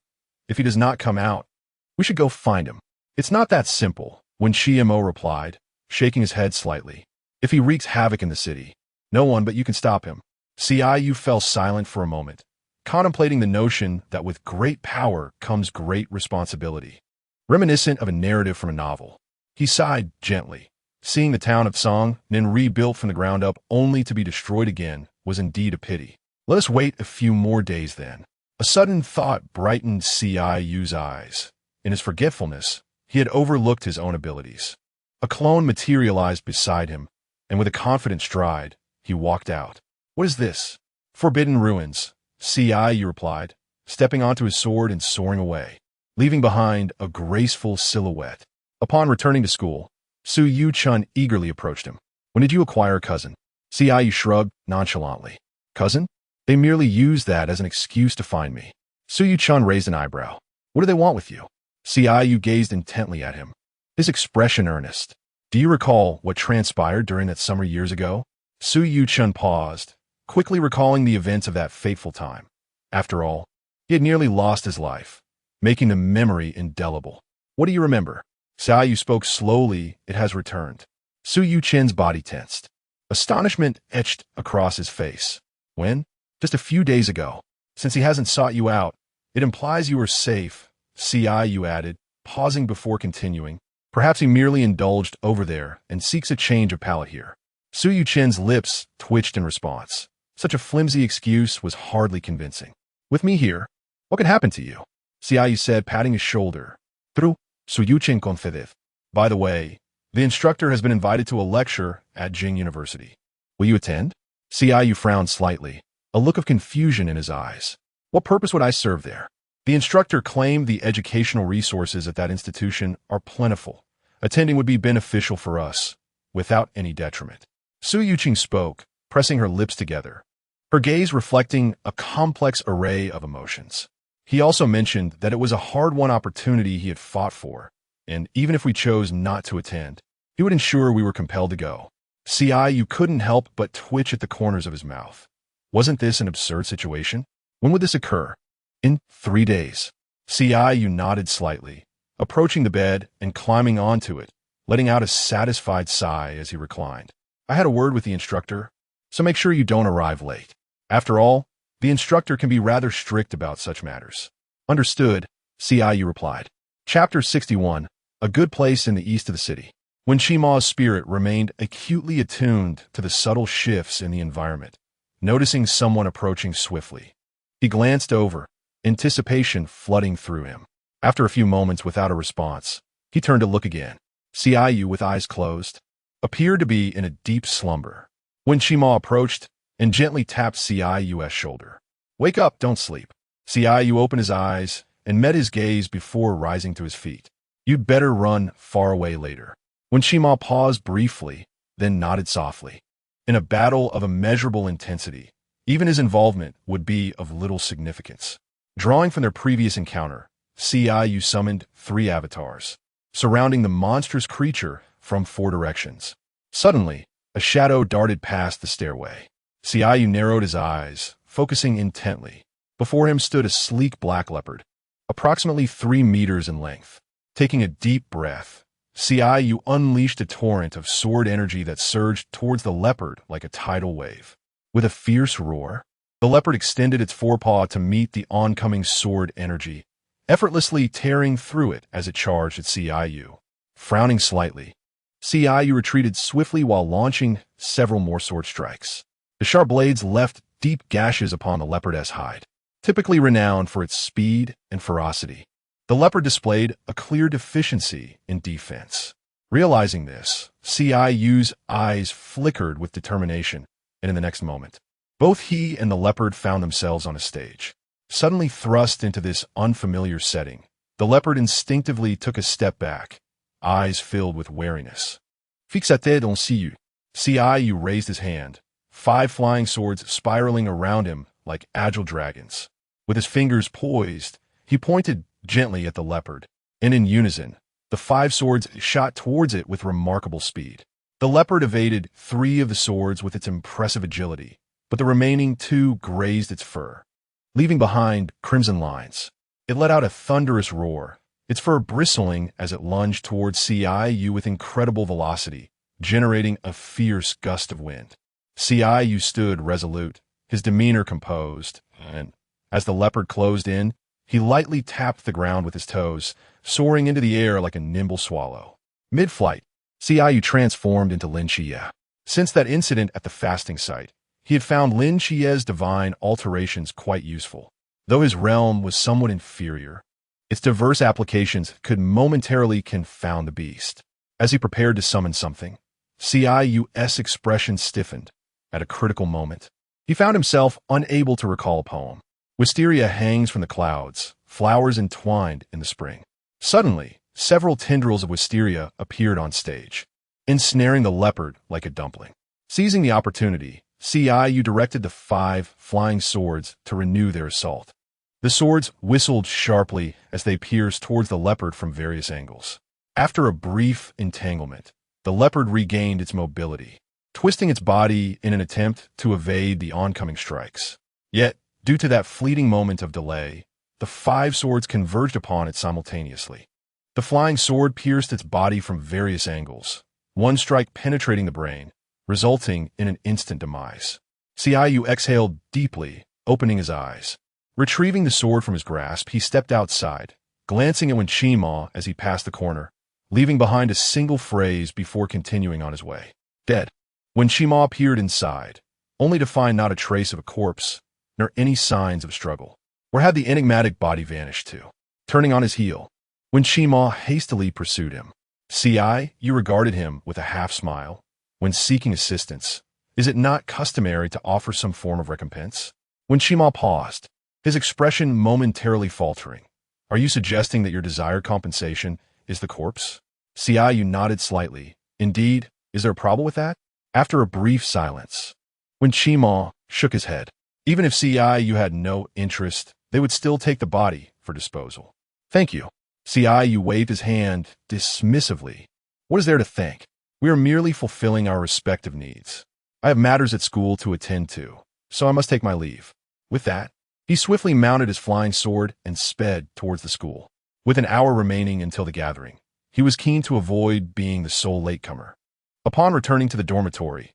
If he does not come out, we should go find him. It's not that simple, Wen Qimo replied, shaking his head slightly. If he wreaks havoc in the city, no one but you can stop him. Ciyu fell silent for a moment, contemplating the notion that with great power comes great responsibility. Reminiscent of a narrative from a novel, he sighed gently. Seeing the town of Song Nin rebuilt from the ground up only to be destroyed again was indeed a pity. Let us wait a few more days then. A sudden thought brightened Ciyu's eyes. In his forgetfulness, he had overlooked his own abilities. A clone materialized beside him, and with a confident stride, he walked out. What is this? Forbidden ruins, Ciyu replied, stepping onto his sword and soaring away, leaving behind a graceful silhouette. Upon returning to school, Su Yu-chun eagerly approached him. When did you acquire a cousin? Ciyu shrugged nonchalantly. Cousin? They merely used that as an excuse to find me. Su Yu-chun raised an eyebrow. What do they want with you? Ciyu gazed intently at him, his expression earnest. Do you recall what transpired during that summer years ago? Su Yu-chun paused, quickly recalling the events of that fateful time. After all, he had nearly lost his life, making the memory indelible. What do you remember? Ciyu spoke slowly. It has returned. Su Yu-chun's body tensed. Astonishment etched across his face. When? Just a few days ago. Since he hasn't sought you out, it implies you are safe, Ciyu added, pausing before continuing. Perhaps he merely indulged over there and seeks a change of palate here. Su Yuchen's lips twitched in response. Such a flimsy excuse was hardly convincing. With me here, what could happen to you? Ciyu said, patting his shoulder. Through Su Yuchen conceded. By the way, the instructor has been invited to a lecture at Jing University. Will you attend? Ciyu frowned slightly, a look of confusion in his eyes. What purpose would I serve there? The instructor claimed the educational resources at that institution are plentiful. Attending would be beneficial for us, without any detriment. Su Yuqing spoke, pressing her lips together, her gaze reflecting a complex array of emotions. He also mentioned that it was a hard-won opportunity he had fought for, and even if we chose not to attend, he would ensure we were compelled to go. Ciyu couldn't help but twitch at the corners of his mouth. Wasn't this an absurd situation? When would this occur? In 3 days. Ciyu nodded slightly, approaching the bed and climbing onto it, letting out a satisfied sigh as he reclined. I had a word with the instructor, so make sure you don't arrive late. After all, the instructor can be rather strict about such matters. Understood, Ciyu replied. Chapter 61, A Good Place in the East of the City. When Shima's spirit remained acutely attuned to the subtle shifts in the environment, noticing someone approaching swiftly, he glanced over, anticipation flooding through him. After a few moments without a response, he turned to look again. Ciyu, with eyes closed, appeared to be in a deep slumber. When Shima approached and gently tapped Ciyu's shoulder. Wake up, don't sleep. Ciyu opened his eyes and met his gaze before rising to his feet. You'd better run far away later. When Shima paused briefly, then nodded softly. In a battle of immeasurable intensity, even his involvement would be of little significance. Drawing from their previous encounter, Ciyu summoned 3 avatars, surrounding the monstrous creature from 4 directions. Suddenly, a shadow darted past the stairway. Ciyu narrowed his eyes, focusing intently. Before him stood a sleek black leopard, approximately 3 meters in length. Taking a deep breath, Ciyu unleashed a torrent of sword energy that surged towards the leopard like a tidal wave. With a fierce roar, the leopard extended its forepaw to meet the oncoming sword energy, effortlessly tearing through it as it charged at Ciyu. Frowning slightly, Ciyu retreated swiftly while launching several more sword strikes. The sharp blades left deep gashes upon the leopard's hide, typically renowned for its speed and ferocity. The leopard displayed a clear deficiency in defense. Realizing this, Ciyu's eyes flickered with determination, and in the next moment, both he and the leopard found themselves on a stage. Suddenly thrust into this unfamiliar setting, the leopard instinctively took a step back, eyes filled with wariness. Fixate on Ciyu. Ciyu raised his hand, 5 flying swords spiraling around him like agile dragons. With his fingers poised, he pointed gently at the leopard, and in unison, the 5 swords shot towards it with remarkable speed. The leopard evaded 3 of the swords with its impressive agility, but the remaining 2 grazed its fur, leaving behind crimson lines. It let out a thunderous roar, its fur bristling as it lunged towards Ciyu with incredible velocity, generating a fierce gust of wind. Ciyu stood resolute, his demeanor composed, and as the leopard closed in, he lightly tapped the ground with his toes, soaring into the air like a nimble swallow. Mid-flight, Ciyu transformed into Lin Xie. Since that incident at the fasting site, he had found Lin Xie's divine alterations quite useful. Though his realm was somewhat inferior, its diverse applications could momentarily confound the beast. As he prepared to summon something, Ciyu's expression stiffened. At a critical moment, he found himself unable to recall a poem. Wisteria hangs from the clouds, flowers entwined in the spring. Suddenly, several tendrils of wisteria appeared on stage, ensnaring the leopard like a dumpling. Seizing the opportunity, Ciyu directed the 5 flying swords to renew their assault. The swords whistled sharply as they pierced towards the leopard from various angles. After a brief entanglement, the leopard regained its mobility, twisting its body in an attempt to evade the oncoming strikes. Yet, due to that fleeting moment of delay, the 5 swords converged upon it simultaneously. The flying sword pierced its body from various angles, one strike penetrating the brain, resulting in an instant demise. Ciyu exhaled deeply, opening his eyes. Retrieving the sword from his grasp, he stepped outside, glancing at Qingyu as he passed the corner, leaving behind a single phrase before continuing on his way. Dead. When Qingyu appeared inside, only to find not a trace of a corpse, nor any signs of struggle. Where had the enigmatic body vanished to? Turning on his heel, when Qingyu hastily pursued him. You regarded him with a half-smile. When seeking assistance, is it not customary to offer some form of recompense? When Qingyu paused, his expression momentarily faltering. Are you suggesting that your desired compensation is the corpse? You nodded slightly. Indeed, is there a problem with that? After a brief silence, when Qingyu shook his head, even if you had no interest, they would still take the body for disposal. Thank you. You waved his hand dismissively. What is there to thank? We are merely fulfilling our respective needs. I have matters at school to attend to, so I must take my leave. With that, he swiftly mounted his flying sword and sped towards the school. With an hour remaining until the gathering, he was keen to avoid being the sole latecomer. Upon returning to the dormitory,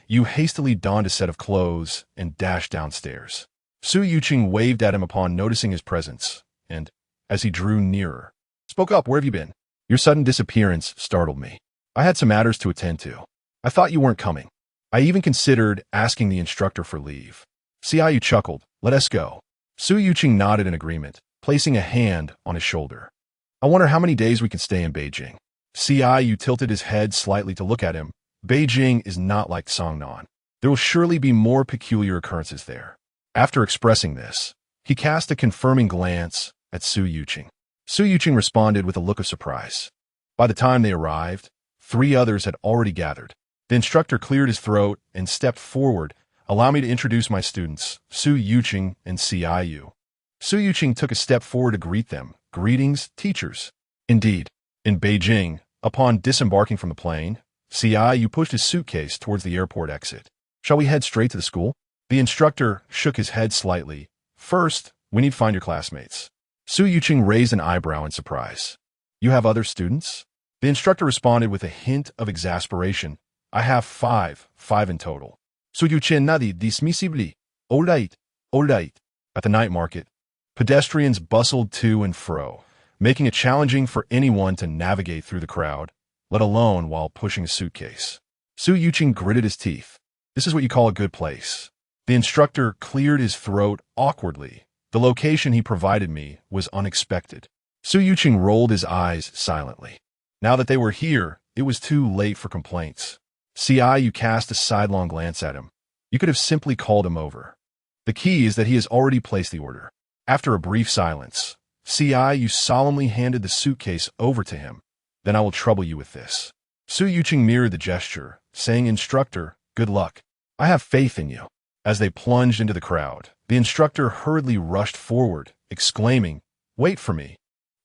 you hastily donned a set of clothes and dashed downstairs. Su Yuqing waved at him upon noticing his presence, and, as he drew nearer, spoke up, "Where have you been? Your sudden disappearance startled me. I had some matters to attend to. I thought you weren't coming. I even considered asking the instructor for leave." You chuckled. "Let us go." Su Yuqing nodded in agreement, placing a hand on his shoulder. "I wonder how many days we can stay in Beijing." You tilted his head slightly to look at him. Beijing is not like Songnan. There will surely be more peculiar occurrences there. After expressing this, he cast a confirming glance at Su Yuqing. Su Yuqing responded with a look of surprise. By the time they arrived, 3 others had already gathered. The instructor cleared his throat and stepped forward. "Allow me to introduce my students, Su Yuqing and Ciyu." Su Yuqing took a step forward to greet them. "Greetings, teachers." Indeed, in Beijing, upon disembarking from the plane, Ciyu pushed his suitcase towards the airport exit. "Shall we head straight to the school?" The instructor shook his head slightly. "First, we need to find your classmates." Su Yuqing raised an eyebrow in surprise. "You have other students?" The instructor responded with a hint of exasperation. "I have 5 in total." Su Yuqing nodded dismissively. All right. At the night market, pedestrians bustled to and fro, making it challenging for anyone to navigate through the crowd, let alone while pushing a suitcase. Su Yuqing gritted his teeth. "This is what you call a good place." The instructor cleared his throat awkwardly. The location he provided me was unexpected. Su Yuqing rolled his eyes silently. Now that they were here, it was too late for complaints. You cast a sidelong glance at him. You could have simply called him over. The key is that he has already placed the order. After a brief silence, you solemnly handed the suitcase over to him. "Then I will trouble you with this." Su Yuqing mirrored the gesture, saying, "Instructor, good luck. I have faith in you." As they plunged into the crowd, the instructor hurriedly rushed forward, exclaiming, "Wait for me."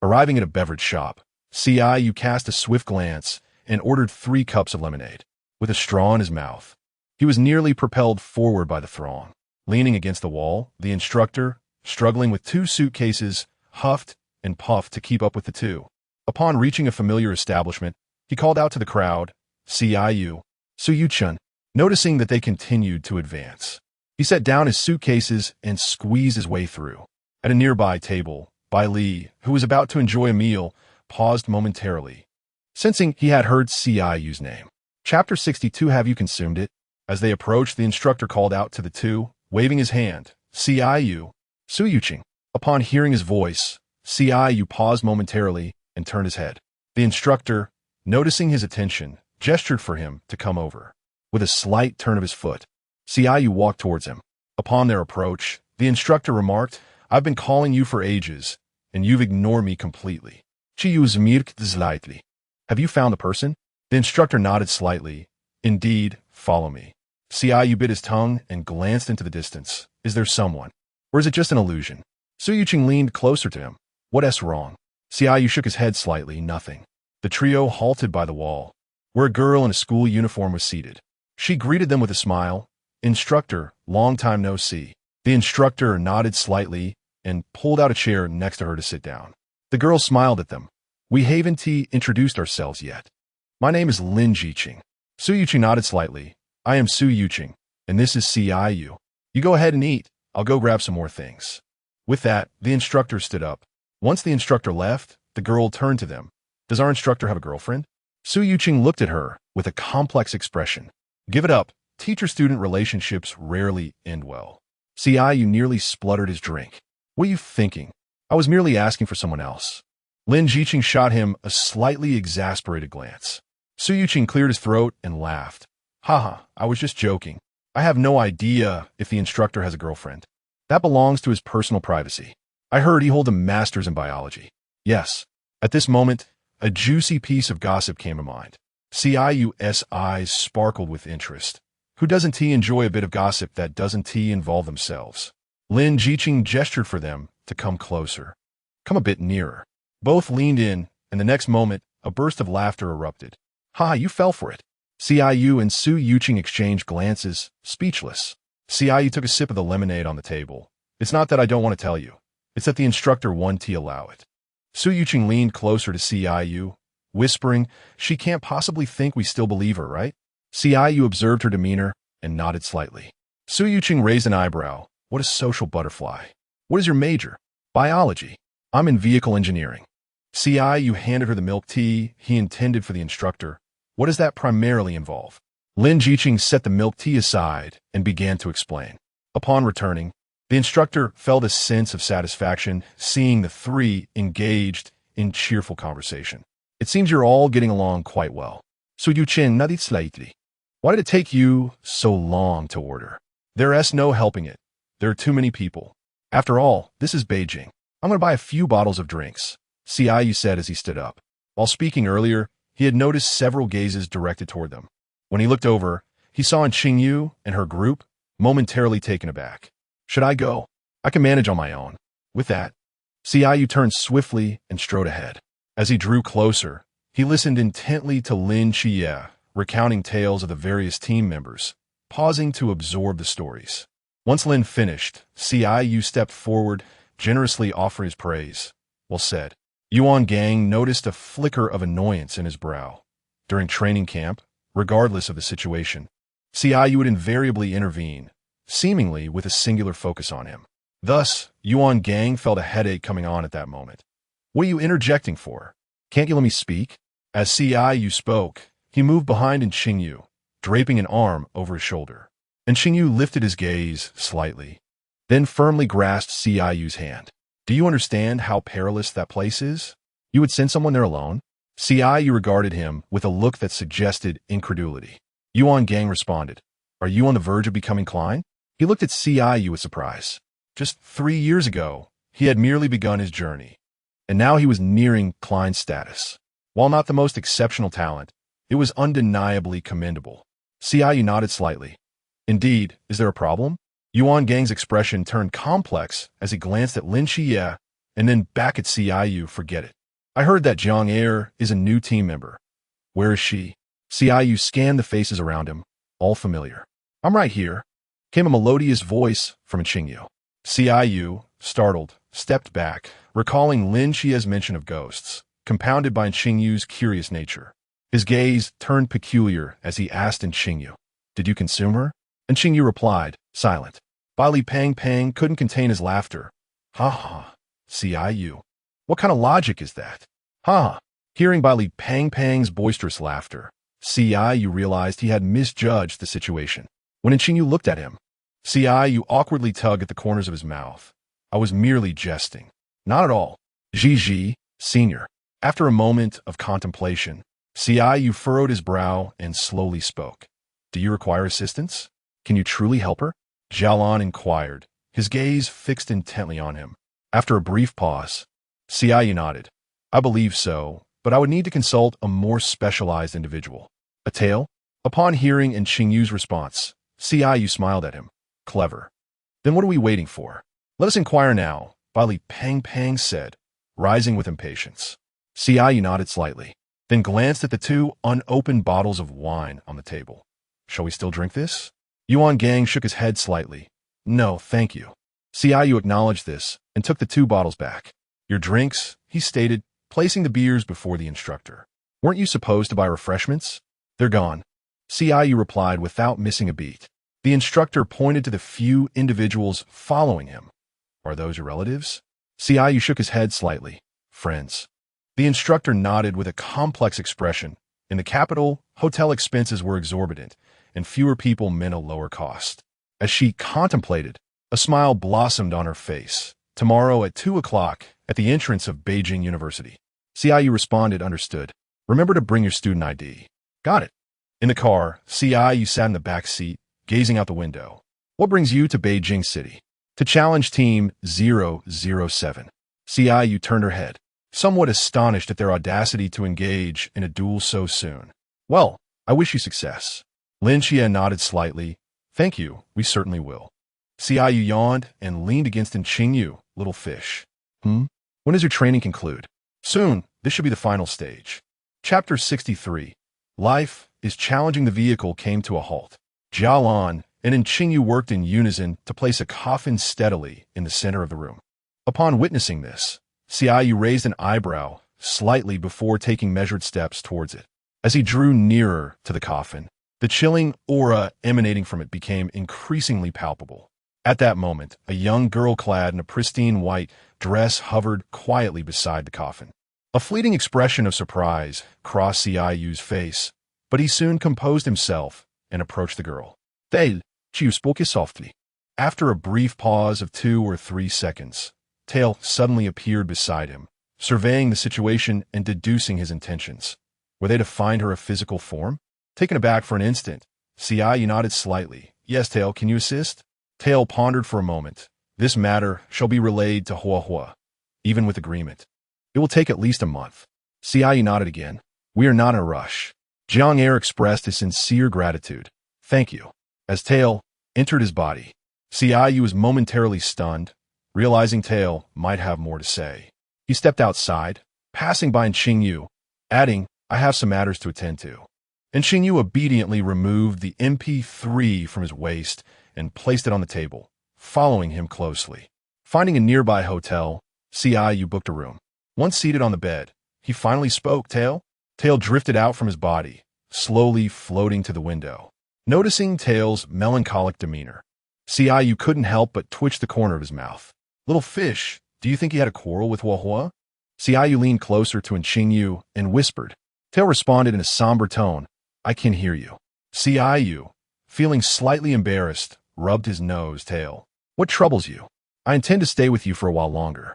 Arriving at a beverage shop, you cast a swift glance and ordered 3 cups of lemonade. With a straw in his mouth, he was nearly propelled forward by the throng. Leaning against the wall, the instructor, struggling with 2 suitcases, huffed and puffed to keep up with the 2. Upon reaching a familiar establishment, he called out to the crowd, Su Yuqing, noticing that they continued to advance. He set down his suitcases and squeezed his way through. At a nearby table, Bai Li, who was about to enjoy a meal, paused momentarily, sensing he had heard Ciyu's name. Chapter 62. Have you consumed it? As they approached, the instructor called out to the 2, waving his hand, Ciyu. Su Yuqing. Upon hearing his voice, Ciyu paused momentarily and turned his head. The instructor, noticing his attention, gestured for him to come over. With a slight turn of his foot, Ciyu walked towards him. Upon their approach, the instructor remarked, "I've been calling you for ages, and you've ignored me completely." Qingyu smirked slightly. "Have you found the person?" The instructor nodded slightly. "Indeed, follow me." Ciyu bit his tongue and glanced into the distance. "Is there someone? Or is it just an illusion?" Su Yuqing leaned closer to him. "What's wrong?" Ciyu shook his head slightly. "Nothing." The trio halted by the wall, where a girl in a school uniform was seated. She greeted them with a smile. "Instructor, long time no see." The instructor nodded slightly and pulled out a chair next to her to sit down. The girl smiled at them. "We haven't introduced ourselves yet. My name is Lin Jiqing." Su Yuqing nodded slightly. "I am Su Yuqing, and this is Ciyu. You go ahead and eat. I'll go grab some more things. With that, the instructor stood up. Once the instructor left, the girl turned to them. Does our instructor have a girlfriend? Su Yuqing looked at her with a complex expression. Give it up. Teacher-student relationships rarely end well. Ciyu nearly spluttered his drink. What are you thinking? I was merely asking for someone else. Lin Jiqing shot him a slightly exasperated glance. Su Yuqing cleared his throat and laughed. Haha, I was just joking. I have no idea if the instructor has a girlfriend. That belongs to his personal privacy. I heard he holds a master's in biology. Yes. At this moment, a juicy piece of gossip came to mind. Ciyu's eyes sparkled with interest. Who doesn't enjoy a bit of gossip that doesn't involve themselves? Lin Jiqing gestured for them to come closer. Come a bit nearer. Both leaned in, and the next moment, a burst of laughter erupted. Ha, you fell for it. Ciyu and Su Yuqing exchanged glances, speechless. Ciyu took a sip of the lemonade on the table. It's not that I don't want to tell you. It's that the instructor won't allow it. Su Yuqing leaned closer to Ciyu, whispering, she can't possibly think we still believe her, right? Ciyu observed her demeanor and nodded slightly. Su Yuqing raised an eyebrow. What a social butterfly. What is your major? Biology. I'm in vehicle engineering. Ciyu handed her the milk tea he intended for the instructor. What does that primarily involve? Lin Jiqing set the milk tea aside and began to explain. Upon returning, the instructor felt a sense of satisfaction seeing the three engaged in cheerful conversation. It seems you're all getting along quite well. Su Yuqing nodded slightly. Why did it take you so long to order? There's no helping it. There are too many people. After all, this is Beijing. I'm going to buy a few bottles of drinks, Ciyu said as he stood up. While speaking earlier, he had noticed several gazes directed toward them. When he looked over, he saw Qingyu and her group, momentarily taken aback. Should I go? I can manage on my own. With that, Ciyu turned swiftly and strode ahead. As he drew closer, he listened intently to Lin Jie, recounting tales of the various team members, pausing to absorb the stories. Once Lin finished, Ciyu stepped forward, generously offering his praise. Well said. Yuan Gang noticed a flicker of annoyance in his brow. During training camp, regardless of the situation, Ciyu would invariably intervene, seemingly with a singular focus on him. Thus, Yuan Gang felt a headache coming on at that moment. What are you interjecting for? Can't you let me speak? As Ciyu spoke, he moved behind Qingyu, draping an arm over his shoulder. And Qingyu lifted his gaze slightly, then firmly grasped Ciyu's hand. Do you understand how perilous that place is? You would send someone there alone? Ciyu regarded him with a look that suggested incredulity. Yuan Gang responded, Are you on the verge of becoming Klein? He looked at Ciyu with surprise. Just 3 years ago, he had merely begun his journey, and now he was nearing Klein's status. While not the most exceptional talent, it was undeniably commendable. Ciyu nodded slightly. Indeed, is there a problem? Yuan Gang's expression turned complex as he glanced at Lin Jie and then back at Ciyu. Forget it. I heard that Jiang Er is a new team member. Where is she? Ciyu scanned the faces around him, all familiar. I'm right here, came a melodious voice from Qingyu. Ciyu, startled, stepped back, recalling Lin Jie's mention of ghosts, compounded by Qingyu's curious nature. His gaze turned peculiar as he asked Qingyu, Did you consume her? And Qingyu replied, silent. Li Pang couldn't contain his laughter. Ha ha, Ciyu. What kind of logic is that? Ha! Hearing Li Pang's boisterous laughter, Ciyu realized he had misjudged the situation. When Qingyu looked at him, Ciyu awkwardly tugged at the corners of his mouth. I was merely jesting. Not at all. Ji, senior. After a moment of contemplation, Ciyu furrowed his brow and slowly spoke. Do you require assistance? Can you truly help her? Jialan inquired, his gaze fixed intently on him. After a brief pause, Ciyu nodded. I believe so, but I would need to consult a more specialized individual. A tale? Upon hearing Qingyu's response, Ciyu smiled at him. Clever. Then what are we waiting for? Let us inquire now, Li Pang said, rising with impatience. Ciyu nodded slightly, then glanced at the 2 unopened bottles of wine on the table. Shall we still drink this? Yuan Gang shook his head slightly. No, thank you. Ciyu acknowledged this and took the 2 bottles back. Your drinks, he stated, placing the beers before the instructor. Weren't you supposed to buy refreshments? They're gone. Ciyu replied without missing a beat. The instructor pointed to the few individuals following him. Are those your relatives? Qingyu shook his head slightly. Friends. The instructor nodded with a complex expression. In the capital, hotel expenses were exorbitant, and fewer people meant a lower cost. As she contemplated, a smile blossomed on her face. Tomorrow at 2 o'clock, at the entrance of Beijing University. Qingyu responded, understood. Remember to bring your student ID. Got it. In the car, Qingyu sat in the back seat, gazing out the window. What brings you to Beijing City? To challenge Team 007. Qingyu turned her head, somewhat astonished at their audacity to engage in a duel so soon. Well, I wish you success. Lin Xie nodded slightly. Thank you, we certainly will. Qingyu yawned and leaned against Qingyu, little fish. When does your training conclude? Soon, this should be the final stage. Chapter 63. Life is challenging. The vehicle came to a halt. Jialan and Qingyu worked in unison to place a coffin steadily in the center of the room. Upon witnessing this, Qingyu raised an eyebrow slightly before taking measured steps towards it. As he drew nearer to the coffin, the chilling aura emanating from it became increasingly palpable. At that moment, a young girl clad in a pristine white dress hovered quietly beside the coffin. A fleeting expression of surprise crossed Qingyu's face, but he soon composed himself and approached the girl. Tail, Qingyu spoke softly. After a brief pause of 2 or 3 seconds, Tail suddenly appeared beside him, surveying the situation and deducing his intentions. Were they to find her a physical form? Taken aback for an instant, Qingyu nodded slightly. Yes, Tail, can you assist? Tail pondered for a moment. This matter shall be relayed to Huahua, even with agreement. It will take at least a month. Qingyu nodded again. We are not in a rush. Jiang Er expressed his sincere gratitude. Thank you. As Tail entered his body, Qingyu was momentarily stunned, realizing Tail might have more to say. He stepped outside, passing by Qingyu, adding, I have some matters to attend to. And Qingyu obediently removed the MP3 from his waist and placed it on the table, following him closely. Finding a nearby hotel, Qingyu booked a room. Once seated on the bed, he finally spoke. Tail? Tail drifted out from his body, slowly floating to the window. Noticing Tail's melancholic demeanor, Qingyu couldn't help but twitch the corner of his mouth. Little fish, do you think he had a quarrel with Huahua? Qingyu leaned closer to Qingyu and whispered. Tail responded in a somber tone. I can hear you. Qingyu, feeling slightly embarrassed, rubbed his nose. Tail, what troubles you? I intend to stay with you for a while longer.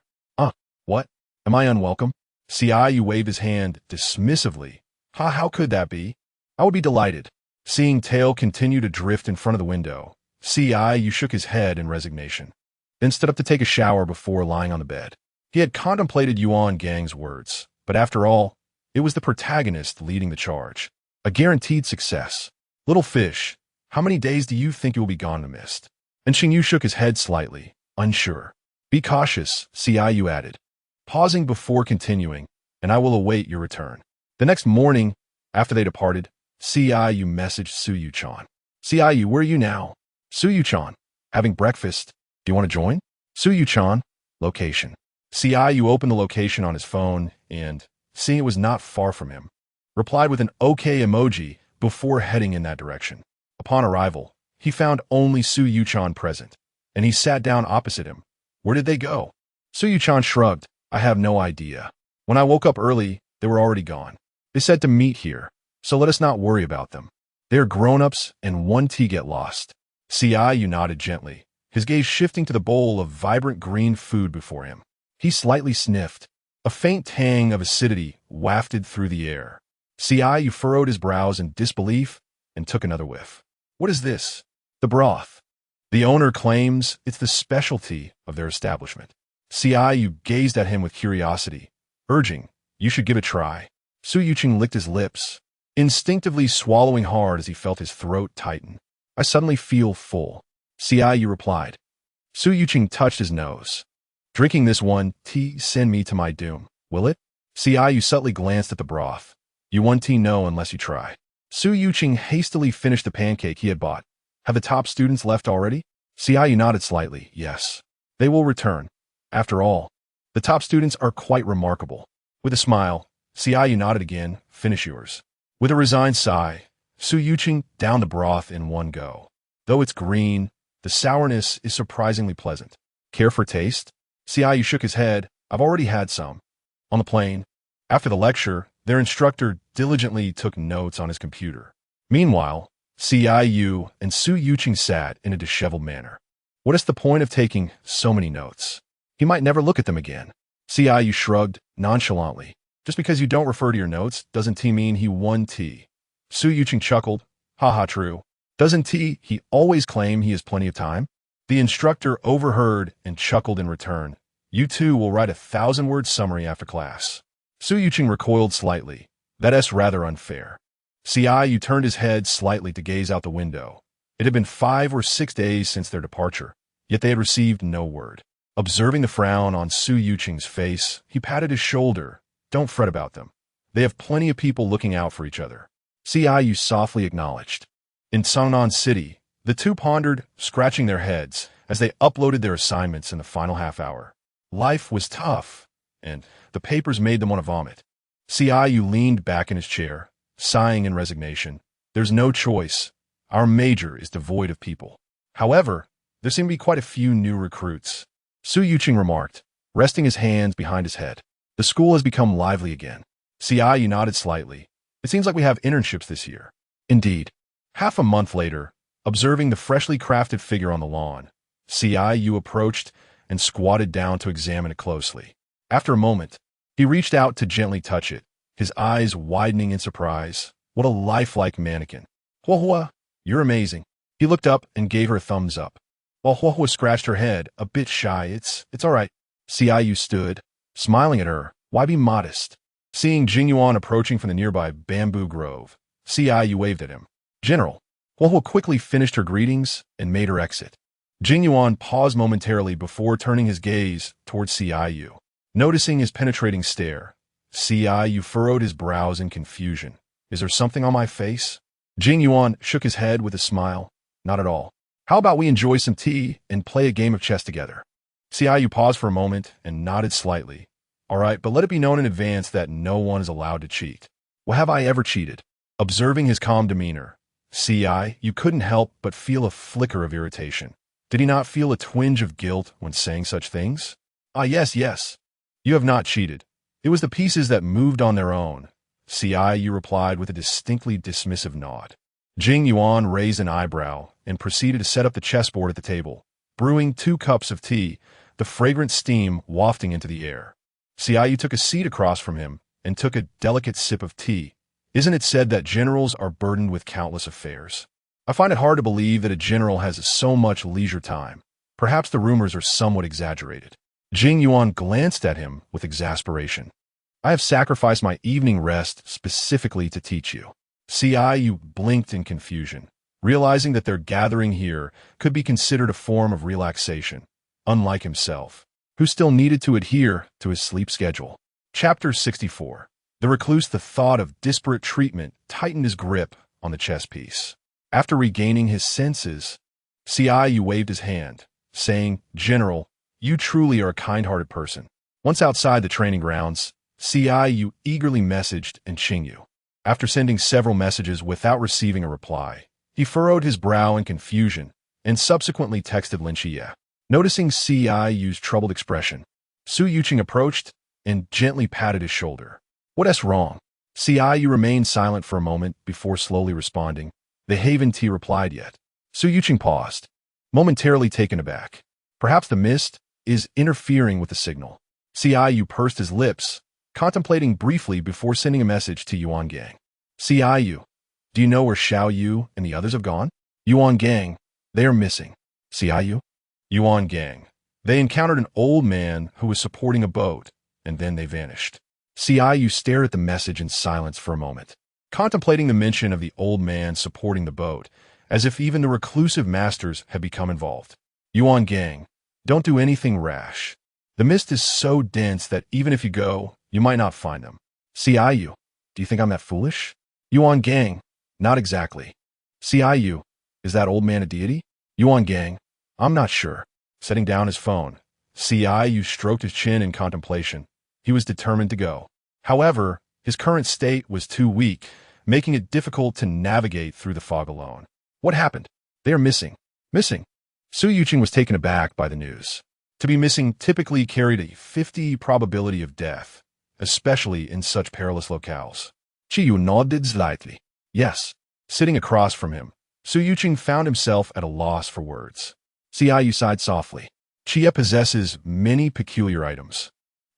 What? Am I unwelcome? Qingyu waved his hand dismissively. How could that be? I would be delighted. Seeing Tail continue to drift in front of the window, Qingyu shook his head in resignation, then stood up to take a shower before lying on the bed. He had contemplated Yuan Gang's words, but after all, it was the protagonist leading the charge. A guaranteed success. Little fish, how many days do you think you will be gone in the mist? And Qingyu shook his head slightly, unsure. Be cautious, Qingyu added, pausing before continuing, and I will await your return. The next morning, after they departed, Qingyu messaged Suyu-chan. Qingyu, where are you now? Suyu-chan, having breakfast. Do you want to join? Suyu-chan, location. Qingyu opened the location on his phone and, seeing it was not far from him, replied with an OK emoji before heading in that direction. Upon arrival, he found only Suyu-chan present, and he sat down opposite him. Where did they go? Suyu-chan shrugged. I have no idea. When I woke up early, they were already gone. They said to meet here, so let us not worry about them. They are grown-ups and one tea get lost. Qingyu nodded gently, his gaze shifting to the bowl of vibrant green food before him. He slightly sniffed. A faint tang of acidity wafted through the air. Qingyu furrowed his brows in disbelief and took another whiff. What is this? The broth. The owner claims it's the specialty of their establishment. Qingyu gazed at him with curiosity, urging, you should give it a try. Suyu-chan licked his lips, instinctively swallowing hard as he felt his throat tighten. I suddenly feel full. Qingyu replied. Suyu-chan touched his nose. Drinking this one tea send me to my doom, will it? Qingyu subtly glanced at the broth. You one tea no unless you try. Suyu-chan hastily finished the pancake he had bought. Have the top students left already? Qingyu nodded slightly. Yes. They will return. After all, the top students are quite remarkable. With a smile, Qingyu nodded again. Finish yours. With a resigned sigh, Suyu-chan downed the broth in one go. Though it's green, the sourness is surprisingly pleasant. Care for taste? Qingyu shook his head. I've already had some. On the plane, after the lecture, their instructor diligently took notes on his computer. Meanwhile, Qingyu and Su Yuqing sat in a disheveled manner. What is the point of taking so many notes? He might never look at them again. Qingyu shrugged nonchalantly. Just because you don't refer to your notes doesn't mean he won tea. Su Yuqing chuckled. Haha, true. Doesn't he always claim he has plenty of time? The instructor overheard and chuckled in return. You two will write a 1,000-word summary after class. Su Yuqing recoiled slightly. That's rather unfair. Qingyu turned his head slightly to gaze out the window. It had been 5 or 6 days since their departure, yet they had received no word. Observing the frown on Su Yuqing's face, he patted his shoulder. Don't fret about them. They have plenty of people looking out for each other. Qingyu softly acknowledged. In Sangnan City, the two pondered, scratching their heads, as they uploaded their assignments in the final half hour. Life was tough, and the papers made them want to vomit. Qingyu leaned back in his chair, sighing in resignation. There's no choice. Our major is devoid of people. However, there seem to be quite a few new recruits. Su Yuqing remarked, resting his hands behind his head. The school has become lively again. Qingyu nodded slightly. It seems like we have internships this year. Indeed. Half a month later, observing the freshly crafted figure on the lawn, Qingyu approached and squatted down to examine it closely. After a moment, he reached out to gently touch it, his eyes widening in surprise. What a lifelike mannequin. Huahua, you're amazing. He looked up and gave her a thumbs up. While Huahua scratched her head, a bit shy, it's all right. Qingyu stood, smiling at her. Why be modest? Seeing Qingyu approaching from the nearby bamboo grove, Qingyu waved at him. General. Huahua quickly finished her greetings and made her exit. Qingyu paused momentarily before turning his gaze towards Qingyu. Noticing his penetrating stare, Qingyu furrowed his brows in confusion. Is there something on my face? Qingyu shook his head with a smile. Not at all. How about we enjoy some tea and play a game of chess together? Qingyu paused for a moment and nodded slightly. All right, but let it be known in advance that no one is allowed to cheat. Well, have I ever cheated? Observing his calm demeanor, Qingyu couldn't help but feel a flicker of irritation. Did he not feel a twinge of guilt when saying such things? Yes. You have not cheated. It was the pieces that moved on their own. Qingyu replied with a distinctly dismissive nod. Qingyu raised an eyebrow and proceeded to set up the chessboard at the table, brewing 2 cups of tea, the fragrant steam wafting into the air. Qingyu took a seat across from him and took a delicate sip of tea. Isn't it said that generals are burdened with countless affairs? I find it hard to believe that a general has so much leisure time. Perhaps the rumors are somewhat exaggerated. Qingyu glanced at him with exasperation. I have sacrificed my evening rest specifically to teach you. Qingyu blinked in confusion, realizing that their gathering here could be considered a form of relaxation, unlike himself, who still needed to adhere to his sleep schedule. Chapter 64. The recluse, the thought of disparate treatment tightened his grip on the chess piece. After regaining his senses, Qingyu waved his hand, saying, General, you truly are a kind-hearted person. Once outside the training grounds, Qingyu eagerly messaged Qingyu. After sending several messages without receiving a reply, he furrowed his brow in confusion and subsequently texted Linxia. Noticing Qiyu's troubled expression, Su Yuqing approached and gently patted his shoulder. What's wrong? Qingyu remained silent for a moment before slowly responding. They haven't replied yet. Su Yuqing paused, momentarily taken aback. Perhaps the mist is interfering with the signal. Qingyu pursed his lips, contemplating briefly before sending a message to Yuan Gang. Qingyu, do you know where Xiao Yu and the others have gone? Yuan Gang, they are missing. Qingyu? Yuan Gang. They encountered an old man who was supporting a boat, and then they vanished. Qingyu stared at the message in silence for a moment, contemplating the mention of the old man supporting the boat, as if even the reclusive masters had become involved. Yuan Gang, don't do anything rash. The mist is so dense that even if you go, you might not find them. Qingyu, do you think I'm that foolish? Yuan Gang, not exactly. Qingyu, is that old man a deity? Yuan Gang, I'm not sure. Setting down his phone, Qingyu stroked his chin in contemplation. He was determined to go. However, his current state was too weak, making it difficult to navigate through the fog alone. What happened? They are missing. Missing. Su Yuqing was taken aback by the news. To be missing typically carried a 50 probability of death, especially in such perilous locales. Qingyu nodded slightly. Yes. Sitting across from him, Su Yuqing found himself at a loss for words. Qingyu sighed softly. Qie possesses many peculiar items.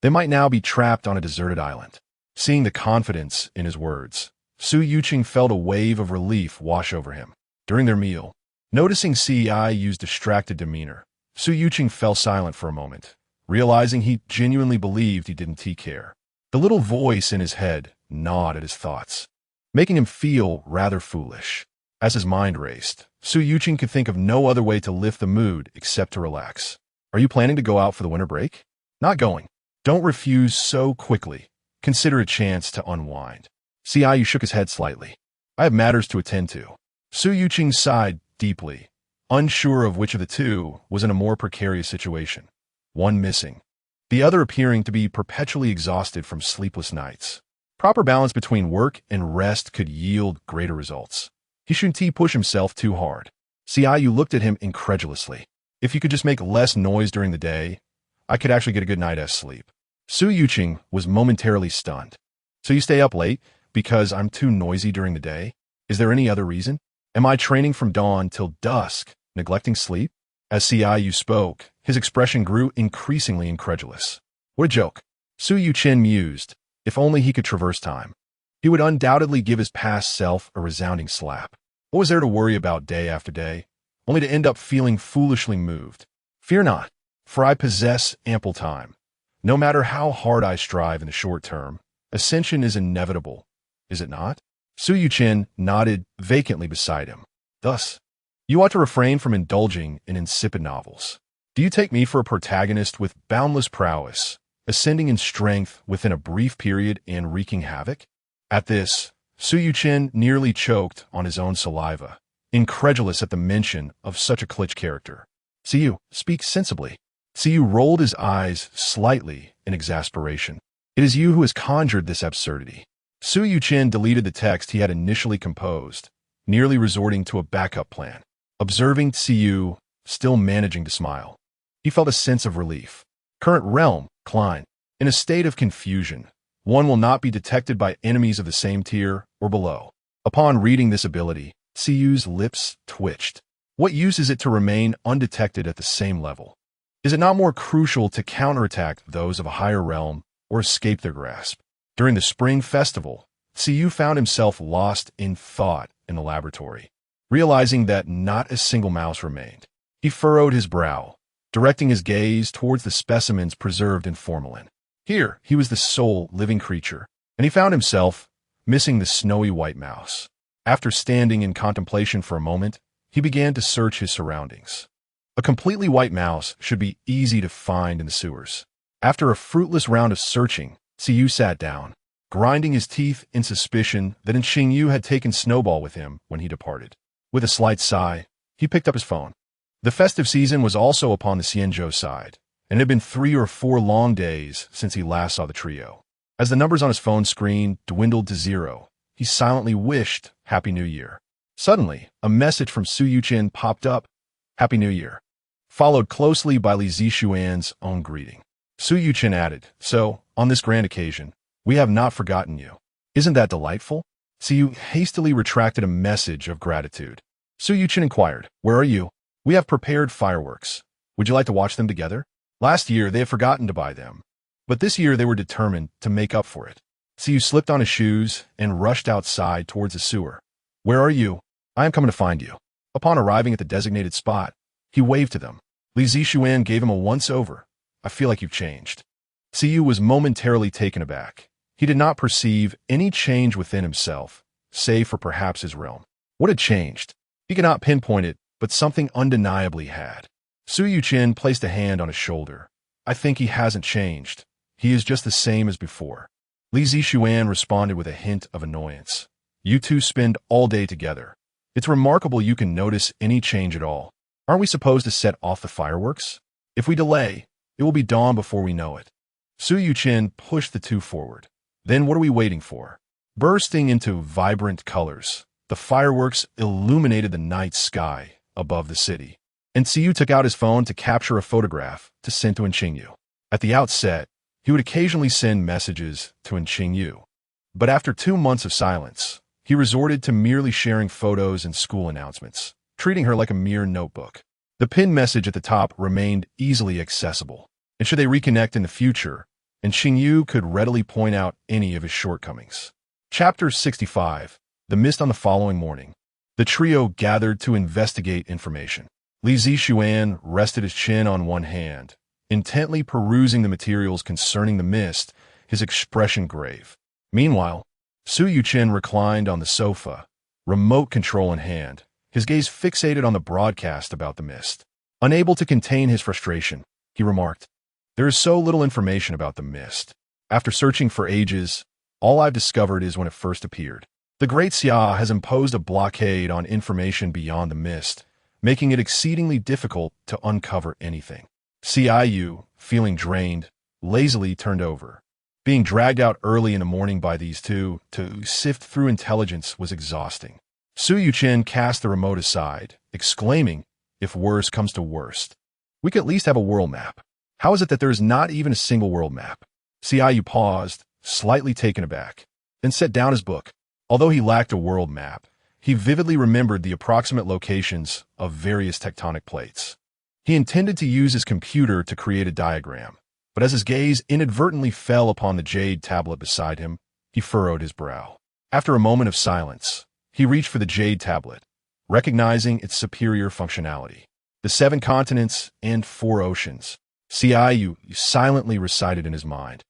They might now be trapped on a deserted island. Seeing the confidence in his words, Su Yuqing felt a wave of relief wash over him. During their meal, noticing Ciyu's distracted demeanor, Su Yuqing fell silent for a moment, realizing he genuinely believed he didn't care. The little voice in his head gnawed at his thoughts, making him feel rather foolish. As his mind raced, Su Yuqing could think of no other way to lift the mood except to relax. Are you planning to go out for the winter break? Not going. Don't refuse so quickly. Consider a chance to unwind. Ciyu shook his head slightly. I have matters to attend to. Su Yuqing sighed deeply, unsure of which of the two was in a more precarious situation. One missing, the other appearing to be perpetually exhausted from sleepless nights. Proper balance between work and rest could yield greater results. He shouldn't push himself too hard. Ciyu looked at him incredulously. If you could just make less noise during the day, I could actually get a good night's sleep. Su Yuqing was momentarily stunned. So you stay up late because I'm too noisy during the day? Is there any other reason? Am I training from dawn till dusk, neglecting sleep? As Ciyu spoke, his expression grew increasingly incredulous. What a joke. Su Yuqing mused. If only he could traverse time. He would undoubtedly give his past self a resounding slap. What was there to worry about day after day, only to end up feeling foolishly moved? Fear not, for I possess ample time. No matter how hard I strive in the short term, ascension is inevitable, is it not? Su Yuqing nodded vacantly beside him. Thus, you ought to refrain from indulging in insipid novels. Do you take me for a protagonist with boundless prowess, ascending in strength within a brief period and wreaking havoc? At this, Su Yuqing nearly choked on his own saliva, incredulous at the mention of such a cliché character. Ciyu, speak sensibly. Ciyu rolled his eyes slightly in exasperation. It is you who has conjured this absurdity. Su Yuqing deleted the text he had initially composed, nearly resorting to a backup plan. Observing Ciyu, still managing to smile, he felt a sense of relief. Current realm, Klein. In a state of confusion, one will not be detected by enemies of the same tier or below. Upon reading this ability, Ciyu's lips twitched. What use is it to remain undetected at the same level? Is it not more crucial to counterattack those of a higher realm or escape their grasp? During the spring festival, Ciyu found himself lost in thought in the laboratory. Realizing that not a single mouse remained, he furrowed his brow, directing his gaze towards the specimens preserved in formalin. Here, he was the sole living creature, and he found himself missing the snowy white mouse. After standing in contemplation for a moment, he began to search his surroundings. A completely white mouse should be easy to find in the sewers. After a fruitless round of searching, Ciyu sat down, grinding his teeth in suspicion that Qingyu had taken Snowball with him when he departed. With a slight sigh, he picked up his phone. The festive season was also upon the Xianzhou side, and it had been 3 or 4 long days since he last saw the trio. As the numbers on his phone screen dwindled to 0, he silently wished Happy New Year. Suddenly, a message from Su Yuqing popped up, Happy New Year, followed closely by Li Zixuan's own greeting. Su Yuqing added, So, on this grand occasion, we have not forgotten you. Isn't that delightful? Ciyu hastily retracted a message of gratitude. Su Yuqing inquired, Where are you? We have prepared fireworks. Would you like to watch them together? Last year, they had forgotten to buy them, but this year they were determined to make up for it. Ciyu slipped on his shoes and rushed outside towards the sewer. Where are you? I am coming to find you. Upon arriving at the designated spot, he waved to them. Li Zixuan gave him a once-over. I feel like you've changed. Ciyu was momentarily taken aback. He did not perceive any change within himself, save for perhaps his realm. What had changed? He could not pinpoint it, but something undeniably had. Su Yuqing placed a hand on his shoulder. I think he hasn't changed. He is just the same as before. Li Zixuan responded with a hint of annoyance. You two spend all day together. It's remarkable you can notice any change at all. Aren't we supposed to set off the fireworks? If we delay, it will be dawn before we know it. Su Yuqing pushed the two forward. Then what are we waiting for? Bursting into vibrant colors, the fireworks illuminated the night sky above the city. And Qingyu took out his phone to capture a photograph to send to Qingyu. At the outset, he would occasionally send messages to Qingyu. But after 2 months of silence, he resorted to merely sharing photos and school announcements, treating her like a mere notebook. The pinned message at the top remained easily accessible, and should they reconnect in the future, Qingyu could readily point out any of his shortcomings. Chapter 65. The Mist on the following morning. The trio gathered to investigate information. Li Zixuan rested his chin on one hand, intently perusing the materials concerning the mist, his expression grave. Meanwhile, Su Yuchen reclined on the sofa, remote control in hand, his gaze fixated on the broadcast about the mist. Unable to contain his frustration, he remarked, "There is so little information about the mist. After searching for ages, all I've discovered is when it first appeared. The Great Xia has imposed a blockade on information beyond the mist, making it exceedingly difficult to uncover anything." Qingyu, feeling drained, lazily turned over. Being dragged out early in the morning by these two to sift through intelligence was exhausting. Su Yuchen cast the remote aside, exclaiming, "If worse comes to worst, we could at least have a world map. How is it that there is not even a single world map?" Qingyu paused, slightly taken aback, then set down his book. Although he lacked a world map, he vividly remembered the approximate locations of various tectonic plates. He intended to use his computer to create a diagram, but as his gaze inadvertently fell upon the jade tablet beside him, he furrowed his brow. After a moment of silence, he reached for the jade tablet, recognizing its superior functionality. The 7 continents and 4 oceans, Qingyu silently recited in his mind,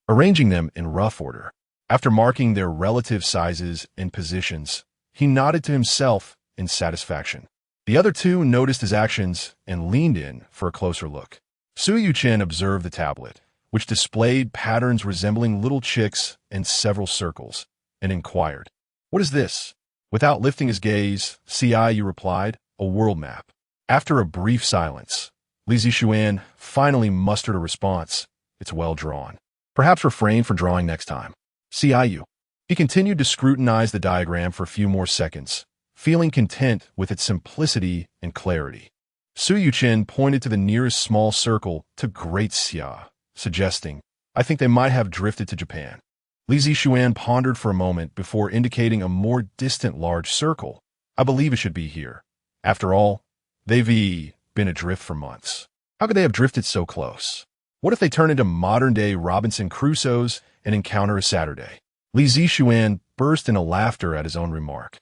arranging them in rough order. After marking their relative sizes and positions, he nodded to himself in satisfaction. The other two noticed his actions and leaned in for a closer look. Su Yuchen observed the tablet, which displayed patterns resembling little chicks and several circles, and inquired, "What is this?" Without lifting his gaze, Qingyu replied, "A world map." After a brief silence, Li Zixuan finally mustered a response. "It's well drawn. Perhaps refrain from drawing next time." Qingyu. He continued to scrutinize the diagram for a few more seconds, feeling content with its simplicity and clarity. Su Yuchen pointed to the nearest small circle to Great Xia, suggesting, "I think they might have drifted to Japan." Li Zixuan pondered for a moment before indicating a more distant large circle. "I believe it should be here. After all, they've been adrift for months. How could they have drifted so close? What if they turn into modern-day Robinson Crusoes and encounter a Saturday?" Li Zixuan burst into laughter at his own remark.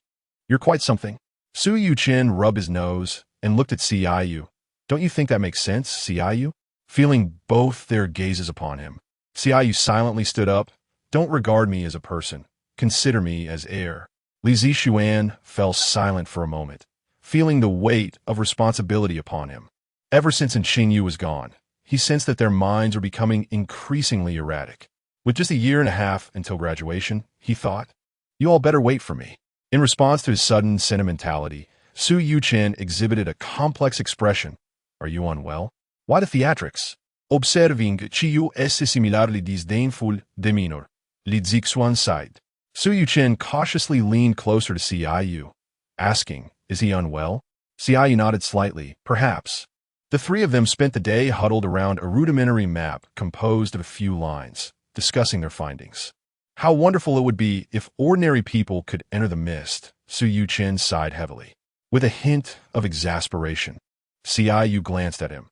"You're quite something." Su Yuchen rubbed his nose and looked at Qingyu. "Don't you think that makes sense, Qingyu?" Feeling both their gazes upon him, Qingyu silently stood up. "Don't regard me as a person. Consider me as air." Li Zixuan fell silent for a moment, feeling the weight of responsibility upon him. Ever since Qingyu was gone, he sensed that their minds were becoming increasingly erratic. With just a year and a half until graduation, he thought, "You all better wait for me." In response to his sudden sentimentality, Su Yuchen exhibited a complex expression. "Are you unwell? Why the theatrics?" Observing Qingyu esse similarly disdainful demeanor, Li Zixuan sighed. Su Yuchen cautiously leaned closer to Qingyu, asking, "Is he unwell?" Qingyu nodded slightly, "Perhaps." The three of them spent the day huddled around a rudimentary map composed of a few lines, discussing their findings. How wonderful it would be if ordinary people could enter the mist, Su Yuchen sighed heavily. With a hint of exasperation, Qingyu glanced at him.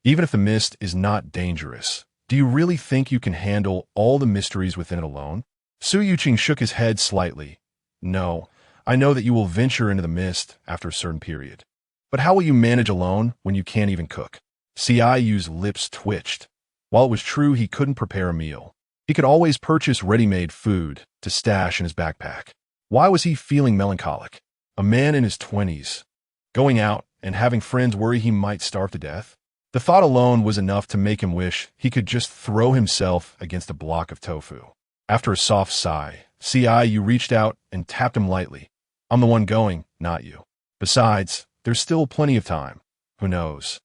"Even if the mist is not dangerous, do you really think you can handle all the mysteries within it alone?" Su Yuchen shook his head slightly. "No, I know that you will venture into the mist after a certain period. But how will you manage alone when you can't even cook?" Qingyu's lips twitched. While it was true he couldn't prepare a meal, he could always purchase ready-made food to stash in his backpack. Why was he feeling melancholic? A man in his 20s, going out and having friends worry he might starve to death? The thought alone was enough to make him wish he could just throw himself against a block of tofu. After a soft sigh, Qingyu reached out and tapped him lightly. "I'm the one going, not you. Besides, there's still plenty of time. Who knows?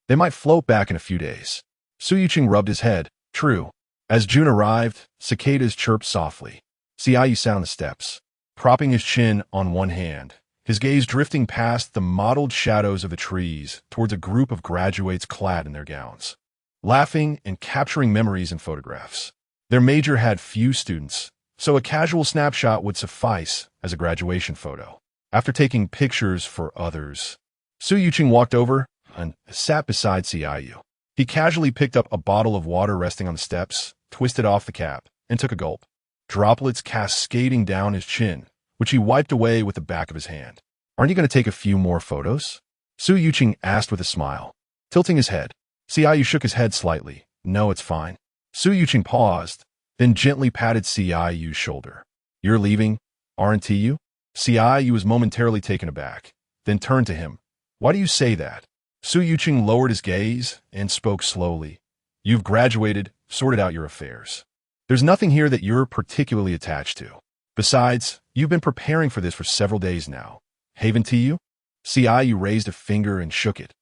They might float back in a few days." Su Yuchen rubbed his head. "True." As June arrived, cicadas chirped softly. Qingyu sat on the steps, propping his chin on one hand, his gaze drifting past the mottled shadows of the trees towards a group of graduates clad in their gowns, laughing and capturing memories and photographs. Their major had few students, so a casual snapshot would suffice as a graduation photo. After taking pictures for others, Su Yuqing walked over and sat beside Qingyu. He casually picked up a bottle of water resting on the steps, twisted off the cap, and took a gulp. Droplets cascading down his chin, which he wiped away with the back of his hand. "Aren't you going to take a few more photos?" Su Yuqing asked with a smile, tilting his head. Qingyu shook his head slightly. "No, it's fine." Su Yuqing paused, then gently patted Qingyu's shoulder. "You're leaving, aren't you?" Qingyu was momentarily taken aback, then turned to him. "Why do you say that?" Su Yuqing lowered his gaze and spoke slowly. "You've graduated, sorted out your affairs. There's nothing here that you're particularly attached to. Besides, you've been preparing for this for several days now. Haven't you?" Qingyu raised a finger and shook it.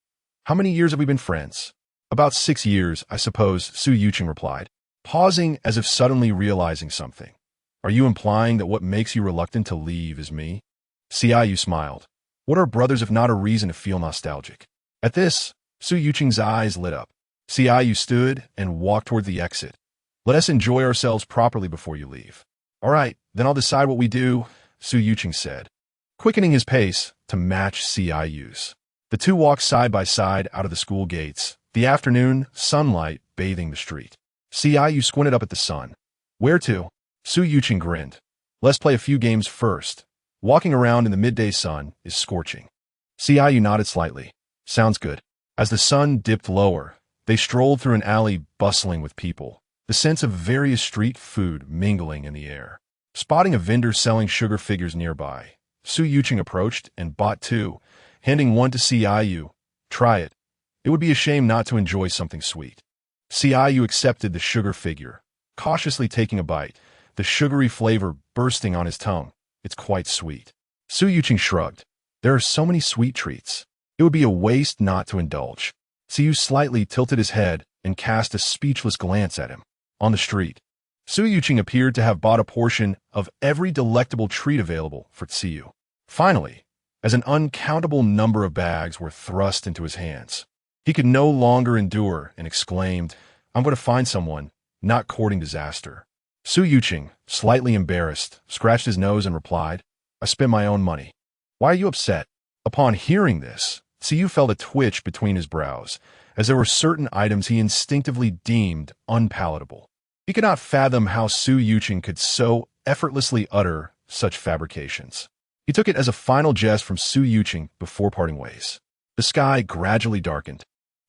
"How many years have we been friends?" "About 6 years, I suppose," Su Yuqing replied, pausing as if suddenly realizing something. "Are you implying that what makes you reluctant to leave is me?" Qingyu smiled. "What are brothers if not a reason to feel nostalgic?" At this, Su Yuqing's eyes lit up. Qingyu stood and walked toward the exit. "Let us enjoy ourselves properly before you leave." "All right, then I'll decide what we do," Su Yuqing said, quickening his pace to match Qinyu's. The two walked side by side out of the school gates, the afternoon sunlight bathing the street. Qingyu squinted up at the sun. "Where to?" Su Yuqing grinned. "Let's play a few games first. Walking around in the midday sun is scorching." Qingyu nodded slightly. "Sounds good." As the sun dipped lower, they strolled through an alley bustling with people, the sense of various street food mingling in the air. Spotting a vendor selling sugar figures nearby, Su Yuqing approached and bought 2, handing one to Qingyu. "Try it. It would be a shame not to enjoy something sweet." Qingyu accepted the sugar figure, cautiously taking a bite, the sugary flavor bursting on his tongue. "It's quite sweet." Su Yuqing shrugged. "There are so many sweet treats. It would be a waste not to indulge." Qingyu slightly tilted his head and cast a speechless glance at him. On the street, Su Yuqing appeared to have bought a portion of every delectable treat available for Qingyu. Finally, as an uncountable number of bags were thrust into his hands, he could no longer endure and exclaimed, "I'm going to find someone, not courting disaster." Su Yuqing, slightly embarrassed, scratched his nose and replied, "I spent my own money." "Why are you upset?" Upon hearing this, Qingyu felt a twitch between his brows, as there were certain items he instinctively deemed unpalatable. He could not fathom how Su Yuqing could so effortlessly utter such fabrications. He took it as a final jest from Su Yuqing before parting ways. The sky gradually darkened,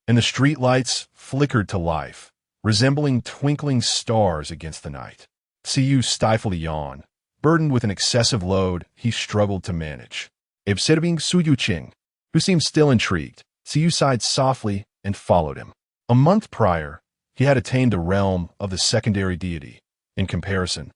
and the street lights flickered to life, resembling twinkling stars against the night. Qingyu stifled a yawn. Burdened with an excessive load, he struggled to manage. Observing Su Yuqing, who seemed still intrigued, Qingyu sighed softly and followed him. A month prior, he had attained the realm of the secondary deity. In comparison,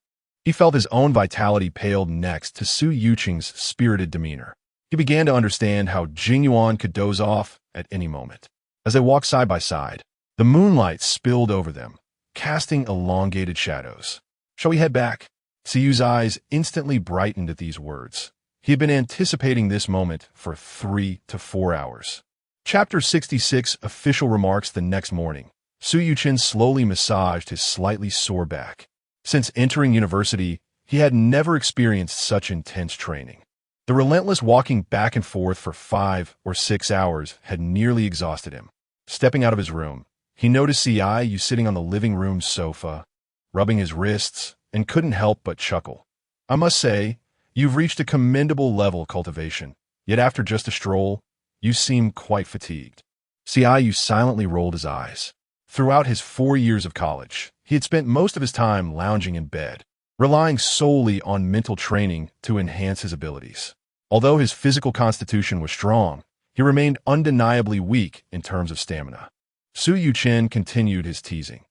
he felt his own vitality paled next to Su Yuqing's spirited demeanor. He began to understand how Qingyu could doze off at any moment. As they walked side by side, the moonlight spilled over them, casting elongated shadows. "Shall we head back?" Qiyu's eyes instantly brightened at these words. He had been anticipating this moment for 3 to 4 hours. Chapter 66 Official Remarks. The next morning, Su Yuqing slowly massaged his slightly sore back. Since entering university, he had never experienced such intense training. The relentless walking back and forth for 5 or 6 hours had nearly exhausted him. Stepping out of his room, he noticed Qingyu sitting on the living room sofa, rubbing his wrists, and couldn't help but chuckle. "I must say, you've reached a commendable level of cultivation, yet after just a stroll, you seem quite fatigued." Qingyu silently rolled his eyes. Throughout his 4 years of college, he had spent most of his time lounging in bed, relying solely on mental training to enhance his abilities. Although his physical constitution was strong, he remained undeniably weak in terms of stamina. Su Yuqing continued his teasing.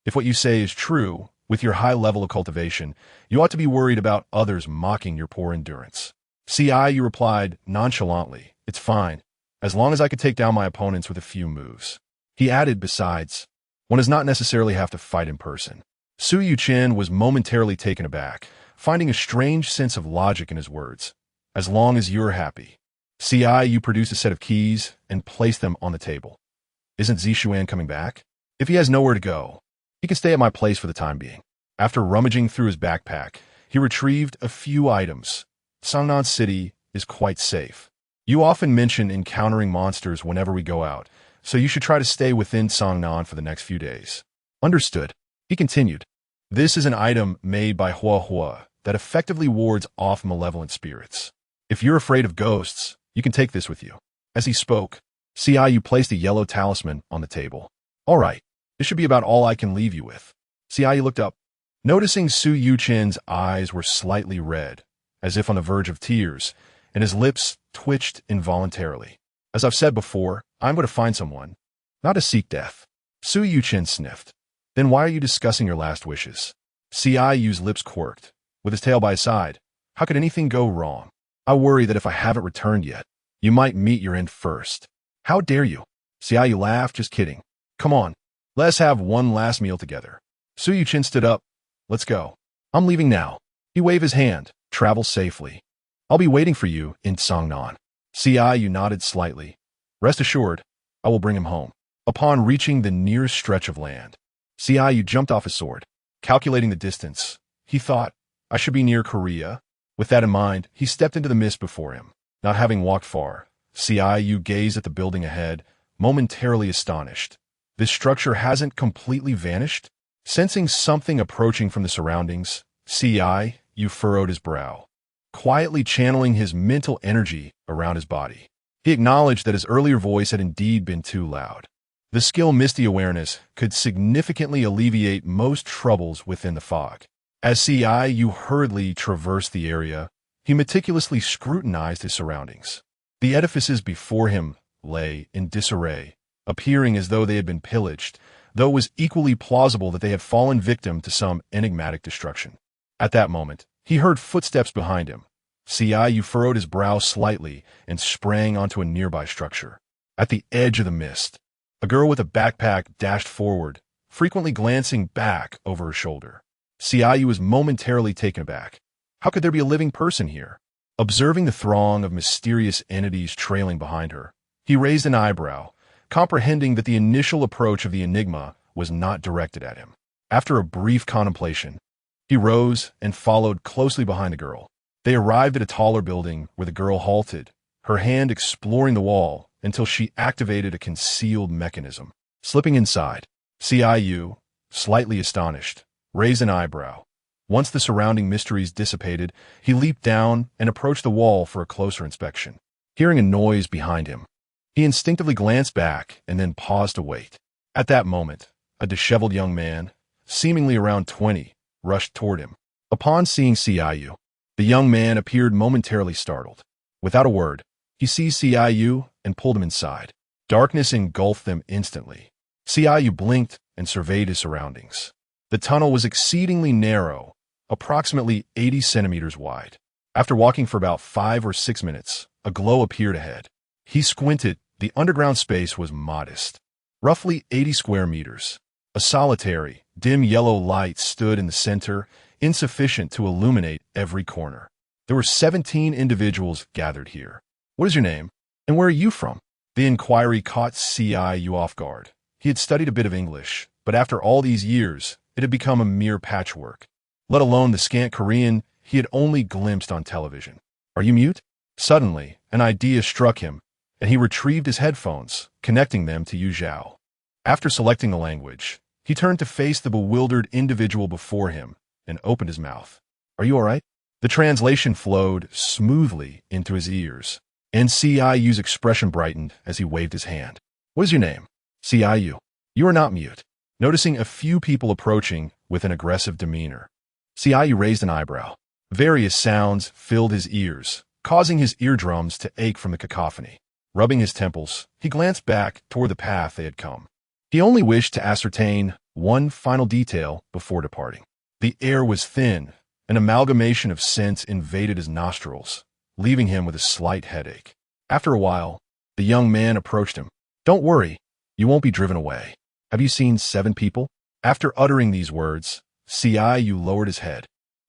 "If what you say is true, with your high level of cultivation, you ought to be worried about others mocking your poor endurance." Qingyu replied nonchalantly, "It's fine, as long as I could take down my opponents with a few moves." He added, "Besides, one does not necessarily have to fight in person." Su Yuqing was momentarily taken aback, finding a strange sense of logic in his words. as long as you're happy. Ciu produced a set of keys and placed them on the table. Isn't Zishuan coming back? If he has nowhere to go, he can stay at my place for the time being. After rummaging through his backpack, he retrieved a few items. Sangnan City is quite safe. You often mention encountering monsters whenever we go out, so you should try to stay within Sangnan for the next few days. Understood. He continued. This is an item made by Hua Hua that effectively wards off malevolent spirits. If you're afraid of ghosts, you can take this with you. As he spoke, Ciu placed a yellow talisman on the table. All right, this should be about all I can leave you with. Ciu looked up, noticing Su Yuchen's eyes were slightly red, as if on the verge of tears, and his lips twitched involuntarily. As I've said before, I'm going to find someone, not to seek death. Su Yuchen sniffed. Then why are you discussing your last wishes? Ciu's lips quirked. With his tail by his side, how could anything go wrong? I worry that if I haven't returned yet, you might meet your end first. How dare you? Ciu laughed, just kidding. Come on, let's have one last meal together. Su Yuchen stood up. Let's go. I'm leaving now. He waved his hand. Travel safely. I'll be waiting for you in Sangnan. Ciu nodded slightly. Rest assured, I will bring him home. Upon reaching the nearest stretch of land, Ciu jumped off his sword. Calculating the distance, he thought, I should be near Korea. With that in mind, he stepped into the mist before him. Not having walked far, Ciu gazed at the building ahead, momentarily astonished. This structure hasn't completely vanished? Sensing something approaching from the surroundings, Ciu furrowed his brow, quietly channeling his mental energy around his body. He acknowledged that his earlier voice had indeed been too loud. The skill Misty Awareness could significantly alleviate most troubles within the fog. As Ciu hurriedly traversed the area, he meticulously scrutinized his surroundings. The edifices before him lay in disarray, appearing as though they had been pillaged, though it was equally plausible that they had fallen victim to some enigmatic destruction. At that moment, he heard footsteps behind him. Ciu furrowed his brow slightly and sprang onto a nearby structure. At the edge of the mist, a girl with a backpack dashed forward, frequently glancing back over her shoulder. Ciu was momentarily taken aback. How could there be a living person here? Observing the throng of mysterious entities trailing behind her, he raised an eyebrow, comprehending that the initial approach of the enigma was not directed at him. After a brief contemplation, he rose and followed closely behind the girl. They arrived at a taller building where the girl halted, her hand exploring the wall until she activated a concealed mechanism. Slipping inside, Ciu, slightly astonished, raised an eyebrow. Once the surrounding mysteries dissipated, he leaped down and approached the wall for a closer inspection. Hearing a noise behind him, he instinctively glanced back and then paused to wait. At that moment, a disheveled young man, seemingly around 20, rushed toward him. Upon seeing Ciu, the young man appeared momentarily startled. Without a word, he seized Ciu and pulled him inside. Darkness engulfed them instantly. Ciu blinked and surveyed his surroundings. The tunnel was exceedingly narrow, approximately 80 centimeters wide. After walking for about 5 or 6 minutes, a glow appeared ahead. He squinted. The underground space was modest, roughly 80 square meters. A solitary, dim yellow light stood in the center, insufficient to illuminate every corner. There were 17 individuals gathered here. What is your name, and where are you from? The inquiry caught Ciu off guard. He had studied a bit of English, but after all these years, it had become a mere patchwork, let alone the scant Korean he had only glimpsed on television. Are you mute? Suddenly, an idea struck him, and he retrieved his headphones, connecting them to Yu Zhao. After selecting the language, he turned to face the bewildered individual before him and opened his mouth. Are you all right? The translation flowed smoothly into his ears, and Ciu's expression brightened as he waved his hand. What is your name? Ciu. You are not mute. Noticing a few people approaching with an aggressive demeanor, Ciu raised an eyebrow. Various sounds filled his ears, causing his eardrums to ache from the cacophony. Rubbing his temples, he glanced back toward the path they had come. He only wished to ascertain one final detail before departing. The air was thin. An amalgamation of scents invaded his nostrils, leaving him with a slight headache. After a while, the young man approached him. Don't worry, you won't be driven away. Have you seen 7 people? After uttering these words, Ciu lowered his head,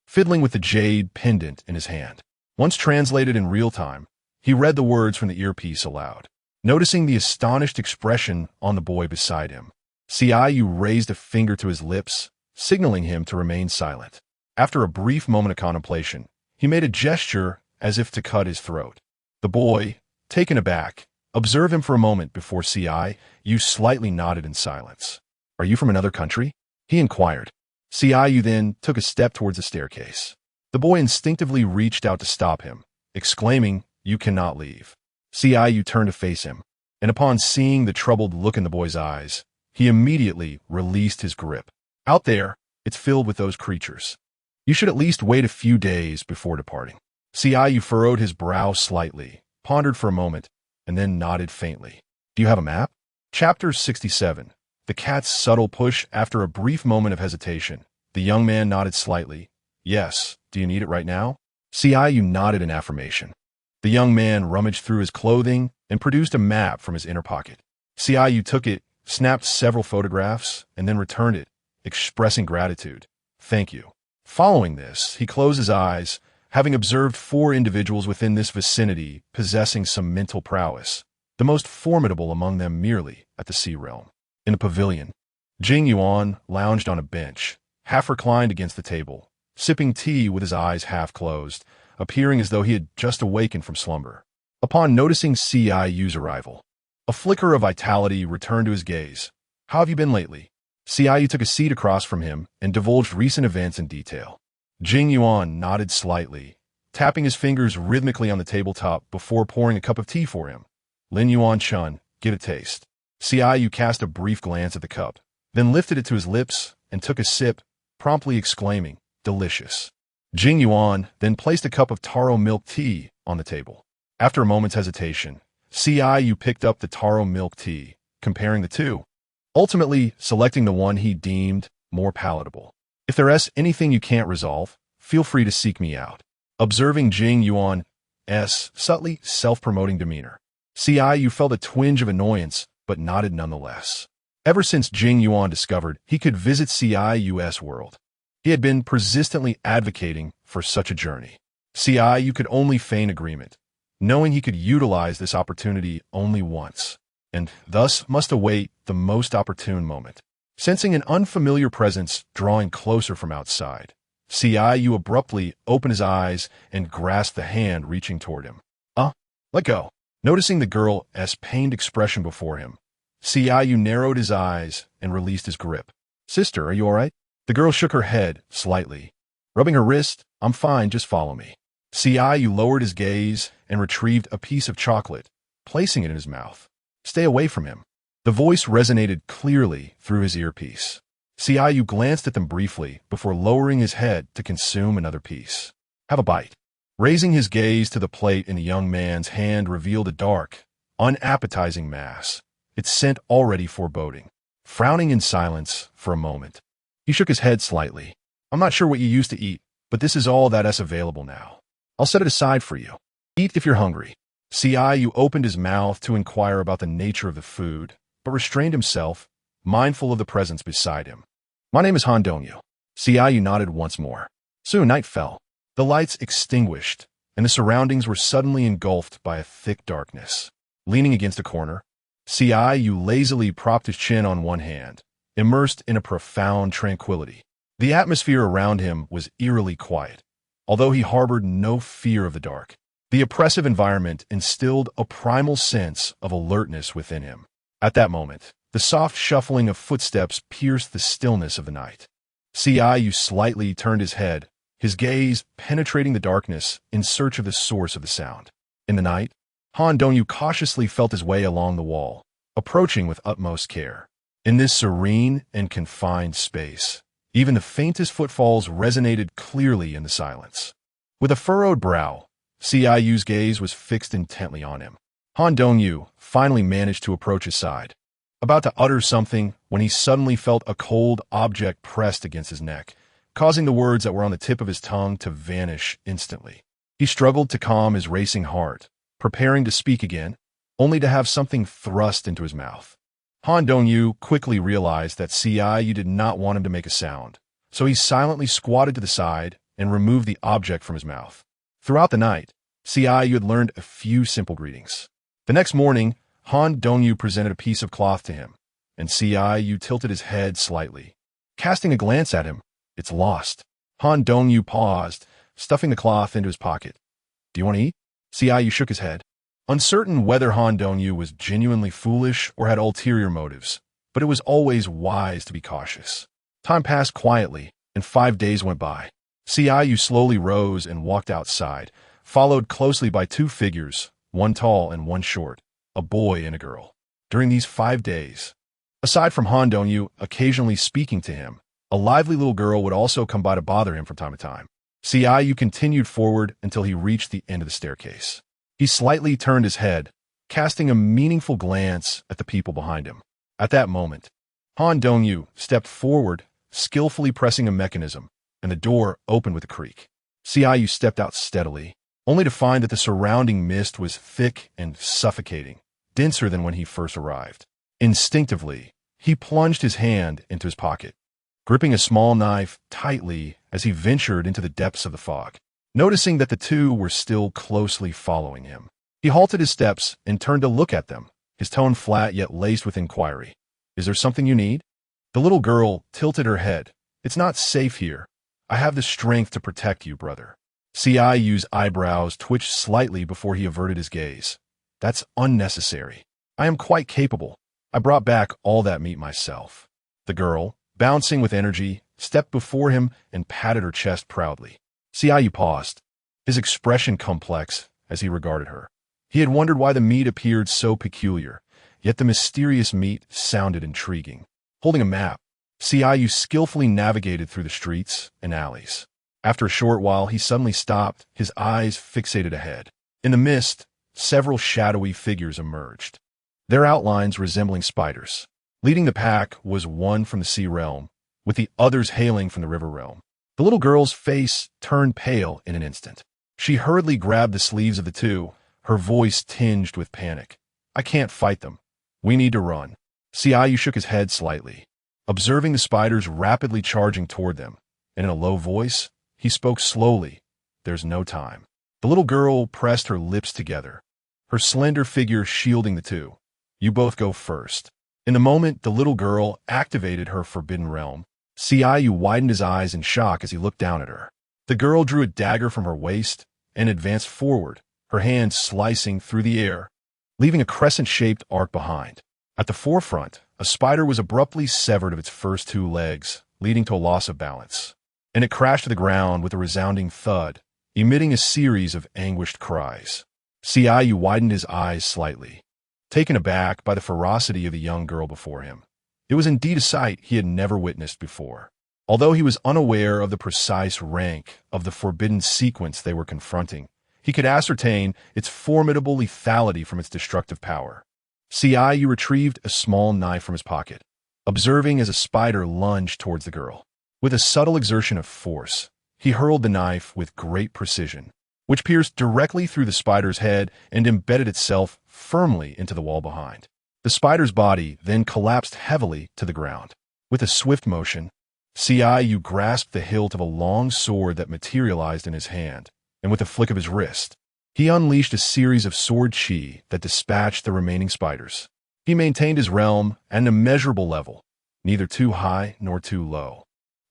fiddling with the jade pendant in his hand. Once translated in real time, he read the words from the earpiece aloud. Noticing the astonished expression on the boy beside him, Qingyu raised a finger to his lips, signaling him to remain silent. After a brief moment of contemplation, he made a gesture as if to cut his throat. The boy, taken aback, observed him for a moment before Qingyu slightly nodded in silence. "Are you from another country?" he inquired. Qingyu then took a step towards the staircase. The boy instinctively reached out to stop him, exclaiming, "You cannot leave." Qingyu turned to face him, and upon seeing the troubled look in the boy's eyes, he immediately released his grip. "Out there, it's filled with those creatures. You should at least wait a few days before departing." Qingyu furrowed his brow slightly, pondered for a moment, and then nodded faintly. "Do you have a map?" Chapter 67. The cat's subtle push. After a brief moment of hesitation, the young man nodded slightly. "Yes, do you need it right now?" Qingyu nodded in affirmation. The young man rummaged through his clothing and produced a map from his inner pocket. Qingyu took it, snapped several photographs, and then returned it, expressing gratitude. "Thank you." Following this, he closed his eyes, having observed 4 individuals within this vicinity possessing some mental prowess, the most formidable among them merely at the sea realm. In the pavilion, Qingyu lounged on a bench, half reclined against the table, sipping tea with his eyes half closed, appearing as though he had just awakened from slumber. Upon noticing Qiyu's arrival, a flicker of vitality returned to his gaze. "How have you been lately?" Qingyu took a seat across from him and divulged recent events in detail. Qingyu nodded slightly, tapping his fingers rhythmically on the tabletop before pouring a cup of tea for him. "Lin Yuan-chun, give it a taste." Qingyu cast a brief glance at the cup, then lifted it to his lips and took a sip, promptly exclaiming, "Delicious." Qingyu then placed a cup of taro milk tea on the table. After a moment's hesitation, Qingyu picked up the taro milk tea, comparing the two, ultimately selecting the one he deemed more palatable. "If there's anything you can't resolve, feel free to seek me out." Observing Qingyu's subtly self-promoting demeanor, Qingyu felt a twinge of annoyance, but nodded nonetheless. Ever since Qingyu discovered he could visit Qiyu's world, he had been persistently advocating for such a journey. Qingyu could only feign agreement, knowing he could utilize this opportunity only once, and thus must await the most opportune moment. Sensing an unfamiliar presence drawing closer from outside, Qingyu abruptly opened his eyes and grasped the hand reaching toward him. Let go." Noticing the girl's pained expression before him, Qingyu narrowed his eyes and released his grip. "Sister, are you all right?" The girl shook her head slightly, rubbing her wrist. "I'm fine, just follow me." Qingyu lowered his gaze and retrieved a piece of chocolate, placing it in his mouth. "Stay away from him." The voice resonated clearly through his earpiece. Qingyu glanced at them briefly before lowering his head to consume another piece. "Have a bite." Raising his gaze to the plate in the young man's hand revealed a dark, unappetizing mass, its scent already foreboding. Frowning in silence for a moment, he shook his head slightly. "I'm not sure what you used to eat, but this is all that's available now. I'll set it aside for you. Eat if you're hungry." Qingyu opened his mouth to inquire about the nature of the food, but restrained himself, mindful of the presence beside him. "My name is Han Dongyu." Qingyu nodded once more. Soon night fell. The lights extinguished, and the surroundings were suddenly engulfed by a thick darkness. Leaning against a corner, Qingyu lazily propped his chin on one hand, immersed in a profound tranquility. The atmosphere around him was eerily quiet, although he harbored no fear of the dark. The oppressive environment instilled a primal sense of alertness within him. At that moment, the soft shuffling of footsteps pierced the stillness of the night. Qingyu slightly turned his head, his gaze penetrating the darkness in search of the source of the sound. In the night, Han Dongyu cautiously felt his way along the wall, approaching with utmost care. In this serene and confined space, even the faintest footfalls resonated clearly in the silence. With a furrowed brow, Qiyu's gaze was fixed intently on him. Han Dongyu finally managed to approach his side, about to utter something when he suddenly felt a cold object pressed against his neck, causing the words that were on the tip of his tongue to vanish instantly. He struggled to calm his racing heart, preparing to speak again, only to have something thrust into his mouth. Han Dongyu quickly realized that Qiyyu did not want him to make a sound, so he silently squatted to the side and removed the object from his mouth. Throughout the night, Qingyu had learned a few simple greetings. The next morning, Han Dongyu presented a piece of cloth to him, and Qingyu tilted his head slightly. Casting a glance at him, "It's lost." Han Dongyu paused, stuffing the cloth into his pocket. "Do you want to eat?" Qingyu shook his head, uncertain whether Han Dongyu was genuinely foolish or had ulterior motives, but it was always wise to be cautious. Time passed quietly, and 5 days went by. Qingyu slowly rose and walked outside, followed closely by 2 figures, one tall and one short, a boy and a girl. During these 5 days, aside from Han Dongyu occasionally speaking to him, a lively little girl would also come by to bother him from time to time. Qingyu continued forward until he reached the end of the staircase. He slightly turned his head, casting a meaningful glance at the people behind him. At that moment, Han Dongyu stepped forward, skillfully pressing a mechanism, and the door opened with a creak. Qingyu stepped out steadily, only to find that the surrounding mist was thick and suffocating, denser than when he first arrived. Instinctively, he plunged his hand into his pocket, gripping a small knife tightly as he ventured into the depths of the fog. Noticing that the 2 were still closely following him, he halted his steps and turned to look at them, his tone flat yet laced with inquiry. "Is there something you need?" The little girl tilted her head. "It's not safe here. I have the strength to protect you, brother." Qiyu's eyebrows twitched slightly before he averted his gaze. "That's unnecessary. I am quite capable. I brought back all that meat myself." The girl, bouncing with energy, stepped before him and patted her chest proudly. Qingyu paused, his expression complex as he regarded her. He had wondered why the meat appeared so peculiar, yet the mysterious meat sounded intriguing. Holding a map, Qingyu skillfully navigated through the streets and alleys. After a short while, he suddenly stopped, his eyes fixated ahead. In the mist, several shadowy figures emerged, their outlines resembling spiders. Leading the pack was one from the sea realm, with the others hailing from the river realm. The little girl's face turned pale in an instant. She hurriedly grabbed the sleeves of the 2, her voice tinged with panic. "I can't fight them. We need to run." Qingyu shook his head slightly, observing the spiders rapidly charging toward them, and in a low voice, he spoke slowly. "There's no time." The little girl pressed her lips together, her slender figure shielding the 2. "You both go first." In the moment the little girl activated her forbidden realm, Qingyu widened his eyes in shock as he looked down at her. The girl drew a dagger from her waist and advanced forward, her hand slicing through the air, leaving a crescent-shaped arc behind. At the forefront, a spider was abruptly severed of its first 2 legs, leading to a loss of balance, and it crashed to the ground with a resounding thud, emitting a series of anguished cries. Qingyu widened his eyes slightly, taken aback by the ferocity of the young girl before him. It was indeed a sight he had never witnessed before. Although he was unaware of the precise rank of the forbidden sequence they were confronting, he could ascertain its formidable lethality from its destructive power. Qingyu retrieved a small knife from his pocket, observing as a spider lunged towards the girl. With a subtle exertion of force, he hurled the knife with great precision, which pierced directly through the spider's head and embedded itself firmly into the wall behind. The spider's body then collapsed heavily to the ground. With a swift motion, Qingyu grasped the hilt of a long sword that materialized in his hand, and with a flick of his wrist, he unleashed a series of sword chi that dispatched the remaining spiders. He maintained his realm at an immeasurable level, neither too high nor too low.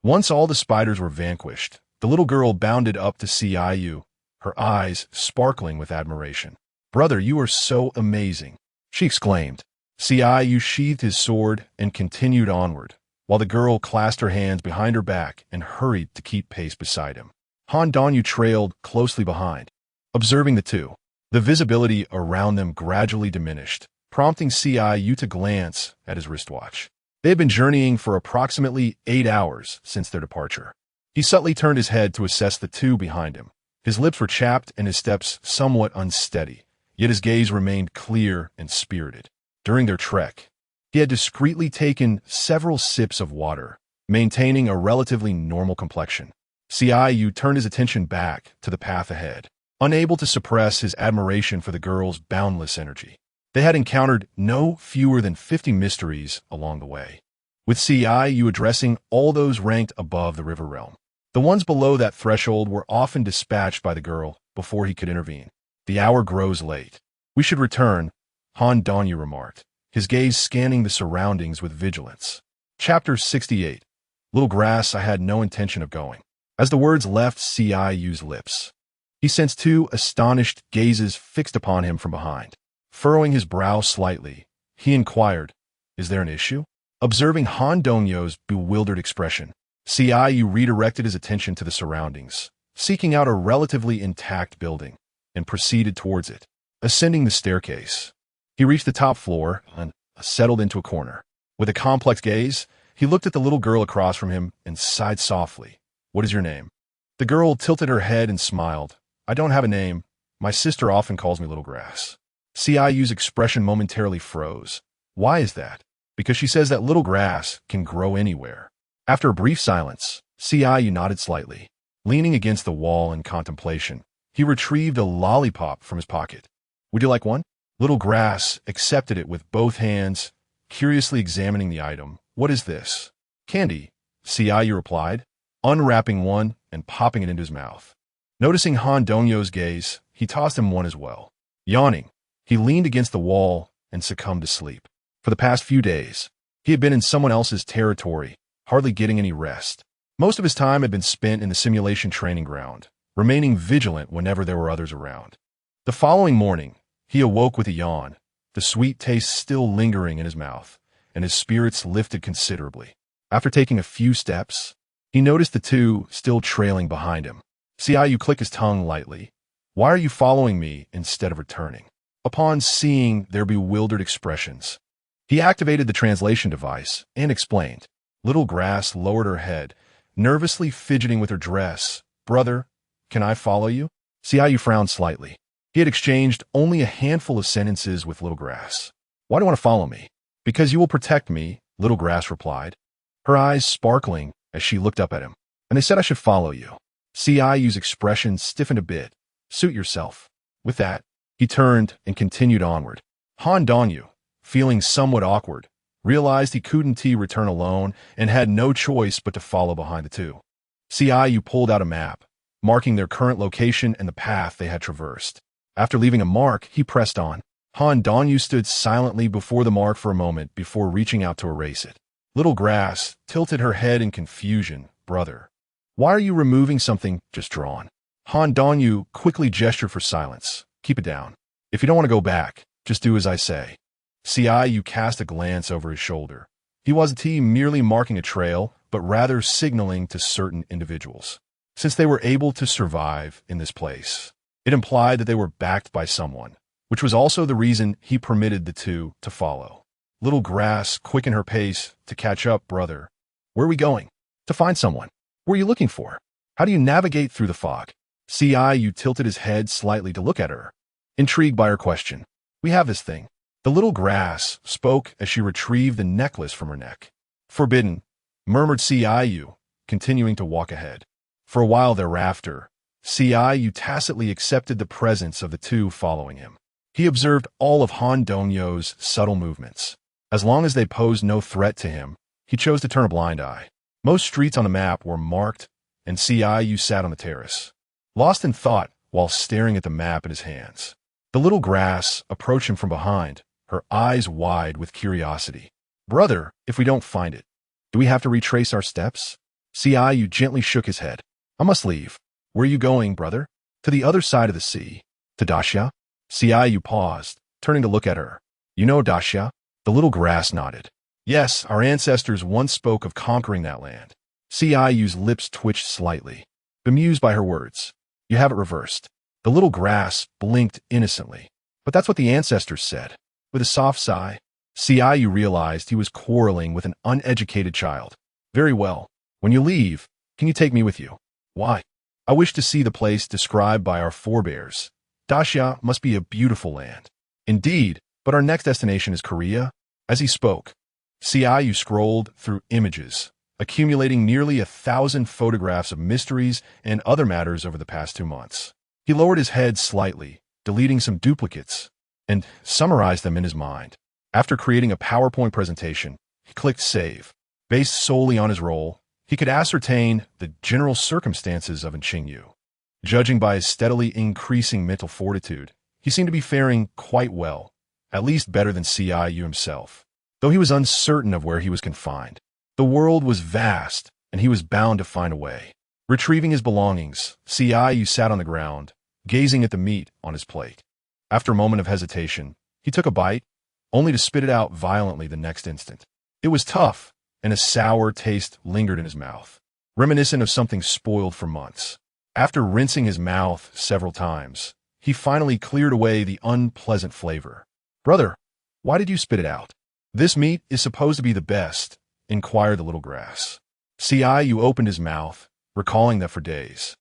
Once all the spiders were vanquished, the little girl bounded up to Qingyu, her eyes sparkling with admiration. "Brother, you are so amazing," she exclaimed. Qingyu sheathed his sword and continued onward, while the girl clasped her hands behind her back and hurried to keep pace beside him. Han Dongyu trailed closely behind, observing the 2. The visibility around them gradually diminished, prompting Qingyu to glance at his wristwatch. They had been journeying for approximately 8 hours since their departure. He subtly turned his head to assess the 2 behind him. His lips were chapped and his steps somewhat unsteady, yet his gaze remained clear and spirited. During their trek, he had discreetly taken several sips of water, maintaining a relatively normal complexion. Qingyu turned his attention back to the path ahead, unable to suppress his admiration for the girl's boundless energy. They had encountered no fewer than 50 mysteries along the way, with Qingyu addressing all those ranked above the river realm. The ones below that threshold were often dispatched by the girl before he could intervene. The hour grows late. We should return, Han Dongyu remarked, his gaze scanning the surroundings with vigilance. Chapter 68. Little Grass, I had no intention of going. As the words left Qinyu's lips, he sensed two astonished gazes fixed upon him from behind. Furrowing his brow slightly, he inquired, "Is there an issue?" Observing Han Dongyu's bewildered expression, Qingyu redirected his attention to the surroundings, seeking out a relatively intact building, and proceeded towards it. Ascending the staircase, he reached the top floor and settled into a corner. With a complex gaze, he looked at the little girl across from him and sighed softly. "What is your name?" The girl tilted her head and smiled. "I don't have a name. My sister often calls me Little Grass." Qingyu's expression momentarily froze. "Why is that?" "Because she says that little grass can grow anywhere." After a brief silence, Qingyu nodded slightly. Leaning against the wall in contemplation, he retrieved a lollipop from his pocket. "Would you like one?" Little Grass accepted it with both hands, curiously examining the item. "What is this?" "Candy," Qingyu replied, unwrapping one and popping it into his mouth. Noticing Han Dongyu's gaze, he tossed him one as well. Yawning, he leaned against the wall and succumbed to sleep. For the past few days, he had been in someone else's territory, hardly getting any rest. Most of his time had been spent in the simulation training ground, remaining vigilant whenever there were others around. The following morning, he awoke with a yawn, the sweet taste still lingering in his mouth, and his spirits lifted considerably. After taking a few steps, he noticed the two still trailing behind him. Qingyu clicked his tongue lightly. "Why are you following me instead of returning?" Upon seeing their bewildered expressions, he activated the translation device and explained. Little Grass lowered her head, nervously fidgeting with her dress. "Brother, can I follow you?" Qingyu frowned slightly. He had exchanged only a handful of sentences with Little Grass. "Why do you want to follow me?" "Because you will protect me," Little Grass replied, her eyes sparkling as she looked up at him. "And they said I should follow you." Qingyu's expression stiffened a bit. "Suit yourself." With that, he turned and continued onward. Han Dongyu, feeling somewhat awkward, realized he couldn't return alone and had no choice but to follow behind the two. Qingyu pulled out a map, marking their current location and the path they had traversed. After leaving a mark, he pressed on. Han Dongyu stood silently before the mark for a moment before reaching out to erase it. Little Grass tilted her head in confusion. "Brother, why are you removing something just drawn?" Han Dongyu quickly gestured for silence. "Keep it down. If you don't want to go back, just do as I say." Qingyu cast a glance over his shoulder. He wasn't merely marking a trail, but rather signaling to certain individuals. Since they were able to survive in this place, it implied that they were backed by someone, which was also the reason he permitted the two to follow. Little Grass quickened her pace to catch up. "Brother, where are we going?" "To find someone." "What are you looking for?" "How do you navigate through the fog?" Qingyu tilted his head slightly to look at her, intrigued by her question. "We have this thing." The Little Grass spoke as she retrieved the necklace from her neck. "Forbidden," murmured Qingyu, continuing to walk ahead. For a while thereafter, Qingyu tacitly accepted the presence of the two following him. He observed all of Han Dongyu's subtle movements. As long as they posed no threat to him, he chose to turn a blind eye. Most streets on the map were marked, and Qingyu sat on the terrace, lost in thought while staring at the map in his hands. The Little Grass approached him from behind, her eyes wide with curiosity. "Brother, if we don't find it, do we have to retrace our steps?" Qingyu gently shook his head. "I must leave." "Where are you going, brother?" "To the other side of the sea." "To Daxia?" Qingyu paused, turning to look at her. "You know Daxia?" The Little Grass nodded. "Yes, our ancestors once spoke of conquering that land." Qinyu's lips twitched slightly, bemused by her words. "You have it reversed." The Little Grass blinked innocently. "But that's what the ancestors said." With a soft sigh, Qingyu realized he was quarreling with an uneducated child. "Very well. When you leave, can you take me with you?" "Why?" "I wish to see the place described by our forebears. Daxia must be a beautiful land." "Indeed, but our next destination is Korea." As he spoke, Qingyu scrolled through images, accumulating nearly 1,000 photographs of mysteries and other matters over the past 2 months. He lowered his head slightly, deleting some duplicates, and summarized them in his mind. After creating a PowerPoint presentation, he clicked Save. Based solely on his role, he could ascertain the general circumstances of Qingyu. Judging by his steadily increasing mental fortitude, he seemed to be faring quite well, at least better than Qingyu himself, though he was uncertain of where he was confined. The world was vast, and he was bound to find a way. Retrieving his belongings, Qingyu sat on the ground, gazing at the meat on his plate. After a moment of hesitation, he took a bite, only to spit it out violently the next instant. It was tough, and a sour taste lingered in his mouth, reminiscent of something spoiled for months. After rinsing his mouth several times, he finally cleared away the unpleasant flavor. "Brother, why did you spit it out? This meat is supposed to be the best," inquired the little grass. Qingyu opened his mouth, recalling that for days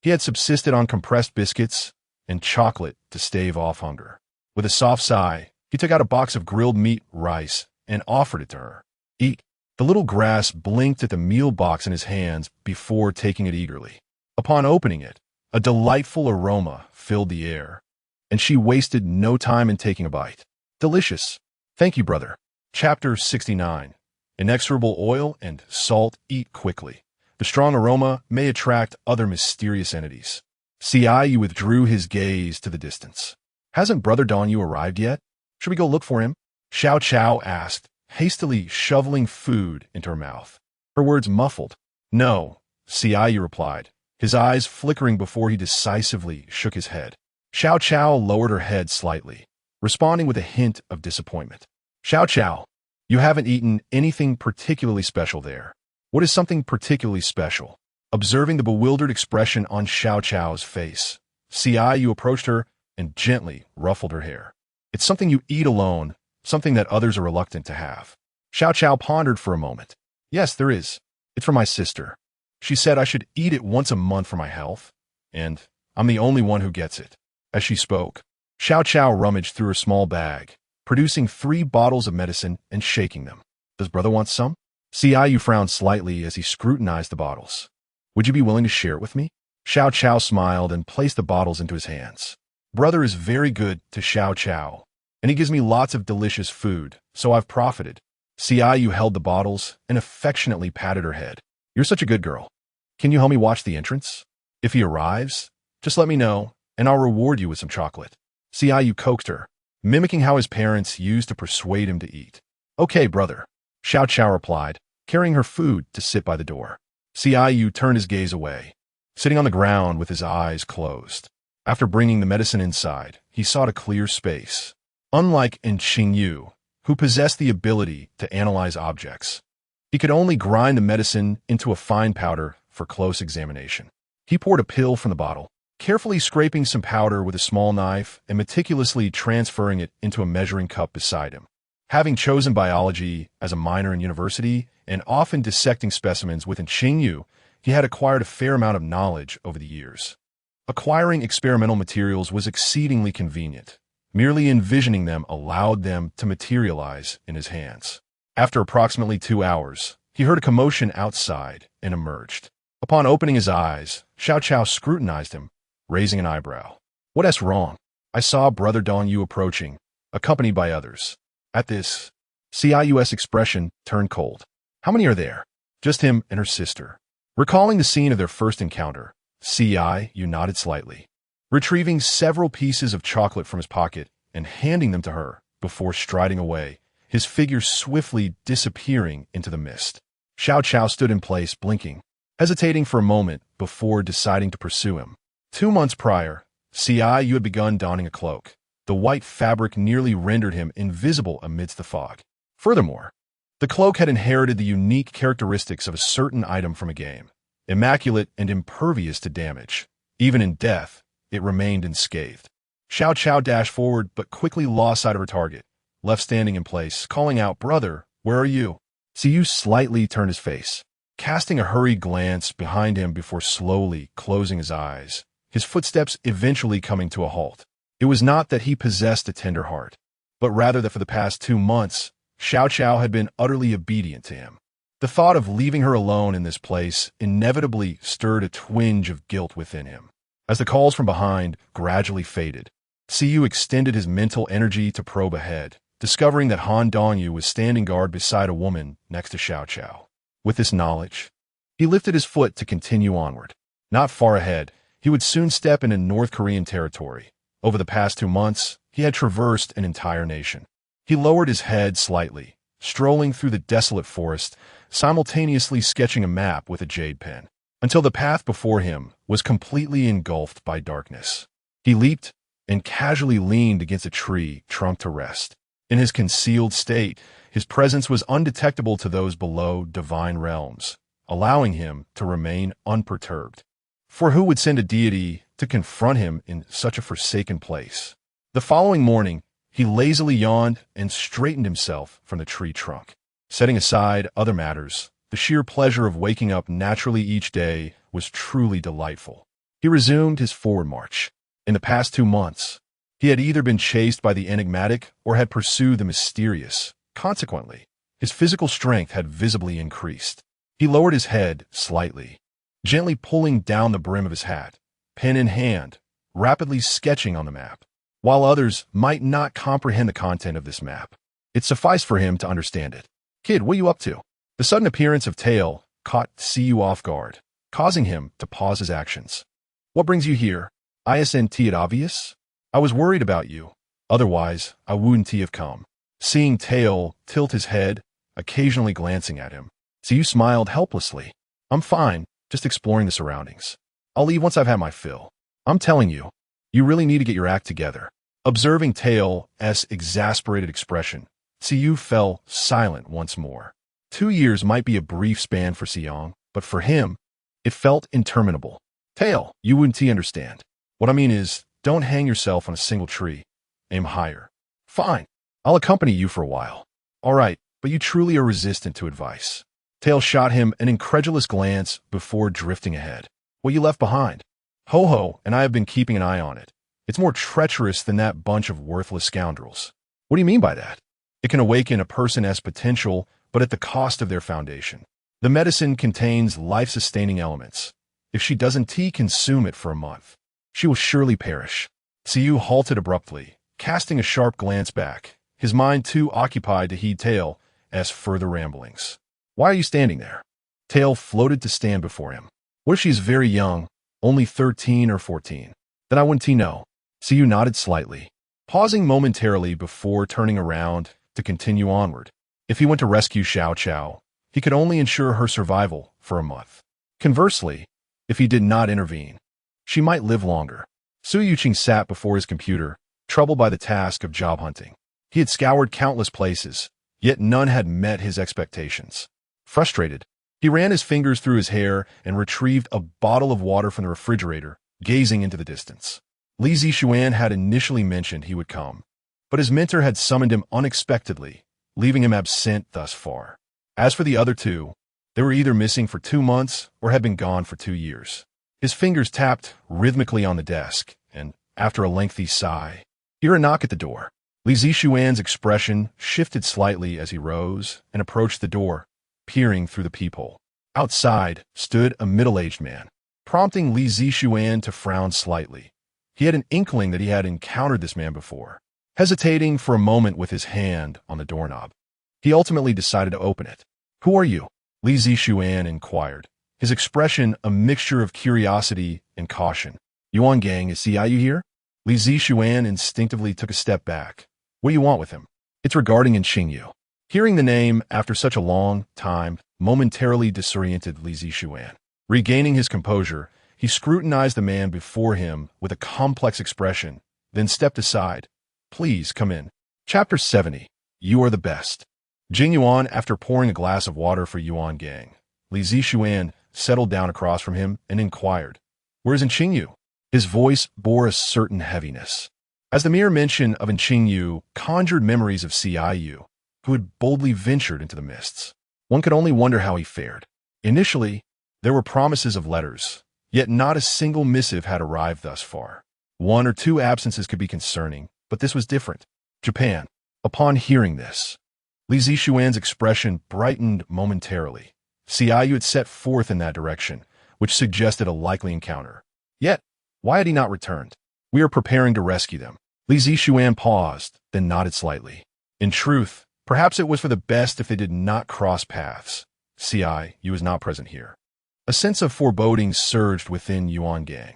he had subsisted on compressed biscuits and chocolate to stave off hunger. With a soft sigh, he took out a box of grilled meat rice and offered it to her. "Eat." The little grass blinked at the meal box in his hands before taking it eagerly. Upon opening it, a delightful aroma filled the air, and she wasted no time in taking a bite. "Delicious. Thank you, brother." Chapter 69. Inexorable oil and salt eat quickly. The strong aroma may attract other mysterious entities. Qingyu withdrew his gaze to the distance. "Hasn't Brother Donyu arrived yet? Should we go look for him?" Xiao Chao asked, hastily shoveling food into her mouth. Her words muffled. "No," Qingyu replied, his eyes flickering before he decisively shook his head. Xiao Chao lowered her head slightly, responding with a hint of disappointment. "Xiao Chao, you haven't eaten anything particularly special there." "What is something particularly special?" Observing the bewildered expression on Xiao Chao's face, Qingyu approached her and gently ruffled her hair. "It's something you eat alone, something that others are reluctant to have." Xiao Chao pondered for a moment. "Yes, there is. It's for my sister. She said I should eat it once a month for my health, and I'm the only one who gets it." As she spoke, Xiao Chao rummaged through her small bag, producing 3 bottles of medicine and shaking them. "Does brother want some?" Qingyu frowned slightly as he scrutinized the bottles. "Would you be willing to share it with me?" Xiao Chao smiled and placed the bottles into his hands. "Brother is very good to Xiao Chao, and he gives me lots of delicious food, so I've profited." Qingyu held the bottles and affectionately patted her head. "You're such a good girl. Can you help me watch the entrance? If he arrives, just let me know, and I'll reward you with some chocolate." Qingyu coaxed her, mimicking how his parents used to persuade him to eat. "Okay, brother," Xiao Chao replied, carrying her food to sit by the door. Qingyu turned his gaze away, sitting on the ground with his eyes closed. After bringing the medicine inside, he sought a clear space. Unlike in Qingyu, who possessed the ability to analyze objects, he could only grind the medicine into a fine powder for close examination. He poured a pill from the bottle, carefully scraping some powder with a small knife and meticulously transferring it into a measuring cup beside him. Having chosen biology as a minor in university and often dissecting specimens within Qingyu, he had acquired a fair amount of knowledge over the years. Acquiring experimental materials was exceedingly convenient. Merely envisioning them allowed them to materialize in his hands. After approximately 2 hours, he heard a commotion outside and emerged. Upon opening his eyes, Xiao Chao scrutinized him, raising an eyebrow. "What's wrong?" "I saw Brother Donyu approaching, accompanied by others." At this, Qingyu's expression turned cold. "How many are there?" "Just him and her sister." Recalling the scene of their first encounter, Qingyu nodded slightly, retrieving several pieces of chocolate from his pocket and handing them to her before striding away, his figure swiftly disappearing into the mist. Xiao Chao stood in place, blinking, hesitating for a moment before deciding to pursue him. 2 months prior, Qingyu had begun donning a cloak. The white fabric nearly rendered him invisible amidst the fog. Furthermore, the cloak had inherited the unique characteristics of a certain item from a game, immaculate and impervious to damage. Even in death, it remained unscathed. Xiao Chao dashed forward but quickly lost sight of her target, left standing in place, calling out, "Brother, where are you?" Qingyu slightly turned his face, casting a hurried glance behind him before slowly closing his eyes, his footsteps eventually coming to a halt. It was not that he possessed a tender heart, but rather that for the past 2 months, Xiao Chao had been utterly obedient to him. The thought of leaving her alone in this place inevitably stirred a twinge of guilt within him. As the calls from behind gradually faded, Qingyu extended his mental energy to probe ahead, discovering that Han Dongyu was standing guard beside a woman next to Xiao Chao. With this knowledge, he lifted his foot to continue onward. Not far ahead, He would soon step into North Korean territory. Over the past 2 months, he had traversed an entire nation. He lowered his head slightly, strolling through the desolate forest, simultaneously sketching a map with a jade pen, until the path before him was completely engulfed by darkness. He leaped and casually leaned against a tree trunk to rest. In his concealed state, his presence was undetectable to those below divine realms, allowing him to remain unperturbed. For who would send a deity to confront him in such a forsaken place? The following morning, he lazily yawned and straightened himself from the tree trunk. Setting aside other matters, the sheer pleasure of waking up naturally each day was truly delightful. He resumed his forward march. In the past 2 months, he had either been chased by the enigmatic or had pursued the mysterious. Consequently, his physical strength had visibly increased. He lowered his head slightly, gently pulling down the brim of his hat, pen in hand, rapidly sketching on the map. While others might not comprehend the content of this map, it sufficed for him to understand it. "Kid, what are you up to?" The sudden appearance of Tail caught Qingyu off guard, causing him to pause his actions. "What brings you here? Isn't it obvious? I was worried about you. Otherwise, I wouldn't have come." Seeing Tail tilt his head, occasionally glancing at him, Qingyu smiled helplessly. "I'm fine, just exploring the surroundings. I'll leave once I've had my fill. I'm telling you, you really need to get your act together." Observing Tail's exasperated expression, Qingyu fell silent once more. 2 years might be a brief span for Xiang, but for him, it felt interminable. "Tail, you wouldn't understand. What I mean is, don't hang yourself on a single tree. Aim higher." "Fine. I'll accompany you for a while." "All right, but you truly are resistant to advice." Tail shot him an incredulous glance before drifting ahead. "What you left behind?" "Ho-Ho and I have been keeping an eye on it. It's more treacherous than that bunch of worthless scoundrels." "What do you mean by that?" "It can awaken a person's potential, but at the cost of their foundation. The medicine contains life-sustaining elements. If she doesn't consume it for a month, she will surely perish." Qingyu halted abruptly, casting a sharp glance back, his mind too occupied to heed Tail's further ramblings. "Why are you standing there?" Tail floated to stand before him. "What if she's very young, only 13 or 14? Then I wouldn't know." Qingyu nodded slightly, pausing momentarily before turning around to continue onward. If he went to rescue Xiao Qiao, he could only ensure her survival for a month. Conversely, if he did not intervene, she might live longer. Su Yuqing sat before his computer, troubled by the task of job hunting. He had scoured countless places, yet none had met his expectations. Frustrated, he ran his fingers through his hair and retrieved a bottle of water from the refrigerator, gazing into the distance. Li Zixuan had initially mentioned he would come, but his mentor had summoned him unexpectedly, leaving him absent thus far. As for the other two, they were either missing for 2 months or had been gone for 2 years. His fingers tapped rhythmically on the desk, and, after a lengthy sigh, he heard a knock at the door. Li Zixuan's expression shifted slightly as he rose and approached the door, peering through the peephole. Outside stood a middle-aged man, prompting Li Zixuan to frown slightly. He had an inkling that he had encountered this man before. Hesitating for a moment with his hand on the doorknob, he ultimately decided to open it. "Who are you?" Li Zixuan inquired, his expression a mixture of curiosity and caution. "Yuan Gang, is Xiaoyu here?" Li Zixuan instinctively took a step back. "What do you want with him?" "It's regarding Qingyu." Hearing the name after such a long time momentarily disoriented Li Zixuan. Regaining his composure, he scrutinized the man before him with a complex expression, then stepped aside. "Please come in." Chapter 70. You are the best. Jing Yuan, after pouring a glass of water for Yuan Gang, Li Zixuan settled down across from him and inquired, "Where is Qingyu?" His voice bore a certain heaviness, as the mere mention of Qingyu conjured memories of Xiaoyu, who had boldly ventured into the mists. One could only wonder how he fared. Initially, there were promises of letters, yet not a single missive had arrived thus far. 1 or 2 absences could be concerning, but this was different. Japan. Upon hearing this, Li Zixuan's expression brightened momentarily. Xiaoyu had set forth in that direction, which suggested a likely encounter. Yet, why had he not returned? "We are preparing to rescue them." Li Zixuan paused, then nodded slightly. In truth, perhaps it was for the best if they did not cross paths. Xiaoyu was not present here. A sense of foreboding surged within Yuan Gang.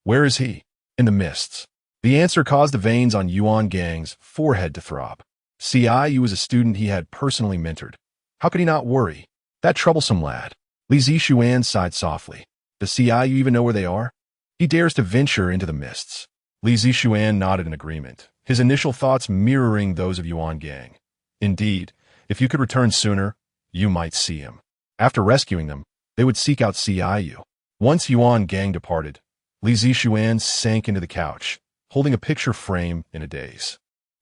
Where is he? In the mists. The answer caused the veins on Yuan Gang's forehead to throb. Qingyu was a student he had personally mentored. How could he not worry? That troublesome lad. Li Zixuan sighed softly. Does Qingyu even know where they are? He dares to venture into the mists. Li Zixuan nodded in agreement, his initial thoughts mirroring those of Yuan Gang. Indeed, if you could return sooner, you might see him. After rescuing them, they would seek out Qingyu. Once Yuan Gang departed, Li Zixuan sank into the couch, holding a picture frame in a daze.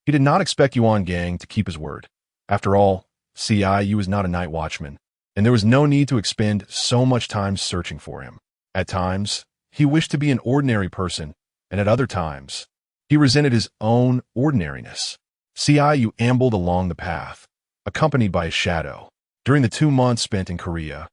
He did not expect Yuan Gang to keep his word. After all, Qingyu was not a night watchman, and there was no need to expend so much time searching for him. At times, he wished to be an ordinary person, and at other times, he resented his own ordinariness. Qingyu ambled along the path, accompanied by his shadow. During the 2 months spent in Korea,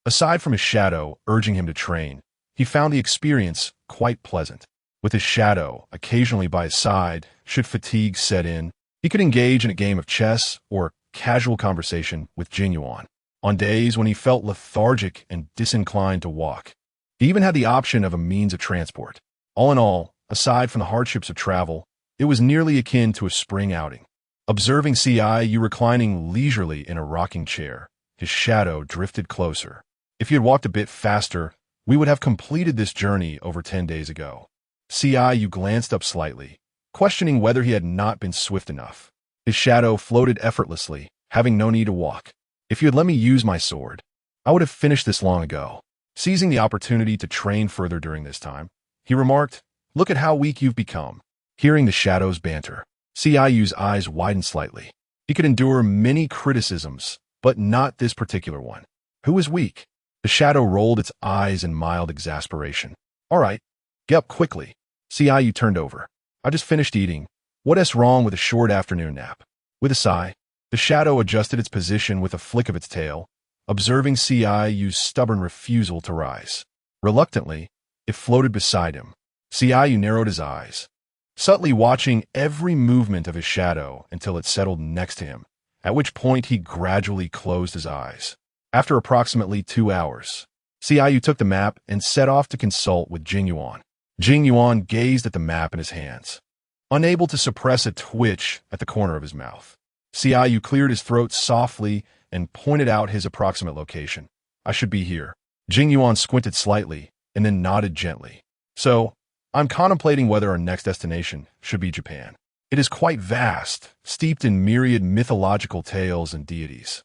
aside from his shadow urging him to train, he found the experience quite pleasant. With his shadow occasionally by his side, should fatigue set in, he could engage in a game of chess or casual conversation with Qingyu. On days when he felt lethargic and disinclined to walk, he even had the option of a means of transport. All in all, aside from the hardships of travel, it was nearly akin to a spring outing. Observing Qingyu reclining leisurely in a rocking chair, his shadow drifted closer. If he had walked a bit faster, we would have completed this journey over 10 days ago. Qingyu glanced up slightly, questioning whether he had not been swift enough. His shadow floated effortlessly, having no need to walk. If you had let me use my sword, I would have finished this long ago. Seizing the opportunity to train further during this time, he remarked, "Look at how weak you've become." Hearing the shadow's banter, Qingyu's eyes widened slightly. He could endure many criticisms, but not this particular one. Who is weak? The shadow rolled its eyes in mild exasperation. All right, get up quickly. Qingyu turned over. I just finished eating. What's wrong with a short afternoon nap? With a sigh, the shadow adjusted its position with a flick of its tail, observing Qingyu's stubborn refusal to rise. Reluctantly, it floated beside him. Qingyu narrowed his eyes, subtly watching every movement of his shadow until it settled next to him, at which point he gradually closed his eyes. After approximately 2 hours, Qingyu took the map and set off to consult with Qingyu. Qingyu gazed at the map in his hands, unable to suppress a twitch at the corner of his mouth. Qingyu cleared his throat softly and pointed out his approximate location. I should be here. Qingyu squinted slightly and then nodded gently. So, I'm contemplating whether our next destination should be Japan. It is quite vast, steeped in myriad mythological tales and deities.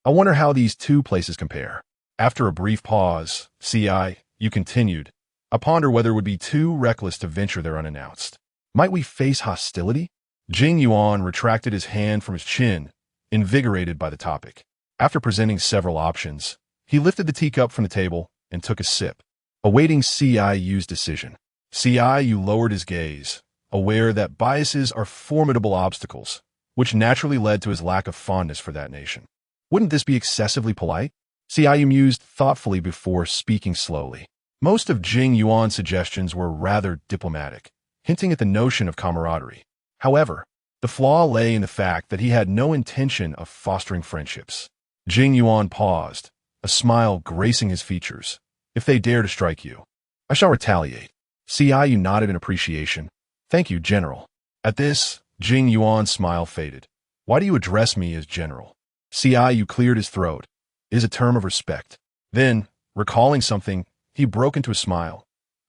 I wonder how these two places compare. After a brief pause, Qingyu continued, I ponder whether it would be too reckless to venture there unannounced. Might we face hostility? Qingyu retracted his hand from his chin, invigorated by the topic. After presenting several options, he lifted the teacup from the table and took a sip, awaiting Qingyu's decision. Qingyu lowered his gaze, aware that biases are formidable obstacles, which naturally led to his lack of fondness for that nation. Wouldn't this be excessively polite? Qingyu mused thoughtfully before speaking slowly. Most of Qingyu's suggestions were rather diplomatic, hinting at the notion of camaraderie. However, the flaw lay in the fact that he had no intention of fostering friendships. Qingyu paused, a smile gracing his features. If they dare to strike you, I shall retaliate. Qingyu nodded in appreciation. Thank you, General. At this, Qingyu's smile faded. Why do you address me as General? Qingyu cleared his throat. It is a term of respect. Then, recalling something, he broke into a smile.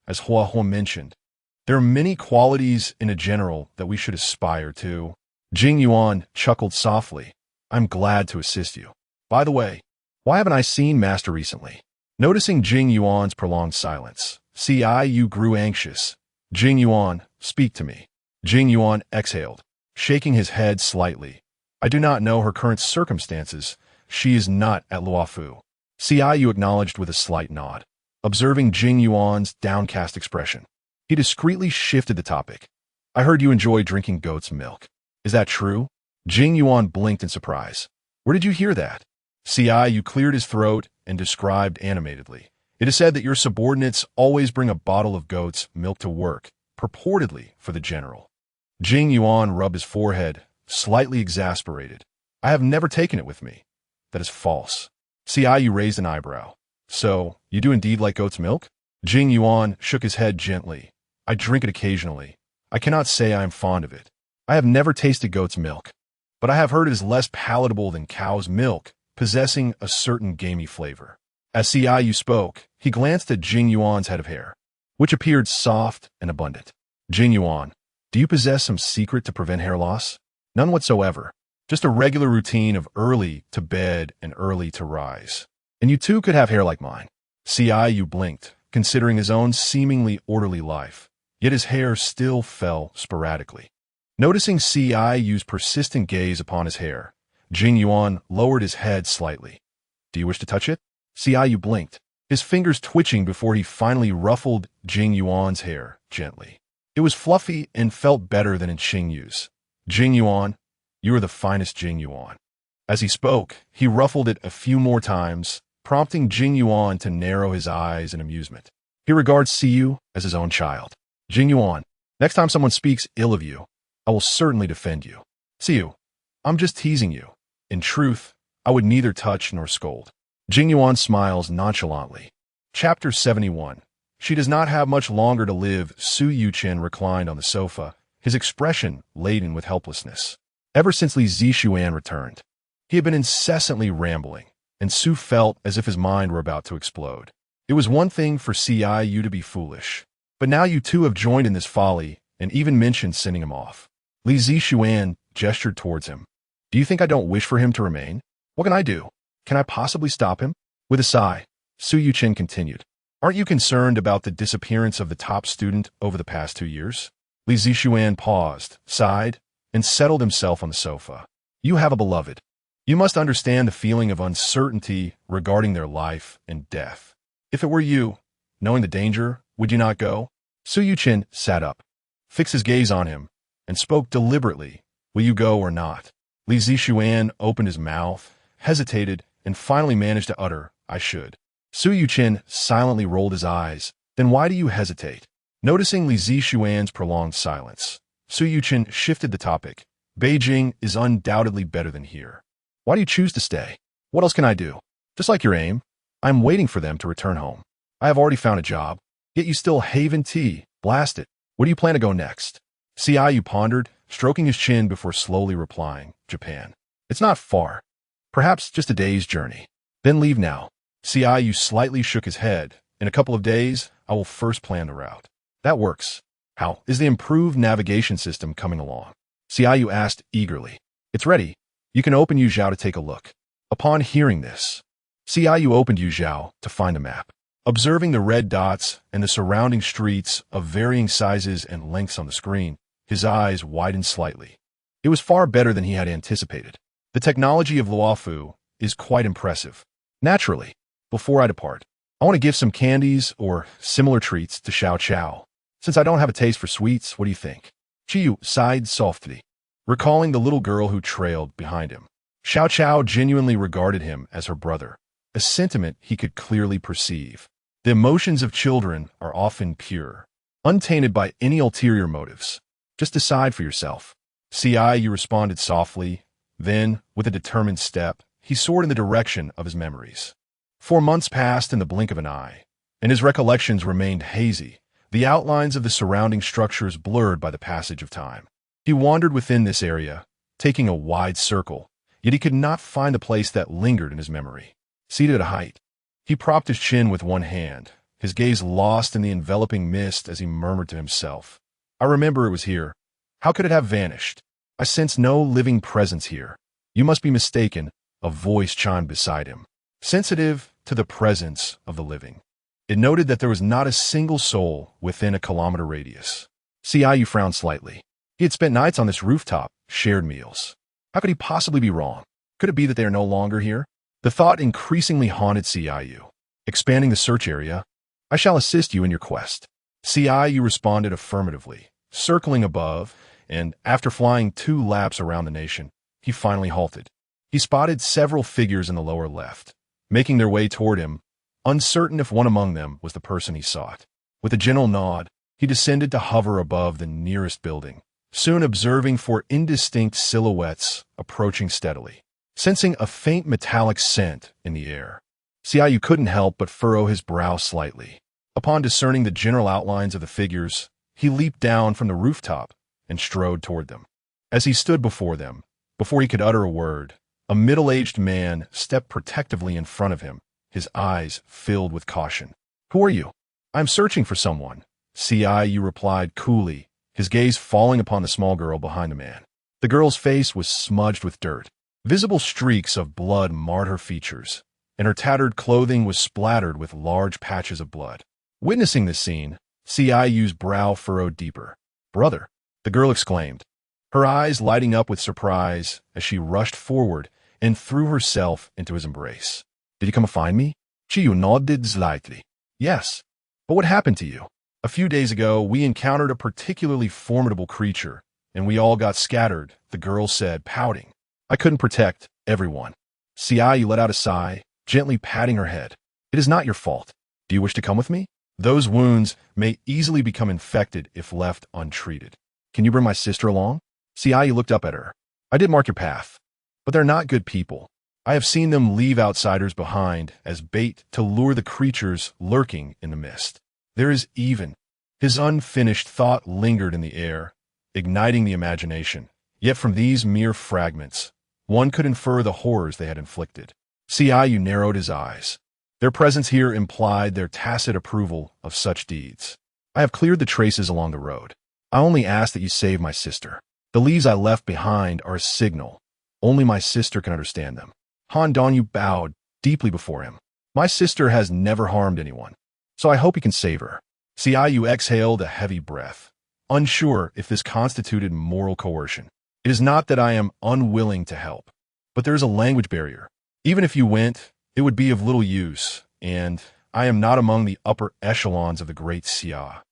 As Hua mentioned, there are many qualities in a general that we should aspire to. Qingyu chuckled softly. I'm glad to assist you. By the way, why haven't I seen Master recently? Noticing Qingyu's prolonged silence, Qingyu grew anxious. Qingyu, speak to me. Qingyu exhaled, shaking his head slightly. I do not know her current circumstances. She is not at Luofu. Qingyu acknowledged with a slight nod, observing Qingyu's downcast expression. He discreetly shifted the topic. I heard you enjoy drinking goat's milk. Is that true? Qingyu blinked in surprise. Where did you hear that? Qingyu cleared his throat and described animatedly. It is said that your subordinates always bring a bottle of goat's milk to work, purportedly for the general. Qingyu rubbed his forehead, slightly exasperated. I have never taken it with me. That is false. Qingyu raised an eyebrow. So, you do indeed like goat's milk? Qingyu shook his head gently, I drink it occasionally. I cannot say I am fond of it. I have never tasted goat's milk, but I have heard it is less palatable than cow's milk, possessing a certain gamey flavor. As Qingyu spoke, he glanced at Qingyuan's head of hair, which appeared soft and abundant. Qingyuan, do you possess some secret to prevent hair loss? None whatsoever. Just a regular routine of early to bed and early to rise. And you too could have hair like mine. Qingyu blinked, considering his own seemingly orderly life, yet his hair still fell sporadically. Noticing Qingyu's persistent gaze upon his hair, Qingyuan lowered his head slightly. Do you wish to touch it? Qingyu blinked, his fingers twitching before he finally ruffled Qingyuan's hair gently. It was fluffy and felt better than in Qingyu's. Qingyuan, you are the finest Qingyuan. As he spoke, he ruffled it a few more times, prompting Qingyuan to narrow his eyes in amusement. He regards Qingyu as his own child. Qingyuan, next time someone speaks ill of you, I will certainly defend you. Qingyu, I'm just teasing you. In truth, I would neither touch nor scold. Qingyuan smiles nonchalantly. Chapter 71. She does not have much longer to live. Su Yuchen reclined on the sofa, his expression laden with helplessness. Ever since Li Zishuan returned, he had been incessantly rambling, and Su felt as if his mind were about to explode. It was one thing for Qingyu to be foolish, but now you two have joined in this folly and even mentioned sending him off. Li Zishuan gestured towards him. Do you think I don't wish for him to remain? What can I do? Can I possibly stop him? With a sigh, Su Yuchen continued. Aren't you concerned about the disappearance of the top student over the past 2 years? Li Zishuan paused, sighed, and settled himself on the sofa. You have a beloved. You must understand the feeling of uncertainty regarding their life and death. If it were you, knowing the danger, would you not go? Su Yuchen sat up, fixed his gaze on him, and spoke deliberately. Will you go or not? Li Zishuan opened his mouth, hesitated, and finally managed to utter, I should. Su Yuchen silently rolled his eyes. Then why do you hesitate? Noticing Li Zishuan's prolonged silence, Su Yuchen shifted the topic. Beijing is undoubtedly better than here. Why do you choose to stay? What else can I do? Just like your aim, I am waiting for them to return home. I have already found a job, yet you still haven tea. Blast it. Where do you plan to go next? Qingyu pondered, stroking his chin before slowly replying, Japan. It's not far. Perhaps just a day's journey. Then leave now. Qingyu slightly shook his head. In a couple of days, I will first plan the route. That works. How is the improved navigation system coming along? Qingyu asked eagerly. It's ready. You can open Yuzhao to take a look. Upon hearing this, Qingyu opened Yuzhao to find a map. Observing the red dots and the surrounding streets of varying sizes and lengths on the screen, his eyes widened slightly. It was far better than he had anticipated. The technology of Luofu is quite impressive. Naturally, before I depart, I want to give some candies or similar treats to Xiao Chao. Since I don't have a taste for sweets, what do you think? Qingyu sighed softly, recalling the little girl who trailed behind him. Xiao Chao genuinely regarded him as her brother, a sentiment he could clearly perceive. The emotions of children are often pure, untainted by any ulterior motives. Just decide for yourself. Qingyu responded softly. Then, with a determined step, he soared in the direction of his memories. 4 months passed in the blink of an eye, and his recollections remained hazy, the outlines of the surrounding structures blurred by the passage of time. He wandered within this area, taking a wide circle, yet he could not find the place that lingered in his memory. Seated at a height, he propped his chin with one hand, his gaze lost in the enveloping mist as he murmured to himself. I remember it was here. How could it have vanished? I sense no living presence here. You must be mistaken, a voice chimed beside him, sensitive to the presence of the living. It noted that there was not a single soul within a kilometer radius. Qingyu frowned slightly. He had spent nights on this rooftop, shared meals. How could he possibly be wrong? Could it be that they are no longer here? The thought increasingly haunted Qingyu. Expanding the search area, I shall assist you in your quest. Qingyu responded affirmatively, circling above, and after flying 2 laps around the nation, he finally halted. He spotted several figures in the lower left, making their way toward him, uncertain if one among them was the person he sought. With a gentle nod, he descended to hover above the nearest building, soon observing 4 indistinct silhouettes approaching steadily. Sensing a faint metallic scent in the air, Qingyu couldn't help but furrow his brow slightly. Upon discerning the general outlines of the figures, He leaped down from the rooftop and strode toward them. As he stood before them, before he could utter a word, a middle-aged man stepped protectively in front of him, his eyes filled with caution. "Who are you?" "I'm searching for someone," Qingyu replied coolly, his gaze falling upon the small girl behind the man. The girl's face was smudged with dirt. Visible streaks of blood marred her features, and her tattered clothing was splattered with large patches of blood. Witnessing this scene, Qingyu's brow furrowed deeper. "Brother," the girl exclaimed, her eyes lighting up with surprise as she rushed forward and threw herself into his embrace. "Did you come to find me?" Qingyu nodded slightly. "Yes. But what happened to you?" "A few days ago, we encountered a particularly formidable creature, and we all got scattered," the girl said, pouting. "I couldn't protect everyone." Qingyu let out a sigh, gently patting her head. "It is not your fault. Do you wish to come with me? Those wounds may easily become infected if left untreated. Can you bring my sister along?" Qingyu looked up at her. "I did mark your path, but they're not good people. I have seen them leave outsiders behind as bait to lure the creatures lurking in the mist. There is even—" His unfinished thought lingered in the air, igniting the imagination. Yet from these mere fragments, one could infer the horrors they had inflicted. Qingyu narrowed his eyes. Their presence here implied their tacit approval of such deeds. "I have cleared the traces along the road. I only ask that you save my sister. The leaves I left behind are a signal. Only my sister can understand them." Han Dongyu bowed deeply before him. "My sister has never harmed anyone, so I hope you can save her." Qingyu exhaled a heavy breath, unsure if this constituted moral coercion. "It is not that I am unwilling to help, but there is a language barrier. Even if you went, it would be of little use, and I am not among the upper echelons of the great Xia,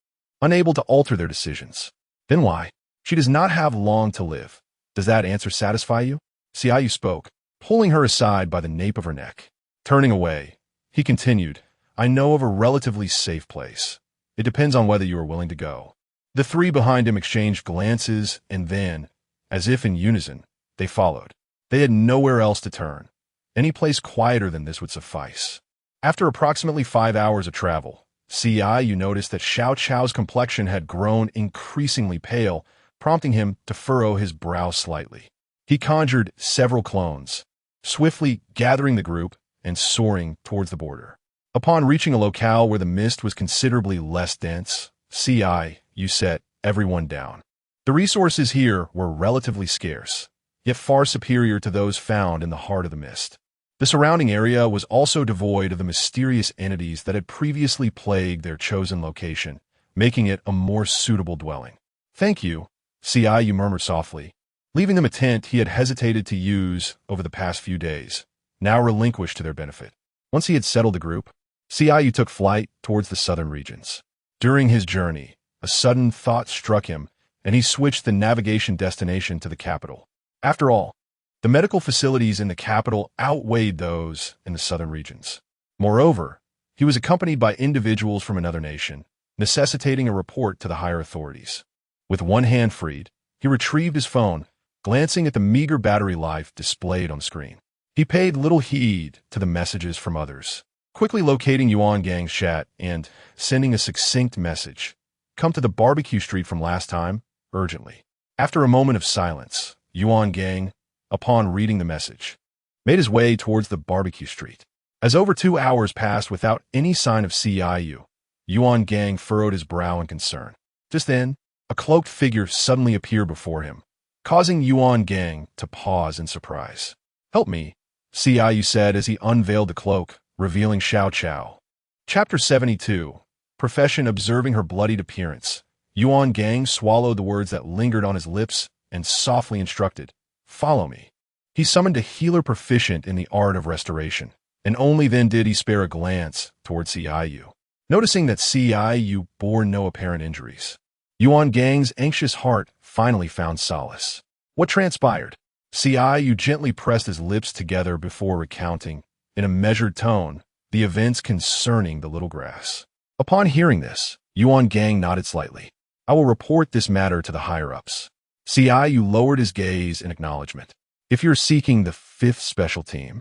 unable to alter their decisions." "Then why? She does not have long to live. Does that answer satisfy you?" Qingyu spoke, pulling her aside by the nape of her neck. Turning away, he continued, "I know of a relatively safe place. It depends on whether you are willing to go." The three behind him exchanged glances, and then, as if in unison, they followed. They had nowhere else to turn. Any place quieter than this would suffice. After approximately 5 hours of travel, Qingyu noticed that Xiao Chao's complexion had grown increasingly pale, prompting him to furrow his brow slightly. He conjured several clones, swiftly gathering the group and soaring towards the border. Upon reaching a locale where the mist was considerably less dense, Qingyu set everyone down. The resources here were relatively scarce, yet far superior to those found in the heart of the mist. The surrounding area was also devoid of the mysterious entities that had previously plagued their chosen location, making it a more suitable dwelling. "Thank you," Qingyu murmured softly, leaving them a tent he had hesitated to use over the past few days, now relinquished to their benefit. Once he had settled the group, Qingyu took flight towards the southern regions. During his journey, a sudden thought struck him, and he switched the navigation destination to the capital. After all, the medical facilities in the capital outweighed those in the southern regions. Moreover, he was accompanied by individuals from another nation, necessitating a report to the higher authorities. With one hand freed, he retrieved his phone, glancing at the meager battery life displayed on the screen. He paid little heed to the messages from others, quickly locating Yuan Gang's chat and sending a succinct message. "Come to the barbecue street from last time, urgently." After a moment of silence, Yuan Gang, upon reading the message, made his way towards the barbecue street. As over 2 hours passed without any sign of Qingyu, Yuan Gang furrowed his brow in concern. Just then, a cloaked figure suddenly appeared before him, causing Yuan Gang to pause in surprise. "Help me," Qingyu said as he unveiled the cloak, revealing Xiao Chao. Chapter 72. Profession observing her bloodied appearance, Yuan Gang swallowed the words that lingered on his lips and softly instructed, "Follow me." He summoned a healer proficient in the art of restoration, and only then did he spare a glance towards Qingyu. Noticing that Qingyu bore no apparent injuries, Yuan Gang's anxious heart finally found solace. What transpired? Qingyu gently pressed his lips together before recounting, in a measured tone, the events concerning the little grass. Upon hearing this, Yuan Gang nodded slightly. "I will report this matter to the higher-ups." Qingyu lowered his gaze in acknowledgement. "If you're seeking the 5th special team,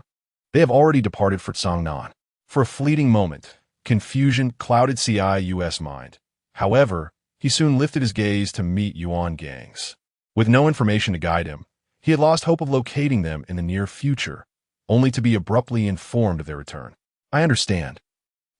they have already departed for Cangnan." For a fleeting moment, confusion clouded Qinyu's mind. However, he soon lifted his gaze to meet Yuan gangs. With no information to guide him, he had lost hope of locating them in the near future, only to be abruptly informed of their return. I understand.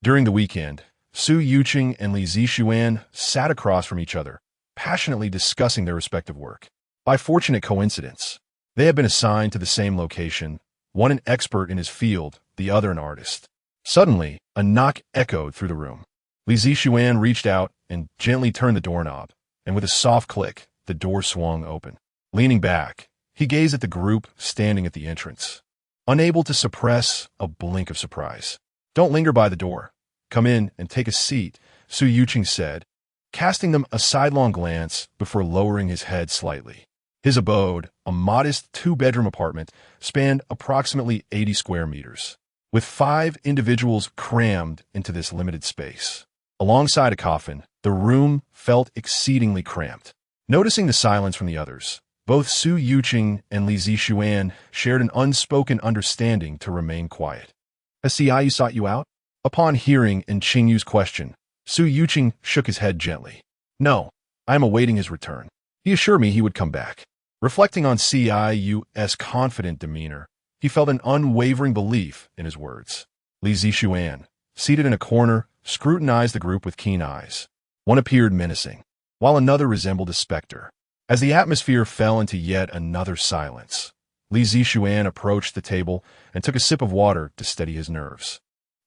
During the weekend, Su Yuqing and Li Zixuan sat across from each other, passionately discussing their respective work. By fortunate coincidence, they had been assigned to the same location, one an expert in his field, the other an artist. Suddenly, a knock echoed through the room. Li Zixuan reached out and gently turned the doorknob, and with a soft click, the door swung open. Leaning back, he gazed at the group standing at the entrance, unable to suppress a blink of surprise. "Don't linger by the door. Come in and take a seat," Su Yuqing said, casting them a sidelong glance before lowering his head slightly. His abode, a modest two-bedroom apartment, spanned approximately 80 square meters, with 5 individuals crammed into this limited space. Alongside a coffin, the room felt exceedingly cramped. Noticing the silence from the others, both Su Yuqing and Li Zixuan shared an unspoken understanding to remain quiet. "Has Qingyu sought you out?" Upon hearing Qingyu's question, Su Yuqing shook his head gently. "No, I am awaiting his return. He assured me he would come back." Reflecting on Qingyu's confident demeanor, he felt an unwavering belief in his words. Li Zixuan, seated in a corner, scrutinized the group with keen eyes. One appeared menacing, while another resembled a specter. As the atmosphere fell into yet another silence, Li Zixuan approached the table and took a sip of water to steady his nerves.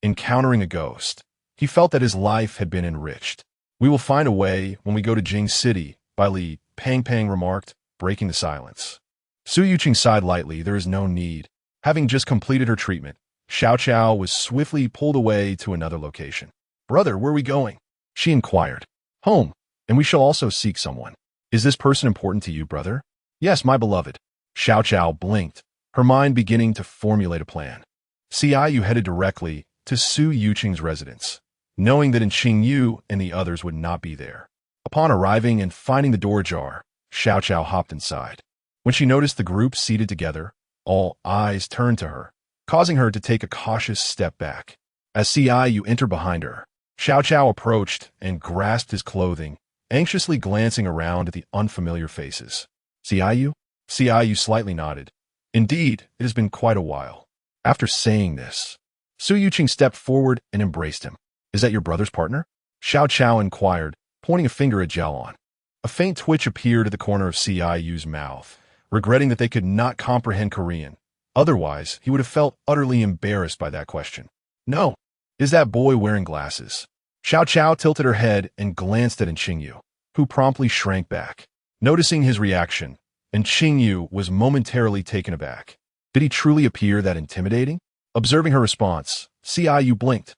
Encountering a ghost, he felt that his life had been enriched. "We will find a way when we go to Jing City," Li Pang remarked, breaking the silence. Su Yuqing sighed lightly. There is no need. Having just completed her treatment, Xiao was swiftly pulled away to another location. "Brother, where are we going?" she inquired. "Home, and we shall also seek someone." "Is this person important to you, brother?" "Yes, my beloved." Xiao blinked, her mind beginning to formulate a plan. Qingyu headed directly to Su Yuqing's residence, knowing that Qingyu and the others would not be there. Upon arriving and finding the door ajar, Xiao hopped inside. When she noticed the group seated together, all eyes turned to her, causing her to take a cautious step back. As Qingyu entered behind her, Xiao approached and grasped his clothing, anxiously glancing around at the unfamiliar faces. "Qingyu?" Qingyu slightly nodded. "Indeed, it has been quite a while." After saying this, Su Yuqing stepped forward and embraced him. "Is that your brother's partner?" Xiao inquired, pointing a finger at Jiaolan. A faint twitch appeared at the corner of Qingyu's mouth, regretting that they could not comprehend Korean. Otherwise, he would have felt utterly embarrassed by that question. "No. Is that boy wearing glasses?" Xiao tilted her head and glanced at Qingyu, who promptly shrank back. Noticing his reaction, Qingyu was momentarily taken aback. Did he truly appear that intimidating? Observing her response, Qingyu blinked.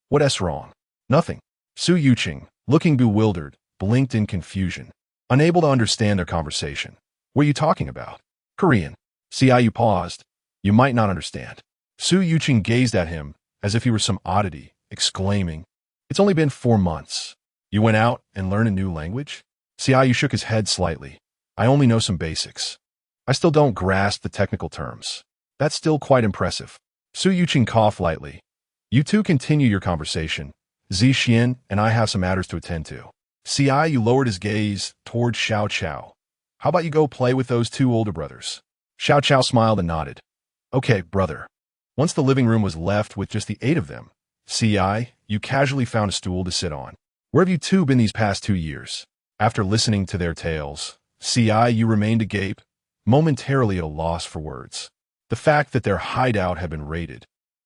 "What's wrong?" "Nothing." Su Yuqing, looking bewildered, blinked in confusion, unable to understand their conversation. "What are you talking about?" "Korean." Qingyu paused. "You might not understand." Su Yuqing gazed at him as if he were some oddity, exclaiming, "It's only been 4 months. You went out and learned a new language?" Qingyu shook his head slightly. "I only know some basics. I still don't grasp the technical terms." "That's still quite impressive." Su Yuqing coughed lightly. "You two continue your conversation. Zixian and I have some matters to attend to." Qingyu lowered his gaze toward Xiao. "How about you go play with those 2 older brothers?" Xiao smiled and nodded. "Okay, brother." Once the living room was left with just the 8 of them, Qingyu casually found a stool to sit on. "Where have you two been these past 2 years?" After listening to their tales, Qingyu remained agape, momentarily at a loss for words. The fact that their hideout had been raided,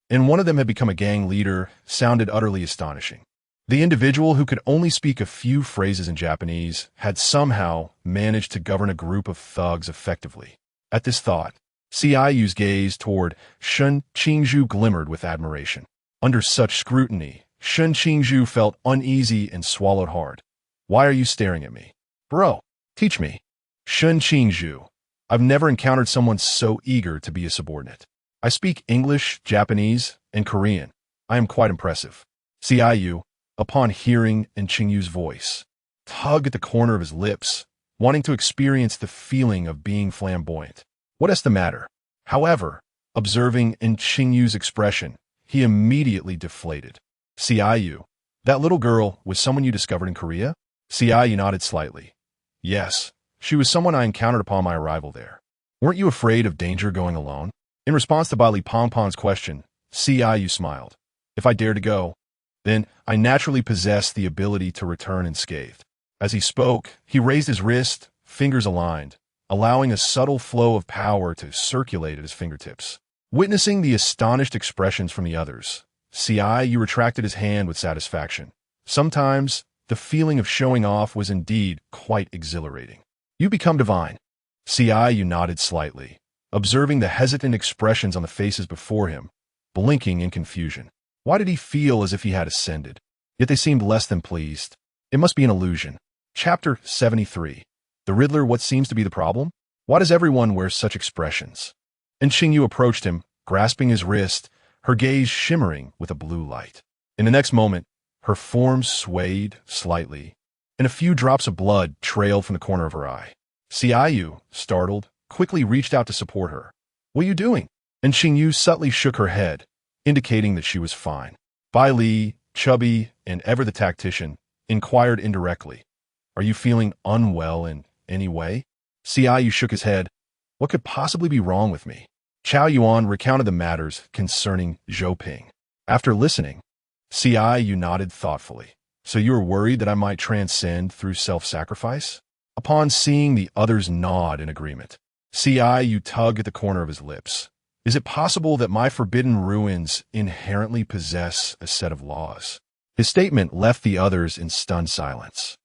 and one of them had become a gang leader, sounded utterly astonishing. The individual, who could only speak a few phrases in Japanese, had somehow managed to govern a group of thugs effectively. At this thought, Qinyu's gaze toward Shun Qingyu glimmered with admiration. Under such scrutiny, Shun Qingyu felt uneasy and swallowed hard. "Why are you staring at me?" "Bro, teach me." Shun Qingyu. "I've never encountered someone so eager to be a subordinate. I speak English, Japanese, and Korean. I am quite impressive." Qingyu, upon hearing Qingyu's voice, tugged at the corner of his lips, wanting to experience the feeling of being flamboyant. What is the matter? However, observing Qingyu's expression, he immediately deflated. "Qingyu, that little girl was someone you discovered in Korea?" Xiaoyu nodded slightly. Yes, she was someone I encountered upon my arrival there. Weren't you afraid of danger going alone? In response to Bali Pongpong's question, Xiaoyu smiled. If I dare to go, then I naturally possess the ability to return unscathed. As he spoke, he raised his wrist, fingers aligned, allowing a subtle flow of power to circulate at his fingertips. Witnessing the astonished expressions from the others, Xiaoyu retracted his hand with satisfaction. Sometimes, the feeling of showing off was indeed quite exhilarating. You become divine. Xiaoyu nodded slightly, observing the hesitant expressions on the faces before him, blinking in confusion. Why did he feel as if he had ascended? Yet they seemed less than pleased. It must be an illusion. Chapter 73. The Riddler, what seems to be the problem? Why does everyone wear such expressions? And Qingyu approached him, grasping his wrist, her gaze shimmering with a blue light. In the next moment, her form swayed slightly, and a few drops of blood trailed from the corner of her eye. Xiaoyu, startled, quickly reached out to support her. What are you doing? And Qingyu subtly shook her head, indicating that she was fine. Bai Li, Chubby, and Ever the Tactician inquired indirectly. Are you feeling unwell in any way? Xiaoyu shook his head. What could possibly be wrong with me? Chao Yuan recounted the matters concerning Zhou Ping. After listening, Xiaoyu nodded thoughtfully. So you were worried that I might transcend through self-sacrifice? Upon seeing the others nod in agreement, Xiaoyu tugged at the corner of his lips. Is it possible that my forbidden ruins inherently possess a set of laws? His statement left the others in stunned silence.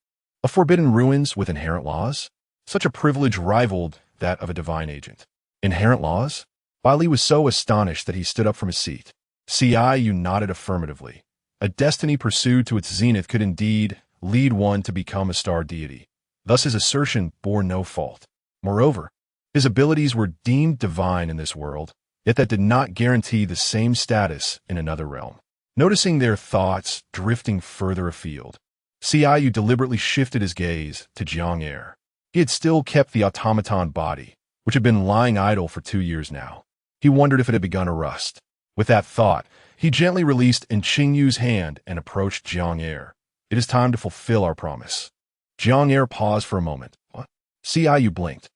A forbidden ruins with inherent laws? Such a privilege rivaled that of a divine agent. Inherent laws? Bali was so astonished that he stood up from his seat. Xiaoyu nodded affirmatively. A destiny pursued to its zenith could indeed lead one to become a star deity. Thus his assertion bore no fault. Moreover, his abilities were deemed divine in this world, yet that did not guarantee the same status in another realm. Noticing their thoughts drifting further afield, Xiaoyu deliberately shifted his gaze to Jiang Er. He had still kept the automaton body, which had been lying idle for 2 years now. He wondered if it had begun to rust. With that thought, he gently released Qingyu's hand and approached Jiang Er. It is time to fulfill our promise. Jiang Er paused for a moment. What? Xiaoyu blinked.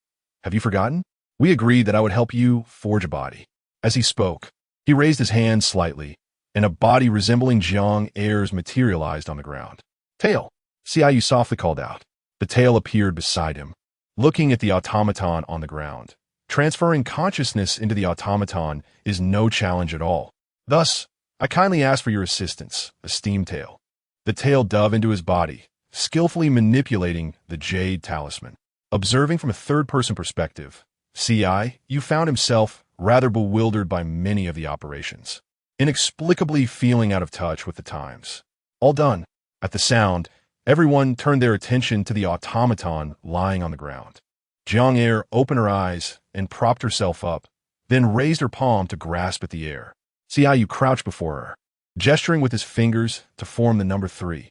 Have you forgotten? We agreed that I would help you forge a body. As he spoke, he raised his hand slightly, and a body resembling Jiang Er's materialized on the ground. Tail, Xiaoyu softly called out. The tail appeared beside him, looking at the automaton on the ground. Transferring consciousness into the automaton is no challenge at all. Thus, I kindly ask for your assistance, esteemed tail. The tail dove into his body, skillfully manipulating the jade talisman. Observing from a third-person perspective, Xiaoyu found himself rather bewildered by many of the operations, inexplicably feeling out of touch with the times. All done. At the sound, everyone turned their attention to the automaton lying on the ground. Jiang Er opened her eyes and propped herself up, then raised her palm to grasp at the air. Xiaoyu crouched before her, gesturing with his fingers to form the number 3.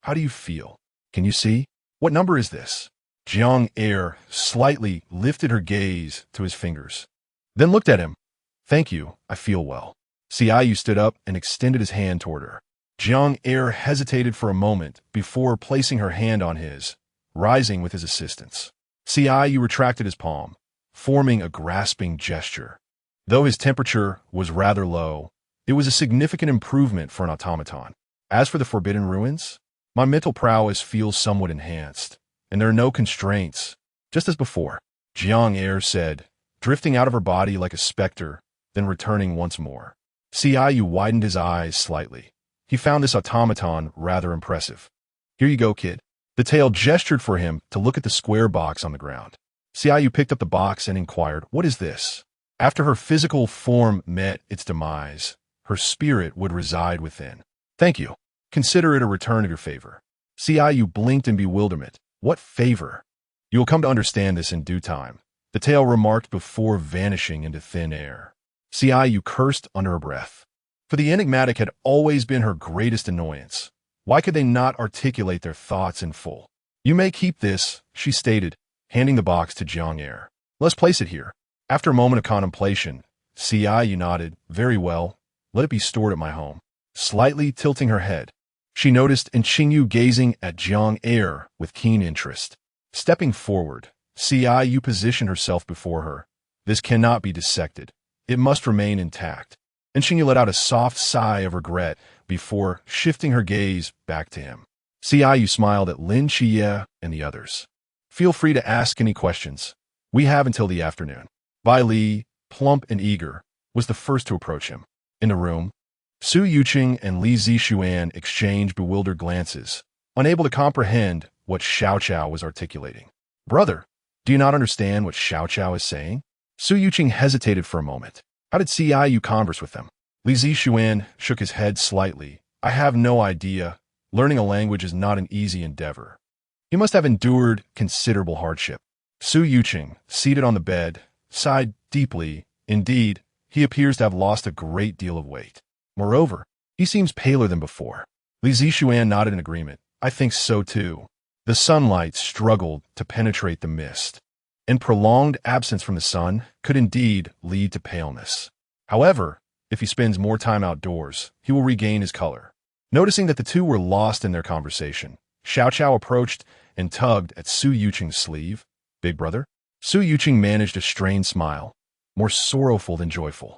How do you feel? Can you see? What number is this? Jiang Er slightly lifted her gaze to his fingers, then looked at him. Thank you, I feel well. Xiaoyu stood up and extended his hand toward her. Jiang Er hesitated for a moment before placing her hand on his, rising with his assistance. Xiaoyu retracted his palm, forming a grasping gesture. Though his temperature was rather low, it was a significant improvement for an automaton. As for the forbidden ruins, my mental prowess feels somewhat enhanced, and there are no constraints, just as before, Jiang Er said, drifting out of her body like a specter, then returning once more. Xiaoyu widened his eyes slightly. He found this automaton rather impressive. Here you go, kid. The tail gestured for him to look at the square box on the ground. Xiaoyu picked up the box and inquired, what is this? After her physical form met its demise, her spirit would reside within. Thank you. Consider it a return of your favor. Xiaoyu blinked in bewilderment. What favor? You will come to understand this in due time, the tail remarked before vanishing into thin air. Xiaoyu cursed under her breath. For the enigmatic had always been her greatest annoyance. Why could they not articulate their thoughts in full? You may keep this, she stated, handing the box to Jiang Er. Let's place it here. After a moment of contemplation, Xiaoyu nodded. Very well. Let it be stored at my home. Slightly tilting her head, She noticed Qingyu gazing at Jiang Air with keen interest. Stepping forward, Ciu positioned herself before her. This cannot be dissected. It must remain intact. And Qingyu let out a soft sigh of regret before shifting her gaze back to him. Ciu smiled at Lin Xie and the others. Feel free to ask any questions. We have until the afternoon. Bai Li, plump and eager, was the first to approach him. In the room, Su Yuqing and Li Zixuan exchanged bewildered glances, unable to comprehend what Xiao Qiao was articulating. Brother, do you not understand what Xiao Qiao is saying? Su Yuqing hesitated for a moment. How did Ciu converse with them? Li Zixuan shook his head slightly. I have no idea. Learning a language is not an easy endeavor. He must have endured considerable hardship. Su Yuqing, seated on the bed, sighed deeply. Indeed, he appears to have lost a great deal of weight. Moreover, he seems paler than before. Li Zixuan nodded in agreement. I think so too. The sunlight struggled to penetrate the mist, and prolonged absence from the sun could indeed lead to paleness. However, if he spends more time outdoors, he will regain his color. Noticing that the two were lost in their conversation, Xiao Qiao approached and tugged at Su Yuqing's sleeve. Big brother? Su Yuqing managed a strained smile, more sorrowful than joyful.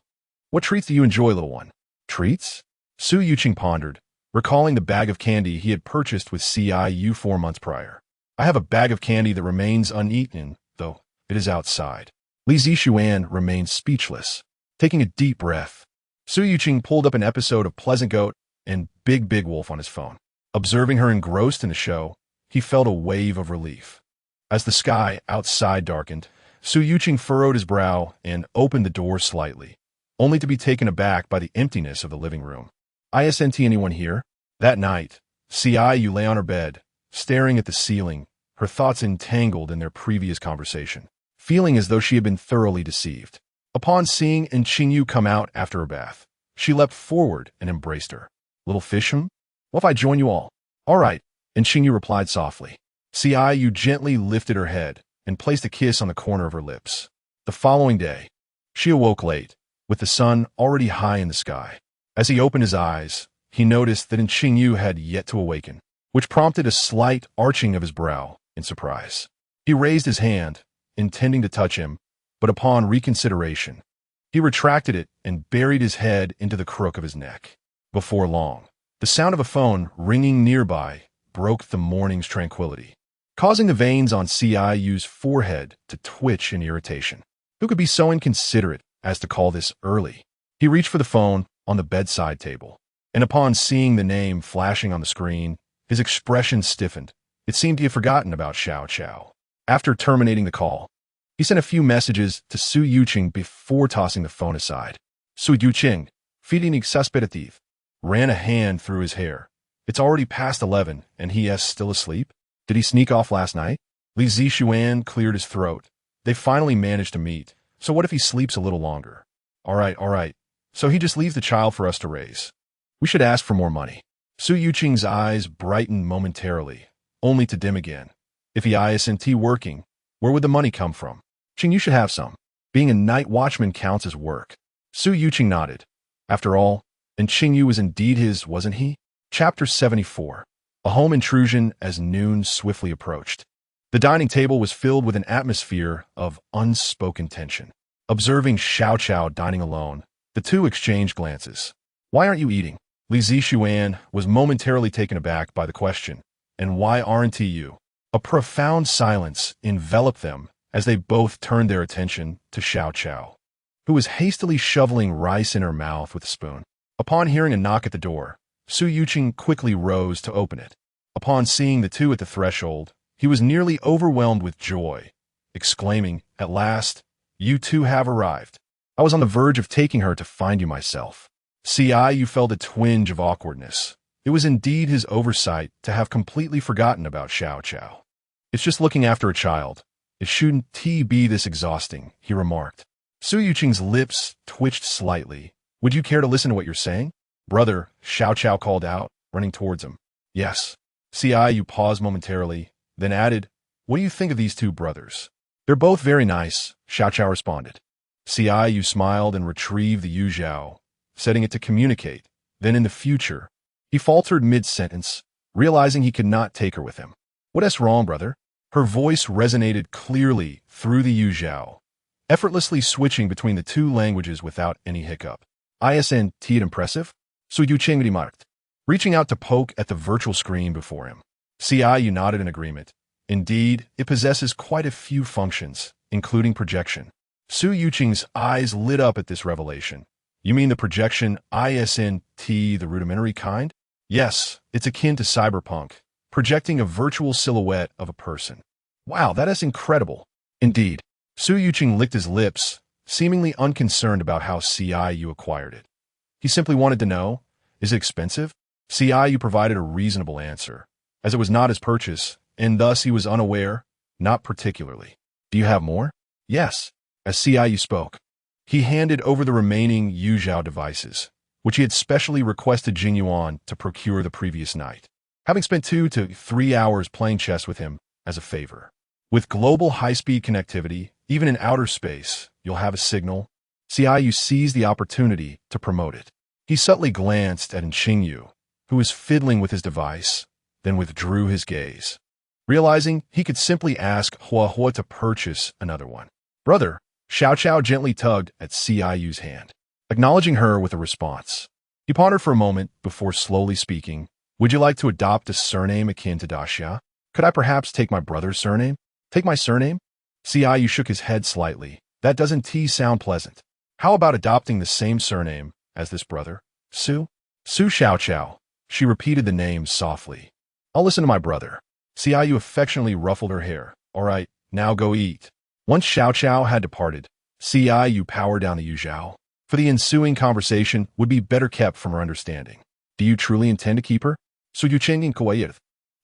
What treats do you enjoy, little one? Treats? Su Yuqing pondered, recalling the bag of candy he had purchased with Ciu 4 months prior. I have a bag of candy that remains uneaten, though it is outside. Li Zixuan remained speechless. Taking a deep breath, Su Yuqing pulled up an episode of Pleasant Goat and Big Wolf on his phone. Observing her engrossed in the show, he felt a wave of relief. As the sky outside darkened, Su Yuqing furrowed his brow and opened the door slightly, only to be taken aback by the emptiness of the living room. Isn't anyone here? That night, Ciu lay on her bed, staring at the ceiling, her thoughts entangled in their previous conversation, feeling as though she had been thoroughly deceived. Upon seeing Qingyu come out after her bath, she leapt forward and embraced her. Little Fisham? What if I join you all? All right, Qingyu replied softly. Ciu gently lifted her head and placed a kiss on the corner of her lips. The following day, she awoke late, with the sun already high in the sky. As he opened his eyes, he noticed that Qingyu had yet to awaken, which prompted a slight arching of his brow in surprise. He raised his hand, intending to touch him, but upon reconsideration, he retracted it and buried his head into the crook of his neck. Before long, the sound of a phone ringing nearby broke the morning's tranquility, causing the veins on Ciu's forehead to twitch in irritation. Who could be so inconsiderate as to call this early? He reached for the phone on the bedside table, and upon seeing the name flashing on the screen, his expression stiffened. It seemed he had forgotten about Xiao Qiao. After terminating the call, he sent a few messages to Su Yuqing before tossing the phone aside. Su Yuqing, feeding exasperative, ran a hand through his hair. It's already past 11, and he is still asleep? Did he sneak off last night? Li Zixuan cleared his throat. They finally managed to meet, so what if he sleeps a little longer? All right. So he just leaves the child for us to raise. We should ask for more money. Su Yuqing's eyes brightened momentarily, only to dim again. If he isn't working, where would the money come from? Qingyu should have some. Being a night watchman counts as work. Su Yuqing nodded. After all, Qingyu was indeed his, wasn't he? Chapter 74. A home intrusion as noon swiftly approached. The dining table was filled with an atmosphere of unspoken tension. Observing Xiao Qiao dining alone, the two exchanged glances. Why aren't you eating? Li Zixuan was momentarily taken aback by the question. And why aren't you? A profound silence enveloped them as they both turned their attention to Xiao Qiao, who was hastily shoveling rice in her mouth with a spoon. Upon hearing a knock at the door, Su Yuqing quickly rose to open it. Upon seeing the two at the threshold, he was nearly overwhelmed with joy, exclaiming, "At last, you two have arrived. I was on the verge of taking her to find you myself." Ciu felt a twinge of awkwardness. It was indeed his oversight to have completely forgotten about Xiao Qiao. It's just looking after a child. It shouldn't be this exhausting, he remarked. Su Yuqing's lips twitched slightly. Would you care to listen to what you're saying? Brother, Xiao Qiao called out, running towards him. Yes. Ciu paused momentarily, then added, what do you think of these two brothers? They're both very nice, Xiao Qiao responded. Ciu smiled and retrieved the Yu Zhao, setting it to communicate. Then in the future, He faltered mid-sentence, realizing he could not take her with him. What's wrong, brother? Her voice resonated clearly through the Yuzhao, effortlessly switching between the two languages without any hiccup. Isn't it impressive? So you Qingyu marked, reaching out to poke at the virtual screen before him. You nodded in agreement. Indeed, it possesses quite a few functions, including projection. Su Yuqing's eyes lit up at this revelation. You mean the projection isn't the rudimentary kind? Yes, it's akin to cyberpunk, projecting a virtual silhouette of a person. Wow, that is incredible. Indeed. Su Yuqing licked his lips, seemingly unconcerned about how Ciu acquired it. He simply wanted to know, is it expensive? Ciu provided a reasonable answer, as it was not his purchase, and thus he was unaware, not particularly. Do you have more? Yes. As Ciu spoke, he handed over the remaining Yuzhao devices, which he had specially requested Qingyu to procure the previous night, having spent 2 to 3 hours playing chess with him as a favor. With global high-speed connectivity, even in outer space, you'll have a signal. Ciu seized the opportunity to promote it. He subtly glanced at Qingyu, who was fiddling with his device, then withdrew his gaze, realizing he could simply ask Hua to purchase another one. Brother, Xiao Xiao gently tugged at Ciu's hand, acknowledging her with a response. He pondered for a moment before slowly speaking. Would you like to adopt a surname akin to Daxia? Could I perhaps take my brother's surname? Take my surname? Ciu shook his head slightly. That doesn't sound pleasant. How about adopting the same surname as this brother? Su? Su Xiao Xiao. She repeated the name softly. I'll listen to my brother. Ciu affectionately ruffled her hair. All right, now go eat. Once Xiao Xiao had departed, Ciu powered down the Yuzhao, for the ensuing conversation would be better kept from her understanding. Do you truly intend to keep her? Su Yucheng Kuwait.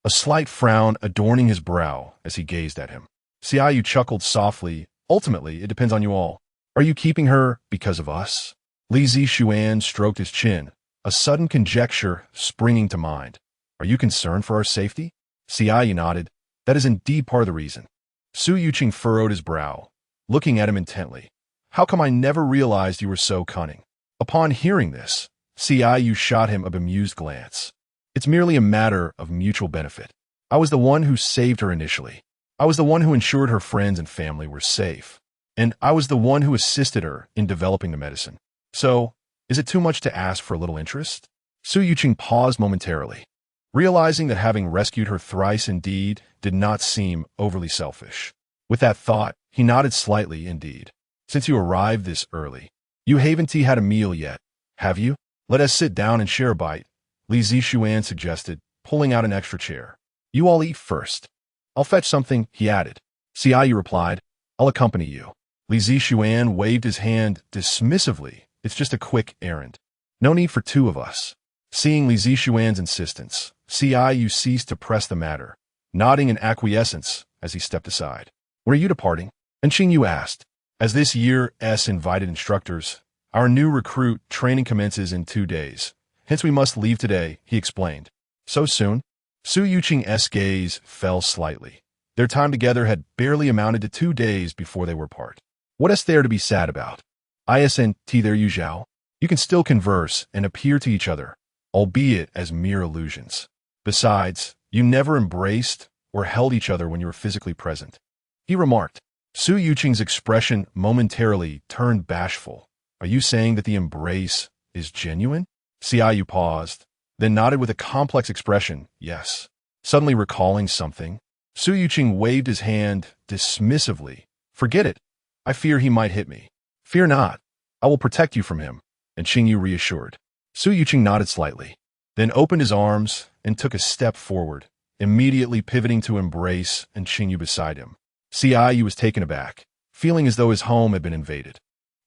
A slight frown adorning his brow as he gazed at him. Ciu chuckled softly. Ultimately, it depends on you all. Are you keeping her because of us? Li Zixuan stroked his chin, a sudden conjecture springing to mind. Are you concerned for our safety? Ciu nodded. That is indeed part of the reason. Su Yuqing furrowed his brow, looking at him intently. How come I never realized you were so cunning? Upon hearing this, Ciu shot him a bemused glance. It's merely a matter of mutual benefit. I was the one who saved her initially. I was the one who ensured her friends and family were safe. And I was the one who assisted her in developing the medicine. So, is it too much to ask for a little interest? Su Yuqing paused momentarily, realizing that having rescued her thrice indeed did not seem overly selfish. With that thought, he nodded slightly indeed. Since you arrived this early, you haven't had a meal yet, have you? Let us sit down and share a bite, Li Zixuan suggested, pulling out an extra chair. You all eat first. I'll fetch something, he added. Ciu replied, I'll accompany you. Li Zixuan waved his hand dismissively. It's just a quick errand. No need for 2 of us. Seeing Li Zixuan's insistence, Ciu ceased to press the matter, nodding in acquiescence as he stepped aside. When are you departing? And Qingyu asked. As this year's invited instructors, our new recruit training commences in 2 days. Hence we must leave today, he explained. So soon? Su Yuqing's gaze fell slightly. Their time together had barely amounted to 2 days before they were part. What is there to be sad about? Isn't there Yuzhao? You can still converse and appear to each other, albeit as mere illusions. Besides, you never embraced or held each other when you were physically present. He remarked. Su Yuqing's expression momentarily turned bashful. Are you saying that the embrace is genuine? Ciu paused, then nodded with a complex expression. Yes. Suddenly recalling something, Su Yuqing waved his hand dismissively. Forget it. I fear he might hit me. Fear not. I will protect you from him, and Qingyu reassured. Su Yuqing nodded slightly, then opened his arms and took a step forward, immediately pivoting to embrace and Qingyu beside him. Ciu was taken aback, feeling as though his home had been invaded.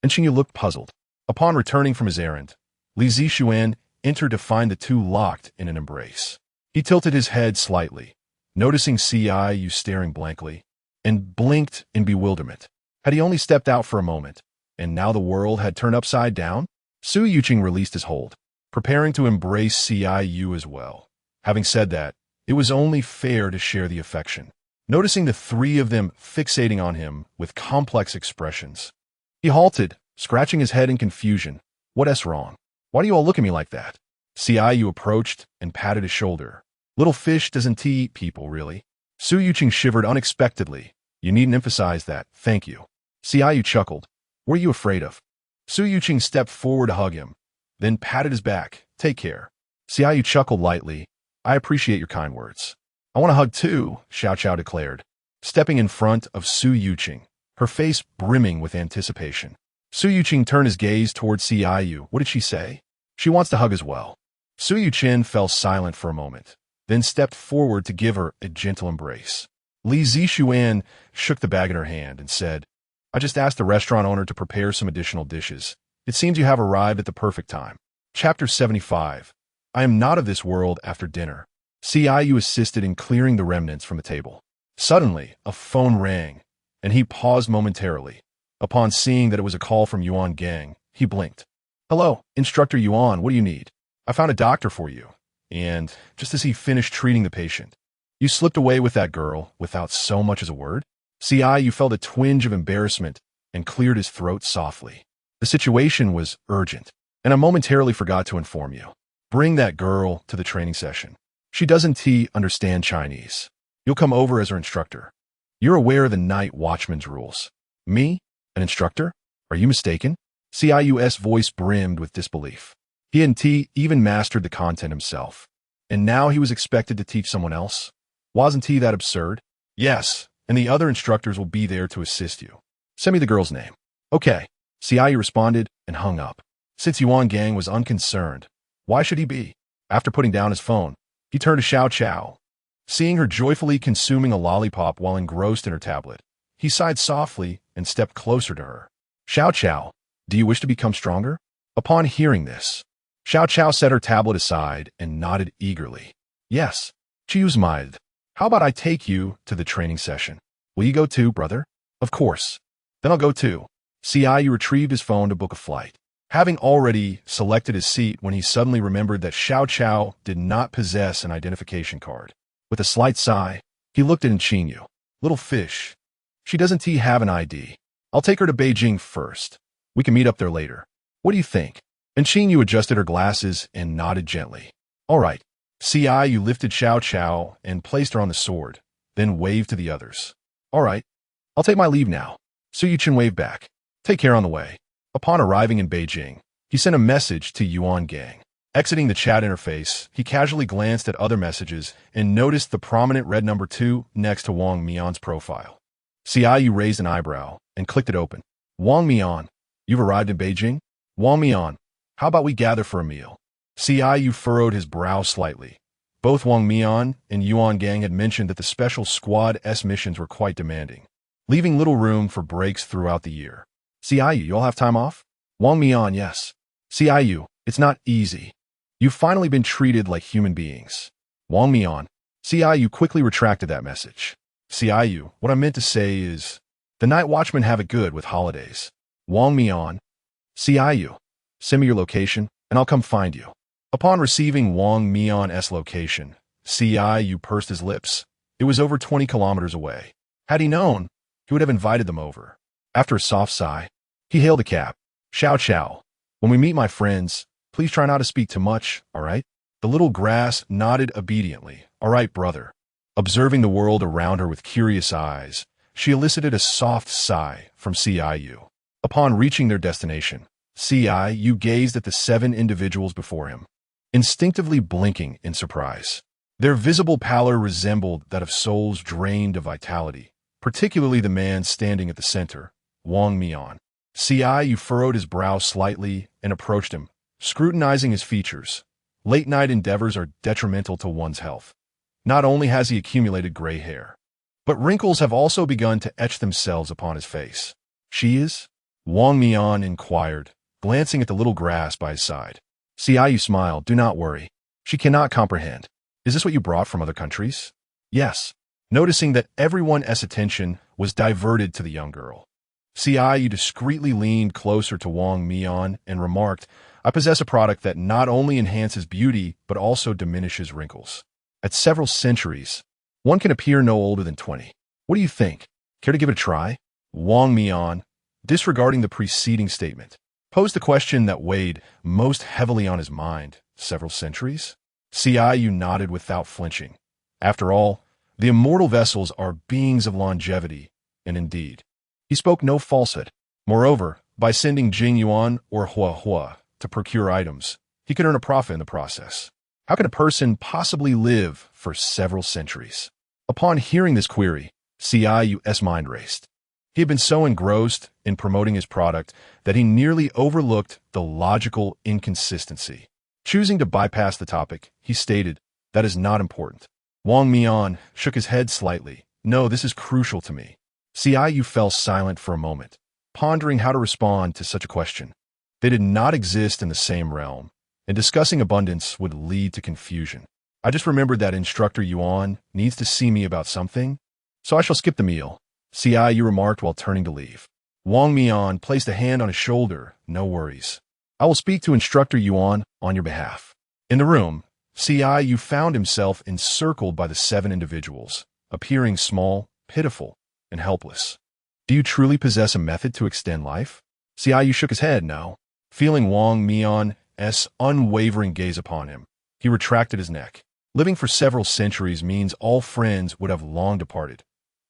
And Qingyu looked puzzled. Upon returning from his errand, Li Zixuan entered to find the 2 locked in an embrace. He tilted his head slightly, noticing Ciu staring blankly, and blinked in bewilderment. Had he only stepped out for a moment, and now the world had turned upside down? Su Yuqing released his hold, preparing to embrace Ciu as well. Having said that, it was only fair to share the affection. Noticing the 3 of them fixating on him with complex expressions, he halted, scratching his head in confusion. What's wrong? Why do you all look at me like that? Xiaoyu approached and patted his shoulder. Little fish doesn't eat people, really. Su Yuqing shivered unexpectedly. You needn't emphasize that, thank you. Xiaoyu chuckled. What are you afraid of? Su Yuqing stepped forward to hug him, then patted his back. Take care. Xiaoyu chuckled lightly. I appreciate your kind words. I want a hug too, Xiao Qiao declared, stepping in front of Su Yuqing, her face brimming with anticipation. Su Yuqing turned his gaze towards Xiaoyu. What did she say? She wants to hug as well. Su Yuqing fell silent for a moment, then stepped forward to give her a gentle embrace. Li Zixuan shook the bag in her hand and said, I just asked the restaurant owner to prepare some additional dishes. It seems you have arrived at the perfect time. Chapter 75. I am not of this world after dinner. Xiaoyu assisted in clearing the remnants from the table. Suddenly, a phone rang, and he paused momentarily. Upon seeing that it was a call from Yuan Gang, he blinked. Hello, Instructor Yuan, what do you need? I found a doctor for you. And just as he finished treating the patient, you slipped away with that girl without so much as a word? Xiaoyu felt a twinge of embarrassment and cleared his throat softly. The situation was urgent, and I momentarily forgot to inform you. Bring that girl to the training session. She doesn't understand Chinese. You'll come over as her instructor. You're aware of the night watchman's rules. Me? An instructor? Are you mistaken? Xiaoyu's voice brimmed with disbelief. He hadn't even mastered the content himself. And now he was expected to teach someone else? Wasn't that absurd? Yes, and the other instructors will be there to assist you. Send me the girl's name. Okay. Xiaoyu responded and hung up. Since Yuan Gang was unconcerned, why should he be? After putting down his phone, he turned to Xiao Qiao. Seeing her joyfully consuming a lollipop while engrossed in her tablet, he sighed softly and stepped closer to her. Xiao Qiao, do you wish to become stronger? Upon hearing this, Xiao Qiao set her tablet aside and nodded eagerly. Yes, Qingyu smiled. How about I take you to the training session? Will you go too, brother? Of course. Then I'll go too. Xiaoyu retrieved his phone to book a flight, having already selected his seat when he suddenly remembered that Xiao Qiao did not possess an identification card. With a slight sigh, he looked at Qingyu. Little fish. She doesn't have an ID. I'll take her to Beijing first. We can meet up there later. What do you think? And Qingyu adjusted her glasses and nodded gently. All right. Xiaoyu lifted Xiao Qiao and placed her on the sword, then waved to the others. All right. I'll take my leave now. Su Yuqing waved back. Take care on the way. Upon arriving in Beijing, he sent a message to Yuan Gang. Exiting the chat interface, he casually glanced at other messages and noticed the prominent red number 2 next to Wang Mian's profile. Xiaoyu raised an eyebrow and clicked it open. Wang Mian, you've arrived in Beijing? Wang Mian, how about we gather for a meal? Xiaoyu furrowed his brow slightly. Both Wang Mian and Yuan Gang had mentioned that the Special Squad S missions were quite demanding, leaving little room for breaks throughout the year. Xiaoyu, you'll have time off? Wang Mian, yes. Xiaoyu, it's not easy. You've finally been treated like human beings. Wang Mian. Xiaoyu quickly retracted that message. Xiaoyu, what I meant to say is, the night watchmen have it good with holidays. Wang Mian. Xiaoyu, send me your location, and I'll come find you. Upon receiving Wang Mian's location, Xiaoyu pursed his lips. It was over 20 kilometers away. Had he known, he would have invited them over. After a soft sigh, he hailed a cab. Xiao Qiao, when we meet my friends, please try not to speak too much, all right? The little grass nodded obediently. All right, brother. Observing the world around her with curious eyes, she elicited a soft sigh from Xiaoyu. Upon reaching their destination, Xiaoyu gazed at the 7 individuals before him, instinctively blinking in surprise. Their visible pallor resembled that of souls drained of vitality, particularly the man standing at the center, Wang Mian. Xiaoyu furrowed his brow slightly and approached him, scrutinizing his features. Late-night endeavors are detrimental to one's health. Not only has he accumulated gray hair, but wrinkles have also begun to etch themselves upon his face. She is? Wang Mian inquired, glancing at the little grass by his side. Xiaoyu smiled. Do not worry. She cannot comprehend. Is this what you brought from other countries? Yes. Noticing that everyone's attention was diverted to the young girl, Xiaoyu discreetly leaned closer to Wang Mian and remarked, I possess a product that not only enhances beauty, but also diminishes wrinkles. At several centuries, one can appear no older than 20. What do you think? Care to give it a try? Wang Mian, disregarding the preceding statement, posed the question that weighed most heavily on his mind. Several centuries? Qingyu nodded without flinching. After all, the immortal vessels are beings of longevity, and indeed, he spoke no falsehood. Moreover, by sending Qingyu or Hua to procure items, he could earn a profit in the process. How can a person possibly live for several centuries? Upon hearing this query, Qinyu's mind raced. He had been so engrossed in promoting his product that he nearly overlooked the logical inconsistency. Choosing to bypass the topic, he stated, "That is not important." Wang Mian shook his head slightly. "No, this is crucial to me." Qiyu fell silent for a moment, pondering how to respond to such a question. They did not exist in the same realm, and discussing abundance would lead to confusion. "I just remembered that Instructor Yuan needs to see me about something, so I shall skip the meal," Qiyu remarked while turning to leave. Wang Mian placed a hand on his shoulder. "No worries. I will speak to Instructor Yuan on your behalf." In the room, Qiyu found himself encircled by the 7 individuals, appearing small, pitiful, and helpless. "Do you truly possess a method to extend life?" Qiyu shook his head, no. Feeling Wang Mian's unwavering gaze upon him, he retracted his neck. Living for several centuries means all friends would have long departed.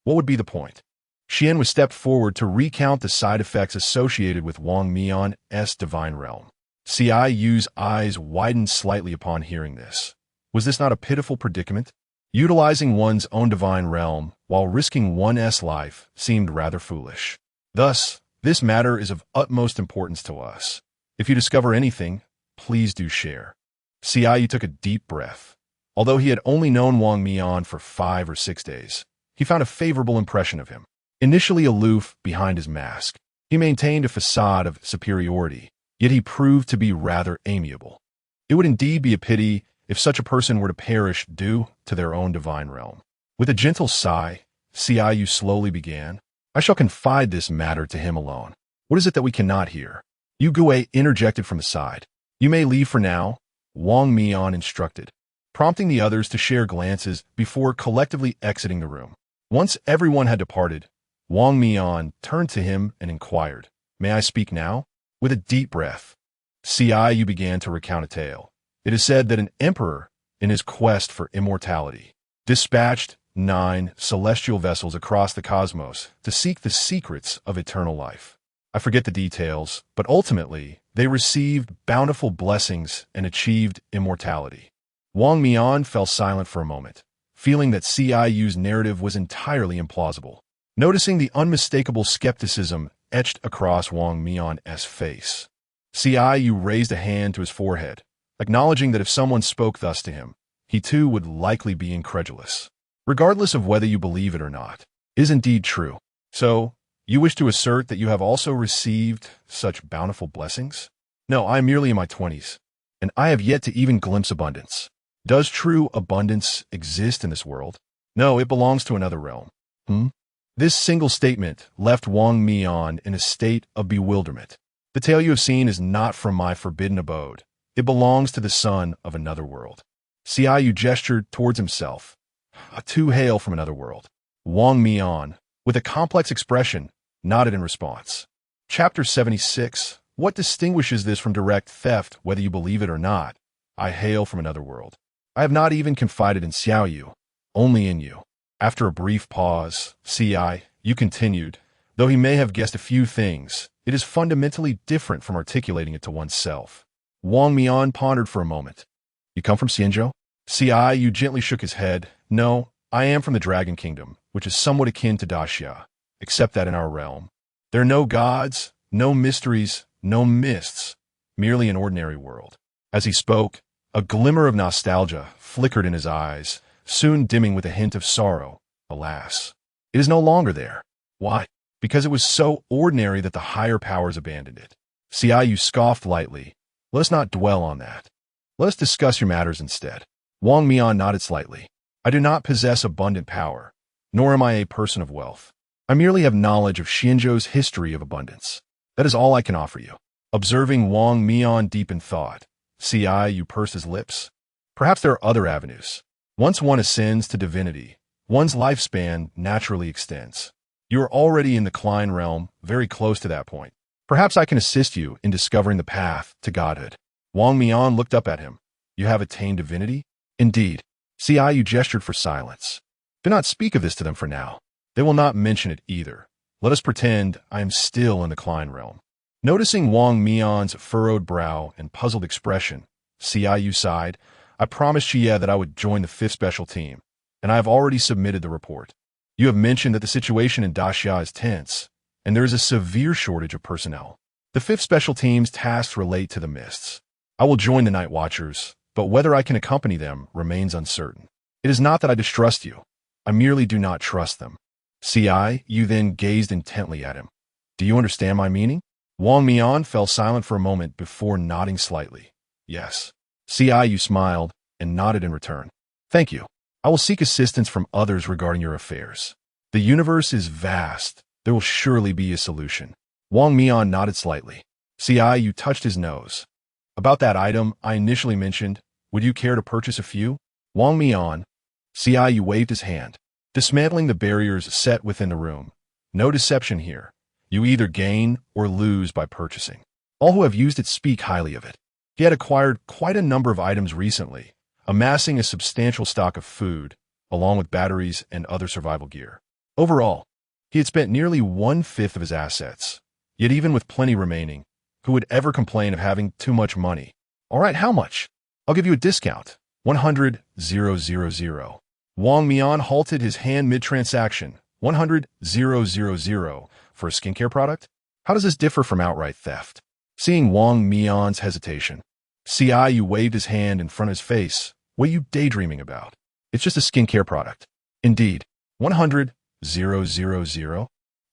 What would be the point? Xian was stepped forward to recount the side effects associated with Wang Mian's divine realm. Ciyu's eyes widened slightly upon hearing this. Was this not a pitiful predicament? Utilizing one's own divine realm while risking one's life seemed rather foolish. Thus, this matter is of utmost importance to us. If you discover anything, please do share. Qiyu took a deep breath. Although he had only known Wang Mian for 5 or 6 days, he found a favorable impression of him. Initially aloof behind his mask, he maintained a facade of superiority, yet he proved to be rather amiable. It would indeed be a pity if such a person were to perish due to their own divine realm. With a gentle sigh, Qiyu slowly began, "I shall confide this matter to him alone. What is it that we cannot hear?" Yu Gue interjected from the side. "You may leave for now," Wang Mian instructed, prompting the others to share glances before collectively exiting the room. Once everyone had departed, Wang Mian turned to him and inquired, "May I speak now?" With a deep breath, Qiyu began to recount a tale. It is said that an emperor, in his quest for immortality, dispatched 9 celestial vessels across the cosmos to seek the secrets of eternal life. I forget the details, but ultimately, they received bountiful blessings and achieved immortality. Wang Mian fell silent for a moment, feeling that Ciyu's narrative was entirely implausible. Noticing the unmistakable skepticism etched across Wang Mian's face, Qiyu raised a hand to his forehead, acknowledging that if someone spoke thus to him, he too would likely be incredulous. Regardless of whether you believe it or not, it is indeed true. So, you wish to assert that you have also received such bountiful blessings? No, I am merely in my 20s, and I have yet to even glimpse abundance. Does true abundance exist in this world? No, it belongs to another realm. This single statement left Wang Mian in a state of bewilderment. The tale you have seen is not from my forbidden abode. It belongs to the son of another world. Qiyu gestured towards himself. "A too hail from another world." Wang Mian, with a complex expression, nodded in response. Chapter 76. What distinguishes this from direct theft, whether you believe it or not? I hail from another world. I have not even confided in Xiaoyu, only in you. After a brief pause, Qiyu continued, though he may have guessed a few things, it is fundamentally different from articulating it to oneself. Wang Mian pondered for a moment. "You come from Xianzhou?" Qiyu gently shook his head. "No, I am from the Dragon Kingdom, which is somewhat akin to Daxia, except that in our realm, there are no gods, no mysteries, no mists, merely an ordinary world." As he spoke, a glimmer of nostalgia flickered in his eyes, soon dimming with a hint of sorrow. Alas, it is no longer there. Why? Because it was so ordinary that the higher powers abandoned it. Qiyu scoffed lightly. "Let us not dwell on that. Let us discuss your matters instead." Wang Mian nodded slightly. "I do not possess abundant power, nor am I a person of wealth. I merely have knowledge of Xianzhou's history of abundance. That is all I can offer you." Observing Wang Mian deep in thought, Qiyu pursed his lips. Perhaps there are other avenues. Once one ascends to divinity, one's lifespan naturally extends. You are already in the Klein realm, very close to that point. Perhaps I can assist you in discovering the path to godhood. Wang Mian looked up at him. You have attained divinity? Indeed. Xiaoyu gestured for silence. Do not speak of this to them for now. They will not mention it either. Let us pretend I am still in the Klein realm. Noticing Wang Mian's furrowed brow and puzzled expression, Xiaoyu sighed. I promised Xie that I would join the 5th Special Team, and I have already submitted the report. You have mentioned that the situation in Daxia is tense, and there is a severe shortage of personnel. The 5th Special Team's tasks relate to the mists. I will join the Night Watchers, but whether I can accompany them remains uncertain. It is not that I distrust you. I merely do not trust them. Xiaoyu then gazed intently at him. Do you understand my meaning? Wang Mian fell silent for a moment before nodding slightly. Yes. Xiaoyu smiled and nodded in return. Thank you. I will seek assistance from others regarding your affairs. The universe is vast. There will surely be a solution. Wang Mian nodded slightly. Xiaoyu touched his nose. About that item I initially mentioned, would you care to purchase a few? Wang Mian. Xiaoyu waved his hand, dismantling the barriers set within the room. No deception here. You either gain or lose by purchasing. All who have used it speak highly of it. He had acquired quite a number of items recently, amassing a substantial stock of food, along with batteries and other survival gear. Overall, he had spent nearly 1/5 of his assets. Yet even with plenty remaining, who would ever complain of having too much money? All right, how much? I'll give you a discount. 100,000. Wang Mian halted his hand mid-transaction. 100,000 for a skincare product? How does this differ from outright theft? Seeing Wang Mian's hesitation, Xiaoyu waved his hand in front of his face. What are you daydreaming about? It's just a skincare product. Indeed. 100,000.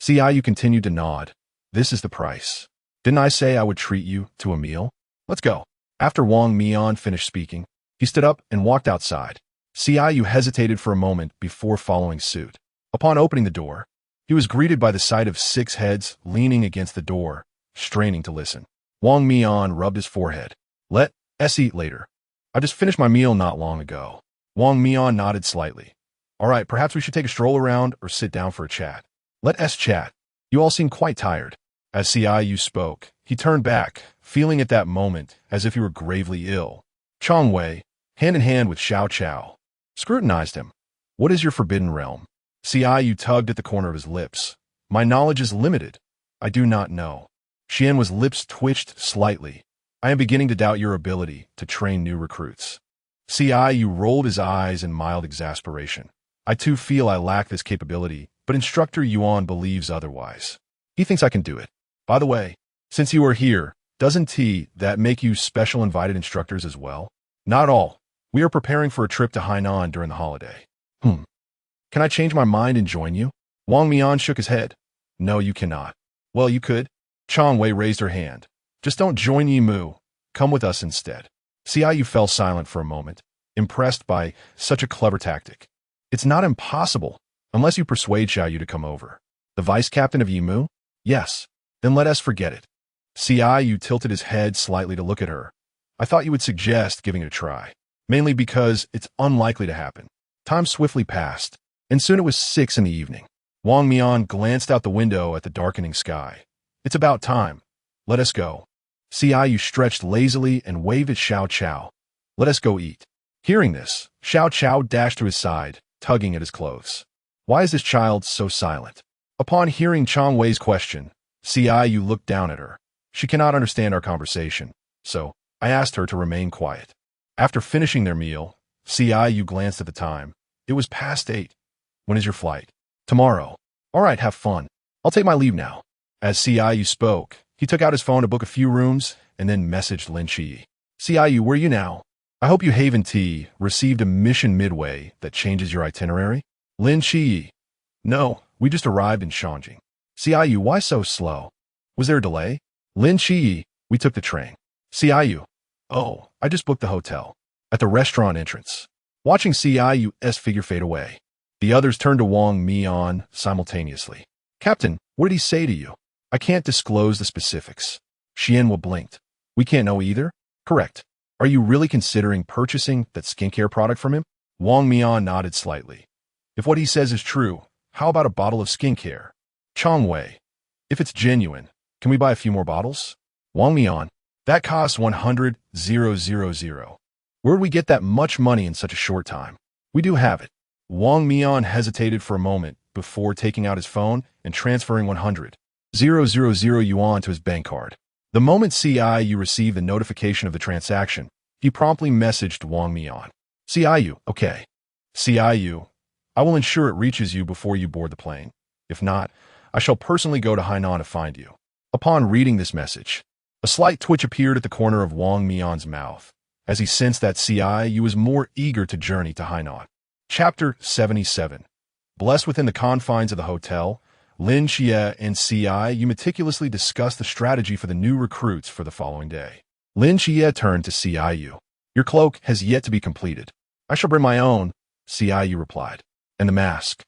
Xiaoyu continued to nod. This is the price. Didn't I say I would treat you to a meal? Let's go. After Wang Mian finished speaking, he stood up and walked outside. Xiaoyu hesitated for a moment before following suit. Upon opening the door, he was greeted by the sight of 6 heads leaning against the door, straining to listen. Wang Mian rubbed his forehead. Let us eat later. I just finished my meal not long ago. Wang Mian nodded slightly. All right, perhaps we should take a stroll around or sit down for a chat. Let us chat. You all seem quite tired. As Xiaoyu spoke, he turned back, feeling at that moment as if he were gravely ill. Chong Wei, hand in hand with Xiao Chao, scrutinized him. What is your forbidden realm? Xiaoyu tugged at the corner of his lips. My knowledge is limited. I do not know. Xian's lips twitched slightly. I am beginning to doubt your ability to train new recruits. Xiaoyu rolled his eyes in mild exasperation. I too feel I lack this capability, but Instructor Yuan believes otherwise. He thinks I can do it. By the way, since you are here, doesn't that make you special invited instructors as well? Not all. We are preparing for a trip to Hainan during the holiday. Can I change my mind and join you? Wang Mian shook his head. No, you cannot. Well, you could. Chong Wei raised her hand. Just don't join Yimu. Come with us instead. Xiaoyu fell silent for a moment, impressed by such a clever tactic. It's not impossible, unless you persuade Xiaoyu to come over. The vice captain of Yimu? Yes. Then let us forget it. Xiaoyu tilted his head slightly to look at her. I thought you would suggest giving it a try, mainly because it's unlikely to happen. Time swiftly passed, and soon it was 6 in the evening. Wang Mian glanced out the window at the darkening sky. It's about time. Let us go. Xiaoyu stretched lazily and waved at Xiao Chao. Let us go eat. Hearing this, Xiao Chao dashed to his side, tugging at his clothes. Why is this child so silent? Upon hearing Chong Wei's question, Xiaoyu looked down at her. She cannot understand our conversation, so I asked her to remain quiet. After finishing their meal, Xiaoyu glanced at the time. It was past 8. When is your flight? Tomorrow. All right, have fun. I'll take my leave now. As Xiaoyu spoke, he took out his phone to book a few rooms and then messaged Lin Qi. Xiaoyu, where are you now? I hope you Haven T received a mission midway that changes your itinerary. Lin Qi. No, we just arrived in Shangjing. Xiaoyu, why so slow? Was there a delay? Lin Qi, we took the train. Xiaoyu. Oh, I just booked the hotel. At the restaurant entrance. Watching Xiaoyu's figure fade away, the others turned to Wang Mian simultaneously. Captain, what did he say to you? I can't disclose the specifics. Xianhua blinked. We can't know either? Correct. Are you really considering purchasing that skincare product from him? Wang Mian nodded slightly. If what he says is true, how about a bottle of skincare? Chong Wei. If it's genuine, Can we buy a few more bottles? Wang Mian. That costs 100,000. Where'd we get that much money in such a short time? We do have it. Wang Mian hesitated for a moment before taking out his phone and transferring 100,000 yuan to his bank card. The moment Qingyu received the notification of the transaction, he promptly messaged Wang Mian. Qingyu, okay. Qingyu, I will ensure it reaches you before you board the plane. If not, I shall personally go to Hainan to find you. Upon reading this message, a slight twitch appeared at the corner of Wang Mian's mouth, as he sensed that Qingyu was more eager to journey to Hainan. Chapter 77. Blessed within the confines of the hotel, Lin Xie and Qingyu meticulously discussed the strategy for the new recruits for the following day. Lin Xie turned to Qingyu. Your cloak has yet to be completed. I shall bring my own, Qingyu replied. And the mask.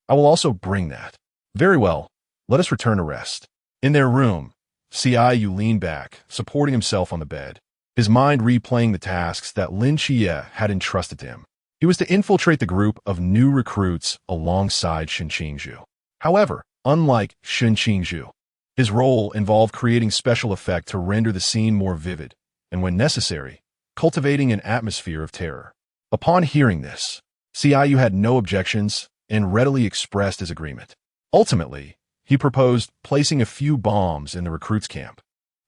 I will also bring that. Very well. Let us return to rest. In their room, Qingyu leaned back, supporting himself on the bed, his mind replaying the tasks that Lin Xie had entrusted to him. He was to infiltrate the group of new recruits alongside Qingyu. However, unlike Qingyu, his role involved creating special effect to render the scene more vivid, and when necessary, cultivating an atmosphere of terror. Upon hearing this, Qingyu had no objections and readily expressed his agreement. Ultimately, he proposed placing a few bombs in the recruits' camp,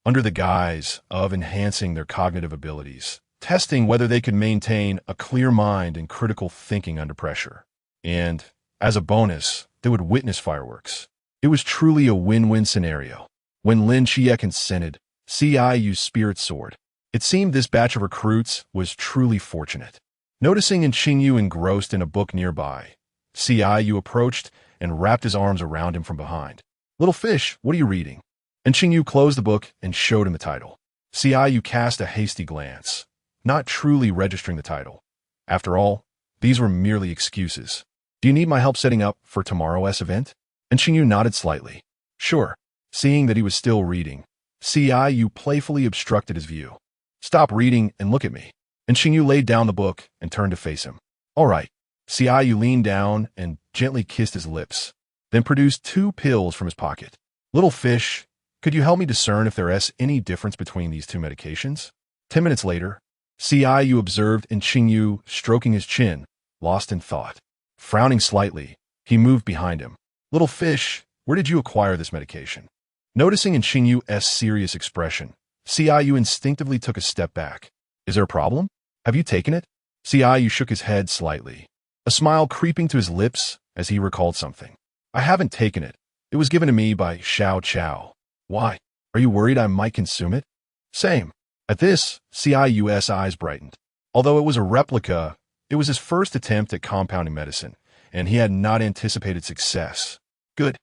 under the guise of enhancing their cognitive abilities, testing whether they could maintain a clear mind and critical thinking under pressure. And, as a bonus, they would witness fireworks. It was truly a win-win scenario. When Lin Xie consented, Qinyu's spirit soared. It seemed this batch of recruits was truly fortunate. Noticing Qingyu engrossed in a book nearby, Qingyu approached and wrapped his arms around him from behind. Little fish, what are you reading? And Qingyu closed the book and showed him the title. Qingyu cast a hasty glance, not truly registering the title. After all, these were merely excuses. Do you need my help setting up for tomorrow's event? And Qingyu nodded slightly. Sure. Seeing that he was still reading, Qingyu playfully obstructed his view. Stop reading and look at me. And Qingyu laid down the book and turned to face him. All right. Qingyu leaned down and gently kissed his lips, then produced 2 pills from his pocket. Little fish, could you help me discern if there is any difference between these 2 medications? 10 minutes later, Qingyu observed Qingyu stroking his chin, lost in thought. Frowning slightly, he moved behind him. Little fish, where did you acquire this medication? Noticing Qingyu's serious expression, Qingyu instinctively took a step back. Is there a problem? Have you taken it? Qingyu shook his head slightly, a smile creeping to his lips as he recalled something. I haven't taken it. It was given to me by Xiao Chao. Why? Are you worried I might consume it? Same. At this, Qingyu's eyes brightened. Although it was a replica, it was his first attempt at compounding medicine, and he had not anticipated success. Good,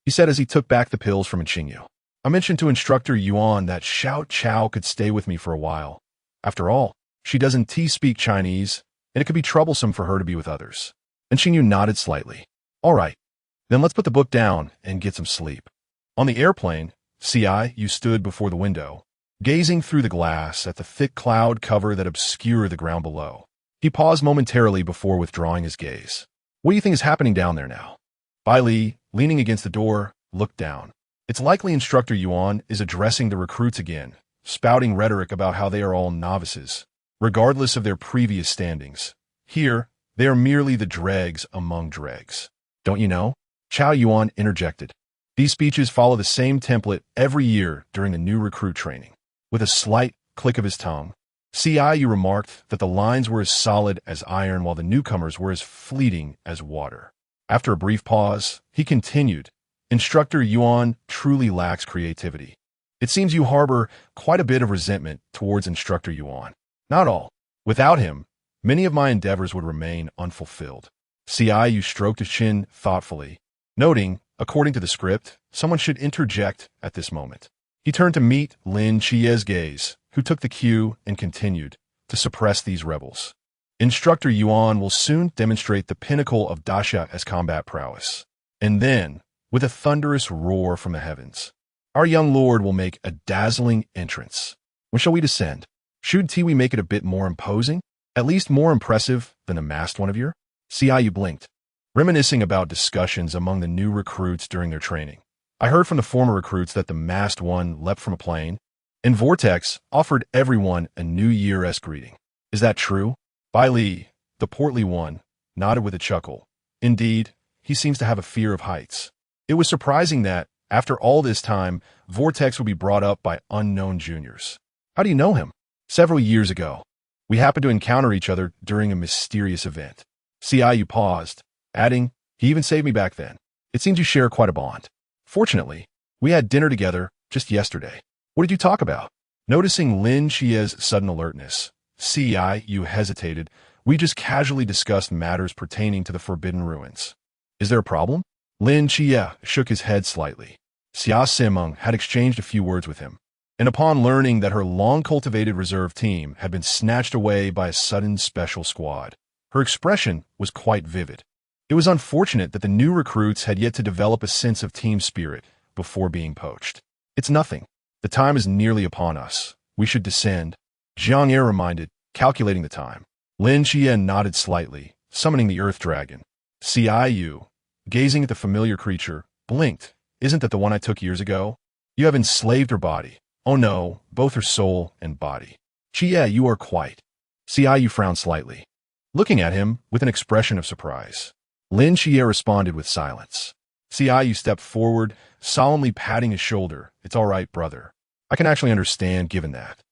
he said as he took back the pills from Qingyu. I mentioned to Instructor Yuan that Xiao Chao could stay with me for a while. After all, she doesn't speak Chinese, and it could be troublesome for her to be with others. And Qingyu nodded slightly. All right, then let's put the book down and get some sleep. On the airplane, Qingyu stood before the window, gazing through the glass at the thick cloud cover that obscured the ground below. He paused momentarily before withdrawing his gaze. What do you think is happening down there now? Bai Li, leaning against the door, looked down. It's likely Instructor Yuan is addressing the recruits again, spouting rhetoric about how they are all novices, regardless of their previous standings. Here, they are merely the dregs among dregs. Don't you know? Chao Yuan interjected. These speeches follow the same template every year during the new recruit training. With a slight click of his tongue, Qingyu remarked that the lines were as solid as iron while the newcomers were as fleeting as water. After a brief pause, he continued, Instructor Yuan truly lacks creativity. It seems you harbor quite a bit of resentment towards Instructor Yuan. Not all. Without him, many of my endeavors would remain unfulfilled. Qingyu stroked his chin thoughtfully, noting, according to the script, someone should interject at this moment. He turned to meet Lin Xie's gaze, who took the cue and continued to suppress these rebels. Instructor Yuan will soon demonstrate the pinnacle of Dasha as combat prowess. And then, with a thunderous roar from the heavens, our young lord will make a dazzling entrance. When shall we descend? Shouldn't we make it a bit more imposing? At least more impressive than the masked one of your? Qingyu blinked, reminiscing about discussions among the new recruits during their training. I heard from the former recruits that the masked one leapt from a plane, and Vortex offered everyone a New Year-esque greeting. Is that true? Bai Li, the portly one, nodded with a chuckle. Indeed, he seems to have a fear of heights. It was surprising that, after all this time, Vortex would be brought up by unknown juniors. How do you know him? Several years ago. We happened to encounter each other during a mysterious event. Qingyu paused, adding, he even saved me back then. It seems you share quite a bond. Fortunately, we had dinner together just yesterday. What did you talk about? Noticing Lin Xie's sudden alertness, Qingyu hesitated. We just casually discussed matters pertaining to the Forbidden Ruins. Is there a problem? Lin Xie shook his head slightly. Xia Simeng had exchanged a few words with him, and upon learning that her long-cultivated reserve team had been snatched away by a sudden special squad, her expression was quite vivid. It was unfortunate that the new recruits had yet to develop a sense of team spirit before being poached. It's nothing. The time is nearly upon us. We should descend. Zhang Ye reminded, calculating the time. Lin Xie nodded slightly, summoning the Earth Dragon. Qingyu, gazing at the familiar creature, blinked. Isn't that the one I took years ago? You have enslaved her body. Oh no, both her soul and body. Xie, you are quite. Qingyu frowned slightly, looking at him with an expression of surprise. Lin Xie responded with silence. Qingyu stepped forward, solemnly patting his shoulder. It's all right, brother. I can actually understand given that.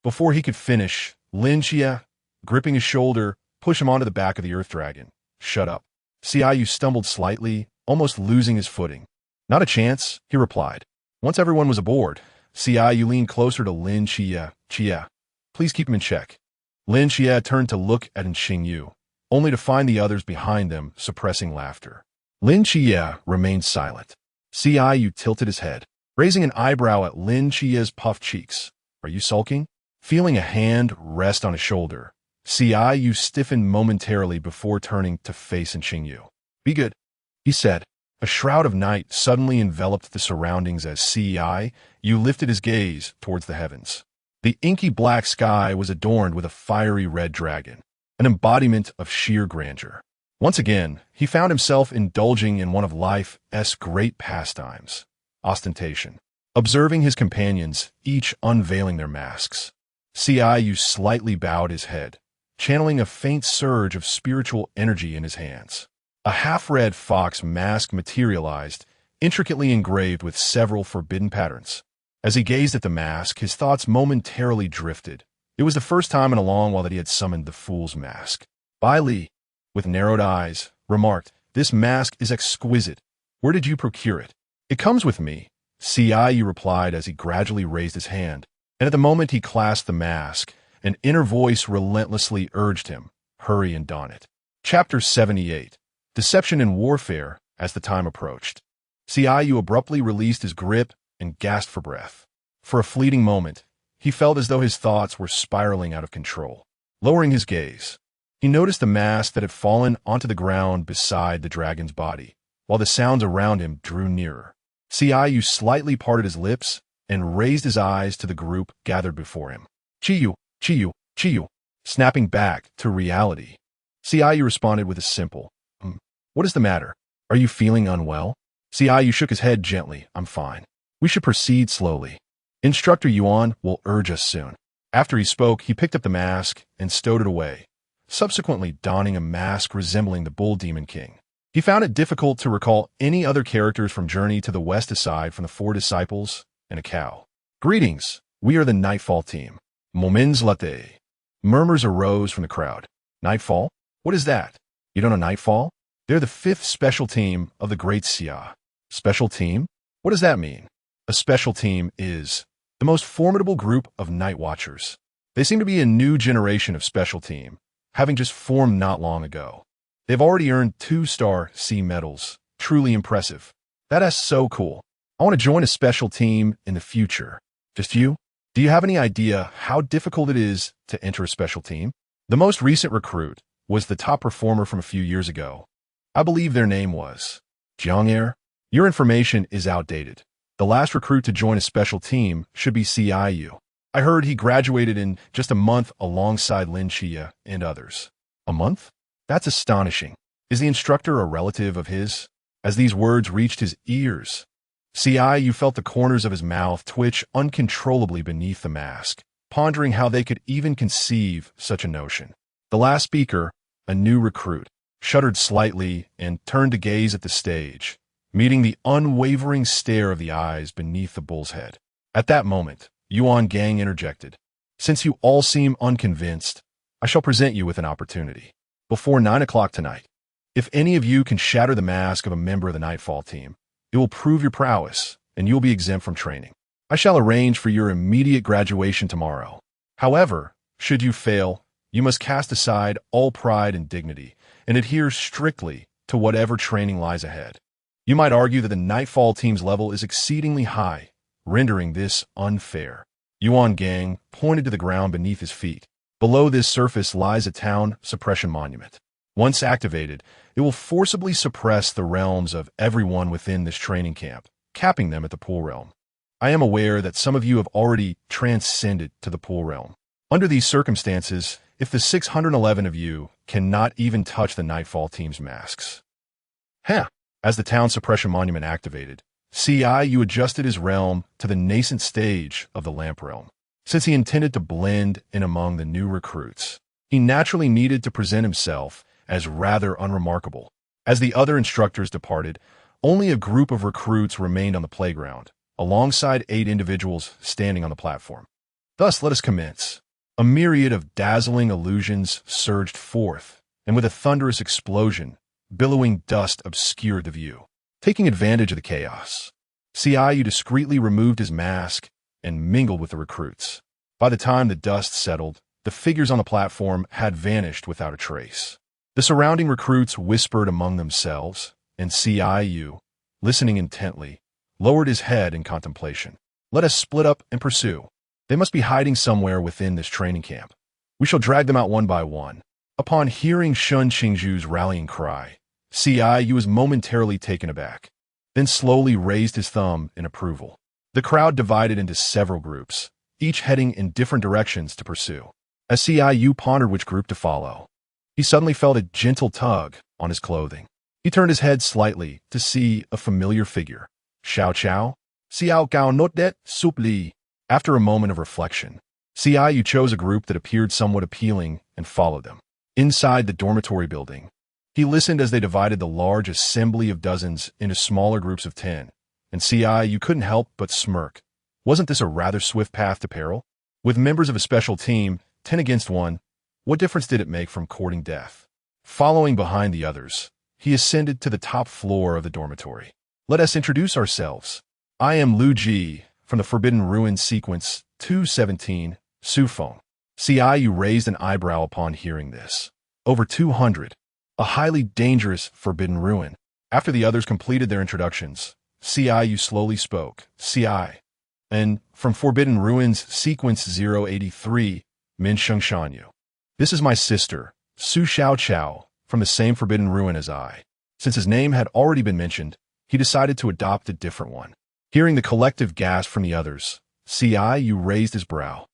Before he could finish, Lin Xie, gripping his shoulder, pushed him onto the back of the Earth Dragon. Shut up. Qingyu stumbled slightly, almost losing his footing. Not a chance, he replied. Once everyone was aboard, Qingyu leaned closer to Lin Xie. Xie, please keep him in check. Lin Xie turned to look at Qingyu, only to find the others behind them suppressing laughter. Lin Xie remained silent. Qingyu tilted his head, raising an eyebrow at Lin Xie's puffed cheeks. Are you sulking? Feeling a hand rest on his shoulder, Qingyu stiffened momentarily before turning to face Qingyu. Be good, he said. A shroud of night suddenly enveloped the surroundings as Qingyu lifted his gaze towards the heavens. The inky black sky was adorned with a fiery red dragon, an embodiment of sheer grandeur. Once again, he found himself indulging in one of life's great pastimes, ostentation, observing his companions, each unveiling their masks. Qingyu slightly bowed his head, channeling a faint surge of spiritual energy in his hands. A half-red fox mask materialized, intricately engraved with several forbidden patterns. As he gazed at the mask, his thoughts momentarily drifted. It was the first time in a long while that he had summoned the Fool's Mask. Bai Li, with narrowed eyes, remarked, "This mask is exquisite. Where did you procure it?" "It comes with me," Qingyu replied as he gradually raised his hand, and at the moment he clasped the mask, an inner voice relentlessly urged him, "Hurry and don it." Chapter 78. Deception and Warfare. As the time approached, Qingyu abruptly released his grip and gasped for breath. For a fleeting moment, he felt as though his thoughts were spiraling out of control. Lowering his gaze, he noticed the mask that had fallen onto the ground beside the dragon's body, while the sounds around him drew nearer. Qingyu slightly parted his lips and raised his eyes to the group gathered before him. Qingyu, Qingyu, Qingyu, snapping back to reality. Qingyu responded with a simple, "What is the matter? Are you feeling unwell?" Qingyu shook his head gently. "I'm fine. We should proceed slowly. Instructor Yuan will urge us soon." After he spoke, he picked up the mask and stowed it away, subsequently donning a mask resembling the Bull Demon King. He found it difficult to recall any other characters from Journey to the West aside from the 4 disciples and a cow. "Greetings, we are the Nightfall team. Moments latte." Murmurs arose from the crowd. "Nightfall? What is that? You don't know Nightfall? They're the 5th special team of the Great Xia." "Special team? What does that mean?" "A special team is the most formidable group of Night Watchers. They seem to be a new generation of special team, having just formed not long ago. They've already earned 2-star C medals. Truly impressive. That is so cool. I want to join a special team in the future." "Just you? Do you have any idea how difficult it is to enter a special team?" The most recent recruit was the top performer from a few years ago. I believe their name was Zhang Ye. Your information is outdated. The last recruit to join a special team should be Qingyu. I heard he graduated in just a month alongside Lin Xie and others. A month? That's astonishing. Is the instructor a relative of his? As these words reached his ears, CI, you felt the corners of his mouth twitch uncontrollably beneath the mask, pondering how they could even conceive such a notion. The last speaker, a new recruit, shuddered slightly and turned to gaze at the stage, meeting the unwavering stare of the eyes beneath the bull's head. At that moment, Yuan Gang interjected. Since you all seem unconvinced, I shall present you with an opportunity. Before 9 o'clock tonight, if any of you can shatter the mask of a member of the Nightfall team, it will prove your prowess, and you will be exempt from training. I shall arrange for your immediate graduation tomorrow. However, should you fail, you must cast aside all pride and dignity and adhere strictly to whatever training lies ahead. You might argue that the Nightfall team's level is exceedingly high, rendering this unfair. Yuan Gang pointed to the ground beneath his feet. Below this surface lies a town suppression monument. Once activated, it will forcibly suppress the realms of everyone within this training camp, capping them at the pool realm. I am aware that some of you have already transcended to the pool realm. Under these circumstances, if the 611 of you cannot even touch the Nightfall team's masks. As the town suppression monument activated, CI adjusted his realm to the nascent stage of the lamp realm. Since he intended to blend in among the new recruits, he naturally needed to present himself as rather unremarkable. As the other instructors departed, only a group of recruits remained on the playground, alongside 8 individuals standing on the platform. Thus, let us commence. A myriad of dazzling illusions surged forth, and with a thunderous explosion, billowing dust obscured the view. Taking advantage of the chaos, CI discreetly removed his mask and mingled with the recruits. By the time the dust settled, the figures on the platform had vanished without a trace. The surrounding recruits whispered among themselves, and CIU, listening intently, lowered his head in contemplation. Let us split up and pursue. They must be hiding somewhere within this training camp. We shall drag them out one by one. Upon hearing Shun Qingyu's rallying cry, CIU was momentarily taken aback, then slowly raised his thumb in approval. The crowd divided into several groups, each heading in different directions to pursue. As CIU pondered which group to follow, he suddenly felt a gentle tug on his clothing. He turned his head slightly to see a familiar figure. Xiao Chao? Xiao Gao not det sup li. After a moment of reflection, CIU chose a group that appeared somewhat appealing and followed them. Inside the dormitory building, he listened as they divided the large assembly of dozens into smaller groups of 10, and CIU couldn't help but smirk. Wasn't this a rather swift path to peril? With members of a special team, 10 against 1, what difference did it make from courting death? Following behind the others, he ascended to the top floor of the dormitory. Let us introduce ourselves. I am Lu Ji from the Forbidden Ruin Sequence 217, Sufeng. CIU raised an eyebrow upon hearing this. Over 200. A highly dangerous Forbidden Ruin. After the others completed their introductions, CIU slowly spoke. CI. And from Forbidden Ruins Sequence 083, Min Sheng Shanyu. This is my sister, Su Xiao Chao, from the same Forbidden Ruin as I. Since his name had already been mentioned, he decided to adopt a different one. Hearing the collective gasp from the others, CIU raised his brow.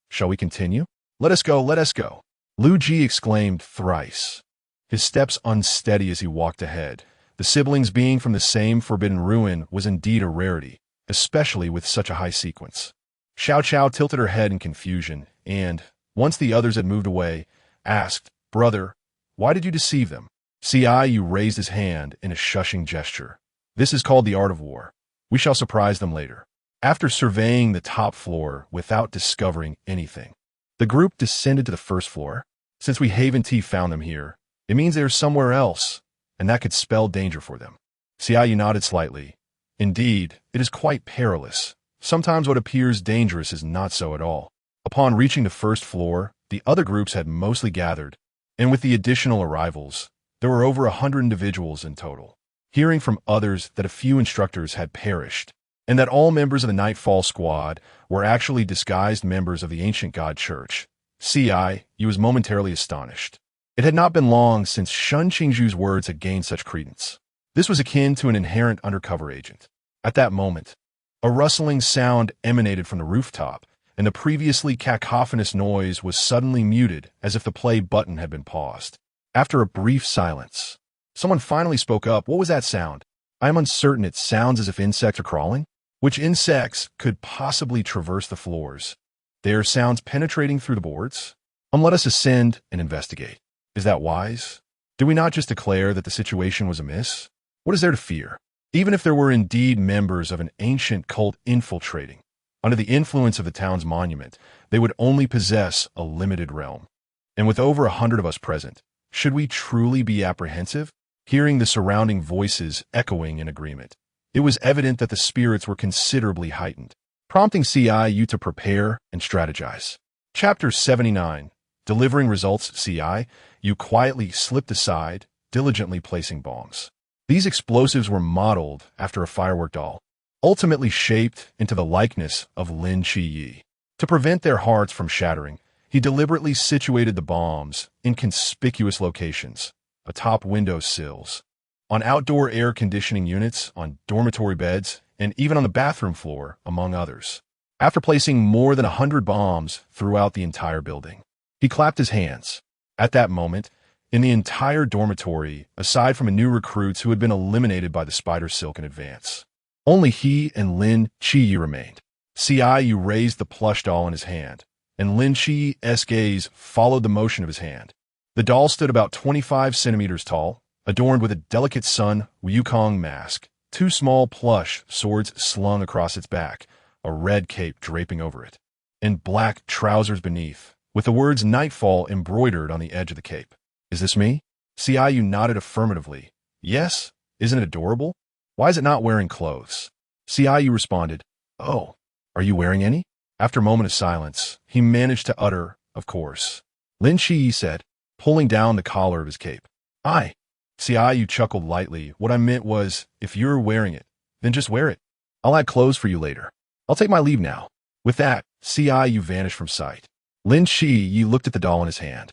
Shall we continue? Let us go, let us go. Lu Ji exclaimed thrice, his steps unsteady as he walked ahead. The siblings being from the same Forbidden Ruin was indeed a rarity, especially with such a high sequence. Xiao Chao tilted her head in confusion and, once the others had moved away, asked, Brother, why did you deceive them? CIU raised his hand in a shushing gesture. This is called the art of war. We shall surprise them later. After surveying the top floor without discovering anything, the group descended to the first floor. Since we Haven T found them here, it means they are somewhere else, and that could spell danger for them. CIU nodded slightly. Indeed, it is quite perilous. Sometimes what appears dangerous is not so at all. Upon reaching the first floor, the other groups had mostly gathered, and with the additional arrivals, there were over 100 individuals in total. Hearing from others that a few instructors had perished, and that all members of the Nightfall squad were actually disguised members of the ancient god church, CI was momentarily astonished. It had not been long since Shun Qingju's words had gained such credence. This was akin to an inherent undercover agent. At that moment, a rustling sound emanated from the rooftop, and the previously cacophonous noise was suddenly muted as if the play button had been paused. After a brief silence, someone finally spoke up. What was that sound? I am uncertain it sounds as if insects are crawling. Which insects could possibly traverse the floors? Their sounds penetrating through the boards? Let us ascend and investigate. Is that wise? Do we not just declare that the situation was amiss? What is there to fear? Even if there were indeed members of an ancient cult infiltrating, under the influence of the town's monument, they would only possess a limited realm. And with over 100 of us present, should we truly be apprehensive? Hearing the surrounding voices echoing in agreement, it was evident that the spirits were considerably heightened, prompting CIU to prepare and strategize. Chapter 79. Delivering results. CIU quietly slipped aside, diligently placing bombs. These explosives were modeled after a firework doll, ultimately shaped into the likeness of Lin Qingyu. To prevent their hearts from shattering, he deliberately situated the bombs in conspicuous locations, atop window sills, on outdoor air conditioning units, on dormitory beds, and even on the bathroom floor, among others. After placing more than 100 bombs throughout the entire building, he clapped his hands. At that moment, in the entire dormitory, aside from a new recruits who had been eliminated by the spider silk in advance, only he and Lin Qingyu remained. CIU raised the plush doll in his hand, and Lin Qiyu's gaze followed the motion of his hand. The doll stood about 25 centimeters tall, adorned with a delicate Sun Wukong mask, two small plush swords slung across its back, a red cape draping over it, and black trousers beneath, with the words Nightfall embroidered on the edge of the cape. Is this me? CIU nodded affirmatively. Yes, isn't it adorable? Why is it not wearing clothes? CIU responded, Oh, are you wearing any? After a moment of silence, he managed to utter, Of course. Lin Qingyu said, pulling down the collar of his cape. CIU chuckled lightly. What I meant was, if you're wearing it, then just wear it. I'll add clothes for you later. I'll take my leave now. With that, CIU vanished from sight. Lin Qingyu looked at the doll in his hand,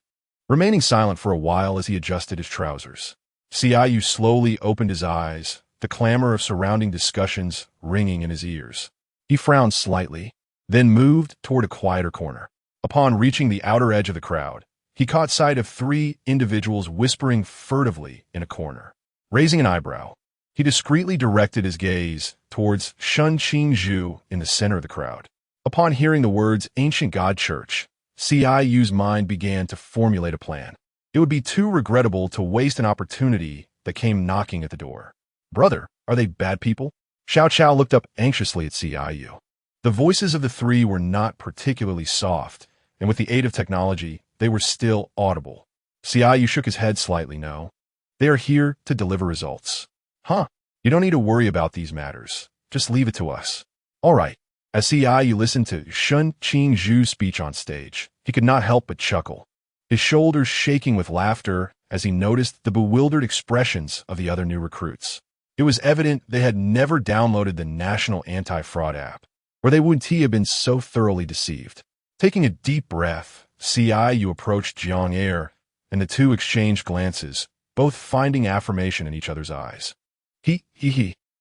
remaining silent for a while as he adjusted his trousers. CIU slowly opened his eyes, the clamor of surrounding discussions ringing in his ears. He frowned slightly, then moved toward a quieter corner. Upon reaching the outer edge of the crowd, he caught sight of 3 individuals whispering furtively in a corner. Raising an eyebrow, he discreetly directed his gaze towards Shun Qingyu in the center of the crowd. Upon hearing the words Ancient God Church, CIU's mind began to formulate a plan. It would be too regrettable to waste an opportunity that came knocking at the door. Brother, are they bad people? Xiao Chao looked up anxiously at CIU. The voices of the 3 were not particularly soft, and with the aid of technology, they were still audible. CIU shook his head slightly. No. They are here to deliver results. You don't need to worry about these matters. Just leave it to us. All right. As CIU listened to Shun Qingyu's speech on stage, he could not help but chuckle, his shoulders shaking with laughter as he noticed the bewildered expressions of the other new recruits. It was evident they had never downloaded the National Anti-Fraud app, or they wouldn't have been so thoroughly deceived. Taking a deep breath, CIU approached Jiang Er, and the two exchanged glances, both finding affirmation in each other's eyes.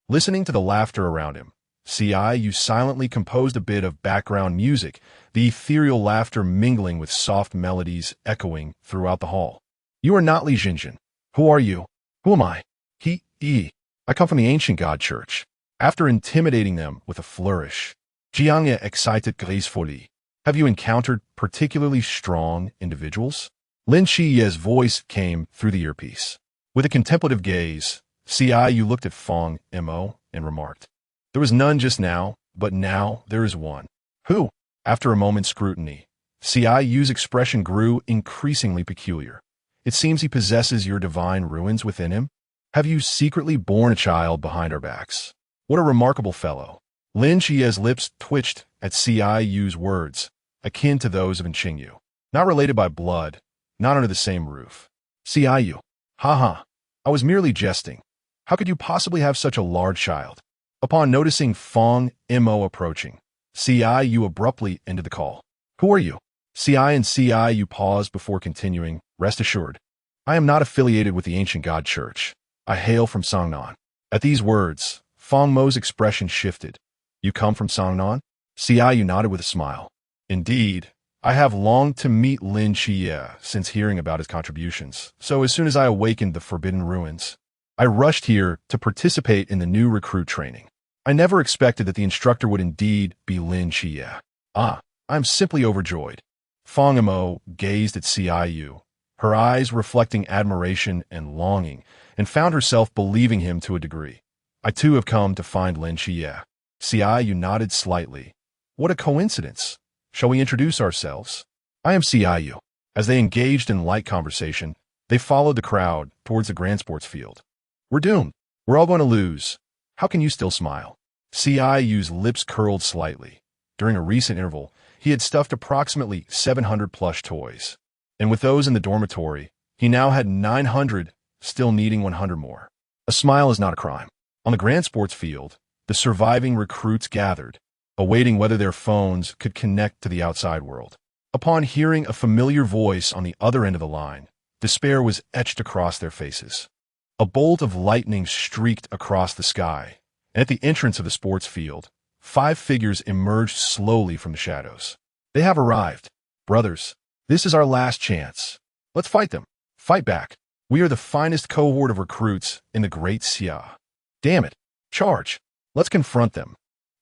Listening to the laughter around him, CIU silently composed a bit of background music, the ethereal laughter mingling with soft melodies echoing throughout the hall. You are not Li Jinjin. Who are you? Who am I? I come from the Ancient God Church. After intimidating them with a flourish, Jiang Ye excited gracefully. Have you encountered particularly strong individuals? Lin Qiyu's voice came through the earpiece. With a contemplative gaze, CIU looked at Fong Mo and remarked, There was none just now, but now there is one. Who? After a moment's scrutiny, CIU's expression grew increasingly peculiar. It seems he possesses your divine ruins within him. Have you secretly borne a child behind our backs? What a remarkable fellow. Lin Qiyu's lips twitched at CIU's words, akin to those of Qingyu. Not related by blood, not under the same roof. CIU. I was merely jesting. How could you possibly have such a large child? Upon noticing Fong Mo approaching, CIU abruptly ended the call. Who are you? CIU paused before continuing. Rest assured, I am not affiliated with the Ancient God Church. I hail from Songnan. At these words, Fong Mo's expression shifted. You come from Songnan? CIU nodded with a smile. Indeed, I have longed to meet Lin Qiyu since hearing about his contributions, so as soon as I awakened the Forbidden Ruins, I rushed here to participate in the new recruit training. I never expected that the instructor would indeed be Lin Qie. I'm simply overjoyed. Fang Emo gazed at Ciu, her eyes reflecting admiration and longing, and found herself believing him to a degree. I too have come to find Lin Qie. Ciu nodded slightly. What a coincidence. Shall we introduce ourselves? I am Ciu. As they engaged in light conversation, they followed the crowd towards the grand sports field. We're doomed. We're all going to lose. How can you still smile? Ciu's lips curled slightly. During a recent interval, he had stuffed approximately 700 plush toys. And with those in the dormitory, he now had 900, still needing 100 more. A smile is not a crime. On the grand sports field, the surviving recruits gathered, awaiting whether their phones could connect to the outside world. Upon hearing a familiar voice on the other end of the line, despair was etched across their faces. A bolt of lightning streaked across the sky, and at the entrance of the sports field, 5 figures emerged slowly from the shadows. They have arrived. Brothers, this is our last chance. Let's fight them. Fight back. We are the finest cohort of recruits in the Great Xia. Damn it. Charge. Let's confront them.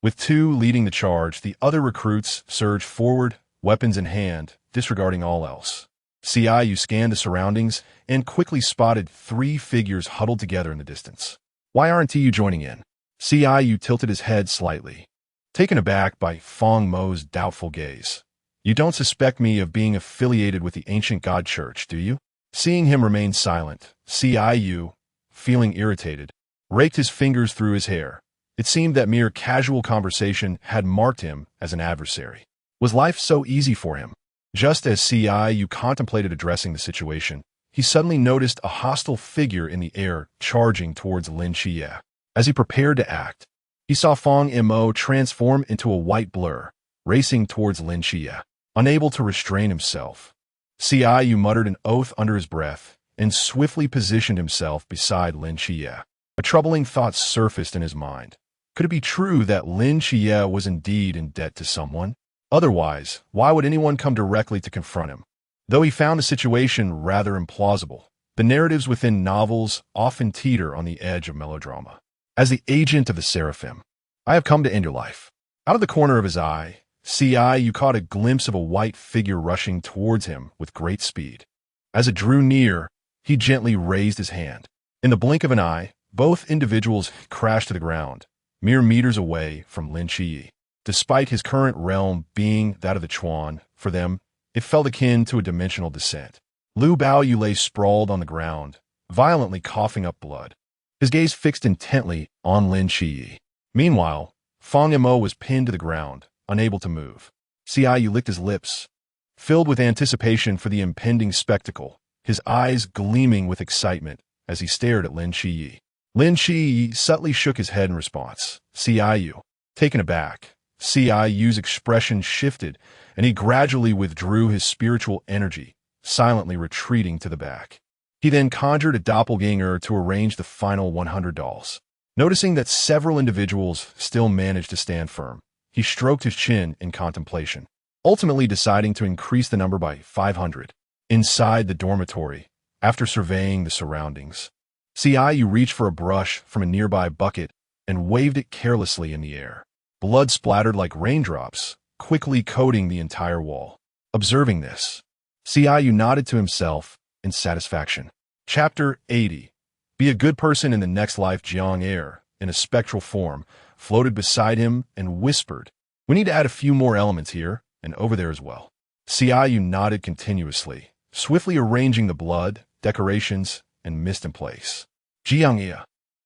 With 2 leading the charge, the other recruits surged forward, weapons in hand, disregarding all else. Ciu scanned the surroundings and quickly spotted 3 figures huddled together in the distance. Why aren't you joining in? Ciu tilted his head slightly, taken aback by Fang Mo's doubtful gaze. You don't suspect me of being affiliated with the ancient god church, do you? Seeing him remain silent, Ciu, feeling irritated, raked his fingers through his hair. It seemed that mere casual conversation had marked him as an adversary. Was life so easy for him? Just as Ciu contemplated addressing the situation, he suddenly noticed a hostile figure in the air charging towards Lin Qie. As he prepared to act, he saw Fang Emo transform into a white blur, racing towards Lin Qie. Unable to restrain himself, Ciu muttered an oath under his breath and swiftly positioned himself beside Lin Qie. A troubling thought surfaced in his mind. Could it be true that Lin Qie was indeed in debt to someone? Otherwise, why would anyone come directly to confront him? Though he found the situation rather implausible, the narratives within novels often teeter on the edge of melodrama. As the agent of the Seraphim, I have come to end your life. Out of the corner of his eye, Ciu caught a glimpse of a white figure rushing towards him with great speed. As it drew near, he gently raised his hand. In the blink of an eye, both individuals crashed to the ground, mere meters away from Lin Qie. Despite his current realm being that of the Chuan, for them, it felt akin to a dimensional descent. Lu Baoyu lay sprawled on the ground, violently coughing up blood, his gaze fixed intently on Lin Qie. Meanwhile, Fang Emo was pinned to the ground, unable to move. Ciu licked his lips, filled with anticipation for the impending spectacle, his eyes gleaming with excitement as he stared at Lin Qie. Lin Qie subtly shook his head in response. Ciu, taken aback, Ciu's expression shifted, and he gradually withdrew his spiritual energy, silently retreating to the back. He then conjured a doppelganger to arrange the final 100 dolls. Noticing that several individuals still managed to stand firm, he stroked his chin in contemplation, ultimately deciding to increase the number by 500. Inside the dormitory, after surveying the surroundings, Ciu reached for a brush from a nearby bucket and waved it carelessly in the air. Blood splattered like raindrops, quickly coating the entire wall. Observing this, Ciu nodded to himself in satisfaction. Chapter 80. Be a good person in the next life. Jiang Air, in a spectral form, floated beside him and whispered, "We need to add a few more elements here and over there as well." Ciu nodded continuously, swiftly arranging the blood, decorations, and mist in place. Jiang Air,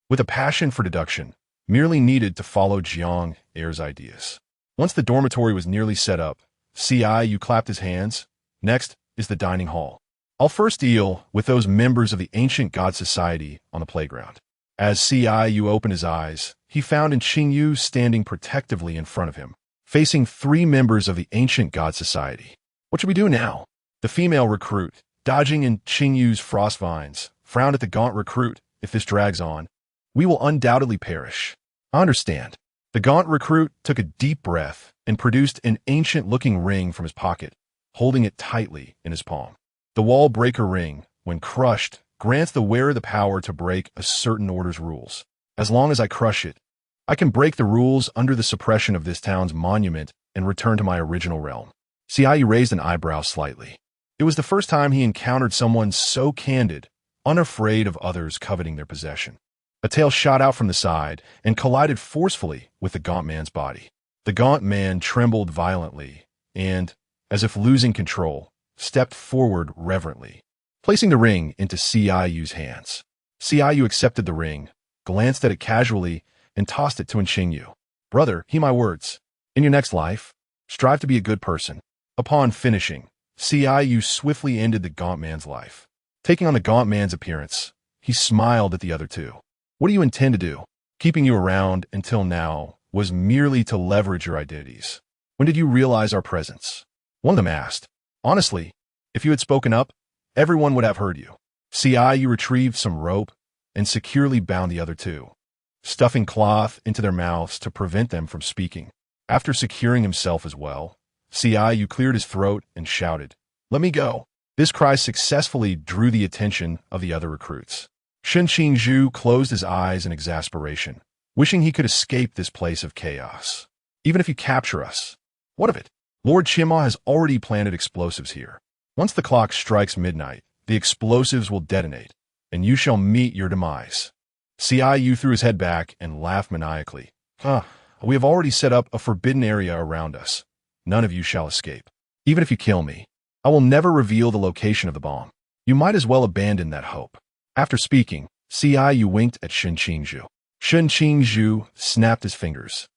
with a passion for deduction, merely needed to follow Jiang Air's ideas. Once the dormitory was nearly set up, Ciu clapped his hands. Next is the dining hall. I'll first deal with those members of the Ancient God Society on the playground. As Ciu opened his eyes, he found Qingyu standing protectively in front of him, facing 3 members of the Ancient God Society. What should we do now? The female recruit, dodging in Qingyu's frost vines, frowned at the gaunt recruit. If this drags on, we will undoubtedly perish. I understand. The gaunt recruit took a deep breath and produced an ancient-looking ring from his pocket, holding it tightly in his palm. The wall breaker ring, when crushed, grants the wearer the power to break a certain order's rules. As long as I crush it, I can break the rules under the suppression of this town's monument and return to my original realm. Qingyu raised an eyebrow slightly. It was the first time he encountered someone so candid, unafraid of others coveting their possession. A tail shot out from the side and collided forcefully with the gaunt man's body. The gaunt man trembled violently and, as if losing control, stepped forward reverently, placing the ring into Qingyu's hands. Qingyu accepted the ring, glanced at it casually, and tossed it to Qingyu. Brother, heed my words. In your next life, strive to be a good person. Upon finishing, Qingyu swiftly ended the gaunt man's life. Taking on the gaunt man's appearance, he smiled at the other two. What do you intend to do? Keeping you around until now was merely to leverage your identities. When did you realize our presence? One of them asked. Honestly, if you had spoken up, everyone would have heard you. Qingyu retrieved some rope and securely bound the other two, stuffing cloth into their mouths to prevent them from speaking. After securing himself as well, Qingyu cleared his throat and shouted, "Let me go." This cry successfully drew the attention of the other recruits. Qingyu closed his eyes in exasperation, wishing he could escape this place of chaos. Even if you capture us, what of it? Lord Qingyu has already planted explosives here. Once the clock strikes midnight, the explosives will detonate, and you shall meet your demise. Qingyu threw his head back and laughed maniacally. We have already set up a forbidden area around us. None of you shall escape. Even if you kill me, I will never reveal the location of the bomb. You might as well abandon that hope. After speaking, Qingyu winked at Qingyu. Qingyu snapped his fingers,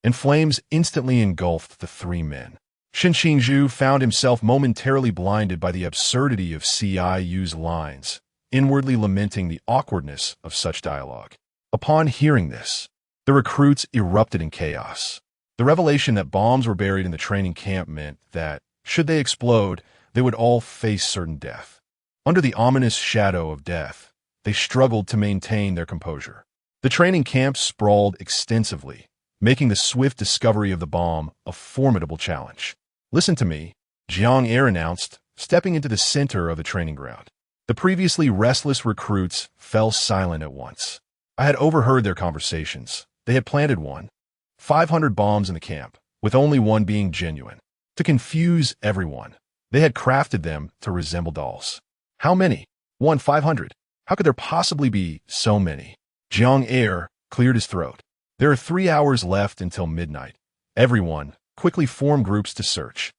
and flames instantly engulfed the three men. Qingyu found himself momentarily blinded by the absurdity of Qingyu's lines, inwardly lamenting the awkwardness of such dialogue. Upon hearing this, the recruits erupted in chaos. The revelation that bombs were buried in the training camp meant that, should they explode, they would all face certain death. Under the ominous shadow of death, they struggled to maintain their composure. The training camp sprawled extensively, making the swift discovery of the bomb a formidable challenge. "Listen to me," Jiang Er announced, stepping into the center of the training ground. The previously restless recruits fell silent at once. I had overheard their conversations. They had planted 500 bombs in the camp, with only one being genuine. To confuse everyone, they had crafted them to resemble dolls. How many? 500. How could there possibly be so many? Jiang Er cleared his throat. There are 3 hours left until midnight. Everyone quickly formed groups to search.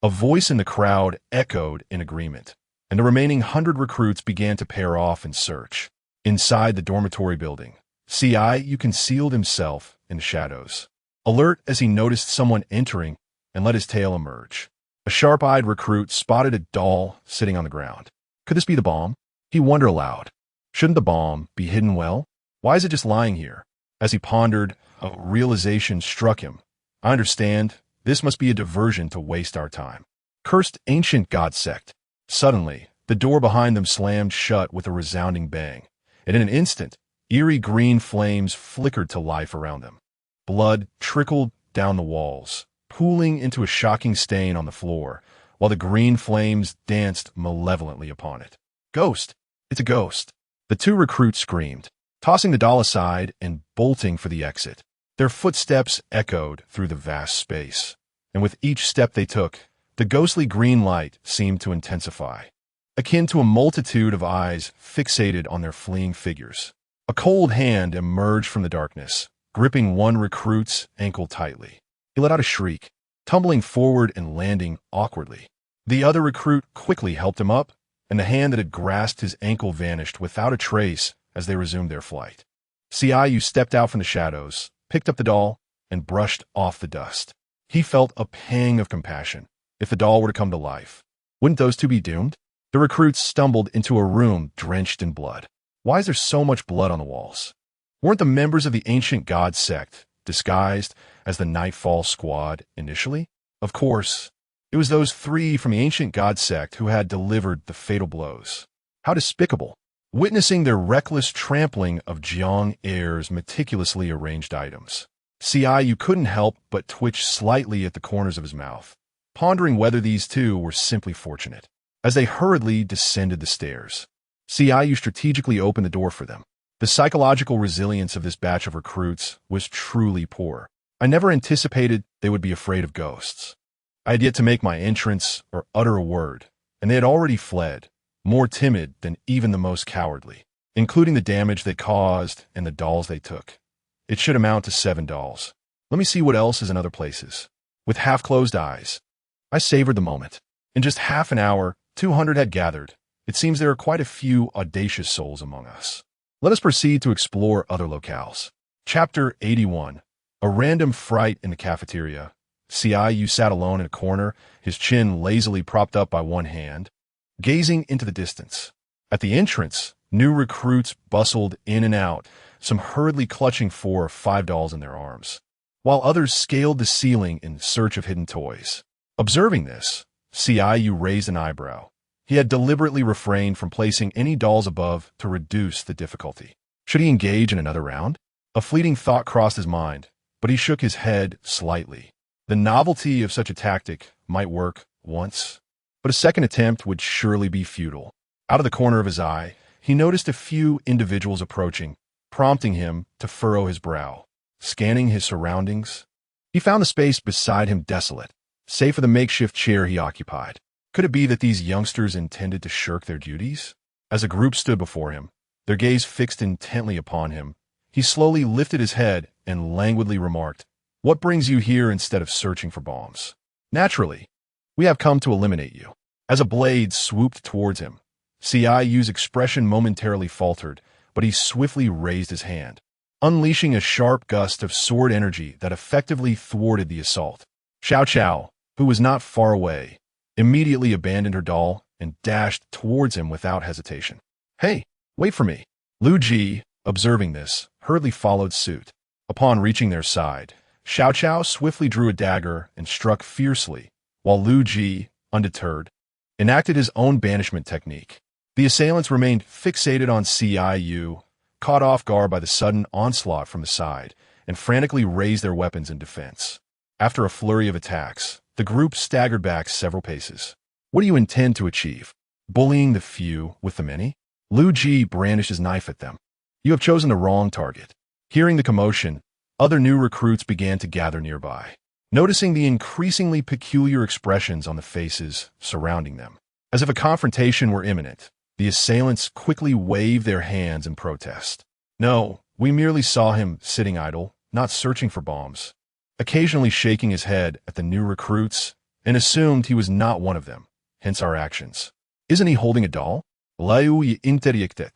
A voice in the crowd echoed in agreement, and the remaining 100 recruits began to pair off and search. Inside the dormitory building, Qingyu concealed himself in the shadows, alert as he noticed someone entering and let his tail emerge. A sharp-eyed recruit spotted a doll sitting on the ground. Could this be the bomb? He wondered aloud. Shouldn't the bomb be hidden well? Why is it just lying here? As he pondered, a realization struck him. I understand. This must be a diversion to waste our time. Cursed ancient god sect. Suddenly, the door behind them slammed shut with a resounding bang, and in an instant, eerie green flames flickered to life around them. Blood trickled down the walls, pooling into a shocking stain on the floor, while the green flames danced malevolently upon it. Ghost! It's a ghost! The two recruits screamed, tossing the doll aside and bolting for the exit. Their footsteps echoed through the vast space, and with each step they took, the ghostly green light seemed to intensify, akin to a multitude of eyes fixated on their fleeing figures. A cold hand emerged from the darkness, gripping one recruit's ankle tightly. He let out a shriek, tumbling forward and landing awkwardly. The other recruit quickly helped him up, and the hand that had grasped his ankle vanished without a trace as they resumed their flight. Qingyu stepped out from the shadows, picked up the doll, and brushed off the dust. He felt a pang of compassion. If the doll were to come to life, wouldn't those two be doomed? The recruits stumbled into a room drenched in blood. Why is there so much blood on the walls? Weren't the members of the ancient god sect disguised as the Nightfall Squad initially? Of course, it was those 3 from the ancient god sect who had delivered the fatal blows. How despicable! Witnessing their reckless trampling of Jiang Er's meticulously arranged items, Qingyu couldn't help but twitch slightly at the corners of his mouth, pondering whether these two were simply fortunate. As they hurriedly descended the stairs, Ciu strategically opened the door for them. The psychological resilience of this batch of recruits was truly poor. I never anticipated they would be afraid of ghosts. I had yet to make my entrance or utter a word, and they had already fled, more timid than even the most cowardly, including the damage they caused and the dolls they took. It should amount to 7 dolls. Let me see what else is in other places. With half-closed eyes, I savored the moment. In just half an hour, 200 had gathered. It seems there are quite a few audacious souls among us. Let us proceed to explore other locales. Chapter 81. A random fright in the cafeteria. Ciu sat alone in a corner, his chin lazily propped up by one hand, gazing into the distance. At the entrance, new recruits bustled in and out, some hurriedly clutching 4 or 5 dolls in their arms, while others scaled the ceiling in search of hidden toys. Observing this, Ciu raised an eyebrow. He had deliberately refrained from placing any dolls above to reduce the difficulty. Should he engage in another round? A fleeting thought crossed his mind, but he shook his head slightly. The novelty of such a tactic might work once, but a second attempt would surely be futile. Out of the corner of his eye, he noticed a few individuals approaching, prompting him to furrow his brow. Scanning his surroundings, he found the space beside him desolate, save for the makeshift chair he occupied. Could it be that these youngsters intended to shirk their duties? As a group stood before him, their gaze fixed intently upon him, he slowly lifted his head and languidly remarked, "What brings you here instead of searching for bombs?" "Naturally, we have come to eliminate you." As a blade swooped towards him, Ciu's expression momentarily faltered, but he swiftly raised his hand, unleashing a sharp gust of sword energy that effectively thwarted the assault. Xiao Qiao, who was not far away, immediately abandoned her doll and dashed towards him without hesitation. "Hey, wait for me." Lu Ji, observing this, hurriedly followed suit. Upon reaching their side, Xiao Qiao swiftly drew a dagger and struck fiercely, while Lu Ji, undeterred, enacted his own banishment technique. The assailants remained fixated on Ciu, caught off guard by the sudden onslaught from the side, and frantically raised their weapons in defense. After a flurry of attacks, the group staggered back several paces. "What do you intend to achieve? Bullying the few with the many?" Lu Ji brandished his knife at them. "You have chosen the wrong target." Hearing the commotion, other new recruits began to gather nearby, noticing the increasingly peculiar expressions on the faces surrounding them. As if a confrontation were imminent, the assailants quickly waved their hands in protest. "No, we merely saw him sitting idle, not searching for bombs," occasionally shaking his head at the new recruits, and assumed he was not one of them, hence our actions. "Isn't he holding a doll?" Liu interjected,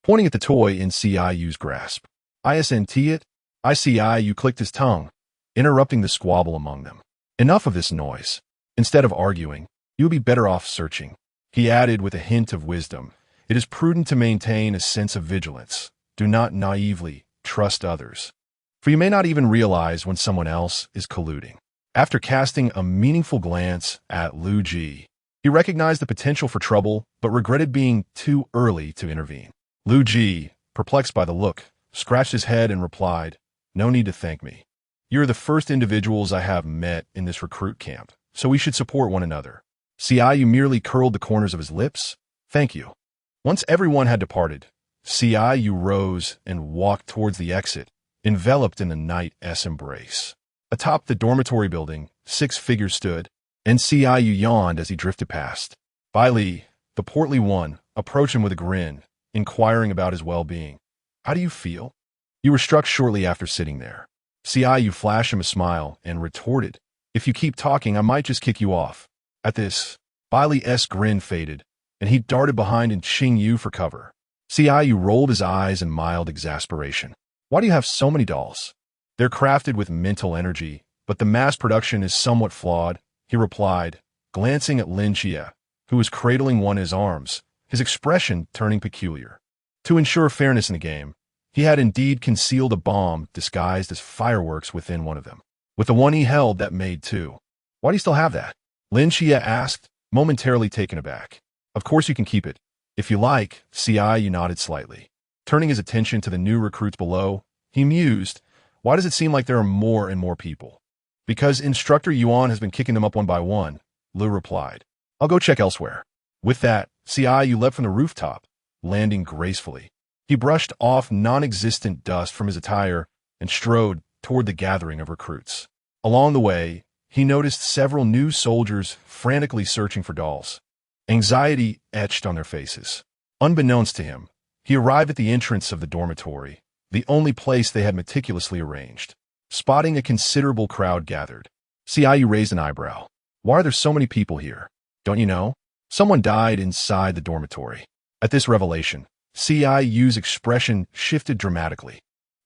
pointing at the toy in Ciu's grasp. "Isn't it?" Ciu clicked his tongue, interrupting the squabble among them. "Enough of this noise. Instead of arguing, you would be better off searching." He added with a hint of wisdom, "It is prudent to maintain a sense of vigilance. Do not naively trust others, for you may not even realize when someone else is colluding." After casting a meaningful glance at Lu Ji, he recognized the potential for trouble, but regretted being too early to intervene. Lu Ji, perplexed by the look, scratched his head and replied, "No need to thank me. You are the first individuals I have met in this recruit camp, so we should support one another." Ciu merely curled the corners of his lips. "Thank you." Once everyone had departed, Ciu rose and walked towards the exit, enveloped in the night's embrace. Atop the dormitory building, 6 figures stood, and Ciu yawned as he drifted past. Bai Li, the portly one, approached him with a grin, inquiring about his well-being. "How do you feel?" "You were struck shortly after sitting there." Ciu flashed him a smile and retorted, "If you keep talking, I might just kick you off." At this, Bai Li's grin faded, and he darted behind Qingyu for cover. Ciu rolled his eyes in mild exasperation. "Why do you have so many dolls?" "They're crafted with mental energy, but the mass production is somewhat flawed," he replied, glancing at Lin Xie, who was cradling one in his arms, his expression turning peculiar. To ensure fairness in the game, he had indeed concealed a bomb disguised as fireworks within one of them. With the one he held, that made 2. "Why do you still have that?" Lin Xie asked, momentarily taken aback. "Of course you can keep it. If you like." Ciu nodded slightly. Turning his attention to the new recruits below, he mused, "Why does it seem like there are more and more people?" "Because Instructor Yuan has been kicking them up one by one," Lu replied. "I'll go check elsewhere." With that, Ciu leapt from the rooftop, landing gracefully. He brushed off non-existent dust from his attire and strode toward the gathering of recruits. Along the way, he noticed several new soldiers frantically searching for dolls. Anxiety etched on their faces. Unbeknownst to him, he arrived at the entrance of the dormitory, the only place they had meticulously arranged. Spotting a considerable crowd gathered, Qingyu raised an eyebrow. Why are there so many people here? Don't you know? Someone died inside the dormitory. At this revelation, Qingyu's expression shifted dramatically.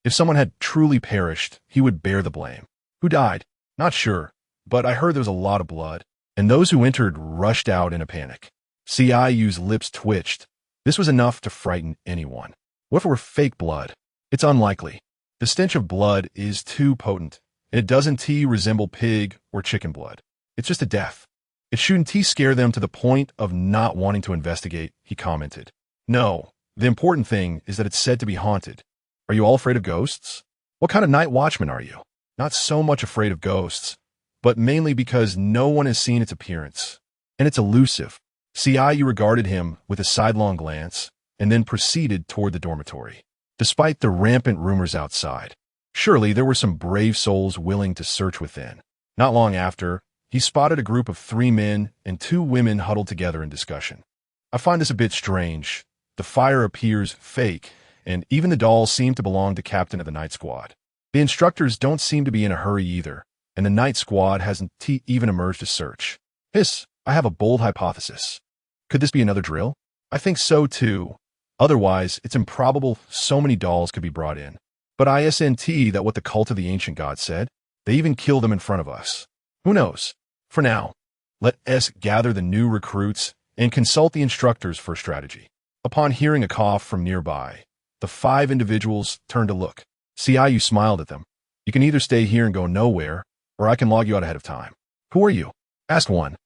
If someone had truly perished, he would bear the blame. Who died? Not sure, but I heard there was a lot of blood, and those who entered rushed out in a panic. Qingyu's lips twitched. This was enough to frighten anyone. What if it were fake blood? It's unlikely. The stench of blood is too potent, and it doesn't resemble pig or chicken blood. It's just a death. It shouldn't scare them to the point of not wanting to investigate, he commented. No, the important thing is that it's said to be haunted. Are you all afraid of ghosts? What kind of night watchman are you? Not so much afraid of ghosts, but mainly because no one has seen its appearance. And it's elusive. Qingyu regarded him with a sidelong glance and then proceeded toward the dormitory. Despite the rampant rumors outside, surely there were some brave souls willing to search within. Not long after, he spotted a group of 3 men and 2 women huddled together in discussion. I find this a bit strange. The fire appears fake, and even the dolls seem to belong to Captain of the Night Squad. The instructors don't seem to be in a hurry either, and the Night Squad hasn't even emerged to search. I have a bold hypothesis. Could this be another drill? I think so too. Otherwise, it's improbable so many dolls could be brought in. But isn't that what the cult of the ancient gods said? They even killed them in front of us. Who knows? For now, let us gather the new recruits and consult the instructors for strategy. Upon hearing a cough from nearby, the 5 individuals turned to look. Qingyu smiled at them. You can either stay here and go nowhere, or I can log you out ahead of time. Who are you? Asked one.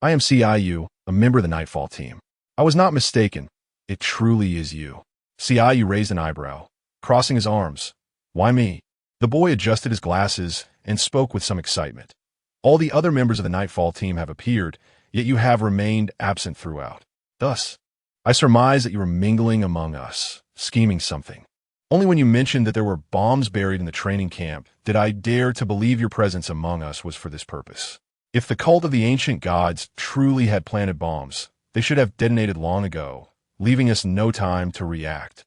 I am Qingyu, a member of the Nightfall team. I was not mistaken. It truly is you. Qingyu raised an eyebrow, crossing his arms. Why me? The boy adjusted his glasses and spoke with some excitement. All the other members of the Nightfall team have appeared, yet you have remained absent throughout. Thus, I surmise that you were mingling among us, scheming something. Only when you mentioned that there were bombs buried in the training camp did I dare to believe your presence among us was for this purpose. If the cult of the ancient gods truly had planted bombs, they should have detonated long ago, leaving us no time to react,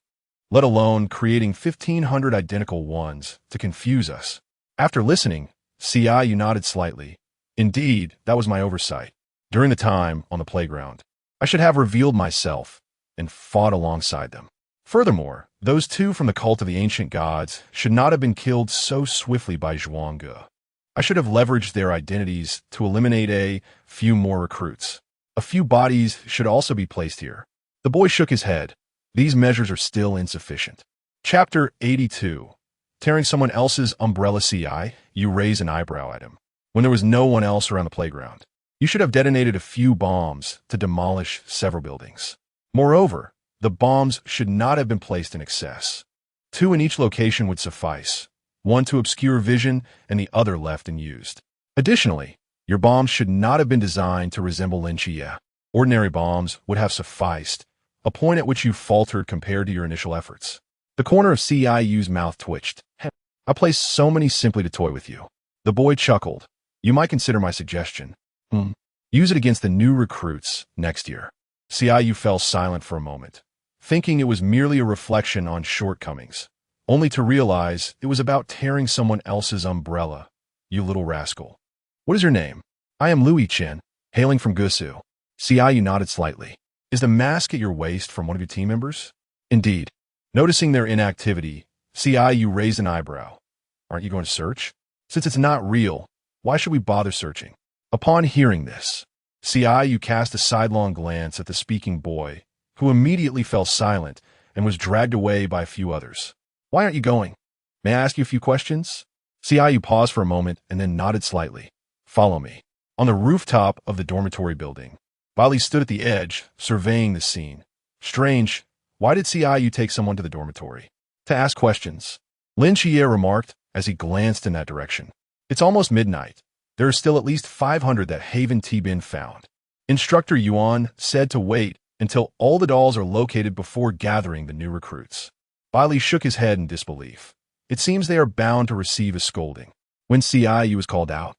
let alone creating 1,500 identical ones to confuse us. After listening, Qingyu nodded slightly. Indeed, that was my oversight. During the time on the playground, I should have revealed myself and fought alongside them. Furthermore, those 2 from the cult of the ancient gods should not have been killed so swiftly by Zhuangge. I should have leveraged their identities to eliminate a few more recruits. A few bodies should also be placed here. The boy shook his head. These measures are still insufficient. Chapter 82. Tearing someone else's umbrella. You raised an eyebrow at him. When there was no one else around the playground, you should have detonated a few bombs to demolish several buildings. Moreover, the bombs should not have been placed in excess. 2 in each location would suffice, 1 to obscure vision and the other left unused. Additionally, your bombs should not have been designed to resemble Qingyu. Ordinary bombs would have sufficed, a point at which you faltered compared to your initial efforts. The corner of Qiyu's mouth twitched. I placed so many simply to toy with you. The boy chuckled. You might consider my suggestion. Use it against the new recruits next year. Qingyu fell silent for a moment, thinking it was merely a reflection on shortcomings, only to realize it was about tearing someone else's umbrella. You little rascal. What is your name? I am Louis Chen, hailing from Gusu. Qingyu nodded slightly. Is the mask at your waist from one of your team members? Indeed. Noticing their inactivity, Qingyu raised an eyebrow. Aren't you going to search? Since it's not real, why should we bother searching? Upon hearing this, Qingyu cast a sidelong glance at the speaking boy, who immediately fell silent and was dragged away by a few others. Why aren't you going? May I ask you a few questions? Qingyu paused for a moment and then nodded slightly. Follow me. On the rooftop of the dormitory building, while he stood at the edge, surveying the scene. Strange, why did Qingyu take someone to the dormitory? To ask questions. Lin Xie remarked as he glanced in that direction. It's almost midnight. There are still at least 500 that haven't been found. Instructor Yuan said to wait until all the dolls are located before gathering the new recruits. Bailey shook his head in disbelief. It seems they are bound to receive a scolding. When Qingyu was called out,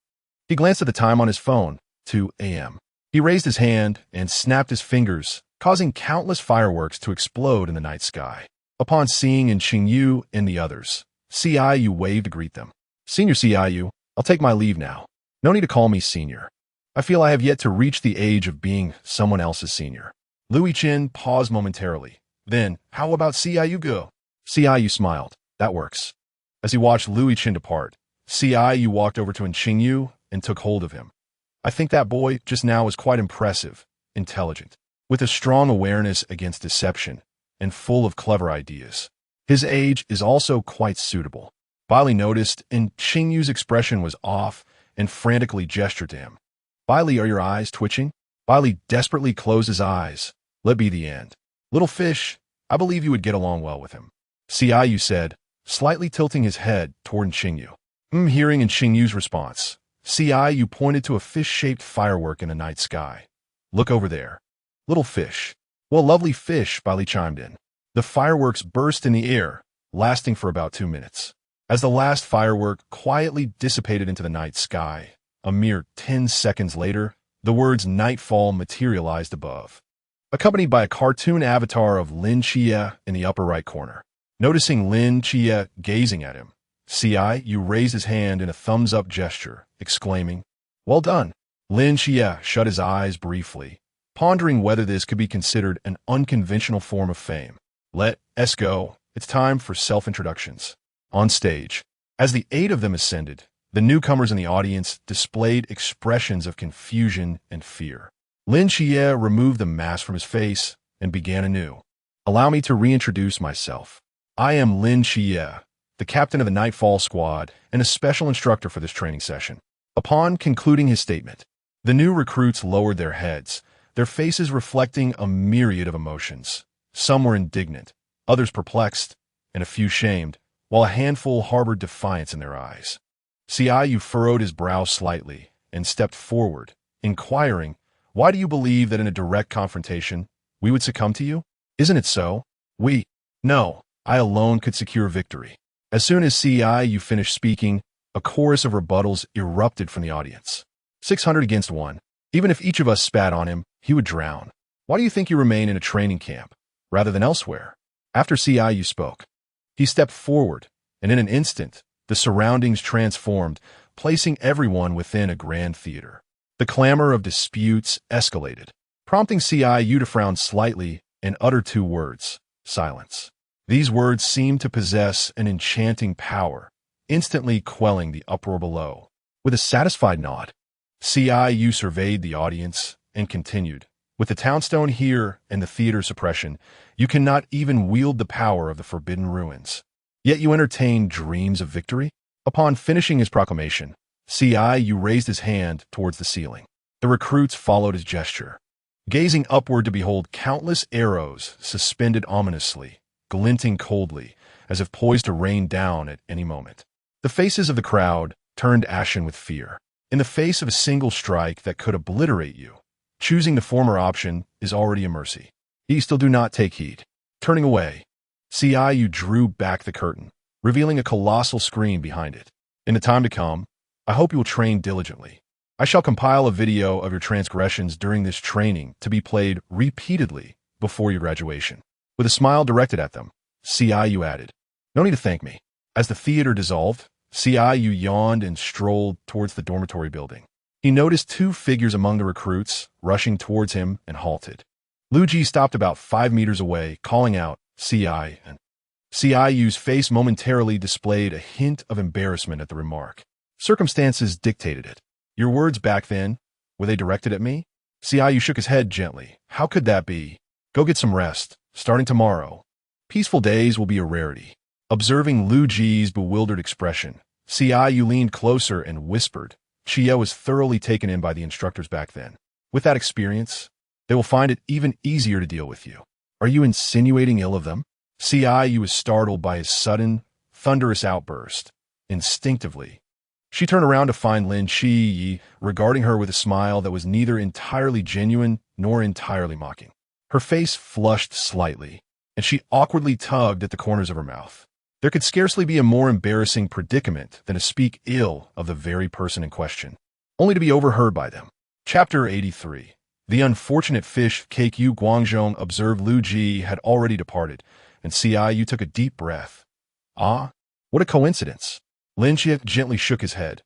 he glanced at the time on his phone, 2 a.m. He raised his hand and snapped his fingers, causing countless fireworks to explode in the night sky. Upon seeing Qingyu and the others, Qingyu waved to greet them. Senior Qingyu, I'll take my leave now. No need to call me senior. I feel I have yet to reach the age of being someone else's senior. Lu Yichen paused momentarily. Then, how about Qingyu go? Qingyu smiled. That works. As he watched Lu Yichen depart, Qingyu walked over to Qingyu and took hold of him. I think that boy just now was quite impressive, intelligent, with a strong awareness against deception, and full of clever ideas. His age is also quite suitable. Bailey noticed, and Qingyu's expression was off and frantically gestured to him. Bailey, are your eyes twitching? Bailey desperately closed his eyes. Let be the end. Little fish, I believe you would get along well with him. Qingyu said, slightly tilting his head toward Qingyu. Hearing Qingyu's response, Qingyu pointed to a fish-shaped firework in the night sky. Look over there. Little fish. Well, lovely fish, Bailey chimed in. The fireworks burst in the air, lasting for about 2 minutes. As the last firework quietly dissipated into the night sky, a mere 10 seconds later, the words nightfall materialized above, accompanied by a cartoon avatar of Lin Qie in the upper right corner. Noticing Lin Qie gazing at him, Qingyu raised his hand in a thumbs-up gesture, exclaiming, well done. Lin Qie shut his eyes briefly, pondering whether this could be considered an unconventional form of fame. Let's go. It's time for self-introductions. On stage, as the 8 of them ascended, the newcomers in the audience displayed expressions of confusion and fear. Lin Qie removed the mask from his face and began anew. Allow me to reintroduce myself. I am Lin Qie, the captain of the Nightfall Squad and a special instructor for this training session. Upon concluding his statement, the new recruits lowered their heads, their faces reflecting a myriad of emotions. Some were indignant, others perplexed, and a few shamed, while a handful harbored defiance in their eyes. Qingyu furrowed his brow slightly and stepped forward, inquiring, why do you believe that in a direct confrontation, we would succumb to you? Isn't it so? No, I alone could secure victory. As soon as Qingyu finished speaking, a chorus of rebuttals erupted from the audience. 600 against 1. Even if each of us spat on him, he would drown. Why do you think you remain in a training camp, rather than elsewhere? After Qingyu spoke, he stepped forward, and in an instant, the surroundings transformed, placing everyone within a grand theater. The clamor of disputes escalated, prompting Qingyu to frown slightly and utter 2 words, silence. These words seemed to possess an enchanting power, instantly quelling the uproar below. With a satisfied nod, Qingyu surveyed the audience and continued, with the townstone here and the theater suppression, you cannot even wield the power of the forbidden ruins. Yet you entertain dreams of victory? Upon finishing his proclamation, Qingyu raised his hand towards the ceiling. The recruits followed his gesture, gazing upward to behold countless arrows suspended ominously, glinting coldly, as if poised to rain down at any moment. The faces of the crowd turned ashen with fear. In the face of a single strike that could obliterate you, choosing the former option is already a mercy. Ye still do not take heed. Turning away, Qingyu drew back the curtain, revealing a colossal screen behind it. In the time to come, I hope you will train diligently. I shall compile a video of your transgressions during this training to be played repeatedly before your graduation. With a smile directed at them, Qingyu added, no need to thank me. As the theater dissolved, Qingyu yawned and strolled towards the dormitory building. He noticed 2 figures among the recruits rushing towards him and halted. Lu Ji stopped about 5 meters away, calling out, Qingyu, and Qingyu's face momentarily displayed a hint of embarrassment at the remark. Circumstances dictated it. Your words back then, were they directed at me? Qingyu shook his head gently. How could that be? Go get some rest, starting tomorrow. Peaceful days will be a rarity. Observing Lu Ji's bewildered expression, Qingyu leaned closer and whispered, Qie was thoroughly taken in by the instructors back then. With that experience, they will find it even easier to deal with you. Are you insinuating ill of them? Qingyu was startled by his sudden, thunderous outburst. Instinctively, she turned around to find Lin Qie regarding her with a smile that was neither entirely genuine nor entirely mocking. Her face flushed slightly, and she awkwardly tugged at the corners of her mouth. There could scarcely be a more embarrassing predicament than to speak ill of the very person in question, only to be overheard by them. Chapter 83. The unfortunate fish Qingyu Guangzhong observed Lu Ji had already departed, and Ciyu took a deep breath. Ah, what a coincidence. Lin Xie gently shook his head.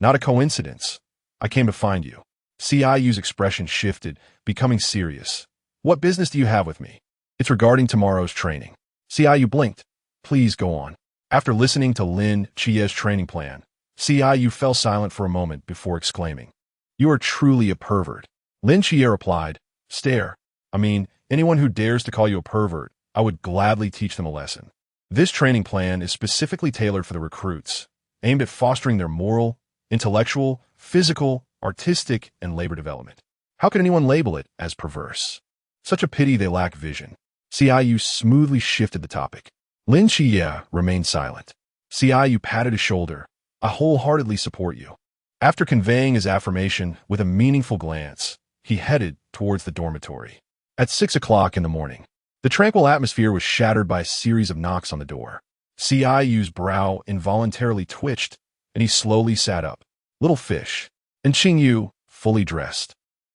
Not a coincidence. I came to find you. Ciyu's expression shifted, becoming serious. What business do you have with me? It's regarding tomorrow's training. Ciyu blinked. Please go on. After listening to Lin Xie's training plan, Ciyu fell silent for a moment before exclaiming. You are truly a pervert. Lin Xie replied, Stare. I mean, anyone who dares to call you a pervert, I would gladly teach them a lesson. This training plan is specifically tailored for the recruits, aimed at fostering their moral, intellectual, physical, artistic, and labor development. How could anyone label it as perverse? Such a pity they lack vision. Ciyu smoothly shifted the topic. Lin Xie remained silent. Ciyu patted his shoulder. I wholeheartedly support you. After conveying his affirmation with a meaningful glance, he headed towards the dormitory. At 6 o'clock in the morning, the tranquil atmosphere was shattered by a series of knocks on the door. Ciyu's brow involuntarily twitched, and he slowly sat up. Little fish, and Qingyu, fully dressed,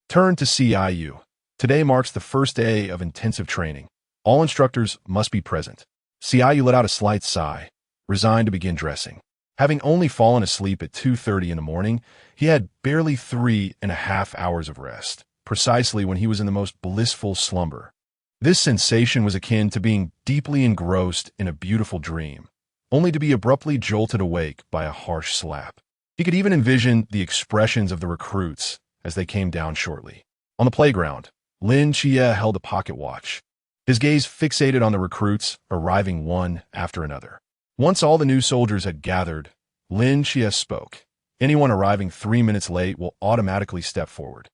turned to Ciyu. Today marks the first day of intensive training. All instructors must be present. Ciyu let out a slight sigh, resigned to begin dressing. Having only fallen asleep at 2:30 in the morning, he had barely 3.5 hours of rest, precisely when he was in the most blissful slumber. This sensation was akin to being deeply engrossed in a beautiful dream, only to be abruptly jolted awake by a harsh slap. He could even envision the expressions of the recruits as they came down shortly. On the playground, Lin Xie held a pocket watch, his gaze fixated on the recruits arriving one after another. Once all the new soldiers had gathered, Lin Xie spoke. Anyone arriving 3 minutes late will automatically step forward.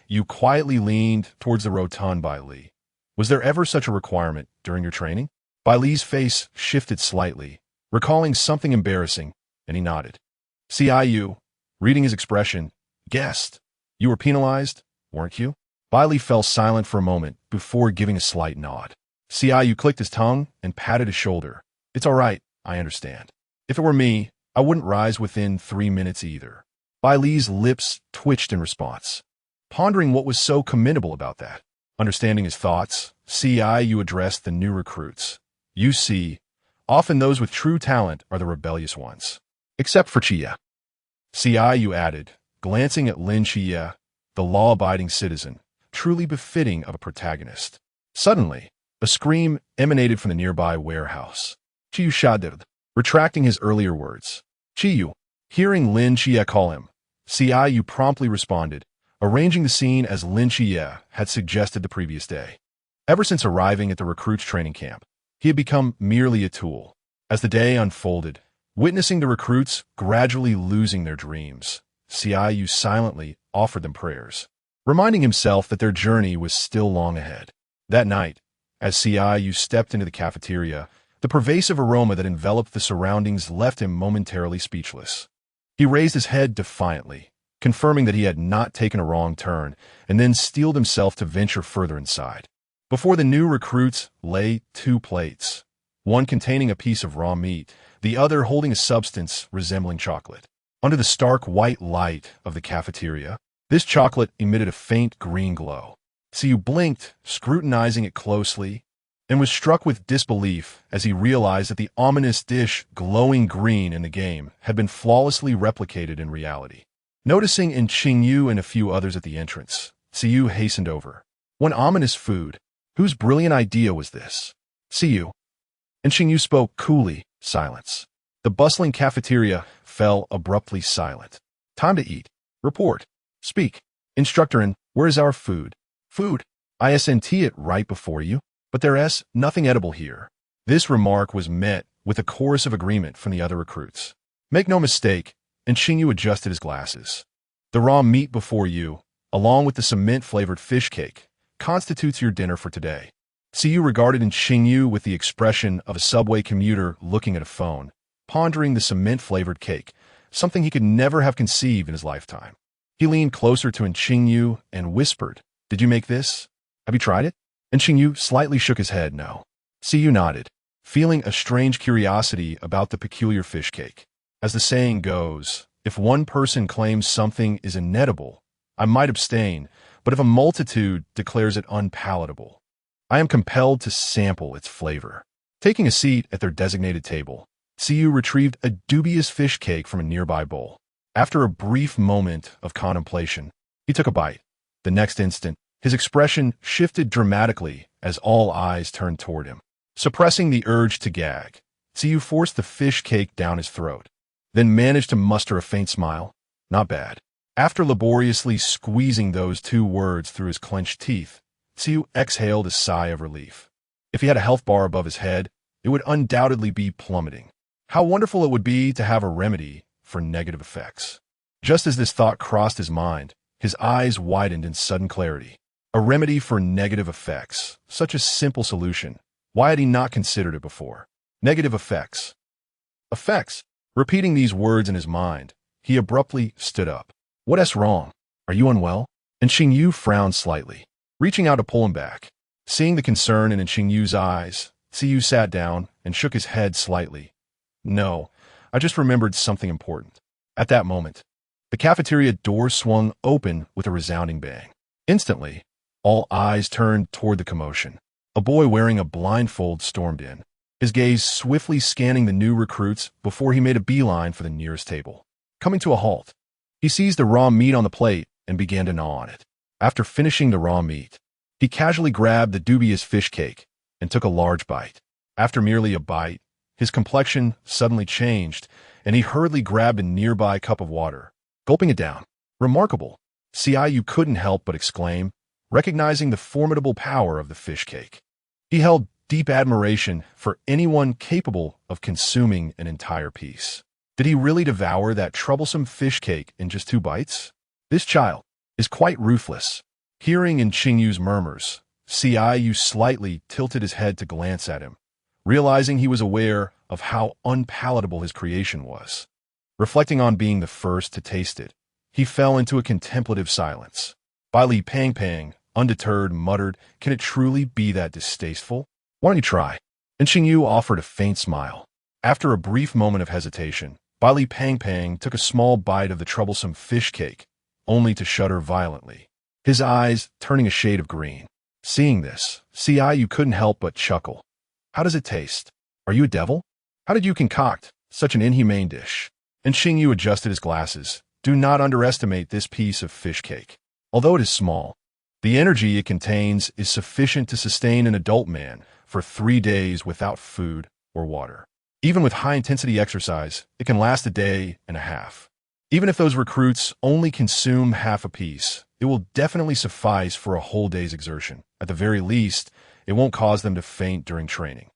You quietly leaned towards the rotund Bai Li. Was there ever such a requirement during your training? Bai Li's face shifted slightly, recalling something embarrassing, and he nodded. Ciyu, reading his expression, guessed. You were penalized, weren't you? Bai Li fell silent for a moment before giving a slight nod. Ciyu clicked his tongue and patted his shoulder. It's all right, I understand. If it were me, I wouldn't rise within 3 minutes either. Bai Li's lips twitched in response, pondering what was so commendable about that. Understanding his thoughts, Ciyu addressed the new recruits. You see, often those with true talent are the rebellious ones. Except for Xie. Ciyu added, glancing at Lin Xie, the law-abiding citizen, truly befitting of a protagonist. Suddenly, a scream emanated from the nearby warehouse. Qingyu shuddered, retracting his earlier words. Qingyu, hearing Lin Xie call him, Ciyu promptly responded, arranging the scene as Lin Xie had suggested the previous day. Ever since arriving at the recruits' training camp, he had become merely a tool. As the day unfolded, witnessing the recruits gradually losing their dreams, Ciyu silently offered them prayers, reminding himself that their journey was still long ahead. That night, as Ciyu stepped into the cafeteria, the pervasive aroma that enveloped the surroundings left him momentarily speechless. He raised his head defiantly, confirming that he had not taken a wrong turn, and then steeled himself to venture further inside. Before the new recruits lay 2 plates, one containing a piece of raw meat, the other holding a substance resembling chocolate. Under the stark white light of the cafeteria, this chocolate emitted a faint green glow. Ciyu blinked, scrutinizing it closely, and was struck with disbelief as he realized that the ominous dish glowing green in the game had been flawlessly replicated in reality. Noticing in Qingyu and a few others at the entrance, Ciyu hastened over. What ominous food? Whose brilliant idea was this? Ciyu. And Qingyu spoke coolly. Silence. The bustling cafeteria fell abruptly silent. Time to eat. Report. Speak. Instructor, and where is our food? Food. ISNT it right before you. But there's nothing edible here. This remark was met with a chorus of agreement from the other recruits. Make no mistake, and Qingyu adjusted his glasses. The raw meat before you, along with the cement-flavored fish cake, constitutes your dinner for today. Ciyu regarded Qingyu with the expression of a subway commuter looking at a phone, pondering the cement-flavored cake, something he could never have conceived in his lifetime. He leaned closer to Qingyu and whispered, Did you make this? Have you tried it? And Qingyu slightly shook his head no. Qingyu nodded, feeling a strange curiosity about the peculiar fish cake. As the saying goes, if one person claims something is inedible, I might abstain, but if a multitude declares it unpalatable, I am compelled to sample its flavor. Taking a seat at their designated table, Qingyu retrieved a dubious fish cake from a nearby bowl. After a brief moment of contemplation, he took a bite. The next instant, his expression shifted dramatically as all eyes turned toward him. Suppressing the urge to gag, Qingyu forced the fish cake down his throat, then managed to muster a faint smile. Not bad. After laboriously squeezing those two words through his clenched teeth, Qingyu exhaled a sigh of relief. If he had a health bar above his head, it would undoubtedly be plummeting. How wonderful it would be to have a remedy for negative effects. Just as this thought crossed his mind, his eyes widened in sudden clarity. A remedy for negative effects, such a simple solution. Why had he not considered it before? Negative effects. Effects. Repeating these words in his mind, he abruptly stood up. What's wrong? Are you unwell? And Qingyu frowned slightly, reaching out to pull him back. Seeing the concern in Qingyu's eyes, Qingyu sat down and shook his head slightly. No, I just remembered something important. At that moment, the cafeteria door swung open with a resounding bang. Instantly, all eyes turned toward the commotion. A boy wearing a blindfold stormed in, his gaze swiftly scanning the new recruits before he made a beeline for the nearest table. Coming to a halt, he seized the raw meat on the plate and began to gnaw on it. After finishing the raw meat, he casually grabbed the dubious fish cake and took a large bite. After merely a bite, his complexion suddenly changed, and he hurriedly grabbed a nearby cup of water, gulping it down. Remarkable. Qingyu couldn't help but exclaim, recognizing the formidable power of the fish cake. He held deep admiration for anyone capable of consuming an entire piece. Did he really devour that troublesome fish cake in just 2 bites? This child is quite ruthless. Hearing in Qingyu's murmurs, Qingyu slightly tilted his head to glance at him, realizing he was aware of how unpalatable his creation was. Reflecting on being the first to taste it, he fell into a contemplative silence. Bai Li Pang, undeterred, muttered, "Can it truly be that distasteful? Why don't you try?" And Qingyu offered a faint smile. After a brief moment of hesitation, Bai Li Pang took a small bite of the troublesome fish cake, only to shudder violently, his eyes turning a shade of green. Seeing this, Qingyu couldn't help but chuckle. How does it taste? Are you a devil? How did you concoct such an inhumane dish? And Qingyu adjusted his glasses. Do not underestimate this piece of fish cake. Although it is small, the energy it contains is sufficient to sustain an adult man for 3 days without food or water. Even with high-intensity exercise, it can last a day and a half. Even if those recruits only consume half a piece, it will definitely suffice for a whole day's exertion. At the very least, it won't cause them to faint during training.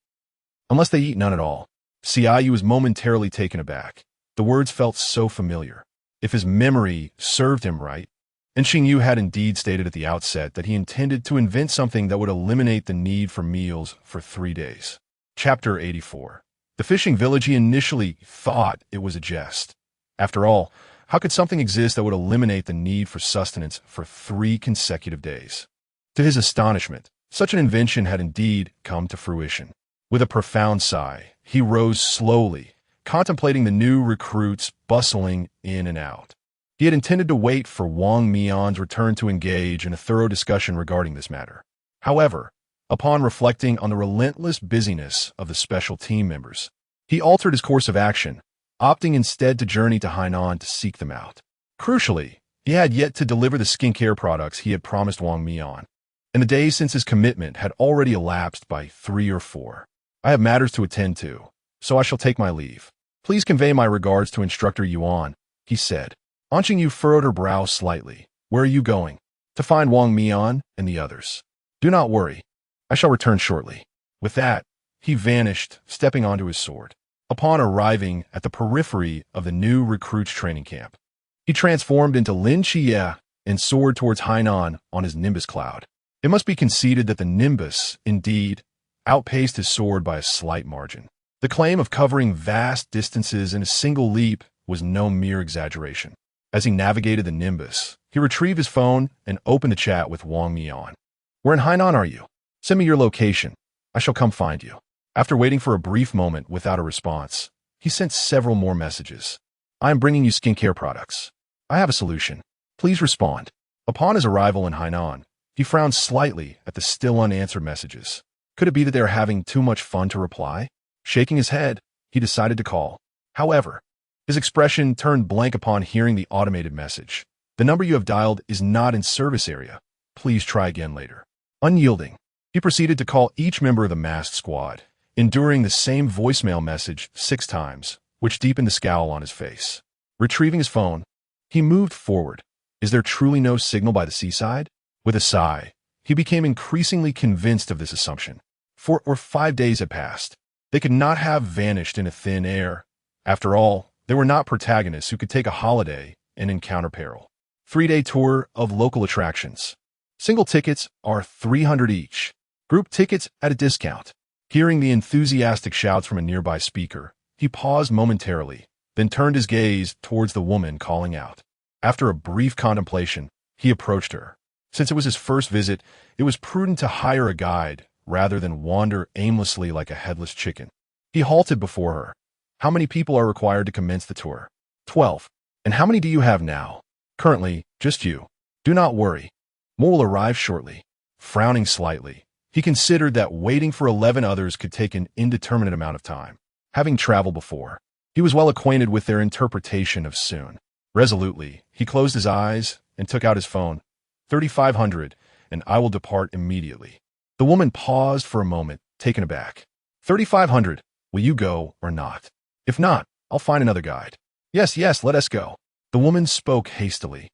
Unless they eat none at all. Qingyu was momentarily taken aback. The words felt so familiar. If his memory served him right, and Qingyu had indeed stated at the outset that he intended to invent something that would eliminate the need for meals for 3 days. Chapter 84. The fishing village. He initially thought it was a jest. After all, how could something exist that would eliminate the need for sustenance for 3 consecutive days? To his astonishment, such an invention had indeed come to fruition. With a profound sigh, he rose slowly, contemplating the new recruits bustling in and out. He had intended to wait for Wang Mian's return to engage in a thorough discussion regarding this matter. However, upon reflecting on the relentless busyness of the special team members, he altered his course of action, opting instead to journey to Hainan to seek them out. Crucially, he had yet to deliver the skincare products he had promised Wang Mian, and the days since his commitment had already elapsed by 3 or 4. I have matters to attend to, so I shall take my leave. Please convey my regards to Instructor Yuan, he said. Qingyu furrowed her brow slightly. Where are you going? To find Wang Mian and the others. Do not worry. I shall return shortly. With that, he vanished, stepping onto his sword. Upon arriving at the periphery of the new recruits training camp, he transformed into Lin Qie and soared towards Hainan on his Nimbus cloud. It must be conceded that the Nimbus, indeed, outpaced his sword by a slight margin. The claim of covering vast distances in a single leap was no mere exaggeration. As he navigated the Nimbus, he retrieved his phone and opened the chat with Wang Mian. Where in Hainan are you? Send me your location. I shall come find you. After waiting for a brief moment without a response, he sent several more messages. I am bringing you skincare products. I have a solution. Please respond. Upon his arrival in Hainan, he frowned slightly at the still unanswered messages. Could it be that they were having too much fun to reply? Shaking his head, he decided to call. However, his expression turned blank upon hearing the automated message. The number you have dialed is not in service area. Please try again later. Unyielding, he proceeded to call each member of the masked squad, enduring the same voicemail message 6 times, which deepened the scowl on his face. Retrieving his phone, he moved forward. Is there truly no signal by the seaside? With a sigh, he became increasingly convinced of this assumption. 4 or 5 days had passed. They could not have vanished in a thin air. After all, they were not protagonists who could take a holiday and encounter peril. 3-day tour of local attractions. Single tickets are 300 each. Group tickets at a discount. Hearing the enthusiastic shouts from a nearby speaker, he paused momentarily, then turned his gaze towards the woman calling out. After a brief contemplation, he approached her. Since it was his first visit, it was prudent to hire a guide rather than wander aimlessly like a headless chicken. He halted before her. How many people are required to commence the tour? 12. And how many do you have now? Currently, just you. Do not worry. More will arrive shortly. Frowning slightly, he considered that waiting for 11 others could take an indeterminate amount of time. Having traveled before, he was well acquainted with their interpretation of soon. Resolutely, he closed his eyes and took out his phone. 3,500, and I will depart immediately. The woman paused for a moment, taken aback. 3,500, will you go or not? If not, I'll find another guide. Yes, let us go. The woman spoke hastily,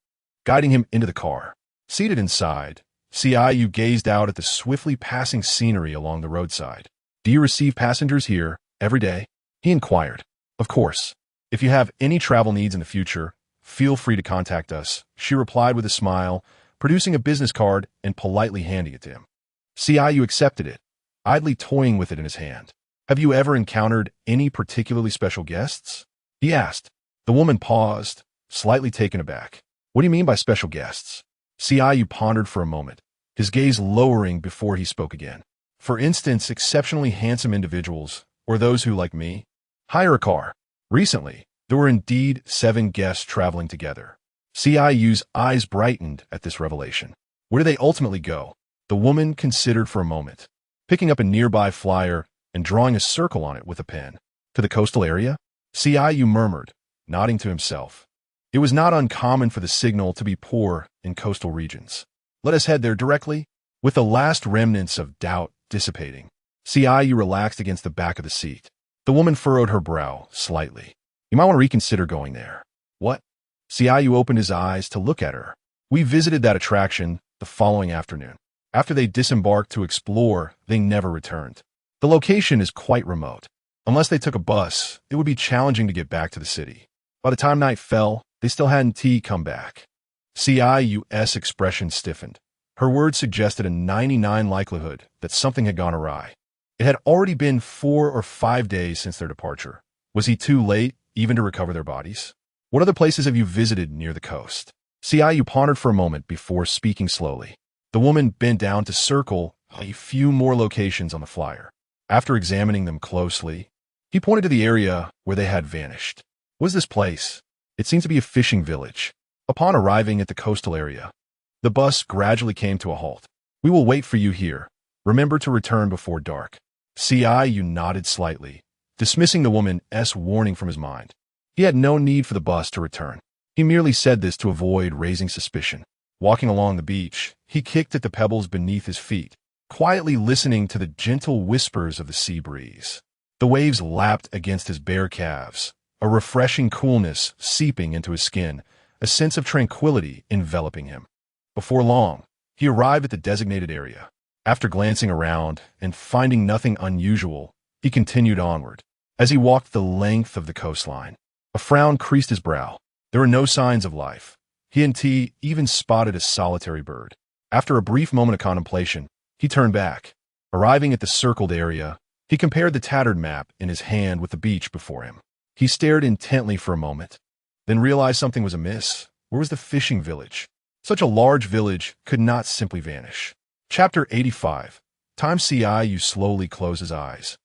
guiding him into the car. Seated inside, Qingyu gazed out at the swiftly passing scenery along the roadside. Do you receive passengers here every day? He inquired. Of course. If you have any travel needs in the future, feel free to contact us, she replied with a smile, producing a business card and politely handing it to him. Qingyu accepted it, idly toying with it in his hand. Have you ever encountered any particularly special guests? He asked. The woman paused, slightly taken aback. What do you mean by special guests? Qingyu pondered for a moment, his gaze lowering before he spoke again. For instance, exceptionally handsome individuals, or those who, like me, hire a car. Recently, there were indeed 7 guests traveling together. Qingyu's eyes brightened at this revelation. Where do they ultimately go? The woman considered for a moment, picking up a nearby flyer and drawing a circle on it with a pen. To the coastal area? Qingyu murmured, nodding to himself. It was not uncommon for the signal to be poor in coastal regions. Let us head there directly. With the last remnants of doubt dissipating, Qingyu relaxed against the back of the seat. The woman furrowed her brow slightly. You might want to reconsider going there. What? Qingyu opened his eyes to look at her. We visited that attraction the following afternoon. After they disembarked to explore, they never returned. The location is quite remote. Unless they took a bus, it would be challenging to get back to the city. By the time night fell, they still hadn't come back. Qingyu's expression stiffened. Her words suggested a 99% likelihood that something had gone awry. It had already been 4 or 5 days since their departure. Was he too late even to recover their bodies? What other places have you visited near the coast? Qingyu pondered for a moment before speaking slowly. The woman bent down to circle a few more locations on the flyer. After examining them closely, he pointed to the area where they had vanished. What is this place? It seems to be a fishing village. Upon arriving at the coastal area, the bus gradually came to a halt. We will wait for you here. Remember to return before dark. Qingyu nodded slightly, dismissing the woman's warning from his mind. He had no need for the bus to return. He merely said this to avoid raising suspicion. Walking along the beach, he kicked at the pebbles beneath his feet, quietly listening to the gentle whispers of the sea breeze. The waves lapped against his bare calves, a refreshing coolness seeping into his skin, a sense of tranquility enveloping him. Before long, he arrived at the designated area. After glancing around and finding nothing unusual, he continued onward. As he walked the length of the coastline, a frown creased his brow. There were no signs of life. He and T even spotted a solitary bird. After a brief moment of contemplation, he turned back. Arriving at the circled area, he compared the tattered map in his hand with the beach before him. He stared intently for a moment, then realized something was amiss. Where was the fishing village? Such a large village could not simply vanish. Chapter 85. Time Qingyu slowly closed his eyes,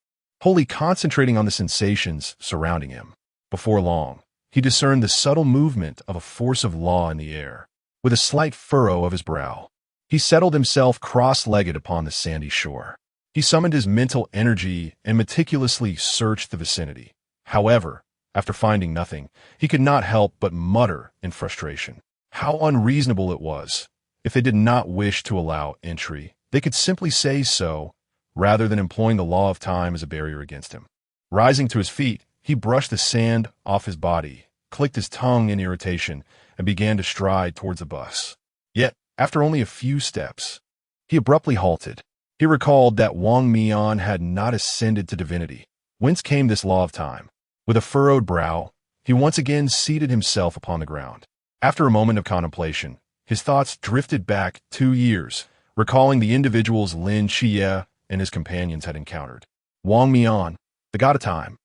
wholly concentrating on the sensations surrounding him. Before long, he discerned the subtle movement of a force of law in the air. With a slight furrow of his brow, he settled himself cross-legged upon the sandy shore. He summoned his mental energy and meticulously searched the vicinity. However, after finding nothing, he could not help but mutter in frustration. How unreasonable it was. If they did not wish to allow entry, they could simply say so, rather than employing the law of time as a barrier against him. Rising to his feet, he brushed the sand off his body, clicked his tongue in irritation, and began to stride towards the bus. Yet, after only a few steps, he abruptly halted. He recalled that Wang Mian had not ascended to divinity. Whence came this law of time? With a furrowed brow, he once again seated himself upon the ground. After a moment of contemplation, his thoughts drifted back 2 years, recalling the individuals Lin Chiye and his companions had encountered. Wang Mian, the god of time.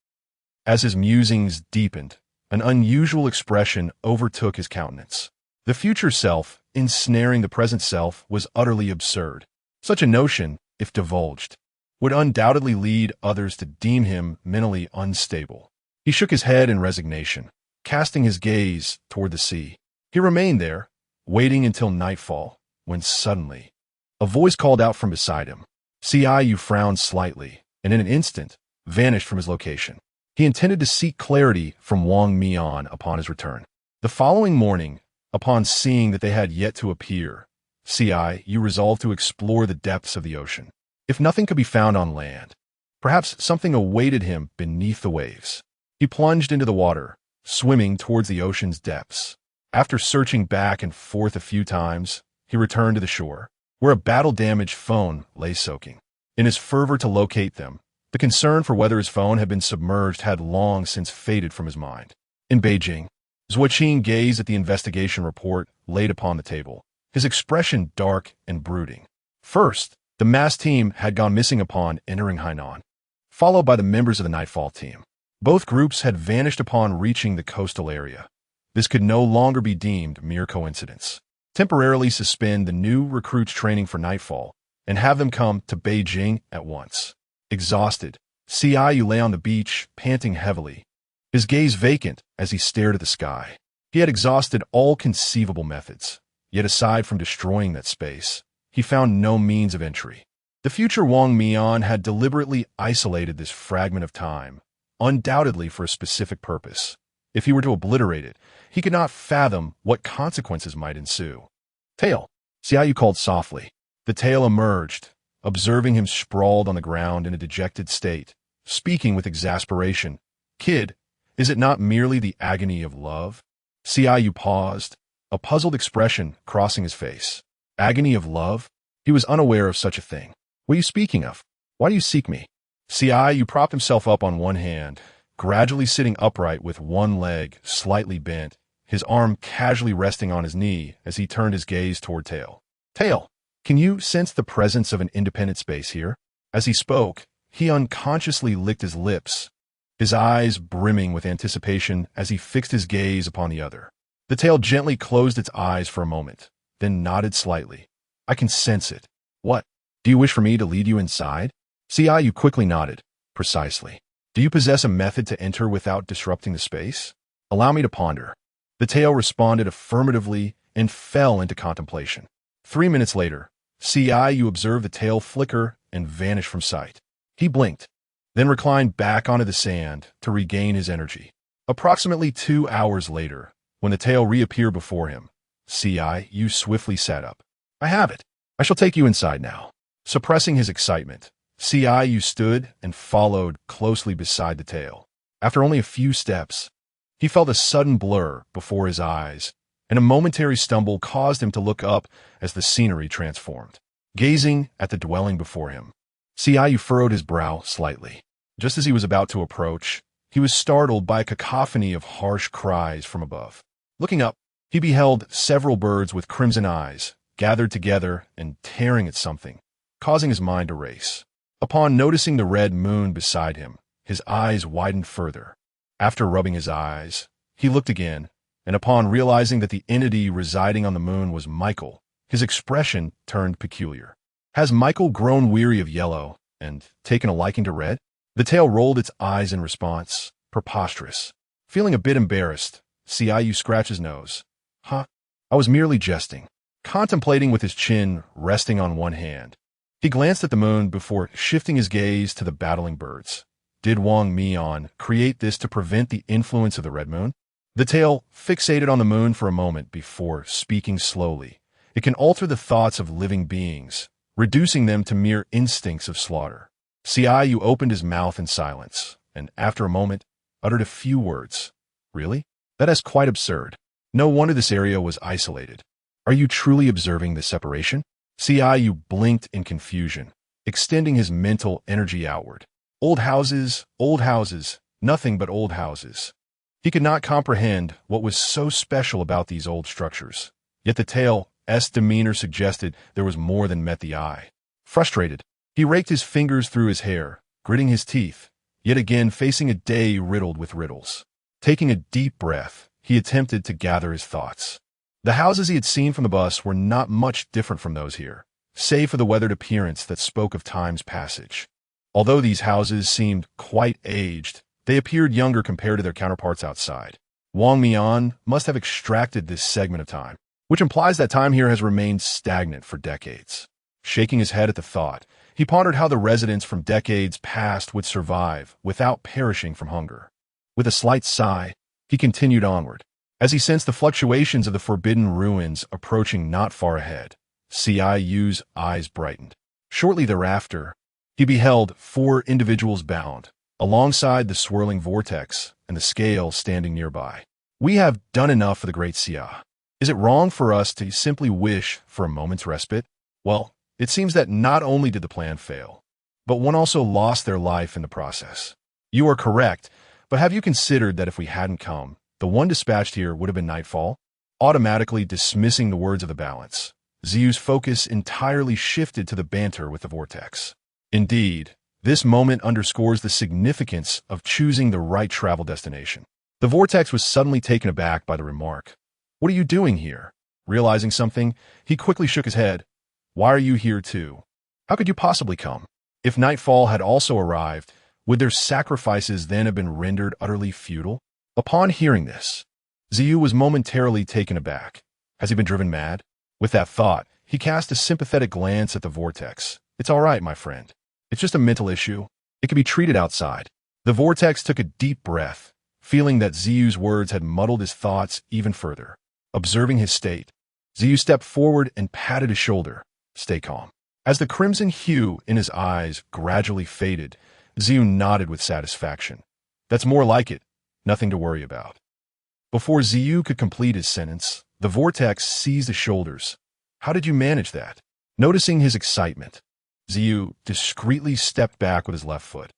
As his musings deepened, an unusual expression overtook his countenance. The future self, ensnaring the present self, was utterly absurd. Such a notion, if divulged, would undoubtedly lead others to deem him mentally unstable. He shook his head in resignation, casting his gaze toward the sea. He remained there, waiting until nightfall, when suddenly, a voice called out from beside him. Qingyu frowned slightly, and in an instant, vanished from his location. He intended to seek clarity from Wang Mian upon his return. The following morning, upon seeing that they had yet to appear, Qingyu resolved to explore the depths of the ocean. If nothing could be found on land, perhaps something awaited him beneath the waves. He plunged into the water, swimming towards the ocean's depths. After searching back and forth a few times, he returned to the shore, where a battle-damaged phone lay soaking. In his fervor to locate them, the concern for whether his phone had been submerged had long since faded from his mind. In Beijing, Zuoqing gazed at the investigation report laid upon the table, his expression dark and brooding. First, the mass team had gone missing upon entering Hainan, followed by the members of the Nightfall team. Both groups had vanished upon reaching the coastal area. This could no longer be deemed mere coincidence. Temporarily suspend the new recruits' training for Nightfall and have them come to Beijing at once. Exhausted, Qingyu lay on the beach, panting heavily, his gaze vacant as he stared at the sky. He had exhausted all conceivable methods, yet aside from destroying that space, he found no means of entry. The future Wang Mian had deliberately isolated this fragment of time, undoubtedly for a specific purpose. If he were to obliterate it, he could not fathom what consequences might ensue. Tail, Qingyu called softly. The tail emerged, observing him sprawled on the ground in a dejected state, speaking with exasperation. Kid, is it not merely the agony of love? Qingyu paused, a puzzled expression crossing his face. Agony of love? He was unaware of such a thing. What are you speaking of? Why do you seek me? Qingyu propped himself up on one hand, gradually sitting upright with one leg slightly bent, his arm casually resting on his knee as he turned his gaze toward Tail. Tail, can you sense the presence of an independent space here? As he spoke, he unconsciously licked his lips, his eyes brimming with anticipation as he fixed his gaze upon the other. The tail gently closed its eyes for a moment, then nodded slightly. I can sense it. What? Do you wish for me to lead you inside? Qingyu quickly nodded. Precisely. Do you possess a method to enter without disrupting the space? Allow me to ponder. The tail responded affirmatively and fell into contemplation. 3 minutes later, Qingyu observed the tail flicker and vanish from sight. He blinked, then reclined back onto the sand to regain his energy. Approximately 2 hours later, when the tail reappeared before him, Qingyu swiftly sat up. I have it. I shall take you inside now. Suppressing his excitement, Qingyu stood and followed closely beside the tail. After only a few steps, he felt a sudden blur before his eyes, and a momentary stumble caused him to look up as the scenery transformed. Gazing at the dwelling before him, Qingyu furrowed his brow slightly. Just as he was about to approach, he was startled by a cacophony of harsh cries from above. Looking up, he beheld several birds with crimson eyes, gathered together and tearing at something, causing his mind to race. Upon noticing the red moon beside him, his eyes widened further. After rubbing his eyes, he looked again, and upon realizing that the entity residing on the moon was Michael, his expression turned peculiar. Has Michael grown weary of yellow and taken a liking to red? The tail rolled its eyes in response. Preposterous. Feeling a bit embarrassed, Qingyu scratched his nose. Huh? I was merely jesting. Contemplating with his chin resting on one hand. He glanced at the moon before shifting his gaze to the battling birds. Did Wang Mian create this to prevent the influence of the red moon? The tail fixated on the moon for a moment before speaking slowly. It can alter the thoughts of living beings, reducing them to mere instincts of slaughter. Qingyu opened his mouth in silence, and after a moment, uttered a few words. Really? That is quite absurd. No wonder this area was isolated. Are you truly observing this separation? Qingyu blinked in confusion, extending his mental energy outward. Old houses, nothing but old houses. He could not comprehend what was so special about these old structures. Yet the tail's demeanor suggested there was more than met the eye. Frustrated, he raked his fingers through his hair, gritting his teeth, yet again facing a day riddled with riddles. Taking a deep breath, he attempted to gather his thoughts. The houses he had seen from the bus were not much different from those here, save for the weathered appearance that spoke of time's passage. Although these houses seemed quite aged, they appeared younger compared to their counterparts outside. Wang Mian must have extracted this segment of time, which implies that time here has remained stagnant for decades. Shaking his head at the thought, he pondered how the residents from decades past would survive without perishing from hunger. With a slight sigh, he continued onward. As he sensed the fluctuations of the forbidden ruins approaching not far ahead, Qiyu's eyes brightened. Shortly thereafter, he beheld 4 individuals bound, alongside the swirling vortex and the scale standing nearby. We have done enough for the great Xia. Is it wrong for us to simply wish for a moment's respite? Well, it seems that not only did the plan fail, but one also lost their life in the process. You are correct, but have you considered that if we hadn't come, the one dispatched here would have been nightfall? Automatically dismissing the words of the balance, Ziyu's focus entirely shifted to the banter with the vortex. Indeed, this moment underscores the significance of choosing the right travel destination. The vortex was suddenly taken aback by the remark. What are you doing here? Realizing something, he quickly shook his head. Why are you here too? How could you possibly come? If nightfall had also arrived, would their sacrifices then have been rendered utterly futile? Upon hearing this, Ziyu was momentarily taken aback. Has he been driven mad? With that thought, he cast a sympathetic glance at the vortex. It's all right, my friend. It's just a mental issue. It can be treated outside. The vortex took a deep breath, feeling that Ziyu's words had muddled his thoughts even further. Observing his state, Ziyu stepped forward and patted his shoulder. Stay calm. As the crimson hue in his eyes gradually faded, Ziyu nodded with satisfaction. That's more like it. Nothing to worry about. Before Ziyu could complete his sentence, the vortex seized his shoulders. How did you manage that? Noticing his excitement, Ziyu discreetly stepped back with his left foot.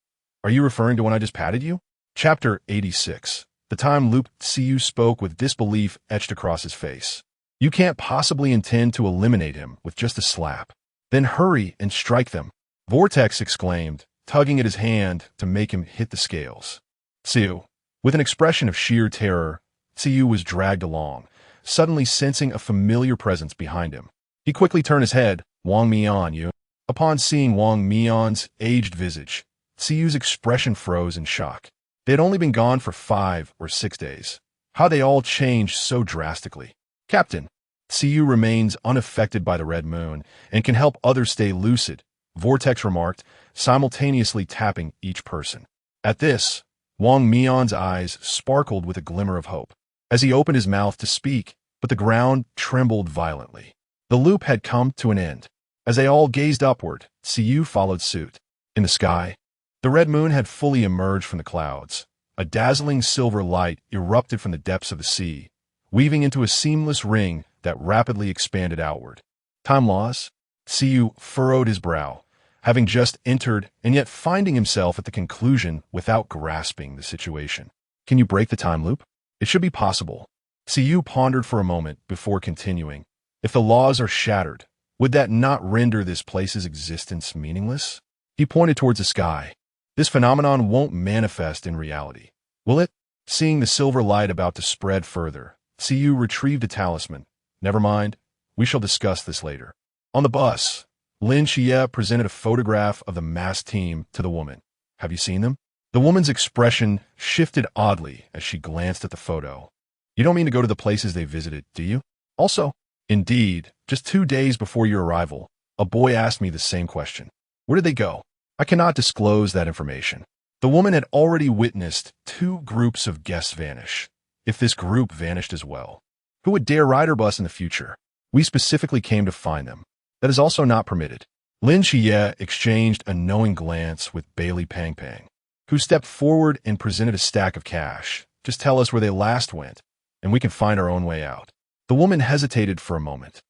Are you referring to when I just patted you? Chapter 86. The time loop. Ziyu spoke with disbelief etched across his face. You can't possibly intend to eliminate him with just a slap. Then hurry and strike them. Vortex exclaimed, tugging at his hand to make him hit the scales. Ziyu. With an expression of sheer terror, Qingyu was dragged along, suddenly sensing a familiar presence behind him. He quickly turned his head. Wang Mian, you. Upon seeing Wang Mian's aged visage, Qiyu's expression froze in shock. They had only been gone for 5 or 6 days. How they all changed so drastically. Captain, Qiyu remains unaffected by the red moon and can help others stay lucid, Vortex remarked, simultaneously tapping each person. At this, Wang Mian's eyes sparkled with a glimmer of hope as he opened his mouth to speak, but the ground trembled violently. The loop had come to an end. As they all gazed upward, Qiyu followed suit. In the sky, the red moon had fully emerged from the clouds. A dazzling silver light erupted from the depths of the sea, weaving into a seamless ring that rapidly expanded outward. Time loss? Qiyu furrowed his brow, having just entered and yet finding himself at the conclusion without grasping the situation. Can you break the time loop? It should be possible. Qiyu pondered for a moment before continuing. If the laws are shattered, would that not render this place's existence meaningless? He pointed towards the sky. This phenomenon won't manifest in reality, will it? Seeing the silver light about to spread further, Qiyu retrieved a talisman. Never mind, we shall discuss this later. On the bus, Lin Xie presented a photograph of the masked team to the woman. Have you seen them? The woman's expression shifted oddly as she glanced at the photo. You don't mean to go to the places they visited, do you? Also, indeed, just 2 days before your arrival, a boy asked me the same question. Where did they go? I cannot disclose that information. The woman had already witnessed 2 groups of guests vanish. If this group vanished as well, who would dare ride her bus in the future? We specifically came to find them. That is also not permitted. Lin Xie exchanged a knowing glance with Bailey Pang Pang, who stepped forward and presented a stack of cash. Just tell us where they last went, and we can find our own way out. The woman hesitated for a moment,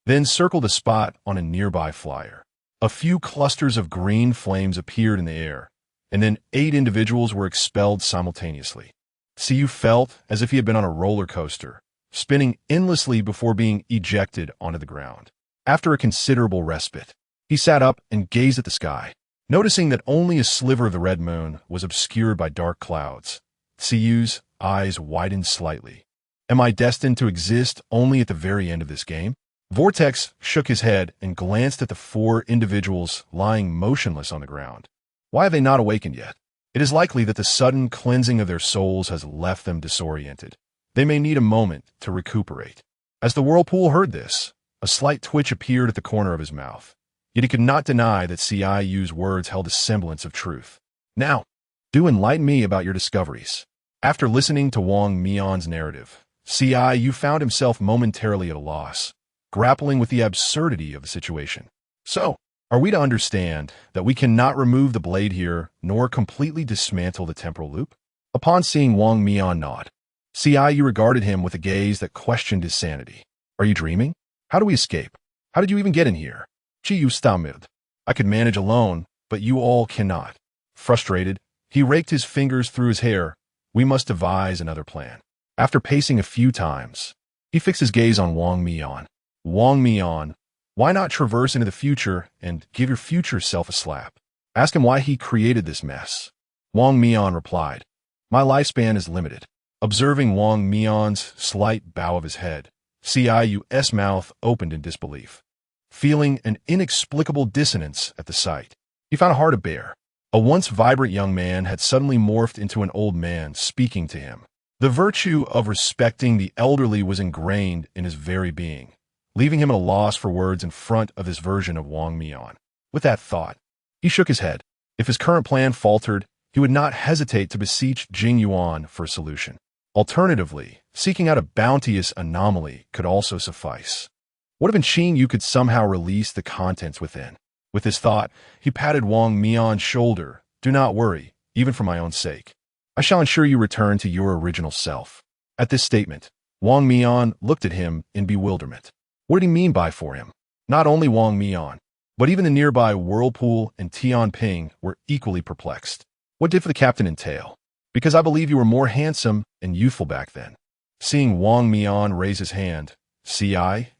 then circled a spot on a nearby flyer. A few clusters of green flames appeared in the air, and then 8 individuals were expelled simultaneously. Qingyu felt as if he had been on a roller coaster, spinning endlessly before being ejected onto the ground. After a considerable respite, he sat up and gazed at the sky, noticing that only a sliver of the red moon was obscured by dark clouds. Qingyu's eyes widened slightly. Am I destined to exist only at the very end of this game? Vortex shook his head and glanced at the 4 individuals lying motionless on the ground. Why have they not awakened yet? It is likely that the sudden cleansing of their souls has left them disoriented. They may need a moment to recuperate. As the whirlpool heard this, a slight twitch appeared at the corner of his mouth. Yet he could not deny that Qingyu's words held a semblance of truth. Now, do enlighten me about your discoveries. After listening to Wang Mian's narrative, Qingyu found himself momentarily at a loss, grappling with the absurdity of the situation. So, are we to understand that we cannot remove the blade here, nor completely dismantle the temporal loop? Upon seeing Wang Mian nod, Qingyu regarded him with a gaze that questioned his sanity. Are you dreaming? How do we escape? How did you even get in here? Qingyu stammered. I could manage alone, but you all cannot. Frustrated, he raked his fingers through his hair. We must devise another plan. After pacing a few times, he fixed his gaze on Wang Mian. Wang Mian, why not traverse into the future and give your future self a slap? Ask him why he created this mess. Wang Mian replied, my lifespan is limited. Observing Wang Mian's slight bow of his head, Qingyu's mouth opened in disbelief. Feeling an inexplicable dissonance at the sight, he found it hard to bear. A once vibrant young man had suddenly morphed into an old man speaking to him. The virtue of respecting the elderly was ingrained in his very being, leaving him at a loss for words in front of this version of Wang Mian. With that thought, he shook his head. If his current plan faltered, he would not hesitate to beseech Qingyu for a solution. Alternatively, seeking out a bounteous anomaly could also suffice. What if Qingyu could somehow release the contents within? With this thought, he patted Wang Mian's shoulder. Do not worry, even for my own sake. I shall ensure you return to your original self. At this statement, Wang Mian looked at him in bewilderment. What did he mean by for him? Not only Wang Mian, but even the nearby Whirlpool and Tianping were equally perplexed. What did for the captain entail? Because I believe you were more handsome and youthful back then. Seeing Wang Mian raise his hand,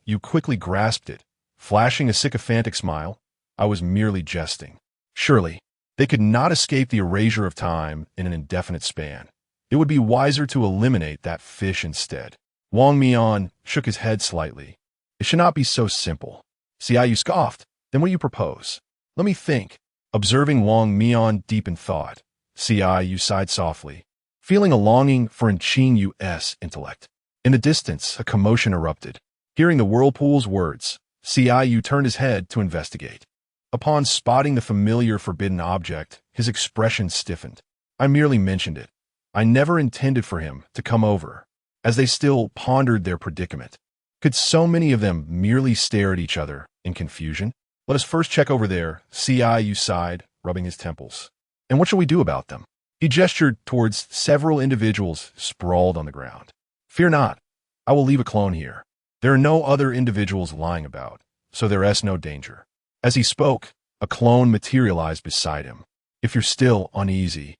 you quickly grasped it, flashing a sycophantic smile. I was merely jesting. Surely, they could not escape the erasure of time in an indefinite span. It would be wiser to eliminate that fish instead. Wang Mian shook his head slightly. It should not be so simple. Qingyu scoffed. Then what do you propose? Let me think. Observing Wang Mian deep in thought, Qingyu sighed softly, feeling a longing for Qingyu's intellect. In the distance, a commotion erupted. Hearing the whirlpool's words, Qingyu turned his head to investigate. Upon spotting the familiar forbidden object, his expression stiffened. I merely mentioned it. I never intended for him to come over. As they still pondered their predicament, could so many of them merely stare at each other in confusion? Let us first check over there, Qingyu sighed, rubbing his temples. And what shall we do about them? He gestured towards several individuals sprawled on the ground. Fear not. I will leave a clone here. There are no other individuals lying about, so there is no danger. As he spoke, a clone materialized beside him. If you're still uneasy,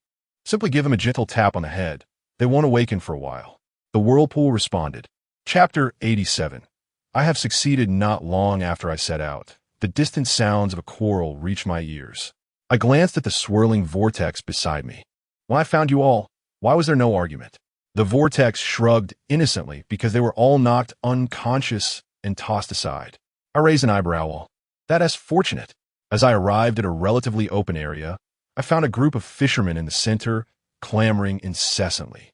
simply give him a gentle tap on the head. They won't awaken for a while. The whirlpool responded. Chapter 87. I have succeeded not long after I set out. The distant sounds of a quarrel reached my ears. I glanced at the swirling vortex beside me. When I found you all, why was there no argument? The vortex shrugged innocently because they were all knocked unconscious and tossed aside. I raised an eyebrow. That's fortunate. As I arrived at a relatively open area, I found a group of fishermen in the center, clamoring incessantly.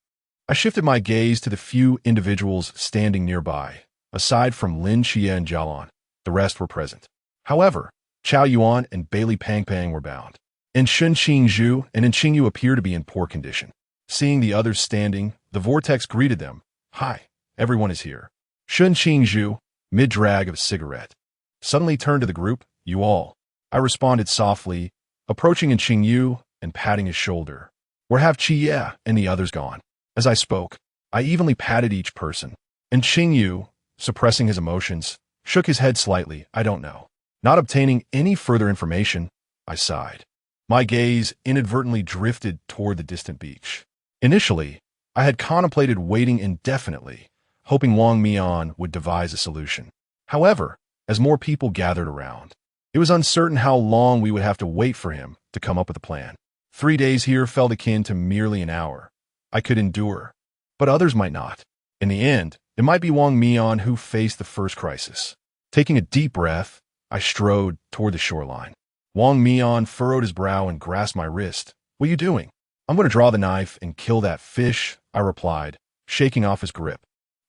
I shifted my gaze to the few individuals standing nearby. Aside from Lin Xie and Jialan, the rest were present. However, Chao Yuan and Bailey Pangpang were bound, and Shun Qingyu and Qingyu appear to be in poor condition. Seeing the others standing, the vortex greeted them. "Hi, everyone is here." Shun Qingyu, mid-drag of a cigarette, suddenly turned to the group. "You all." I responded softly, approaching Qingyu and patting his shoulder. "Where have Qie and the others gone?" As I spoke, I evenly patted each person, and Qingyu, suppressing his emotions, shook his head slightly. "I don't know." Not obtaining any further information, I sighed. My gaze inadvertently drifted toward the distant beach. Initially, I had contemplated waiting indefinitely, hoping Wang Mian would devise a solution. However, as more people gathered around, it was uncertain how long we would have to wait for him to come up with a plan. 3 days here felt akin to merely an hour. I could endure, but others might not. In the end, it might be Wang Mian who faced the first crisis. Taking a deep breath, I strode toward the shoreline. Wang Mian furrowed his brow and grasped my wrist. "What are you doing?" "I'm going to draw the knife and kill that fish," I replied, shaking off his grip.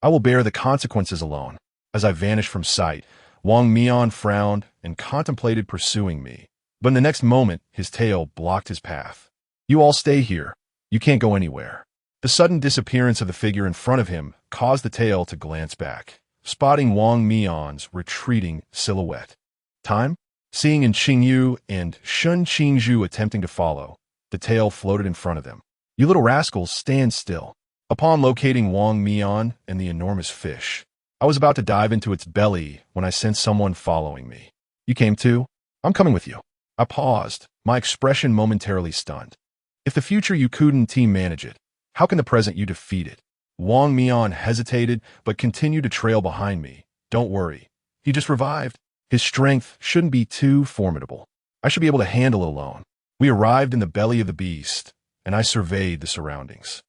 "I will bear the consequences alone." As I vanished from sight, Wang Mian frowned and contemplated pursuing me. But in the next moment, his tail blocked his path. "You all stay here. You can't go anywhere." The sudden disappearance of the figure in front of him caused the tail to glance back, spotting Wang Mian's retreating silhouette. "Time?" Seeing Qingyu and Shun Qingyu attempting to follow, the tail floated in front of them. "You little rascals, stand still." Upon locating Wang Mian and the enormous fish, I was about to dive into its belly when I sensed someone following me. "You came too?" "I'm coming with you." I paused, my expression momentarily stunned. "If the future you couldn't team manage it, how can the present you defeat it?" Wang Mian hesitated but continued to trail behind me. "Don't worry. He just revived. His strength shouldn't be too formidable. I should be able to handle it alone." We arrived in the belly of the beast, and I surveyed the surroundings.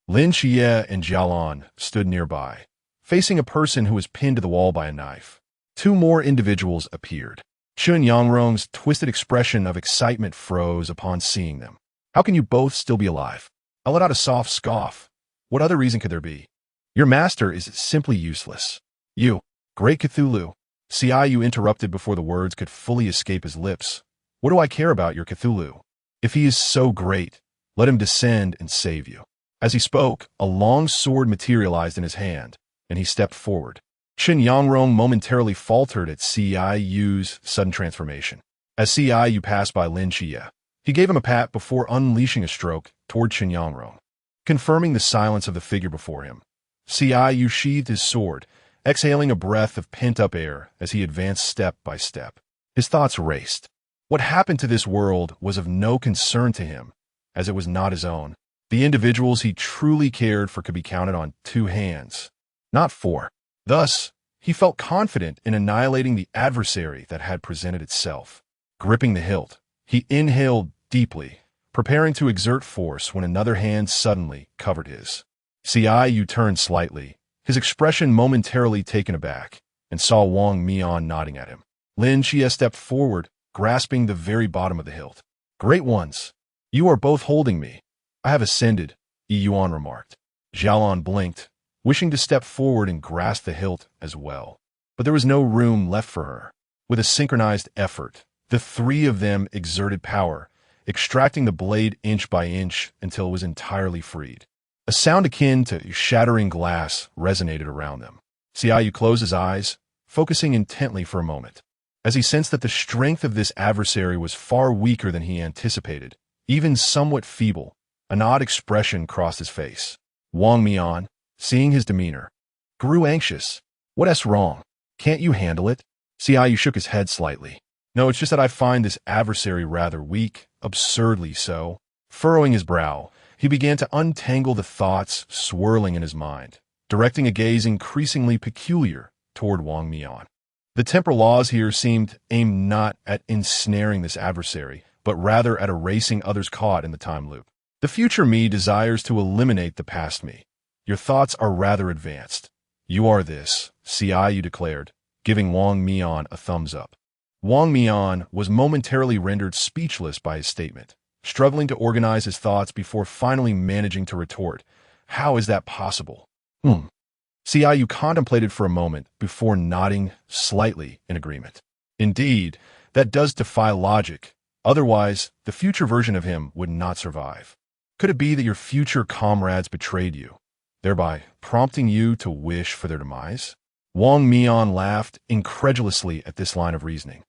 Lin Xie and Jialan stood nearby, facing a person who was pinned to the wall by a knife. 2 more individuals appeared. Chun Yangrong's twisted expression of excitement froze upon seeing them. "How can you both still be alive?" I let out a soft scoff. "What other reason could there be? Your master is simply useless." "You, great Cthulhu." Ciu interrupted before the words could fully escape his lips. "What do I care about your Cthulhu? If he is so great, let him descend and save you." As he spoke, a long sword materialized in his hand, and he stepped forward. Chun Yangrong momentarily faltered at Ciu's sudden transformation. As Ciu passed by Lin Xie, he gave him a pat before unleashing a stroke toward Chun Yangrong. Confirming the silence of the figure before him, Ciu sheathed his sword, exhaling a breath of pent-up air as he advanced step by step. His thoughts raced. What happened to this world was of no concern to him, as it was not his own. The individuals he truly cared for could be counted on 2 hands, not 4. Thus, he felt confident in annihilating the adversary that had presented itself. Gripping the hilt, he inhaled deeply, preparing to exert force when another hand suddenly covered his. Ciu turned slightly, his expression momentarily taken aback, and saw Wang Mian nodding at him. Lin Xie stepped forward, grasping the very bottom of the hilt. "Great ones, you are both holding me. I have ascended," Yuan remarked. Jialan blinked, wishing to step forward and grasp the hilt as well. But there was no room left for her. With a synchronized effort, the 3 of them exerted power, extracting the blade inch by inch until it was entirely freed. A sound akin to shattering glass resonated around them. Ciu closed his eyes, focusing intently for a moment. As he sensed that the strength of this adversary was far weaker than he anticipated, even somewhat feeble, an odd expression crossed his face. Wang Mian, seeing his demeanor, grew anxious. "What's wrong? Can't you handle it?" Ciu shook his head slightly. "No, it's just that I find this adversary rather weak, absurdly so." Furrowing his brow, he began to untangle the thoughts swirling in his mind, directing a gaze increasingly peculiar toward Wang Mian. The temporal laws here seemed aimed not at ensnaring this adversary, but rather at erasing others caught in the time loop. "The future me desires to eliminate the past me. Your thoughts are rather advanced." "You are this," Ciu declared, giving Wang Mian a thumbs up. Wang Mian was momentarily rendered speechless by his statement, struggling to organize his thoughts before finally managing to retort, "How is that possible?" Xiaoyu contemplated for a moment before nodding slightly in agreement. Indeed, that does defy logic. Otherwise, the future version of him would not survive. Could it be that your future comrades betrayed you, thereby prompting you to wish for their demise? Wang Mian laughed incredulously at this line of reasoning.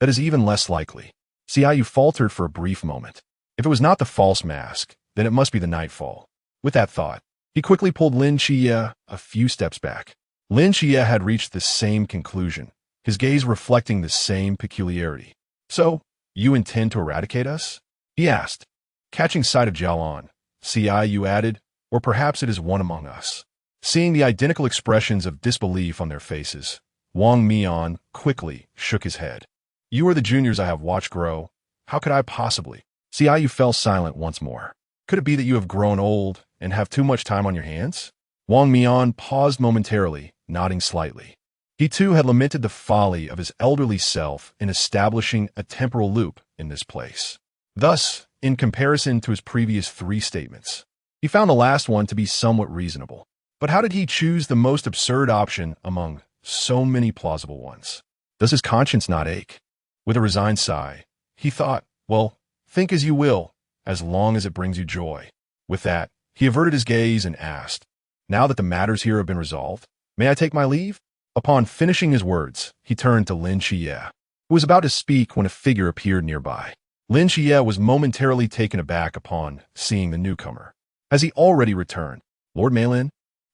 That is even less likely. Xiaoyu faltered for a brief moment. If it was not the false mask, then it must be the nightfall. With that thought, he quickly pulled Lin Xie a few steps back. Lin Xie had reached the same conclusion, his gaze reflecting the same peculiarity. "So, you intend to eradicate us?" he asked. Catching sight of Jialan, Xiaoyu added, "Or perhaps it is one among us." Seeing the identical expressions of disbelief on their faces, Wang Mian quickly shook his head. "You are the juniors I have watched grow. How could I possibly?" Xiaoyu fell silent once more. "Could it be that you have grown old and have too much time on your hands?" Wang Mian paused momentarily, nodding slightly. He too had lamented the folly of his elderly self in establishing a temporal loop in this place. Thus, in comparison to his previous 3 statements, he found the last one to be somewhat reasonable. But how did he choose the most absurd option among so many plausible ones? Does his conscience not ache? With a resigned sigh, he thought, "Well, think as you will, as long as it brings you joy." With that, he averted his gaze and asked, "Now that the matters here have been resolved, may I take my leave?" Upon finishing his words, he turned to Lin Xie, who was about to speak when a figure appeared nearby. Lin Xie was momentarily taken aback upon seeing the newcomer. Has he already returned? Lord Meilin?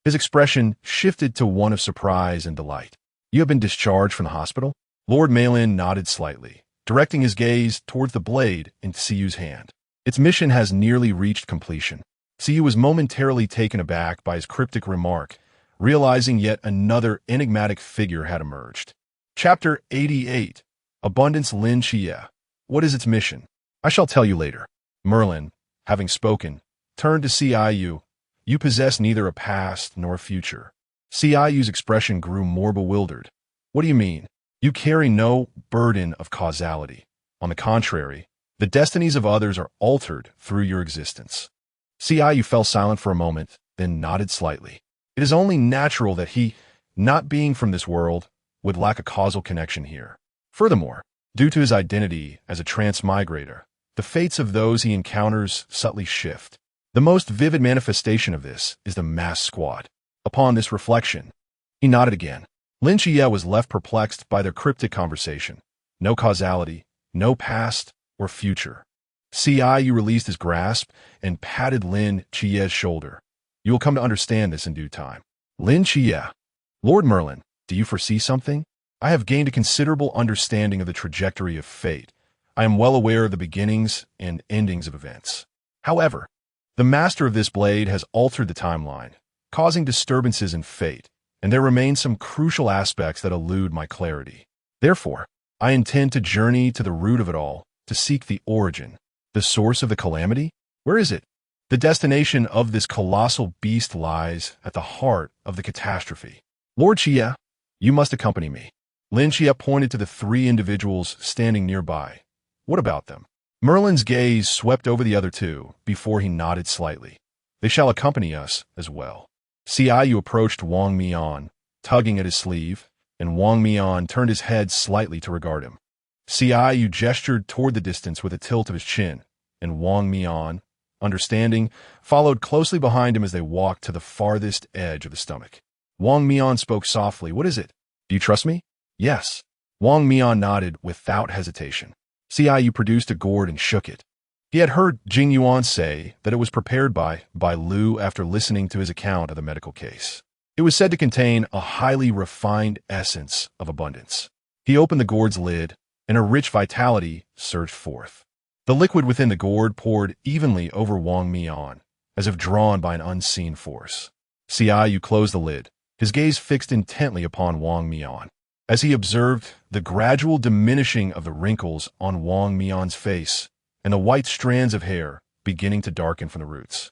His expression shifted to one of surprise and delight. "You have been discharged from the hospital?" Lord Meilin nodded slightly, directing his gaze towards the blade in Qiyu's hand. "Its mission has nearly reached completion." Qiyu was momentarily taken aback by his cryptic remark, realizing yet another enigmatic figure had emerged. Chapter 88. Abundance. Lin Xie. What is its mission? I shall tell you later. Merlin, having spoken, turned to Xiaoyu. "You possess neither a past nor a future." Xiaoyu's expression grew more bewildered. "What do you mean? You carry no burden of causality. On the contrary, the destinies of others are altered through your existence." Xiaoyu fell silent for a moment, then nodded slightly. It is only natural that he, not being from this world, would lack a causal connection here. Furthermore, due to his identity as a transmigrator, the fates of those he encounters subtly shift. The most vivid manifestation of this is the mass squad. Upon this reflection, he nodded again. Lin Xie was left perplexed by their cryptic conversation. No causality, no past or future. Xiaoyu released his grasp and patted Lin Xie's shoulder. "You will come to understand this in due time." Lin Xie. "Lord Merlin, do you foresee something? I have gained a considerable understanding of the trajectory of fate. I am well aware of the beginnings and endings of events. However, the master of this blade has altered the timeline, causing disturbances in fate, and there remain some crucial aspects that elude my clarity. Therefore, I intend to journey to the root of it all, to seek the origin, the source of the calamity. Where is it? The destination of this colossal beast lies at the heart of the catastrophe. Lord Xie, you must accompany me." Lin Xie pointed to the 3 individuals standing nearby. "What about them?" Merlin's gaze swept over the other 2 before he nodded slightly. "They shall accompany us as well." Xiaoyu approached Wang Mian, tugging at his sleeve, and Wang Mian turned his head slightly to regard him. Xiaoyu gestured toward the distance with a tilt of his chin, and Wang Mian, understanding, followed closely behind him as they walked to the farthest edge of the stomach. Wang Mian spoke softly. "What is it? Do you trust me?" "Yes." Wang Mian nodded without hesitation. Xiaoyu produced a gourd and shook it. He had heard Qingyu say that it was prepared by Lu after listening to his account of the medical case. It was said to contain a highly refined essence of abundance. He opened the gourd's lid, and a rich vitality surged forth. The liquid within the gourd poured evenly over Wang Mian, as if drawn by an unseen force. Xiaoyu closed the lid, his gaze fixed intently upon Wang Mian. As he observed the gradual diminishing of the wrinkles on Wang Mian's face and the white strands of hair beginning to darken from the roots,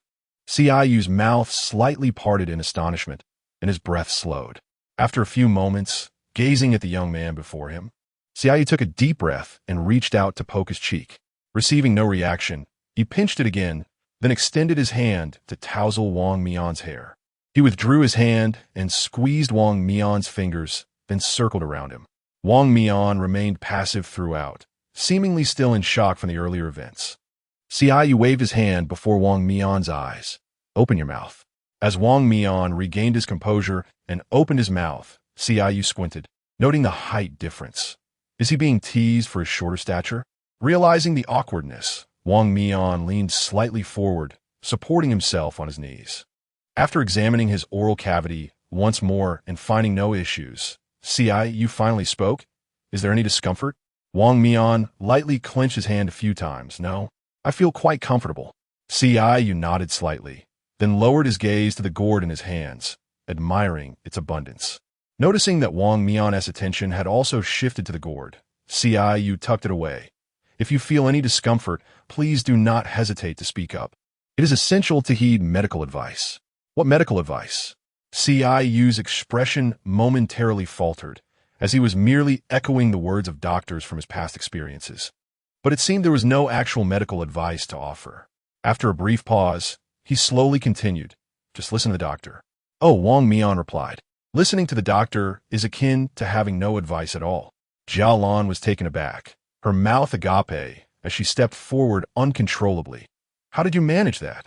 Xiaoyu's mouth slightly parted in astonishment, and his breath slowed. After a few moments, gazing at the young man before him, Xiaoyu took a deep breath and reached out to poke his cheek. Receiving no reaction, he pinched it again, then extended his hand to tousle Wang Mian's hair. He withdrew his hand and squeezed Wang Mian's fingers, then circled around him. Wang Mian remained passive throughout, seemingly still in shock from the earlier events. Xiaoyu waved his hand before Wang Mian's eyes. Open your mouth. As Wang Mian regained his composure and opened his mouth, Xiaoyu squinted, noting the height difference. Is he being teased for his shorter stature? Realizing the awkwardness, Wang Mian leaned slightly forward, supporting himself on his knees. After examining his oral cavity once more and finding no issues, Xiaoyu finally spoke. Is there any discomfort? Wang Mian lightly clenched his hand a few times. No, I feel quite comfortable. Xiaoyu nodded slightly, then lowered his gaze to the gourd in his hands, admiring its abundance. Noticing that Wang Mian's attention had also shifted to the gourd, Xiaoyu tucked it away. If you feel any discomfort, please do not hesitate to speak up. It is essential to heed medical advice. What medical advice? Xiaoyu's expression momentarily faltered, as he was merely echoing the words of doctors from his past experiences. But it seemed there was no actual medical advice to offer. After a brief pause, he slowly continued. Just listen to the doctor. Oh, Wang Mian replied. Listening to the doctor is akin to having no advice at all. Jialan was taken aback, her mouth agape, as she stepped forward uncontrollably. How did you manage that?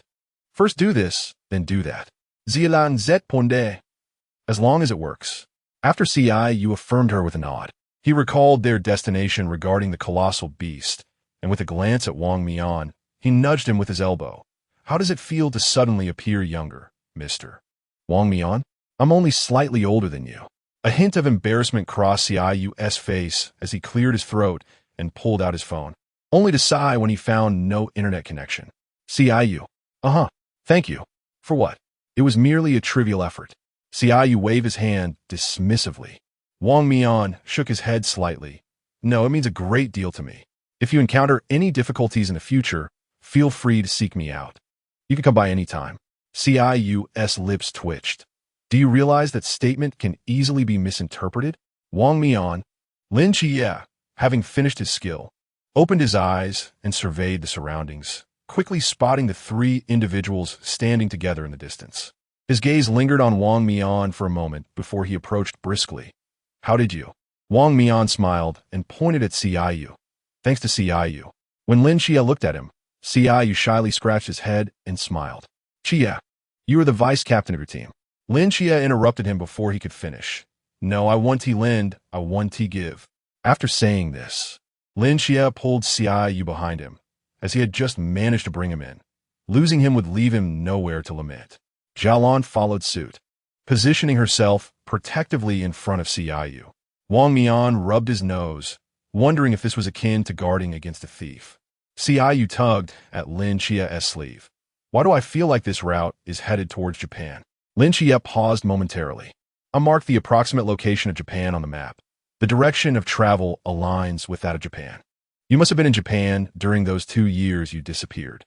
First do this, then do that. Zilan zet ponde. As long as it works. After Xiaoyu affirmed her with a nod. He recalled their destination regarding the colossal beast, and with a glance at Wang Mian, he nudged him with his elbow. How does it feel to suddenly appear younger, mister? Wang Mian? I'm only slightly older than you. A hint of embarrassment crossed Xiaoyu's face as he cleared his throat and pulled out his phone, only to sigh when he found no internet connection. Xiaoyu. Thank you. For what? It was merely a trivial effort. Xiaoyu waved his hand dismissively. Wang Mian shook his head slightly. No, it means a great deal to me. If you encounter any difficulties in the future, feel free to seek me out. You can come by any time. Xiaoyu's lips twitched. Do you realize that statement can easily be misinterpreted? Wang Mian, Lin Qie, having finished his skill, opened his eyes and surveyed the surroundings, quickly spotting the three individuals standing together in the distance. His gaze lingered on Wang Mian for a moment before he approached briskly. How did you? Wang Mian smiled and pointed at Xiaoyu. Thanks to Xiaoyu. When Lin Qie looked at him, Xiaoyu shyly scratched his head and smiled. Qie, you are the vice captain of your team. Lin Qie interrupted him before he could finish. No, I want to lend, I want to give. After saying this, Lin Qie pulled Xiaoyu behind him, as he had just managed to bring him in. Losing him would leave him nowhere to lament. Jialan followed suit, positioning herself protectively in front of Xiaoyu. Wang Mian rubbed his nose, wondering if this was akin to guarding against a thief. Xiaoyu tugged at Lin Qie's sleeve. Why do I feel like this route is headed towards Japan? Lin Qie paused momentarily. I marked the approximate location of Japan on the map. The direction of travel aligns with that of Japan. You must have been in Japan during those 2 years you disappeared.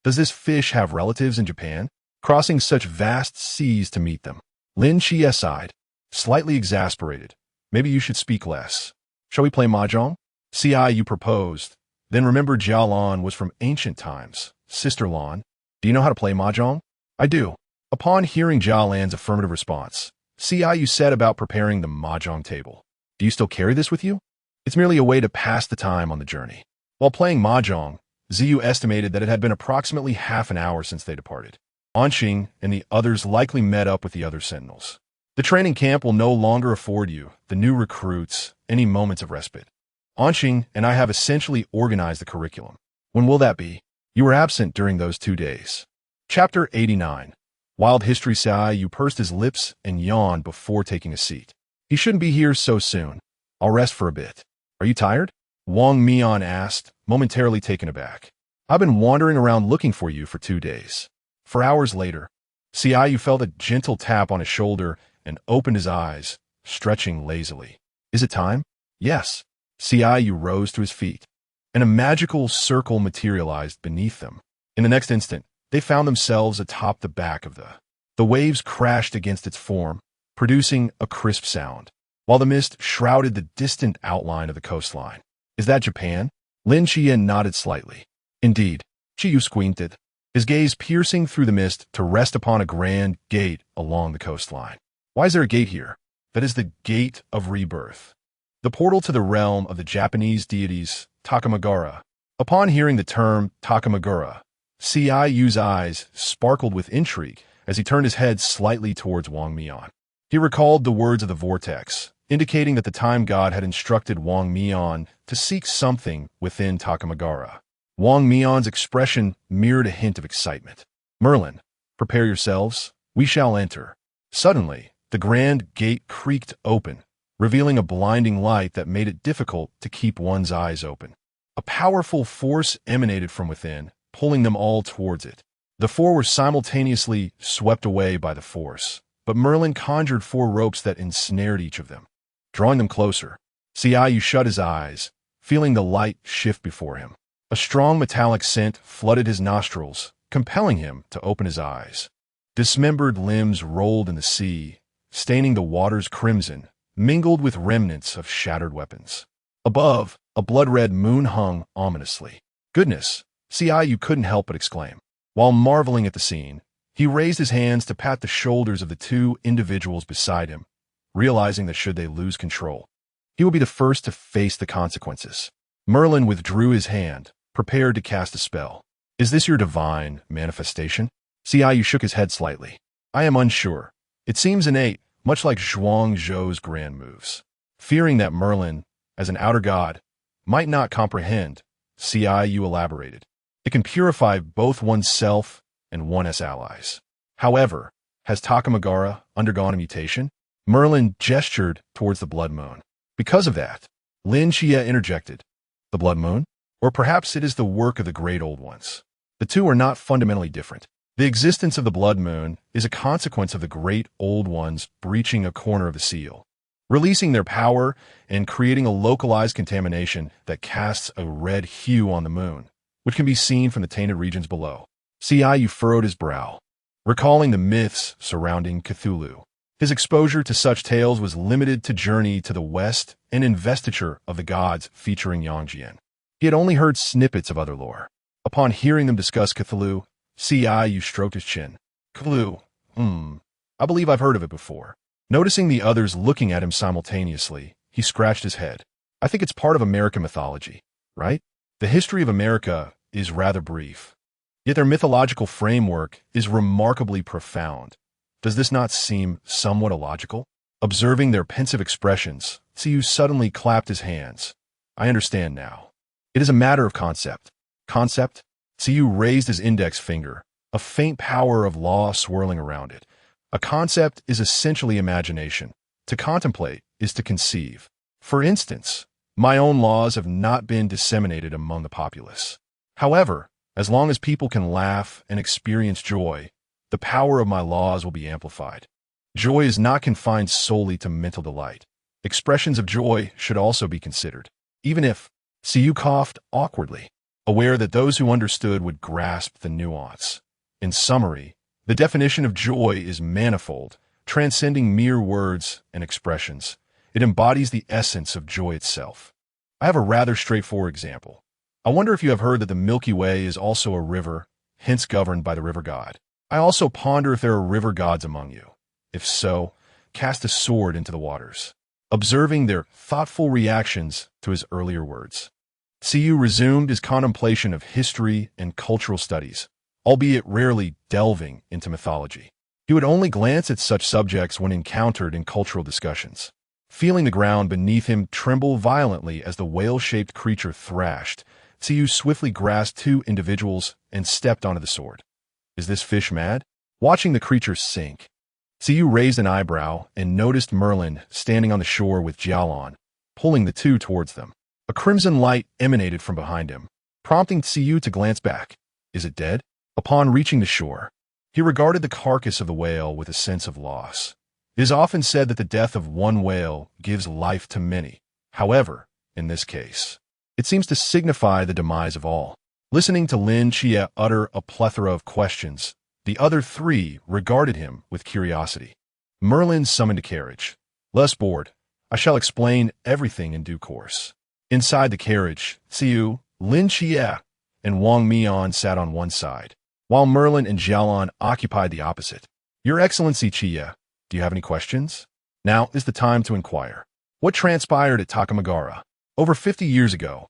Does this fish have relatives in Japan? Crossing such vast seas to meet them. Lin Qie sighed, slightly exasperated. Maybe you should speak less. Shall we play mahjong? Xiaoyu proposed. Then remembered Jialan was from ancient times. Sister Lan, do you know how to play mahjong? I do. Upon hearing Jialan's affirmative response, Xiaoyu set about preparing the mahjong table. Do you still carry this with you? It's merely a way to pass the time on the journey. While playing mahjong, Ziyu estimated that it had been approximately half an hour since they departed. Anqing and the others likely met up with the other sentinels. The training camp will no longer afford you, the new recruits, any moments of respite. Anqing and I have essentially organized the curriculum. When will that be? You were absent during those 2 days. Chapter 89. Wild History. Xiaoyu pursed his lips and yawned before taking a seat. He shouldn't be here so soon. I'll rest for a bit. Are you tired? Wang Mian asked, momentarily taken aback. I've been wandering around looking for you for 2 days. 4 hours later, Xiaoyu felt a gentle tap on his shoulder and opened his eyes, stretching lazily. Is it time? Yes. Xiaoyu rose to his feet, and a magical circle materialized beneath them. In the next instant, they found themselves atop the back of the waves crashed against its form, producing a crisp sound. while the mist shrouded the distant outline of the coastline. Is that Japan? Lin Xie nodded slightly. Indeed. Qingyu squinted, his gaze piercing through the mist to rest upon a grand gate along the coastline. Why is there a gate here? That is the Gate of Rebirth, the portal to the realm of the Japanese deities Takamagara. Upon hearing the term Takamagara, Qiyu's eyes sparkled with intrigue as he turned his head slightly towards Wang Mian. He recalled the words of the vortex, indicating that the time god had instructed Wang Mian to seek something within Takamagara. Wang Mian's expression mirrored a hint of excitement. Merlin, prepare yourselves, we shall enter. Suddenly, the grand gate creaked open, revealing a blinding light that made it difficult to keep one's eyes open. A powerful force emanated from within, pulling them all towards it. The four were simultaneously swept away by the force, but Merlin conjured four ropes that ensnared each of them. Drawing them closer, Qingyu shut his eyes, feeling the light shift before him. A strong metallic scent flooded his nostrils, compelling him to open his eyes. Dismembered limbs rolled in the sea, staining the waters crimson, mingled with remnants of shattered weapons. Above, a blood-red moon hung ominously. Goodness, Qingyu couldn't help but exclaim. While marveling at the scene, he raised his hands to pat the shoulders of the two individuals beside him, realizing that should they lose control, he would be the first to face the consequences. Merlin withdrew his hand, prepared to cast a spell. Is this your divine manifestation? Qingyu shook his head slightly. I am unsure. It seems innate, much like Zhuang Zhou's grand moves. Fearing that Merlin, as an outer god, might not comprehend, Qingyu elaborated. It can purify both oneself and one's allies. However, has Takamagara undergone a mutation? Merlin gestured towards the blood moon. Because of that, Lin Xie interjected. The blood moon? Or perhaps it is the work of the great old ones. The two are not fundamentally different. The existence of the blood moon is a consequence of the great old ones breaching a corner of the seal, releasing their power and creating a localized contamination that casts a red hue on the moon, which can be seen from the tainted regions below. Qingyu furrowed his brow, recalling the myths surrounding Cthulhu. His exposure to such tales was limited to Journey to the West and Investiture of the Gods featuring Yangjian. He had only heard snippets of other lore. Upon hearing them discuss Cthulhu, Qingyu stroked his chin. Cthulhu, I believe I've heard of it before. Noticing the others looking at him simultaneously, he scratched his head. I think it's part of American mythology, right? The history of America is rather brief, yet their mythological framework is remarkably profound. Does this not seem somewhat illogical? Observing their pensive expressions, Qingyu suddenly clapped his hands. I understand now. It is a matter of concept. Concept? Qingyu raised his index finger, a faint power of law swirling around it. A concept is essentially imagination. To contemplate is to conceive. For instance, my own laws have not been disseminated among the populace. However, as long as people can laugh and experience joy, the power of my laws will be amplified. Joy is not confined solely to mental delight. Expressions of joy should also be considered, even if Qingyu coughed awkwardly, aware that those who understood would grasp the nuance. In summary, the definition of joy is manifold, transcending mere words and expressions. It embodies the essence of joy itself. I have a rather straightforward example. I wonder if you have heard that the Milky Way is also a river, hence governed by the river god. I also ponder if there are river gods among you. If so, cast a sword into the waters. Observing their thoughtful reactions to his earlier words, Qingyu resumed his contemplation of history and cultural studies, albeit rarely delving into mythology. He would only glance at such subjects when encountered in cultural discussions. Feeling the ground beneath him tremble violently as the whale-shaped creature thrashed, Qingyu swiftly grasped two individuals and stepped onto the sword. Is this fish mad? Watching the creature sink, Qingyu raised an eyebrow and noticed Merlin standing on the shore with Jialan, pulling the two towards them. A crimson light emanated from behind him, prompting Qingyu to glance back. Is it dead? Upon reaching the shore, he regarded the carcass of the whale with a sense of loss. It is often said that the death of one whale gives life to many. However, in this case, it seems to signify the demise of all. Listening to Lin Xie utter a plethora of questions, the other three regarded him with curiosity. Merlin summoned a carriage. Less bored, I shall explain everything in due course. Inside the carriage, Qingyu, Lin Xie, and Wang Mian sat on one side, while Merlin and Jialan occupied the opposite. Your Excellency Xie, do you have any questions? Now is the time to inquire. What transpired at Takamagara? Over 50 years ago,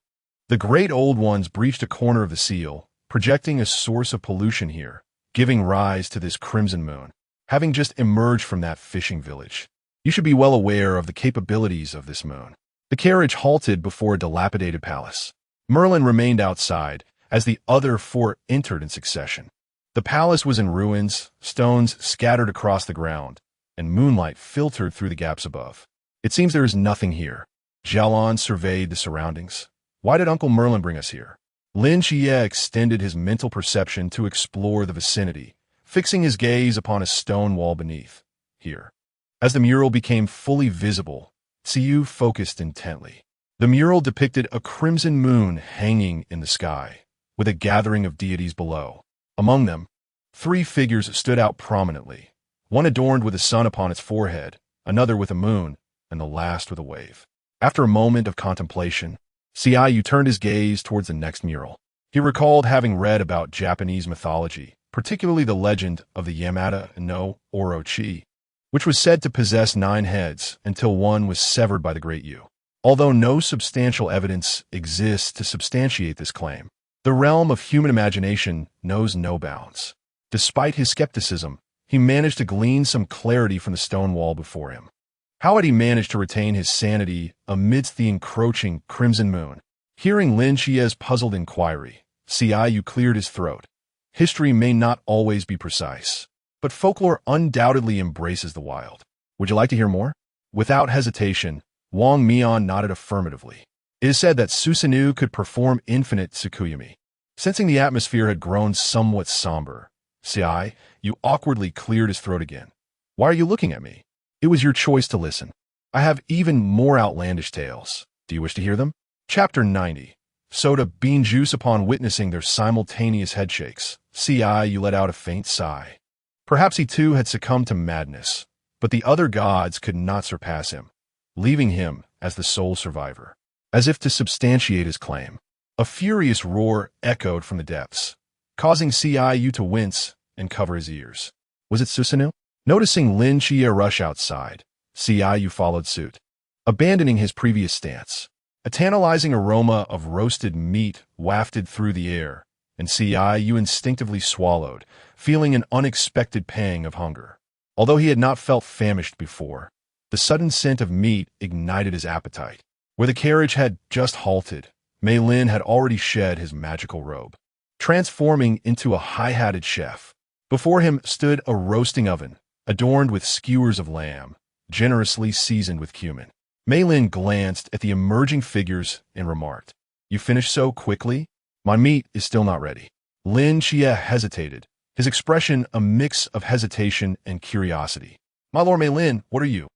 the great old ones breached a corner of the seal, projecting a source of pollution here, giving rise to this crimson moon, having just emerged from that fishing village. You should be well aware of the capabilities of this moon. The carriage halted before a dilapidated palace. Merlin remained outside as the other four entered in succession. The palace was in ruins, stones scattered across the ground, and moonlight filtered through the gaps above. It seems there is nothing here. Jialan surveyed the surroundings. Why did Uncle Merlin bring us here? Lin Xie extended his mental perception to explore the vicinity, fixing his gaze upon a stone wall beneath. Here. As the mural became fully visible, Qingyu focused intently. The mural depicted a crimson moon hanging in the sky, with a gathering of deities below. Among them, 3 figures stood out prominently, one adorned with a sun upon its forehead, another with a moon, and the last with a wave. After a moment of contemplation, Qingyu turned his gaze towards the next mural. He recalled having read about Japanese mythology, particularly the legend of the Yamata no Orochi, which was said to possess 9 heads until one was severed by the Great Yu. Although no substantial evidence exists to substantiate this claim, the realm of human imagination knows no bounds. Despite his skepticism, he managed to glean some clarity from the stone wall before him. How had he managed to retain his sanity amidst the encroaching crimson moon? Hearing Lin Xie's puzzled inquiry, Qingyu cleared his throat. History may not always be precise, but folklore undoubtedly embraces the wild. Would you like to hear more? Without hesitation, Wang Mian nodded affirmatively. It is said that Susanoo could perform infinite tsukuyami. Sensing the atmosphere had grown somewhat somber, Qingyu awkwardly cleared his throat again. Why are you looking at me? It was your choice to listen. I have even more outlandish tales. Do you wish to hear them? Chapter 90. Soda bean juice. Upon witnessing their simultaneous headshakes, Qingyu let out a faint sigh. Perhaps he too had succumbed to madness, but the other gods could not surpass him, leaving him as the sole survivor. As if to substantiate his claim, a furious roar echoed from the depths, causing Qingyu to wince and cover his ears. Was it Susanoo? Noticing Lin Xie rush outside, Qingyu followed suit, abandoning his previous stance. A tantalizing aroma of roasted meat wafted through the air, and Qingyu instinctively swallowed, feeling an unexpected pang of hunger. Although he had not felt famished before, the sudden scent of meat ignited his appetite. Where the carriage had just halted, Mei Lin had already shed his magical robe, transforming into a high-hatted chef. Before him stood a roasting oven, adorned with skewers of lamb, generously seasoned with cumin. Mei Lin glanced at the emerging figures and remarked, "You finished so quickly? My meat is still not ready." Lin Xie hesitated, his expression a mix of hesitation and curiosity. "My lord Mei Lin, what are you?"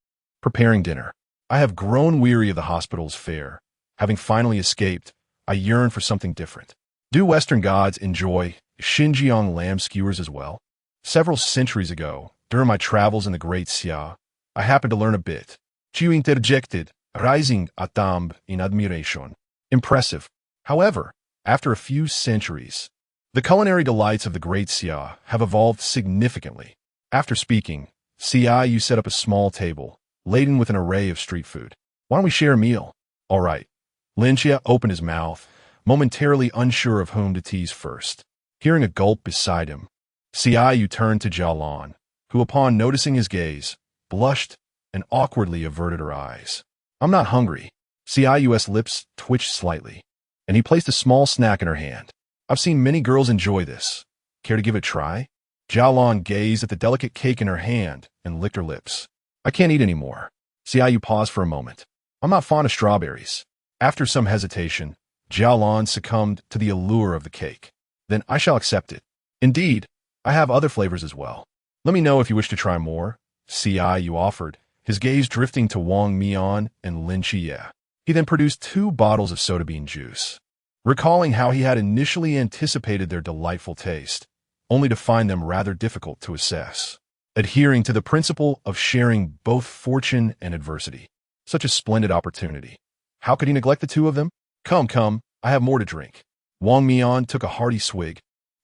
"Preparing dinner. I have grown weary of the hospital's fare. Having finally escaped, I yearn for something different." Do Western gods enjoy Xinjiang lamb skewers as well? Several centuries ago, during my travels in the Great Xia, I happened to learn a bit. Qingyu interjected, rising a thumb in admiration. Impressive. However, after a few centuries, the culinary delights of the Great Xia have evolved significantly. After speaking, Qingyu set up a small table, laden with an array of street food. "Why don't we share a meal?" "All right." Lin Xie opened his mouth, momentarily unsure of whom to tease first. Hearing a gulp beside him, Qingyu turned to Jialan, who upon noticing his gaze, blushed and awkwardly averted her eyes. "I'm not hungry." Qinyu's lips twitched slightly, and he placed a small snack in her hand. "I've seen many girls enjoy this. Care to give it a try?" Jialan gazed at the delicate cake in her hand and licked her lips. "I can't eat anymore." Qingyu paused for a moment. "I'm not fond of strawberries." After some hesitation, Jialan succumbed to the allure of the cake. "Then I shall accept it. Indeed, I have other flavors as well. Let me know if you wish to try more," Qingyu offered, his gaze drifting to Wang Mian and Lin Xie. He then produced 2 bottles of soda bean juice. Recalling how he had initially anticipated their delightful taste, only to find them rather difficult to assess. Adhering to the principle of sharing both fortune and adversity, Such a splendid opportunity. How could he neglect the two of them? Come, come, I have more to drink. Wang Mian took a hearty swig,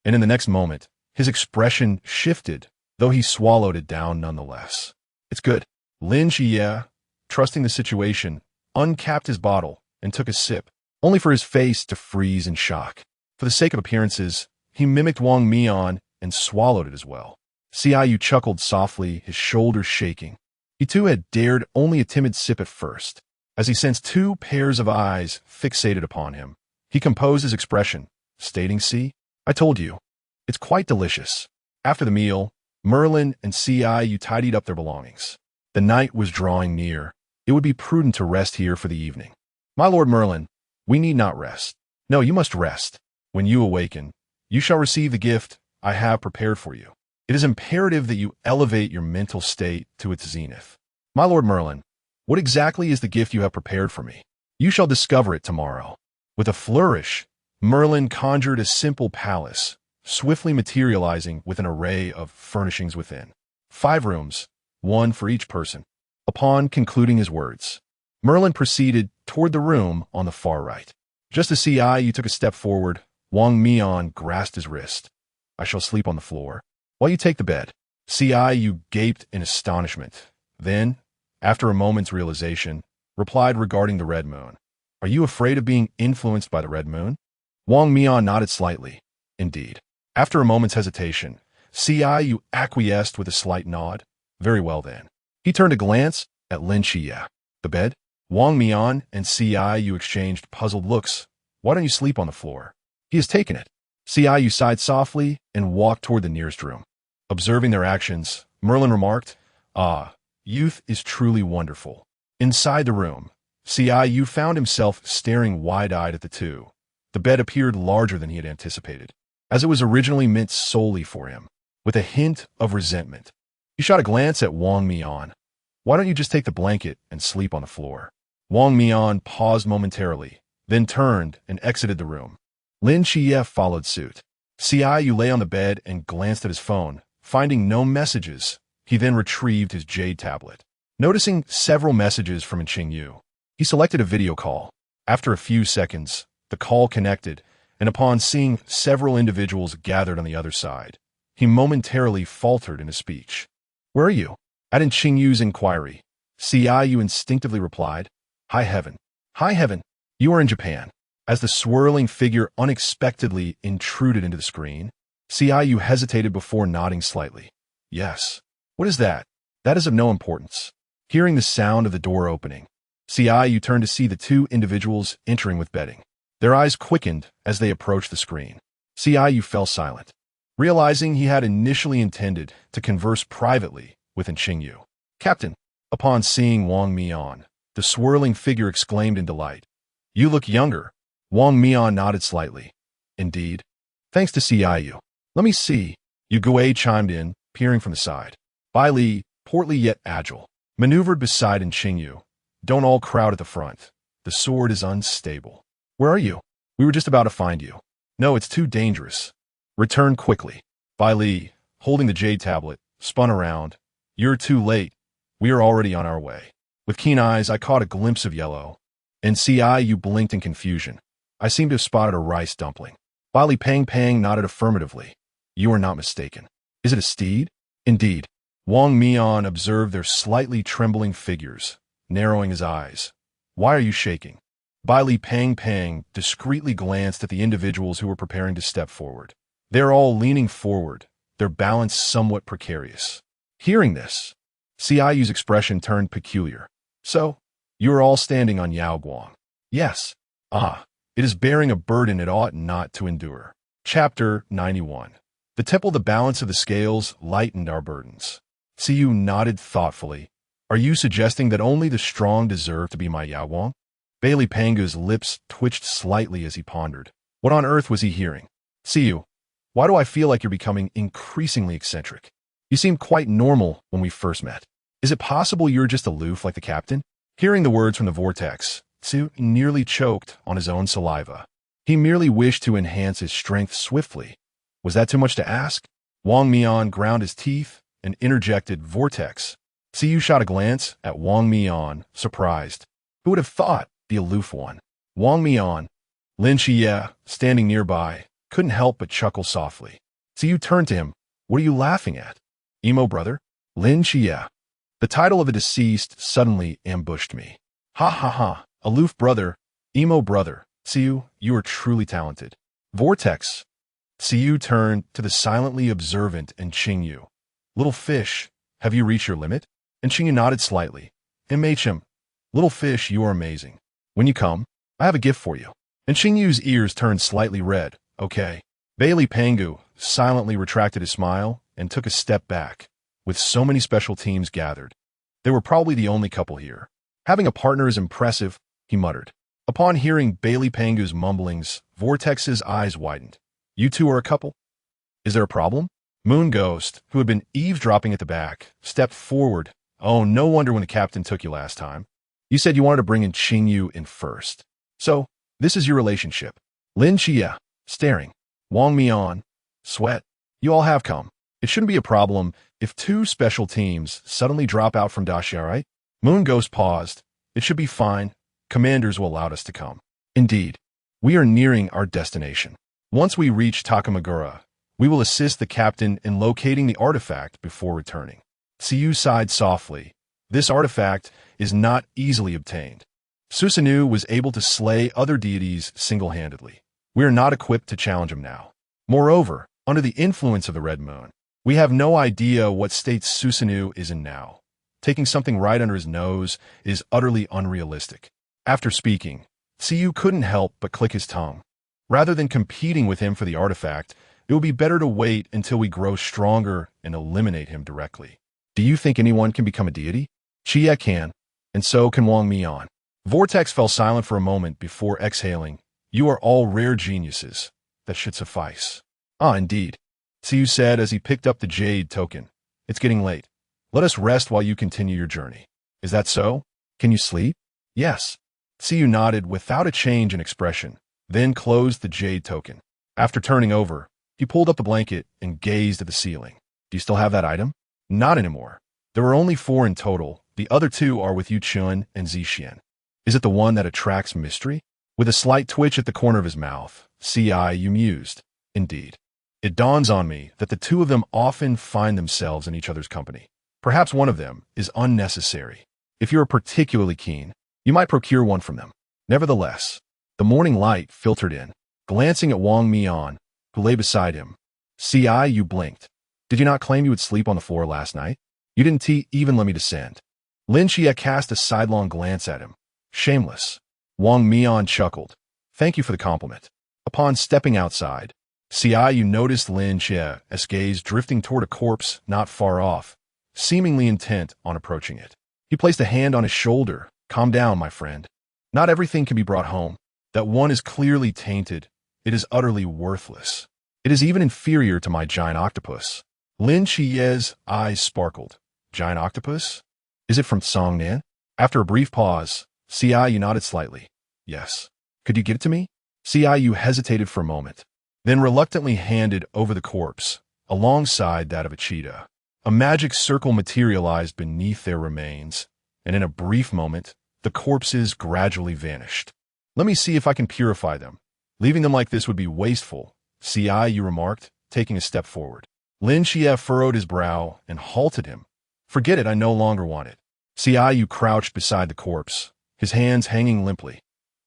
and in the next moment, his expression shifted, though he swallowed it down nonetheless. It's good. Lin Xie, trusting the situation, uncapped his bottle and took a sip, only for his face to freeze in shock. For the sake of appearances, he mimicked Wang Mian and swallowed it as well. Xiaoyu chuckled softly, his shoulders shaking. He too had dared only a timid sip at first. As he sensed two pairs of eyes fixated upon him, he composed his expression, stating, "See, I told you. It's quite delicious." After the meal, Merlin and Xiaoyu tidied up their belongings. The night was drawing near. It would be prudent to rest here for the evening. "My lord Merlin, we need not rest. No, you must rest. When you awaken, you shall receive the gift I have prepared for you. It is imperative that you elevate your mental state to its zenith." "My lord Merlin, what exactly is the gift you have prepared for me?" "You shall discover it tomorrow." With a flourish, Merlin conjured a simple palace, swiftly materializing with an array of furnishings within. 5 rooms, 1 for each person. Upon concluding his words, Merlin proceeded toward the room on the far right. Just as Xiaoyu took a step forward, Wang Mian grasped his wrist. "I shall sleep on the floor, while you take the bed." Xiaoyu gaped in astonishment. Then, after a moment's realization, replied regarding the red moon. "Are you afraid of being influenced by the red moon?" Wang Mian nodded slightly. "Indeed." After a moment's hesitation, Xiaoyu acquiesced with a slight nod. "Very well then." He turned a glance at Lin Xie. "The bed?" Wang Mian and Xiaoyu exchanged puzzled looks. "Why don't you sleep on the floor?" "He has taken it." Xiaoyu sighed softly and walked toward the nearest room. Observing their actions, Merlin remarked, "Ah, youth is truly wonderful." Inside the room, Xiaoyu found himself staring wide-eyed at the two. The bed appeared larger than he had anticipated, as it was originally meant solely for him. With a hint of resentment, he shot a glance at Wang Mian. "Why don't you just take the blanket and sleep on the floor?" Wang Mian paused momentarily, then turned and exited the room. Lin Xie followed suit. Xiaoyu lay on the bed and glanced at his phone. Finding no messages, he then retrieved his jade tablet. Noticing several messages from Qingyu, he selected a video call. After a few seconds, the call connected, and upon seeing several individuals gathered on the other side, he momentarily faltered in his speech. "Where are you?" Adding Qingyu's inquiry, Xiaoyu instinctively replied, "High heaven. High heaven. You are in Japan." As the swirling figure unexpectedly intruded into the screen, Xiaoyu hesitated before nodding slightly. "Yes." "What is that?" "That is of no importance." Hearing the sound of the door opening, Xiaoyu turned to see the two individuals entering with bedding. Their eyes quickened as they approached the screen. Xiaoyu fell silent, realizing he had initially intended to converse privately with Qingyu. "Captain." Upon seeing Wang Mian, the swirling figure exclaimed in delight. "You look younger." Wang Mian nodded slightly. "Indeed." "Thanks to Xiaoyu." "Let me see." Yu Guei chimed in, peering from the side. Bai Li, portly yet agile, maneuvered beside Qingyu. "Don't all crowd at the front. The sword is unstable." "Where are you?" "We were just about to find you." "No, it's too dangerous." "Return quickly." Bai Li, holding the jade tablet, spun around. "You're too late. We are already on our way." With keen eyes, I caught a glimpse of yellow. And Xiaoyu blinked in confusion. I seemed to have spotted a rice dumpling. Bai Li Pang nodded affirmatively. "You are not mistaken." "Is it a steed?" "Indeed." Wang Mian observed their slightly trembling figures, narrowing his eyes. "Why are you shaking?" Bai Li Pang discreetly glanced at the individuals who were preparing to step forward. They are all leaning forward, their balance somewhat precarious. Hearing this, Xiaoyu's expression turned peculiar. "So, you are all standing on Yao Guang?" "Yes." "Ah, it is bearing a burden it ought not to endure." Chapter 91. The temple, the balance of the scales, lightened our burdens. Xiu nodded thoughtfully. "Are you suggesting that only the strong deserve to be my Yao Guang?" Bailey Panga's lips twitched slightly as he pondered. What on earth was he hearing? "Xiu, why do I feel like you're becoming increasingly eccentric? You seemed quite normal when we first met. Is it possible you're just aloof like the captain?" Hearing the words from the vortex, Xiu nearly choked on his own saliva. He merely wished to enhance his strength swiftly. Was that too much to ask? Wang Mian ground his teeth and interjected, "Vortex. Qingyu shot a glance at Wang Mian, surprised. Who would have thought? The aloof one. Wang Mian, Lin Xie, standing nearby, couldn't help but chuckle softly. Qingyu turned to him. What are you laughing at? Emo brother? Lin Xie. The title of the deceased suddenly ambushed me. Ha ha ha, aloof brother, emo brother. Qingyu, you are truly talented. Vortex. Qingyu turned to the silently observant and Qingyu. Little fish, have you reached your limit? And Qingyu nodded slightly. MHM. Little fish, you are amazing. When you come, I have a gift for you. And Qingyu's ears turned slightly red. Okay. Bailey Pangu silently retracted his smile and took a step back. With so many special teams gathered, they were probably the only couple here. Having a partner is impressive, he muttered. Upon hearing Bailey Pangu's mumblings, Vortex's eyes widened. You two are a couple? Is there a problem? Moon Ghost, who had been eavesdropping at the back, stepped forward. Oh, no wonder when the captain took you last time. You said you wanted to bring in Qingyu in first. So, this is your relationship. Lin Xie, staring. Wang Mian, sweat. You all have come. It shouldn't be a problem if two special teams suddenly drop out from Daxia, right? Moon Ghost paused. It should be fine. Commanders will allow us to come. Indeed. We are nearing our destination. Once we reach Takamagura, we will assist the captain in locating the artifact before returning. Qingyu sighed softly. This artifact is not easily obtained. Susanoo was able to slay other deities single-handedly. We are not equipped to challenge him now. Moreover, under the influence of the Red Moon, we have no idea what state Susanoo is in now. Taking something right under his nose is utterly unrealistic. After speaking, Qingyu couldn't help but click his tongue. Rather than competing with him for the artifact, it would be better to wait until we grow stronger and eliminate him directly. Do you think anyone can become a deity? Xie can, and so can Wang Mian. Vortex fell silent for a moment before exhaling. You are all rare geniuses. That should suffice. Ah, indeed. Qingyu said as he picked up the jade token. It's getting late. Let us rest while you continue your journey. Is that so? Can you sleep? Yes. Qingyu nodded without a change in expression, then closed the jade token. After turning over, he pulled up the blanket and gazed at the ceiling. Do you still have that item? Not anymore. There are only 4 in total. The other 2 are with Yu Chun and Zixian. Is it the one that attracts mystery? With a slight twitch at the corner of his mouth, Yu mused. Indeed. It dawns on me that the 2 of them often find themselves in each other's company. Perhaps one of them is unnecessary. If you are particularly keen, you might procure one from them. Nevertheless, the morning light filtered in, glancing at Wang Mian, who lay beside him. Yu blinked. Did you not claim you would sleep on the floor last night? You didn't even let me descend. Lin Xie cast a sidelong glance at him. Shameless. Wang Mian chuckled. Thank you for the compliment. Upon stepping outside, Yu noticed Lin Xie's gaze drifting toward a corpse not far off, seemingly intent on approaching it. He placed a hand on his shoulder. Calm down, my friend. Not everything can be brought home. That one is clearly tainted. It is utterly worthless. It is even inferior to my giant octopus. Lin Xie's eyes sparkled. Giant octopus? Is it from Songnan? After a brief pause, Yu nodded slightly. Yes. Could you get it to me? Yu hesitated for a moment, then reluctantly handed over the corpse, alongside that of a cheetah. A magic circle materialized beneath their remains, and in a brief moment, the corpses gradually vanished. Let me see if I can purify them. Leaving them like this would be wasteful, Yu remarked, taking a step forward. Lin Xie furrowed his brow and halted him. Forget it, I no longer want it. Yu crouched beside the corpse, his hands hanging limply.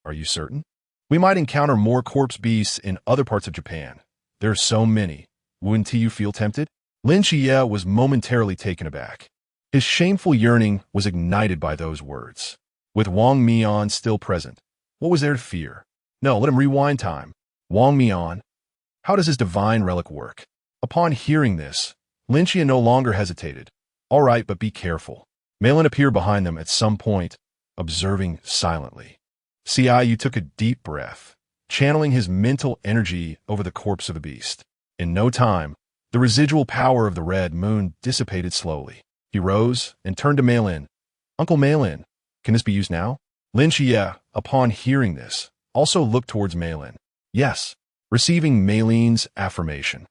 Are you certain? We might encounter more corpse beasts in other parts of Japan. There are so many. Wouldn't you feel tempted? Lin Xie was momentarily taken aback. His shameful yearning was ignited by those words. With Wang Mian still present, what was there to fear? No, let him rewind time. Wang Mian. How does his divine relic work? Upon hearing this, Lin Xie no longer hesitated. All right, but be careful. Malin appeared behind them at some point, observing silently. Yu took a deep breath, channeling his mental energy over the corpse of the beast. In no time, the residual power of the red moon dissipated slowly. He rose and turned to Malin. Uncle Malin, can this be used now? Lin Xie, upon hearing this, also looked towards Malin. Yes, receiving Malin's affirmation.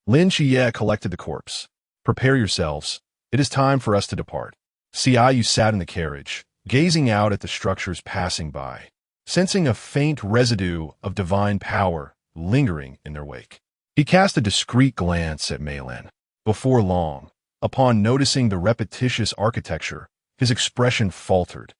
Lin Xie collected the corpse. Prepare yourselves. It is time for us to depart. Qingyu sat in the carriage, gazing out at the structures passing by, sensing a faint residue of divine power lingering in their wake. He cast a discreet glance at Meilin. Before long, upon noticing the repetitious architecture, his expression faltered,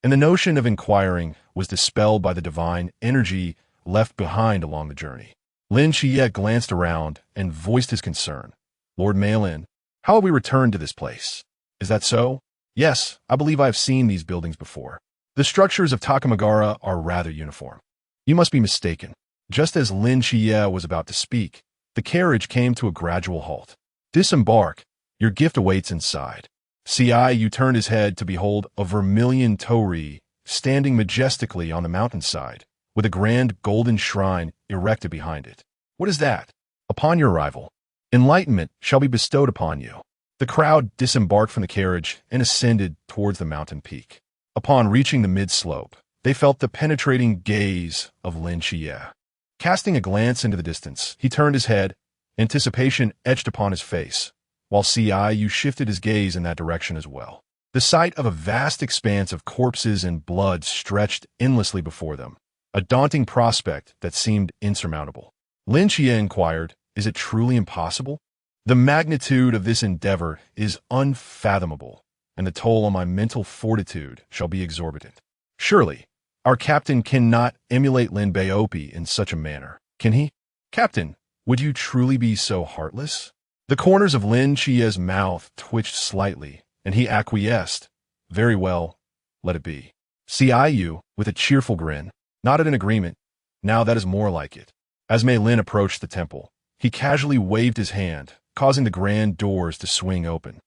and the notion of inquiring was dispelled by the divine energy left behind along the journey. Lin Qiye glanced around and voiced his concern. Lord Meilin, how have we returned to this place? Is that so? Yes, I believe I have seen these buildings before. The structures of Takamagara are rather uniform. You must be mistaken. Just as Lin Qiye was about to speak, the carriage came to a gradual halt. Disembark. Your gift awaits inside. Qingyu turned his head to behold a vermilion torii standing majestically on the mountainside, with a grand golden shrine erected behind it. What is that? Upon your arrival, enlightenment shall be bestowed upon you. The crowd disembarked from the carriage and ascended towards the mountain peak. Upon reaching the mid-slope, they felt the penetrating gaze of Lin Qiye. Casting a glance into the distance, he turned his head, anticipation etched upon his face, while Qingyu shifted his gaze in that direction as well. The sight of a vast expanse of corpses and blood stretched endlessly before them, a daunting prospect that seemed insurmountable. Lin Qiye inquired, is it truly impossible? The magnitude of this endeavor is unfathomable, and the toll on my mental fortitude shall be exorbitant. Surely, our captain cannot emulate Lin Baopi in such a manner, can he? Captain, would you truly be so heartless? The corners of Lin Qiye's mouth twitched slightly, and he acquiesced. Very well, let it be. Qingyu, with a cheerful grin, nodded in agreement. Now that is more like it. As Mei Lin approached the temple, he casually waved his hand, causing the grand doors to swing open,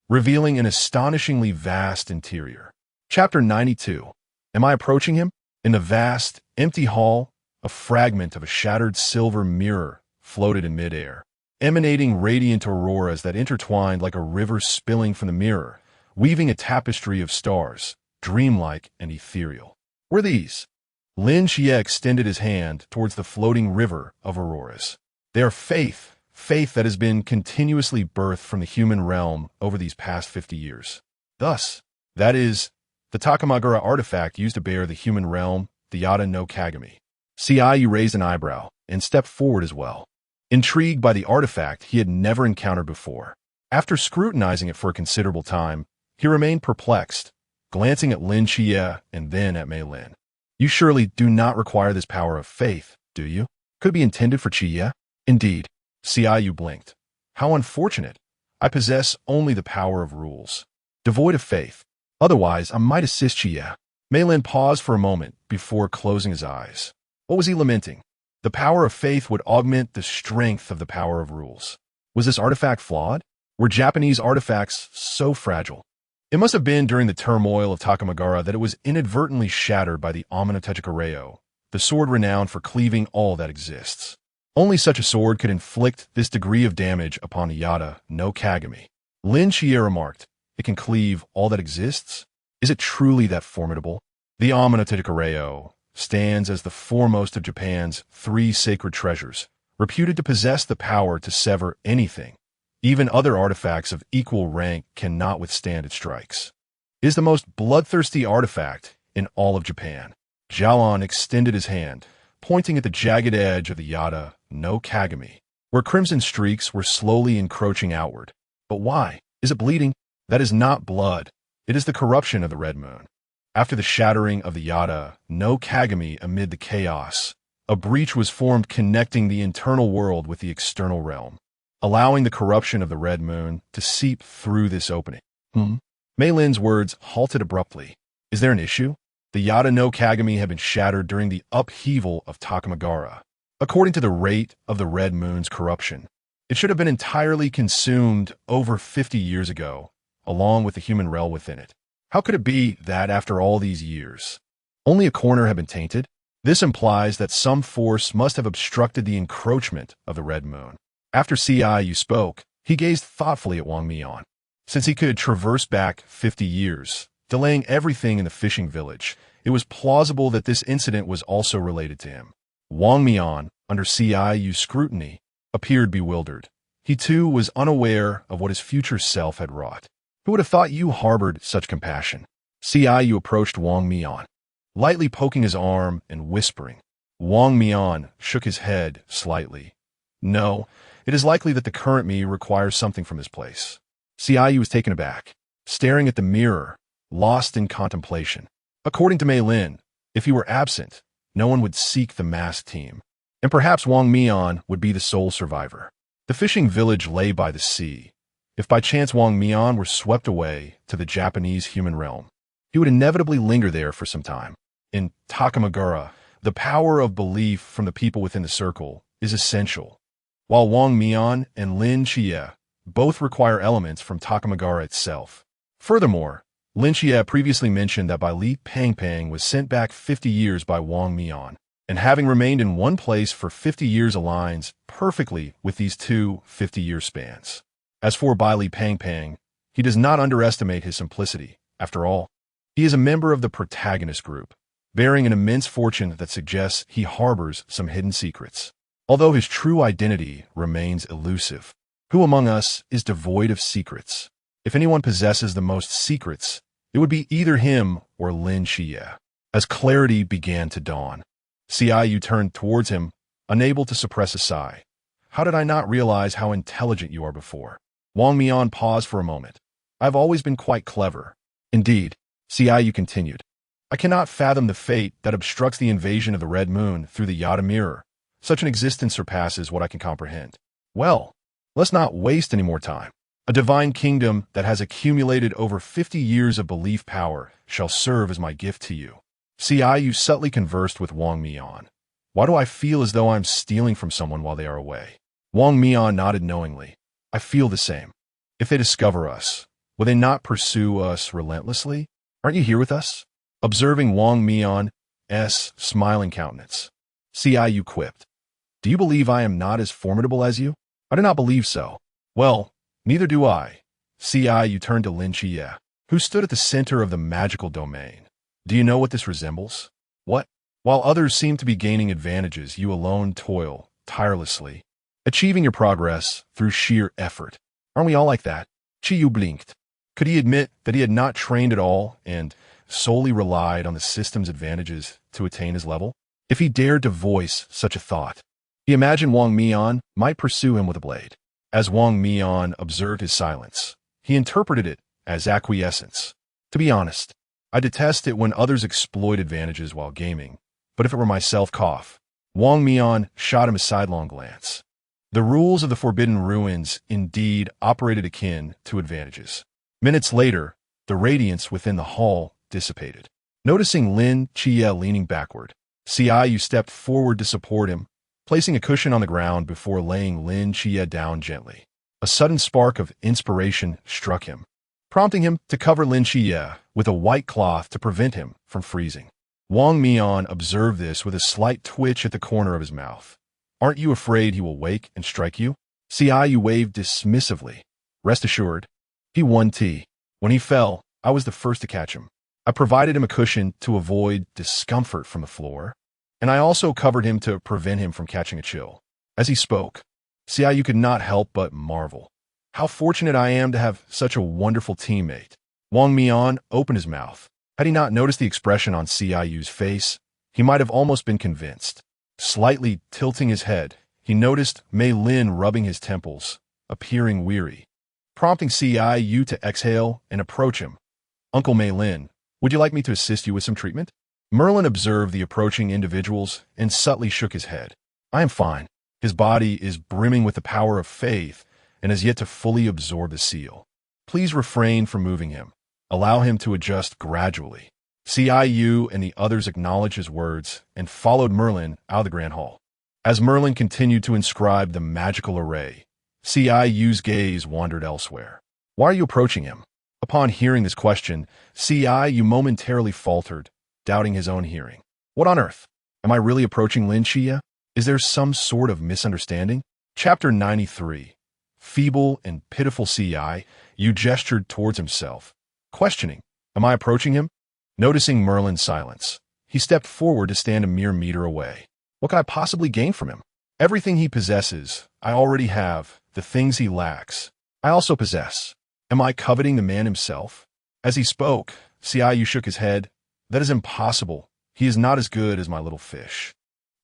revealing an astonishingly vast interior. Chapter 92. Am I approaching him? In the vast, empty hall, a fragment of a shattered silver mirror floated in midair, emanating radiant auroras that intertwined like a river spilling from the mirror, weaving a tapestry of stars, dreamlike and ethereal. Were these? Lin Qiye extended his hand towards the floating river of auroras. They are faith that has been continuously birthed from the human realm over these past 50 years. Thus, that is, the Takamagara artifact used to bear the human realm, the Yada no Kagami. Qingyu raised an eyebrow and stepped forward as well, intrigued by the artifact he had never encountered before. After scrutinizing it for a considerable time, he remained perplexed, glancing at Lin Qiye and then at Mei Lin. You surely do not require this power of faith, do you? Could it be intended for Qiye? Indeed. Qingyu blinked. How unfortunate. I possess only the power of rules, devoid of faith. Otherwise, I might assist Qiye. Mei Lin paused for a moment before closing his eyes. What was he lamenting? The power of faith would augment the strength of the power of rules. Was this artifact flawed? Were Japanese artifacts so fragile? It must have been during the turmoil of Takamagara that it was inadvertently shattered by the Amino-Tejikareo, the sword renowned for cleaving all that exists. Only such a sword could inflict this degree of damage upon the Yada no Kagami. Lin Qiye remarked, it can cleave all that exists? Is it truly that formidable? The Amino-Tejikareo stands as the foremost of Japan's 3 sacred treasures, reputed to possess the power to sever anything. Even other artifacts of equal rank cannot withstand its strikes. It is the most bloodthirsty artifact in all of Japan. Jialan extended his hand, pointing at the jagged edge of the Yada no Kagami, where crimson streaks were slowly encroaching outward. But why? Is it bleeding? That is not blood. It is the corruption of the Red Moon. After the shattering of the Yada no Kagami amid the chaos, a breach was formed connecting the internal world with the external realm, allowing the corruption of the Red Moon to seep through this opening. Mei Lin's words halted abruptly. Is there an issue? The Yada no Kagami had been shattered during the upheaval of Takamagara. According to the rate of the Red Moon's corruption, it should have been entirely consumed over 50 years ago, along with the human realm within it. How could it be that after all these years, only a corner had been tainted? This implies that some force must have obstructed the encroachment of the Red Moon. After Qingyu spoke, he gazed thoughtfully at Wang Mian. Since he could traverse back 50 years, delaying everything in the fishing village, it was plausible that this incident was also related to him. Wang Mian, under Qinyu's scrutiny, appeared bewildered. He too was unaware of what his future self had wrought. Who would have thought you harbored such compassion? Qingyu approached Wang Mian, lightly poking his arm and whispering. Wang Mian shook his head slightly. No, it is likely that the current me requires something from this place. Qingyu was taken aback, staring at the mirror, lost in contemplation. According to Mei Lin, if he were absent, no one would seek the masked team, and perhaps Wang Mian would be the sole survivor. The fishing village lay by the sea. If by chance Wang Mian were swept away to the Japanese human realm, he would inevitably linger there for some time. In Takamagura, the power of belief from the people within the circle is essential, while Wang Mian and Lin Xie both require elements from Takamagura itself. Furthermore, Lin Xie previously mentioned that Li Pangpang was sent back 50 years by Wang Mian, and having remained in one place for 50 years aligns perfectly with these two 50-year spans. As for Li Pangpang, he does not underestimate his simplicity. After all, he is a member of the protagonist group, bearing an immense fortune that suggests he harbors some hidden secrets. Although his true identity remains elusive, who among us is devoid of secrets? If anyone possesses the most secrets, it would be either him or Lin Xie. As clarity began to dawn, Qingyu turned towards him, unable to suppress a sigh. How did I not realize how intelligent you are before? Wang Mian paused for a moment. I've always been quite clever. Indeed, Qingyu continued. I cannot fathom the fate that obstructs the invasion of the Red Moon through the Yada Mirror. Such an existence surpasses what I can comprehend. Well, let's not waste any more time. A divine kingdom that has accumulated over 50 years of belief power shall serve as my gift to you. Qingyu subtly conversed with Wang Mian. Why do I feel as though I'm stealing from someone while they are away? Wang Mian nodded knowingly. I feel the same. If they discover us, will they not pursue us relentlessly? Aren't you here with us? Observing Wang Mian's smiling countenance, Qingyu quipped. Do you believe I am not as formidable as you? I do not believe so. Well, neither do I. Qingyu turned to Lin Xie, who stood at the center of the magical domain. Do you know what this resembles? What? While others seem to be gaining advantages, you alone toil tirelessly, achieving your progress through sheer effort. Aren't we all like that? Qingyu blinked. Could he admit that he had not trained at all and solely relied on the system's advantages to attain his level? If he dared to voice such a thought, he imagined Wang Mian might pursue him with a blade. As Wang Mian observed his silence, he interpreted it as acquiescence. To be honest, I detest it when others exploit advantages while gaming, but if it were myself, cough. Wang Mian shot him a sidelong glance. The rules of the Forbidden Ruins indeed operated akin to advantages. Minutes later, the radiance within the hall dissipated. Noticing Lin Xie leaning backward, Qingyu stepped forward to support him, placing a cushion on the ground before laying Lin Xie down gently. A sudden spark of inspiration struck him, prompting him to cover Lin Xie with a white cloth to prevent him from freezing. Wang Mian observed this with a slight twitch at the corner of his mouth. Aren't you afraid he will wake and strike you? Qingyu waved dismissively. Rest assured, he won tea. When he fell, I was the first to catch him. I provided him a cushion to avoid discomfort from the floor, and I also covered him to prevent him from catching a chill. As he spoke, Qingyu could not help but marvel. How fortunate I am to have such a wonderful teammate. Wang Mian opened his mouth. Had he not noticed the expression on Qingyu's face, he might have almost been convinced. Slightly tilting his head, he noticed Mei Lin rubbing his temples, appearing weary, prompting Qingyu to exhale and approach him. Uncle Mei Lin, would you like me to assist you with some treatment? Merlin observed the approaching individuals and subtly shook his head. I am fine. His body is brimming with the power of faith and has yet to fully absorb the seal. Please refrain from moving him. Allow him to adjust gradually. Qingyu and the others acknowledged his words and followed Merlin out of the grand hall. As Merlin continued to inscribe the magical array, Qingyu's gaze wandered elsewhere. Why are you approaching him? Upon hearing this question, Qingyu momentarily faltered, doubting his own hearing. What on earth? Am I really approaching Lin Xie? Is there some sort of misunderstanding? Chapter 93. Feeble and pitiful Qingyu gestured towards himself, questioning, am I approaching him? Noticing Merlin's silence, he stepped forward to stand a mere meter away. What could I possibly gain from him? Everything he possesses, I already have. The things he lacks, I also possess. Am I coveting the man himself? As he spoke, Qingyu shook his head. That is impossible. He is not as good as my little fish.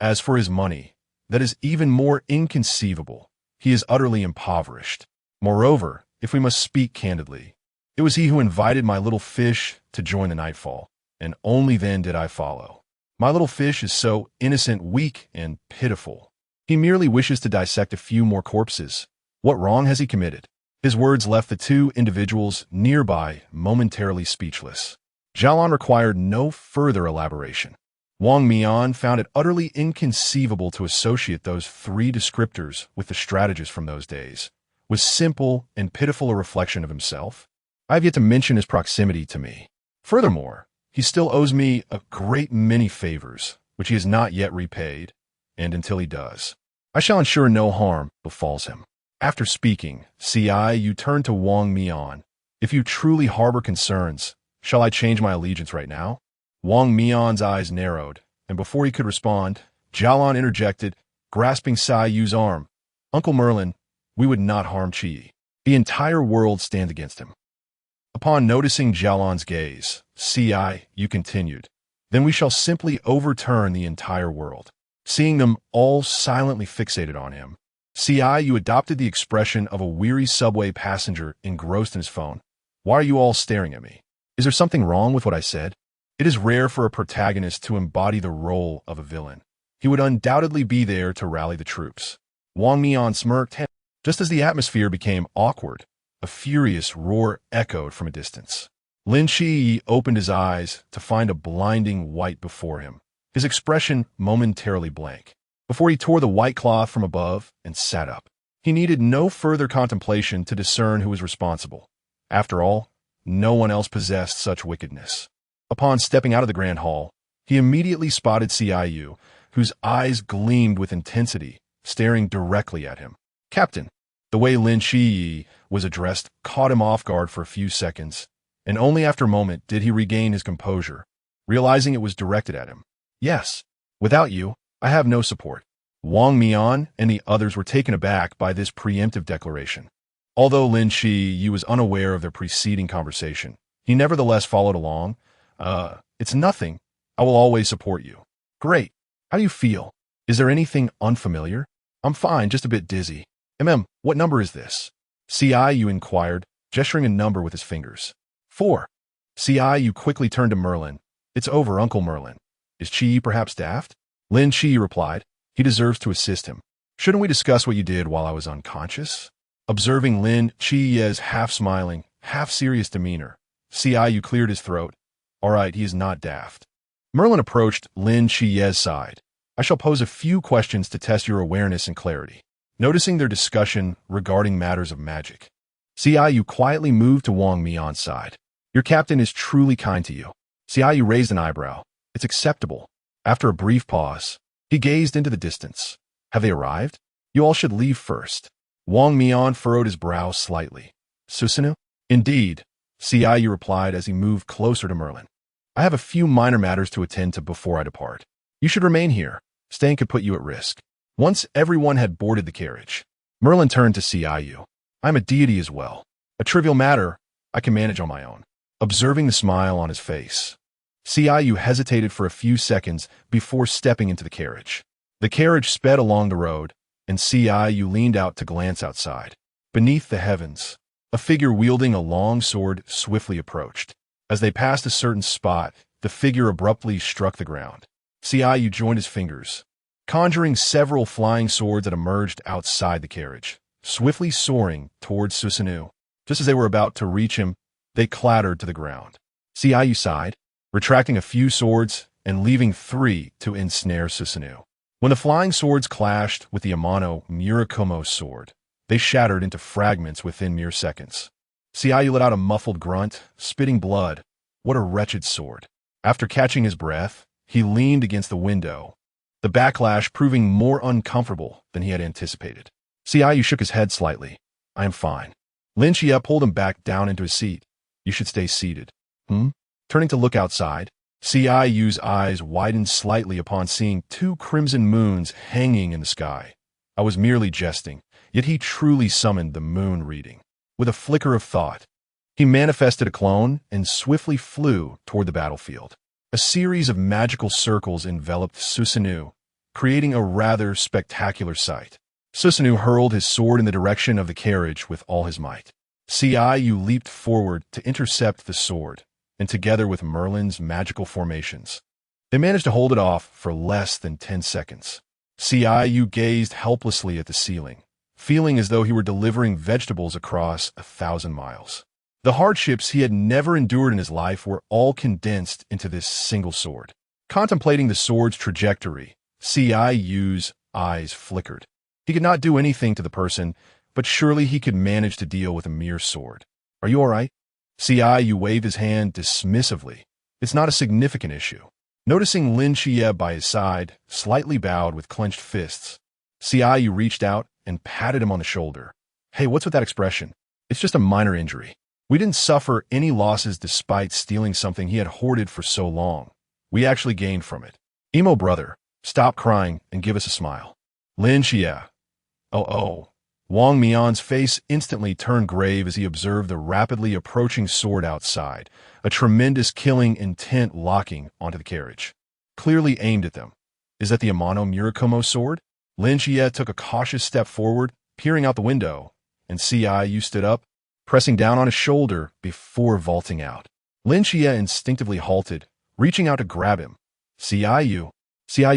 As for his money, that is even more inconceivable. He is utterly impoverished. Moreover, if we must speak candidly, it was he who invited my little fish to join the nightfall, and only then did I follow. My little fish is so innocent, weak, and pitiful. He merely wishes to dissect a few more corpses. What wrong has he committed? His words left the two individuals nearby momentarily speechless. Jialan required no further elaboration. Wang Mian found it utterly inconceivable to associate those three descriptors with the strategist from those days. Was simple and pitiful a reflection of himself? I have yet to mention his proximity to me. Furthermore, he still owes me a great many favors, which he has not yet repaid, and until he does, I shall ensure no harm befalls him. After speaking, Qingyu turned to Wang Mian. If you truly harbor concerns, shall I change my allegiance right now? Wang Mian's eyes narrowed, and before he could respond, Jialan interjected, grasping Xiaoyu's arm. Uncle Merlin, we would not harm Qi. The entire world stands against him. Upon noticing Jialan's gaze, Xiaoyu continued, then we shall simply overturn the entire world. Seeing them all silently fixated on him, Qingyu adopted the expression of a weary subway passenger engrossed in his phone. Why are you all staring at me? Is there something wrong with what I said? It is rare for a protagonist to embody the role of a villain. He would undoubtedly be there to rally the troops. Wang Mian smirked. Just as the atmosphere became awkward, a furious roar echoed from a distance. Lin Qi opened his eyes to find a blinding white before him, his expression momentarily blank, before he tore the white cloth from above and sat up. He needed no further contemplation to discern who was responsible. After all, no one else possessed such wickedness. Upon stepping out of the grand hall, he immediately spotted Xiaoyu, whose eyes gleamed with intensity, staring directly at him. Captain, the way Lin Qi was addressed caught him off guard for a few seconds, and only after a moment did he regain his composure, realizing it was directed at him. Yes, without you, I have no support. Wang Mian and the others were taken aback by this preemptive declaration. Although Lin Qi was unaware of their preceding conversation, he nevertheless followed along. It's nothing. I will always support you. Great. How do you feel? Is there anything unfamiliar? I'm fine, just a bit dizzy. What number is this? Xiaoyu inquired, gesturing a number with his fingers. 4. Xiaoyu quickly turned to Merlin. It's over, Uncle Merlin. Is Qi perhaps daft? Lin Qi replied. He deserves to assist him. Shouldn't we discuss what you did while I was unconscious? Observing Lin Qi's half-smiling, half-serious demeanor, Xiaoyu cleared his throat. All right, he is not daft. Merlin approached Lin Qi's side. I shall pose a few questions to test your awareness and clarity. Noticing their discussion regarding matters of magic, Xiaoyu quietly moved to Wang Mian's side. Your captain is truly kind to you. Xiaoyu raised an eyebrow. It's acceptable. After a brief pause, he gazed into the distance. Have they arrived? You all should leave first. Wang Mian furrowed his brow slightly. Susanoo? Indeed, Xiaoyu replied as he moved closer to Merlin. I have a few minor matters to attend to before I depart. You should remain here. Staying could put you at risk. Once everyone had boarded the carriage, Merlin turned to Xiaoyu. I'm a deity as well. A trivial matter I can manage on my own. Observing the smile on his face, Xiaoyu hesitated for a few seconds before stepping into the carriage. The carriage sped along the road, and Xiaoyu leaned out to glance outside. Beneath the heavens, a figure wielding a long sword swiftly approached. As they passed a certain spot, the figure abruptly struck the ground. Xiaoyu joined his fingers, conjuring several flying swords that emerged outside the carriage, swiftly soaring towards Susanoo. Just as they were about to reach him, they clattered to the ground. Xiaoyu sighed, retracting a few swords and leaving 3 to ensnare Susanoo. When the flying swords clashed with the Amano Murakumo sword, they shattered into fragments within mere seconds. Xiaoyu let out a muffled grunt, spitting blood. What a wretched sword. After catching his breath, he leaned against the window, the backlash proving more uncomfortable than he had anticipated. Xiaoyu shook his head slightly. I am fine. Lin Xia pulled him back down into his seat. You should stay seated. Turning to look outside, Xiaoyu's eyes widened slightly upon seeing 2 crimson moons hanging in the sky. I was merely jesting, yet he truly summoned the moon reading. With a flicker of thought, He manifested a clone and swiftly flew toward the battlefield. A series of magical circles enveloped Susanoo, creating a rather spectacular sight. Susanoo hurled his sword in the direction of the carriage with all his might. Qingyu leaped forward to intercept the sword, and together with Merlin's magical formations, they managed to hold it off for less than 10 seconds. Qingyu gazed helplessly at the ceiling, feeling as though he were delivering vegetables across 1,000 miles. The hardships he had never endured in his life were all condensed into this single sword. Contemplating the sword's trajectory, Qingyu's eyes flickered. He could not do anything to the person, but surely he could manage to deal with a mere sword. Are you all right? Qingyu waved his hand dismissively. It's not a significant issue. Noticing Lin Xie by his side, slightly bowed with clenched fists, Qingyu reached out and patted him on the shoulder. Hey, what's with that expression? It's just a minor injury. We didn't suffer any losses despite stealing something he had hoarded for so long. We actually gained from it. Emo brother, stop crying and give us a smile. Lin Xie. Oh. Wang Mian's face instantly turned grave as he observed the rapidly approaching sword outside, a tremendous killing intent locking onto the carriage. Clearly aimed at them. Is that the Amano Murakumo sword? Lin Xie took a cautious step forward, peering out the window, and Qingyu stood up, pressing down on his shoulder before vaulting out. Lin Xie instinctively halted, reaching out to grab him. Qingyu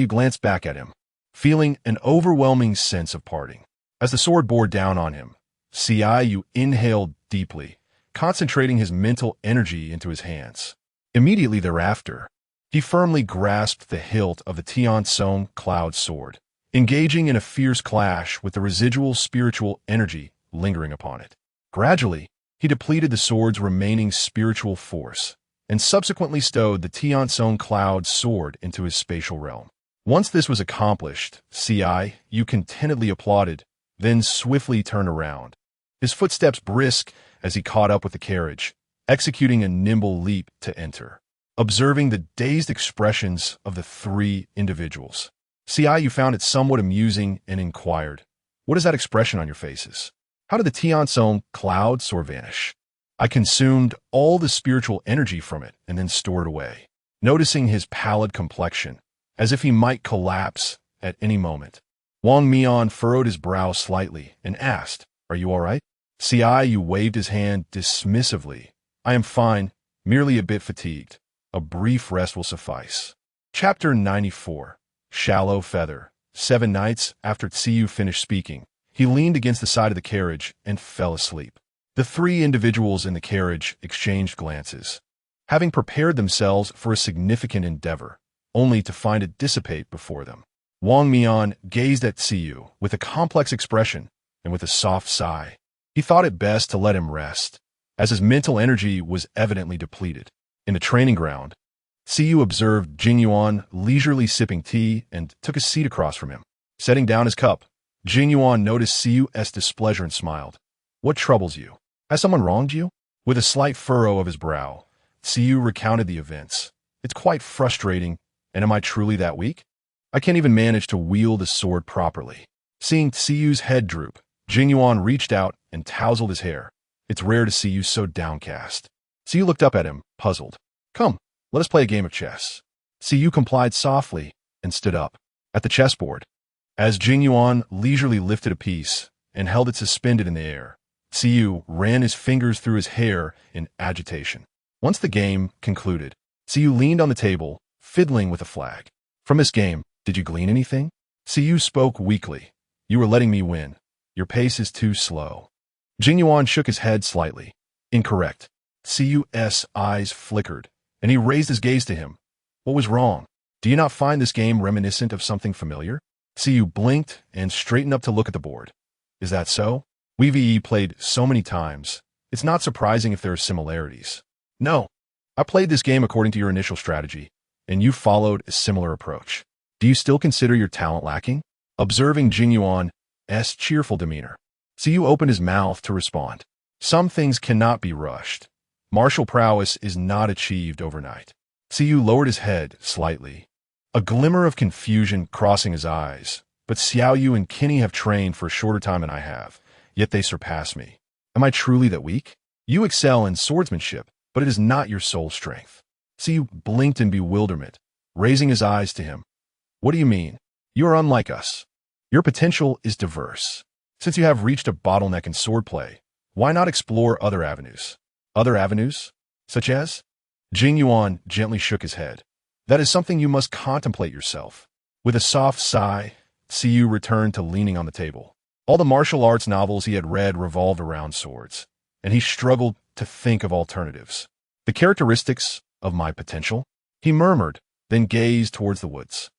glanced back at him, feeling an overwhelming sense of parting. As the sword bore down on him, Qingyu inhaled deeply, concentrating his mental energy into his hands. Immediately thereafter, he firmly grasped the hilt of the Tiansong Cloud sword, engaging in a fierce clash with the residual spiritual energy lingering upon it. Gradually, he depleted the sword's remaining spiritual force, and subsequently stowed the Tiansong Cloud sword into his spatial realm. Once this was accomplished, Qingyu contentedly applauded, then swiftly turned around, his footsteps brisk as he caught up with the carriage, executing a nimble leap to enter. Observing the dazed expressions of the three individuals, Qingyu found it somewhat amusing and inquired, "What is that expression on your faces? How did the Tiansong Cloud sword vanish?" "I consumed all the spiritual energy from it and then stored it away." Noticing his pallid complexion, as if he might collapse at any moment, Wang Mian furrowed his brow slightly and asked, "Are you all right?" Qingyu waved his hand dismissively. "I am fine, merely a bit fatigued. A brief rest will suffice." Chapter 94. Shallow Feather. 7 nights after Qingyu finished speaking, he leaned against the side of the carriage and fell asleep. The three individuals in the carriage exchanged glances, having prepared themselves for a significant endeavor, only to find it dissipate before them. Wang Mian gazed at Qingyu with a complex expression and with a soft sigh. He thought it best to let him rest, as his mental energy was evidently depleted. In the training ground, Qingyu observed Qingyu leisurely sipping tea and took a seat across from him. Setting down his cup, Qingyu noticed Qiyu's displeasure and smiled. "What troubles you? Has someone wronged you?" With a slight furrow of his brow, Qingyu recounted the events. "It's quite frustrating, and am I truly that weak? I can't even manage to wield a sword properly." Seeing Qiyu's head droop, Qingyu reached out and tousled his hair. "It's rare to see you so downcast." Qingyu looked up at him, puzzled. "Come, let us play a game of chess." Qingyu complied softly and stood up. At the chessboard, as Qingyu leisurely lifted a piece and held it suspended in the air, Qingyu ran his fingers through his hair in agitation. Once the game concluded, Qingyu leaned on the table, fiddling with a flag. "From this game, did you glean anything?" Qingyu spoke weakly. "You were letting me win. Your pace is too slow." Qingyu shook his head slightly. "Incorrect." Qiyu's eyes flickered, and he raised his gaze to him. "What was wrong? Do you not find this game reminiscent of something familiar?" Qingyu blinked and straightened up to look at the board. "Is that so? We've played so many times. It's not surprising if there are similarities." "No. I played this game according to your initial strategy, and you followed a similar approach. Do you still consider your talent lacking?" Observing Qingyu's cheerful demeanor, Qingyu opened his mouth to respond. "Some things cannot be rushed. Martial prowess is not achieved overnight." Qingyu lowered his head slightly, a glimmer of confusion crossing his eyes. "But Xiaoyu and Kenny have trained for a shorter time than I have, yet they surpass me. Am I truly that weak?" You excel in swordsmanship, but it is not your sole strength. Qingyu blinked in bewilderment, raising his eyes to him. What do you mean? You are unlike us. Your potential is diverse. Since you have reached a bottleneck in swordplay, why not explore other avenues? Other avenues? Such as? Jing Yuan gently shook his head. That is something you must contemplate yourself. With a soft sigh, Qingyu returned to leaning on the table. All the martial arts novels he had read revolved around swords, and he struggled to think of alternatives. The characteristics of my potential? He murmured, then gazed towards the woods.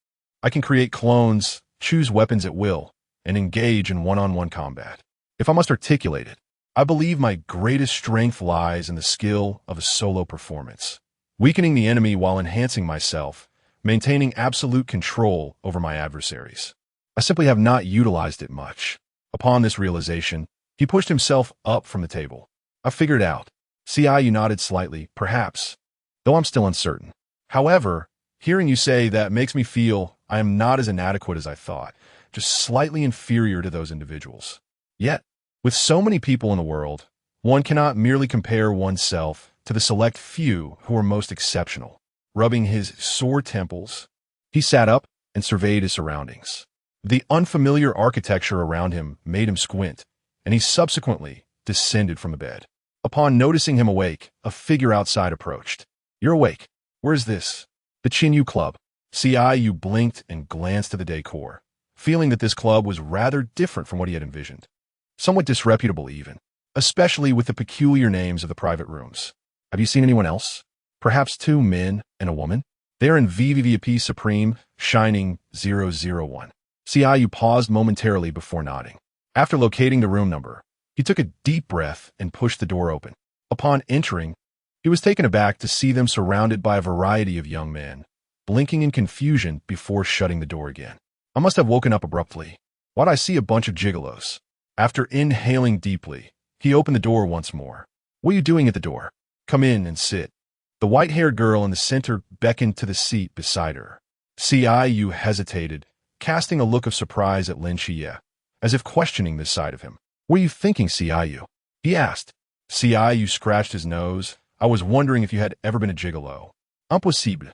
I can create clones, choose weapons at will, and engage in one-on-one combat. If I must articulate it, I believe my greatest strength lies in the skill of a solo performance, weakening the enemy while enhancing myself, maintaining absolute control over my adversaries. I simply have not utilized it much. Upon this realization, he pushed himself up from the table. I figured out. Qingyu nodded slightly, perhaps, though I'm still uncertain. However, hearing you say that makes me feel I am not as inadequate as I thought, just slightly inferior to those individuals. Yet, with so many people in the world, one cannot merely compare oneself to the select few who are most exceptional. Rubbing his sore temples, he sat up and surveyed his surroundings. The unfamiliar architecture around him made him squint, and he subsequently descended from the bed. Upon noticing him awake, a figure outside approached. You're awake. Where's this? The Qingyu Club. Qingyu blinked and glanced to the decor, feeling that this club was rather different from what he had envisioned. Somewhat disreputable even, especially with the peculiar names of the private rooms. Have you seen anyone else? Perhaps 2 men and a woman? They are in VVVIP Supreme, Shining 001. Qingyu paused momentarily before nodding. After locating the room number, he took a deep breath and pushed the door open. Upon entering, he was taken aback to see them surrounded by a variety of young men, blinking in confusion before shutting the door again. I must have woken up abruptly. Why'd I see a bunch of gigolos? After inhaling deeply, he opened the door once more. What are you doing at the door? Come in and sit. The white-haired girl in the center beckoned to the seat beside her. Qingyu hesitated, casting a look of surprise at Lin Xie, as if questioning this side of him. What are you thinking, Qingyu? He asked. Qingyu scratched his nose. I was wondering if you had ever been a gigolo. Impossible.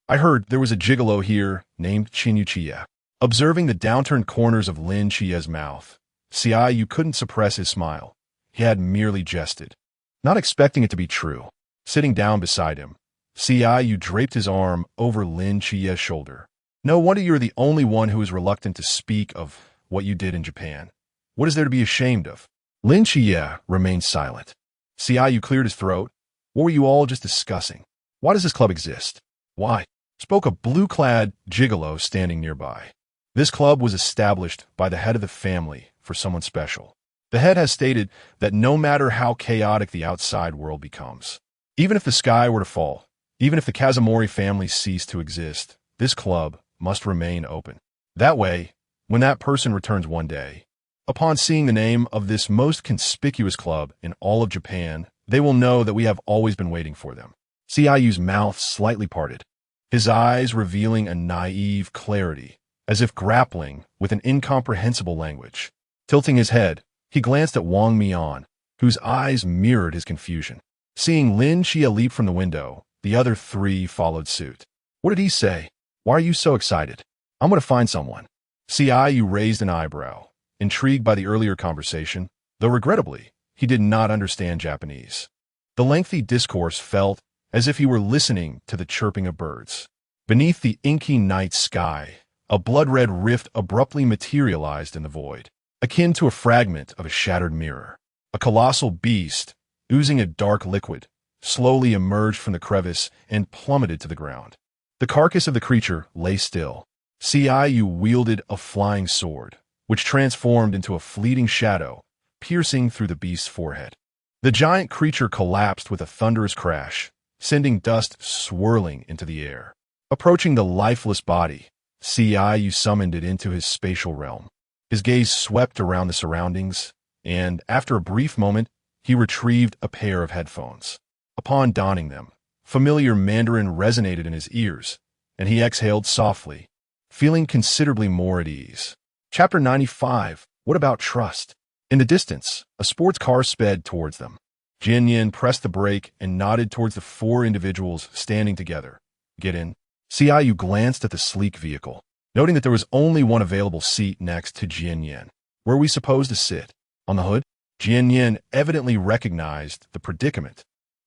I heard there was a gigolo here named Qingyu Xie. Observing the downturned corners of Lin Xie's mouth, Qingyu couldn't suppress his smile. He had merely jested, not expecting it to be true. Sitting down beside him, Qingyu draped his arm over Lin Xie's shoulder. No wonder you're the only one who is reluctant to speak of what you did in Japan. What is there to be ashamed of? Lin Xie remained silent. Qingyu cleared his throat. What were you all just discussing? Why does this club exist? Why? Spoke a blue-clad gigolo standing nearby. This club was established by the head of the family for someone special. The head has stated that no matter how chaotic the outside world becomes, even if the sky were to fall, even if the Kazumori family ceased to exist, this club must remain open. That way, when that person returns one day, upon seeing the name of this most conspicuous club in all of Japan, they will know that we have always been waiting for them. Qiyu's mouth slightly parted, his eyes revealing a naive clarity, as if grappling with an incomprehensible language. Tilting his head, he glanced at Wang Mian, whose eyes mirrored his confusion. Seeing Lin Xie leap from the window, the other 3 followed suit. What did he say? Why are you so excited? I'm going to find someone. Qingyu raised an eyebrow, intrigued by the earlier conversation, though regrettably, he did not understand Japanese. The lengthy discourse felt as if he were listening to the chirping of birds. Beneath the inky night sky, a blood-red rift abruptly materialized in the void, akin to a fragment of a shattered mirror. A colossal beast, oozing a dark liquid, slowly emerged from the crevice and plummeted to the ground. The carcass of the creature lay still. Qingyu wielded a flying sword, which transformed into a fleeting shadow, piercing through the beast's forehead. The giant creature collapsed with a thunderous crash, sending dust swirling into the air. Approaching the lifeless body, Qingyu summoned it into his spatial realm. His gaze swept around the surroundings, and, after a brief moment, he retrieved a pair of headphones. Upon donning them, familiar Mandarin resonated in his ears, and he exhaled softly, feeling considerably more at ease. Chapter 95. What about trust? In the distance, a sports car sped towards them. Yin pressed the brake and nodded towards the four individuals standing together. Get in. Xiaoyu glanced at the sleek vehicle, noting that there was only one available seat next to Yin. Where are we supposed to sit? On the hood? Yin evidently recognized the predicament.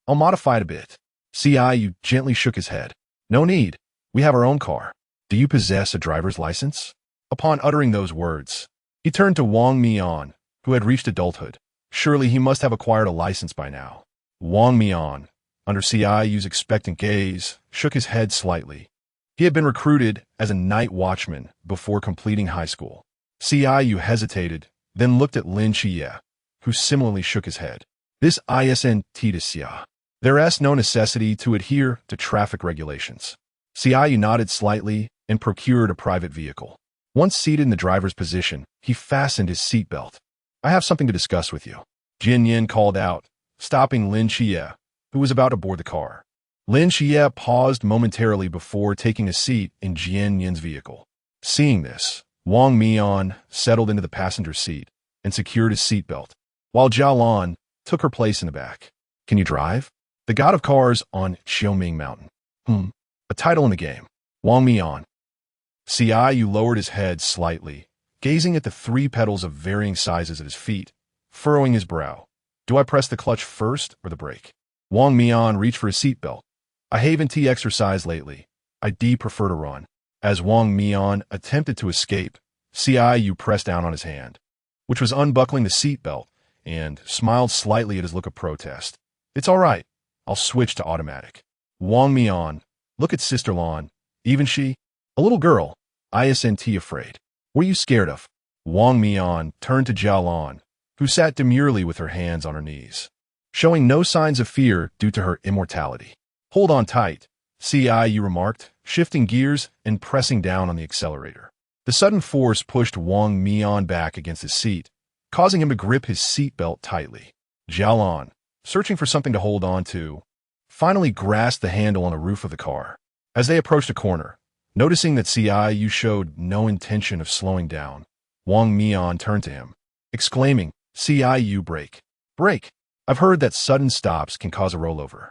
I'll modify it a bit. Xiaoyu gently shook his head. No need. We have our own car. Do you possess a driver's license? Upon uttering those words, he turned to Wang Mian, who had reached adulthood. Surely he must have acquired a license by now. Wang Mian, under Xiaoyu's expectant gaze, shook his head slightly. He had been recruited as a night watchman before completing high school. Xiaoyu hesitated, then looked at Lin Xie, who similarly shook his head. This identities. There is no necessity to adhere to traffic regulations. Xiaoyu nodded slightly and procured a private vehicle. Once seated in the driver's position, he fastened his seatbelt. I have something to discuss with you. Yin called out, stopping Lin Xie, who was about to board the car. Lin Xie paused momentarily before taking a seat in Yin's vehicle. Seeing this, Wang Mian settled into the passenger seat and secured his seatbelt, while Jialan took her place in the back. Can you drive? The god of cars on Xiaoming Mountain. A title in the game. Wang Mian. Xiaoyu lowered his head slightly, gazing at the three pedals of varying sizes at his feet, furrowing his brow. Do I press the clutch first or the brake? Wang Mian reached for his seatbelt. I haven't exercised lately. I prefer to run. As Wang Mian attempted to escape, Xiaoyu pressed down on his hand, which was unbuckling the seatbelt, and smiled slightly at his look of protest. It's all right. I'll switch to automatic. Wang Mian, look at Sister Lan. Even she? A little girl. Isn't afraid. What are you scared of? Wang Mian turned to Jialan, who sat demurely with her hands on her knees, showing no signs of fear due to her immortality. Hold on tight, Xiaoyu remarked, shifting gears and pressing down on the accelerator. The sudden force pushed Wang Mian back against his seat, causing him to grip his seatbelt tightly. Jialan, searching for something to hold on to, finally grasped the handle on the roof of the car. As they approached a corner, noticing that Xiaoyu showed no intention of slowing down, Wang Mian turned to him, exclaiming, Xiaoyu, brake. Brake. I've heard that sudden stops can cause a rollover.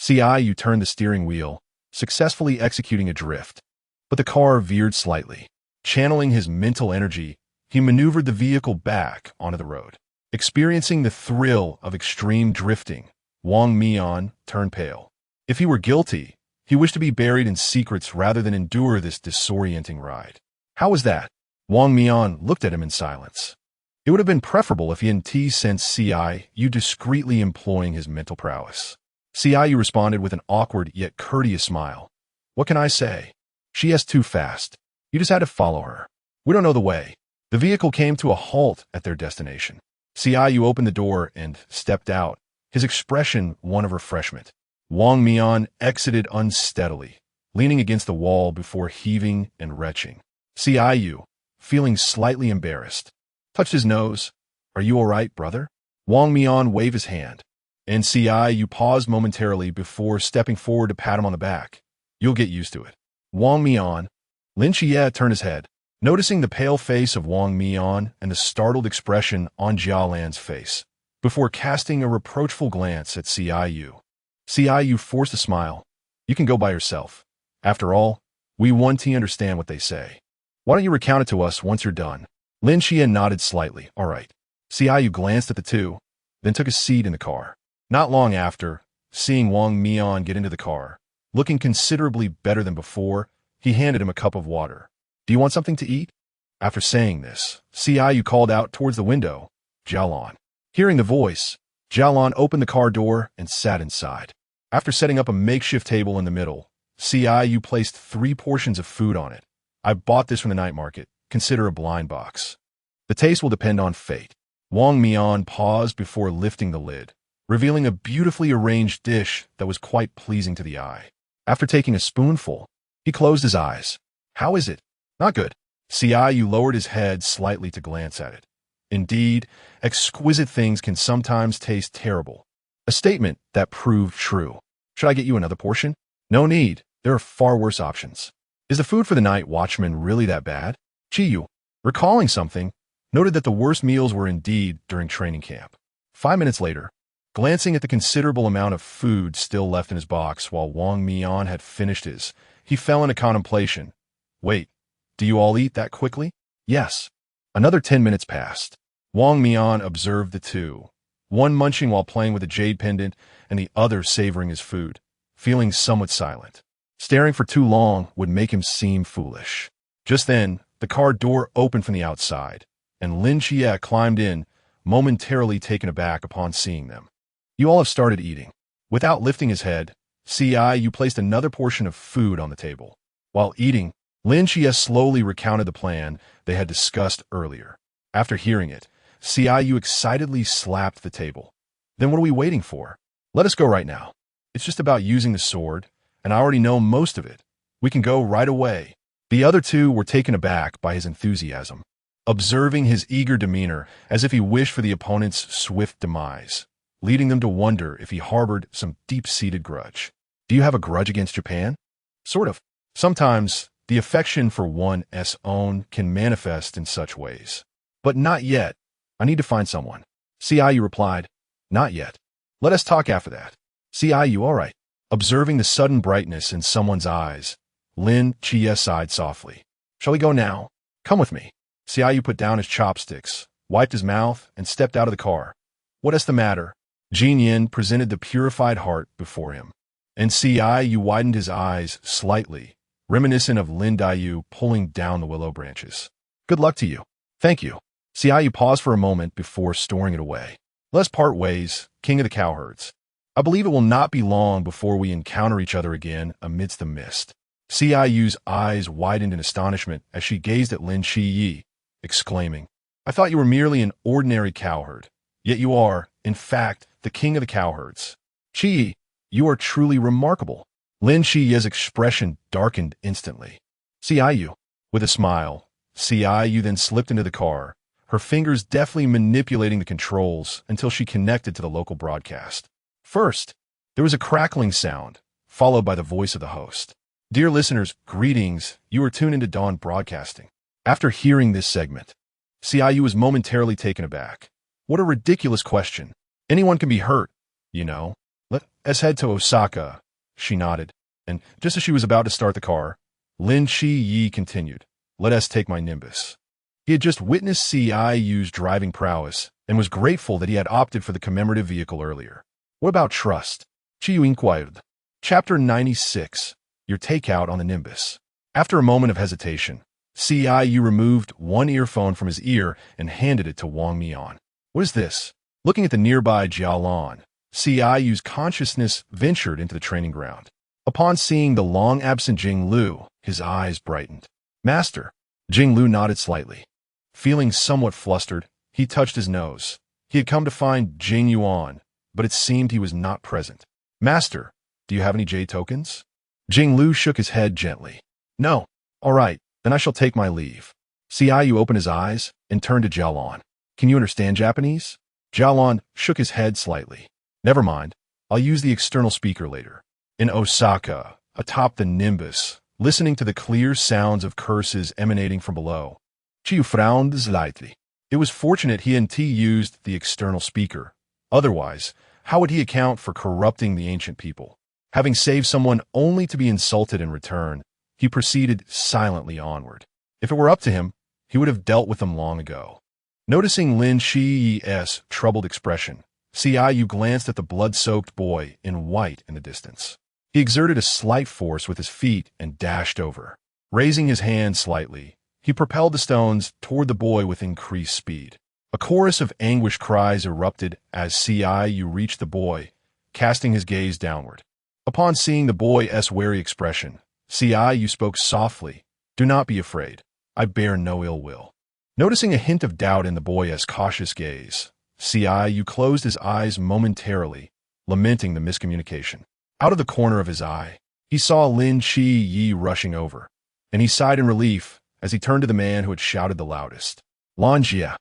Xiaoyu turned the steering wheel, successfully executing a drift. But the car veered slightly. Channeling his mental energy, he maneuvered the vehicle back onto the road. Experiencing the thrill of extreme drifting, Wang Mian turned pale. If he were guilty, he wished to be buried in secrets rather than endure this disorienting ride. How was that? Wang Mian looked at him in silence. It would have been preferable if he hadn't sensed Xiaoyu discreetly employing his mental prowess. Xiaoyu responded with an awkward yet courteous smile. What can I say? She is too fast. You just had to follow her. We don't know the way. The vehicle came to a halt at their destination. Xiaoyu opened the door and stepped out, his expression one of refreshment. Wang Mian exited unsteadily, leaning against the wall before heaving and retching. Xiaoyu, feeling slightly embarrassed, touched his nose. Are you all right, brother? Wang Mian waved his hand, and Xiaoyu paused momentarily before stepping forward to pat him on the back. You'll get used to it. Wang Mian. Lin Xie turned his head, noticing the pale face of Wang Mian and the startled expression on Jialan's face, before casting a reproachful glance at Xiaoyu. Xiaoyu forced a smile. You can go by yourself. After all, we want to understand what they say. Why don't you recount it to us once you're done? Lin Xie nodded slightly. All right. Xiaoyu glanced at the two, then took a seat in the car. Not long after, seeing Wang Mian get into the car, looking considerably better than before, he handed him a cup of water. Do you want something to eat? After saying this, Xiaoyu called out towards the window, Jialan. Hearing the voice, Jialan opened the car door and sat inside. After setting up a makeshift table in the middle, Xiaoyu placed 3 portions of food on it. I bought this from the night market. Consider a blind box. The taste will depend on fate. Wang Mian paused before lifting the lid, revealing a beautifully arranged dish that was quite pleasing to the eye. After taking a spoonful, he closed his eyes. How is it? Not good. Xiaoyu lowered his head slightly to glance at it. Indeed, exquisite things can sometimes taste terrible. A statement that proved true. Should I get you another portion? No need. There are far worse options. Is the food for the night watchman really that bad? Qingyu, recalling something, noted that the worst meals were indeed during training camp. 5 minutes later, glancing at the considerable amount of food still left in his box while Wang Mian had finished his, he fell into contemplation. Wait, do you all eat that quickly? Yes. Another 10 minutes passed. Wang Mian observed the two, one munching while playing with a jade pendant and the other savoring his food, feeling somewhat silent. Staring for too long would make him seem foolish. Just then, the car door opened from the outside, and Lin Xie climbed in, momentarily taken aback upon seeing them. You all have started eating. Without lifting his head, Yu placed another portion of food on the table. While eating, Lin Xie slowly recounted the plan they had discussed earlier. After hearing it, Yu excitedly slapped the table. Then what are we waiting for? Let us go right now. It's just about using the sword, and I already know most of it. We can go right away. The other two were taken aback by his enthusiasm, observing his eager demeanor as if he wished for the opponent's swift demise, leading them to wonder if he harbored some deep-seated grudge. Do you have a grudge against Japan? Sort of. Sometimes, the affection for one's own can manifest in such ways. But not yet. I need to find someone. Yu replied, not yet. Let us talk after that. Yu, all right. Observing the sudden brightness in someone's eyes, Lin Xie sighed softly. Shall we go now? Come with me. Yu put down his chopsticks, wiped his mouth, and stepped out of the car. What is the matter? Jin Yin presented the purified heart before him, and Yu widened his eyes slightly, reminiscent of Lin Dayu pulling down the willow branches. Good luck to you. Thank you. Yu paused for a moment before storing it away. Let's part ways, king of the cowherds. I believe it will not be long before we encounter each other again amidst the mist. Yu's eyes widened in astonishment as she gazed at Lin Xie, exclaiming, I thought you were merely an ordinary cowherd, yet you are, in fact, the king of the cowherds. Qi, you are truly remarkable. Lin Xie's expression darkened instantly. Yu, with a smile, Yu then slipped into the car, her fingers deftly manipulating the controls until she connected to the local broadcast. First, there was a crackling sound, followed by the voice of the host. Dear listeners, greetings. You are tuned into Dawn Broadcasting. After hearing this segment, Yu was momentarily taken aback. What a ridiculous question. Anyone can be hurt, you know. Let us head to Osaka. She nodded, and just as she was about to start the car, Lin Xie continued, let us take my Nimbus. He had just witnessed Yu's driving prowess and was grateful that he had opted for the commemorative vehicle earlier. What about trust? Qingyu inquired. Chapter 96. Your takeout on the Nimbus. After a moment of hesitation, Yu removed one earphone from his ear and handed it to Wang Mian. What is this? Looking at the nearby Jialan, Yu's consciousness ventured into the training ground. Upon seeing the long-absent Jing Lu, his eyes brightened. Master. Jing Lu nodded slightly. Feeling somewhat flustered, he touched his nose. He had come to find Jing Yuan, but it seemed he was not present. Master, do you have any jade tokens? Jing Lu shook his head gently. No. All right, then I shall take my leave. Yu opened his eyes and turned to Jialan. Can you understand Japanese? Jialan shook his head slightly. Never mind. I'll use the external speaker later. In Osaka, atop the Nimbus, listening to the clear sounds of curses emanating from below, Qingyu frowned slightly. It was fortunate he and T used the external speaker. Otherwise, how would he account for corrupting the ancient people? Having saved someone only to be insulted in return, he proceeded silently onward. If it were up to him, he would have dealt with them long ago. Noticing Lin Xie's troubled expression, Yu glanced at the blood-soaked boy in white in the distance. He exerted a slight force with his feet and dashed over. Raising his hand slightly, he propelled the stones toward the boy with increased speed. A chorus of anguished cries erupted as Yu reached the boy, casting his gaze downward. Upon seeing the boy's wary expression, Yu spoke softly, Do not be afraid. I bear no ill will. Noticing a hint of doubt in the boy's cautious gaze, Yu closed his eyes momentarily, lamenting the miscommunication. Out of the corner of his eye, he saw Lin Xie rushing over, and he sighed in relief as he turned to the man who had shouted the loudest. Lan Jia,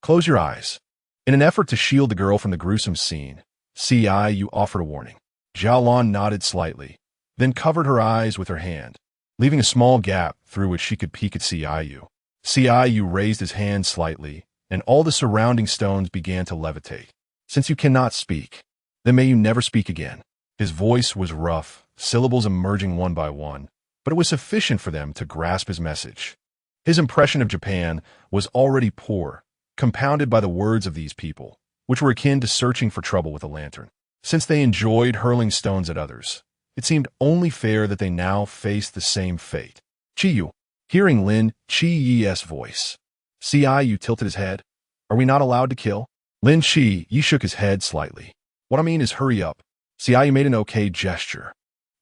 Close your eyes. In an effort to shield the girl from the gruesome scene, Yu offered a warning. Jialan nodded slightly, then covered her eyes with her hand, leaving a small gap through which she could peek at Yu. Yu raised his hand slightly, and all the surrounding stones began to levitate. Since you cannot speak, then may you never speak again. His voice was rough, syllables emerging one by one, but it was sufficient for them to grasp his message. His impression of Japan was already poor, compounded by the words of these people, which were akin to searching for trouble with a lantern. Since they enjoyed hurling stones at others, it seemed only fair that they now faced the same fate. Qingyu, hearing Lin Qiyi's voice. Qingyu tilted his head. Are we not allowed to kill? Lin Qiyi shook his head slightly. What I mean is hurry up. Qingyu made an okay gesture.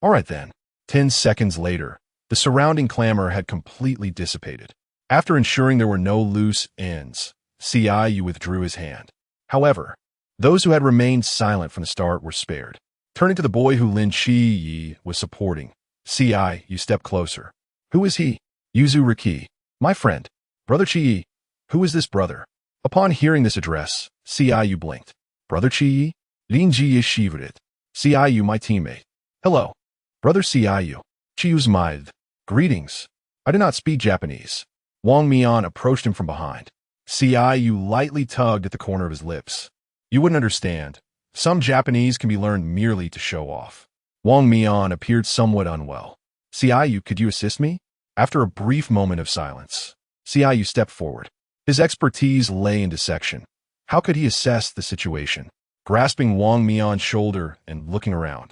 All right then. 10 seconds later, the surrounding clamor had completely dissipated. After ensuring there were no loose ends, Qingyu withdrew his hand. However, those who had remained silent from the start were spared. Turning to the boy who Lin Qiyi was supporting, Qingyu stepped closer. Who is he? Yuzu Riki. My friend. Brother Qingyu. Who is this brother? Upon hearing this address, Qingyu blinked. Brother Qingyu? Lin Ji is shivered. Qingyu, my teammate. Hello. Brother Qingyu. Qingyu smiled. Greetings. I do not speak Japanese. Wang Mian approached him from behind. Qingyu lightly tugged at the corner of his lips. You wouldn't understand. Some Japanese can be learned merely to show off. Wang Mian appeared somewhat unwell. Qingyu, could you assist me? After a brief moment of silence, Qingyu stepped forward. His expertise lay in dissection. How could he assess the situation? Grasping Wang Mian's shoulder and looking around,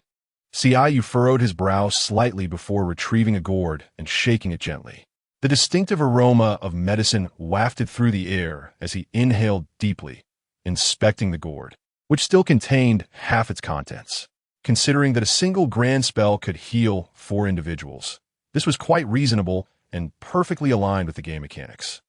Qingyu furrowed his brow slightly before retrieving a gourd and shaking it gently. The distinctive aroma of medicine wafted through the air as he inhaled deeply, inspecting the gourd, which still contained half its contents. Considering that a single grand spell could heal 4 individuals, this was quite reasonable and perfectly aligned with the game mechanics.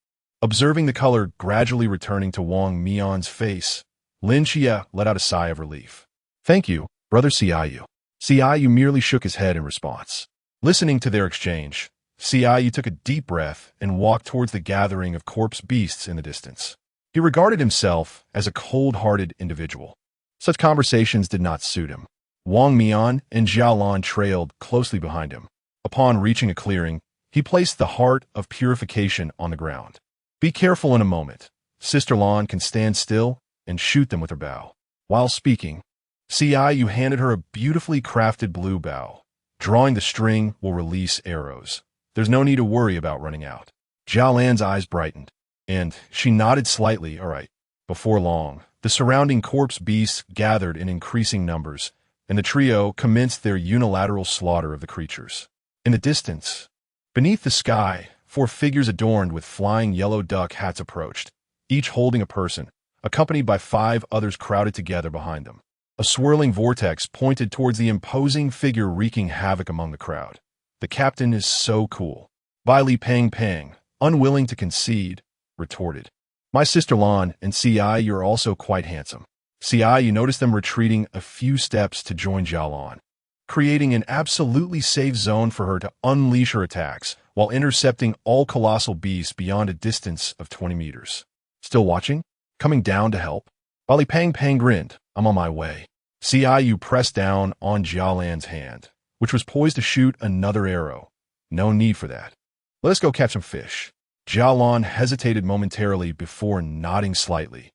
Observing the color gradually returning to Wang Mian's face, Lin Xie let out a sigh of relief. Thank you, Brother Qingyu. Qingyu merely shook his head in response. Listening to their exchange, Qingyu took a deep breath and walked towards the gathering of corpse beasts in the distance. He regarded himself as a cold-hearted individual. Such conversations did not suit him. Wang Mian and Xiaolan trailed closely behind him. Upon reaching a clearing, he placed the heart of purification on the ground. Be careful in a moment. Sister Lan can stand still and shoot them with her bow. While speaking, Qingyu handed her a beautifully crafted blue bow. Drawing the string will release arrows. There's no need to worry about running out. Xiaolan's eyes brightened, and she nodded slightly. All right. Before long, the surrounding corpse beasts gathered in increasing numbers, and the trio commenced their unilateral slaughter of the creatures. In the distance, beneath the sky, 4 figures adorned with flying yellow duck hats approached, each holding a person, accompanied by 5 others crowded together behind them. A swirling vortex pointed towards the imposing figure wreaking havoc among the crowd. The captain is so cool. Li Pang Pang, unwilling to concede, retorted. My sister Lan and Qingyu are also quite handsome. Qingyu noticed them retreating a few steps to join Xiaolan, creating an absolutely safe zone for her to unleash her attacks while intercepting all colossal beasts beyond a distance of 20 meters. Still watching? Coming down to help? Li Pang Pang grinned. I'm on my way. Qingyu pressed down on Xiaolan's hand, which was poised to shoot another arrow. No need for that. Let us go catch some fish. Xiaolan hesitated momentarily before nodding slightly.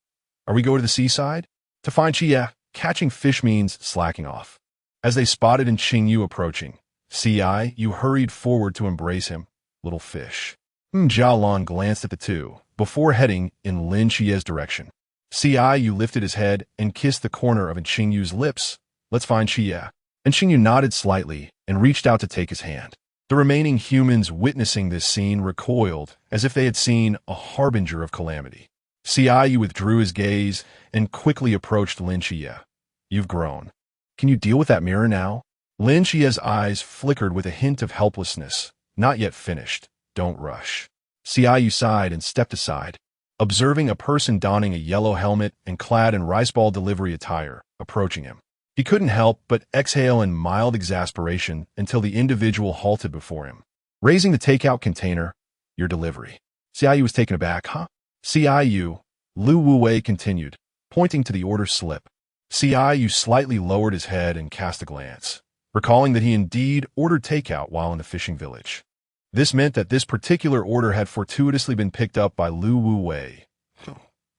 Are we going to the seaside? To find Qie, catching fish means slacking off. As they spotted Qingyu approaching, Qingyu hurried forward to embrace him. Little fish. Xiaolan glanced at the two, before heading in Lin Xie's direction. Qingyu lifted his head and kissed the corner of Qingyu's lips. Let's find Qie. Qingyu nodded slightly and reached out to take his hand. The remaining humans witnessing this scene recoiled as if they had seen a harbinger of calamity. Qingyu withdrew his gaze and quickly approached Lin Xie. You've grown. Can you deal with that mirror now? Lin Xie's eyes flickered with a hint of helplessness. Not yet finished. Don't rush. Qingyu sighed and stepped aside, observing a person donning a yellow helmet and clad in rice ball delivery attire approaching him. He couldn't help but exhale in mild exasperation until the individual halted before him. Raising the takeout container, your delivery. Qingyu was taken aback. Huh? Qingyu, Lu Wuwei continued, pointing to the order slip. Qingyu slightly lowered his head and cast a glance, recalling that he indeed ordered takeout while in the fishing village. This meant that this particular order had fortuitously been picked up by Lu Wuwei.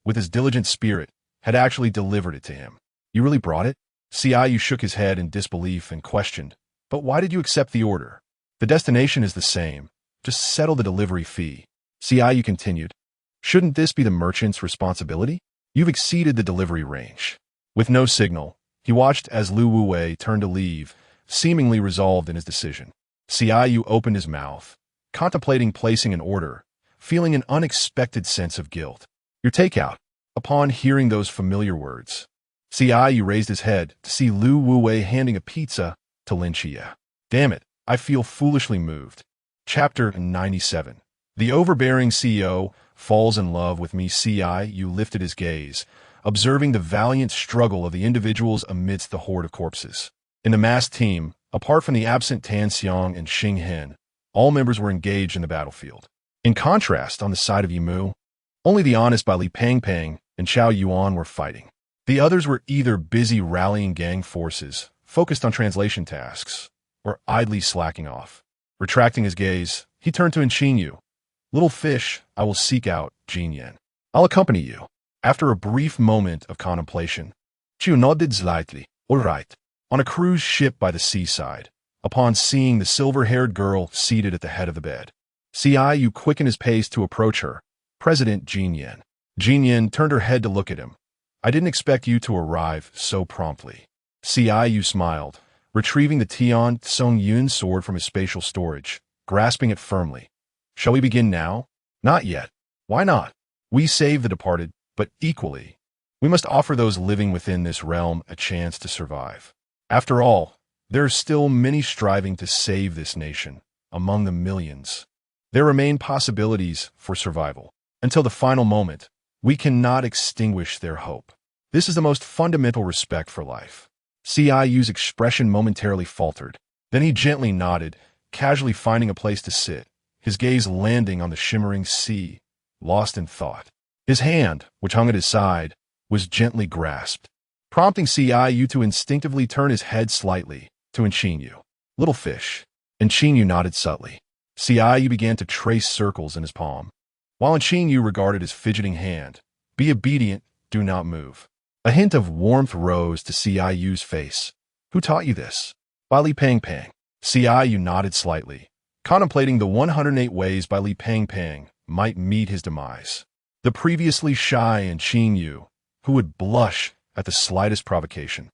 With his diligent spirit, had actually delivered it to him. You really brought it? Qingyu shook his head in disbelief and questioned, but why did you accept the order? The destination is the same. Just settle the delivery fee. Qingyu continued. Shouldn't this be the merchant's responsibility? You've exceeded the delivery range. With no signal, he watched as Lu Wuwei turned to leave, seemingly resolved in his decision. Qingyu opened his mouth, contemplating placing an order, feeling an unexpected sense of guilt. Your takeout. Upon hearing those familiar words, Qingyu raised his head to see Lu Wuwei handing a pizza to Lin Chia. Damn it, I feel foolishly moved. Chapter 97. The overbearing CEO falls in love with me. Qingyu lifted his gaze, observing the valiant struggle of the individuals amidst the horde of corpses. In the massed team, apart from the absent Tan Xiang and Xing Hen, all members were engaged in the battlefield. In contrast, on the side of Yimu, only the honest by Li Pangpang and Chao Yuan were fighting. The others were either busy rallying gang forces, focused on translation tasks, or idly slacking off. Retracting his gaze, he turned to Qingyu. Little fish, I will seek out Jin Yan. I'll accompany you. After a brief moment of contemplation, Qingyu nodded slightly. All right. On a cruise ship by the seaside, upon seeing the silver-haired girl seated at the head of the bed, Qingyu quickened his pace to approach her. President Jin Yan. Jin Yan turned her head to look at him. I didn't expect you to arrive so promptly. Qingyu smiled, retrieving the Tian Song Yun sword from his spatial storage, grasping it firmly. Shall we begin now? Not yet. Why not? We save the departed, but equally, we must offer those living within this realm a chance to survive. After all, there are still many striving to save this nation. Among the millions, there remain possibilities for survival. Until the final moment, we cannot extinguish their hope. This is the most fundamental respect for life. Qiyu's expression momentarily faltered. Then he gently nodded, casually finding a place to sit, his gaze landing on the shimmering sea, lost in thought. His hand, which hung at his side, was gently grasped, prompting Qiyu to instinctively turn his head slightly to Qingyu. Little fish. And Qingyu nodded subtly. Qiyu began to trace circles in his palm, while Qingyu regarded his fidgeting hand. Be obedient, do not move. A hint of warmth rose to Qiyu's face. Who taught you this? By Li Pangpang. Qiyu nodded slightly, contemplating the 108 ways by Li Pangpang might meet his demise. The previously shy Qingyu, who would blush at the slightest provocation,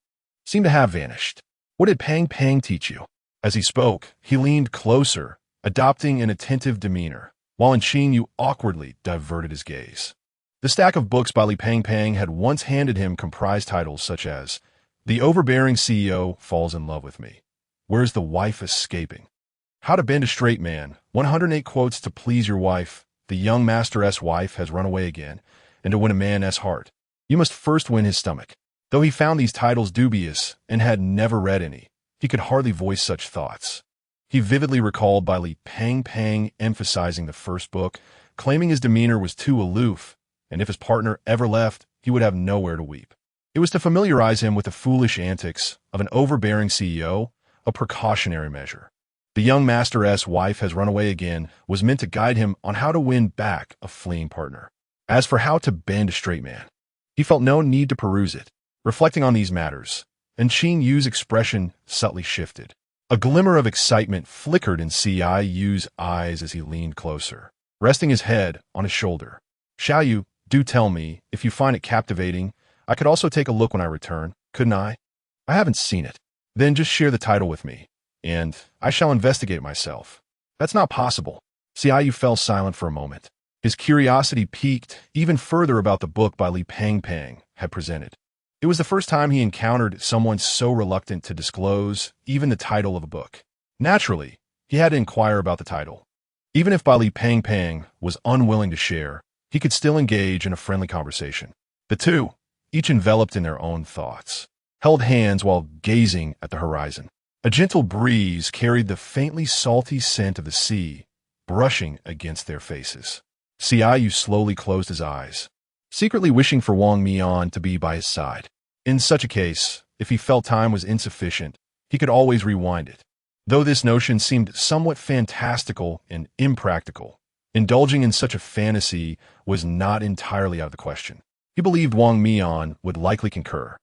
seemed to have vanished. What did Pangpang teach you? As he spoke, he leaned closer, adopting an attentive demeanor, while Qingyu awkwardly diverted his gaze. The stack of books by Li Pangpang had once handed him comprised titles such as The Overbearing CEO Falls in Love with Me, Where's the Wife Escaping? How to Bend a Straight Man, 108 Quotes to Please Your Wife, The Young Master's Wife Has Run Away Again, and To Win a Man's Heart. You must first win his stomach. Though he found these titles dubious and had never read any, he could hardly voice such thoughts. He vividly recalled by Li Pangpang emphasizing the first book, claiming his demeanor was too aloof, and if his partner ever left, he would have nowhere to weep. It was to familiarize him with the foolish antics of an overbearing CEO, a precautionary measure. The Young Master's Wife Has Run Away Again was meant to guide him on how to win back a fleeing partner. As for How to Bend a Straight Man, he felt no need to peruse it. Reflecting on these matters, Qingyu's expression subtly shifted. A glimmer of excitement flickered in Qiyu's eyes as he leaned closer, resting his head on his shoulder. Xiaoyu, do tell me, if you find it captivating, I could also take a look when I return, couldn't I? I haven't seen it. Then just share the title with me, and I shall investigate myself. That's not possible. Qiyu fell silent for a moment. His curiosity piqued even further about the book by Li Pangpang had presented. It was the first time he encountered someone so reluctant to disclose even the title of a book. Naturally, he had to inquire about the title. Even if Li Pangpang was unwilling to share, he could still engage in a friendly conversation. The two, each enveloped in their own thoughts, held hands while gazing at the horizon. A gentle breeze carried the faintly salty scent of the sea, brushing against their faces. Qiyu slowly closed his eyes, secretly wishing for Wang Mian to be by his side. In such a case, if he felt time was insufficient, he could always rewind it. Though this notion seemed somewhat fantastical and impractical, indulging in such a fantasy was not entirely out of the question. He believed Wang Mian would likely concur.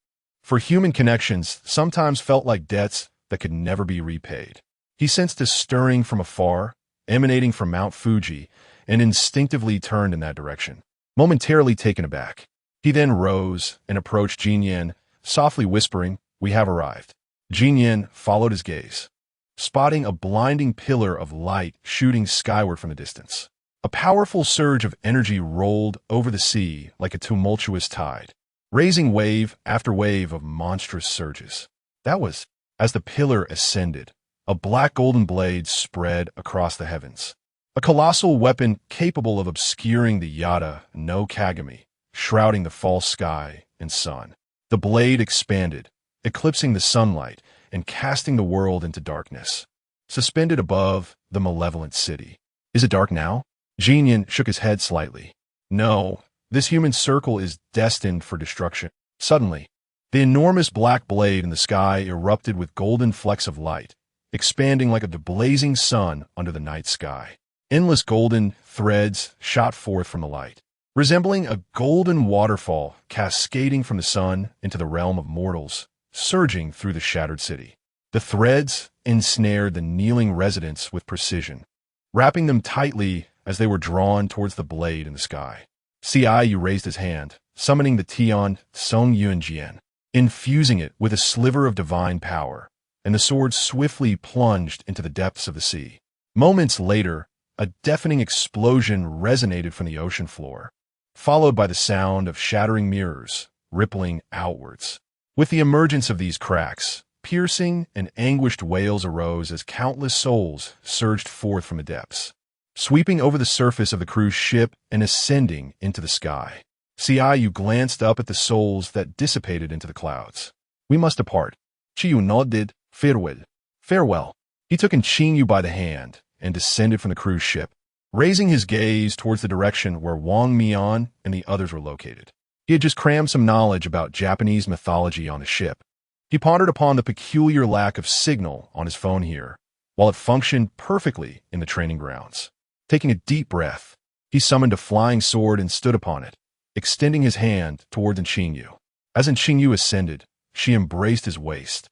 For human connections sometimes felt like debts that could never be repaid. He sensed a stirring from afar, emanating from Mount Fuji, and instinctively turned in that direction, momentarily taken aback. He then rose and approached Jinyan, softly whispering, "We have arrived." Jinyan followed his gaze, spotting a blinding pillar of light shooting skyward from the distance. A powerful surge of energy rolled over the sea like a tumultuous tide, raising wave after wave of monstrous surges. That was, as the pillar ascended, a black golden blade spread across the heavens. A colossal weapon capable of obscuring the Yada no Kagami, shrouding the false sky and sun. The blade expanded, eclipsing the sunlight and casting the world into darkness. Suspended above the malevolent city. Is it dark now? Jinyan shook his head slightly. No, this human circle is destined for destruction. Suddenly, the enormous black blade in the sky erupted with golden flecks of light, expanding like a blazing sun under the night sky. Endless golden threads shot forth from the light, resembling a golden waterfall cascading from the sun into the realm of mortals, surging through the shattered city. The threads ensnared the kneeling residents with precision, wrapping them tightly as they were drawn towards the blade in the sky. Ciyu raised his hand, summoning the Tian Song Yuan Jian, infusing it with a sliver of divine power, and the sword swiftly plunged into the depths of the sea. Moments later, a deafening explosion resonated from the ocean floor, followed by the sound of shattering mirrors, rippling outwards. With the emergence of these cracks, piercing and anguished wails arose as countless souls surged forth from the depths, sweeping over the surface of the cruise ship and ascending into the sky. Ciyu glanced up at the souls that dissipated into the clouds. "We must depart." Qingyu nodded. "Farewell." "Farewell." He took Qingyu by the hand and descended from the cruise ship, raising his gaze towards the direction where Wang Mian and the others were located. He had just crammed some knowledge about Japanese mythology on the ship. He pondered upon the peculiar lack of signal on his phone here, while it functioned perfectly in the training grounds. Taking a deep breath, he summoned a flying sword and stood upon it, extending his hand towards Qingyu. As Qingyu ascended, she embraced his waist,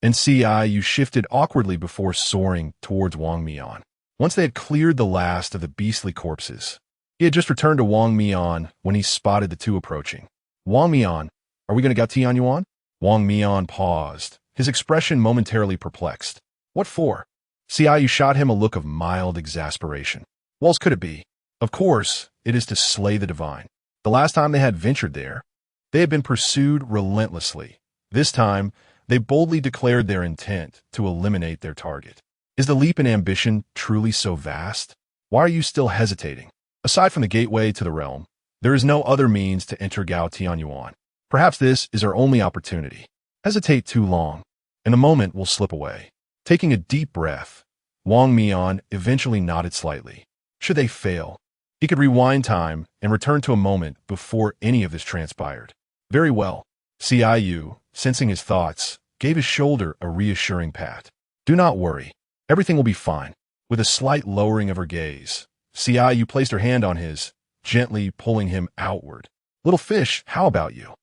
and Ciyu shifted awkwardly before soaring towards Wang Mian. Once they had cleared the last of the beastly corpses, he had just returned to Wang Mian when he spotted the two approaching. "Wang Mian, are we going to get Tianyuan?" Wang Mian paused, his expression momentarily perplexed. "What for?" Ciyu shot him a look of mild exasperation. "What else could it be? Of course, it is to slay the divine. The last time they had ventured there, they had been pursued relentlessly. This time, they boldly declared their intent to eliminate their target. Is the leap in ambition truly so vast? Why are you still hesitating? Aside from the gateway to the realm, there is no other means to enter Gao Tianyuan. Perhaps this is our only opportunity. Hesitate too long, and the moment will slip away." Taking a deep breath, Wang Mian eventually nodded slightly. Should they fail, he could rewind time and return to a moment before any of this transpired. "Very well." Ciyu, sensing his thoughts, gave his shoulder a reassuring pat. "Do not worry. Everything will be fine." With a slight lowering of her gaze, Ciyu placed her hand on his, gently pulling him outward. "Little fish, how about you?"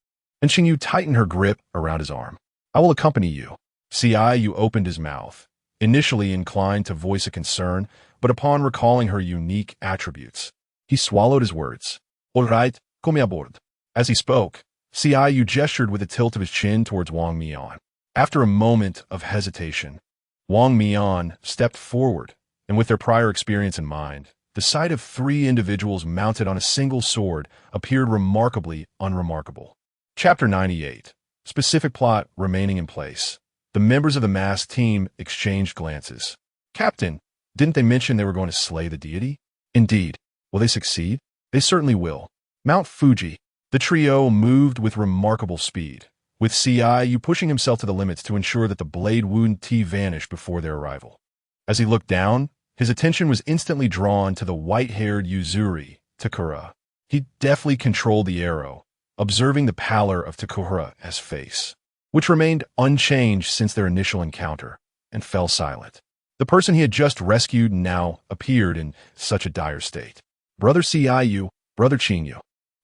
And Qingyu tightened her grip around his arm. "I will accompany you." Ciyu opened his mouth, initially inclined to voice a concern, but upon recalling her unique attributes, he swallowed his words. "All right, come aboard." As he spoke, Ciyu gestured with a tilt of his chin towards Wang Mian. After a moment of hesitation, Wang Mian stepped forward, and with their prior experience in mind, the sight of three individuals mounted on a single sword appeared remarkably unremarkable. Chapter 98. Specific plot remaining in place. The members of the masked team exchanged glances. "Captain, didn't they mention they were going to slay the deity?" "Indeed. Will they succeed?" "They certainly will." Mount Fuji. The trio moved with remarkable speed, with Ciyu pushing himself to the limits to ensure that the blade wound T vanished before their arrival. As he looked down, his attention was instantly drawn to the white-haired Yuzuri, Takura. He deftly controlled the arrow, observing the pallor of Takura's face, which remained unchanged since their initial encounter, and fell silent. The person he had just rescued now appeared in such a dire state. "Brother Ciyu, Brother Qingyu."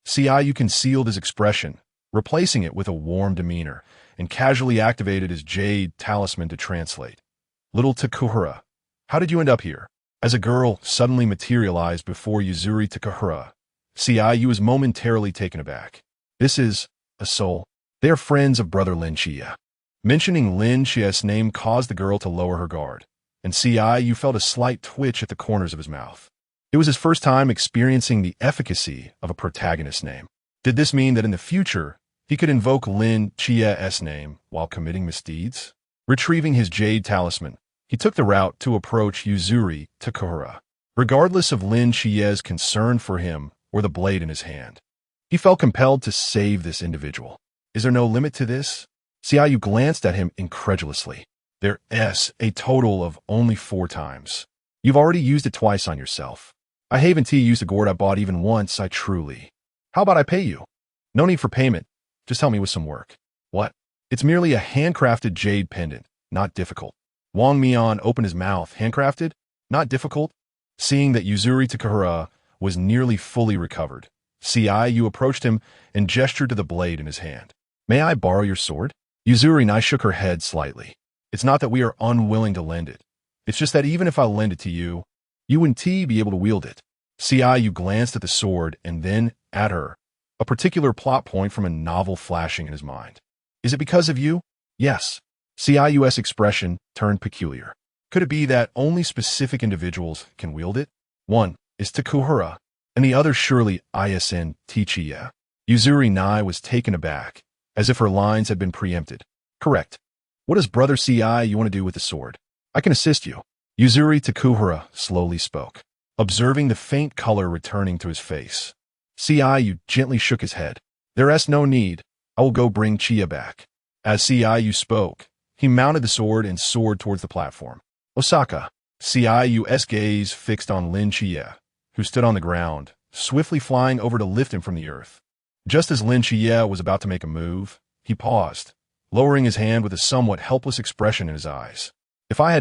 Qingyu concealed his expression, replacing it with a warm demeanor, and casually activated his jade talisman to translate. Little Takahura, how did you end up here? As a girl suddenly materialized before Yuzuri Takahura, Qingyu was momentarily taken aback. This is a soul. They are friends of brother Lin Chia. Mentioning Lin Chia's name caused the girl to lower her guard, and Qingyu felt a slight twitch at the corners of his mouth. It was his first time experiencing the efficacy of a protagonist's name. Did this mean that in the future, he could invoke Lin Chia's name while committing misdeeds? Retrieving his jade talisman, he took the route to approach Yuzuri Takahura. Regardless of Lin Chia's concern for him or the blade in his hand, he felt compelled to save this individual. Is there no limit to this? Qingyu glanced at him incredulously. There's a total of only 4 times. You've already used it twice on yourself. I haven't used a gourd I bought even once, I truly. How about I pay you? No need for payment. Just help me with some work. What? It's merely a handcrafted jade pendant, not difficult. Wang Mian opened his mouth. Handcrafted? Not difficult? Seeing that Yuzuri Takahura was nearly fully recovered, Qingyu approached him and gestured to the blade in his hand. May I borrow your sword? Yuzuri Nai shook her head slightly. It's not that we are unwilling to lend it. It's just that even if I lend it to you, you wouldn't be able to wield it. Qingyu glanced at the sword and then at her, a particular plot point from a novel flashing in his mind. Is it because of you? Yes. Qinyu's expression turned peculiar. Could it be that only specific individuals can wield it? One is Takahura, and the other surely Isn Tichiya. Yuzuri Nai was taken aback, as if her lines had been preempted. Correct. What does Brother Qingyu want to do with the sword? I can assist you. Yuzuri Takahura slowly spoke, observing the faint color returning to his face. Qingyu gently shook his head. There's no need. I will go bring Chia back. As Qingyu spoke, he mounted the sword and soared towards the platform. Osaka. Qinyu's gaze fixed on Lin Chia, who stood on the ground, swiftly flying over to lift him from the earth. Just as Lin Chia was about to make a move, he paused, lowering his hand with a somewhat helpless expression in his eyes. If I had